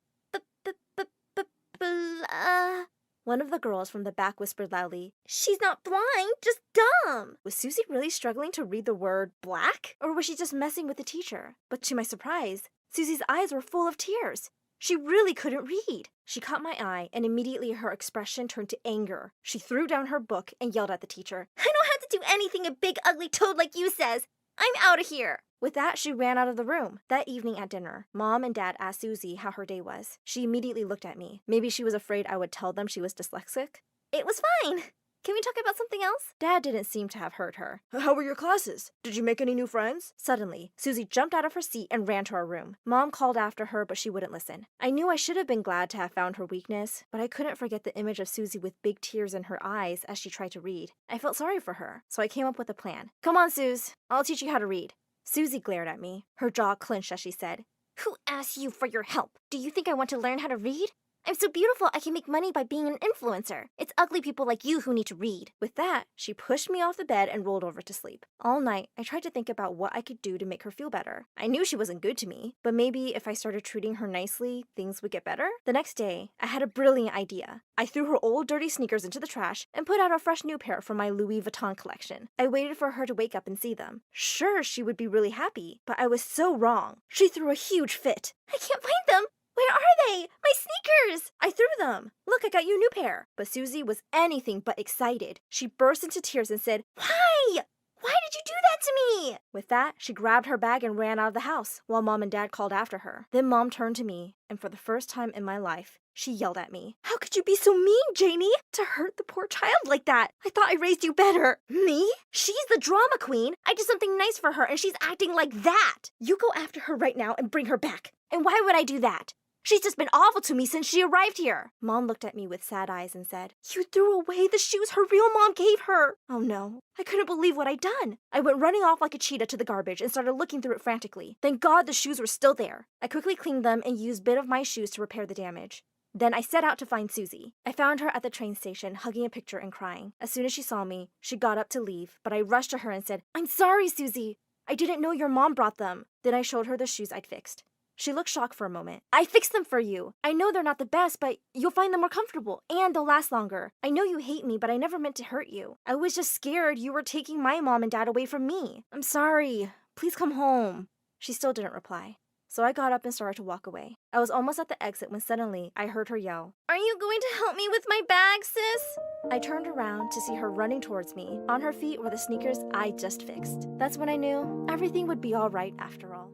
One of the girls from the back whispered loudly, "She's not blind, just dumb." Was Susie really struggling to read the word black? Or was she just messing with the teacher? But to my surprise, Susie's eyes were full of tears. She really couldn't read. She caught my eye, and immediately her expression turned to anger. She threw down her book and yelled at the teacher, "I don't have to do anything a big ugly toad like you says. I'm out of here." With that, she ran out of the room. That evening at dinner, Mom and Dad asked Susie how her day was. She immediately looked at me. Maybe she was afraid I would tell them she was dyslexic. It was fine. Can we talk about something else? Dad didn't seem to have heard her. How were your classes? Did you make any new friends? Suddenly, Susie jumped out of her seat and ran to our room. Mom called after her, but she wouldn't listen. I knew I should have been glad to have found her weakness, but I couldn't forget the image of Susie with big tears in her eyes as she tried to read. I felt sorry for her, so I came up with a plan. Come on, Suze. I'll teach you how to read. Susie glared at me. Her jaw clenched as she said, "Who asked you for your help? Do you think I want to learn how to read? I'm so beautiful I can make money by being an influencer. It's ugly people like you who need to read." With that, she pushed me off the bed and rolled over to sleep. All night, I tried to think about what I could do to make her feel better. I knew she wasn't good to me, but maybe if I started treating her nicely, things would get better. The next day, I had a brilliant idea. I threw her old dirty sneakers into the trash and put out a fresh new pair from my Louis Vuitton collection. I waited for her to wake up and see them. Sure, she would be really happy, but I was so wrong. She threw a huge fit. "I can't find them! Where are they? My sneakers!" I threw them. "Look, I got you a new pair." But Susie was anything but excited. She burst into tears and said, "Why? Why did you do that to me?" With that, she grabbed her bag and ran out of the house, while Mom and Dad called after her. Then Mom turned to me, and for the first time in my life, she yelled at me. "How could you be so mean, Janie? To hurt the poor child like that? I thought I raised you better." "Me? She's the drama queen. I did something nice for her, and she's acting like that. You go after her right now and bring her back." "And why would I do that? She's just been awful to me since she arrived here." Mom looked at me with sad eyes and said, "You threw away the shoes her real mom gave her." Oh no, I couldn't believe what I'd done. I went running off like a cheetah to the garbage and started looking through it frantically. Thank God the shoes were still there. I quickly cleaned them and used a bit of my shoes to repair the damage. Then I set out to find Susie. I found her at the train station, hugging a picture and crying. As soon as she saw me, she got up to leave, but I rushed to her and said, "I'm sorry, Susie. I didn't know your mom brought them. Then I showed her the shoes I'd fixed. She looked shocked for a moment. I fixed them for you. I know they're not the best, but you'll find them more comfortable and they'll last longer. I know you hate me, but I never meant to hurt you. I was just scared you were taking my mom and dad away from me. I'm sorry. Please come home. She still didn't reply. So I got up and started to walk away. I was almost at the exit when suddenly I heard her yell, "Are you going to help me with my bag, sis?" I turned around to see her running towards me. On her feet were the sneakers I just fixed. That's when I knew everything would be all right after all.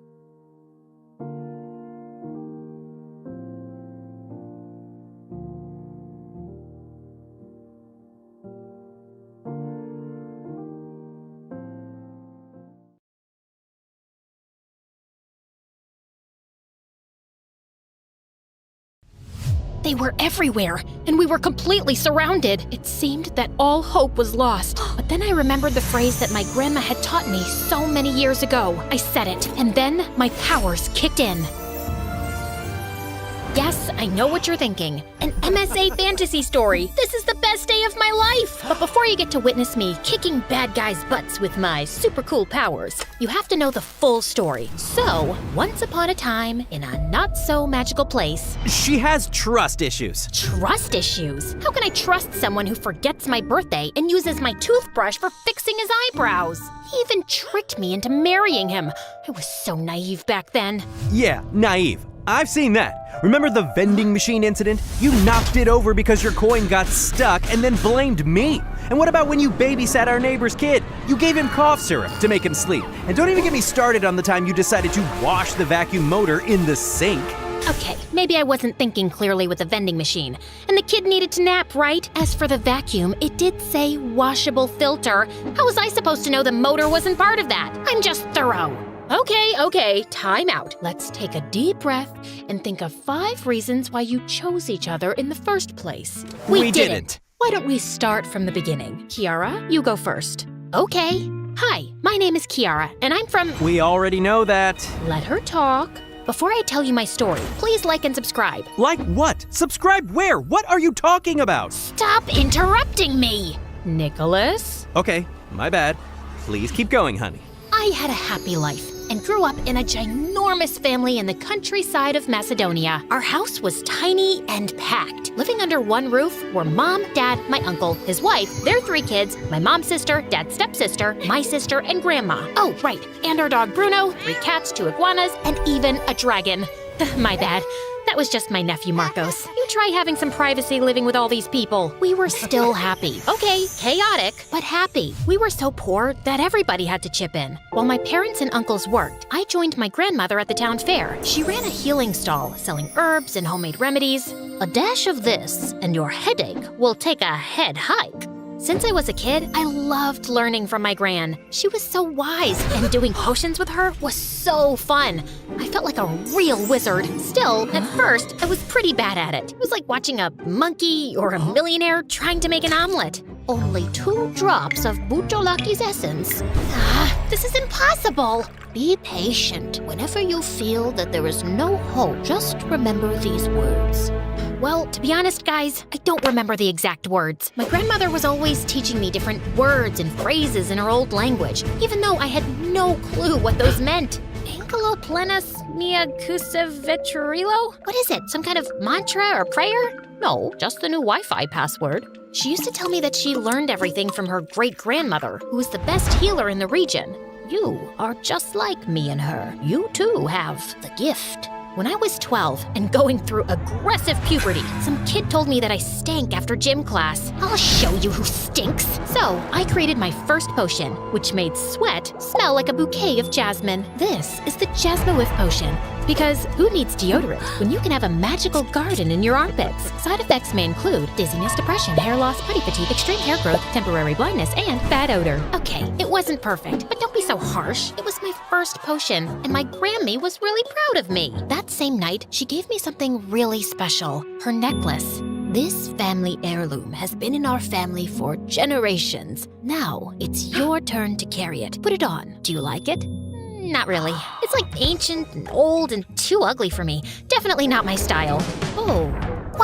They were everywhere, and we were completely surrounded. It seemed that all hope was lost. But then I remembered the phrase that my grandma had taught me so many years ago. I said it, and then my powers kicked in. Yes, I know what you're thinking. An MSA fantasy story. This is the best day of my life. But before you get to witness me kicking bad guys' butts with my super cool powers, you have to know the full story. So, once upon a time, in a not-so-magical place... She has trust issues. Trust issues? How can I trust someone who forgets my birthday and uses my toothbrush for fixing his eyebrows? He even tricked me into marrying him. I was so naive back then. Yeah, naive. I've seen that. Remember the vending machine incident? You knocked it over because your coin got stuck and then blamed me. And what about when you babysat our neighbor's kid? You gave him cough syrup to make him sleep. And don't even get me started on the time you decided to wash the vacuum motor in the sink. Okay, maybe I wasn't thinking clearly with the vending machine. And the kid needed to nap, right? As for the vacuum, it did say washable filter. How was I supposed to know the motor wasn't part of that? I'm just thorough. Okay, time out. Let's take a deep breath and think of 5 reasons why you chose each other in the first place. We didn't. Why don't we start from the beginning? Kiara, you go first. Okay. Hi, my name is Kiara, and I'm from... We already know that. Let her talk. Before I tell you my story, please like and subscribe. Like what? Subscribe where? What are you talking about? Stop interrupting me! Nicholas? Okay, my bad. Please keep going, honey. I had a happy life and grew up in a ginormous family in the countryside of Macedonia. Our house was tiny and packed. Living under one roof were Mom, Dad, my uncle, his wife, their 3 kids, my mom's sister, Dad's stepsister, my sister, and Grandma. Oh, right, and our dog Bruno, 3 cats, 2 iguanas, and even a dragon. My bad. That was just my nephew Marcos. You try having some privacy living with all these people. We were still happy. Okay, chaotic, but happy. We were so poor that everybody had to chip in. While my parents and uncles worked, I joined my grandmother at the town fair. She ran a healing stall, selling herbs and homemade remedies. A dash of this, and your headache will take a head hike. Since I was a kid, I loved learning from my gran. She was so wise, and doing potions with her was so fun. I felt like a real wizard. Still, at first, I was pretty bad at it. It was like watching a monkey or a millionaire trying to make an omelet. Only 2 drops of Bucholaki's essence. This is impossible. Be patient. Whenever you feel that there is no hope, just remember these words. Well, to be honest, guys, I don't remember the exact words. My grandmother was always teaching me different words and phrases in her old language, even though I had no clue what those meant. Angelo plenus mea cusa vetrilo? What is it, some kind of mantra or prayer? No, just the new Wi-Fi password. She used to tell me that she learned everything from her great-grandmother, who was the best healer in the region. You are just like me and her. You too have the gift. When I was 12 and going through aggressive puberty, some kid told me that I stank after gym class. I'll show you who stinks. So I created my first potion, which made sweat smell like a bouquet of jasmine. This is the Jasmine Whiff Potion. Because who needs deodorant when you can have a magical garden in your armpits? Side effects may include dizziness, depression, hair loss, body fatigue, extreme hair growth, temporary blindness, and bad odor. Okay, it wasn't perfect, but don't be so harsh. It was my first potion, and my Grammy was really proud of me. That same night, she gave me something really special, her necklace. This family heirloom has been in our family for generations. Now, it's your turn to carry it. Put it on. Do you like it? Not really. It's like ancient and old and too ugly for me. Definitely not my style. Oh,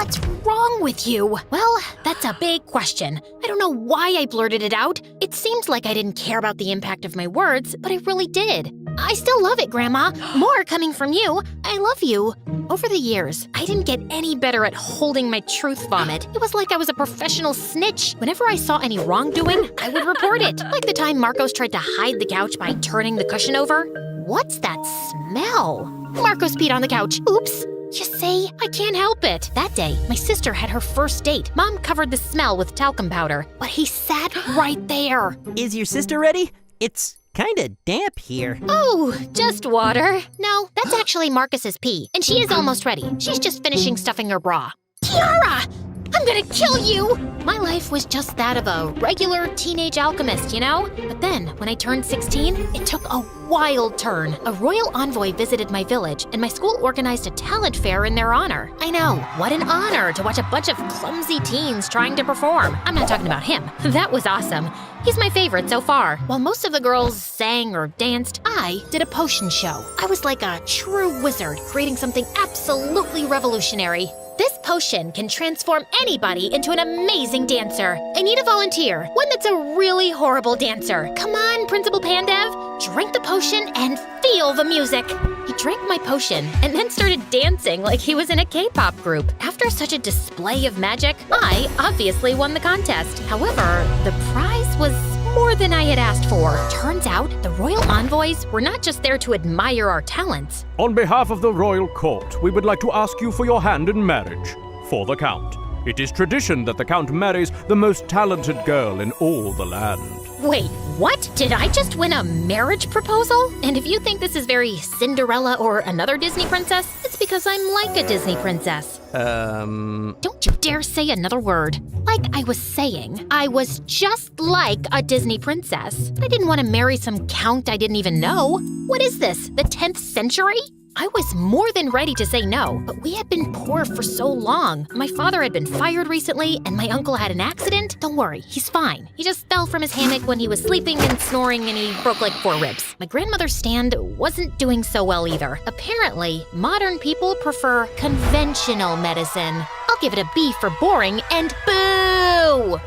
What's wrong with you? Well, that's a big question. I don't know why I blurted it out. It seems like I didn't care about the impact of my words, but I really did. I still love it, Grandma. More coming from you. I love you. Over the years, I didn't get any better at holding my truth vomit. It was like I was a professional snitch. Whenever I saw any wrongdoing, I would report it. Like the time Marcos tried to hide the couch by turning the cushion over. What's that smell? Marcos peed on the couch. Oops. You see, I can't help it. That day, my sister had her first date. Mom covered the smell with talcum powder, but he sat right there. Is your sister ready? It's kinda damp here. Oh, just water. No, that's actually Marcus's pee, and she is almost ready. She's just finishing stuffing her bra. Kiara! I'm gonna kill you! My life was just that of a regular teenage alchemist, you know? But then, when I turned 16, it took a wild turn. A royal envoy visited my village, and my school organized a talent fair in their honor. I know, what an honor to watch a bunch of clumsy teens trying to perform. I'm not talking about him. That was awesome. He's my favorite so far. While most of the girls sang or danced, I did a potion show. I was like a true wizard, creating something absolutely revolutionary. This potion can transform anybody into an amazing dancer. I need a volunteer, one that's a really horrible dancer. Come on, Principal Pandev, drink the potion and feel the music. He drank my potion and then started dancing like he was in a K-pop group. After such a display of magic, I obviously won the contest. However, the prize was more than I had asked for. Turns out, the royal envoys were not just there to admire our talents. On behalf of the royal court, we would like to ask you for your hand in marriage for the Count. It is tradition that the Count marries the most talented girl in all the land. Wait, what? Did I just win a marriage proposal? And if you think this is very Cinderella or another Disney princess, it's because I'm like a Disney princess. Don't you dare say another word. Like I was saying, I was just like a Disney princess. I didn't want to marry some count I didn't even know. What is this, the 10th century? I was more than ready to say no, but we had been poor for so long. My father had been fired recently, and my uncle had an accident. Don't worry, he's fine. He just fell from his hammock when he was sleeping and snoring, and he broke like 4 ribs. My grandmother's stand wasn't doing so well either. Apparently, modern people prefer conventional medicine. I'll give it a B for boring, and boo!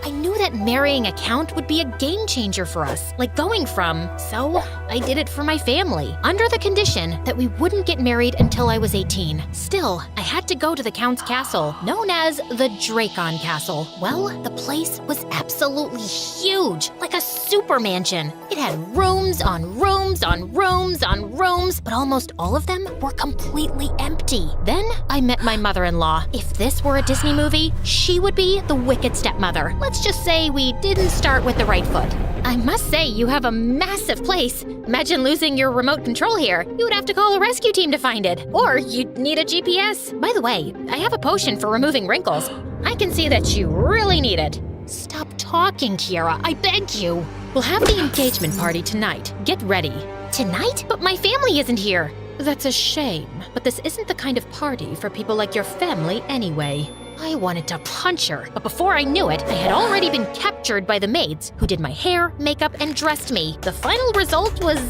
I knew that marrying a count would be a game changer for us, like going from, so I did it for my family, under the condition that we wouldn't get married until I was 18. Still, I had to go to the count's castle, known as the Dracon Castle. Well, the place was absolutely huge, like a super mansion. It had rooms on rooms on rooms on rooms, but almost all of them were completely empty. Then I met my mother-in-law. If this were a Disney movie, she would be the wicked stepmother. Let's just say we didn't start with the right foot. I must say, you have a massive place. Imagine losing your remote control here. You would have to call a rescue team to find it. Or you'd need a GPS. By the way, I have a potion for removing wrinkles. I can see that you really need it. Stop talking, Kiara. I beg you. We'll have the engagement party tonight. Get ready. Tonight? But my family isn't here. That's a shame, but this isn't the kind of party for people like your family anyway. I wanted to punch her, but before I knew it, I had already been captured by the maids who did my hair, makeup, and dressed me. The final result was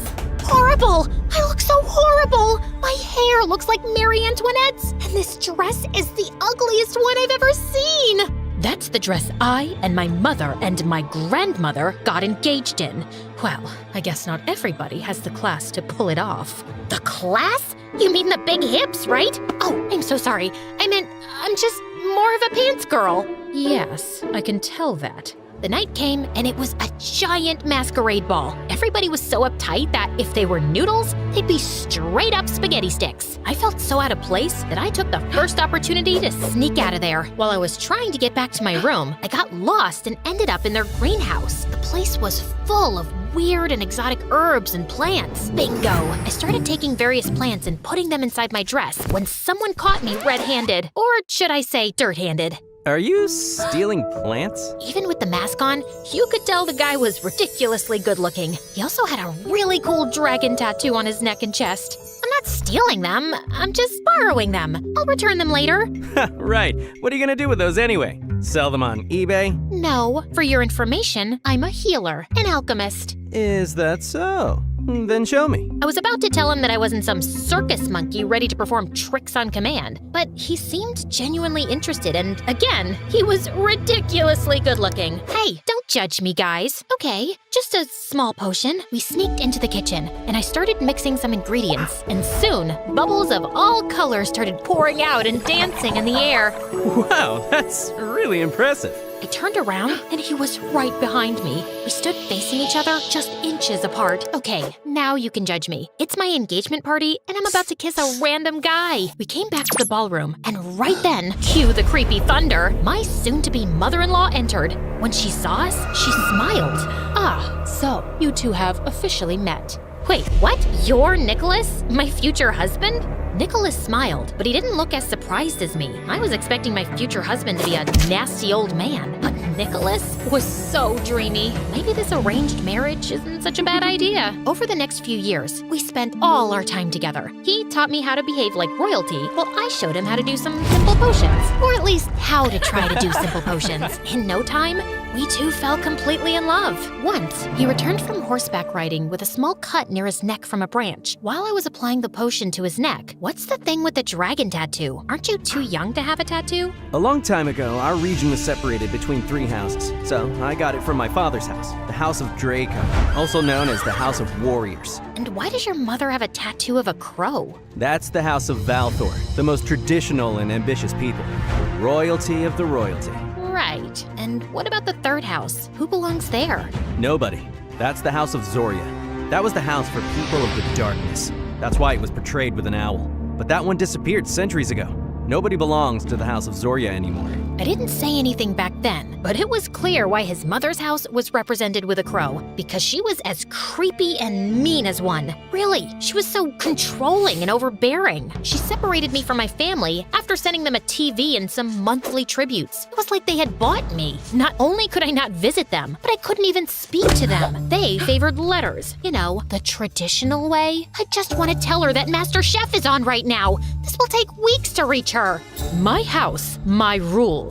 horrible! I look so horrible! My hair looks like Marie Antoinette's, and this dress is the ugliest one I've ever seen! That's the dress I and my mother and my grandmother got engaged in. Well, I guess not everybody has the class to pull it off. The class? You mean the big hips, right? Oh, I'm so sorry. I meant, I'm just more of a pants girl. Yes, I can tell that. The night came, and it was a giant masquerade ball. Everybody was so uptight that if they were noodles, they'd be straight up spaghetti sticks. I felt so out of place that I took the first opportunity to sneak out of there. While I was trying to get back to my room, I got lost and ended up in their greenhouse. The place was full of weird and exotic herbs and plants. Bingo! I started taking various plants and putting them inside my dress when someone caught me red-handed. Or should I say dirt-handed. Are you stealing plants? Even with the mask on, you could tell the guy was ridiculously good-looking. He also had a really cool dragon tattoo on his neck and chest. I'm not stealing them, I'm just borrowing them. I'll return them later. Right. What are you gonna do with those anyway? Sell them on eBay? No. For your information, I'm a healer, an alchemist. Is that so? Then show me. I was about to tell him that I wasn't some circus monkey ready to perform tricks on command, but he seemed genuinely interested, and again, he was ridiculously good looking. Hey, don't judge me, guys. Okay, just a small potion. We sneaked into the kitchen, and I started mixing some ingredients, and soon, bubbles of all colors started pouring out and dancing in the air. Wow, that's really impressive. I turned around, and he was right behind me. We stood facing each other, just inches apart. Okay, now you can judge me. It's my engagement party, and I'm about to kiss a random guy. We came back to the ballroom, and right then, cue the creepy thunder, my soon-to-be mother-in-law entered. When she saw us, she smiled. Ah, so you two have officially met. Wait, what? You're Nicholas? My future husband? Nicholas smiled, but he didn't look as surprised as me. I was expecting my future husband to be a nasty old man, but Nicholas was so dreamy. Maybe this arranged marriage isn't such a bad idea. Over the next few years, we spent all our time together. He taught me how to behave like royalty, while I showed him how to do some simple potions. Or at least how to try to do simple potions. In no time, we two fell completely in love. Once, he returned from horseback riding with a small cut near his neck from a branch. While I was applying the potion to his neck, what's the thing with the dragon tattoo? Aren't you too young to have a tattoo? A long time ago, our region was separated between 3 houses. So I got it from my father's house, the House of Draco, also known as the House of Warriors. And why does your mother have a tattoo of a crow? That's the House of Valthor, the most traditional and ambitious people. Royalty of the royalty. Right. And what about the third house? Who belongs there? Nobody. That's the House of Zoria. That was the house for people of the darkness. That's why it was portrayed with an owl. But that one disappeared centuries ago. Nobody belongs to the House of Zoria anymore. I didn't say anything back then, but it was clear why his mother's house was represented with a crow, because she was as creepy and mean as one. Really, she was so controlling and overbearing. She separated me from my family after sending them a TV and some monthly tributes. It was like they had bought me. Not only could I not visit them, but I couldn't even speak to them. They favored letters. You know, the traditional way. I just want to tell her that Master Chef is on right now. This will take weeks to reach her. My house, my rules.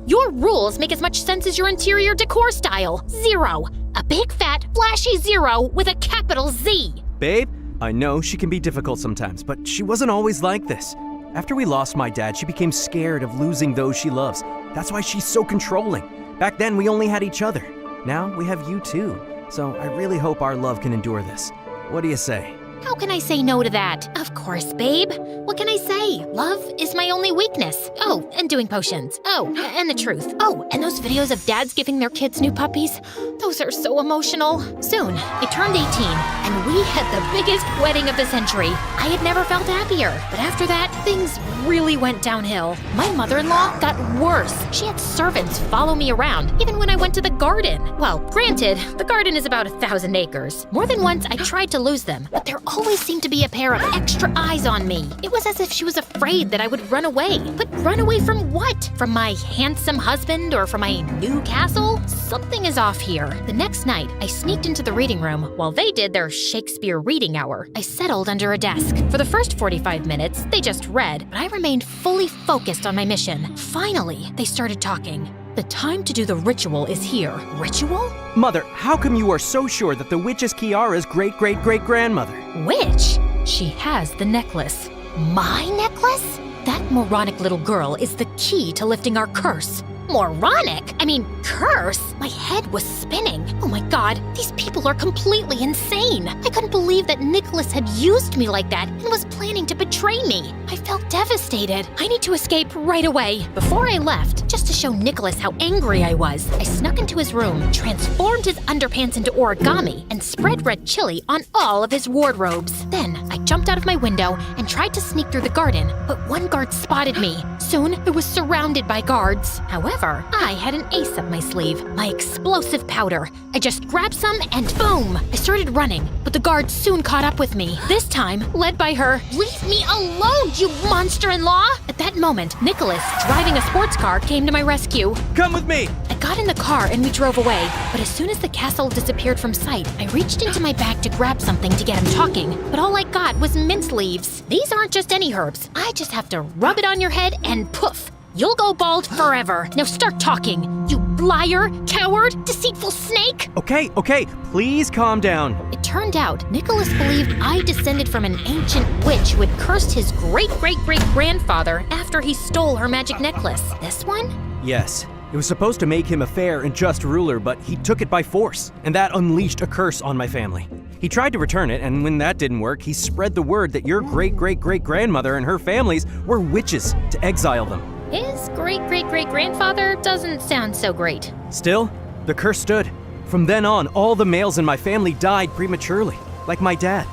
Your rules make as much sense as your interior decor style. 0. A big fat, flashy 0 with a capital Z. Babe, I know she can be difficult sometimes, but she wasn't always like this. After we lost my dad, she became scared of losing those she loves. That's why she's so controlling. Back then, we only had each other. Now, we have you too. So I really hope our love can endure this. What do you say? How can I say no to that? Of course, babe. What can I say? Love is my only weakness. Oh, and doing potions. Oh, and the truth. Oh, and those videos of dads giving their kids new puppies. Those are so emotional. Soon, I turned 18, and we had the biggest wedding of the century. I had never felt happier. But after that, things really went downhill. My mother-in-law got worse. She had servants follow me around, even when I went to the garden. Well, granted, the garden is about 1,000 acres. More than once, I tried to lose them, but there always seemed to be a pair of extra eyes on me. It was as if she was afraid that I would run away. But run away from what? From my handsome husband or from my new castle? Something is off here. The next night, I sneaked into the reading room while they did their Shakespeare reading hour. I settled under a desk. For the first 45 minutes, they just read, but I remained fully focused on my mission. Finally, they started talking. The time to do the ritual is here. Ritual? Mother, how come you are so sure that the witch is Kiara's great-great-great-grandmother? Witch? She has the necklace. My necklace? That moronic little girl is the key to lifting our curse. Moronic? I mean, curse? My head was spinning. Oh my god, these people are completely insane. I couldn't believe that Nicholas had used me like that and was planning to betray me. I felt devastated. I need to escape right away. Before I left, just to show Nicholas how angry I was, I snuck into his room, transformed his underpants into origami, and spread red chili on all of his wardrobes. Then, I jumped out of my window and tried to sneak through the garden, but one guard spotted me. Soon, I was surrounded by guards. However, I had an ace up my sleeve, my explosive powder. I just grabbed some and boom! I started running, but the guards soon caught up with me. This time, led by her, "Leave me alone, you monster-in-law!" At that moment, Nicholas, driving a sports car, came to my rescue. Come with me! I got in the car and we drove away, but as soon as the castle disappeared from sight, I reached into my bag to grab something to get him talking, but all I got was mint leaves. These aren't just any herbs. I just have to rub it on your head and poof! You'll go bald forever. Now start talking, you liar, coward, deceitful snake! Okay, please calm down. It turned out Nicholas believed I descended from an ancient witch who had cursed his great-great-great-grandfather after he stole her magic necklace. This one? Yes. It was supposed to make him a fair and just ruler, but he took it by force, and that unleashed a curse on my family. He tried to return it, and when that didn't work, he spread the word that your great-great-great-grandmother and her families were witches to exile them. His great-great-great-grandfather doesn't sound so great. Still, the curse stood. From then on, all the males in my family died prematurely, like my dad.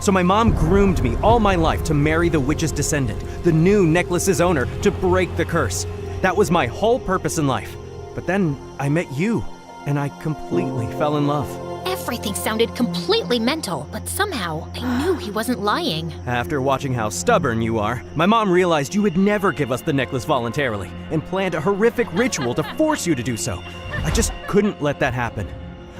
So my mom groomed me all my life to marry the witch's descendant, the new necklace's owner, to break the curse. That was my whole purpose in life. But then I met you, and I completely fell in love. Everything sounded completely mental, but somehow I knew he wasn't lying. After watching how stubborn you are, my mom realized you would never give us the necklace voluntarily and planned a horrific ritual to force you to do so. I just couldn't let that happen.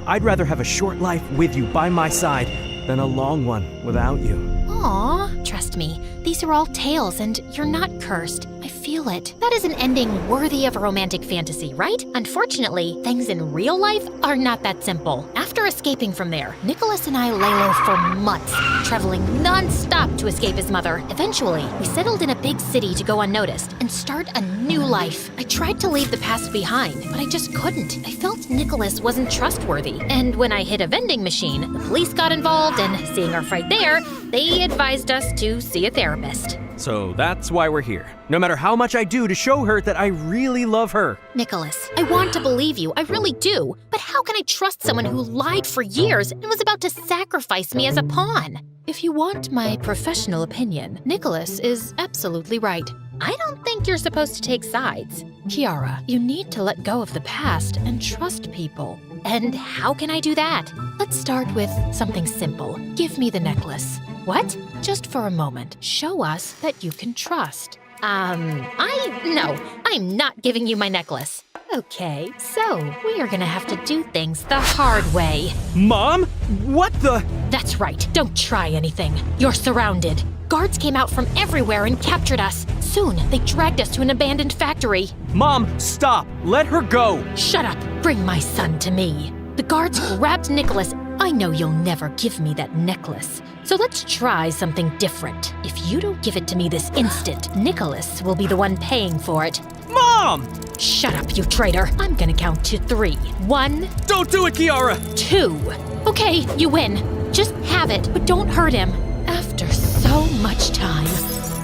I'd rather have a short life with you by my side than a long one without you. Aw, trust me, these are all tales and you're not cursed. I feel it. That is an ending worthy of a romantic fantasy, right? Unfortunately, things in real life are not that simple. After escaping from there, Nicholas and I lay low for months, traveling non-stop to escape his mother. Eventually, we settled in a big city to go unnoticed and start a new life. I tried to leave the past behind, but I just couldn't. I felt Nicholas wasn't trustworthy. And when I hit a vending machine, the police got involved, and seeing our fight there, they advised us to see a therapist. So that's why we're here. No matter how much I do to show her that I really love her. Nicholas, I want to believe you, I really do. But how can I trust someone who lied for years and was about to sacrifice me as a pawn? If you want my professional opinion, Nicholas is absolutely right. I don't think you're supposed to take sides. Kiara, you need to let go of the past and trust people. And how can I do that? Let's start with something simple. Give me the necklace. What? Just for a moment, show us that you can trust. No, I'm not giving you my necklace. Okay, so we are gonna have to do things the hard way. Mom? What the? That's right, don't try anything. You're surrounded. Guards came out from everywhere and captured us. Soon, they dragged us to an abandoned factory. Mom, stop! Let her go! Shut up! Bring my son to me. The guards grabbed Nicholas. I know you'll never give me that necklace. So let's try something different. If you don't give it to me this instant, Nicholas will be the one paying for it. Mom! Shut up, you traitor. I'm gonna count to 3. 1. Don't do it, Kiara! 2. Okay, you win. Just have it, but don't hurt him. After so much time,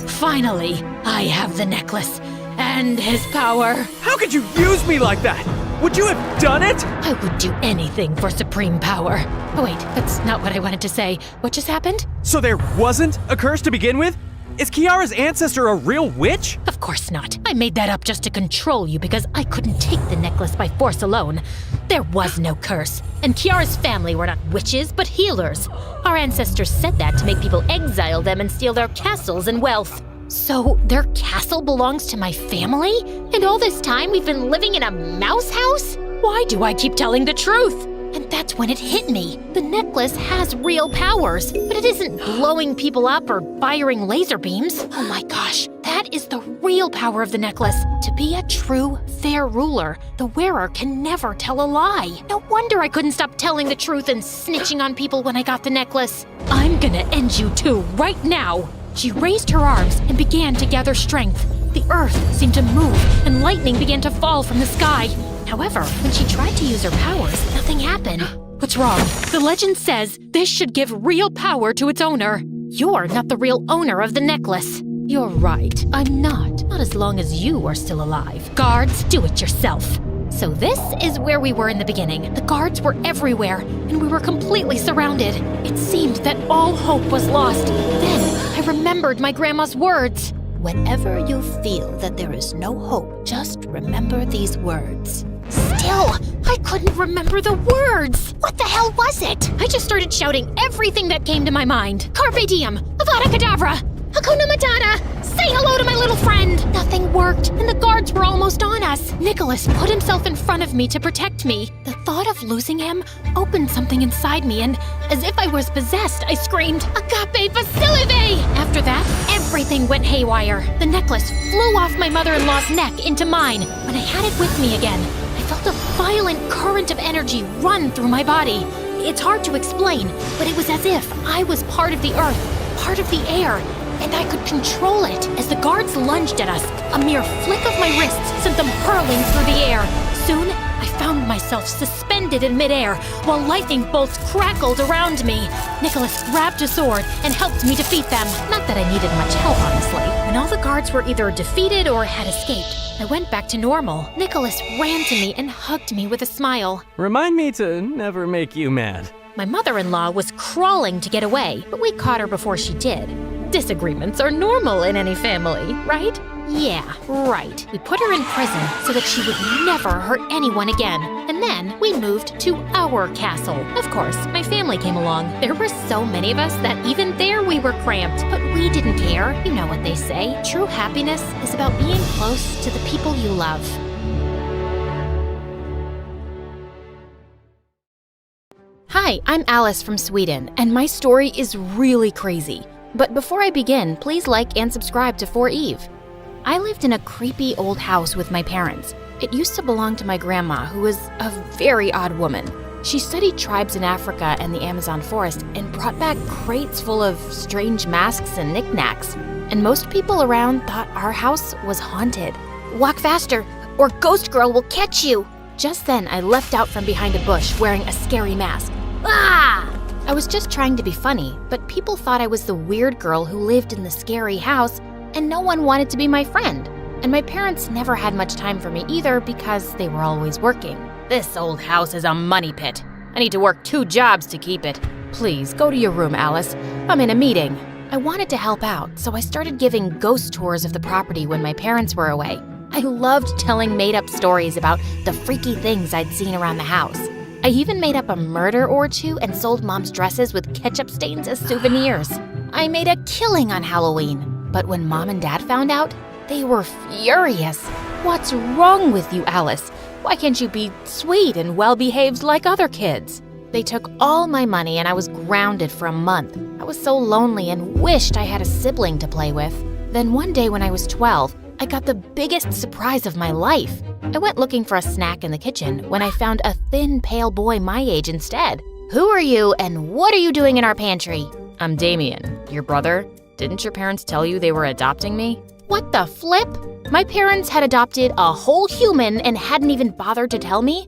finally, I have the necklace and his power. How could you use me like that? Would you have done it? I would do anything for supreme power. Oh wait, that's not what I wanted to say. What just happened? So there wasn't a curse to begin with? Is Kiara's ancestor a real witch? Of course not. I made that up just to control you because I couldn't take the necklace by force alone. There was no curse, and Kiara's family were not witches, but healers. Our ancestors said that to make people exile them and steal their castles and wealth. So their castle belongs to my family? And all this time we've been living in a mouse house? Why do I keep telling the truth? And that's when it hit me. The necklace has real powers, but it isn't blowing people up or firing laser beams. Oh my gosh, that is the real power of the necklace. To be a true, fair ruler, the wearer can never tell a lie. No wonder I couldn't stop telling the truth and snitching on people when I got the necklace. I'm gonna end you two right now. She raised her arms and began to gather strength. The earth seemed to move, and lightning began to fall from the sky. However, when she tried to use her powers, nothing happened. What's wrong? The legend says this should give real power to its owner. You're not the real owner of the necklace. You're right, I'm not. Not as long as you are still alive. Guards, do it yourself. So this is where we were in the beginning. The guards were everywhere, and we were completely surrounded. It seemed that all hope was lost. Then I remembered my grandma's words. Whenever you feel that there is no hope, just remember these words. Still, I couldn't remember the words. What the hell was it? I just started shouting everything that came to my mind. Carpe diem, Avada Kedavra, Hakuna Matata, say hello to my little friend. Nothing worked, and the guards were almost on us. Nicholas put himself in front of me to protect me. The thought of losing him opened something inside me, and as if I was possessed, I screamed, Agape Basilive! After that, everything went haywire. The necklace flew off my mother-in-law's neck into mine. When I had it with me again, I felt a violent current of energy run through my body. It's hard to explain, but it was as if I was part of the earth, part of the air, and I could control it. As the guards lunged at us, a mere flick of my wrists sent them hurling through the air. Soon, I found myself suspended in midair, while lightning bolts crackled around me. Nicholas grabbed a sword and helped me defeat them. Not that I needed much help, honestly. When all the guards were either defeated or had escaped, I went back to normal. Nicholas ran to me and hugged me with a smile. Remind me to never make you mad. My mother-in-law was crawling to get away, but we caught her before she did. Disagreements are normal in any family, right? Yeah, right. We put her in prison so that she would never hurt anyone again. And then we moved to our castle. Of course, my family came along. There were so many of us that even there we were cramped. But we didn't care. You know what they say. True happiness is about being close to the people you love. Hi, I'm Alice from Sweden, and my story is really crazy. But before I begin, please like and subscribe to For Eve. I lived in a creepy old house with my parents. It used to belong to my grandma, who was a very odd woman. She studied tribes in Africa and the Amazon forest and brought back crates full of strange masks and knickknacks. And most people around thought our house was haunted. Walk faster, or Ghost Girl will catch you. Just then, I leapt out from behind a bush wearing a scary mask. Ah! I was just trying to be funny, but people thought I was the weird girl who lived in the scary house, and no one wanted to be my friend. And my parents never had much time for me either because they were always working. This old house is a money pit. I need to work 2 jobs to keep it. Please, go to your room, Alice. I'm in a meeting. I wanted to help out, so I started giving ghost tours of the property when my parents were away. I loved telling made-up stories about the freaky things I'd seen around the house. I even made up a murder or 2 and sold Mom's dresses with ketchup stains as souvenirs. I made a killing on Halloween. But when Mom and Dad found out, they were furious. What's wrong with you, Alice? Why can't you be sweet and well-behaved like other kids? They took all my money and I was grounded for a month. I was so lonely and wished I had a sibling to play with. Then one day when I was 12, I got the biggest surprise of my life. I went looking for a snack in the kitchen when I found a thin, pale boy my age instead. Who are you and what are you doing in our pantry? I'm Damien, your brother. Didn't your parents tell you they were adopting me? What the flip? My parents had adopted a whole human and hadn't even bothered to tell me?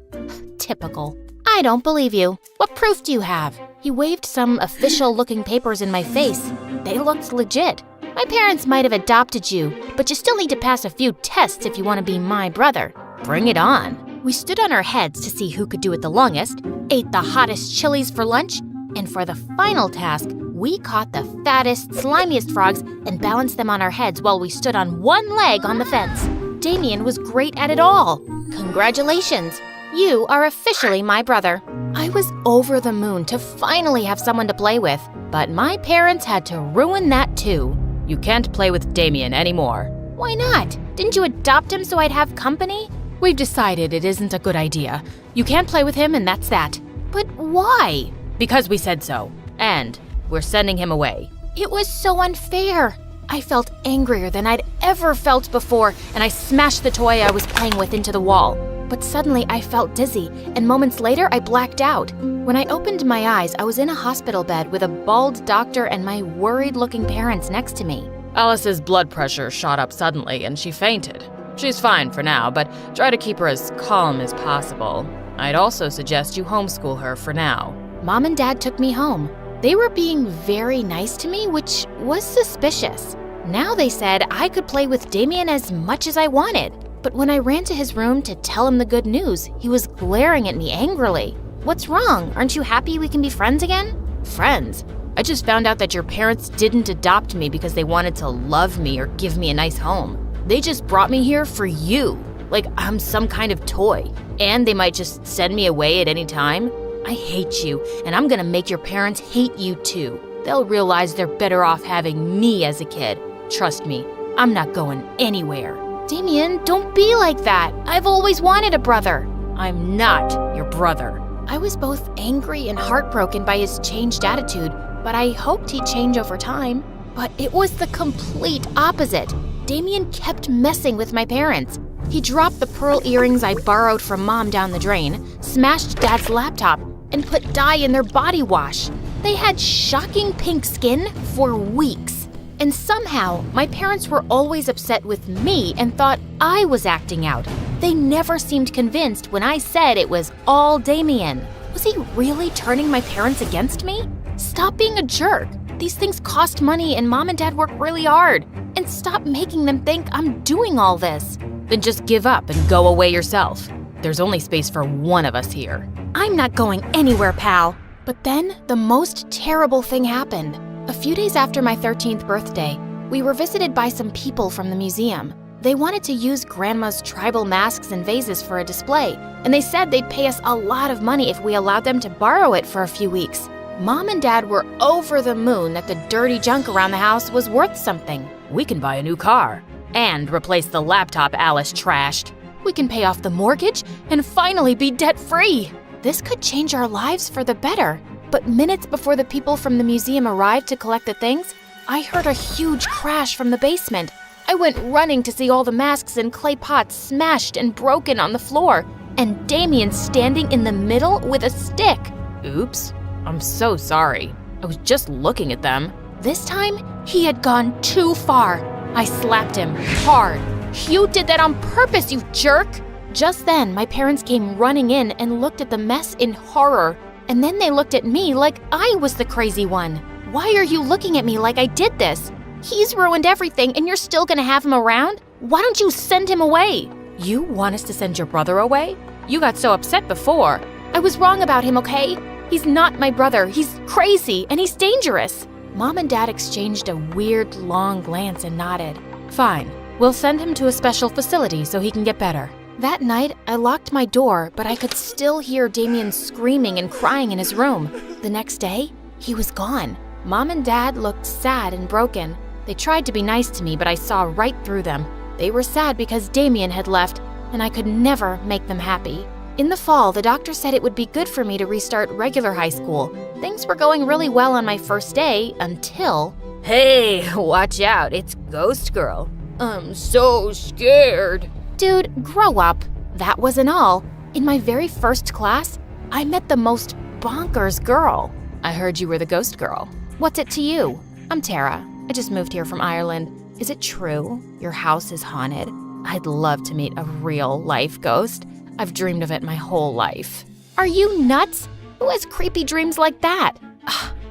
Typical. I don't believe you. What proof do you have? He waved some official-looking papers in my face. They looked legit. My parents might have adopted you, but you still need to pass a few tests if you want to be my brother. Bring it on. We stood on our heads to see who could do it the longest, ate the hottest chilies for lunch, and for the final task, we caught the fattest, slimiest frogs and balanced them on our heads while we stood on one leg on the fence. Damien was great at it all. Congratulations. You are officially my brother. I was over the moon to finally have someone to play with, but my parents had to ruin that too. You can't play with Damien anymore. Why not? Didn't you adopt him so I'd have company? We've decided it isn't a good idea. You can't play with him and that's that. But why? Because we said so. And we're sending him away. It was so unfair. I felt angrier than I'd ever felt before, and I smashed the toy I was playing with into the wall. But suddenly I felt dizzy, and moments later I blacked out. When I opened my eyes, I was in a hospital bed with a bald doctor and my worried-looking parents next to me. Alice's blood pressure shot up suddenly and she fainted. She's fine for now, but try to keep her as calm as possible. I'd also suggest you homeschool her for now. Mom and Dad took me home. They were being very nice to me, which was suspicious. Now they said I could play with Damien as much as I wanted. But when I ran to his room to tell him the good news, he was glaring at me angrily. What's wrong? Aren't you happy we can be friends again? Friends? I just found out that your parents didn't adopt me because they wanted to love me or give me a nice home. They just brought me here for you, like I'm some kind of toy. And they might just send me away at any time. I hate you, and I'm gonna make your parents hate you too. They'll realize they're better off having me as a kid. Trust me, I'm not going anywhere. Damien, don't be like that. I've always wanted a brother. I'm not your brother. I was both angry and heartbroken by his changed attitude, but I hoped he'd change over time. But it was the complete opposite. Damien kept messing with my parents. He dropped the pearl earrings I borrowed from Mom down the drain, smashed Dad's laptop, and put dye in their body wash. They had shocking pink skin for weeks. And somehow, my parents were always upset with me and thought I was acting out. They never seemed convinced when I said it was all Damien. Was he really turning my parents against me? Stop being a jerk. These things cost money and Mom and Dad work really hard. And stop making them think I'm doing all this. Then just give up and go away yourself. There's only space for one of us here. I'm not going anywhere, pal. But then the most terrible thing happened. A few days after my 13th birthday, we were visited by some people from the museum. They wanted to use Grandma's tribal masks and vases for a display, and they said they'd pay us a lot of money if we allowed them to borrow it for a few weeks. Mom and Dad were over the moon that the dirty junk around the house was worth something. We can buy a new car and replace the laptop Alice trashed. We can pay off the mortgage and finally be debt-free. This could change our lives for the better. But minutes before the people from the museum arrived to collect the things, I heard a huge crash from the basement. I went running to see all the masks and clay pots smashed and broken on the floor, and Damien standing in the middle with a stick. Oops, I'm so sorry. I was just looking at them. This time, he had gone too far. I slapped him hard. You did that on purpose, you jerk! Just then, my parents came running in and looked at the mess in horror. And then they looked at me like I was the crazy one. Why are you looking at me like I did this? He's ruined everything and you're still gonna have him around? Why don't you send him away? You want us to send your brother away? You got so upset before. I was wrong about him, okay? He's not my brother. He's crazy and he's dangerous. Mom and Dad exchanged a weird, long glance and nodded. Fine. We'll send him to a special facility so he can get better. That night, I locked my door, but I could still hear Damien screaming and crying in his room. The next day, he was gone. Mom and Dad looked sad and broken. They tried to be nice to me, but I saw right through them. They were sad because Damien had left, and I could never make them happy. In the fall, the doctor said it would be good for me to restart regular high school. Things were going really well on my first day until... Hey, watch out, it's Ghost Girl. I'm so scared. Dude, grow up. That wasn't all. In my very first class, I met the most bonkers girl. I heard you were the ghost girl. What's it to you? I'm Tara. I just moved here from Ireland. Is it true your house is haunted? I'd love to meet a real-life ghost. I've dreamed of it my whole life. Are you nuts? Who has creepy dreams like that?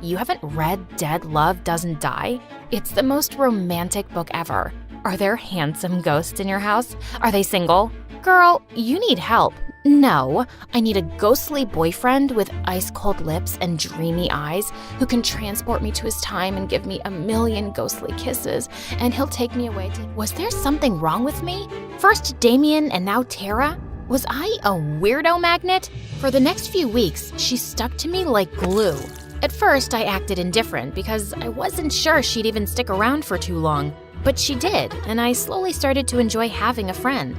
You haven't read Dead Love Doesn't Die? It's the most romantic book ever. Are there handsome ghosts in your house? Are they single? Girl, you need help. No, I need a ghostly boyfriend with ice-cold lips and dreamy eyes who can transport me to his time and give me a million ghostly kisses, and he'll take me away to... Was there something wrong with me? First Damien and now Tara? Was I a weirdo magnet? For the next few weeks, she stuck to me like glue. At first, I acted indifferent because I wasn't sure she'd even stick around for too long. But she did, and I slowly started to enjoy having a friend.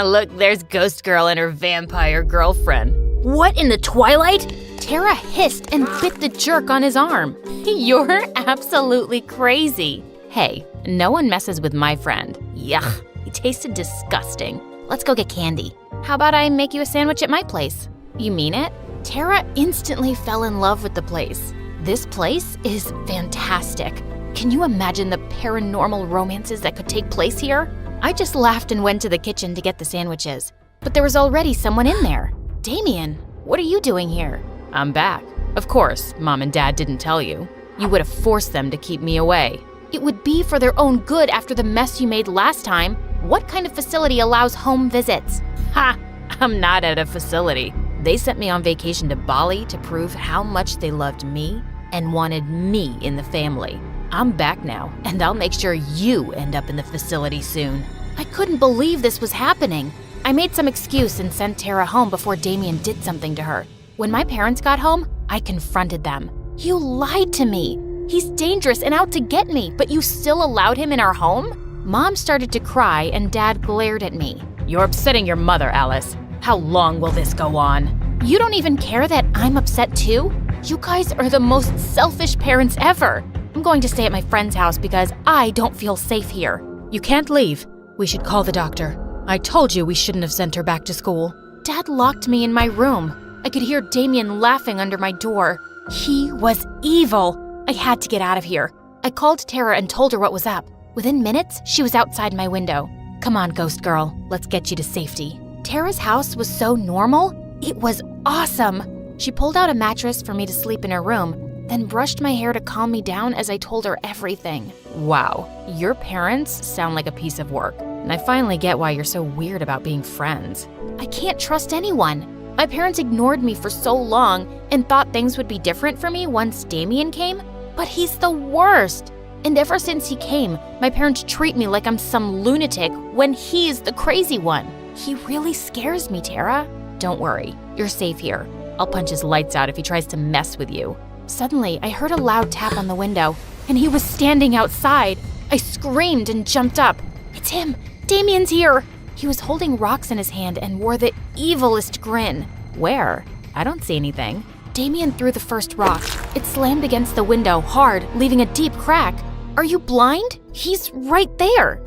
Look, there's Ghost Girl and her vampire girlfriend. What in the twilight? Tara hissed and bit the jerk on his arm. You're absolutely crazy. Hey, no one messes with my friend. Yuck, he tasted disgusting. Let's go get candy. How about I make you a sandwich at my place? You mean it? Tara instantly fell in love with the place. This place is fantastic. Can you imagine the paranormal romances that could take place here? I just laughed and went to the kitchen to get the sandwiches. But there was already someone in there. Damien, what are you doing here? I'm back. Of course, Mom and Dad didn't tell you. You would have forced them to keep me away. It would be for their own good after the mess you made last time. What kind of facility allows home visits? Ha! I'm not at a facility. They sent me on vacation to Bali to prove how much they loved me and wanted me in the family. I'm back now, and I'll make sure you end up in the facility soon. I couldn't believe this was happening. I made some excuse and sent Tara home before Damien did something to her. When my parents got home, I confronted them. You lied to me. He's dangerous and out to get me, but you still allowed him in our home? Mom started to cry and Dad glared at me. You're upsetting your mother, Alice. How long will this go on? You don't even care that I'm upset too? You guys are the most selfish parents ever. I'm going to stay at my friend's house because I don't feel safe here. You can't leave. We should call the doctor. I told you we shouldn't have sent her back to school. Dad locked me in my room. I could hear Damien laughing under my door. He was evil. I had to get out of here. I called Tara and told her what was up. Within minutes, she was outside my window. Come on, ghost girl, let's get you to safety. Tara's house was so normal. It was awesome. She pulled out a mattress for me to sleep in her room, then brushed my hair to calm me down as I told her everything. Wow, your parents sound like a piece of work, and I finally get why you're so weird about being friends. I can't trust anyone. My parents ignored me for so long and thought things would be different for me once Damien came, but he's the worst. And ever since he came, my parents treat me like I'm some lunatic when he's the crazy one. He really scares me, Tara. Don't worry, you're safe here. I'll punch his lights out if he tries to mess with you. Suddenly, I heard a loud tap on the window, and he was standing outside. I screamed and jumped up. It's him! Damien's here! He was holding rocks in his hand and wore the evilest grin. Where? I don't see anything. Damien threw the first rock. It slammed against the window hard, leaving a deep crack. Are you blind? He's right there.